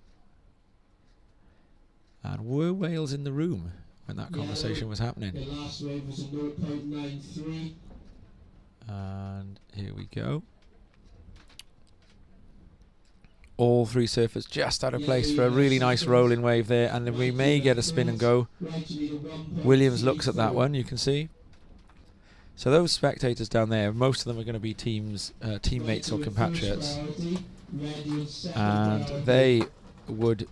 And were Wales in the room when that conversation was happening? The last wave was a 0.93. And here we go. All 3 surfers just out of place for a really nice rolling wave there, and then we may get a spin and go. Williams looks at that one, you can see. So those spectators down there, most of them are going to be teammates or compatriots, and they would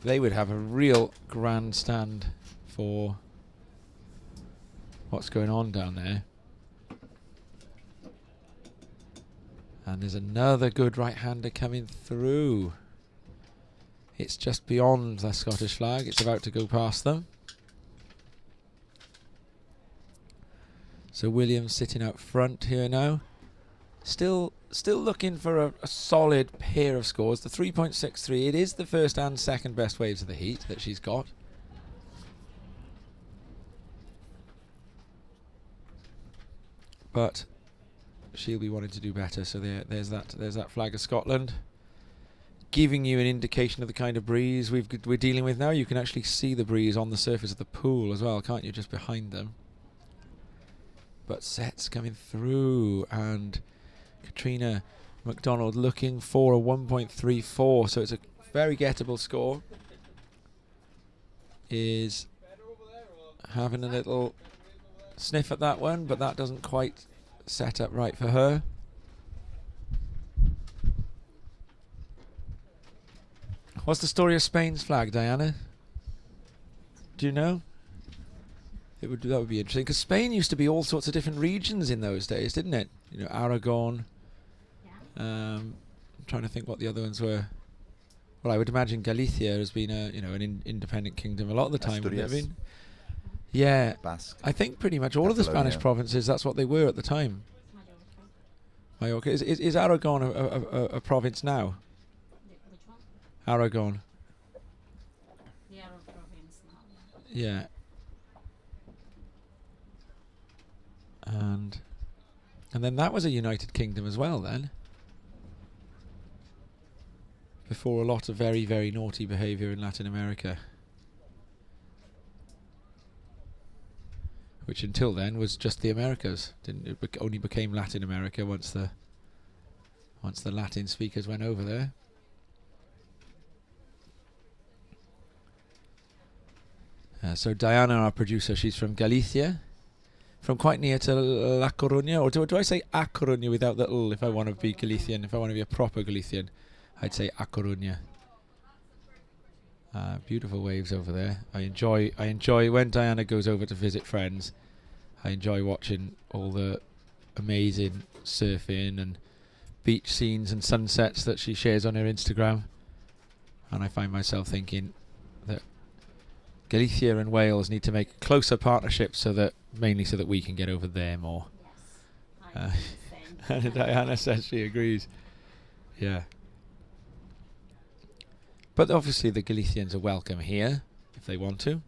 have a real grandstand for what's going on down there. And there's another good right-hander coming through. It's just beyond the Scottish flag. It's about to go past them. So Williams sitting out front here now. Still looking for a solid pair of scores. The 3.63, it is the first and second best waves of the heat that she's got. But she'll be wanting to do better. So there's that flag of Scotland, giving you an indication of the kind of breeze we're dealing with now. You can actually see the breeze on the surface of the pool as well, can't you? Just behind them. But sets coming through, and Katrina MacDonald looking for a 1.34, so it's a very gettable score. Is having a little sniff at that one, but that doesn't quite set up right for her. What's the story of Spain's flag, Diana? Do you know? That would be interesting, because Spain used to be all sorts of different regions in those days, didn't it? You know, Aragon. I'm trying to think what the other ones were. Well, I would imagine Galicia has been an independent kingdom a lot of the time. Wouldn't it have been? Yeah, Basque. I think pretty much all of the Spanish provinces, that's what they were at the time. Mallorca. Is Aragon a province now? Which one? Aragon. The Arab province now. Yeah. And then that was a united kingdom as well then. Before a lot of very, very naughty behaviour in Latin America. Which until then was just the Americas. Only became Latin America once the Latin speakers went over there. So Diana, our producer, she's from Galicia. From quite near to La Coruña, or do I say A Coruña without the L if I want to be Galician? If I want to be a proper Galician, I'd say A Coruña. Beautiful waves over there. I enjoy when Diana goes over to visit friends. I enjoy watching all the amazing surfing and beach scenes and sunsets that she shares on her Instagram. And I find myself thinking that Galicia and Wales need to make closer partnerships mainly so that we can get over there more. Yes. And Diana says she agrees. Yeah. But obviously the Galicians are welcome here if they want to.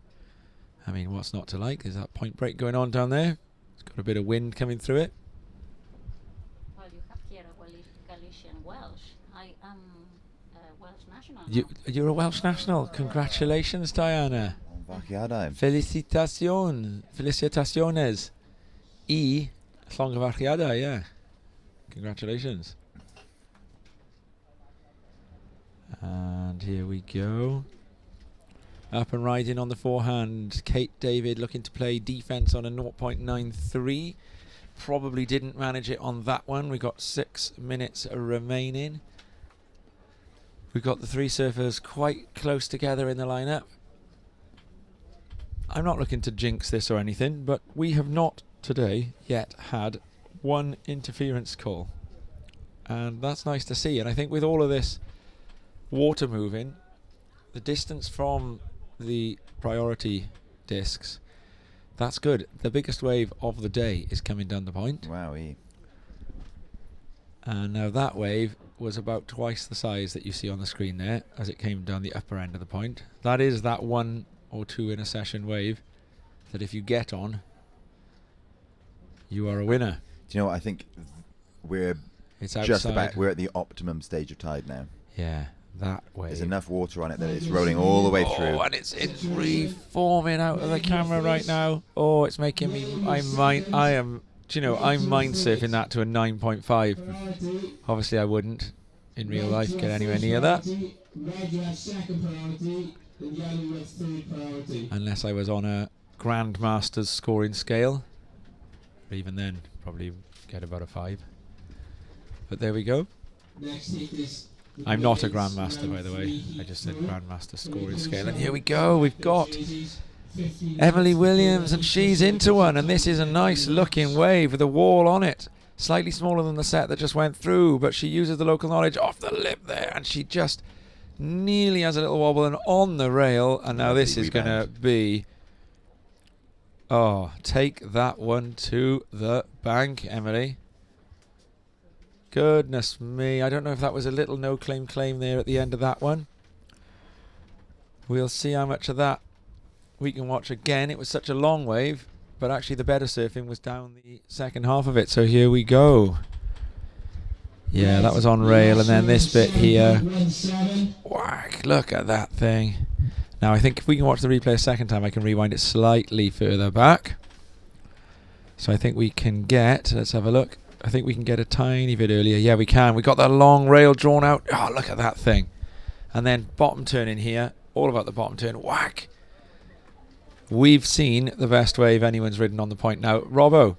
I mean, what's not to like? There's that point break going on down there. It's got a bit of wind coming through it. Well, you have here a Galician Welsh. I am a Welsh national. You're a Welsh national. Congratulations, Diana. Felicitaciones. Y llongyfarchiadau, yeah. Congratulations. And here we go. Up and riding on the forehand. Kate David looking to play defense on a 0.93. Probably didn't manage it on that one. We got 6 minutes remaining. We've got the three surfers quite close together in the lineup. I'm not looking to jinx this or anything, but we have not today yet had one interference call. And that's nice to see. And I think with all of this water moving, the distance from the priority discs, that's good. The biggest wave of the day is coming down the point. Wowee. And now that wave was about twice the size that you see on the screen there as it came down the upper end of the point. That is that 1 or 2 in a session wave that if you get on, you are a winner. Do you know what? I think we're we're at the optimum stage of tide now. Yeah, that wave. There's enough water on it that it's rolling all the way through. Oh, and it's reforming out of the camera right now. Oh, it's making me. I'm mind surfing that to a 9.5. Obviously, I wouldn't in real life get anywhere near that. Unless I was on a Grandmaster's scoring scale. But even then, probably get about a 5. But there we go. I'm not a Grandmaster, by the way. I just said Grandmaster scoring scale. And here we go. We've got Emily Williams, and she's into one. And this is a nice looking wave with a wall on it. Slightly smaller than the set that just went through, but she uses the local knowledge off the lip there, and she just nearly has a little wobble and on the rail. And now this is going to be... Oh, take that one to the bank, Emily. Goodness me. I don't know if that was a little no-claim claim there at the end of that one. We'll see how much of that we can watch again. It was such a long wave, but actually the better surfing was down the second half of it. So here we go. Yeah, that was on rail, and then this bit here. Whack, look at that thing. Now, I think if we can watch the replay a second time, I can rewind it slightly further back. So I think we can get, let's have a look. I think we can get a tiny bit earlier. Yeah, we can. We got that long rail drawn out. Oh, look at that thing. And then bottom turn in here. All about the bottom turn. Whack. We've seen the best wave anyone's ridden on the point. Now, Robbo,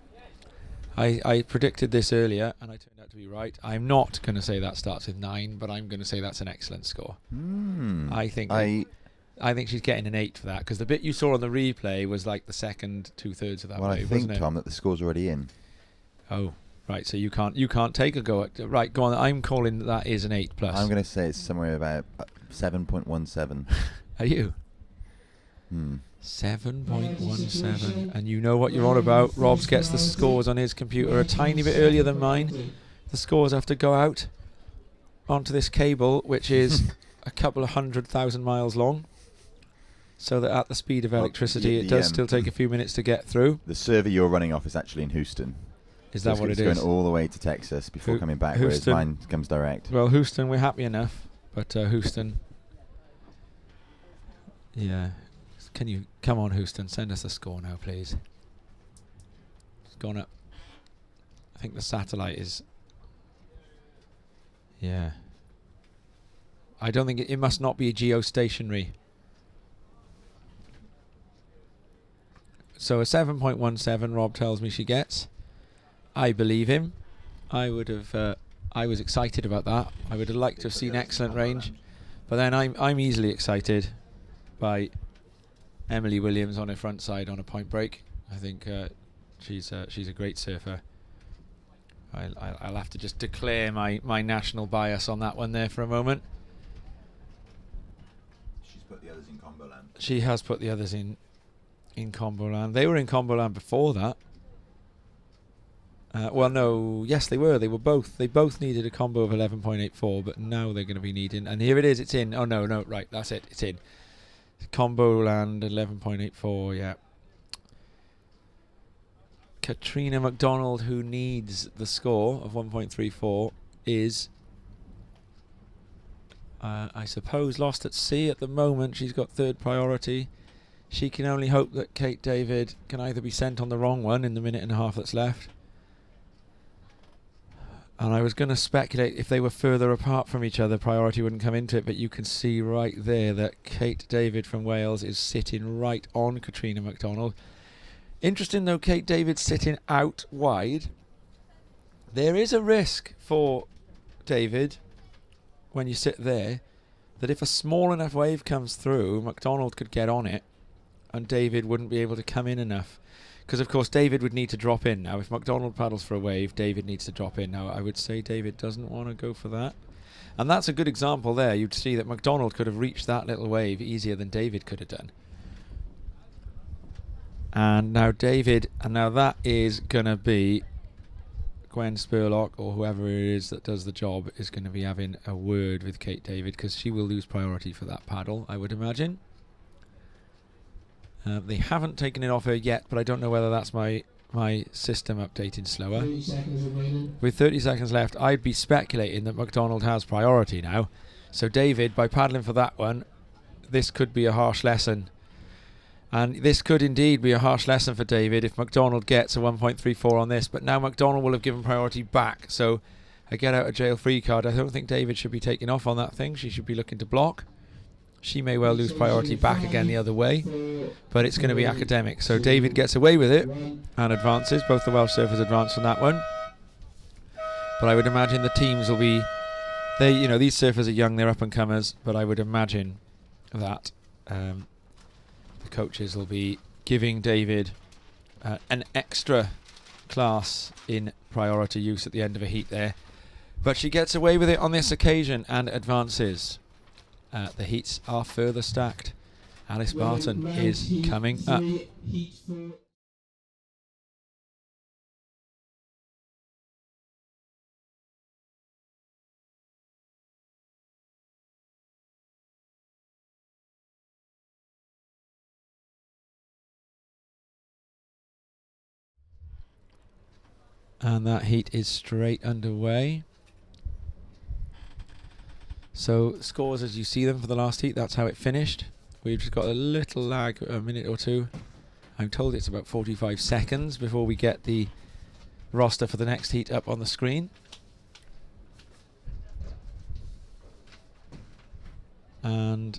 I predicted this earlier, and I turned out to be right. I'm not going to say that starts with 9, but I'm going to say that's an excellent score. I think she's getting an 8 for that, because the bit you saw on the replay was like the second 2/3 of that wave, wasn't it? I think, Tom, that the score's already in. Oh, right. So you can't take a go at... Right, go on. I'm calling that is an 8+. I'm going to say it's somewhere about 7.17. Are you? 7.17, and you know what you're on about. Robs gets the scores on his computer a tiny bit earlier than mine. The scores have to go out onto this cable, which is a couple of 100,000 miles long, so that at the speed of electricity it does still take a few minutes to get through. The server you're running off is actually in Houston. Is that what it is? It's going all the way to Texas before coming back, whereas mine comes direct. Well, Houston, we're happy enough, but Houston... Yeah. Can you come on, Houston? Send us a score now, please. It's gone up. I think the satellite is. Yeah. I don't think it must not be geostationary. So a 7.17, Rob tells me she gets. I believe him. I would have. I was excited about that. I would have liked to have seen excellent range, but then I'm easily excited by Emily Williams on her front side on a point break. I think she's a great surfer. I'll have to just declare my national bias on that one there for a moment. She's put the others in combo land. She has put the others in combo land. They were in combo land before that. Well, no, yes, they were. They both needed a combo of 11.84, but now they're going to be needing. And here it is. It's in. Oh no, right, that's it. It's in. Combo land 11.84, yeah. Katrina McDonald, who needs the score of 1.34, is, I suppose, lost at sea at the moment. She's got third priority. She can only hope that Kate David can either be sent on the wrong one in the minute and a half that's left. And I was going to speculate if they were further apart from each other, priority wouldn't come into it, but you can see right there that Kate David from Wales is sitting right on Katrina McDonald. Interesting though, Kate David sitting out wide. There is a risk for David when you sit there that if a small enough wave comes through, McDonald could get on it and David wouldn't be able to come in enough. Because, of course, David would need to drop in now. If McDonald paddles for a wave, David needs to drop in. Now, I would say David doesn't want to go for that. And that's a good example there. You'd see that McDonald could have reached that little wave easier than David could have done. And now David, and now that is going to be Gwen Spurlock, or whoever it is that does the job, is going to be having a word with Kate David, because she will lose priority for that paddle, I would imagine. They haven't taken it off her yet, but I don't know whether that's my system updating slower. 30 seconds remaining. With 30 seconds left, I'd be speculating that McDonald has priority now. So David, by paddling for that one, this could be a harsh lesson. And this could indeed be a harsh lesson for David if McDonald gets a 1.34 on this. But now McDonald will have given priority back. So a get out of jail free card. I don't think David should be taking off on that thing. She should be looking to block. She may well lose priority back again the other way, but it's going to be academic. So David gets away with it and advances. Both the Welsh surfers advance on that one. But I would imagine the teams will be, these surfers are young, they're up and comers, but I would imagine that the coaches will be giving David an extra class in priority use at the end of a heat there. But she gets away with it on this occasion and advances. The heats are further stacked. Alice Barton is coming up. And that heat is straight underway. So scores as you see them for the last heat, that's how it finished. We've just got a little lag, a minute or two. I'm told it's about 45 seconds before we get the roster for the next heat up on the screen. And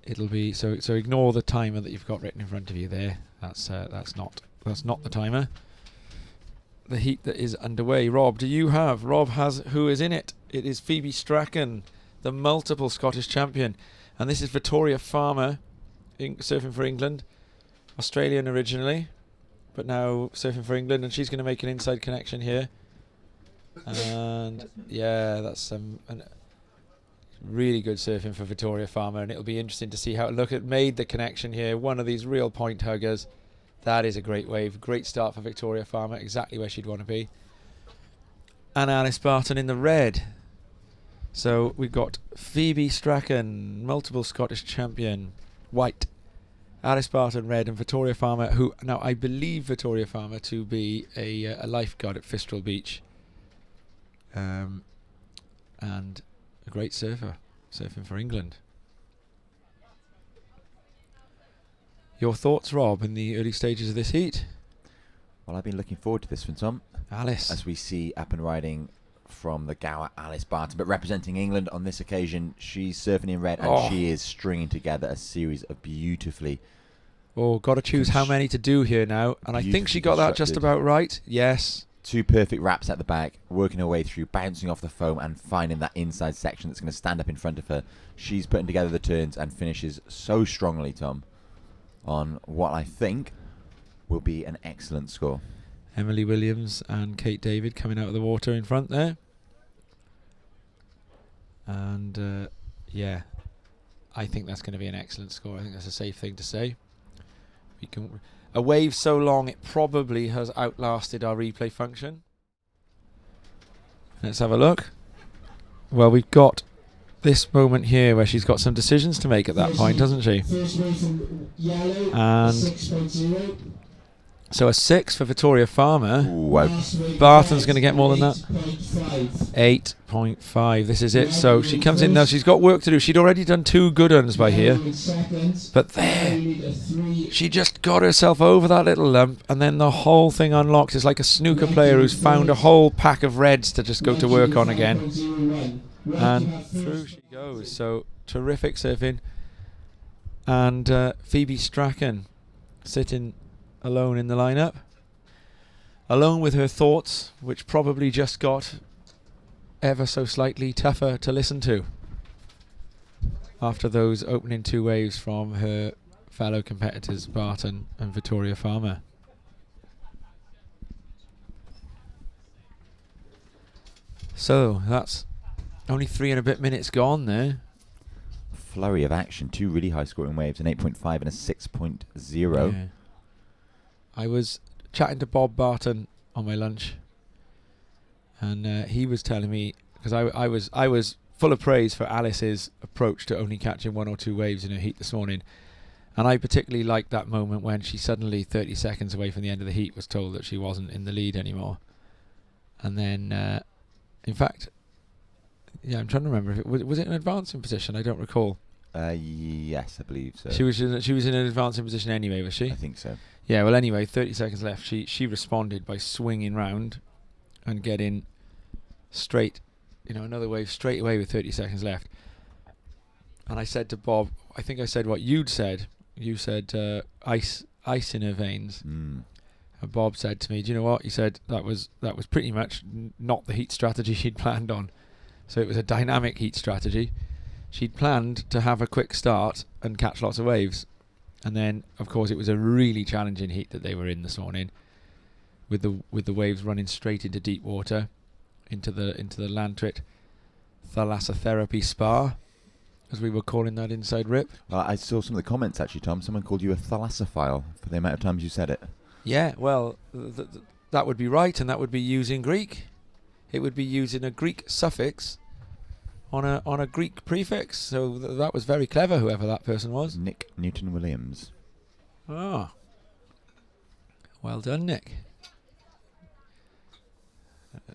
it'll be so ignore the timer that you've got written in front of you there. That's not the timer. The heat that is underway. Rob has who is in it? It is Phoebe Strachan, the multiple Scottish champion, and this is Victoria Farmer, surfing for England, Australian originally, but now surfing for England, and she's going to make an inside connection here. And yeah, that's really good surfing for Victoria Farmer, and it'll be interesting to see how made the connection here. One of these real point huggers. That is a great wave. Great start for Victoria Farmer, exactly where she'd want to be. And Alice Barton in the red. So we've got Phoebe Strachan, multiple Scottish champion, white. Alice Barton red, and Victoria Farmer, who now I believe Victoria Farmer to be a lifeguard at Fistral Beach. And a great surfer, surfing for England. Your thoughts, Rob, in the early stages of this heat? Well, I've been looking forward to this one, Tom. Alice. As we see up and riding from the Gower, Alice Barton, but representing England on this occasion, she's surfing in red, and she is stringing together a series of beautifully... Oh, got to choose how many to do here now, and I think she got that just about right. Yes. 2 perfect wraps at the back, working her way through, bouncing off the foam, and finding that inside section that's going to stand up in front of her. She's putting together the turns and finishes so strongly, Tom, on what I think will be an excellent score. Emily Williams and Kate David coming out of the water in front there. And yeah, I think that's going to be an excellent score. I think that's a safe thing to say. A wave so long it probably has outlasted our replay function. Let's have a look. Well, we've got this moment here where she's got some decisions to make at that point, doesn't she? And so a 6 for Victoria Farmer. Barton's going to get more than that. 8.5. This is it. So she comes in now. She's got work to do. She'd already done 2 good uns by here. But there, she just got herself over that little lump, and then the whole thing unlocked. It's like a snooker player who's found a whole pack of reds to just go to work on again. And through she goes. So terrific surfing. And Phoebe Strachan sitting alone in the lineup, alone with her thoughts, which probably just got ever so slightly tougher to listen to after those opening 2 waves from her fellow competitors Barton and Victoria Farmer. So that's only 3 and a bit minutes gone there. Flurry of action, 2 really high scoring waves, an 8.5 and a 6.0. Yeah. I was chatting to Bob Barton on my lunch, and he was telling me, because I was full of praise for Alice's approach to only catching 1 or 2 waves in her heat this morning, and I particularly liked that moment when she suddenly 30 seconds away from the end of the heat was told that she wasn't in the lead anymore. And then in fact, yeah, I'm trying to remember if it was it an advancing position? I don't recall. Yes, I believe so. She was in an advancing position anyway, was she? I think so. Yeah, well anyway, 30 seconds left. She responded by swinging round and getting straight, another wave straight away with 30 seconds left. And I said to Bob, I think I said what you'd said. You said ice in her veins. Mm. And Bob said to me, do you know what? He said that was pretty much not the heat strategy she'd planned on. So it was a dynamic heat strategy. She'd planned to have a quick start and catch lots of waves. And then, of course, it was a really challenging heat that they were in this morning, with the waves running straight into deep water, into the Llantwit Thalassotherapy Spa, as we were calling that inside rip. I saw some of the comments actually, Tom. Someone called you a thalassophile for the amount of times you said it. Yeah, well, that would be right, and that would be using Greek. It would be using a Greek suffix on a Greek prefix. So that was very clever, whoever that person was. Nick Newton-Williams. Oh. Well done, Nick.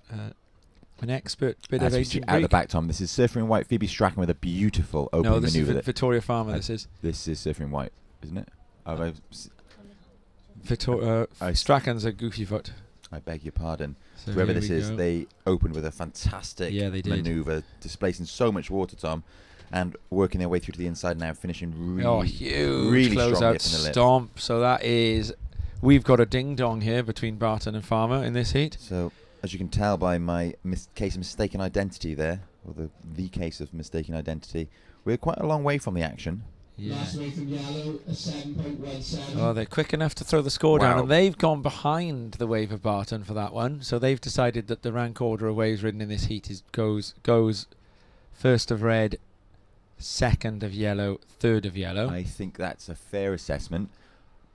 An expert bit of ancient Greek. Out the back, Tom. This is Surfer in White, Phoebe Strachan with a beautiful opening No, this manoeuvre. is Victoria Farmer, this is. This is Surfer in White, isn't it? Strachan's a goofy foot. I beg your pardon. So whoever this is, they opened with a fantastic they did. manoeuvre, displacing so much water, Tom. and working their way through to the inside now, finishing really, huge really close strongly out up in the lip. stomp. So that is, we've got a ding dong here between Barton and Farmer in this heat. So as you can tell by my case of mistaken identity there, or the case of mistaken identity, we're quite a long way from the action. Yeah. Last wave from yellow, a 7.17. Oh, they're quick enough to throw the score down, Wow. and they've gone behind the wave of Barton for that one. So they've decided that the rank order of waves ridden in this heat goes first of red, second of yellow, third of yellow. I think that's a fair assessment.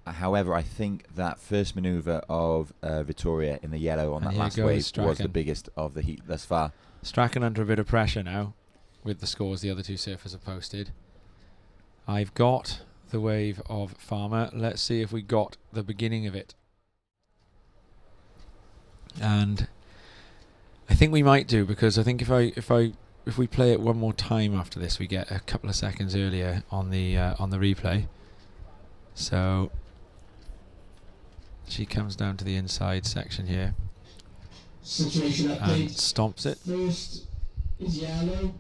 However, I think that first manoeuvre of Vittoria in the yellow on And that here last goes wave was the Strachan. biggest of the heat thus far. Strachan under a bit of pressure now with the scores the other two surfers have posted. I've got the wave of Farmer. Let's see if we got the beginning of it. And I think we might do, because I think if we play it one more time after this, we get a couple of seconds earlier on the replay. So she comes down to the inside section here Situation and update. stomps it. First is yellow.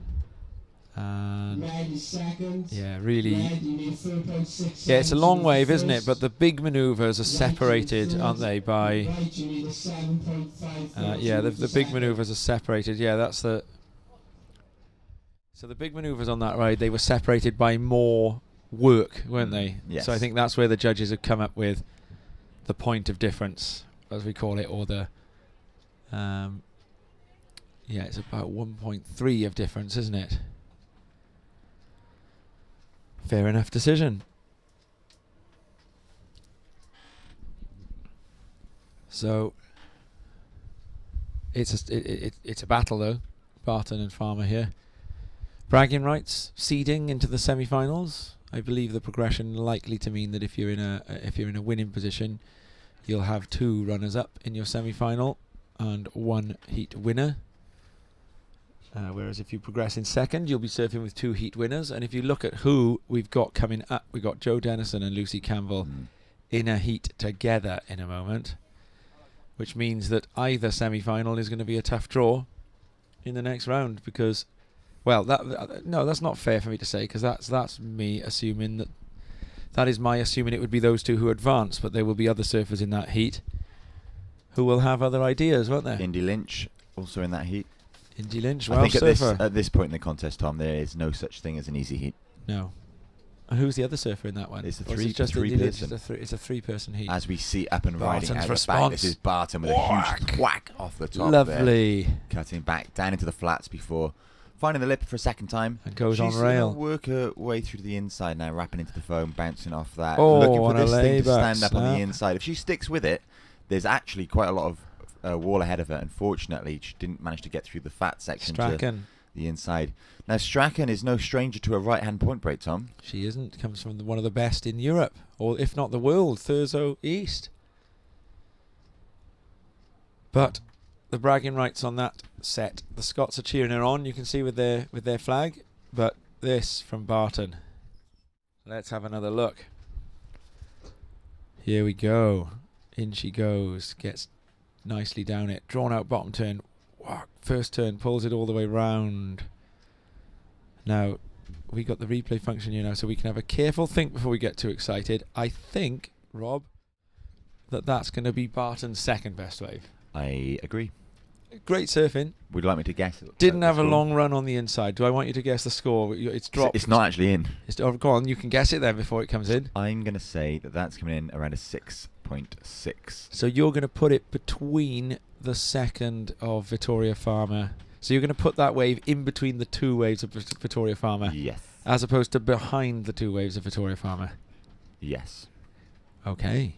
And Red is second. yeah, really. Red, you need 4.6. Yeah, it's a long wave, isn't it? But the big manoeuvres are separated, aren't they? By Right, you need a 7.5. yeah, the big manoeuvres are separated. Yeah, that's the. So the big manoeuvres on that ride, they were separated by more work, weren't they? Yes. So I think that's where the judges have come up with the point of difference, as we call it, or the. Yeah, it's about 1.3 of difference, isn't it? Fair enough decision. So it's a battle though, Barton and Farmer here. Bragging rights, seeding into the semi-finals. I believe the progression likely to mean that if you're in a winning position, you'll have 2 runners-up in your semi-final and 1 heat winner. Whereas if you progress in second, you'll be surfing with 2 heat winners. And if you look at who we've got coming up, we've got Joe Dennison and Lucy Campbell in a heat together in a moment, which means that either semi-final is going to be a tough draw in the next round. Because, well, no, that's not fair for me to say, because that's me assuming that is my assuming it would be those 2 who advance, but there will be other surfers in that heat who will have other ideas, won't there? Indy Lynch also in that heat. Indy Lynch, I think surfer. at this point in the contest, Tom, there is no such thing as an easy heat. No. And who's the other surfer in that one? It's a Or is it just three Indy Lynch? person. It's a 3-person heat. As we see up and riding Barton's out the response. back, this is Barton with a huge whack off the top. Lovely. There, cutting back down into the flats before finding the lip for a second time. And goes She's on rail. gonna work her way through to the inside now, wrapping into the foam, bouncing off that. Oh, looking for and a this thing to layback stand up on the snap. inside. If she sticks with it, there's actually quite a lot of wall ahead of her. Unfortunately, she didn't manage to get through the fat section to Strachan. the inside. Now, Strachan is no stranger to a right-hand point break, Tom. She isn't. Comes from one of the best in Europe, or if not the world, Thurso East. But the bragging rights on that set, the Scots are cheering her on. You can see with their flag. But this from Barton. Let's have another look. Here we go. In she goes. Gets nicely down it. Drawn out bottom turn. Wow. First turn. Pulls it all the way round. Now, we got the replay function here now, so we can have a careful think before we get too excited. I think, Rob, that's going to be Barton's second best wave. I agree. Great surfing. Would you like me to guess? Didn't have a score? long run on the inside. Do I want you to guess the score? It's dropped. It's not actually in. Go on, you can guess it then before it comes in. I'm going to say that that's coming in around a 6.6. So you're going to put it between the second of Vittoria Farmer. So you're going to put that wave in between the 2 waves of Vittoria Farmer. Yes. As opposed to behind the 2 waves of Vittoria Farmer. Yes. Okay.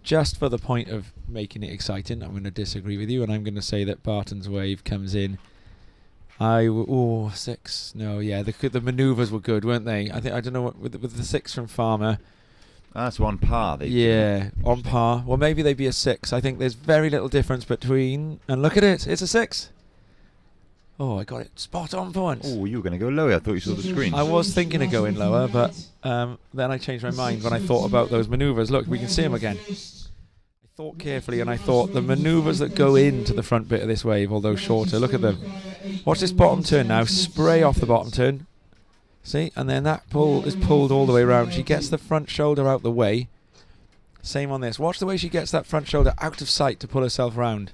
Just for the point of making it exciting, I'm going to disagree with you, and I'm going to say that Barton's wave comes in. 6. No, yeah, the manoeuvres were good, weren't they? I don't know what with the 6 from Farmer. That's on par. Yeah, on par. Well, maybe they'd be a 6. I think there's very little difference between. And look at it, it's a 6. Oh, I got it spot on for once. Oh, you were going to go lower. I thought you saw the screen. I was thinking of going lower, but then I changed my mind when I thought about those manoeuvres. Look, we can see them again. I thought carefully, and I thought the manoeuvres that go into the front bit of this wave, although shorter, look at them. Watch this bottom turn now. Spray off the bottom turn. See? And then that pull is pulled all the way around. She gets the front shoulder out the way. Same on this. Watch the way she gets that front shoulder out of sight to pull herself round.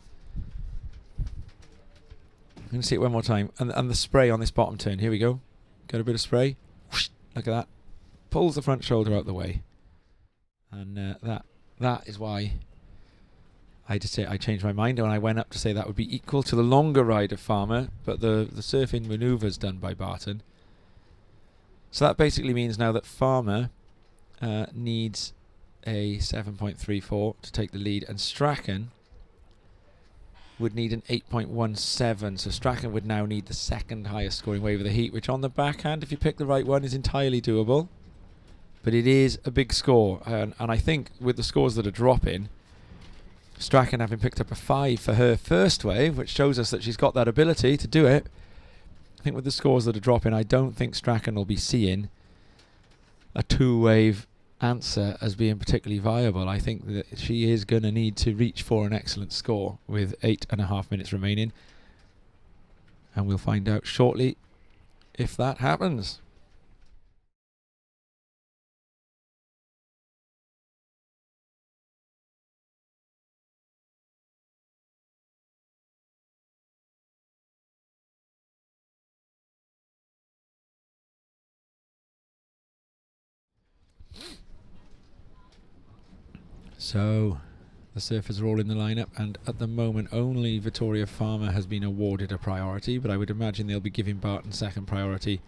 You can see it one more time. And the spray on this bottom turn. Here we go. Got a bit of spray. Whoosh, look at that. Pulls the front shoulder out the way. And that is why I changed my mind when I went up to say that would be equal to the longer ride of Farmer, but the surfing manoeuvres done by Barton. So that basically means now that Farmer needs a 7.34 to take the lead, and Strachan would need an 8.17. So Strachan would now need the second highest scoring wave of the heat, which on the backhand, if you pick the right one, is entirely doable. But it is a big score, and I think with the scores that are dropping, Strachan having picked up a 5 for her first wave, which shows us that she's got that ability to do it. I think with the scores that are dropping, I don't think Strachan will be seeing a 2-wave answer as being particularly viable. I think that she is going to need to reach for an excellent score with 8.5 minutes remaining. And we'll find out shortly if that happens. So the surfers are all in the lineup, and at the moment only Victoria Farmer has been awarded a priority, but I would imagine they'll be giving Barton second priority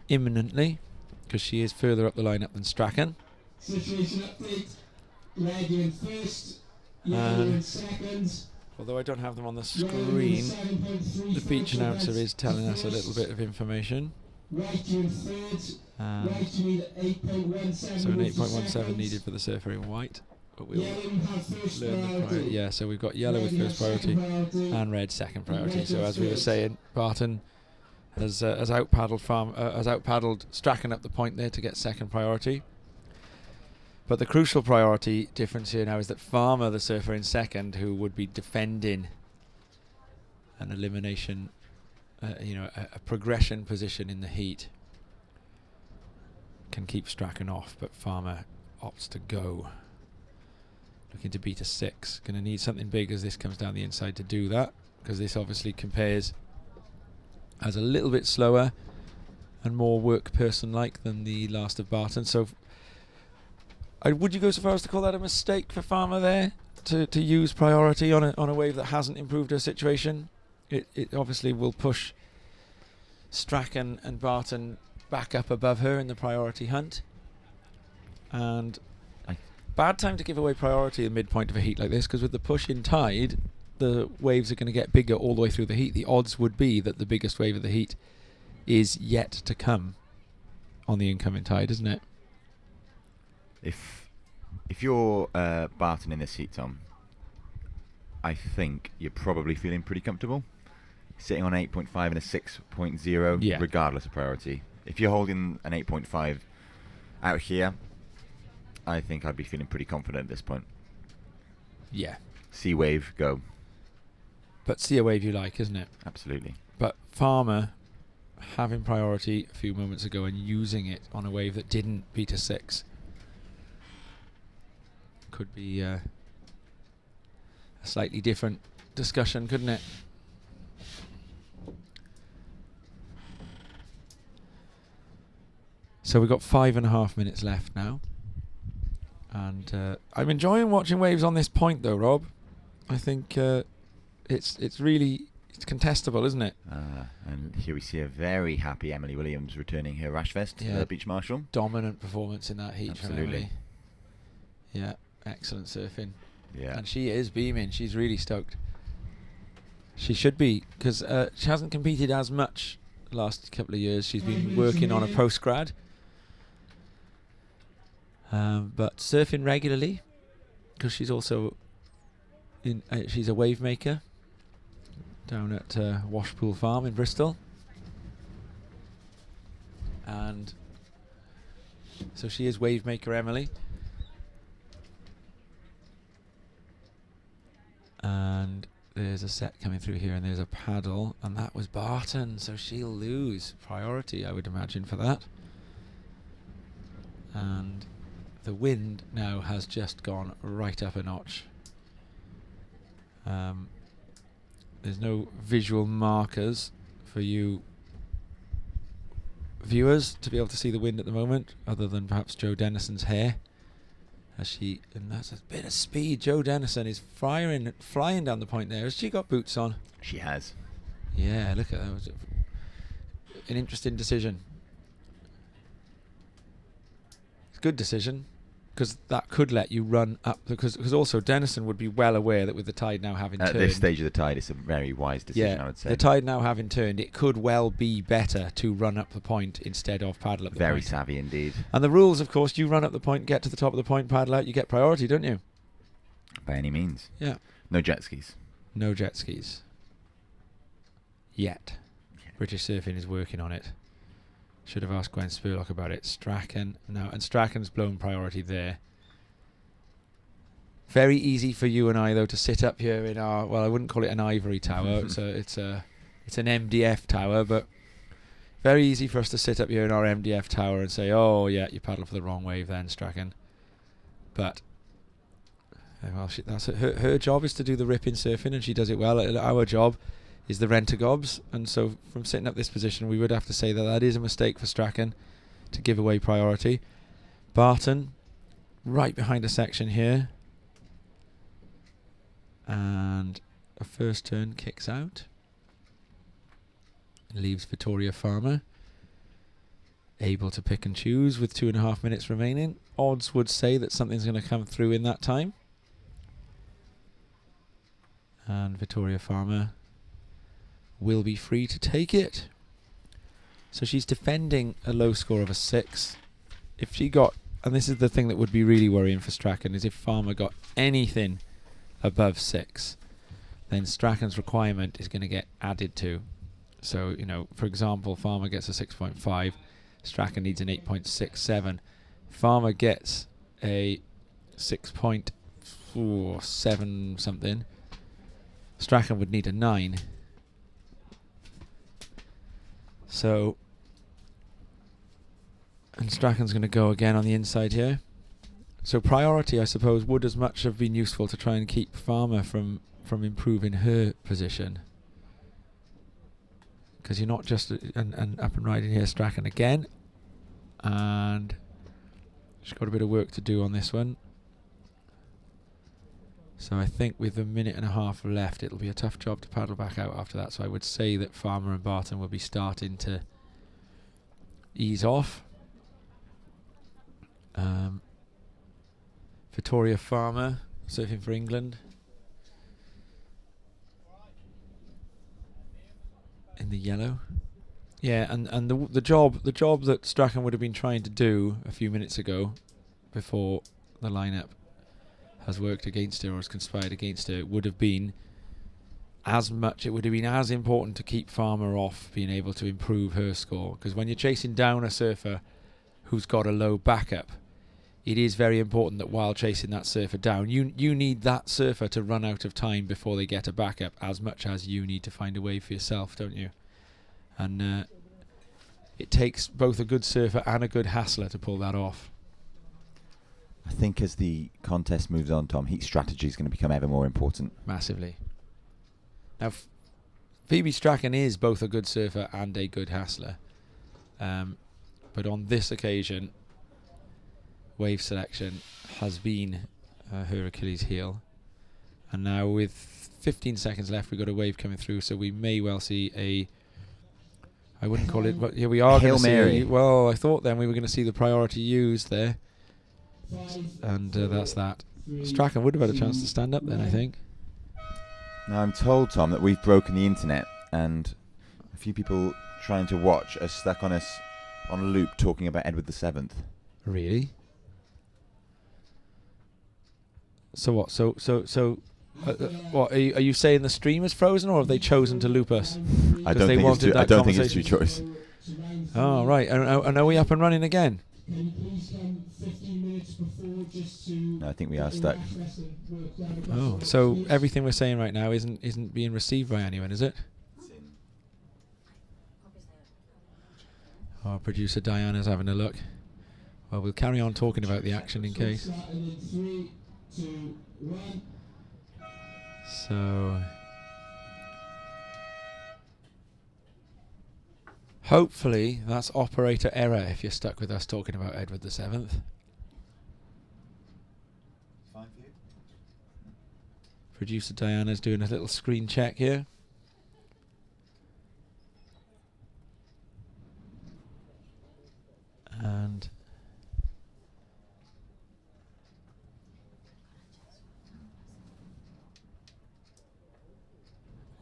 imminently because she is further up the lineup than Strachan. Situation update. Red in first, yellow in second. Although I don't have them on the screen, the beach announcer is telling us a little bit of information. Right in third. Right you need 8.17. So an 8.17 needed for the surfer in white. But we'll learn the priority. Yeah, so we've got yellow with first priority and red second priority. So as we were saying, Barton has out paddled Strachan up the point there to get second priority. But the crucial priority difference here now is that Farmer, the surfer in second, who would be defending an elimination, a progression position in the heat, can keep Strachan off, but Farmer opts to go. Looking to beat a 6. Going to need something big as this comes down the inside to do that, because this obviously compares as a little bit slower and more work person-like than the last of Barton. So would you go so far as to call that a mistake for Farmer there, to use priority on a wave that hasn't improved her situation? It obviously will push Strachan and Barton back up above her in the priority hunt, and bad time to give away priority at the midpoint of a heat like this, because with the push in tide, the waves are going to get bigger all the way through the heat. The odds would be that the biggest wave of the heat is yet to come on the incoming tide, isn't it? If you're Barton in this heat, Tom, I think you're probably feeling pretty comfortable sitting on 8.5 and a 6.0, regardless of priority. If you're holding an 8.5 out here, I think I'd be feeling pretty confident at this point. Yeah. Sea wave, go. But sea a wave you like, isn't it? Absolutely. But Farmer having priority a few moments ago and using it on a wave that didn't beat a 6 could be a slightly different discussion, couldn't it? So we've got 5.5 minutes left now. And I'm enjoying watching waves on this point, though, Rob. I think it's contestable, isn't it? And here we see a very happy Emily Williams returning her rash vest to the beach marshal. Dominant performance in that heat. Absolutely. From Emily. Yeah, excellent surfing. Yeah. And she is beaming. She's really stoked. She should be, because she hasn't competed as much the last couple of years. She's been working on a post-grad. But surfing regularly, because she's also she's a wave maker down at Washpool Farm in Bristol, and so she is wave maker Emily. there's a set coming through here, and there's a paddle, and that was Barton, so she'll lose priority, I would imagine, for that. And the wind now has just gone right up a notch. There's no visual markers for you viewers to be able to see the wind at the moment, other than perhaps Joe Dennison's hair. And that's a bit of speed. Joe Dennison is flying down the point there. Has she got boots on? She has. Yeah, look at that. Was an interesting decision. It's a good decision, because that could let you run up. Because also Dennison would be well aware that with the tide now having turned. At this stage of the tide, it's a very wise decision, I would say. The tide now having turned, it could well be better to run up the point instead of paddle up the point. Very savvy indeed. And the rules, of course, you run up the point, get to the top of the point, paddle out, you get priority, don't you? By any means. Yeah. No jet skis. No jet skis. Yet. British Surfing is working on it. Should have asked Gwen Spurlock about it. Strachan. No, and Strachan's blown priority there. Very easy for you and I, though, to sit up here in our, well, I wouldn't call it an ivory tower. It's an MDF tower, but very easy for us to sit up here in our MDF tower and say, oh, yeah, you paddled for the wrong wave then, Strachan. But, well, that's her job is to do the ripping surfing, and she does it well. Our job is the rent-a-gobs, and so from sitting up this position, we would have to say that is a mistake for Strachan to give away priority. Barton, right behind a section here. And a first turn kicks out. Leaves Victoria Farmer able to pick and choose with 2.5 minutes remaining. Odds would say that something's going to come through in that time. And Victoria Farmer will be free to take it. So she's defending a low score of a 6. If she got, and this is the thing that would be really worrying for Strachan, is if Farmer got anything above 6, then Strachan's requirement is going to get added to. So, for example, Farmer gets a 6.5, Strachan needs an 8.67. Farmer gets a 6.7 something. Strachan would need a 9. So, and Strachan's going to go again on the inside here. So priority, I suppose, would as much have been useful to try and keep Farmer from improving her position. Because you're not just and up and riding here, Strachan again. And she's got a bit of work to do on this one. So I think with a minute and a half left, it'll be a tough job to paddle back out after that. So I would say that Farmer and Barton will be starting to ease off. Victoria Farmer surfing for England in the yellow. Yeah, and the job that Strachan would have been trying to do a few minutes ago, before the lineup has worked against her or has conspired against her, would have been as important to keep Farmer off being able to improve her score. Because when you're chasing down a surfer who's got a low backup, it is very important that while chasing that surfer down, you need that surfer to run out of time before they get a backup, as much as you need to find a wave for yourself, don't you? And it takes both a good surfer and a good hassler to pull that off. I think as the contest moves on, Tom, heat strategy is going to become ever more important. Massively. Now, Phoebe Strachan is both a good surfer and a good hassler. But on this occasion, wave selection has been her Achilles heel. And now with 15 seconds left, we've got a wave coming through, so we may well see a... I wouldn't call it, but here we are. Hail Mary. Well, I thought then we were going to see the priority used there. And that's that. Strachan would have had a chance to stand up then, I think. Now, I'm told, Tom, that we've broken the internet, and a few people trying to watch are stuck on us on a loop talking about Edward VII. Really? So what? So what? Are you saying the stream is frozen, or have they chosen to loop us? I don't think it's your choice. Oh, right. And are we up and running again? minutes before just to. No, I think we are stuck. Oh, so everything we're saying right now isn't being received by anyone, is it? Our producer Diana's having a look. Well, we'll carry on talking about the action in case. 3, 2, 1. So hopefully that's operator error if you're stuck with us talking about Edward the Seventh. Fine for you? Producer Diana's doing a little screen check here. And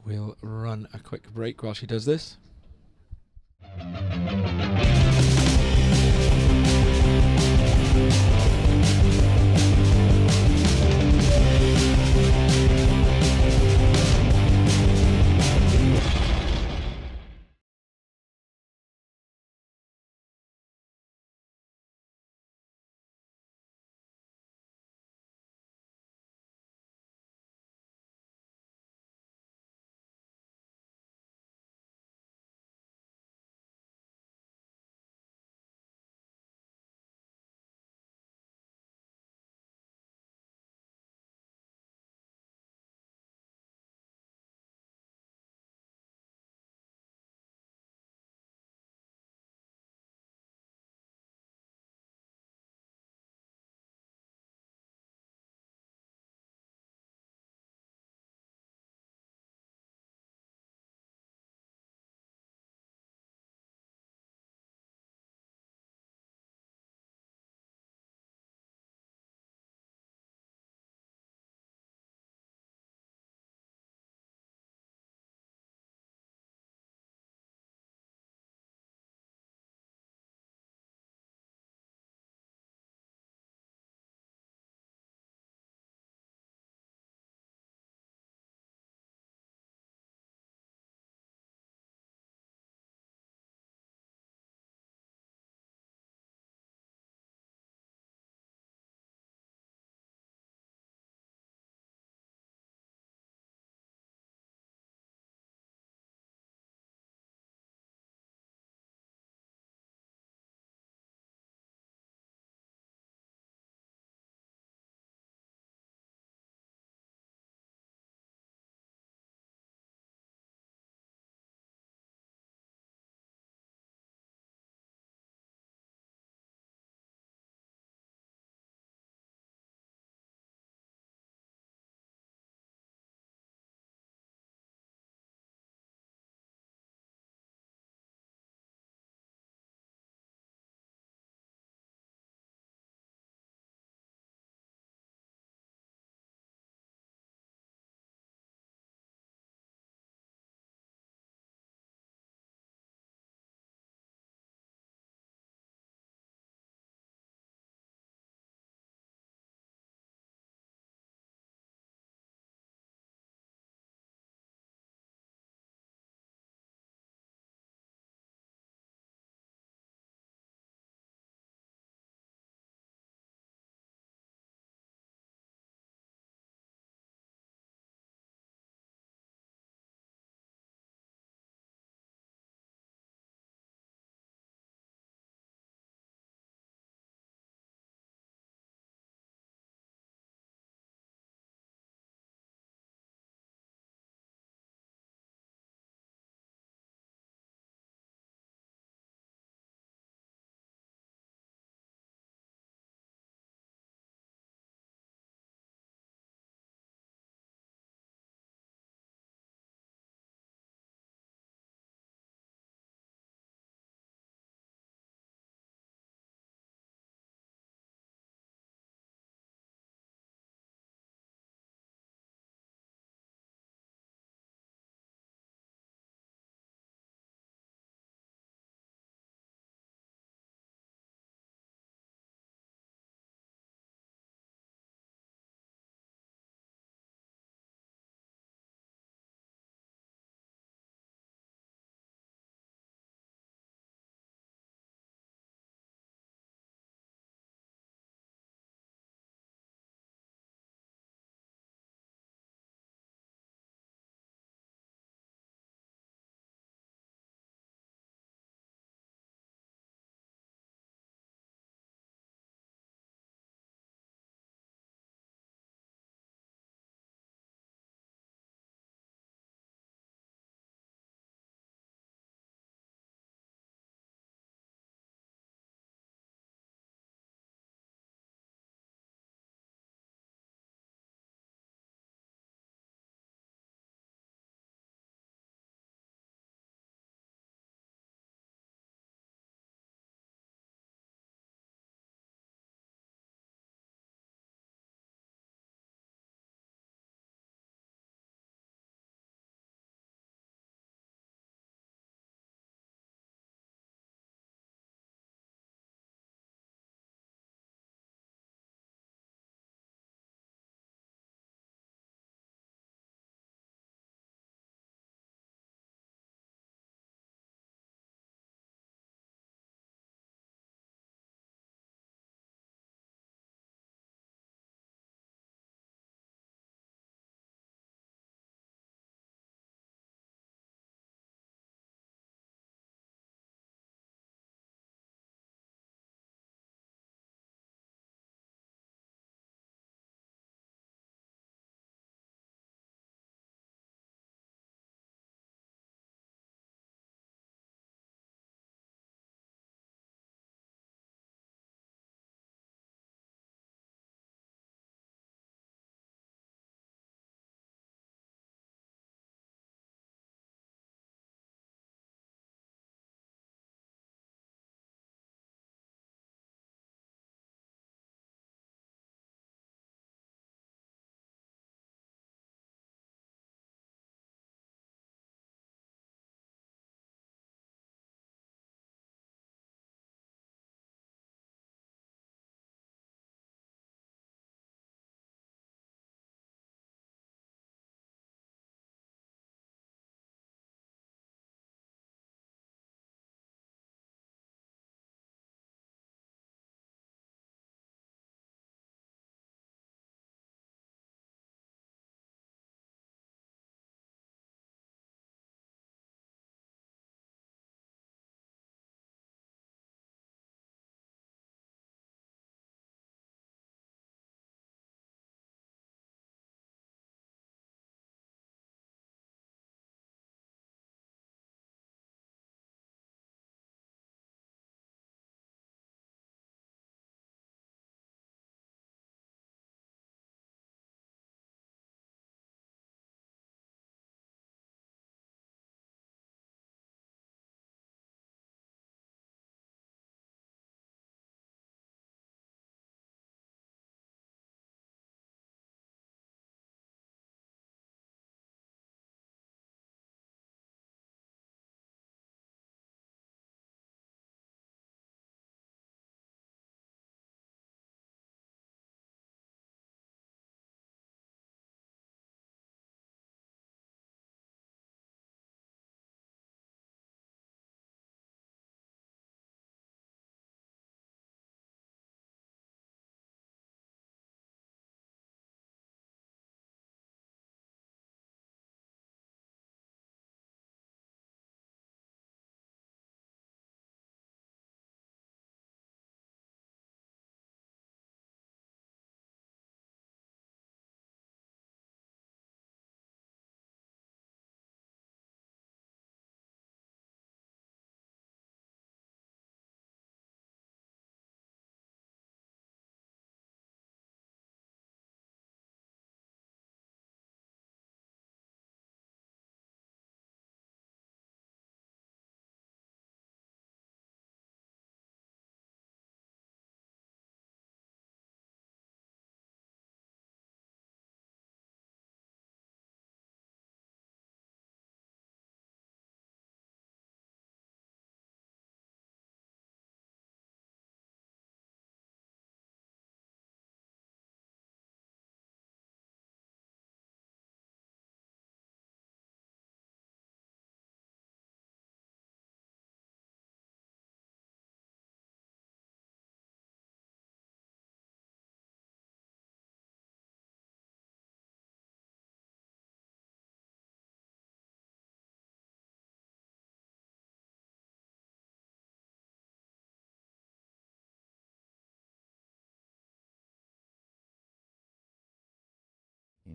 we'll run a quick break while she does this.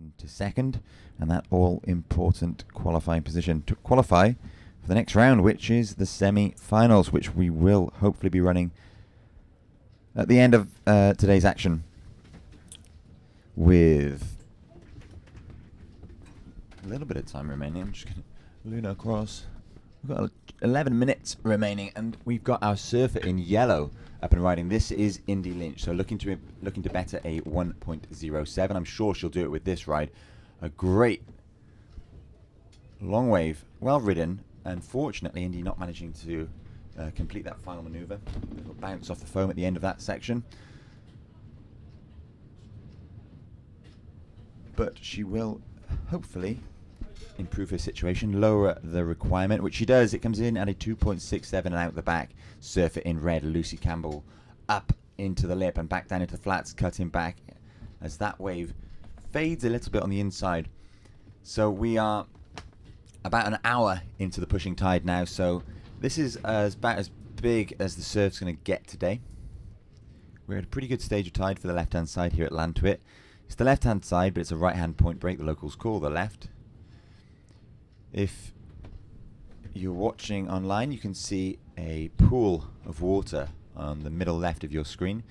into second, and that all-important qualifying position to qualify for the next round, which is the semi-finals, which we will hopefully be running at the end of today's action with a little bit of time remaining. I'm just going to Luna across. We've got 11 minutes remaining, and we've got our surfer in yellow up and riding. This is Indy Lynch, so looking to better a 1.07. I'm sure she'll do it with this ride. A great long wave, well ridden. Unfortunately, Indy not managing to complete that final maneuver. A little bounce off the foam at the end of that section. But she will hopefully improve her situation, lower the requirement, which she does. It comes in at a 2.67 and out the back. Surfer in red, Lucy Campbell, up into the lip and back down into the flats, cutting back as that wave fades a little bit on the inside. So we are about an hour into the pushing tide now, so this is about as big as the surf's going to get today. We're at a pretty good stage of tide for the left-hand side here at Llantwit. It's the left-hand side, but it's a right-hand point break. The locals call the left. If you're watching online, you can see a pool of water on the middle left of your screen.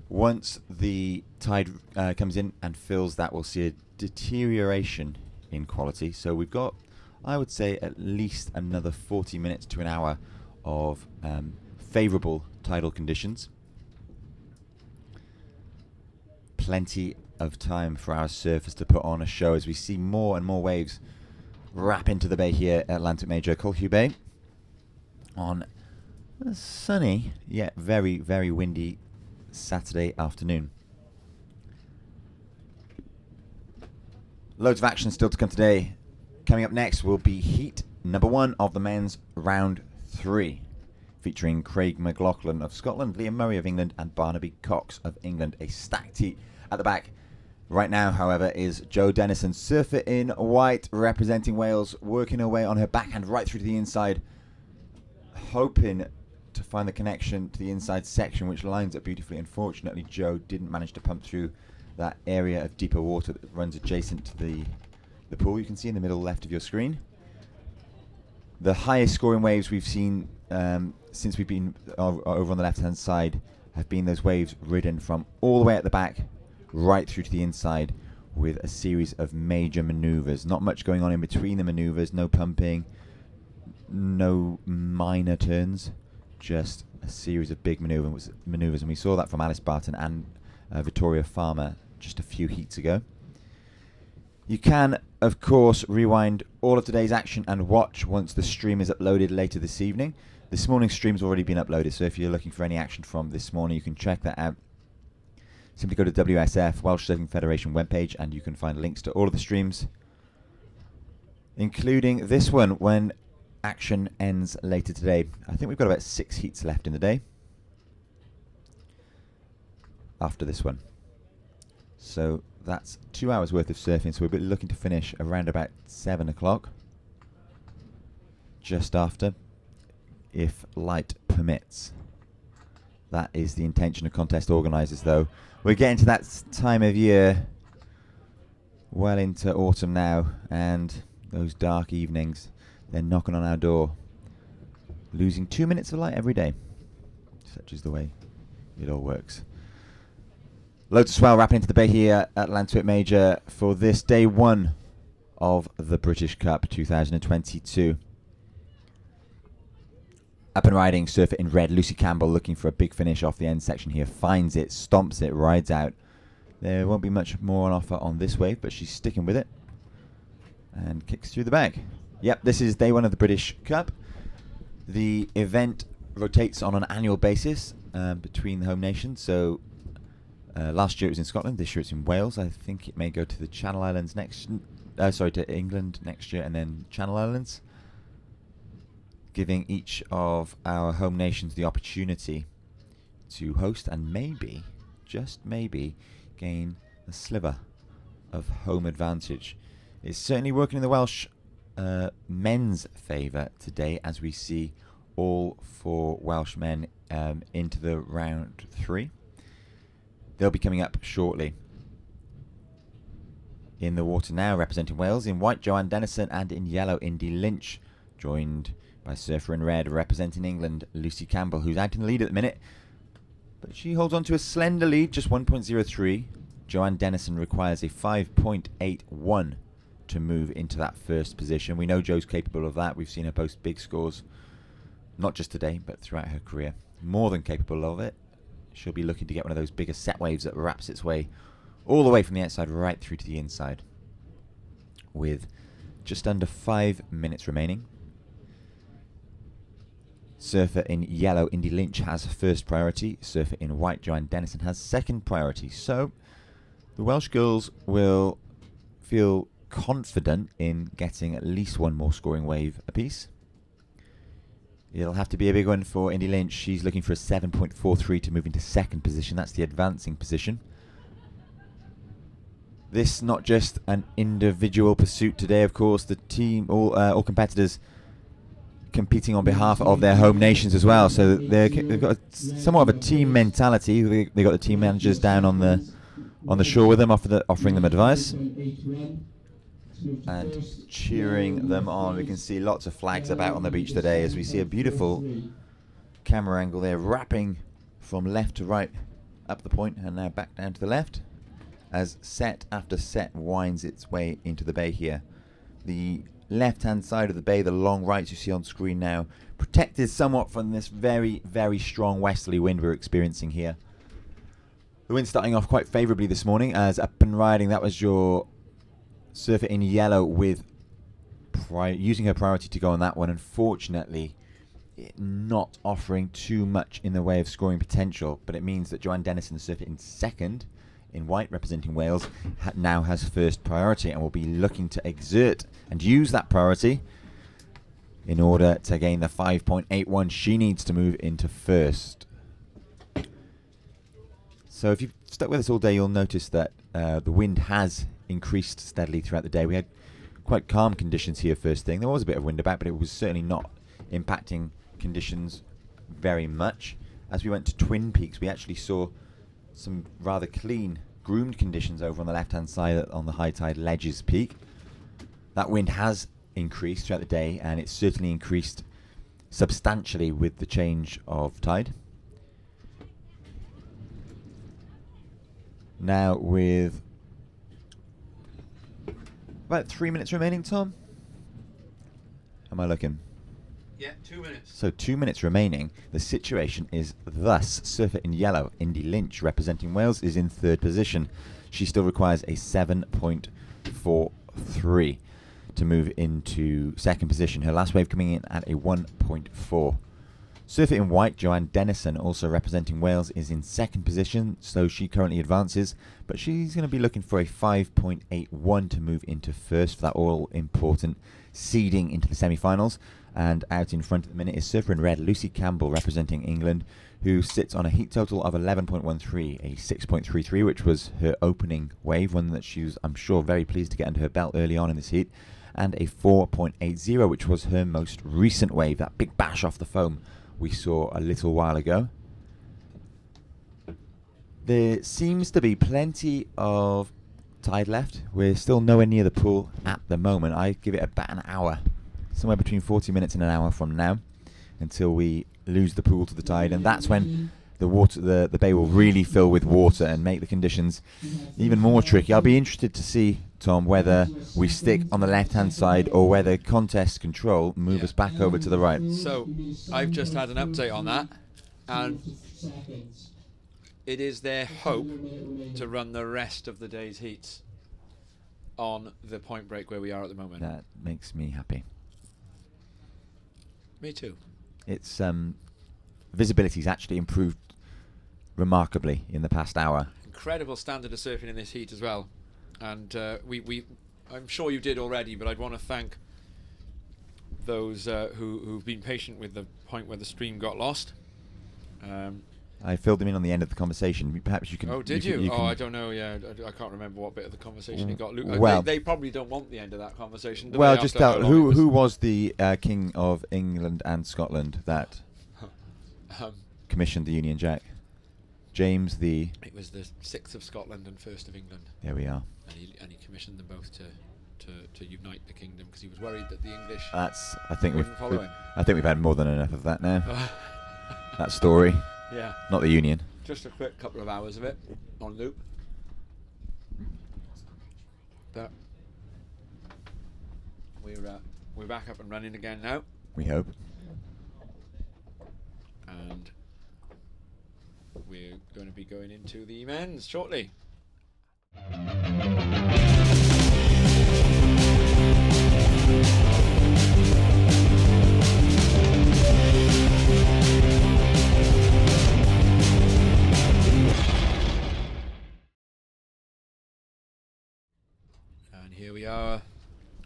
Once the tide comes in and fills that, we'll see a deterioration in quality. So we've got, I would say, at least another 40 minutes to an hour of favourable tidal conditions. Plenty of time for our surfers to put on a show as we see more and more waves wrap into the bay here at Llantwit Major, Colhew Bay, on a sunny yet very, very windy Saturday afternoon. Loads of action still to come today. Coming up next will be heat number 1 of the men's round 3, featuring Craig McLaughlin of Scotland, Liam Murray of England, and Barnaby Cox of England. A stacked heat at the back. Right now, however, is Jo Dennison, surfer in white, representing Wales, working her way on her backhand right through to the inside, hoping to find the connection to the inside section, which lines up beautifully. Unfortunately, Jo didn't manage to pump through that area of deeper water that runs adjacent to the pool you can see in the middle left of your screen. The highest scoring waves we've seen since we've been over on the left-hand side have been those waves ridden from all the way at the back right through to the inside with a series of major maneuvers. Not much going on in between the maneuvers, no pumping, no minor turns, just a series of big maneuvers, and we saw that from Alice Barton and Victoria Farmer just a few heats ago. You can, of course, rewind all of today's action and watch once the stream is uploaded later this evening. This morning's stream's already been uploaded, so if you're looking for any action from this morning, you can check that out. Simply go to WSF, Welsh Surfing Federation webpage, and you can find links to all of the streams, including this one when action ends later today. I think we've got about 6 heats left in the day after this one. So that's 2 hours worth of surfing, so we'll be looking to finish around about 7 o'clock, just after, if light permits. That is the intention of contest organisers, though. We're getting to that time of year, well into autumn now, and those dark evenings, they're knocking on our door, losing 2 minutes of light every day. Such is the way it all works. Loads of swell wrapping into the bay here at Llantwit Major for this day 1 of the British Cup 2022. Up and riding, surfer in red, Lucy Campbell looking for a big finish off the end section here. Finds it, stomps it, rides out. There won't be much more on offer on this wave, but she's sticking with it. And kicks through the bag. Yep, this is day 1 of the British Cup. The event rotates on an annual basis between the home nations. So last year it was in Scotland, this year it's in Wales. I think it may go to the Channel Islands next... to England next year and then Channel Islands, giving each of our home nations the opportunity to host and maybe, just maybe, gain a sliver of home advantage. It's certainly working in the Welsh men's favour today, as we see all 4 Welsh men into the round 3. They'll be coming up shortly. in the water now, representing Wales. In white, Joanne Dennison, and in yellow, Indy Lynch, joined by surfer in red, representing England, Lucy Campbell, who's out in the lead at the minute. But she holds on to a slender lead, just 1.03. Joanne Dennison requires a 5.81 to move into that first position. We know Jo's capable of that. We've seen her post big scores, not just today, but throughout her career. More than capable of it. She'll be looking to get one of those bigger set waves that wraps its way all the way from the outside right through to the inside. With just under 5 minutes remaining. Surfer in yellow, Indy Lynch, has first priority. Surfer in white, Joanne Dennison, has second priority. So the Welsh girls will feel confident in getting at least one more scoring wave apiece. It'll have to be a big one for Indy Lynch. She's looking for a 7.43 to move into second position. That's the advancing position. This not just an individual pursuit today, of course. The team, all competitors, competing on behalf of their home nations as well. So they've got somewhat of a team mentality. They got the team managers down on the shore with them, offering them advice and cheering them on. We can see lots of flags about on the beach today as we see a beautiful camera angle there, wrapping from left to right up the point and now back down to the left as set after set winds its way into the bay here. The left-hand side of the bay, the long rights you see on screen now, protected somewhat from this very, very strong westerly wind we're experiencing here. The wind starting off quite favourably this morning as up and riding. That was your surfer in yellow with using her priority to go on that one. Unfortunately, not offering too much in the way of scoring potential, but it means that Joanne Dennison, the surfer in second, in white, representing Wales, now has first priority and will be looking to exert and use that priority in order to gain the 5.81 she needs to move into first. So if you've stuck with us all day, you'll notice that the wind has increased steadily throughout the day. We had quite calm conditions here first thing. There was a bit of wind about, but it was certainly not impacting conditions very much. As we went to Twin Peaks, we actually saw some rather clean, groomed conditions over on the left-hand side on the high tide Ledges Peak. That wind has increased throughout the day, and it's certainly increased substantially with the change of tide. Now with about 3 minutes remaining, Tom? Am I looking? Yeah, 2 minutes. So 2 minutes remaining. The situation is thus. Surfer in yellow, Indy Lynch, representing Wales, is in third position. She still requires a 7.43 to move into second position. Her last wave coming in at a 1.4. Surfer in white, Joanne Dennison, also representing Wales, is in second position, so she currently advances, but she's going to be looking for a 5.81 to move into first for that all-important seeding into the semi-finals. And out in front at the minute is surfer in red, Lucy Campbell, representing England, who sits on a heat total of 11.13, a 6.33, which was her opening wave, one that she was, I'm sure, very pleased to get under her belt early on in this heat, and a 4.80, which was her most recent wave, that big bash off the foam we saw a little while ago. There seems to be plenty of tide left. We're still nowhere near the pool at the moment. I give it about an hour, somewhere between 40 minutes and an hour from now, until we lose the pool to the tide, and that's when the bay will really fill with water and make the conditions even more tricky. I'll be interested to see, Tom, whether we stick on the left-hand side or whether contest control move us back over to the right. So I've just had an update on that, and it is their hope to run the rest of the day's heats on the point break where we are at the moment. That makes me happy. Me too. It's visibility's actually improved remarkably in the past hour. Incredible standard of surfing in this heat as well, and I'm sure you did already, but I'd want to thank those who've been patient with the point where the stream got lost. I filled them in on the end of the conversation. Perhaps you can. Oh, did you? I don't know. Yeah, I can't remember what bit of the conversation it got. Well, they probably don't want the end of that conversation. Well, just tell who was the King of England and Scotland that commissioned the Union Jack? James the... It was the 6th of Scotland and 1st of England. There we are. And he commissioned them both to unite the kingdom because he was worried that the English I think wouldn't follow him. I think we've had more than enough of that now. That story. Yeah. Not the Union. Just a quick couple of hours of it on loop. But we're back up and running again now. We hope. And we're going to be going into the men's shortly. And here we are.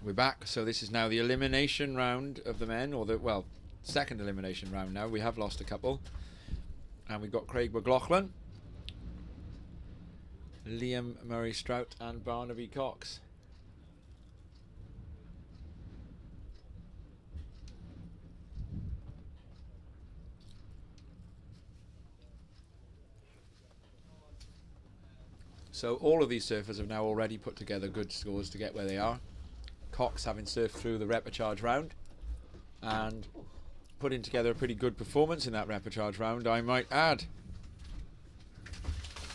We're back. So this is now the elimination round of the men, or the, well, second elimination round now. We have lost a couple. And we've got Craig McLaughlin, Liam Murray-Strout and Barnaby Cox. So all of these surfers have now already put together good scores to get where they are. Cox having surfed through the repechage round and putting together a pretty good performance in that repechage round, I might add.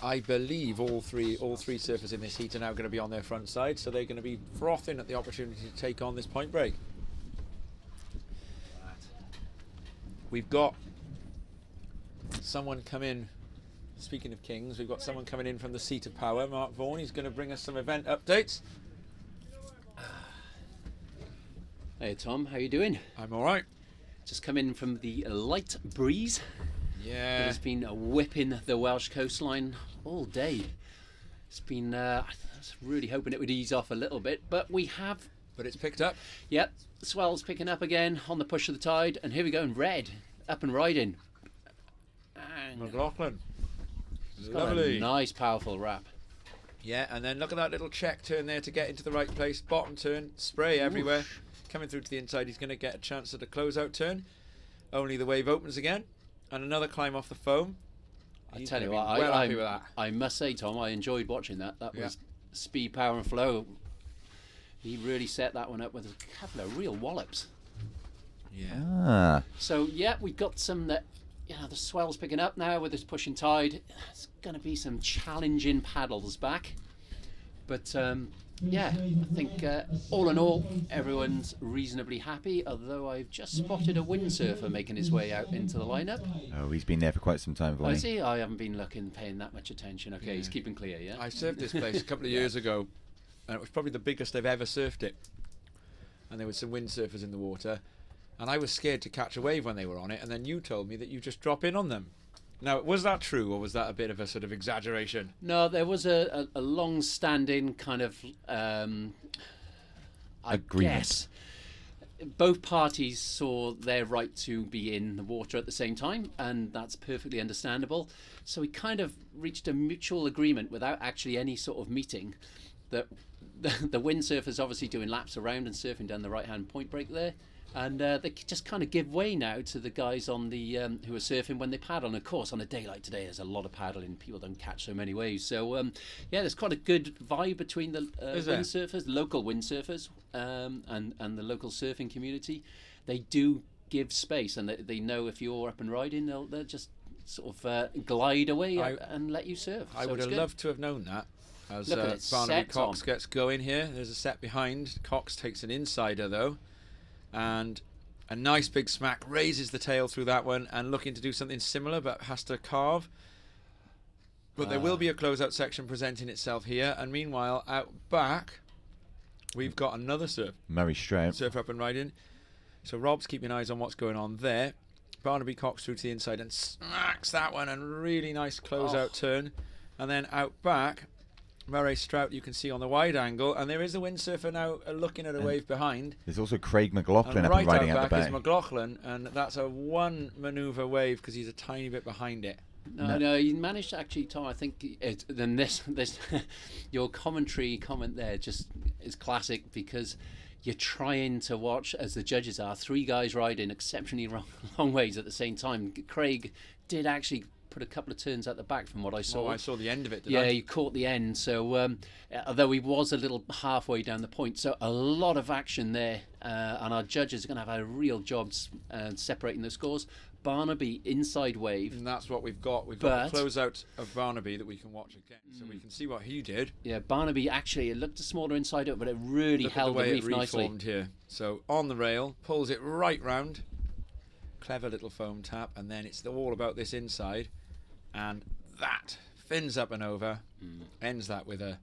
I believe all three surfers in this heat are now going to be on their front side, so they're going to be frothing at the opportunity to take on this point break. We've got someone come in. Speaking of kings, we've got someone coming in from the seat of power, Mark Vaughan. He's going to bring us some event updates. Hey Tom, how you doing? I'm all right. Just come in from the light breeze. Yeah. That has been whipping the Welsh coastline all day. It's been, I was really hoping it would ease off a little bit, but we have. But it's picked up. Yep, the swell's picking up again on the push of the tide, and here we go in red, up and riding. And McLaughlin. It's got Lovely. a nice, powerful wrap. Yeah, and then look at that little check turn there to get into the right place. Bottom turn, spray everywhere. Coming through to the inside, he's going to get a chance at a close-out turn. Only the wave opens again. And another climb off the foam. I tell you what, I must say, Tom, I enjoyed watching that. That was speed, power and flow. He really set that one up with a couple of real wallops. Yeah. So, yeah, we've got some that, you know, the swell's picking up now with this pushing tide. It's going to be some challenging paddles back. But, yeah, I think all in all, everyone's reasonably happy, although I've just spotted a windsurfer making his way out into the lineup. Oh, he's been there for quite some time, I see. I haven't been paying that much attention. Okay, he's keeping clear, yeah? I surfed this place a couple of years ago, and it was probably the biggest I've ever surfed it. And there were some windsurfers in the water, and I was scared to catch a wave when they were on it, and then you told me that you just drop in on them. Now, was that true, or was that a bit of a sort of exaggeration? No, there was a long-standing kind of I guess both parties saw their right to be in the water at the same time, and that's perfectly understandable. So we kind of reached a mutual agreement without actually any sort of meeting that the windsurfers obviously doing laps around and surfing down the right-hand point break there. And they just kind of give way now to the guys on the who are surfing when they paddle. And of course, on a day like today, there's a lot of paddling. People don't catch so many waves. So yeah, there's quite a good vibe between the windsurfers, local windsurfers, and the local surfing community. They do give space, and they know if you're up and riding, they'll just sort of glide away and let you surf. I would have loved to have known that. As Barnaby Cox gets going here, there's a set behind. Cox takes an insider though. And a nice big smack, raises the tail through that one, and looking to do something similar, but has to carve. But there will be a closeout section presenting itself here, and meanwhile, out back, we've got another surf. Murray-Strout. Surf up and riding. So Rob's keeping eyes on what's going on there. Barnaby Cox through to the inside and smacks that one, and really nice closeout turn. And then out back, Murray-Strout you can see on the wide angle, and there is a windsurfer now looking at a wave behind. There's also Craig McLaughlin and up and riding out at the back. Is McLaughlin, and that's a one manoeuvre wave because he's a tiny bit behind it. No, you managed to actually, Tom. I think then this your commentary comment there just is classic because you're trying to watch, as the judges are, three guys riding exceptionally long waves at the same time. Craig did actually put a couple of turns at the back from what I saw. Oh, I saw the end of it, Yeah, you caught the end. So although he was a little halfway down the point, so a lot of action there, and our judges are going to have a real job separating the scores. Barnaby inside wave. And that's what we've got. We've got the closeout of Barnaby that we can watch again, so we can see what he did. Yeah, Barnaby actually, it looked a smaller inside out, but it really held the reef nicely. Here. So on the rail, pulls it right round. Clever little foam tap, and then it's all about this inside, and that fins up and over, ends that with a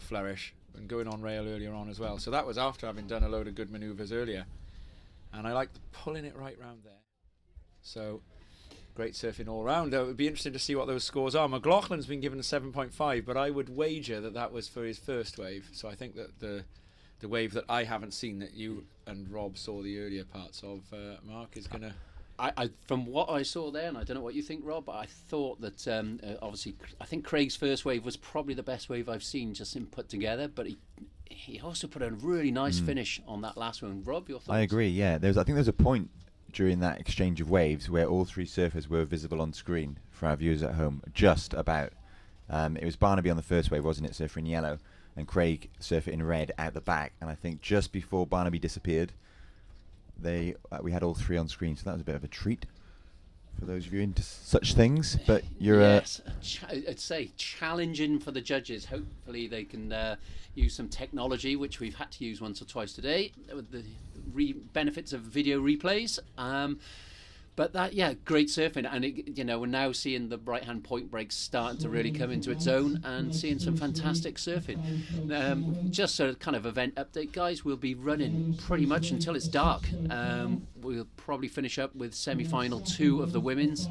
flourish, and going on rail earlier on as well. So that was after having done a load of good manoeuvres earlier, and I like pulling it right round there. So great surfing all round. It would be interesting to see what those scores are. McLaughlin's been given a 7.5, but I would wager that was for his first wave. So I think that the wave that I haven't seen, that you and Rob saw the earlier parts of, Mark, is going to... I from what I saw there, and I don't know what you think, Rob, but I thought that obviously I think Craig's first wave was probably the best wave I've seen just in put together, but he also put a really nice finish on that last one. Rob, your thoughts? I agree, yeah. I think there's a point during that exchange of waves where all three surfers were visible on screen for our viewers at home, just about. It was Barnaby on the first wave, wasn't it, surfer in yellow, and Craig surfer in red out the back, and I think just before Barnaby disappeared, we had all three on screen, so that was a bit of a treat for those of you into such things. But you're yes, I'd say challenging for the judges. Hopefully they can use some technology, which we've had to use once or twice today, with the benefits of video replays. But that, yeah, great surfing, and we're now seeing the right-hand point breaks starting to really come into its own, and seeing some fantastic surfing. Just a kind of event update, guys. We'll be running pretty much until it's dark. We'll probably finish up with semi-final 2 of the women's,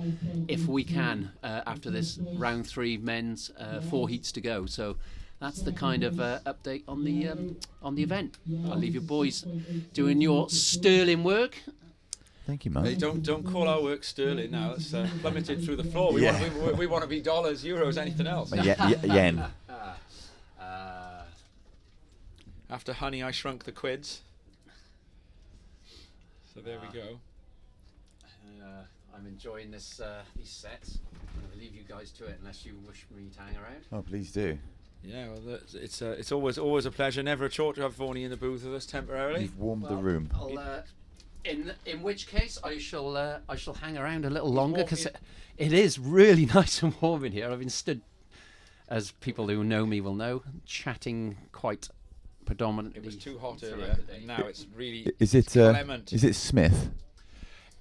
if we can, after this round 3 men's, 4 heats to go. So that's the kind of update on the event. I'll leave you boys doing your sterling work. Thank you, Mark. Hey, don't call our work sterling now. It's plummeted through the floor. We want to be dollars, euros, anything else. Yen. After Honey, I Shrunk the Quids. So there we go. I'm enjoying this these sets. I'm going to leave you guys to it unless you wish me to hang around. Oh, please do. Yeah, well, it's always a pleasure. Never a chore to have Vaughnie in the booth with us temporarily. You've warmed the room. In which case I shall hang around a little longer, because it is really nice and warm in here. I've been stood, as people who know me will know, chatting quite predominantly. It was too hot earlier, and now it's really clement. Is it Smith?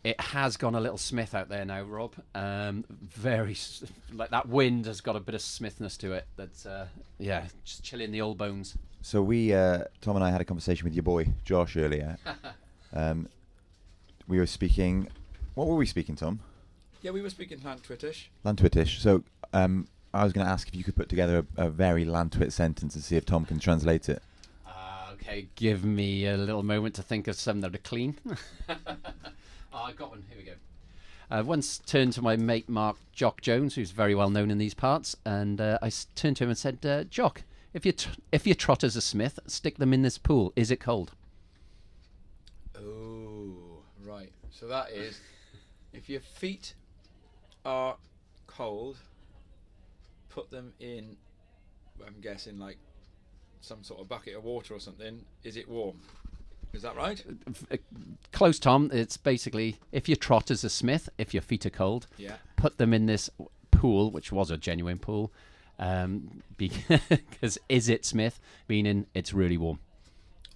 It has gone a little Smith out there now, Rob. Very like that wind has got a bit of Smithness to it. That's just chilling the old bones. So we, Tom and I, had a conversation with your boy Josh earlier. We were speaking. What were we speaking, Tom? Yeah, we were speaking Llantwitish. Llantwitish. So I was going to ask if you could put together a very Llantwit sentence and see if Tom can translate it. Okay, give me a little moment to think of some that are clean. I got one. Here we go. I once turned to my mate Mark Jock Jones, who's very well known in these parts, and I turned to him and said, "Jock, if your trotters are Smith, stick them in this pool. Is it cold?" Right, so that is, if your feet are cold, put them in, I'm guessing, like some sort of bucket of water or something. Is it warm? Is that right? Close, Tom. It's basically, if your trotters are Smith, if your feet are cold, put them in this pool, which was a genuine pool, because is it Smith, meaning it's really warm.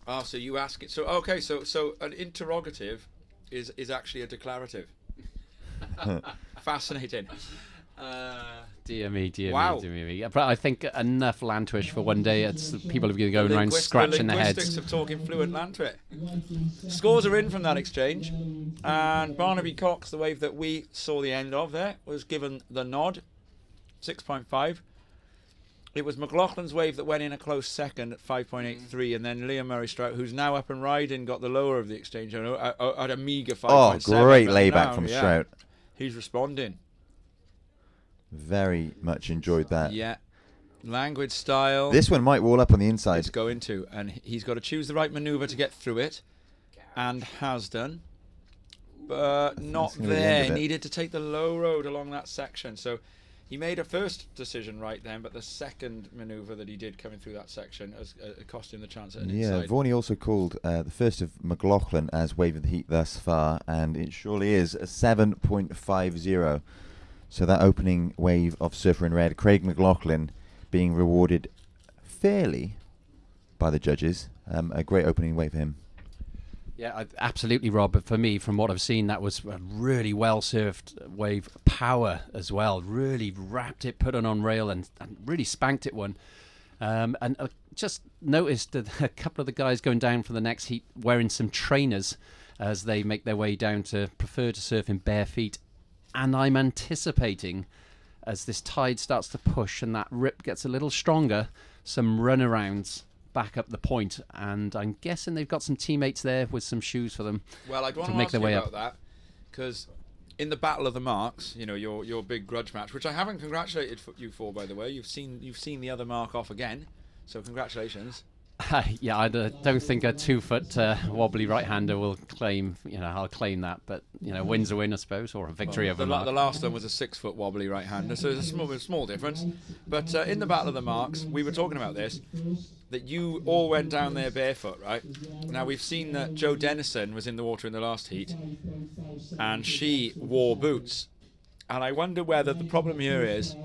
Ah, so you ask it. So okay, so an interrogative is actually a declarative. Fascinating. Dear me. Wow. But I think enough Llantwish for one day. It's people are going to go around scratching their heads. The linguistics of talking fluent Llantwit. Scores are in from that exchange, and Barnaby Cox, the wave that we saw the end of there, was given the nod, 6.5. It was McLaughlin's wave that went in a close second at 5.83, and then Liam Murray Strout, who's now up and riding, got the lower of the exchange at a meagre 5.7. Oh, great layback from Strout. He's responding. Very much enjoyed that. Yeah. Language style. This one might wall up on the inside. It's going to, and he's got to choose the right manoeuvre to get through it, and has done. not gonna be the end there. of it. Needed to take the low road along that section. So he made a first decision right then, but the second manoeuvre that he did coming through that section cost him the chance at an inside. Vorney also called the first of McLaughlin as wave of the heat thus far, and it surely is a 7.50. So that opening wave of Surfer in Red, Craig McLaughlin being rewarded fairly by the judges. A great opening wave for him. Yeah, absolutely, Rob. But for me, from what I've seen, that was a really well-served wave. Power as well. Really wrapped it, put it on rail, and really spanked it one. And I just noticed that a couple of the guys going down for the next heat wearing some trainers as they make their way down to prefer to surf in bare feet. And I'm anticipating, as this tide starts to push and that rip gets a little stronger, some runarounds back up the point, and I'm guessing they've got some teammates there with some shoes for them. Well, I'd want to make ask their you way about up. that, because in the Battle of the Marks, your big grudge match, which I haven't congratulated you for, by the way. You've seen the other mark off again, so congratulations. Yeah, I don't think a 2-foot wobbly right-hander will claim. I'll claim that, but win's a win, I suppose, or a victory over the last one was a 6-foot wobbly right-hander, so there's a small difference. But in the Battle of the Marks, we were talking about this, that you all went down there barefoot, right? Now we've seen that Jo Dennison was in the water in the last heat, and she wore boots, and I wonder whether the problem here is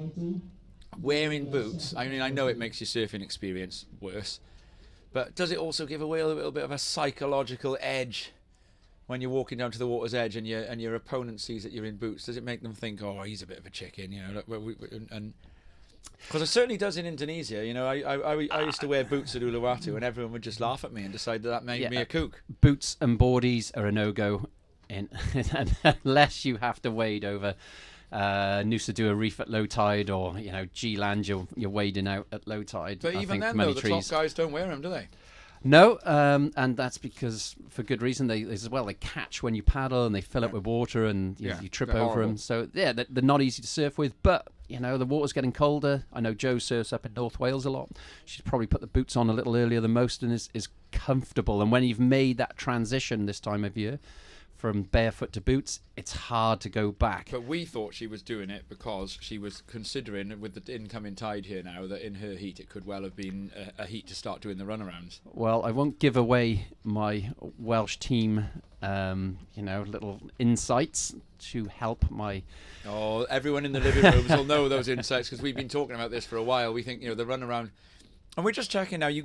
wearing boots. I mean, I know it makes your surfing experience worse. But does it also give away a little bit of a psychological edge when you're walking down to the water's edge and your opponent sees that you're in boots? Does it make them think, oh, he's a bit of a chicken, and because it certainly does in Indonesia. I used to wear boots at Uluwatu, and everyone would just laugh at me and decide that made me a kook. Boots and boardies are a no-go, unless you have to wade over Nusa Dua Reef at low tide, or G-Land, you're wading out at low tide. But even then, though, the top guys don't wear them, do they? No, and that's because, for good reason, they catch when you paddle, and they fill up with water, and you trip over them. So they're not easy to surf with, but the water's getting colder. I know Jo surfs up in North Wales a lot. She's probably put the boots on a little earlier than most and is comfortable. And when you've made that transition this time of year from barefoot to boots, it's hard to go back. But we thought she was doing it because she was considering, with the incoming tide here now, that in her heat it could well have been a heat to start doing the runarounds. Well, I won't give away my Welsh team, little insights to help my... Oh, everyone in the living rooms will know those insights, because we've been talking about this for a while. We think, the runaround... And we're just checking now. You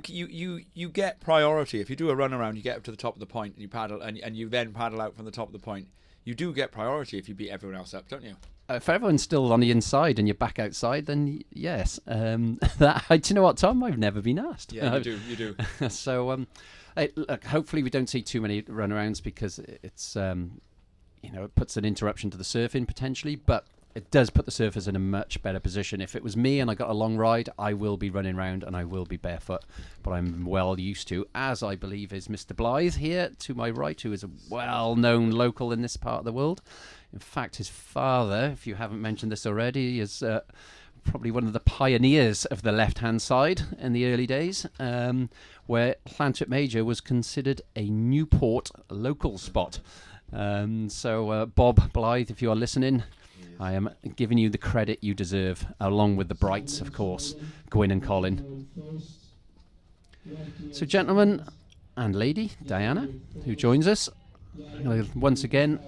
get priority if you do a runaround. You get up to the top of the point and you paddle, and you then paddle out from the top of the point. You do get priority if you beat everyone else up, don't you? If everyone's still on the inside and you're back outside, then yes. Do you know what, Tom? I've never been asked. Yeah, you do. So, look. Hopefully, we don't see too many runarounds, because it's it puts an interruption to the surfing potentially, but it does put the surfers in a much better position. If it was me and I got a long ride, I will be running around and I will be barefoot, but I'm well used to, as I believe is Mr. Blythe here to my right, who is a well-known local in this part of the world. In fact, his father, if you haven't mentioned this already, is probably one of the pioneers of the left-hand side in the early days, where Llantwit Major was considered a Newport local spot. So Bob Blythe, if you are listening, I am giving you the credit you deserve, along with the Brights, of course, Gwyn and Colin. So, gentlemen and lady, Diana, who joins us, once again,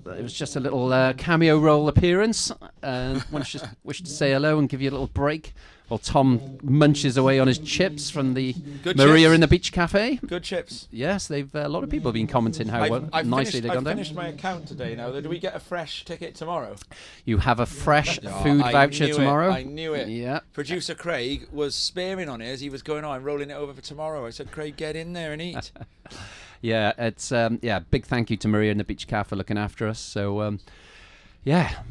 it was just a little cameo role appearance. Wish to say hello and give you a little break while Tom munches away on his chips from the Maria in the Beach Cafe. Good chips. Yes, they've a lot of people have been commenting how nicely they've gone down. I've finished my account today now. Do we get a fresh ticket tomorrow? You have a fresh food voucher tomorrow. I knew it. Yeah. Producer Craig was sparing on his. He was going, I'm rolling it over for tomorrow. I said, Craig, get in there and eat. Yeah, it's big thank you to Maria and the Beach Cafe for looking after us. So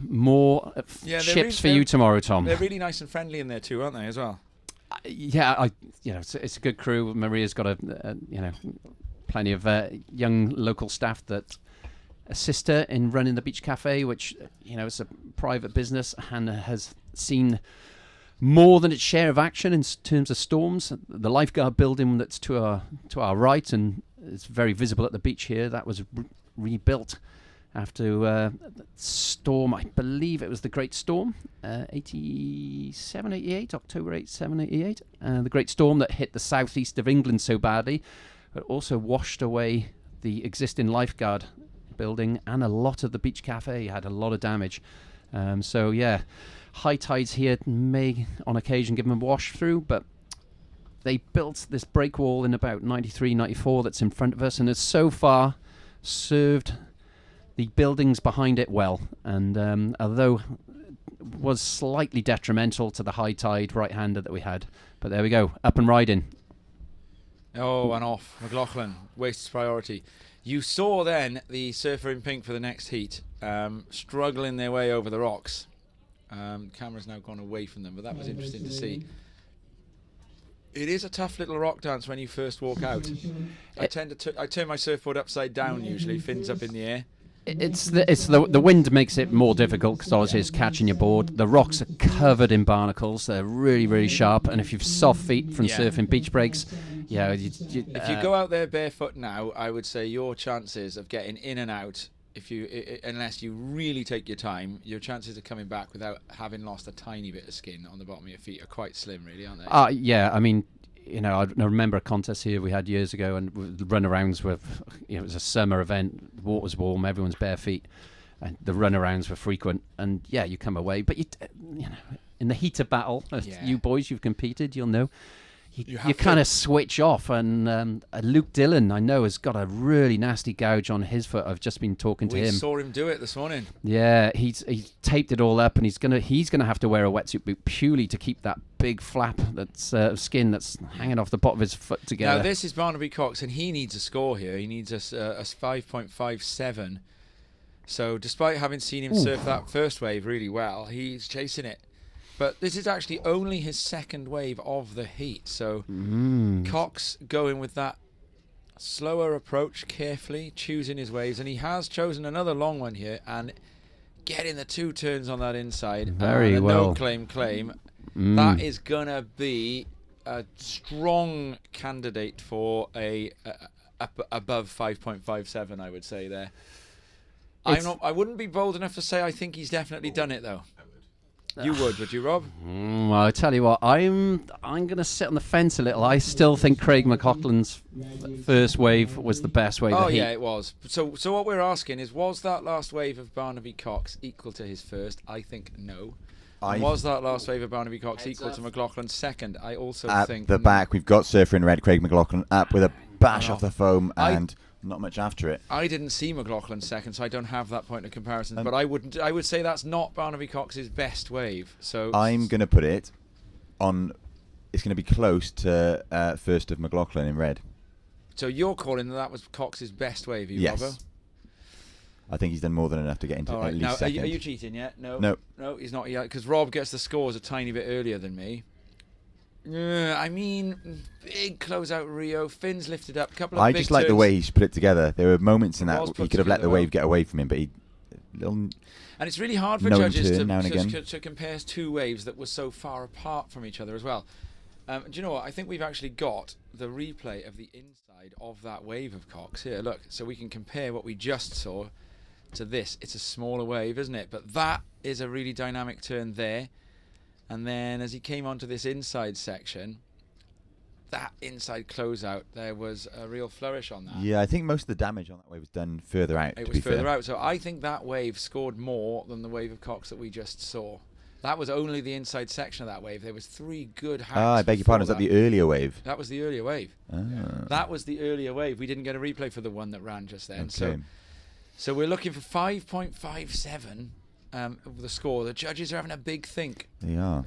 more chips for you tomorrow, Tom. They're really nice and friendly in there too, aren't they, as well? It's a good crew. Maria's got plenty of young local staff that assist her in running the Beach Cafe, which it's a private business and has seen more than its share of action in terms of storms. The lifeguard building that's to our right and it's very visible at the beach here, that was rebuilt after storm. I believe it was the Great Storm, 87, 88, October 87, 88. The Great Storm that hit the southeast of England so badly, but also washed away the existing lifeguard building, and a lot of the beach cafe had a lot of damage. So yeah, high tides here may on occasion give them a wash through, but they built this break wall in about 93, 94 that's in front of us, and has so far served the buildings behind it well. And although was slightly detrimental to the high tide right-hander that we had, but there we go, up and riding. Oh, and off. McLaughlin, wastes priority. You saw then the surfer in pink for the next heat, struggling their way over the rocks. Camera's now gone away from them, but that was interesting to see. It is a tough little rock dance when you first walk out. I turn my surfboard upside down usually, fins up in the air. It's the wind makes it more difficult because obviously it's catching your board. The rocks are covered in barnacles. They're really, really sharp. And if you've soft feet from surfing beach breaks, if you go out there barefoot now, I would say your chances of getting in and out, unless you really take your time, your chances of coming back without having lost a tiny bit of skin on the bottom of your feet are quite slim, really, aren't they? Yeah, I mean, I remember a contest here we had years ago, and the runarounds were, it was a summer event, the water's warm, everyone's bare feet, and the runarounds were frequent, and yeah, you come away, but in the heat of battle, you boys, you've competed, you'll know, you kind of switch off. And Luke Dillon, I know, has got a really nasty gouge on his foot. I've just been talking to him. We saw him do it this morning. Yeah, he's taped it all up, and he's gonna have to wear a wetsuit boot purely to keep that big flap that's skin that's hanging off the bottom of his foot together. Now this is Barnaby Cox, and he needs a score here. He needs a 5.57. So despite having seen him surf that first wave really well, he's chasing it. But this is actually only his second wave of the heat. So Cox going with that slower approach, carefully choosing his waves. And he has chosen another long one here and getting the 2 turns on that inside. Very well. No claim. That is going to be a strong candidate for a above 5.57, I would say there. I wouldn't be bold enough to say I think he's definitely done it, though. You would you, Rob? Well, I tell you what, I'm going to sit on the fence a little. I still think Craig McLaughlin's first wave was the best wave. Yeah, it was. So what we're asking is, was that last wave of Barnaby Cox equal to his first? I think no. Was that last wave of Barnaby Cox equal to McLaughlin's second? I also think... At the back, we've got surfer in red, Craig McLaughlin, up with a bash off the foam and... not much after it. I didn't see McLaughlin's second, so I don't have that point of comparison. But I would say that's not Barnaby Cox's best wave. So I'm going to put it on. It's going to be close to first of McLaughlin in red. So you're calling that was Cox's best wave, yes. Robbo? I think he's done more than enough to get into at least second. Are you cheating yet? No. No, he's not yet, because Rob gets the scores a tiny bit earlier than me. I mean, big closeout Rio, fins lifted up, couple of big I just like the way he's put it together. There were moments in that he could have let the wave get away from him, but and it's really hard for judges to compare 2 waves that were so far apart from each other as well. Do you know what? I think we've actually got the replay of the inside of that wave of Cox here. Look, so we can compare what we just saw to this. It's a smaller wave, isn't it? But that is a really dynamic turn there. And then as he came onto this inside section, that inside closeout, there was a real flourish on that. Yeah, I think most of the damage on that wave was done further out. It was further out. So I think that wave scored more than the wave of Cox that we just saw. That was only the inside section of that wave. There was 3 good hacks. I beg your pardon. Was that the earlier wave? That was the earlier wave. That was the earlier wave. We didn't get a replay for the one that ran just then. Okay. So we're looking for 5.57. The score. The judges are having a big think. They are.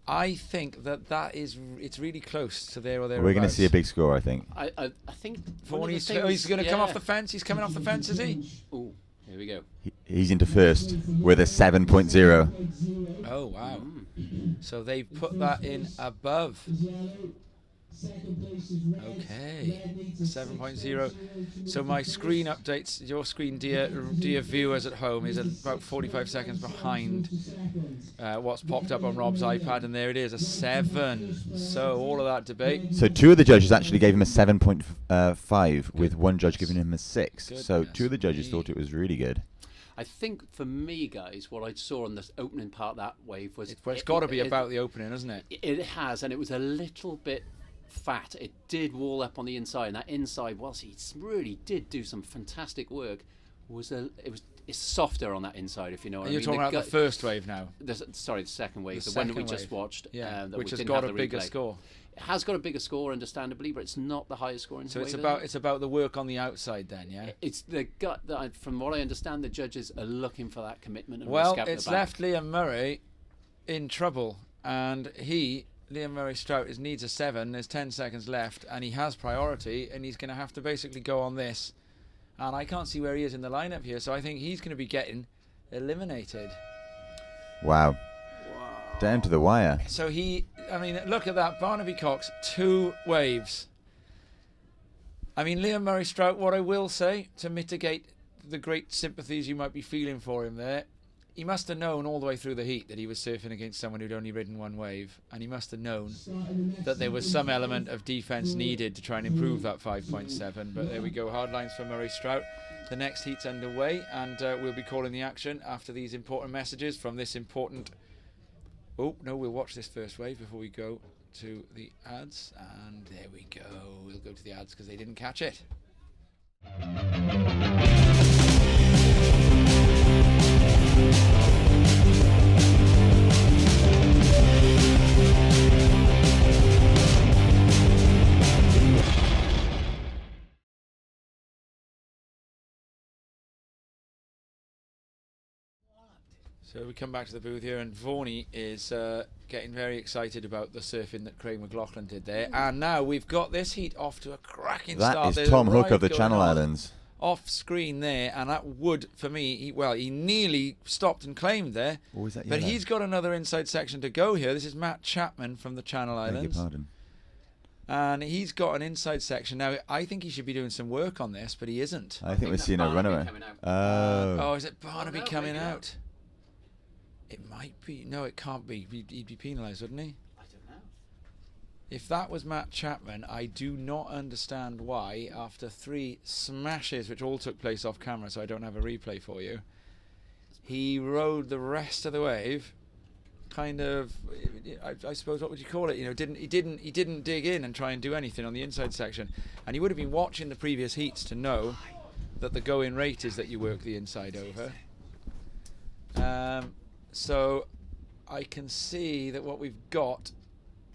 I think it's really close to there or there. We're going to see a big score, I think. I think he's going to come off the fence. He's coming off the fence, is he? Oh, here we go. He's into first with a 7.0. Oh wow! So they've put that in above. Okay, 7.0. So my screen updates. Your screen, dear viewers at home, is about 45 seconds behind what's popped up on Rob's iPad, and there it is, a 7. So all of that debate. So 2 of the judges actually gave him a 7.5, with one judge giving him a 6. So 2 of the judges thought it was really good. I think for me, guys, what I saw on the opening part of that wave was... It's got to be about the opening, isn't it? It has, and it was a little bit fat. It did wall up on the inside, and that inside, whilst he really did do some fantastic work, it's softer on that inside, if you know what I mean. You're talking about the first wave now? The second wave, the one that we just watched. Yeah, that which we has didn't got have a the bigger replay. score. It has got a bigger score, understandably, but it's not the highest score in So the it's wave, about the work on the outside then, yeah? It's the gut that, from what I understand, the judges are looking for that commitment and well, risk out it's the back. left Liam Murray in trouble, and Liam Murray Strout needs a 7. There's 10 seconds left, and he has priority, and he's going to have to basically go on this. And I can't see where he is in the lineup here, so I think he's going to be getting eliminated. Wow. Down to the wire. So look at that. Barnaby Cox, 2 waves. I mean, Liam Murray Strout, what I will say, to mitigate the great sympathies you might be feeling for him there, he must have known all the way through the heat that he was surfing against someone who'd only ridden 1 wave, and he must have known that there was some element of defence needed to try and improve that 5.7. But there we go, hard lines for Murray Strout. The next heat's underway, and we'll be calling the action after these important messages from this important... Oh, no, we'll watch this first wave before we go to the ads, and there we go. We'll go to the ads because they didn't catch it. So we come back to the booth here, and Vaughan is getting very excited about the surfing that Craig McLaughlin did there. And now we've got this heat off to a cracking start. That is There's Tom a Hook ride of the going Channel on Islands. off screen there, and that would, for me, he nearly stopped and claimed there. Or is that but yellow? he's got another inside section to go here. This is Matt Chapman from the Channel Beg your Islands. pardon. And he's got an inside section. Now, I think he should be doing some work on this, but he isn't. I think we're seeing a runaway. Oh, is it Barnaby coming out? It might be. No, it can't be. He'd be penalised, wouldn't he? I don't know. If that was Matt Chapman, I do not understand why, after 3 smashes, which all took place off camera, so I don't have a replay for you, he rode the rest of the wave. Kind of, I suppose, what would you call it? You know, he didn't dig in and try and do anything on the inside section, and he would have been watching the previous heats to know that the going rate is that you work the inside over. So I can see that what we've got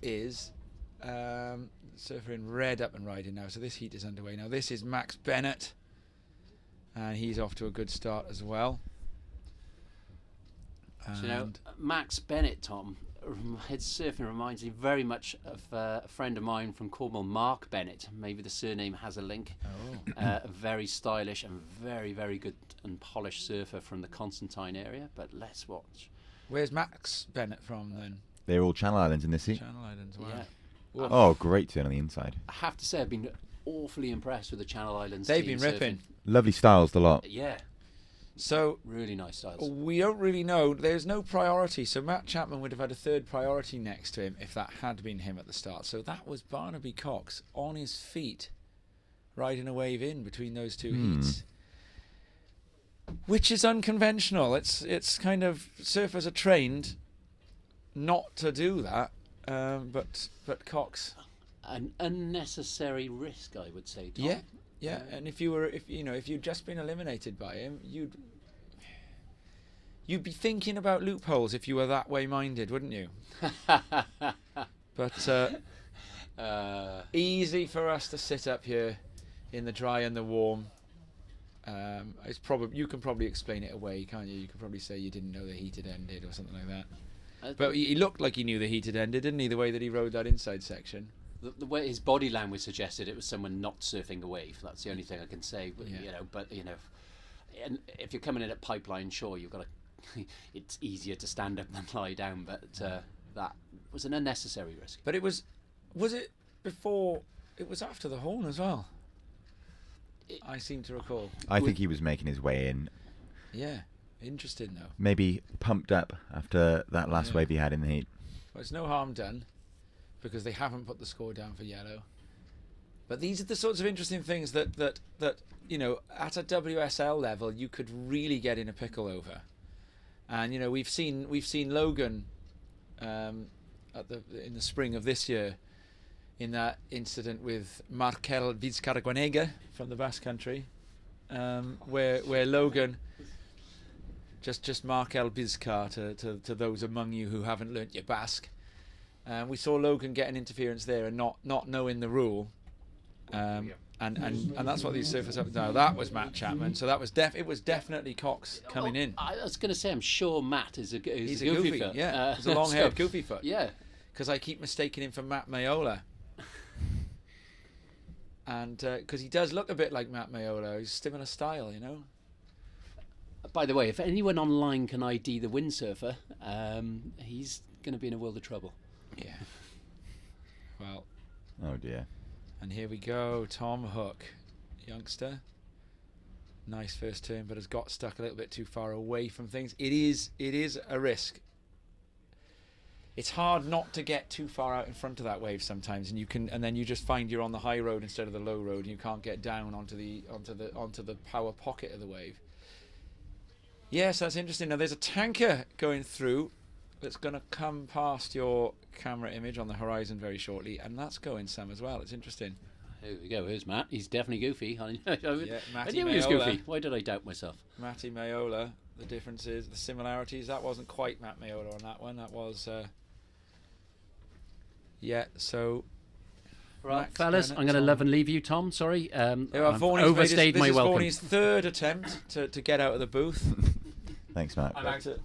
is surfer in red up and riding now. So this heat is underway now. This is Max Bennett, and he's off to a good start as well. So, you know, Max Bennett, Tom, his surfing reminds me very much of a friend of mine from Cornwall, Mark Bennett. Maybe the surname has a link. A very stylish and very, very good and polished surfer from the Constantine area. But let's watch. Where's Max Bennett from then? They're all Channel Islands in this heat. Channel Islands, wow. Yeah. Oh, great turn on the inside. I have to say, I've been awfully impressed with the Channel Islands. They've team been ripping. surfing. Lovely styles, the lot. Yeah. So really nice styles. We don't really know. There's no priority. So Matt Chapman would have had a 3rd priority next to him if that had been him at the start. So that was Barnaby Cox on his feet, riding a wave in between those 2 heats, which is unconventional. It's kind of, surfers are trained not to do that, but Cox, an unnecessary risk, I would say, Tom. Yeah, and if you'd just been eliminated by him, you'd be thinking about loopholes if you were that way minded, wouldn't you? But easy for us to sit up here in the dry and the warm. It's you can probably explain it away, can't you? You could probably say you didn't know the heat had ended or something like that. But he looked like he knew the heat had ended, didn't he? The way that he rode that inside section. The way his body language suggested it was someone not surfing a wave. That's the only thing I can say. But and if you're coming in at pipeline, sure, you've got to. It's easier to stand up than lie down, but that was an unnecessary risk. But was it before? It was after the horn as well. I seem to recall. I think he was making his way in. Yeah, interesting though. Maybe pumped up after that last wave he had in the heat. Well, it's no harm done, because they haven't put the score down for yellow. But these are the sorts of interesting things that you know, at a WSL level you could really get in a pickle over. And you know, we've seen Logan in the spring of this year in that incident with Markel Vizcarraguanega from the Basque Country, where Logan just Markel Vizcar to those among you who haven't learnt your Basque. We saw Logan get an interference there and not knowing the rule. And that's what these surfers have now. That was Matt Chapman, so that was it was definitely Cox coming in. I was going to say, I'm sure Matt he's a goofy foot. Yeah, he's a long-haired goofy foot. Yeah, because I keep mistaking him for Matt Mayola, and because he does look a bit like Matt Mayola, he's similar style, you know. By the way, if anyone online can ID the windsurfer, he's going to be in a world of trouble. Yeah. Well. Oh dear. And here we go, Tom Hook, youngster. Nice first turn, but has got stuck a little bit too far away from things. It is a risk. It's hard not to get too far out in front of that wave sometimes, and then you just find you're on the high road instead of the low road, and you can't get down onto the power pocket of the wave. Yes, that's interesting. Now there's a tanker going through that's going to come past your camera image on the horizon very shortly, and that's going some as well. It's interesting. Here we go. Here's Matt. He's definitely goofy. I Matty knew he was goofy. Why did I doubt myself? Matty Mayola. The differences, the similarities. That wasn't quite Matt Mayola on that one. That was so. Right, Max fellas, Bennett, I'm going to Tom. love and leave you, Tom. Sorry, I've Vaughan's overstayed my welcome. This is Vaughan's third attempt to get out of the booth. Thanks, Matt.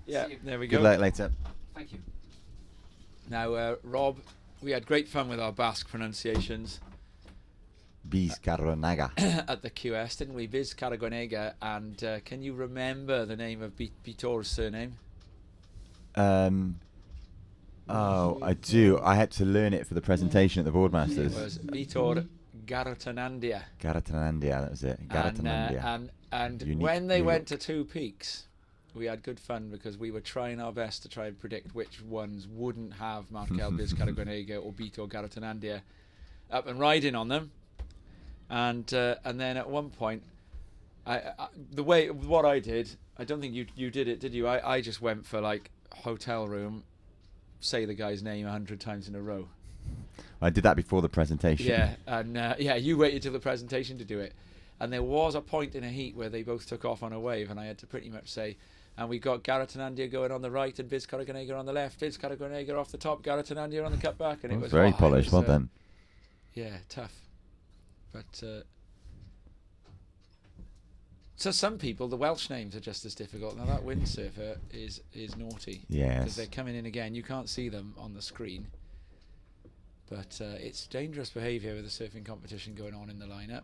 Yeah, there we go. Good luck later. Thank you. Now, Rob, we had great fun with our Basque pronunciations. Vizcarraguanega. At the QS, didn't we? Vizcarraguanega. And can you remember the name of Vitor's surname? Oh, I do. I had to learn it for the presentation at the Boardmasters. It was Vitor Garatanandia. Garatanandia, that was it. Garatanandia. And when they went to Two Peaks, we had good fun because we were trying our best to try and predict which ones wouldn't have Markel Vizcarraguanega or Vitor Garatanandia up and riding on them. And then at one point, what I did, I don't think you did it, did you? I just went for like hotel room, say the guy's name 100 times in a row. I did that before the presentation. Yeah, and you waited till the presentation to do it. And there was a point in a heat where they both took off on a wave, and I had to pretty much say, and we got Garatanandia going on the right and Vizcarraguanega on the left, Vizcarraguanega off the top, Garatanandia on the cutback, and it was very polished. Well done. Yeah, tough. But so some people, the Welsh names are just as difficult. Now that windsurfer is naughty. Yes. Because they're coming in again. You can't see them on the screen. But it's dangerous behaviour with the surfing competition going on in the lineup.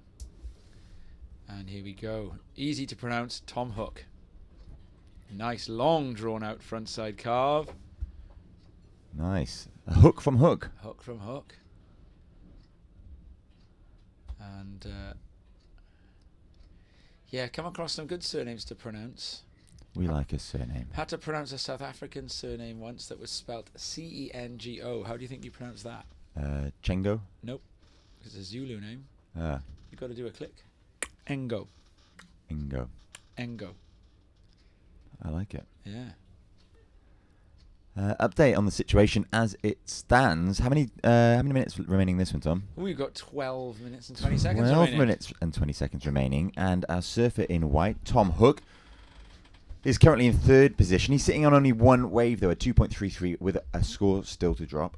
And here we go. Easy to pronounce, Tom Hook. Nice long drawn out frontside carve. Nice. A hook from Hook. Hook from Hook. And come across some good surnames to pronounce. We like a surname. Had to pronounce a South African surname once that was spelt Cengo. How do you think you pronounce that? Chengo? Nope. It's a Zulu name. You've got to do a click. Engo. Ingo. Engo. I like it. Yeah. Update on the situation as it stands. How many minutes remaining this one, Tom? We've got 12 minutes and 20 seconds 12 remaining. minutes and 20 seconds remaining. And our surfer in white, Tom Hook, is currently in third position. He's sitting on only one wave, though, a 2.33 with a score still to drop.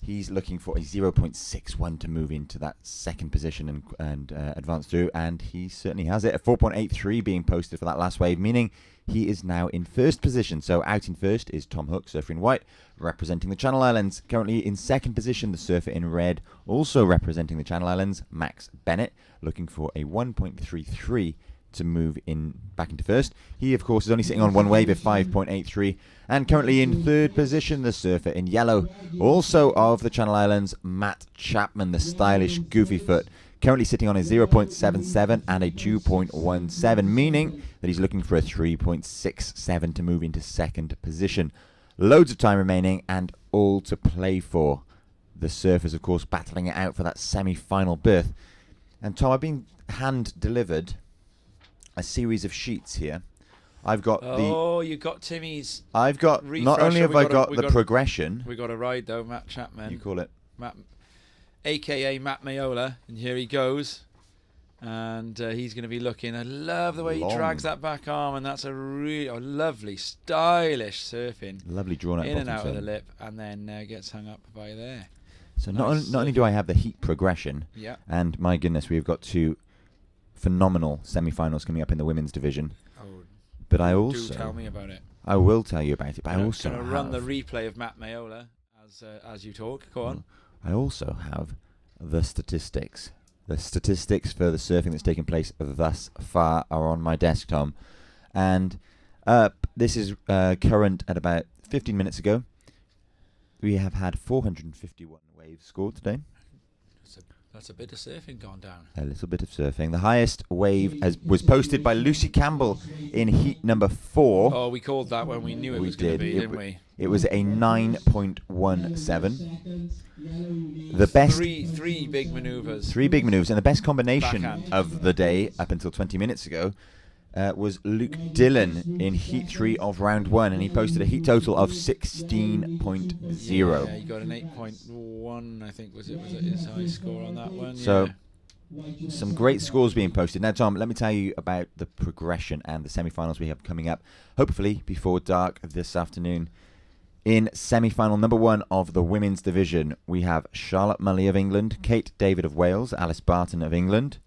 He's looking for a 0.61 to move into that second position and advance through, and he certainly has it. A 4.83 being posted for that last wave, meaning he is now in first position. So out in first is Tom Hook, surfer in white, representing the Channel Islands. Currently in second position, the surfer in red, also representing the Channel Islands, Max Bennett, looking for a 1.33 to move in back into first. He, of course, is only sitting on one wave of 5.83. And currently in third position, the surfer in yellow, also of the Channel Islands, Matt Chapman, the stylish goofy foot, currently sitting on a 0.77 and a 2.17, meaning that he's looking for a 3.67 to move into second position. Loads of time remaining and all to play for. the surfers, of course, battling it out for that semi-final berth. And Tom, I've been hand-delivered a series of sheets here. I've got you got Timmy's. I've got refresher. not only have I got the progression. We got a ride though, Matt Chapman. You call it Matt, aka Matt Mayola, and here he goes. And he's going to be looking. I love the way he drags that back arm, and that's a really lovely, stylish surfing. Lovely drawn out in and bottom out turn. of the lip, and then gets hung up by there. So Nice not only do I have the heat progression, Yeah. and my goodness, we've got 2 phenomenal semi-finals coming up in the women's division. Oh, but I also do tell me about it. I will tell you about it. But I also going to run the replay of Matt Mayola as you talk. Go on. I also have the statistics. The statistics for the surfing that's taken place thus far are on my desk, Tom. And this is current at about 15 minutes ago. We have had 451 waves scored today. That's a bit of surfing gone down. A little bit of surfing. The highest wave was posted by Lucy Campbell in heat number 4. Oh, we called that when we knew it was going to be, didn't we? It was a 9.17. The best three big manoeuvres. 3 big manoeuvres, and the best combination Backhand. of the day up until 20 minutes ago was Luke Dillon in heat 3 of round 1, and he posted a heat total of 16.0. Yeah, he got an 8.1, I think was his high score on that one. So some great scores being posted. Now, Tom, let me tell you about the progression and the semi-finals we have coming up, hopefully before dark this afternoon. In semi-final number 1 of the women's division, we have Charlotte Mully of England, Kate David of Wales, Alice Barton of England,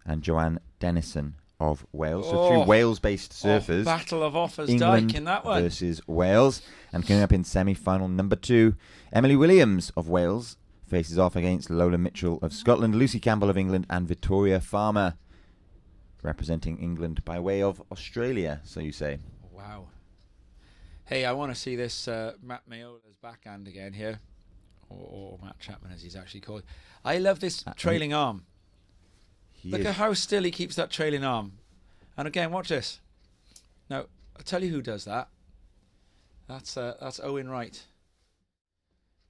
and Joanne Dennison of Wales. So 3 Wales-based surfers. Battle of Offers England Dyke in that one. versus Wales. And coming up in semi-final number 2, Emily Williams of Wales faces off against Lola Mitchell of Scotland, Lucy Campbell of England, and Victoria Farmer representing England by way of Australia, so you say. Wow. Hey, I want to see this Matt Mayola's backhand again here. Or Matt Chapman, as he's actually called. I love this trailing arm. Look at how still he keeps that trailing arm. And again, watch this. Now, I'll tell you who does that. That's Owen Wright.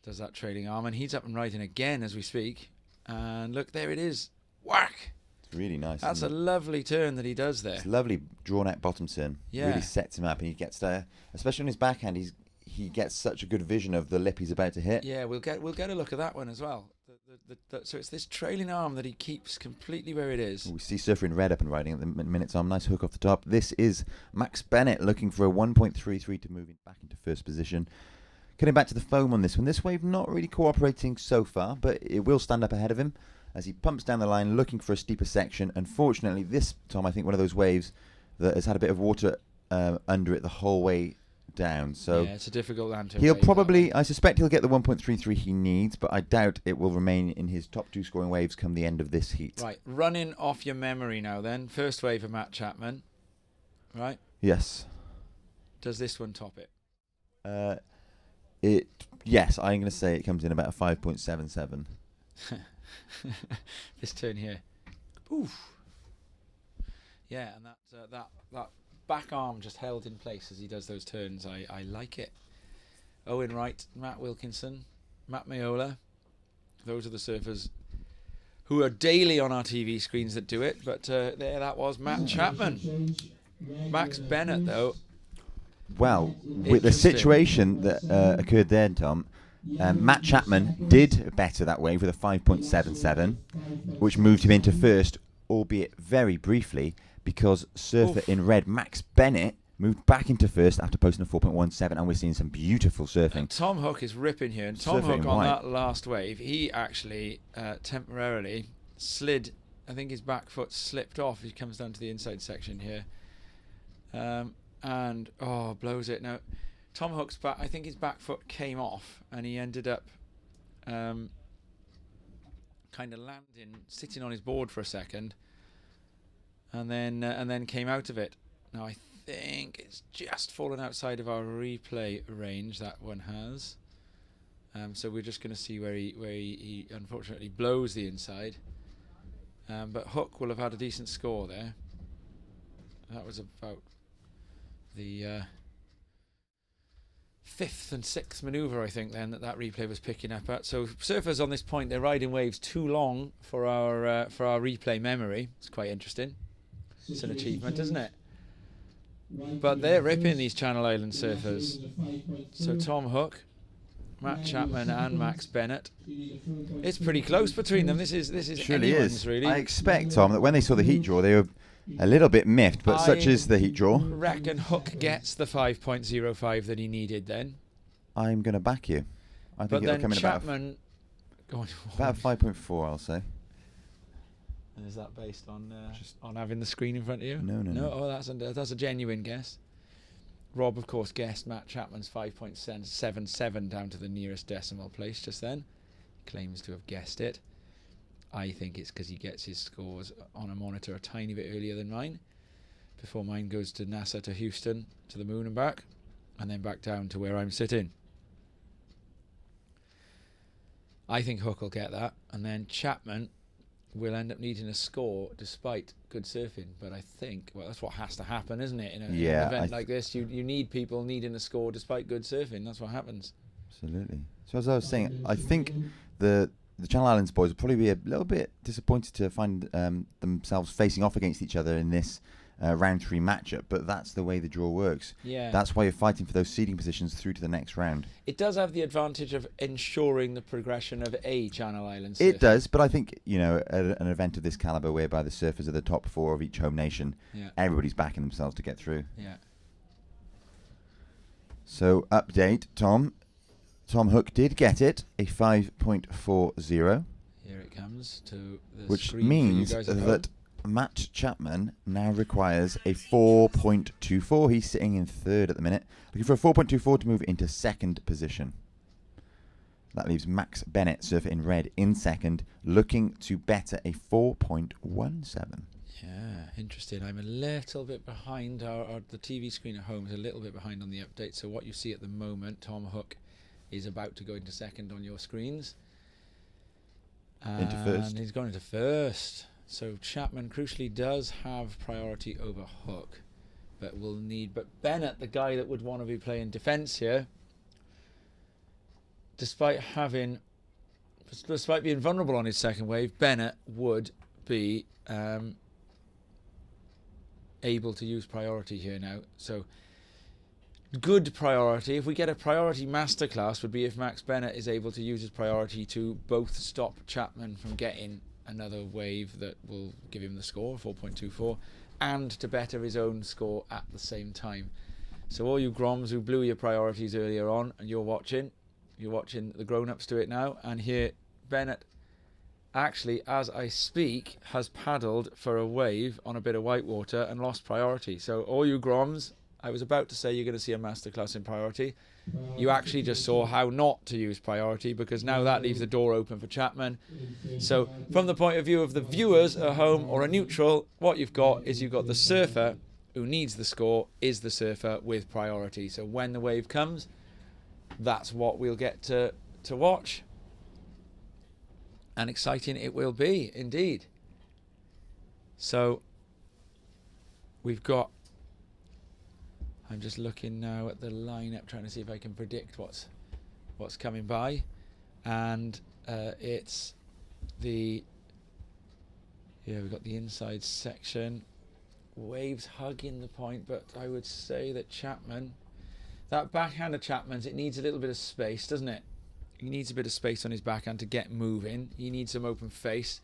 Does that trailing arm, and he's up and riding again as we speak. And look, there it is. Whack! It's really nice. That's a lovely turn that he does there. It's lovely drawn out bottom turn. Yeah. Really sets him up, and he gets there, especially on his backhand. He gets such a good vision of the lip he's about to hit. Yeah, we'll get a look at that one as well. So it's this trailing arm that he keeps completely where it is. We see Surfer in red up and riding at the minute, Tom. Nice hook off the top. This is Max Bennett looking for a 1.33 to move back into first position. Getting back to the foam on this one. This wave not really cooperating so far, but it will stand up ahead of him as he pumps down the line looking for a steeper section. Unfortunately, this, Tom, I think one of those waves that has had a bit of water under it the whole way down. So yeah, it's a difficult land to he'll wave, probably, I suspect he'll get the 1.33 he needs, but I doubt it will remain in his top 2 scoring waves come the end of this heat. Right, running off your memory now then. First wave of Matt Chapman. Right? Yes. Does this one top it? Yes, I'm going to say it comes in about a 5.77. This turn here. Oof. Yeah, and that back arm just held in place as he does those turns. I like it. Owen Wright, Matt Wilkinson, Matt Mayola. Those are the surfers who are daily on our TV screens that do it. But there that was Matt Chapman. Max Bennett, though. Well, with the situation that occurred there, Tom, Matt Chapman did better that wave with a 5.77, which moved him into first, albeit very briefly, because surfer in red, Max Bennett, moved back into first after posting a 4.17, and we're seeing some beautiful surfing. And Tom Hook is ripping here, and Tom Hook on that last wave, he actually temporarily slid. I think his back foot slipped off. He comes down to the inside section here, and blows it. Now, Tom Hook's back. I think his back foot came off, and he ended up kind of landing, sitting on his board for a second, and then came out of it. Now I think it's just fallen outside of our replay range. That one has. So we're just going to see where he unfortunately blows the inside. But Hook will have had a decent score there. That was about the fifth and sixth manoeuvre, I think, then that replay was picking up at. So surfers on this point, they're riding waves too long for our replay memory. It's quite interesting. It's an achievement, isn't it? But they're ripping, these Channel Island surfers. So Tom Hook, Matt Chapman and Max Bennett. It's pretty close between them. This is Surely anyone's, is. really. I expect, Tom, that when they saw the heat draw, they were a little bit miffed, but such is the heat draw. I reckon Hook gets the 5.05 that he needed then. I'm going to back you. I think it'll come in Chapman, about 5.4, I'll say. And is that based on having the screen in front of you? No. Oh, that's a genuine guess. Rob, of course, guessed Matt Chapman's 5.77 down to the nearest decimal place just then. Claims to have guessed it. I think it's because he gets his scores on a monitor a tiny bit earlier than mine. Before mine goes to NASA, to Houston, to the moon and back, and then back down to where I'm sitting. I think Hook will get that, and then Chapman will end up needing a score despite good surfing. But I think, well, that's what has to happen, isn't it? In an event like this, you need people needing a score despite good surfing. That's what happens. Absolutely. So as I was saying, I think the Channel Islands boys will probably be a little bit disappointed to find themselves facing off against each other in this round 3 matchup, but that's the way the draw works. Yeah. That's why you're fighting for those seeding positions through to the next round. It does have the advantage of ensuring the progression of a Channel Islands. It does, but I think, an event of this caliber whereby the surfers are the top 4 of each home nation, everybody's backing themselves to get through. Yeah. So, update, Tom. Tom Hook did get it, a 5.40. Here it comes to the which screen means for you guys at home. that Matt Chapman now requires a 4.24. He's sitting in 3rd at the minute, looking for a 4.24 to move into 2nd position. That leaves Max Bennett, surfer in red, in 2nd, looking to better a 4.17. Yeah, interesting. I'm a little bit behind. The TV screen at home is a little bit behind on the update. So what you see at the moment, Tom Hook is about to go into 2nd on your screens. Into 1st. And he's gone into 1st. So Chapman crucially does have priority over Hook, but Bennett, the guy that would want to be playing defence here, despite being vulnerable on his second wave, Bennett would be able to use priority here now. So good priority. If we get a priority masterclass, would be if Max Bennett is able to use his priority to both stop Chapman from getting another wave that will give him the score, 4.24, and to better his own score at the same time. So all you Groms who blew your priorities earlier on, and you're watching the grown-ups do it now, and here Bennett actually, as I speak, has paddled for a wave on a bit of whitewater and lost priority. So all you Groms, I was about to say you're going to see a masterclass in priority. You actually just saw how not to use priority, because now that leaves the door open for Chapman. So from the point of view of the viewers at home or a neutral, what you've got is you've got the surfer who needs the score is the surfer with priority. So when the wave comes, that's what we'll get to watch. And exciting it will be, indeed. So we've got... I'm just looking now at the lineup, trying to see if I can predict what's coming by, and it's we've got the inside section, waves hugging the point, but I would say that Chapman, that backhand of Chapman's, it needs a little bit of space, doesn't it? He needs a bit of space on his backhand to get moving. He needs some open face.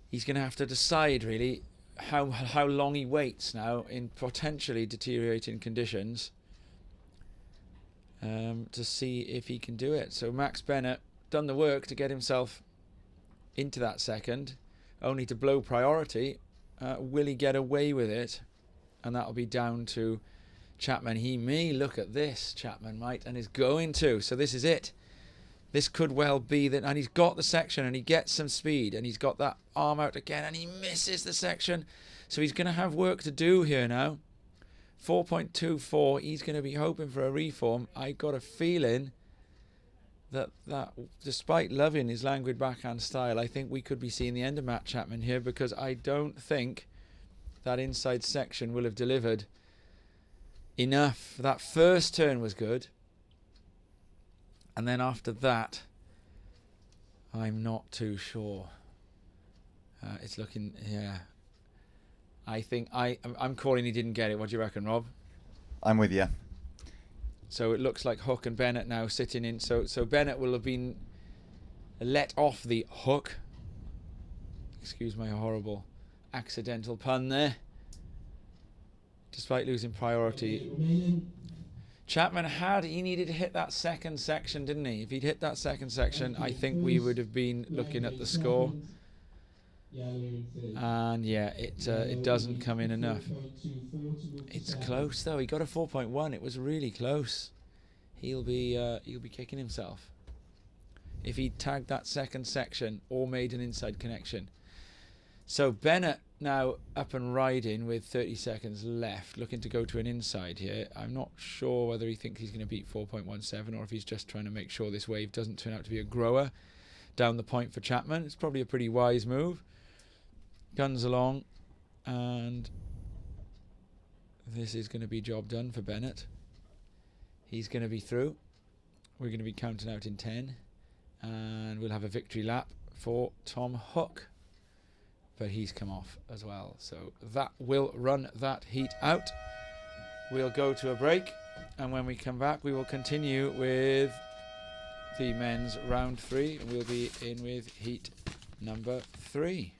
He's going to have to decide really how long he waits now in potentially deteriorating conditions to see if he can do it. So Max Bennett done the work to get himself into that 2nd, only to blow priority. Will he get away with it? And that'll be down to Chapman. He may look at this, Chapman might, and is going to. So this is it. This could well be that, and he's got the section and he gets some speed and he's got that arm out again and he misses the section. So he's going to have work to do here now. 4.24, he's going to be hoping for a reform. I got a feeling that despite loving his languid backhand style, I think we could be seeing the end of Matt Chapman here, because I don't think that inside section will have delivered enough. That first turn was good. And then after that, I'm not too sure. It's looking, yeah. I think I'm calling he didn't get it. What do you reckon, Rob? I'm with you. So it looks like Hook and Bennett now sitting in. So Bennett will have been let off the hook. Excuse my horrible accidental pun there. Despite losing priority. Chapman he needed to hit that second section, didn't he? If he'd hit that second section, I think we would have been looking at the score. And yeah, it doesn't come in enough. It's close though. He got a 4.1. It was really close. He'll be kicking himself if he tagged that second section or made an inside connection. So Bennett now up and riding with 30 seconds left, looking to go to an inside here. I'm not sure whether he thinks he's going to beat 4.17 or if he's just trying to make sure this wave doesn't turn out to be a grower down the point for Chapman. It's probably a pretty wise move. Guns along, and this is going to be job done for Bennett. He's going to be through. We're going to be counting out in 10, and we'll have a victory lap for Tom Hook. But he's come off as well, so that will run that heat out. We'll go to a break, and when we come back, we will continue with the men's round 3. We'll be in with heat number 3.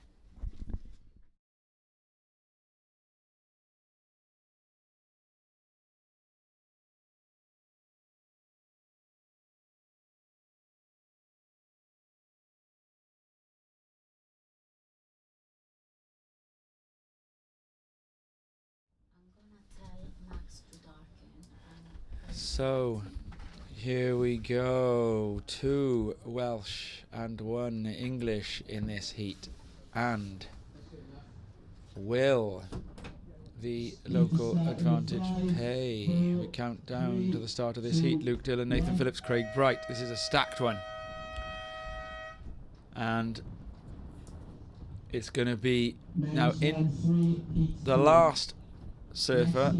So, here we go. 2 Welsh and 1 English in this heat. And will the local advantage pay? We count down to the start of this heat. Luke Dillon, Nathan Phillips, Craig Bright. This is a stacked one. And it's going to be now in the last surfer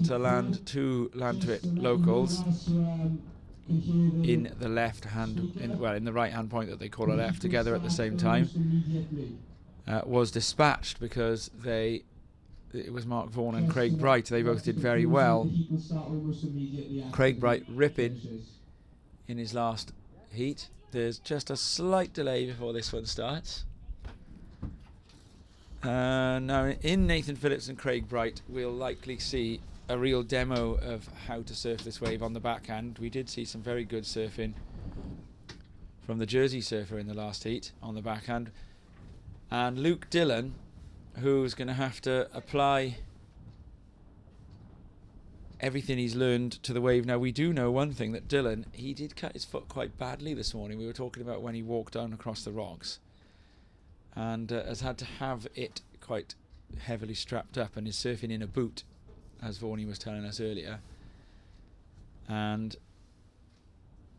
to land 2 Llantwit locals in the left hand, in the right hand point that they call a left, together at the same time, was dispatched because it was Mark Vaughan and Craig Bright. They both did very well. Craig Bright ripping in his last heat. There's just a slight delay before this one starts. Now in Nathan Phillips and Craig Bright, we'll likely see a real demo of how to surf this wave on the backhand. We did see some very good surfing from the Jersey surfer in the last heat on the backhand. And Luke Dillon, who's going to have to apply everything he's learned to the wave. Now we do know one thing, that Dillon, he did cut his foot quite badly this morning. We were talking about when he walked down across the rocks. And has had to have it quite heavily strapped up and is surfing in a boot, as Vaughan was telling us earlier. And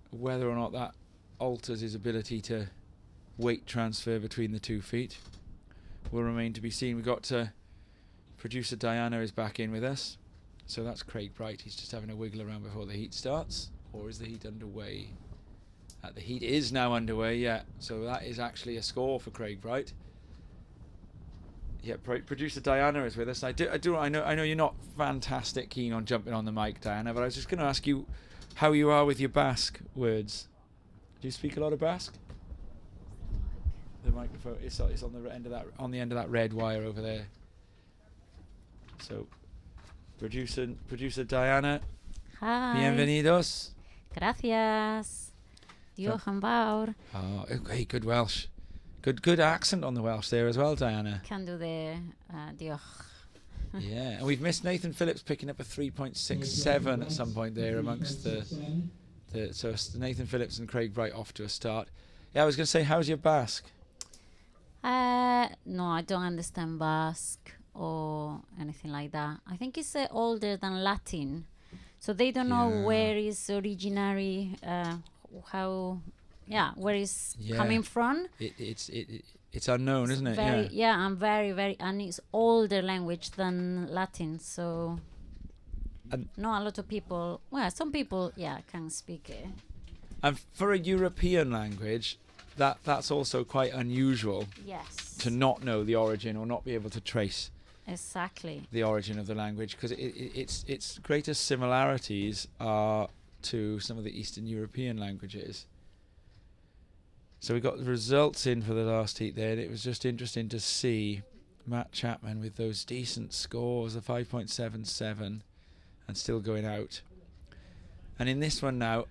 whether or not that alters his ability to weight transfer between the 2 feet will remain to be seen. We've got producer Diana is back in with us. So that's Craig Bright. He's just having a wiggle around before the heat starts. Or is the heat underway? The heat is now underway, yeah. So that is actually a score for Craig Bright. Yeah, producer Diana is with us. I know you're not fantastic keen on jumping on the mic, Diana, but I was just going to ask you how you are with your Basque words. Do you speak a lot of Basque? The microphone is on the end of that red wire over there. So, producer Diana. Hi. Bienvenidos. Gracias. Diolch yn fawr. Oh, hey, good Welsh. Good accent on the Welsh there as well, Diana. Can do the diolch. Yeah, and we've missed Nathan Phillips picking up a 3.67 at some point there amongst so Nathan Phillips and Craig Bright off to a start. Yeah, I was going to say, how's your Basque? No, I don't understand Basque or anything like that. I think it's older than Latin, so they don't know where is originary. Where it's coming from. It's unknown, isn't it? And very, and it's older language than Latin, so not a lot of people. Well, some people, can speak it. And for a European language, that's also quite unusual. Yes. To not know the origin or not be able to trace Exactly. the origin of the language, because its greatest similarities are to some of the Eastern European languages. So we got the results in for the last heat there, and it was just interesting to see Matt Chapman with those decent scores of 5.77 and still going out. And in this one now,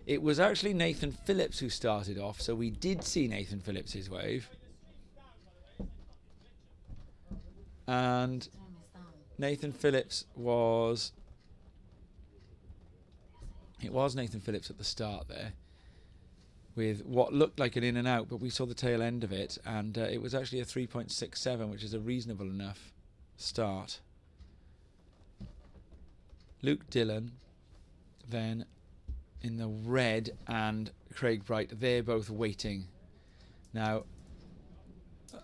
it was actually Nathan Phillips who started off, so we did see Nathan Phillips' wave. And Nathan Phillips was... It was Nathan Phillips at the start there, with what looked like an in and out, but we saw the tail end of it, and it was actually a 3.67, which is a reasonable enough start. Luke Dillon then in the red, and Craig Bright, they're both waiting. Now,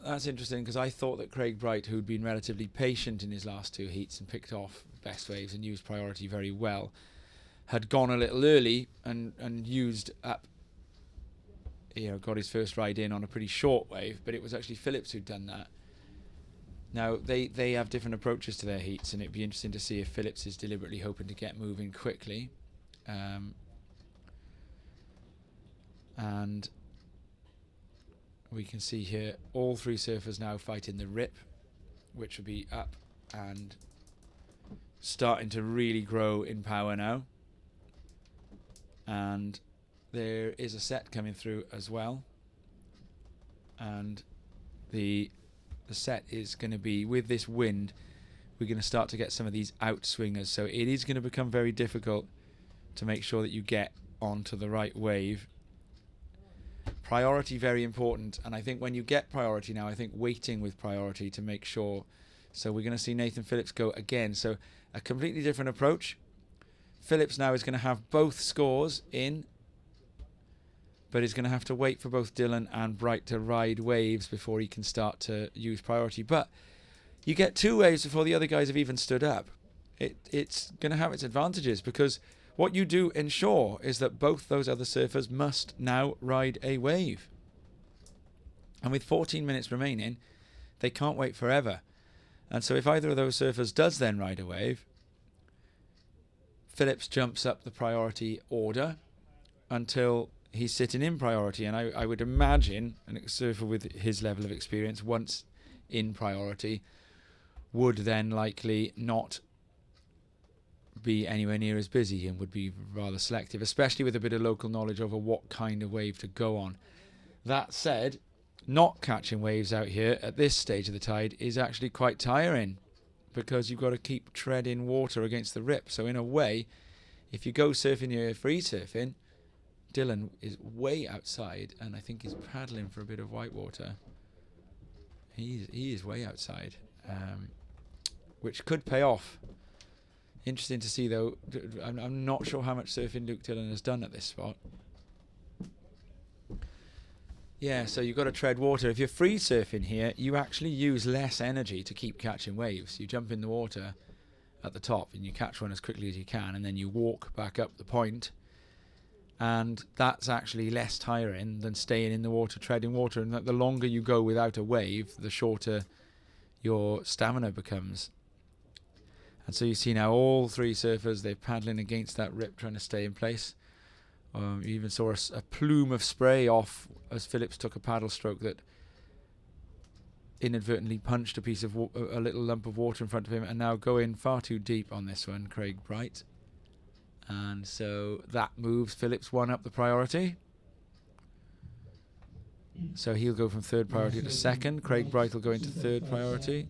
that's interesting, because I thought that Craig Bright, who'd been relatively patient in his last two heats and picked off best waves and used priority very well, had gone a little early and used up, got his first ride in on a pretty short wave, but it was actually Phillips who'd done that. Now, they have different approaches to their heats, and it'd be interesting to see if Phillips is deliberately hoping to get moving quickly. And we can see here all three surfers now fighting the rip, which will be up and starting to really grow in power now. And there is a set coming through as well, and the set is going to be, with this wind, we're going to start to get some of these outswingers, so it is going to become very difficult to make sure that you get onto the right wave. Priority very important, and I think when you get priority now, I think waiting with priority to make sure. So we're going to see Nathan Phillips go again, so a completely different approach. Phillips now is going to have both scores in, but he's going to have to wait for both Dillon and Bright to ride waves before he can start to use priority. But you get two waves before the other guys have even stood up. It's going to have its advantages, because what you do ensure is that both those other surfers must now ride a wave. And with 14 minutes remaining, they can't wait forever. And so if either of those surfers does then ride a wave, Phillips jumps up the priority order until he's sitting in priority. And I would imagine a surfer with his level of experience, once in priority, would then likely not be anywhere near as busy and would be rather selective, especially with a bit of local knowledge over what kind of wave to go on. That said, not catching waves out here at this stage of the tide is actually quite tiring, because you've got to keep treading water against the rip. So in a way, if you go surfing here free surfing, Dillon is way outside, and I think he's paddling for a bit of white water. He is way outside, which could pay off. Interesting to see, though. I'm not sure how much surfing Luke Dillon has done at this spot. Yeah, so you've got to tread water. If you're free surfing here, you actually use less energy to keep catching waves. You jump in the water at the top and you catch one as quickly as you can, and then you walk back up the point, and that's actually less tiring than staying in the water, treading water. And the longer you go without a wave, the shorter your stamina becomes. And so you see now all three surfers, they're paddling against that rip, trying to stay in place. You even saw a plume of spray off as Phillips took a paddle stroke that inadvertently punched a little lump of water in front of him, and now going far too deep on this one, Craig Bright. And so that moves Phillips one up the priority. So he'll go from third priority to second. Craig Bright will go into third priority.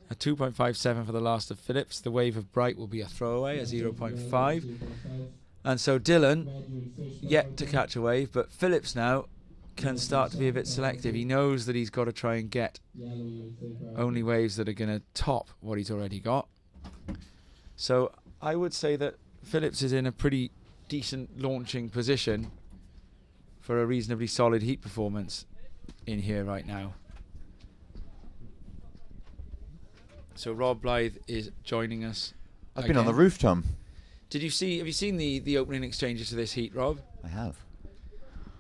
A 2.57 for the last of Phillips. The wave of Bright will be a throwaway, a 0.5. And so Dillon yet to catch a wave, but Phillips now can start to be a bit selective. He knows that he's got to try and get only waves that are going to top what he's already got. So I would say that Phillips is in a pretty decent launching position for a reasonably solid heat performance in here right now. So Rob Blythe is joining us. I've been on the roof, Tom. Have you seen the opening exchanges to this heat, Rob? I have.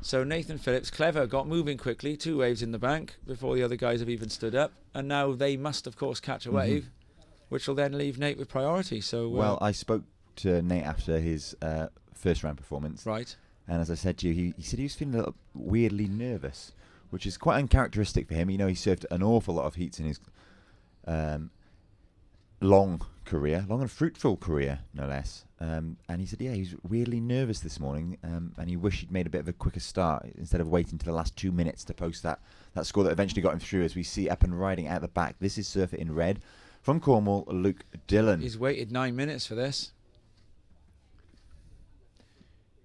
So Nathan Phillips, clever, got moving quickly, 2 waves in the bank before the other guys have even stood up, and now they must, of course, catch a wave, which will then leave Nate with priority. So well, I spoke to Nate after his first round performance, right, and as I said to you, he said he was feeling a little weirdly nervous, which is quite uncharacteristic for him. You know, he served an awful lot of heats in his long and fruitful career, no less. And he said, he was weirdly nervous this morning, and he wished he'd made a bit of a quicker start instead of waiting to the last 2 minutes to post that score that eventually got him through. As we see up and riding out the back, this is surfer in red from Cornwall, Luke Dillon. He's waited 9 minutes for this.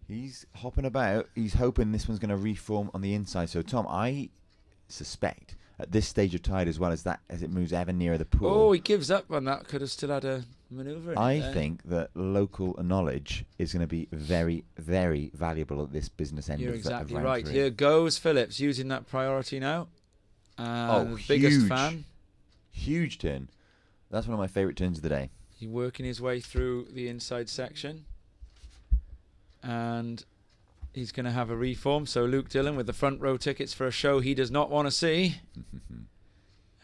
He's hopping about. He's hoping this one's going to reform on the inside. So, Tom, I suspect at this stage of tide, as well as that, as it moves ever nearer the pool. Oh, he gives up on that. Could have still had a manoeuvre. I think that local knowledge is going to be very, very valuable at this business end. You're of exactly round right. 3. Here goes Phillips using that priority now. The biggest fan. Huge turn. That's one of my favourite turns of the day. He's working his way through the inside section. And he's going to have a reform. So Luke Dillon with the front row tickets for a show he does not want to see.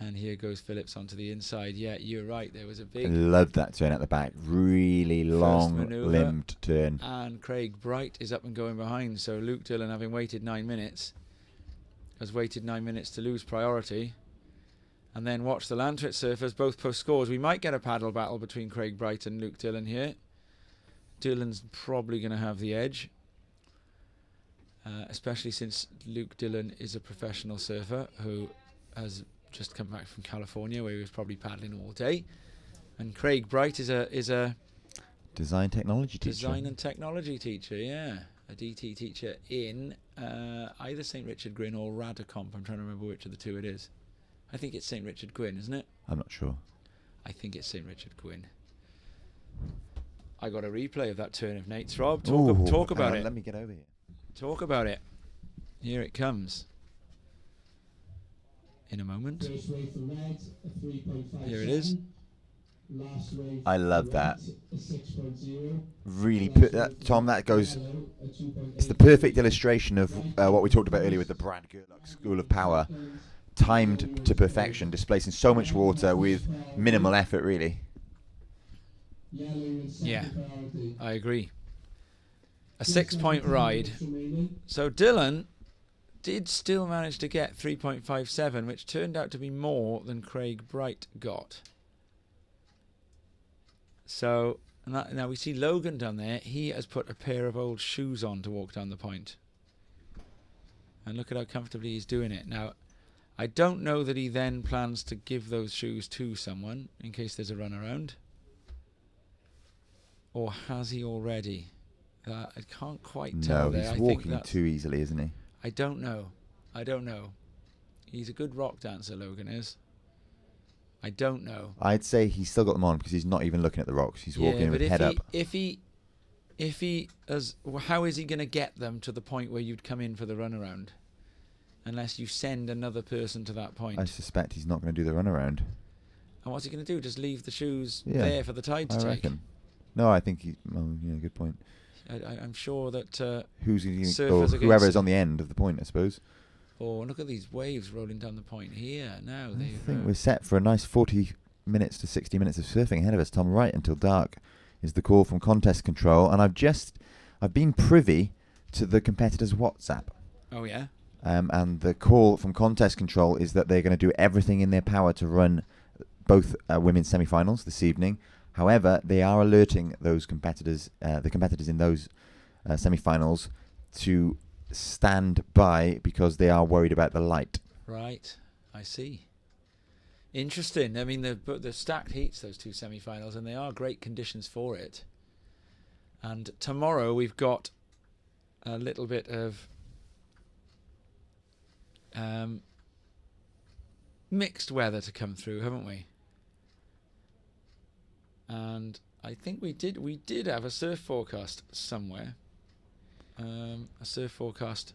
And here goes Phillips onto the inside. Yeah, you're right. There was a big... I love that turn at the back. Really long-limbed turn. And Craig Bright is up and going behind. So Luke Dillon, having waited 9 minutes, has waited 9 minutes to lose priority. And then watch the Llantwit surfers both post scores. We might get a paddle battle between Craig Bright and Luke Dillon here. Dillon's probably going to have the edge. Especially since Luke Dillon is a professional surfer who has just come back from California, where he was probably paddling all day. And Craig Bright is a design technology teacher. Design and technology teacher, yeah. A DT teacher in either St. Richard Gwyn or Radicomp. I'm trying to remember which of the two it is. I think it's St. Richard Gwyn, isn't it? I'm not sure. I think it's St. Richard Gwyn. I got a replay of that turn of Nate's, Rob. Talk about it. Let me get over here. Talk about it. Here it comes. In a moment. Here it is. I love that. Really put that, Tom. That goes. It's the perfect illustration of what we talked about earlier with the Brad Gerlach School of Power, timed to perfection, displacing so much water with minimal effort, really. Yeah, I agree. A 6-point ride. So Dillon did still manage to get 3.57, which turned out to be more than Craig Bright got. So now we see Logan down there. He has put a pair of old shoes on to walk down the point. And look at how comfortably he's doing it. Now, I don't know that he then plans to give those shoes to someone in case there's a run around. Or has he already? I can't quite tell. No, he's walking too easily, isn't he? I don't know. He's a good rock dancer, Logan is. I don't know. I'd say he's still got them on because he's not even looking at the rocks. He's walking with head up. If he how is he going to get them to the point where you'd come in for the runaround? Unless you send another person to that point. I suspect he's not going to do the runaround. And what's he going to do? Just leave the shoes there for the tide to take? Reckon. No, I think he. Oh, yeah, good point. I'm sure that whoever is on the end of the point, I suppose. Oh, look at these waves rolling down the point here. Now I think we're set for a nice 40 minutes to 60 minutes of surfing ahead of us, Tom. Right until dark is the call from contest control, and I've been privy to the competitors' WhatsApp. Oh yeah. And the call from contest control is that they're going to do everything in their power to run both women's semi-finals this evening. However, they are alerting those competitors, the competitors in those semi-finals, to stand by because they are worried about the light. Right, I see. Interesting. I mean, the stacked heats, those two semi-finals, and they are great conditions for it. And tomorrow we've got a little bit of mixed weather to come through, haven't we? And I think we did have a surf forecast somewhere. A surf forecast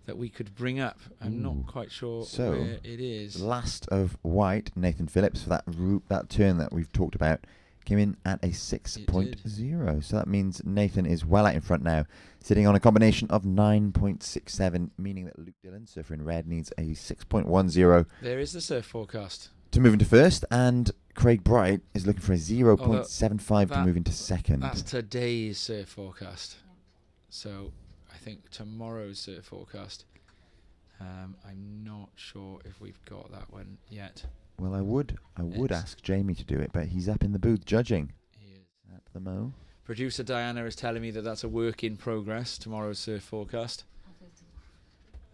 that we could bring up. I'm not quite sure where it is. Last of white, Nathan Phillips, for that turn that we've talked about, came in at a 6.0. So that means Nathan is well out in front now, sitting on a combination of 9.67, meaning that Luke Dillon, surfer in red, needs a 6.10 There is the surf forecast to move into first, and Craig Bright is looking for a 0.75 to move into second. That's today's surf forecast. So I think tomorrow's surf forecast. I'm not sure if we've got that one yet. Well, I would ask Jamie to do it, but he's up in the booth judging. He is. At the mo. Producer Diana is telling me that that's a work in progress, tomorrow's surf forecast.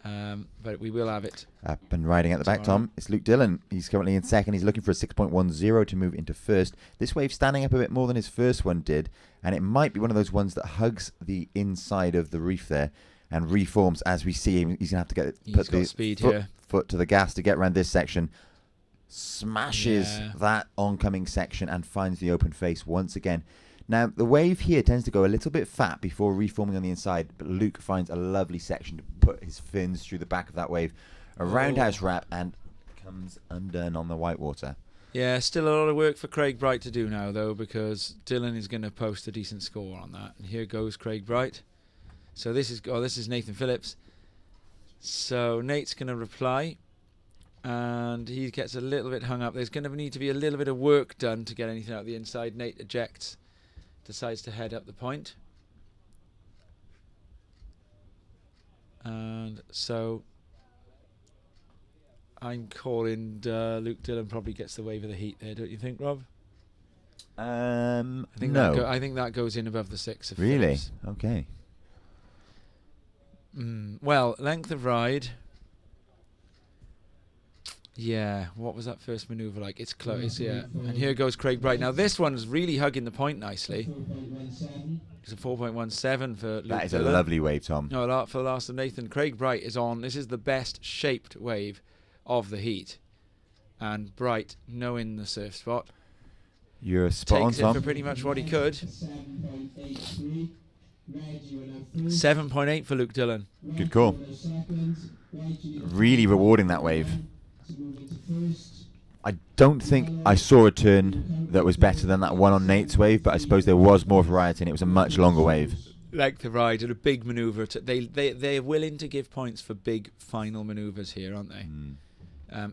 But we will have it. Up and riding at the back, Tom. It's Luke Dillon. He's currently in second. He's looking for a 6.10 to move into first. This wave standing up a bit more than his first one did, and it might be one of those ones that hugs the inside of the reef there and reforms as we see him. He's going to have to put the foot to the gas to get around this section. Smashes that oncoming section and finds the open face once again. Now, the wave here tends to go a little bit fat before reforming on the inside, but Luke finds a lovely section to put his fins through the back of that wave. A roundhouse wrap and comes undone on the whitewater. Yeah, still a lot of work for Craig Bright to do now, though, because Dillon is going to post a decent score on that. And here goes Craig Bright. So this is Nathan Phillips. So Nate's going to reply, and he gets a little bit hung up. There's going to need to be a little bit of work done to get anything out the inside. Nate ejects, decides to head up the point. And so I'm calling Luke Dillon probably gets the wave of the heat there, don't you think, Rob? I think no. I think that goes in above the 6 of Really? Phillips. Okay. Well, length of ride. Yeah, what was that first manoeuvre like? It's close, yeah. And here goes Craig Bright. Now, this one's really hugging the point nicely. It's a 4.17 for Luke That is Dillon. a lovely wave, Tom. No, for the last of Nathan. Craig Bright is on. This is the best shaped wave of the heat. And Bright, knowing the surf spot, you're spot on, takes it Tom. for pretty much what he could. 7.8 for Luke Dillon. Good call. Really rewarding that wave. I don't think I saw a turn that was better than that one on Nate's wave, but I suppose there was more variety and it was a much longer wave. Length of ride and a big manoeuvre. They're willing to give points for big final manoeuvres here, aren't they?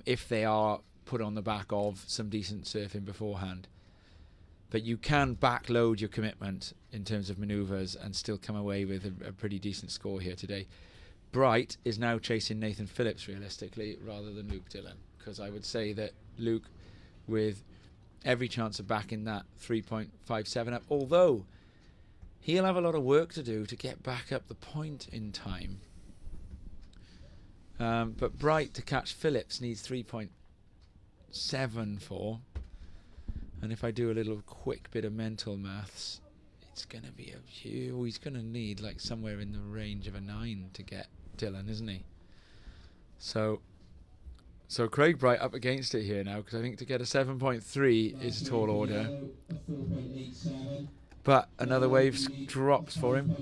If they are put on the back of some decent surfing beforehand. But you can backload your commitment in terms of manoeuvres and still come away with a pretty decent score here today. Bright is now chasing Nathan Phillips realistically rather than Luke Dillon, because I would say that Luke, with every chance of backing that 3.57 up, although he'll have a lot of work to do to get back up the point in time. But Bright to catch Phillips needs 3.74. And if I do a little quick bit of mental maths, it's going to be he's going to need like somewhere in the range of a 9 to get Dillon, isn't he? So Craig Bright up against it here now, because I think to get a 7.3 is a tall order. But another wave drops for him,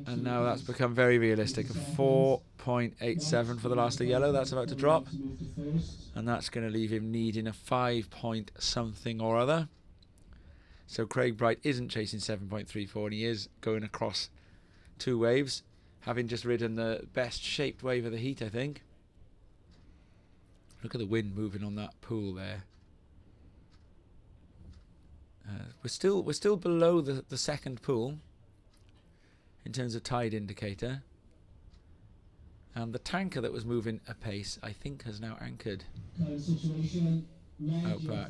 and now that's become very realistic. A 4.87 for the last of yellow. That's about to drop, and that's going to leave him needing a 5 point something or other. So Craig Bright isn't chasing 7.34, and he is going across two waves, having just ridden the best shaped wave of the heat, I think. Look at the wind moving on that pool there. We're still below the second pool in terms of tide indicator, and the tanker that was moving apace, I think, has now anchored out back.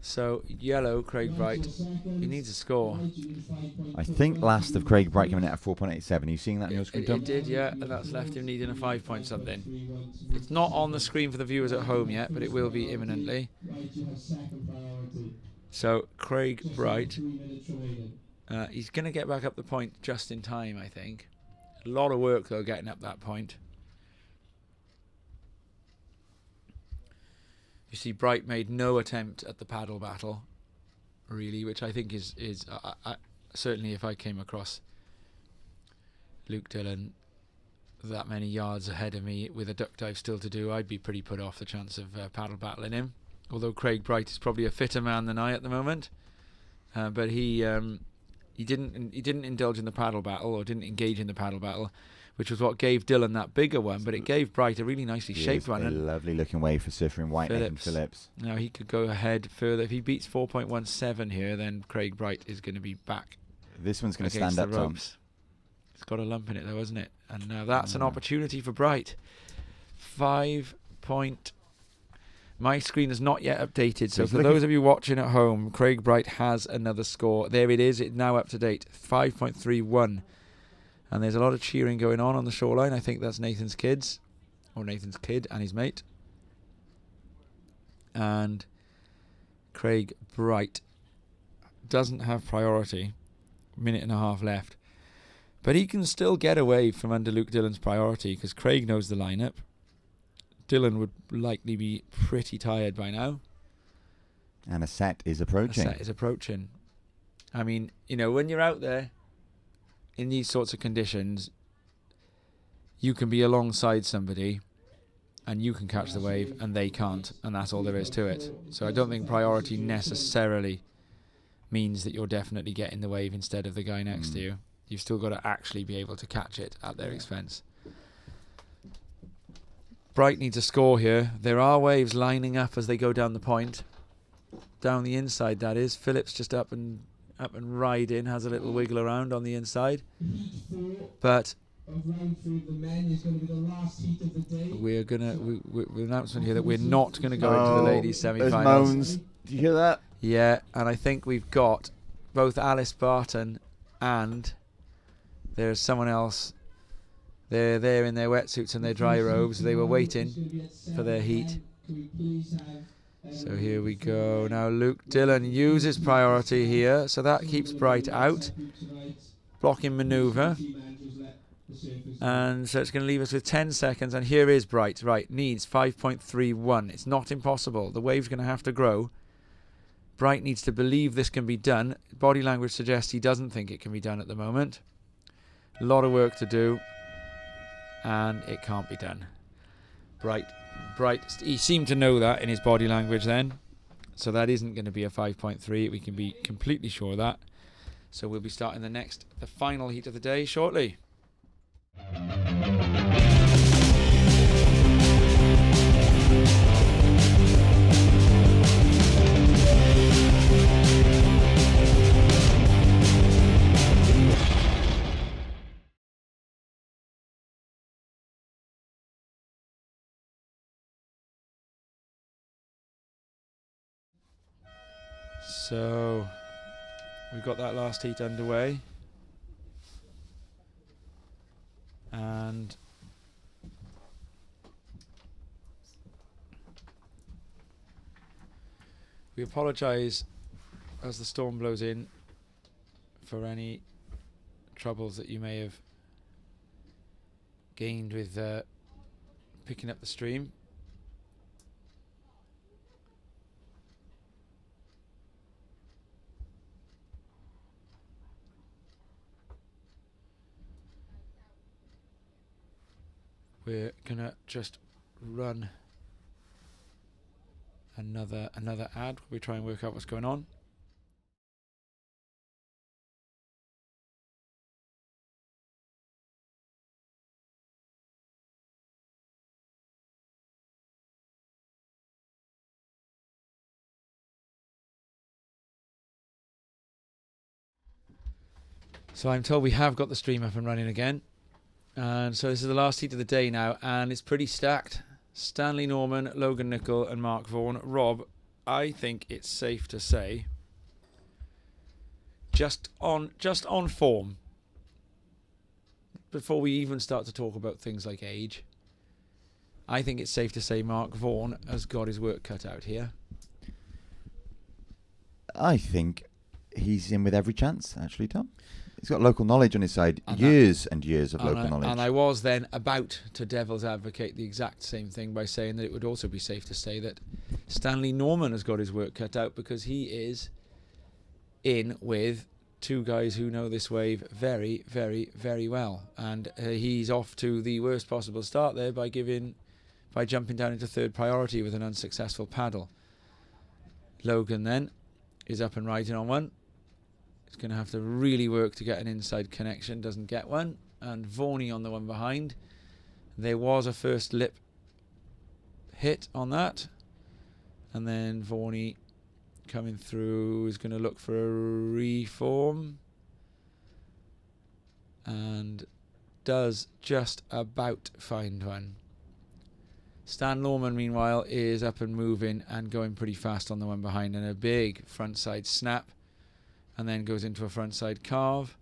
So yellow, Craig Bright, he needs a score. I think last of Craig Bright coming out at 4.87. Are you seeing that on your screen, Tom? It did, yeah, and that's left him needing a 5 point something. It's not on the screen for the viewers at home yet, but it will be imminently. So Craig Bright, he's going to get back up the point just in time, I think. A lot of work, though, getting up that point. You see, Bright made no attempt at the paddle battle, really, which I think is certainly, if I came across Luke Dillon that many yards ahead of me with a duck dive still to do, I'd be pretty put off the chance of paddle battling him. although Craig Bright is probably a fitter man than I at the moment. But he didn't indulge in the paddle battle, or didn't engage in the paddle battle, which was what gave Dylan that bigger one, but it gave Bright a really nicely shaped one. A lovely looking wave for surfer in white, Nathan Phillips. Now he could go ahead further. If he beats 4.17 here, then Craig Bright is going to be back. This one's going to stand up, Tom. It's got a lump in it though, hasn't it? And now that's an opportunity for Bright. 5 point... My screen is not yet updated, so for those of you watching at home, Craig Bright has another score. There it is. It's now up to date. 5.31. And there's a lot of cheering going on the shoreline. I think that's Nathan's kids, or Nathan's kid and his mate. And Craig Bright doesn't have priority. Minute and a half left. But he can still get away from under Luke Dillon's priority, because Craig knows the lineup. Dylan would likely be pretty tired by now. And a set is approaching. I mean, you know, when you're out there in these sorts of conditions, you can be alongside somebody and you can catch the wave and they can't, and that's all there is to it. So I don't think priority necessarily means that you're definitely getting the wave instead of the guy next to you. You've still got to actually be able to catch it at their expense. Bright needs a score here. There are waves lining up as they go down the point. Down the inside, that is. Phillips just up and riding, has a little wiggle around on the inside. But we're gonna with an announcement here that we're not gonna go into the ladies' semi-finals. Moans. Do you hear that? Yeah, and I think we've got both Alice Barton and there's someone else. They're there in their wetsuits and their dry robes. They were waiting for their heat. So here we go. Now Luke Dillon uses priority here, so that keeps Bright out. Blocking manoeuvre. And so it's going to leave us with 10 seconds. And here is Bright. Right, needs 5.31. It's not impossible. The wave's going to have to grow. Bright needs to believe this can be done. Body language suggests he doesn't think it can be done at the moment. A lot of work to do. And it can't be done. Bright, he seemed to know that in his body language then. So that isn't going to be a 5.3. We can be completely sure of that. So we'll be starting the final heat of the day shortly. So we've got that last heat underway, and we apologise as the storm blows in for any troubles that you may have gained with picking up the stream. We're gonna just run another ad where we try and work out what's going on. So I'm told we have got the stream up and running again. And so this is the last heat of the day now, and it's pretty stacked. Stanley Norman, Logan Nicol and Mark Vaughan. Rob, I think it's safe to say, just on form, before we even start to talk about things like age, I think it's safe to say Mark Vaughan has got his work cut out here. I think he's in with every chance, actually, Tom. He's got local knowledge on his side, years and years of local knowledge. And I was then about to devil's advocate the exact same thing by saying that it would also be safe to say that Stanley Norman has got his work cut out, because he is in with two guys who know this wave very, very, very well. And he's off to the worst possible start there by jumping down into third priority with an unsuccessful paddle. Logan then is up and riding on one. He's going to have to really work to get an inside connection. Doesn't get one. And Vorney on the one behind. There was a first lip hit on that. And then Vorney coming through is going to look for a reform. And does just about find one. Stan Norman, meanwhile, is up and moving and going pretty fast on the one behind, and a big frontside snap, and then goes into a frontside carve,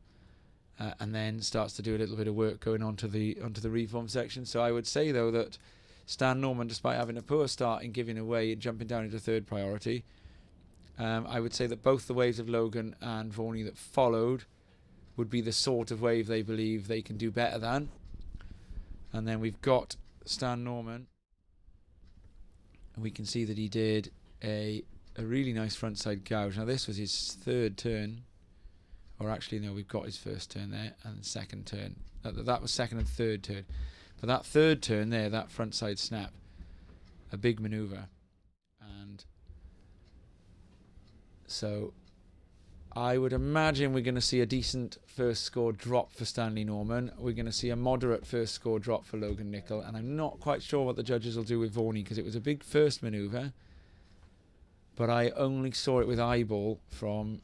and then starts to do a little bit of work going onto the reform section. So I would say, though, that Stan Norman, despite having a poor start in giving away and jumping down into third priority, I would say that both the waves of Logan and Vorney that followed would be the sort of wave they believe they can do better than. And then we've got Stan Norman. And we can see that he did a really nice frontside gouge. Now this was his third turn. Or actually, no, we've got his first turn there and second turn. That was second and third turn. But that third turn there, that frontside snap, a big manoeuvre. And so I would imagine we're going to see a decent first score drop for Stanley Norman. We're going to see a moderate first score drop for Logan Nicol. And I'm not quite sure what the judges will do with Vorney, because it was a big first manoeuvre. But I only saw it with eyeball from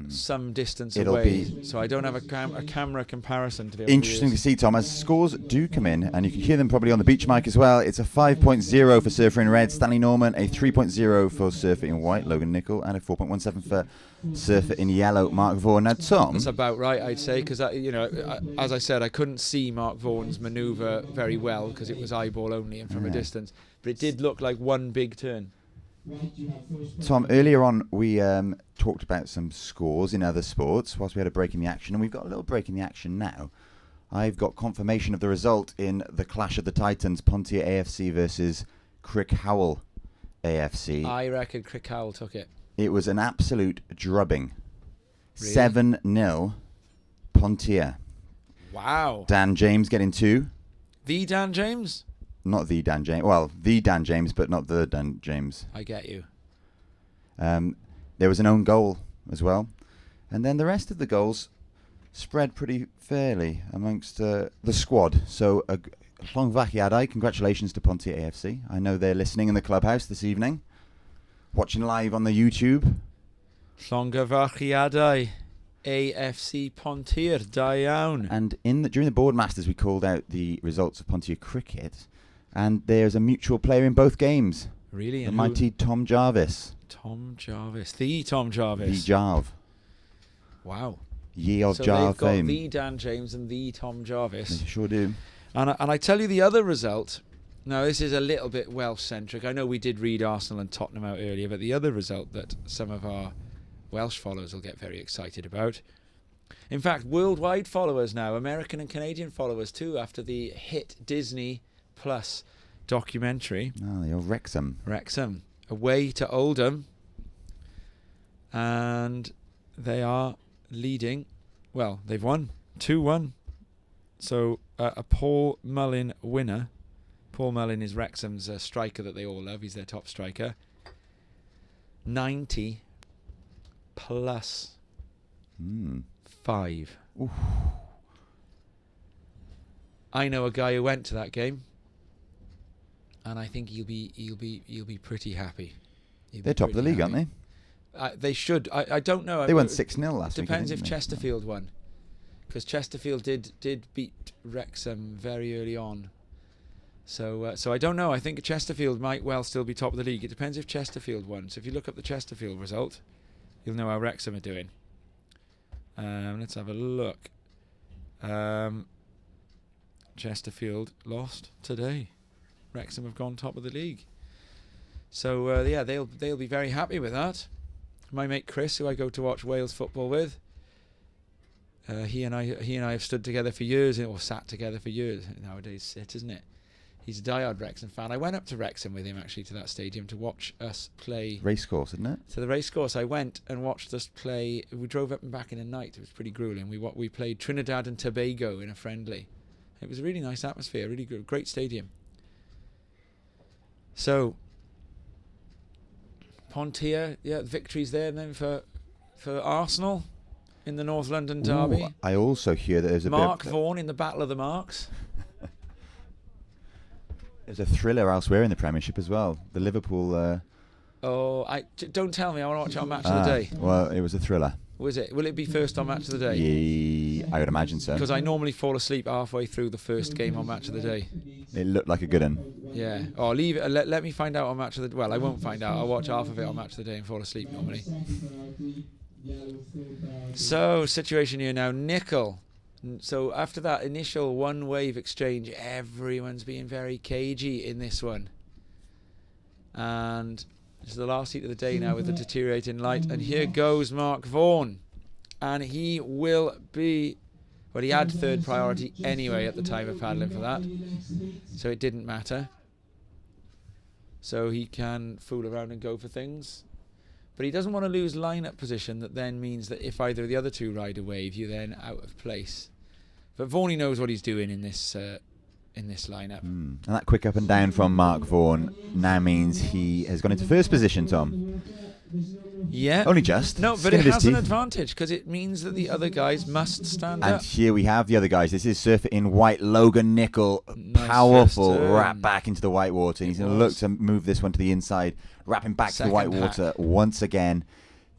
some distance away. So I don't have a camera comparison to be able Interesting to see, Tom, as scores do come in, and you can hear them probably on the beach mic as well. It's a 5.0 for Surfer in Red, Stanley Norman, a 3.0 for Surfer in White, Logan Nicol, and a 4.17 for Surfer in Yellow, Mark Vaughan. Now, Tom... That's about right, I'd say, because, as I said, I couldn't see Mark Vaughan's manoeuvre very well because it was eyeball only and from a distance. But it did look like one big turn. Tom, earlier on we talked about some scores in other sports whilst we had a break in the action, and we've got a little break in the action now. I've got confirmation of the result in the Clash of the Titans, Pontier AFC versus Crickhowell AFC. I reckon Crickhowell took it. It was an absolute drubbing. Really? 7-0 Pontier. Wow. Dan James getting 2. The Dan James? Not the Dan James. Well, the Dan James, but not the Dan James. I get you. There was an own goal as well. And then the rest of the goals spread pretty fairly amongst the squad. So, Llantwit, congratulations to Pontier AFC. I know they're listening in the clubhouse this evening, watching live on the YouTube. Llantwit AFC Pontier, da iawn. And during the Boardmasters, we called out the results of Pontier cricket. And there's a mutual player in both games. Really? The mighty Tom Jarvis. Tom Jarvis. The Tom Jarvis. The Jarv. Wow. Ye of so Jarv they've got fame. the Dan James and the Tom Jarvis. They sure do. And I tell you the other result. Now, this is a little bit Welsh-centric. I know we did read Arsenal and Tottenham out earlier, but the other result that some of our Welsh followers will get very excited about. In fact, worldwide followers now, American and Canadian followers too, after the hit Disney Plus documentary. Oh, the old Wrexham. Wrexham. Away to Oldham. And they are leading. Well, they've won. 2-1. So, a Paul Mullin winner. Paul Mullin is Wrexham's striker that they all love. He's their top striker. 90 plus 5. Oof. I know a guy who went to that game, and I think he'll be pretty happy. They're top of the league, aren't they? They should. I don't know. They won 6-0 last week. Depends if Chesterfield won, because Chesterfield did beat Wrexham very early on. So I don't know. I think Chesterfield might well still be top of the league. It depends if Chesterfield won. So if you look up the Chesterfield result, you'll know how Wrexham are doing. Let's have a look. Chesterfield lost today. Wrexham have gone top of the league. So they'll be very happy with that. My mate Chris, who I go to watch Wales football with, he and I have stood together for years, or sat together for years. Nowadays, sit, isn't it? He's a diehard Wrexham fan. I went up to Wrexham with him actually to that stadium to watch us play. Racecourse, isn't it? To the racecourse. I went and watched us play. We drove up and back in a night. It was pretty grueling. We played Trinidad and Tobago in a friendly. It was a really nice atmosphere, really good, great stadium. So, Pontier, yeah, victories there then for Arsenal in the North London derby. Ooh, I also hear that there's a Mark bit of, Vaughan in the Battle of the Marks. there's a thriller elsewhere in the Premiership as well. The Liverpool. Don't tell me. I want to watch it on Match of the Day. Well, it was a thriller. Was it? Will it be first on Match of the Day? Yeah, I would imagine so. Because I normally fall asleep halfway through the first game on Match of the Day. It looked like a good one. Yeah. Oh, leave it. Let me find out on Match of the. Well, I won't find out. I'll watch half of it on Match of the Day and fall asleep normally. So, situation here now. Nickel. So after that initial one wave exchange, everyone's being very cagey in this one. And this is the last heat of the day now with the deteriorating light. And here goes Mark Vaughan. And he will be... Well, he had third priority anyway at the time of paddling for that. So it didn't matter. So he can fool around and go for things. But he doesn't want to lose line-up position. That then means that if either of the other two ride a wave, you're then out of place. But Vaughan knows what he's doing in this lineup. And that quick up and down from Mark Vaughan now means he has gone into first position, Tom. Yeah. Only just. No, but it has an advantage because it means that the other guys must stand up. And here we have the other guys. This is surfer in white, Logan Nickel. Nice Powerful wrap back into the white water. And he's going to look to move this one to the inside, wrapping back to the white water once again.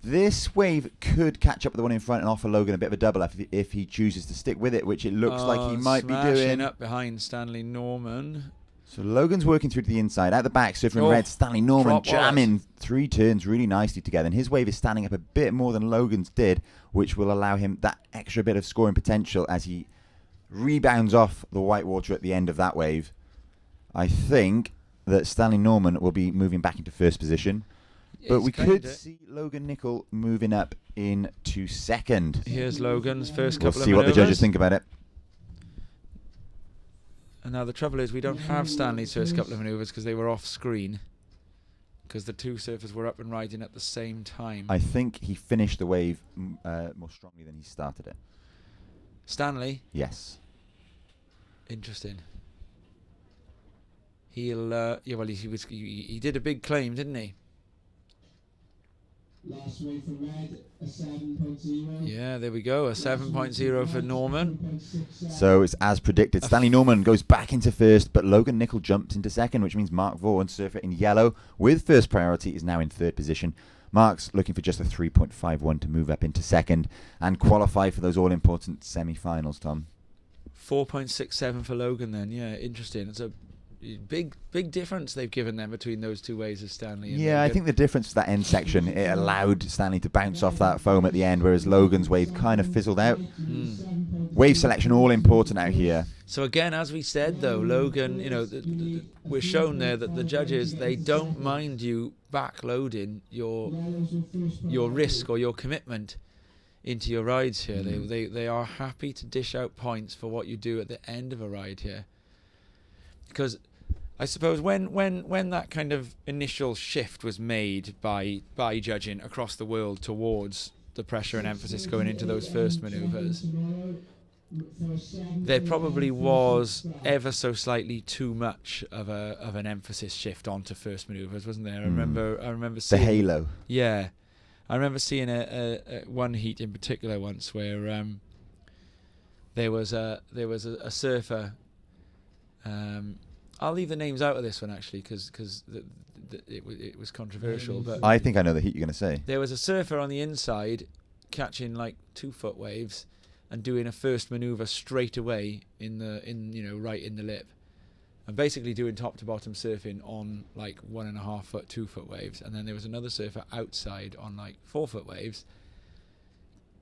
This wave could catch up with the one in front and offer Logan a bit of a double if he chooses to stick with it, which it looks like he might be doing. Up behind Stanley Norman. So Logan's working through to the inside. Out the back, surfer in red, Stanley Norman jamming 3 turns really nicely together. And his wave is standing up a bit more than Logan's did, which will allow him that extra bit of scoring potential as he rebounds off the white water at the end of that wave. I think that Stanley Norman will be moving back into first position. But we could see Logan Nickel moving up into second. Here's Logan's first couple of We'll see what the judges think about it. And now the trouble is we don't have Stanley's first couple of manoeuvres because they were off screen. Because the two surfers were up and riding at the same time. I think he finished the wave more strongly than he started it. Stanley? Yes. Interesting. He'll he did a big claim, didn't he? Last wave for red, a 7.0. Yeah, there we go, a 7.0 for Norman. So it's as predicted. Stanley Norman goes back into first, but Logan Nickel jumps into second, which means Mark Vaughan, surfer in yellow, with first priority, is now in third position. Mark's looking for just a 3.51 to move up into second and qualify for those all-important semi-finals, Tom. 4.67 for Logan then, yeah, interesting. It's a big difference they've given them between those two waves of Stanley and Logan. I think the difference to that end section, it allowed Stanley to bounce off that foam at the end, whereas Logan's wave kind of fizzled out. Wave selection all important out here. So again, as we said though, Logan, we're shown there that the judges, they don't mind you backloading your risk or your commitment into your rides here. They are happy to dish out points for what you do at the end of a ride here. Because I suppose when that kind of initial shift was made by judging across the world towards the pressure and emphasis going into those first manoeuvres, there probably was ever so slightly too much of an emphasis shift onto first manoeuvres, wasn't there? I remember seeing the halo. Yeah, I remember seeing a one heat in particular once where there was a surfer. I'll leave the names out of this one actually because it was controversial. But I think I know the heat you're going to say. There was a surfer on the inside catching like 2-foot waves and doing a first manoeuvre straight away right in the lip, and basically doing top to bottom surfing on like 1.5 foot, 2-foot waves. And then there was another surfer outside on like 4-foot waves,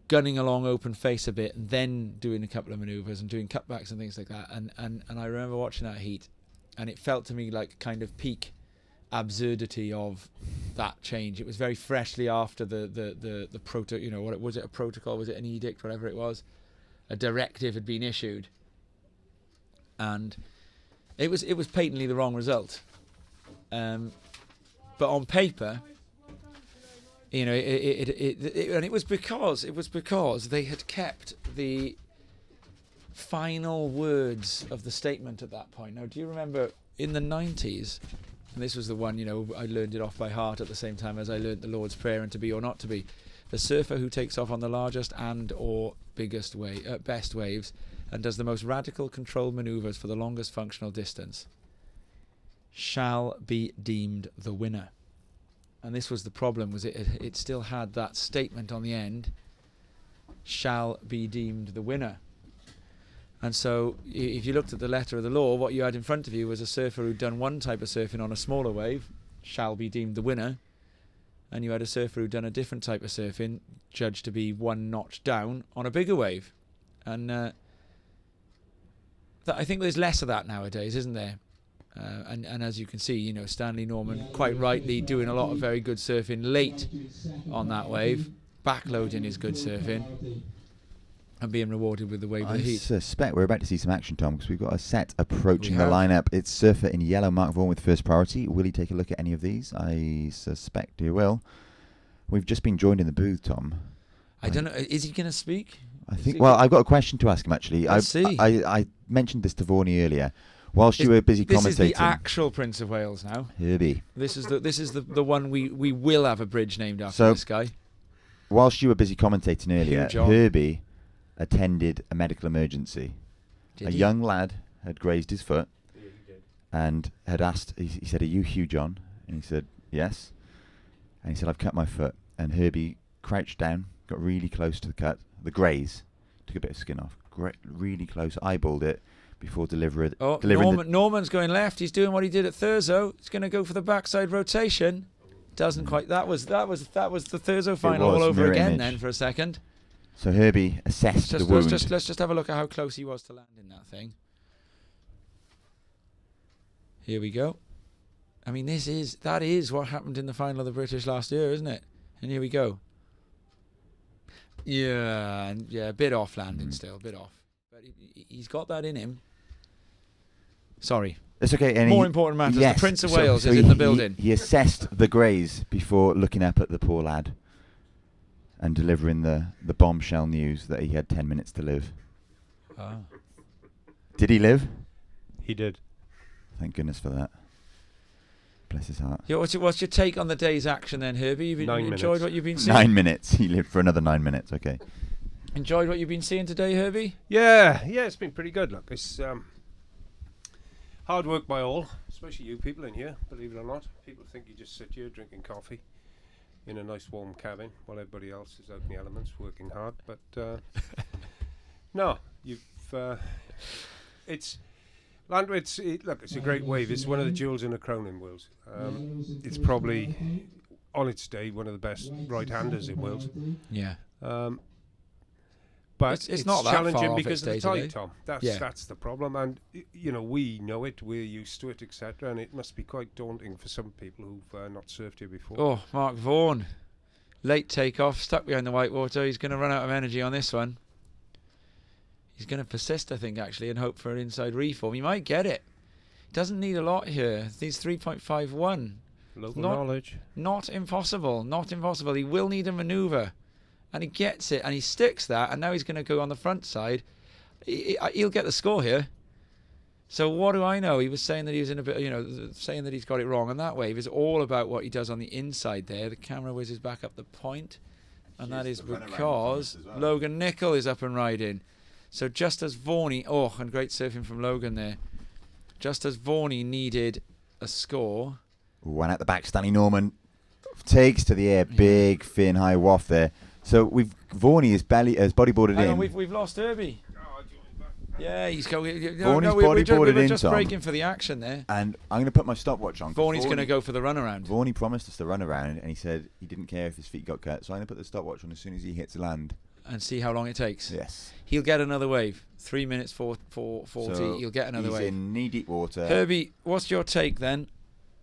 gunning along open face a bit, and then doing a couple of manoeuvres and doing cutbacks and things like that. And I remember watching that heat, and it felt to me like kind of peak absurdity of that change. It was very freshly after the what was it, a protocol, was it an edict, whatever it was, a directive had been issued, and it was patently the wrong result. But on paper, and it was because they had kept the final words of the statement at that point. Now, do you remember in the 90s And this was the one, you know, I learned it off by heart at the same time as I learned the Lord's Prayer and to be or not to be. The surfer who takes off on the largest and or best waves and does the most radical controlled manoeuvres for the longest functional distance shall be deemed the winner. And this was the problem, was it still had that statement on the end, shall be deemed the winner. And so if you looked at the letter of the law, what you had in front of you was a surfer who'd done one type of surfing on a smaller wave, shall be deemed the winner. And you had a surfer who'd done a different type of surfing, judged to be one notch down on a bigger wave. And I think there's less of that nowadays, isn't there? And as you can see, you know, Stanley Norman quite rightly doing a lot of very good surfing late on that wave, backloading his good surfing, and being rewarded with the wave of the heat. I suspect we're about to see some action, Tom, because we've got a set approaching the lineup. It's surfer in yellow, Mark Vaughan with first priority. Will he take a look at any of these? I suspect he will. We've just been joined in the booth, Tom. I don't know. Is he going to speak? I think. Well, I've got a question to ask him actually. Let's see. I mentioned this to Vaughan earlier. Whilst you were busy commentating, this is the actual Prince of Wales now. Herbie. This is the one we will have a bridge named after this guy. Whilst you were busy commentating earlier, Herbie attended a medical emergency. A young lad had grazed his foot and had asked, he said, "Are you Hugh John?" And he said, "Yes." And he said, "I've cut my foot." And Herbie crouched down, got really close to the cut, the graze, took a bit of skin off, really close, eyeballed it before delivering. Oh, Norman's going left. He's doing what he did at Thurso. He's going to go for the backside rotation. Doesn't quite. That was the Thurso final all over again then for a second. So Herbie assessed the wound. Let's just have a look at how close he was to landing that thing. Here we go. I mean, that is what happened in the final of the British last year, isn't it? And here we go. Yeah, a bit off landing still, a bit off. But he's got that in him. Sorry. It's okay. And more important matters. Yes, the Prince of Wales is in the building. He assessed the graze before looking up at the poor lad and delivering the bombshell news that he had 10 minutes to live. Ah. Did he live? He did. Thank goodness for that. Bless his heart. Yeah, what's your take on the day's action then, Herbie? You've enjoyed what you've been seeing? 9 minutes. He lived for another 9 minutes. Okay. Enjoyed what you've been seeing today, Herbie? Yeah, it's been pretty good. Look, it's hard work by all, especially you people in here, believe it or not. People think you just sit here drinking coffee in a nice warm cabin while everybody else is out in the elements working hard. But no, it's Llantwit's. Look, it's a great wave. It's one of the jewels in the crown in Wales. It's probably on its day one of the best right-handers in Wales. Yeah. But it's not that challenging far because of the tide, today. Tom. That's the problem, and we know it. We're used to it, etc. And it must be quite daunting for some people who've not surfed here before. Oh, Mark Vaughan, late takeoff, stuck behind the whitewater. He's going to run out of energy on this one. He's going to persist, I think, actually, and hope for an inside reform. He might get it. He doesn't need a lot here. He's 3.51. Local knowledge. Not impossible. Not impossible. He will need a manoeuvre. And he gets it, and he sticks that, and now he's going to go on the front side. He'll get the score here. So what do I know? He was saying that he was in a bit, saying that he's got it wrong. And that wave is all about what he does on the inside there. The camera whizzes back up the point, and that is because Logan Nicol is up and riding. So just as Vaughan, and great surfing from Logan there. Just as Vaughan needed a score. One at the back, Stanley Norman takes to the air, big fin high waft there. So Vaughan has bodyboarded in. We've lost Herbie. Yeah, he's going. Bodyboarded we were in, just Tom. breaking for the action there. And I'm going to put my stopwatch on. Vaughan's going to go for the runaround. Vaughan promised us the runaround, and he said he didn't care if his feet got cut. So I'm going to put the stopwatch on as soon as he hits land. And see how long it takes. Yes. He'll get another wave. 3 minutes 40. So he'll get another wave. He's in knee-deep water. Herbie, what's your take then?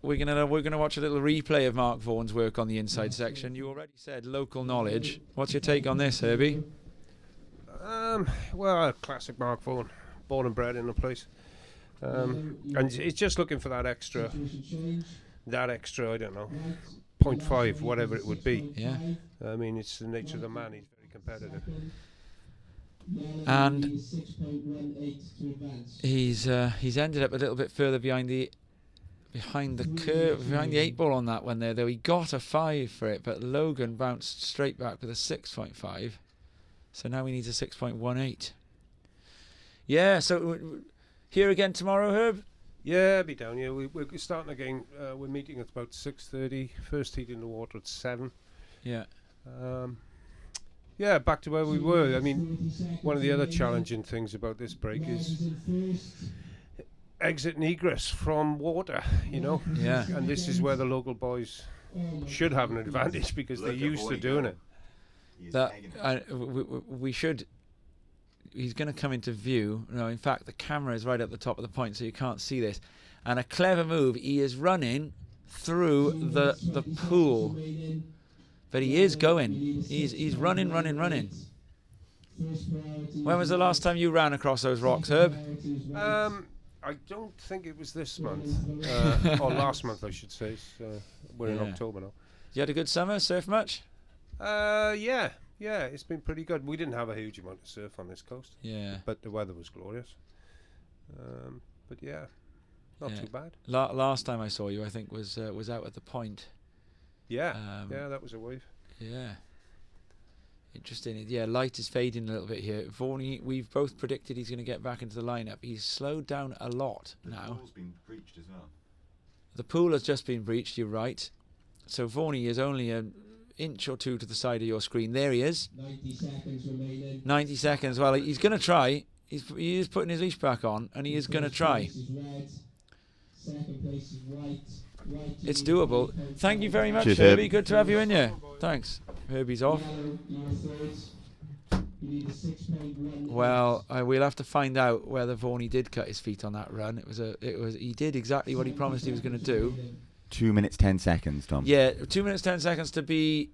We're gonna watch a little replay of Mark Vaughan's work on the inside section. You already said local knowledge. What's your take on this, Herbie? Well, classic Mark Vaughan, born and bred in the place, and it's just looking for that extra. I don't know, 0.5, whatever it would be. Yeah. I mean, it's the nature of the man. He's very competitive. And he's ended up a little bit further behind the behind the curve, behind the 8 ball on that one there, though. He got a 5 for it, but Logan bounced straight back with a 6.5. So now he needs a 6.18. Yeah, so here again tomorrow, Herb? Yeah, I'll be down here. We're starting again. We're meeting at about 6:30. First heat in the water at 7. Yeah. Yeah, back to where we were. I mean, one of the other challenging things about this break is exit and egress from water, you know? Yeah. And this is where the local boys should have an advantage because they're used to doing it. We should... He's going to come into view. No, in fact, the camera is right at the top of the point, so you can't see this. And a clever move. He is running through the pool. But he is going. He's running. When was the last time you ran across those rocks, Herb? I don't think it was this month. Or last month, I should say. We're in October now. You had a good summer? Surf much? Yeah, it's been pretty good. We didn't have a huge amount of surf on this coast. Yeah. But the weather was glorious. But yeah, not too bad. Last time I saw you, I think, was out at the point. Yeah, that was a wave. Yeah. Interesting. Yeah, light is fading a little bit here. Vaughan, we've both predicted he's going to get back into the lineup. He's slowed down a lot now. The pool's been breached as well. The pool has just been breached, you're right. So Vaughan is only an inch or two to the side of your screen. There he is. 90 seconds remaining. 90 seconds. Well, he's going to try. He is putting his leash back on, and he is going to try. Second place is white. It's doable. Thank you very much, Cheers, Herbie. Herb. Good to have you in here. Thanks. Herbie's off. Well, we'll have to find out whether Vaughan did cut his feet on that run. He did exactly what he promised he was going to do. 2 minutes 10 seconds, Tom. Yeah, 2 minutes 10 seconds to be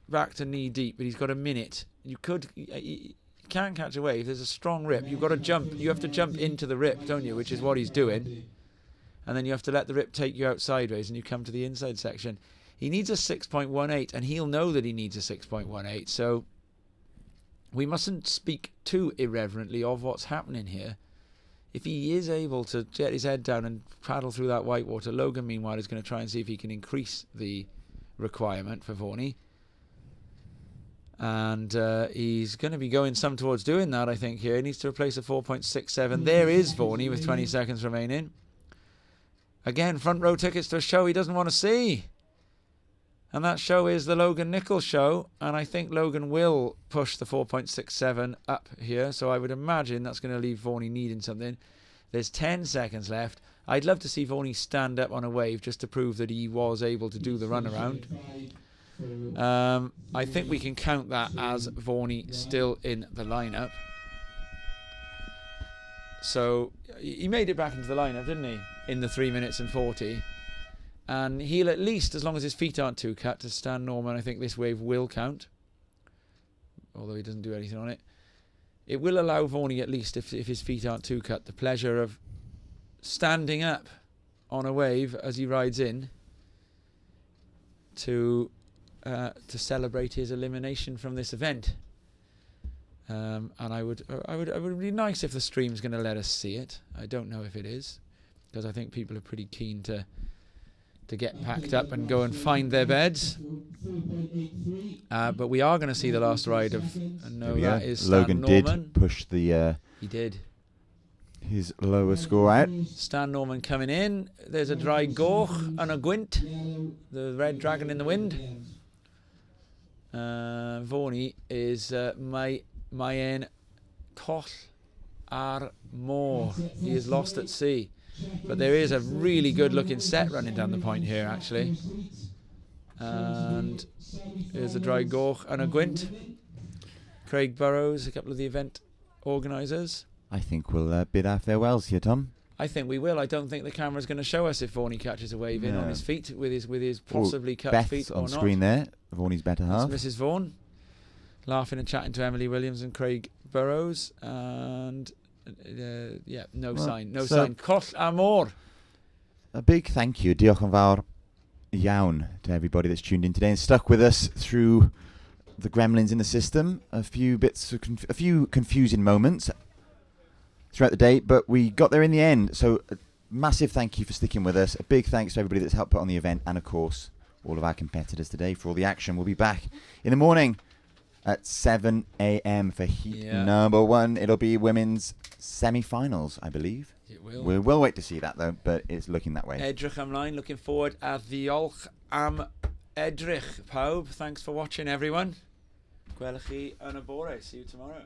back to knee deep, but he's got a minute. You can catch a wave. There's a strong rip. You've got to jump. You have to jump into the rip, don't you? Which is what he's doing. And then you have to let the rip take you out sideways, and you come to the inside section. He needs a 6.18, and he'll know that he needs a 6.18. So we mustn't speak too irreverently of what's happening here. If he is able to get his head down and paddle through that whitewater, Logan, meanwhile, is going to try and see if he can increase the requirement for Vaughan. And he's going to be going some towards doing that, I think, here. He needs to replace a 4.67. There is Vaughan with 20 seconds remaining. Again, front row tickets to a show he doesn't want to see. And that show is the Logan Nichols show. And I think Logan will push the 4.67 up here. So I would imagine that's going to leave Vaughan needing something. There's 10 seconds left. I'd love to see Vaughan stand up on a wave just to prove that he was able to do the runaround. I think we can count that as Vaughan still in the lineup. So he made it back into the lineup, didn't he? In the 3 minutes and 40. And he'll at least, as long as his feet aren't too cut, to Stan Norman, I think this wave will count. Although he doesn't do anything on it. It will allow Vaughan, at least, if his feet aren't too cut, the pleasure of standing up on a wave as he rides in to celebrate his elimination from this event. And it would be nice if the stream's going to let us see it. I don't know if it is, because I think people are pretty keen to get packed up and go and find their beds. But we are going to see the last ride of... No, that is Stan Logan Norman. did push the... He did. His lower score out. Stan Norman coming in. There's a dry goch and a gwint. The red dragon in the wind. Vaughan is Mayen Koch ar Môr. He is lost at sea. But there is a really good looking set running down the point here, actually. And there's a dry goch and a gwint. Craig Burrows, a couple of the event organisers. I think we'll bid our farewells here, Tom. I think we will. I don't think the camera's going to show us if Vaughan catches a wave in on his feet with his possibly cut Beth's feet or on not. screen there. Vaughan's better half. That's Mrs. Vaughan laughing and chatting to Emily Williams and Craig Burrows, and no sign. Koch Amor. A big thank you, diolch yn fawr iawn to everybody that's tuned in today and stuck with us through the gremlins in the system. A few confusing moments throughout the day, but we got there in the end. So massive thank you for sticking with us. A big thanks to everybody that's helped put on the event, and of course, all of our competitors today for all the action. We'll be back in the morning at 7 a.m. for heat number 1. It'll be women's semi-finals, I believe. It will. We will wait to see that, though, but it's looking that way. Edrych ymlaen, looking forward. A ddiolch am edrych, pawb. Thanks for watching, everyone. Gwelwch chi yn y bore. See you tomorrow.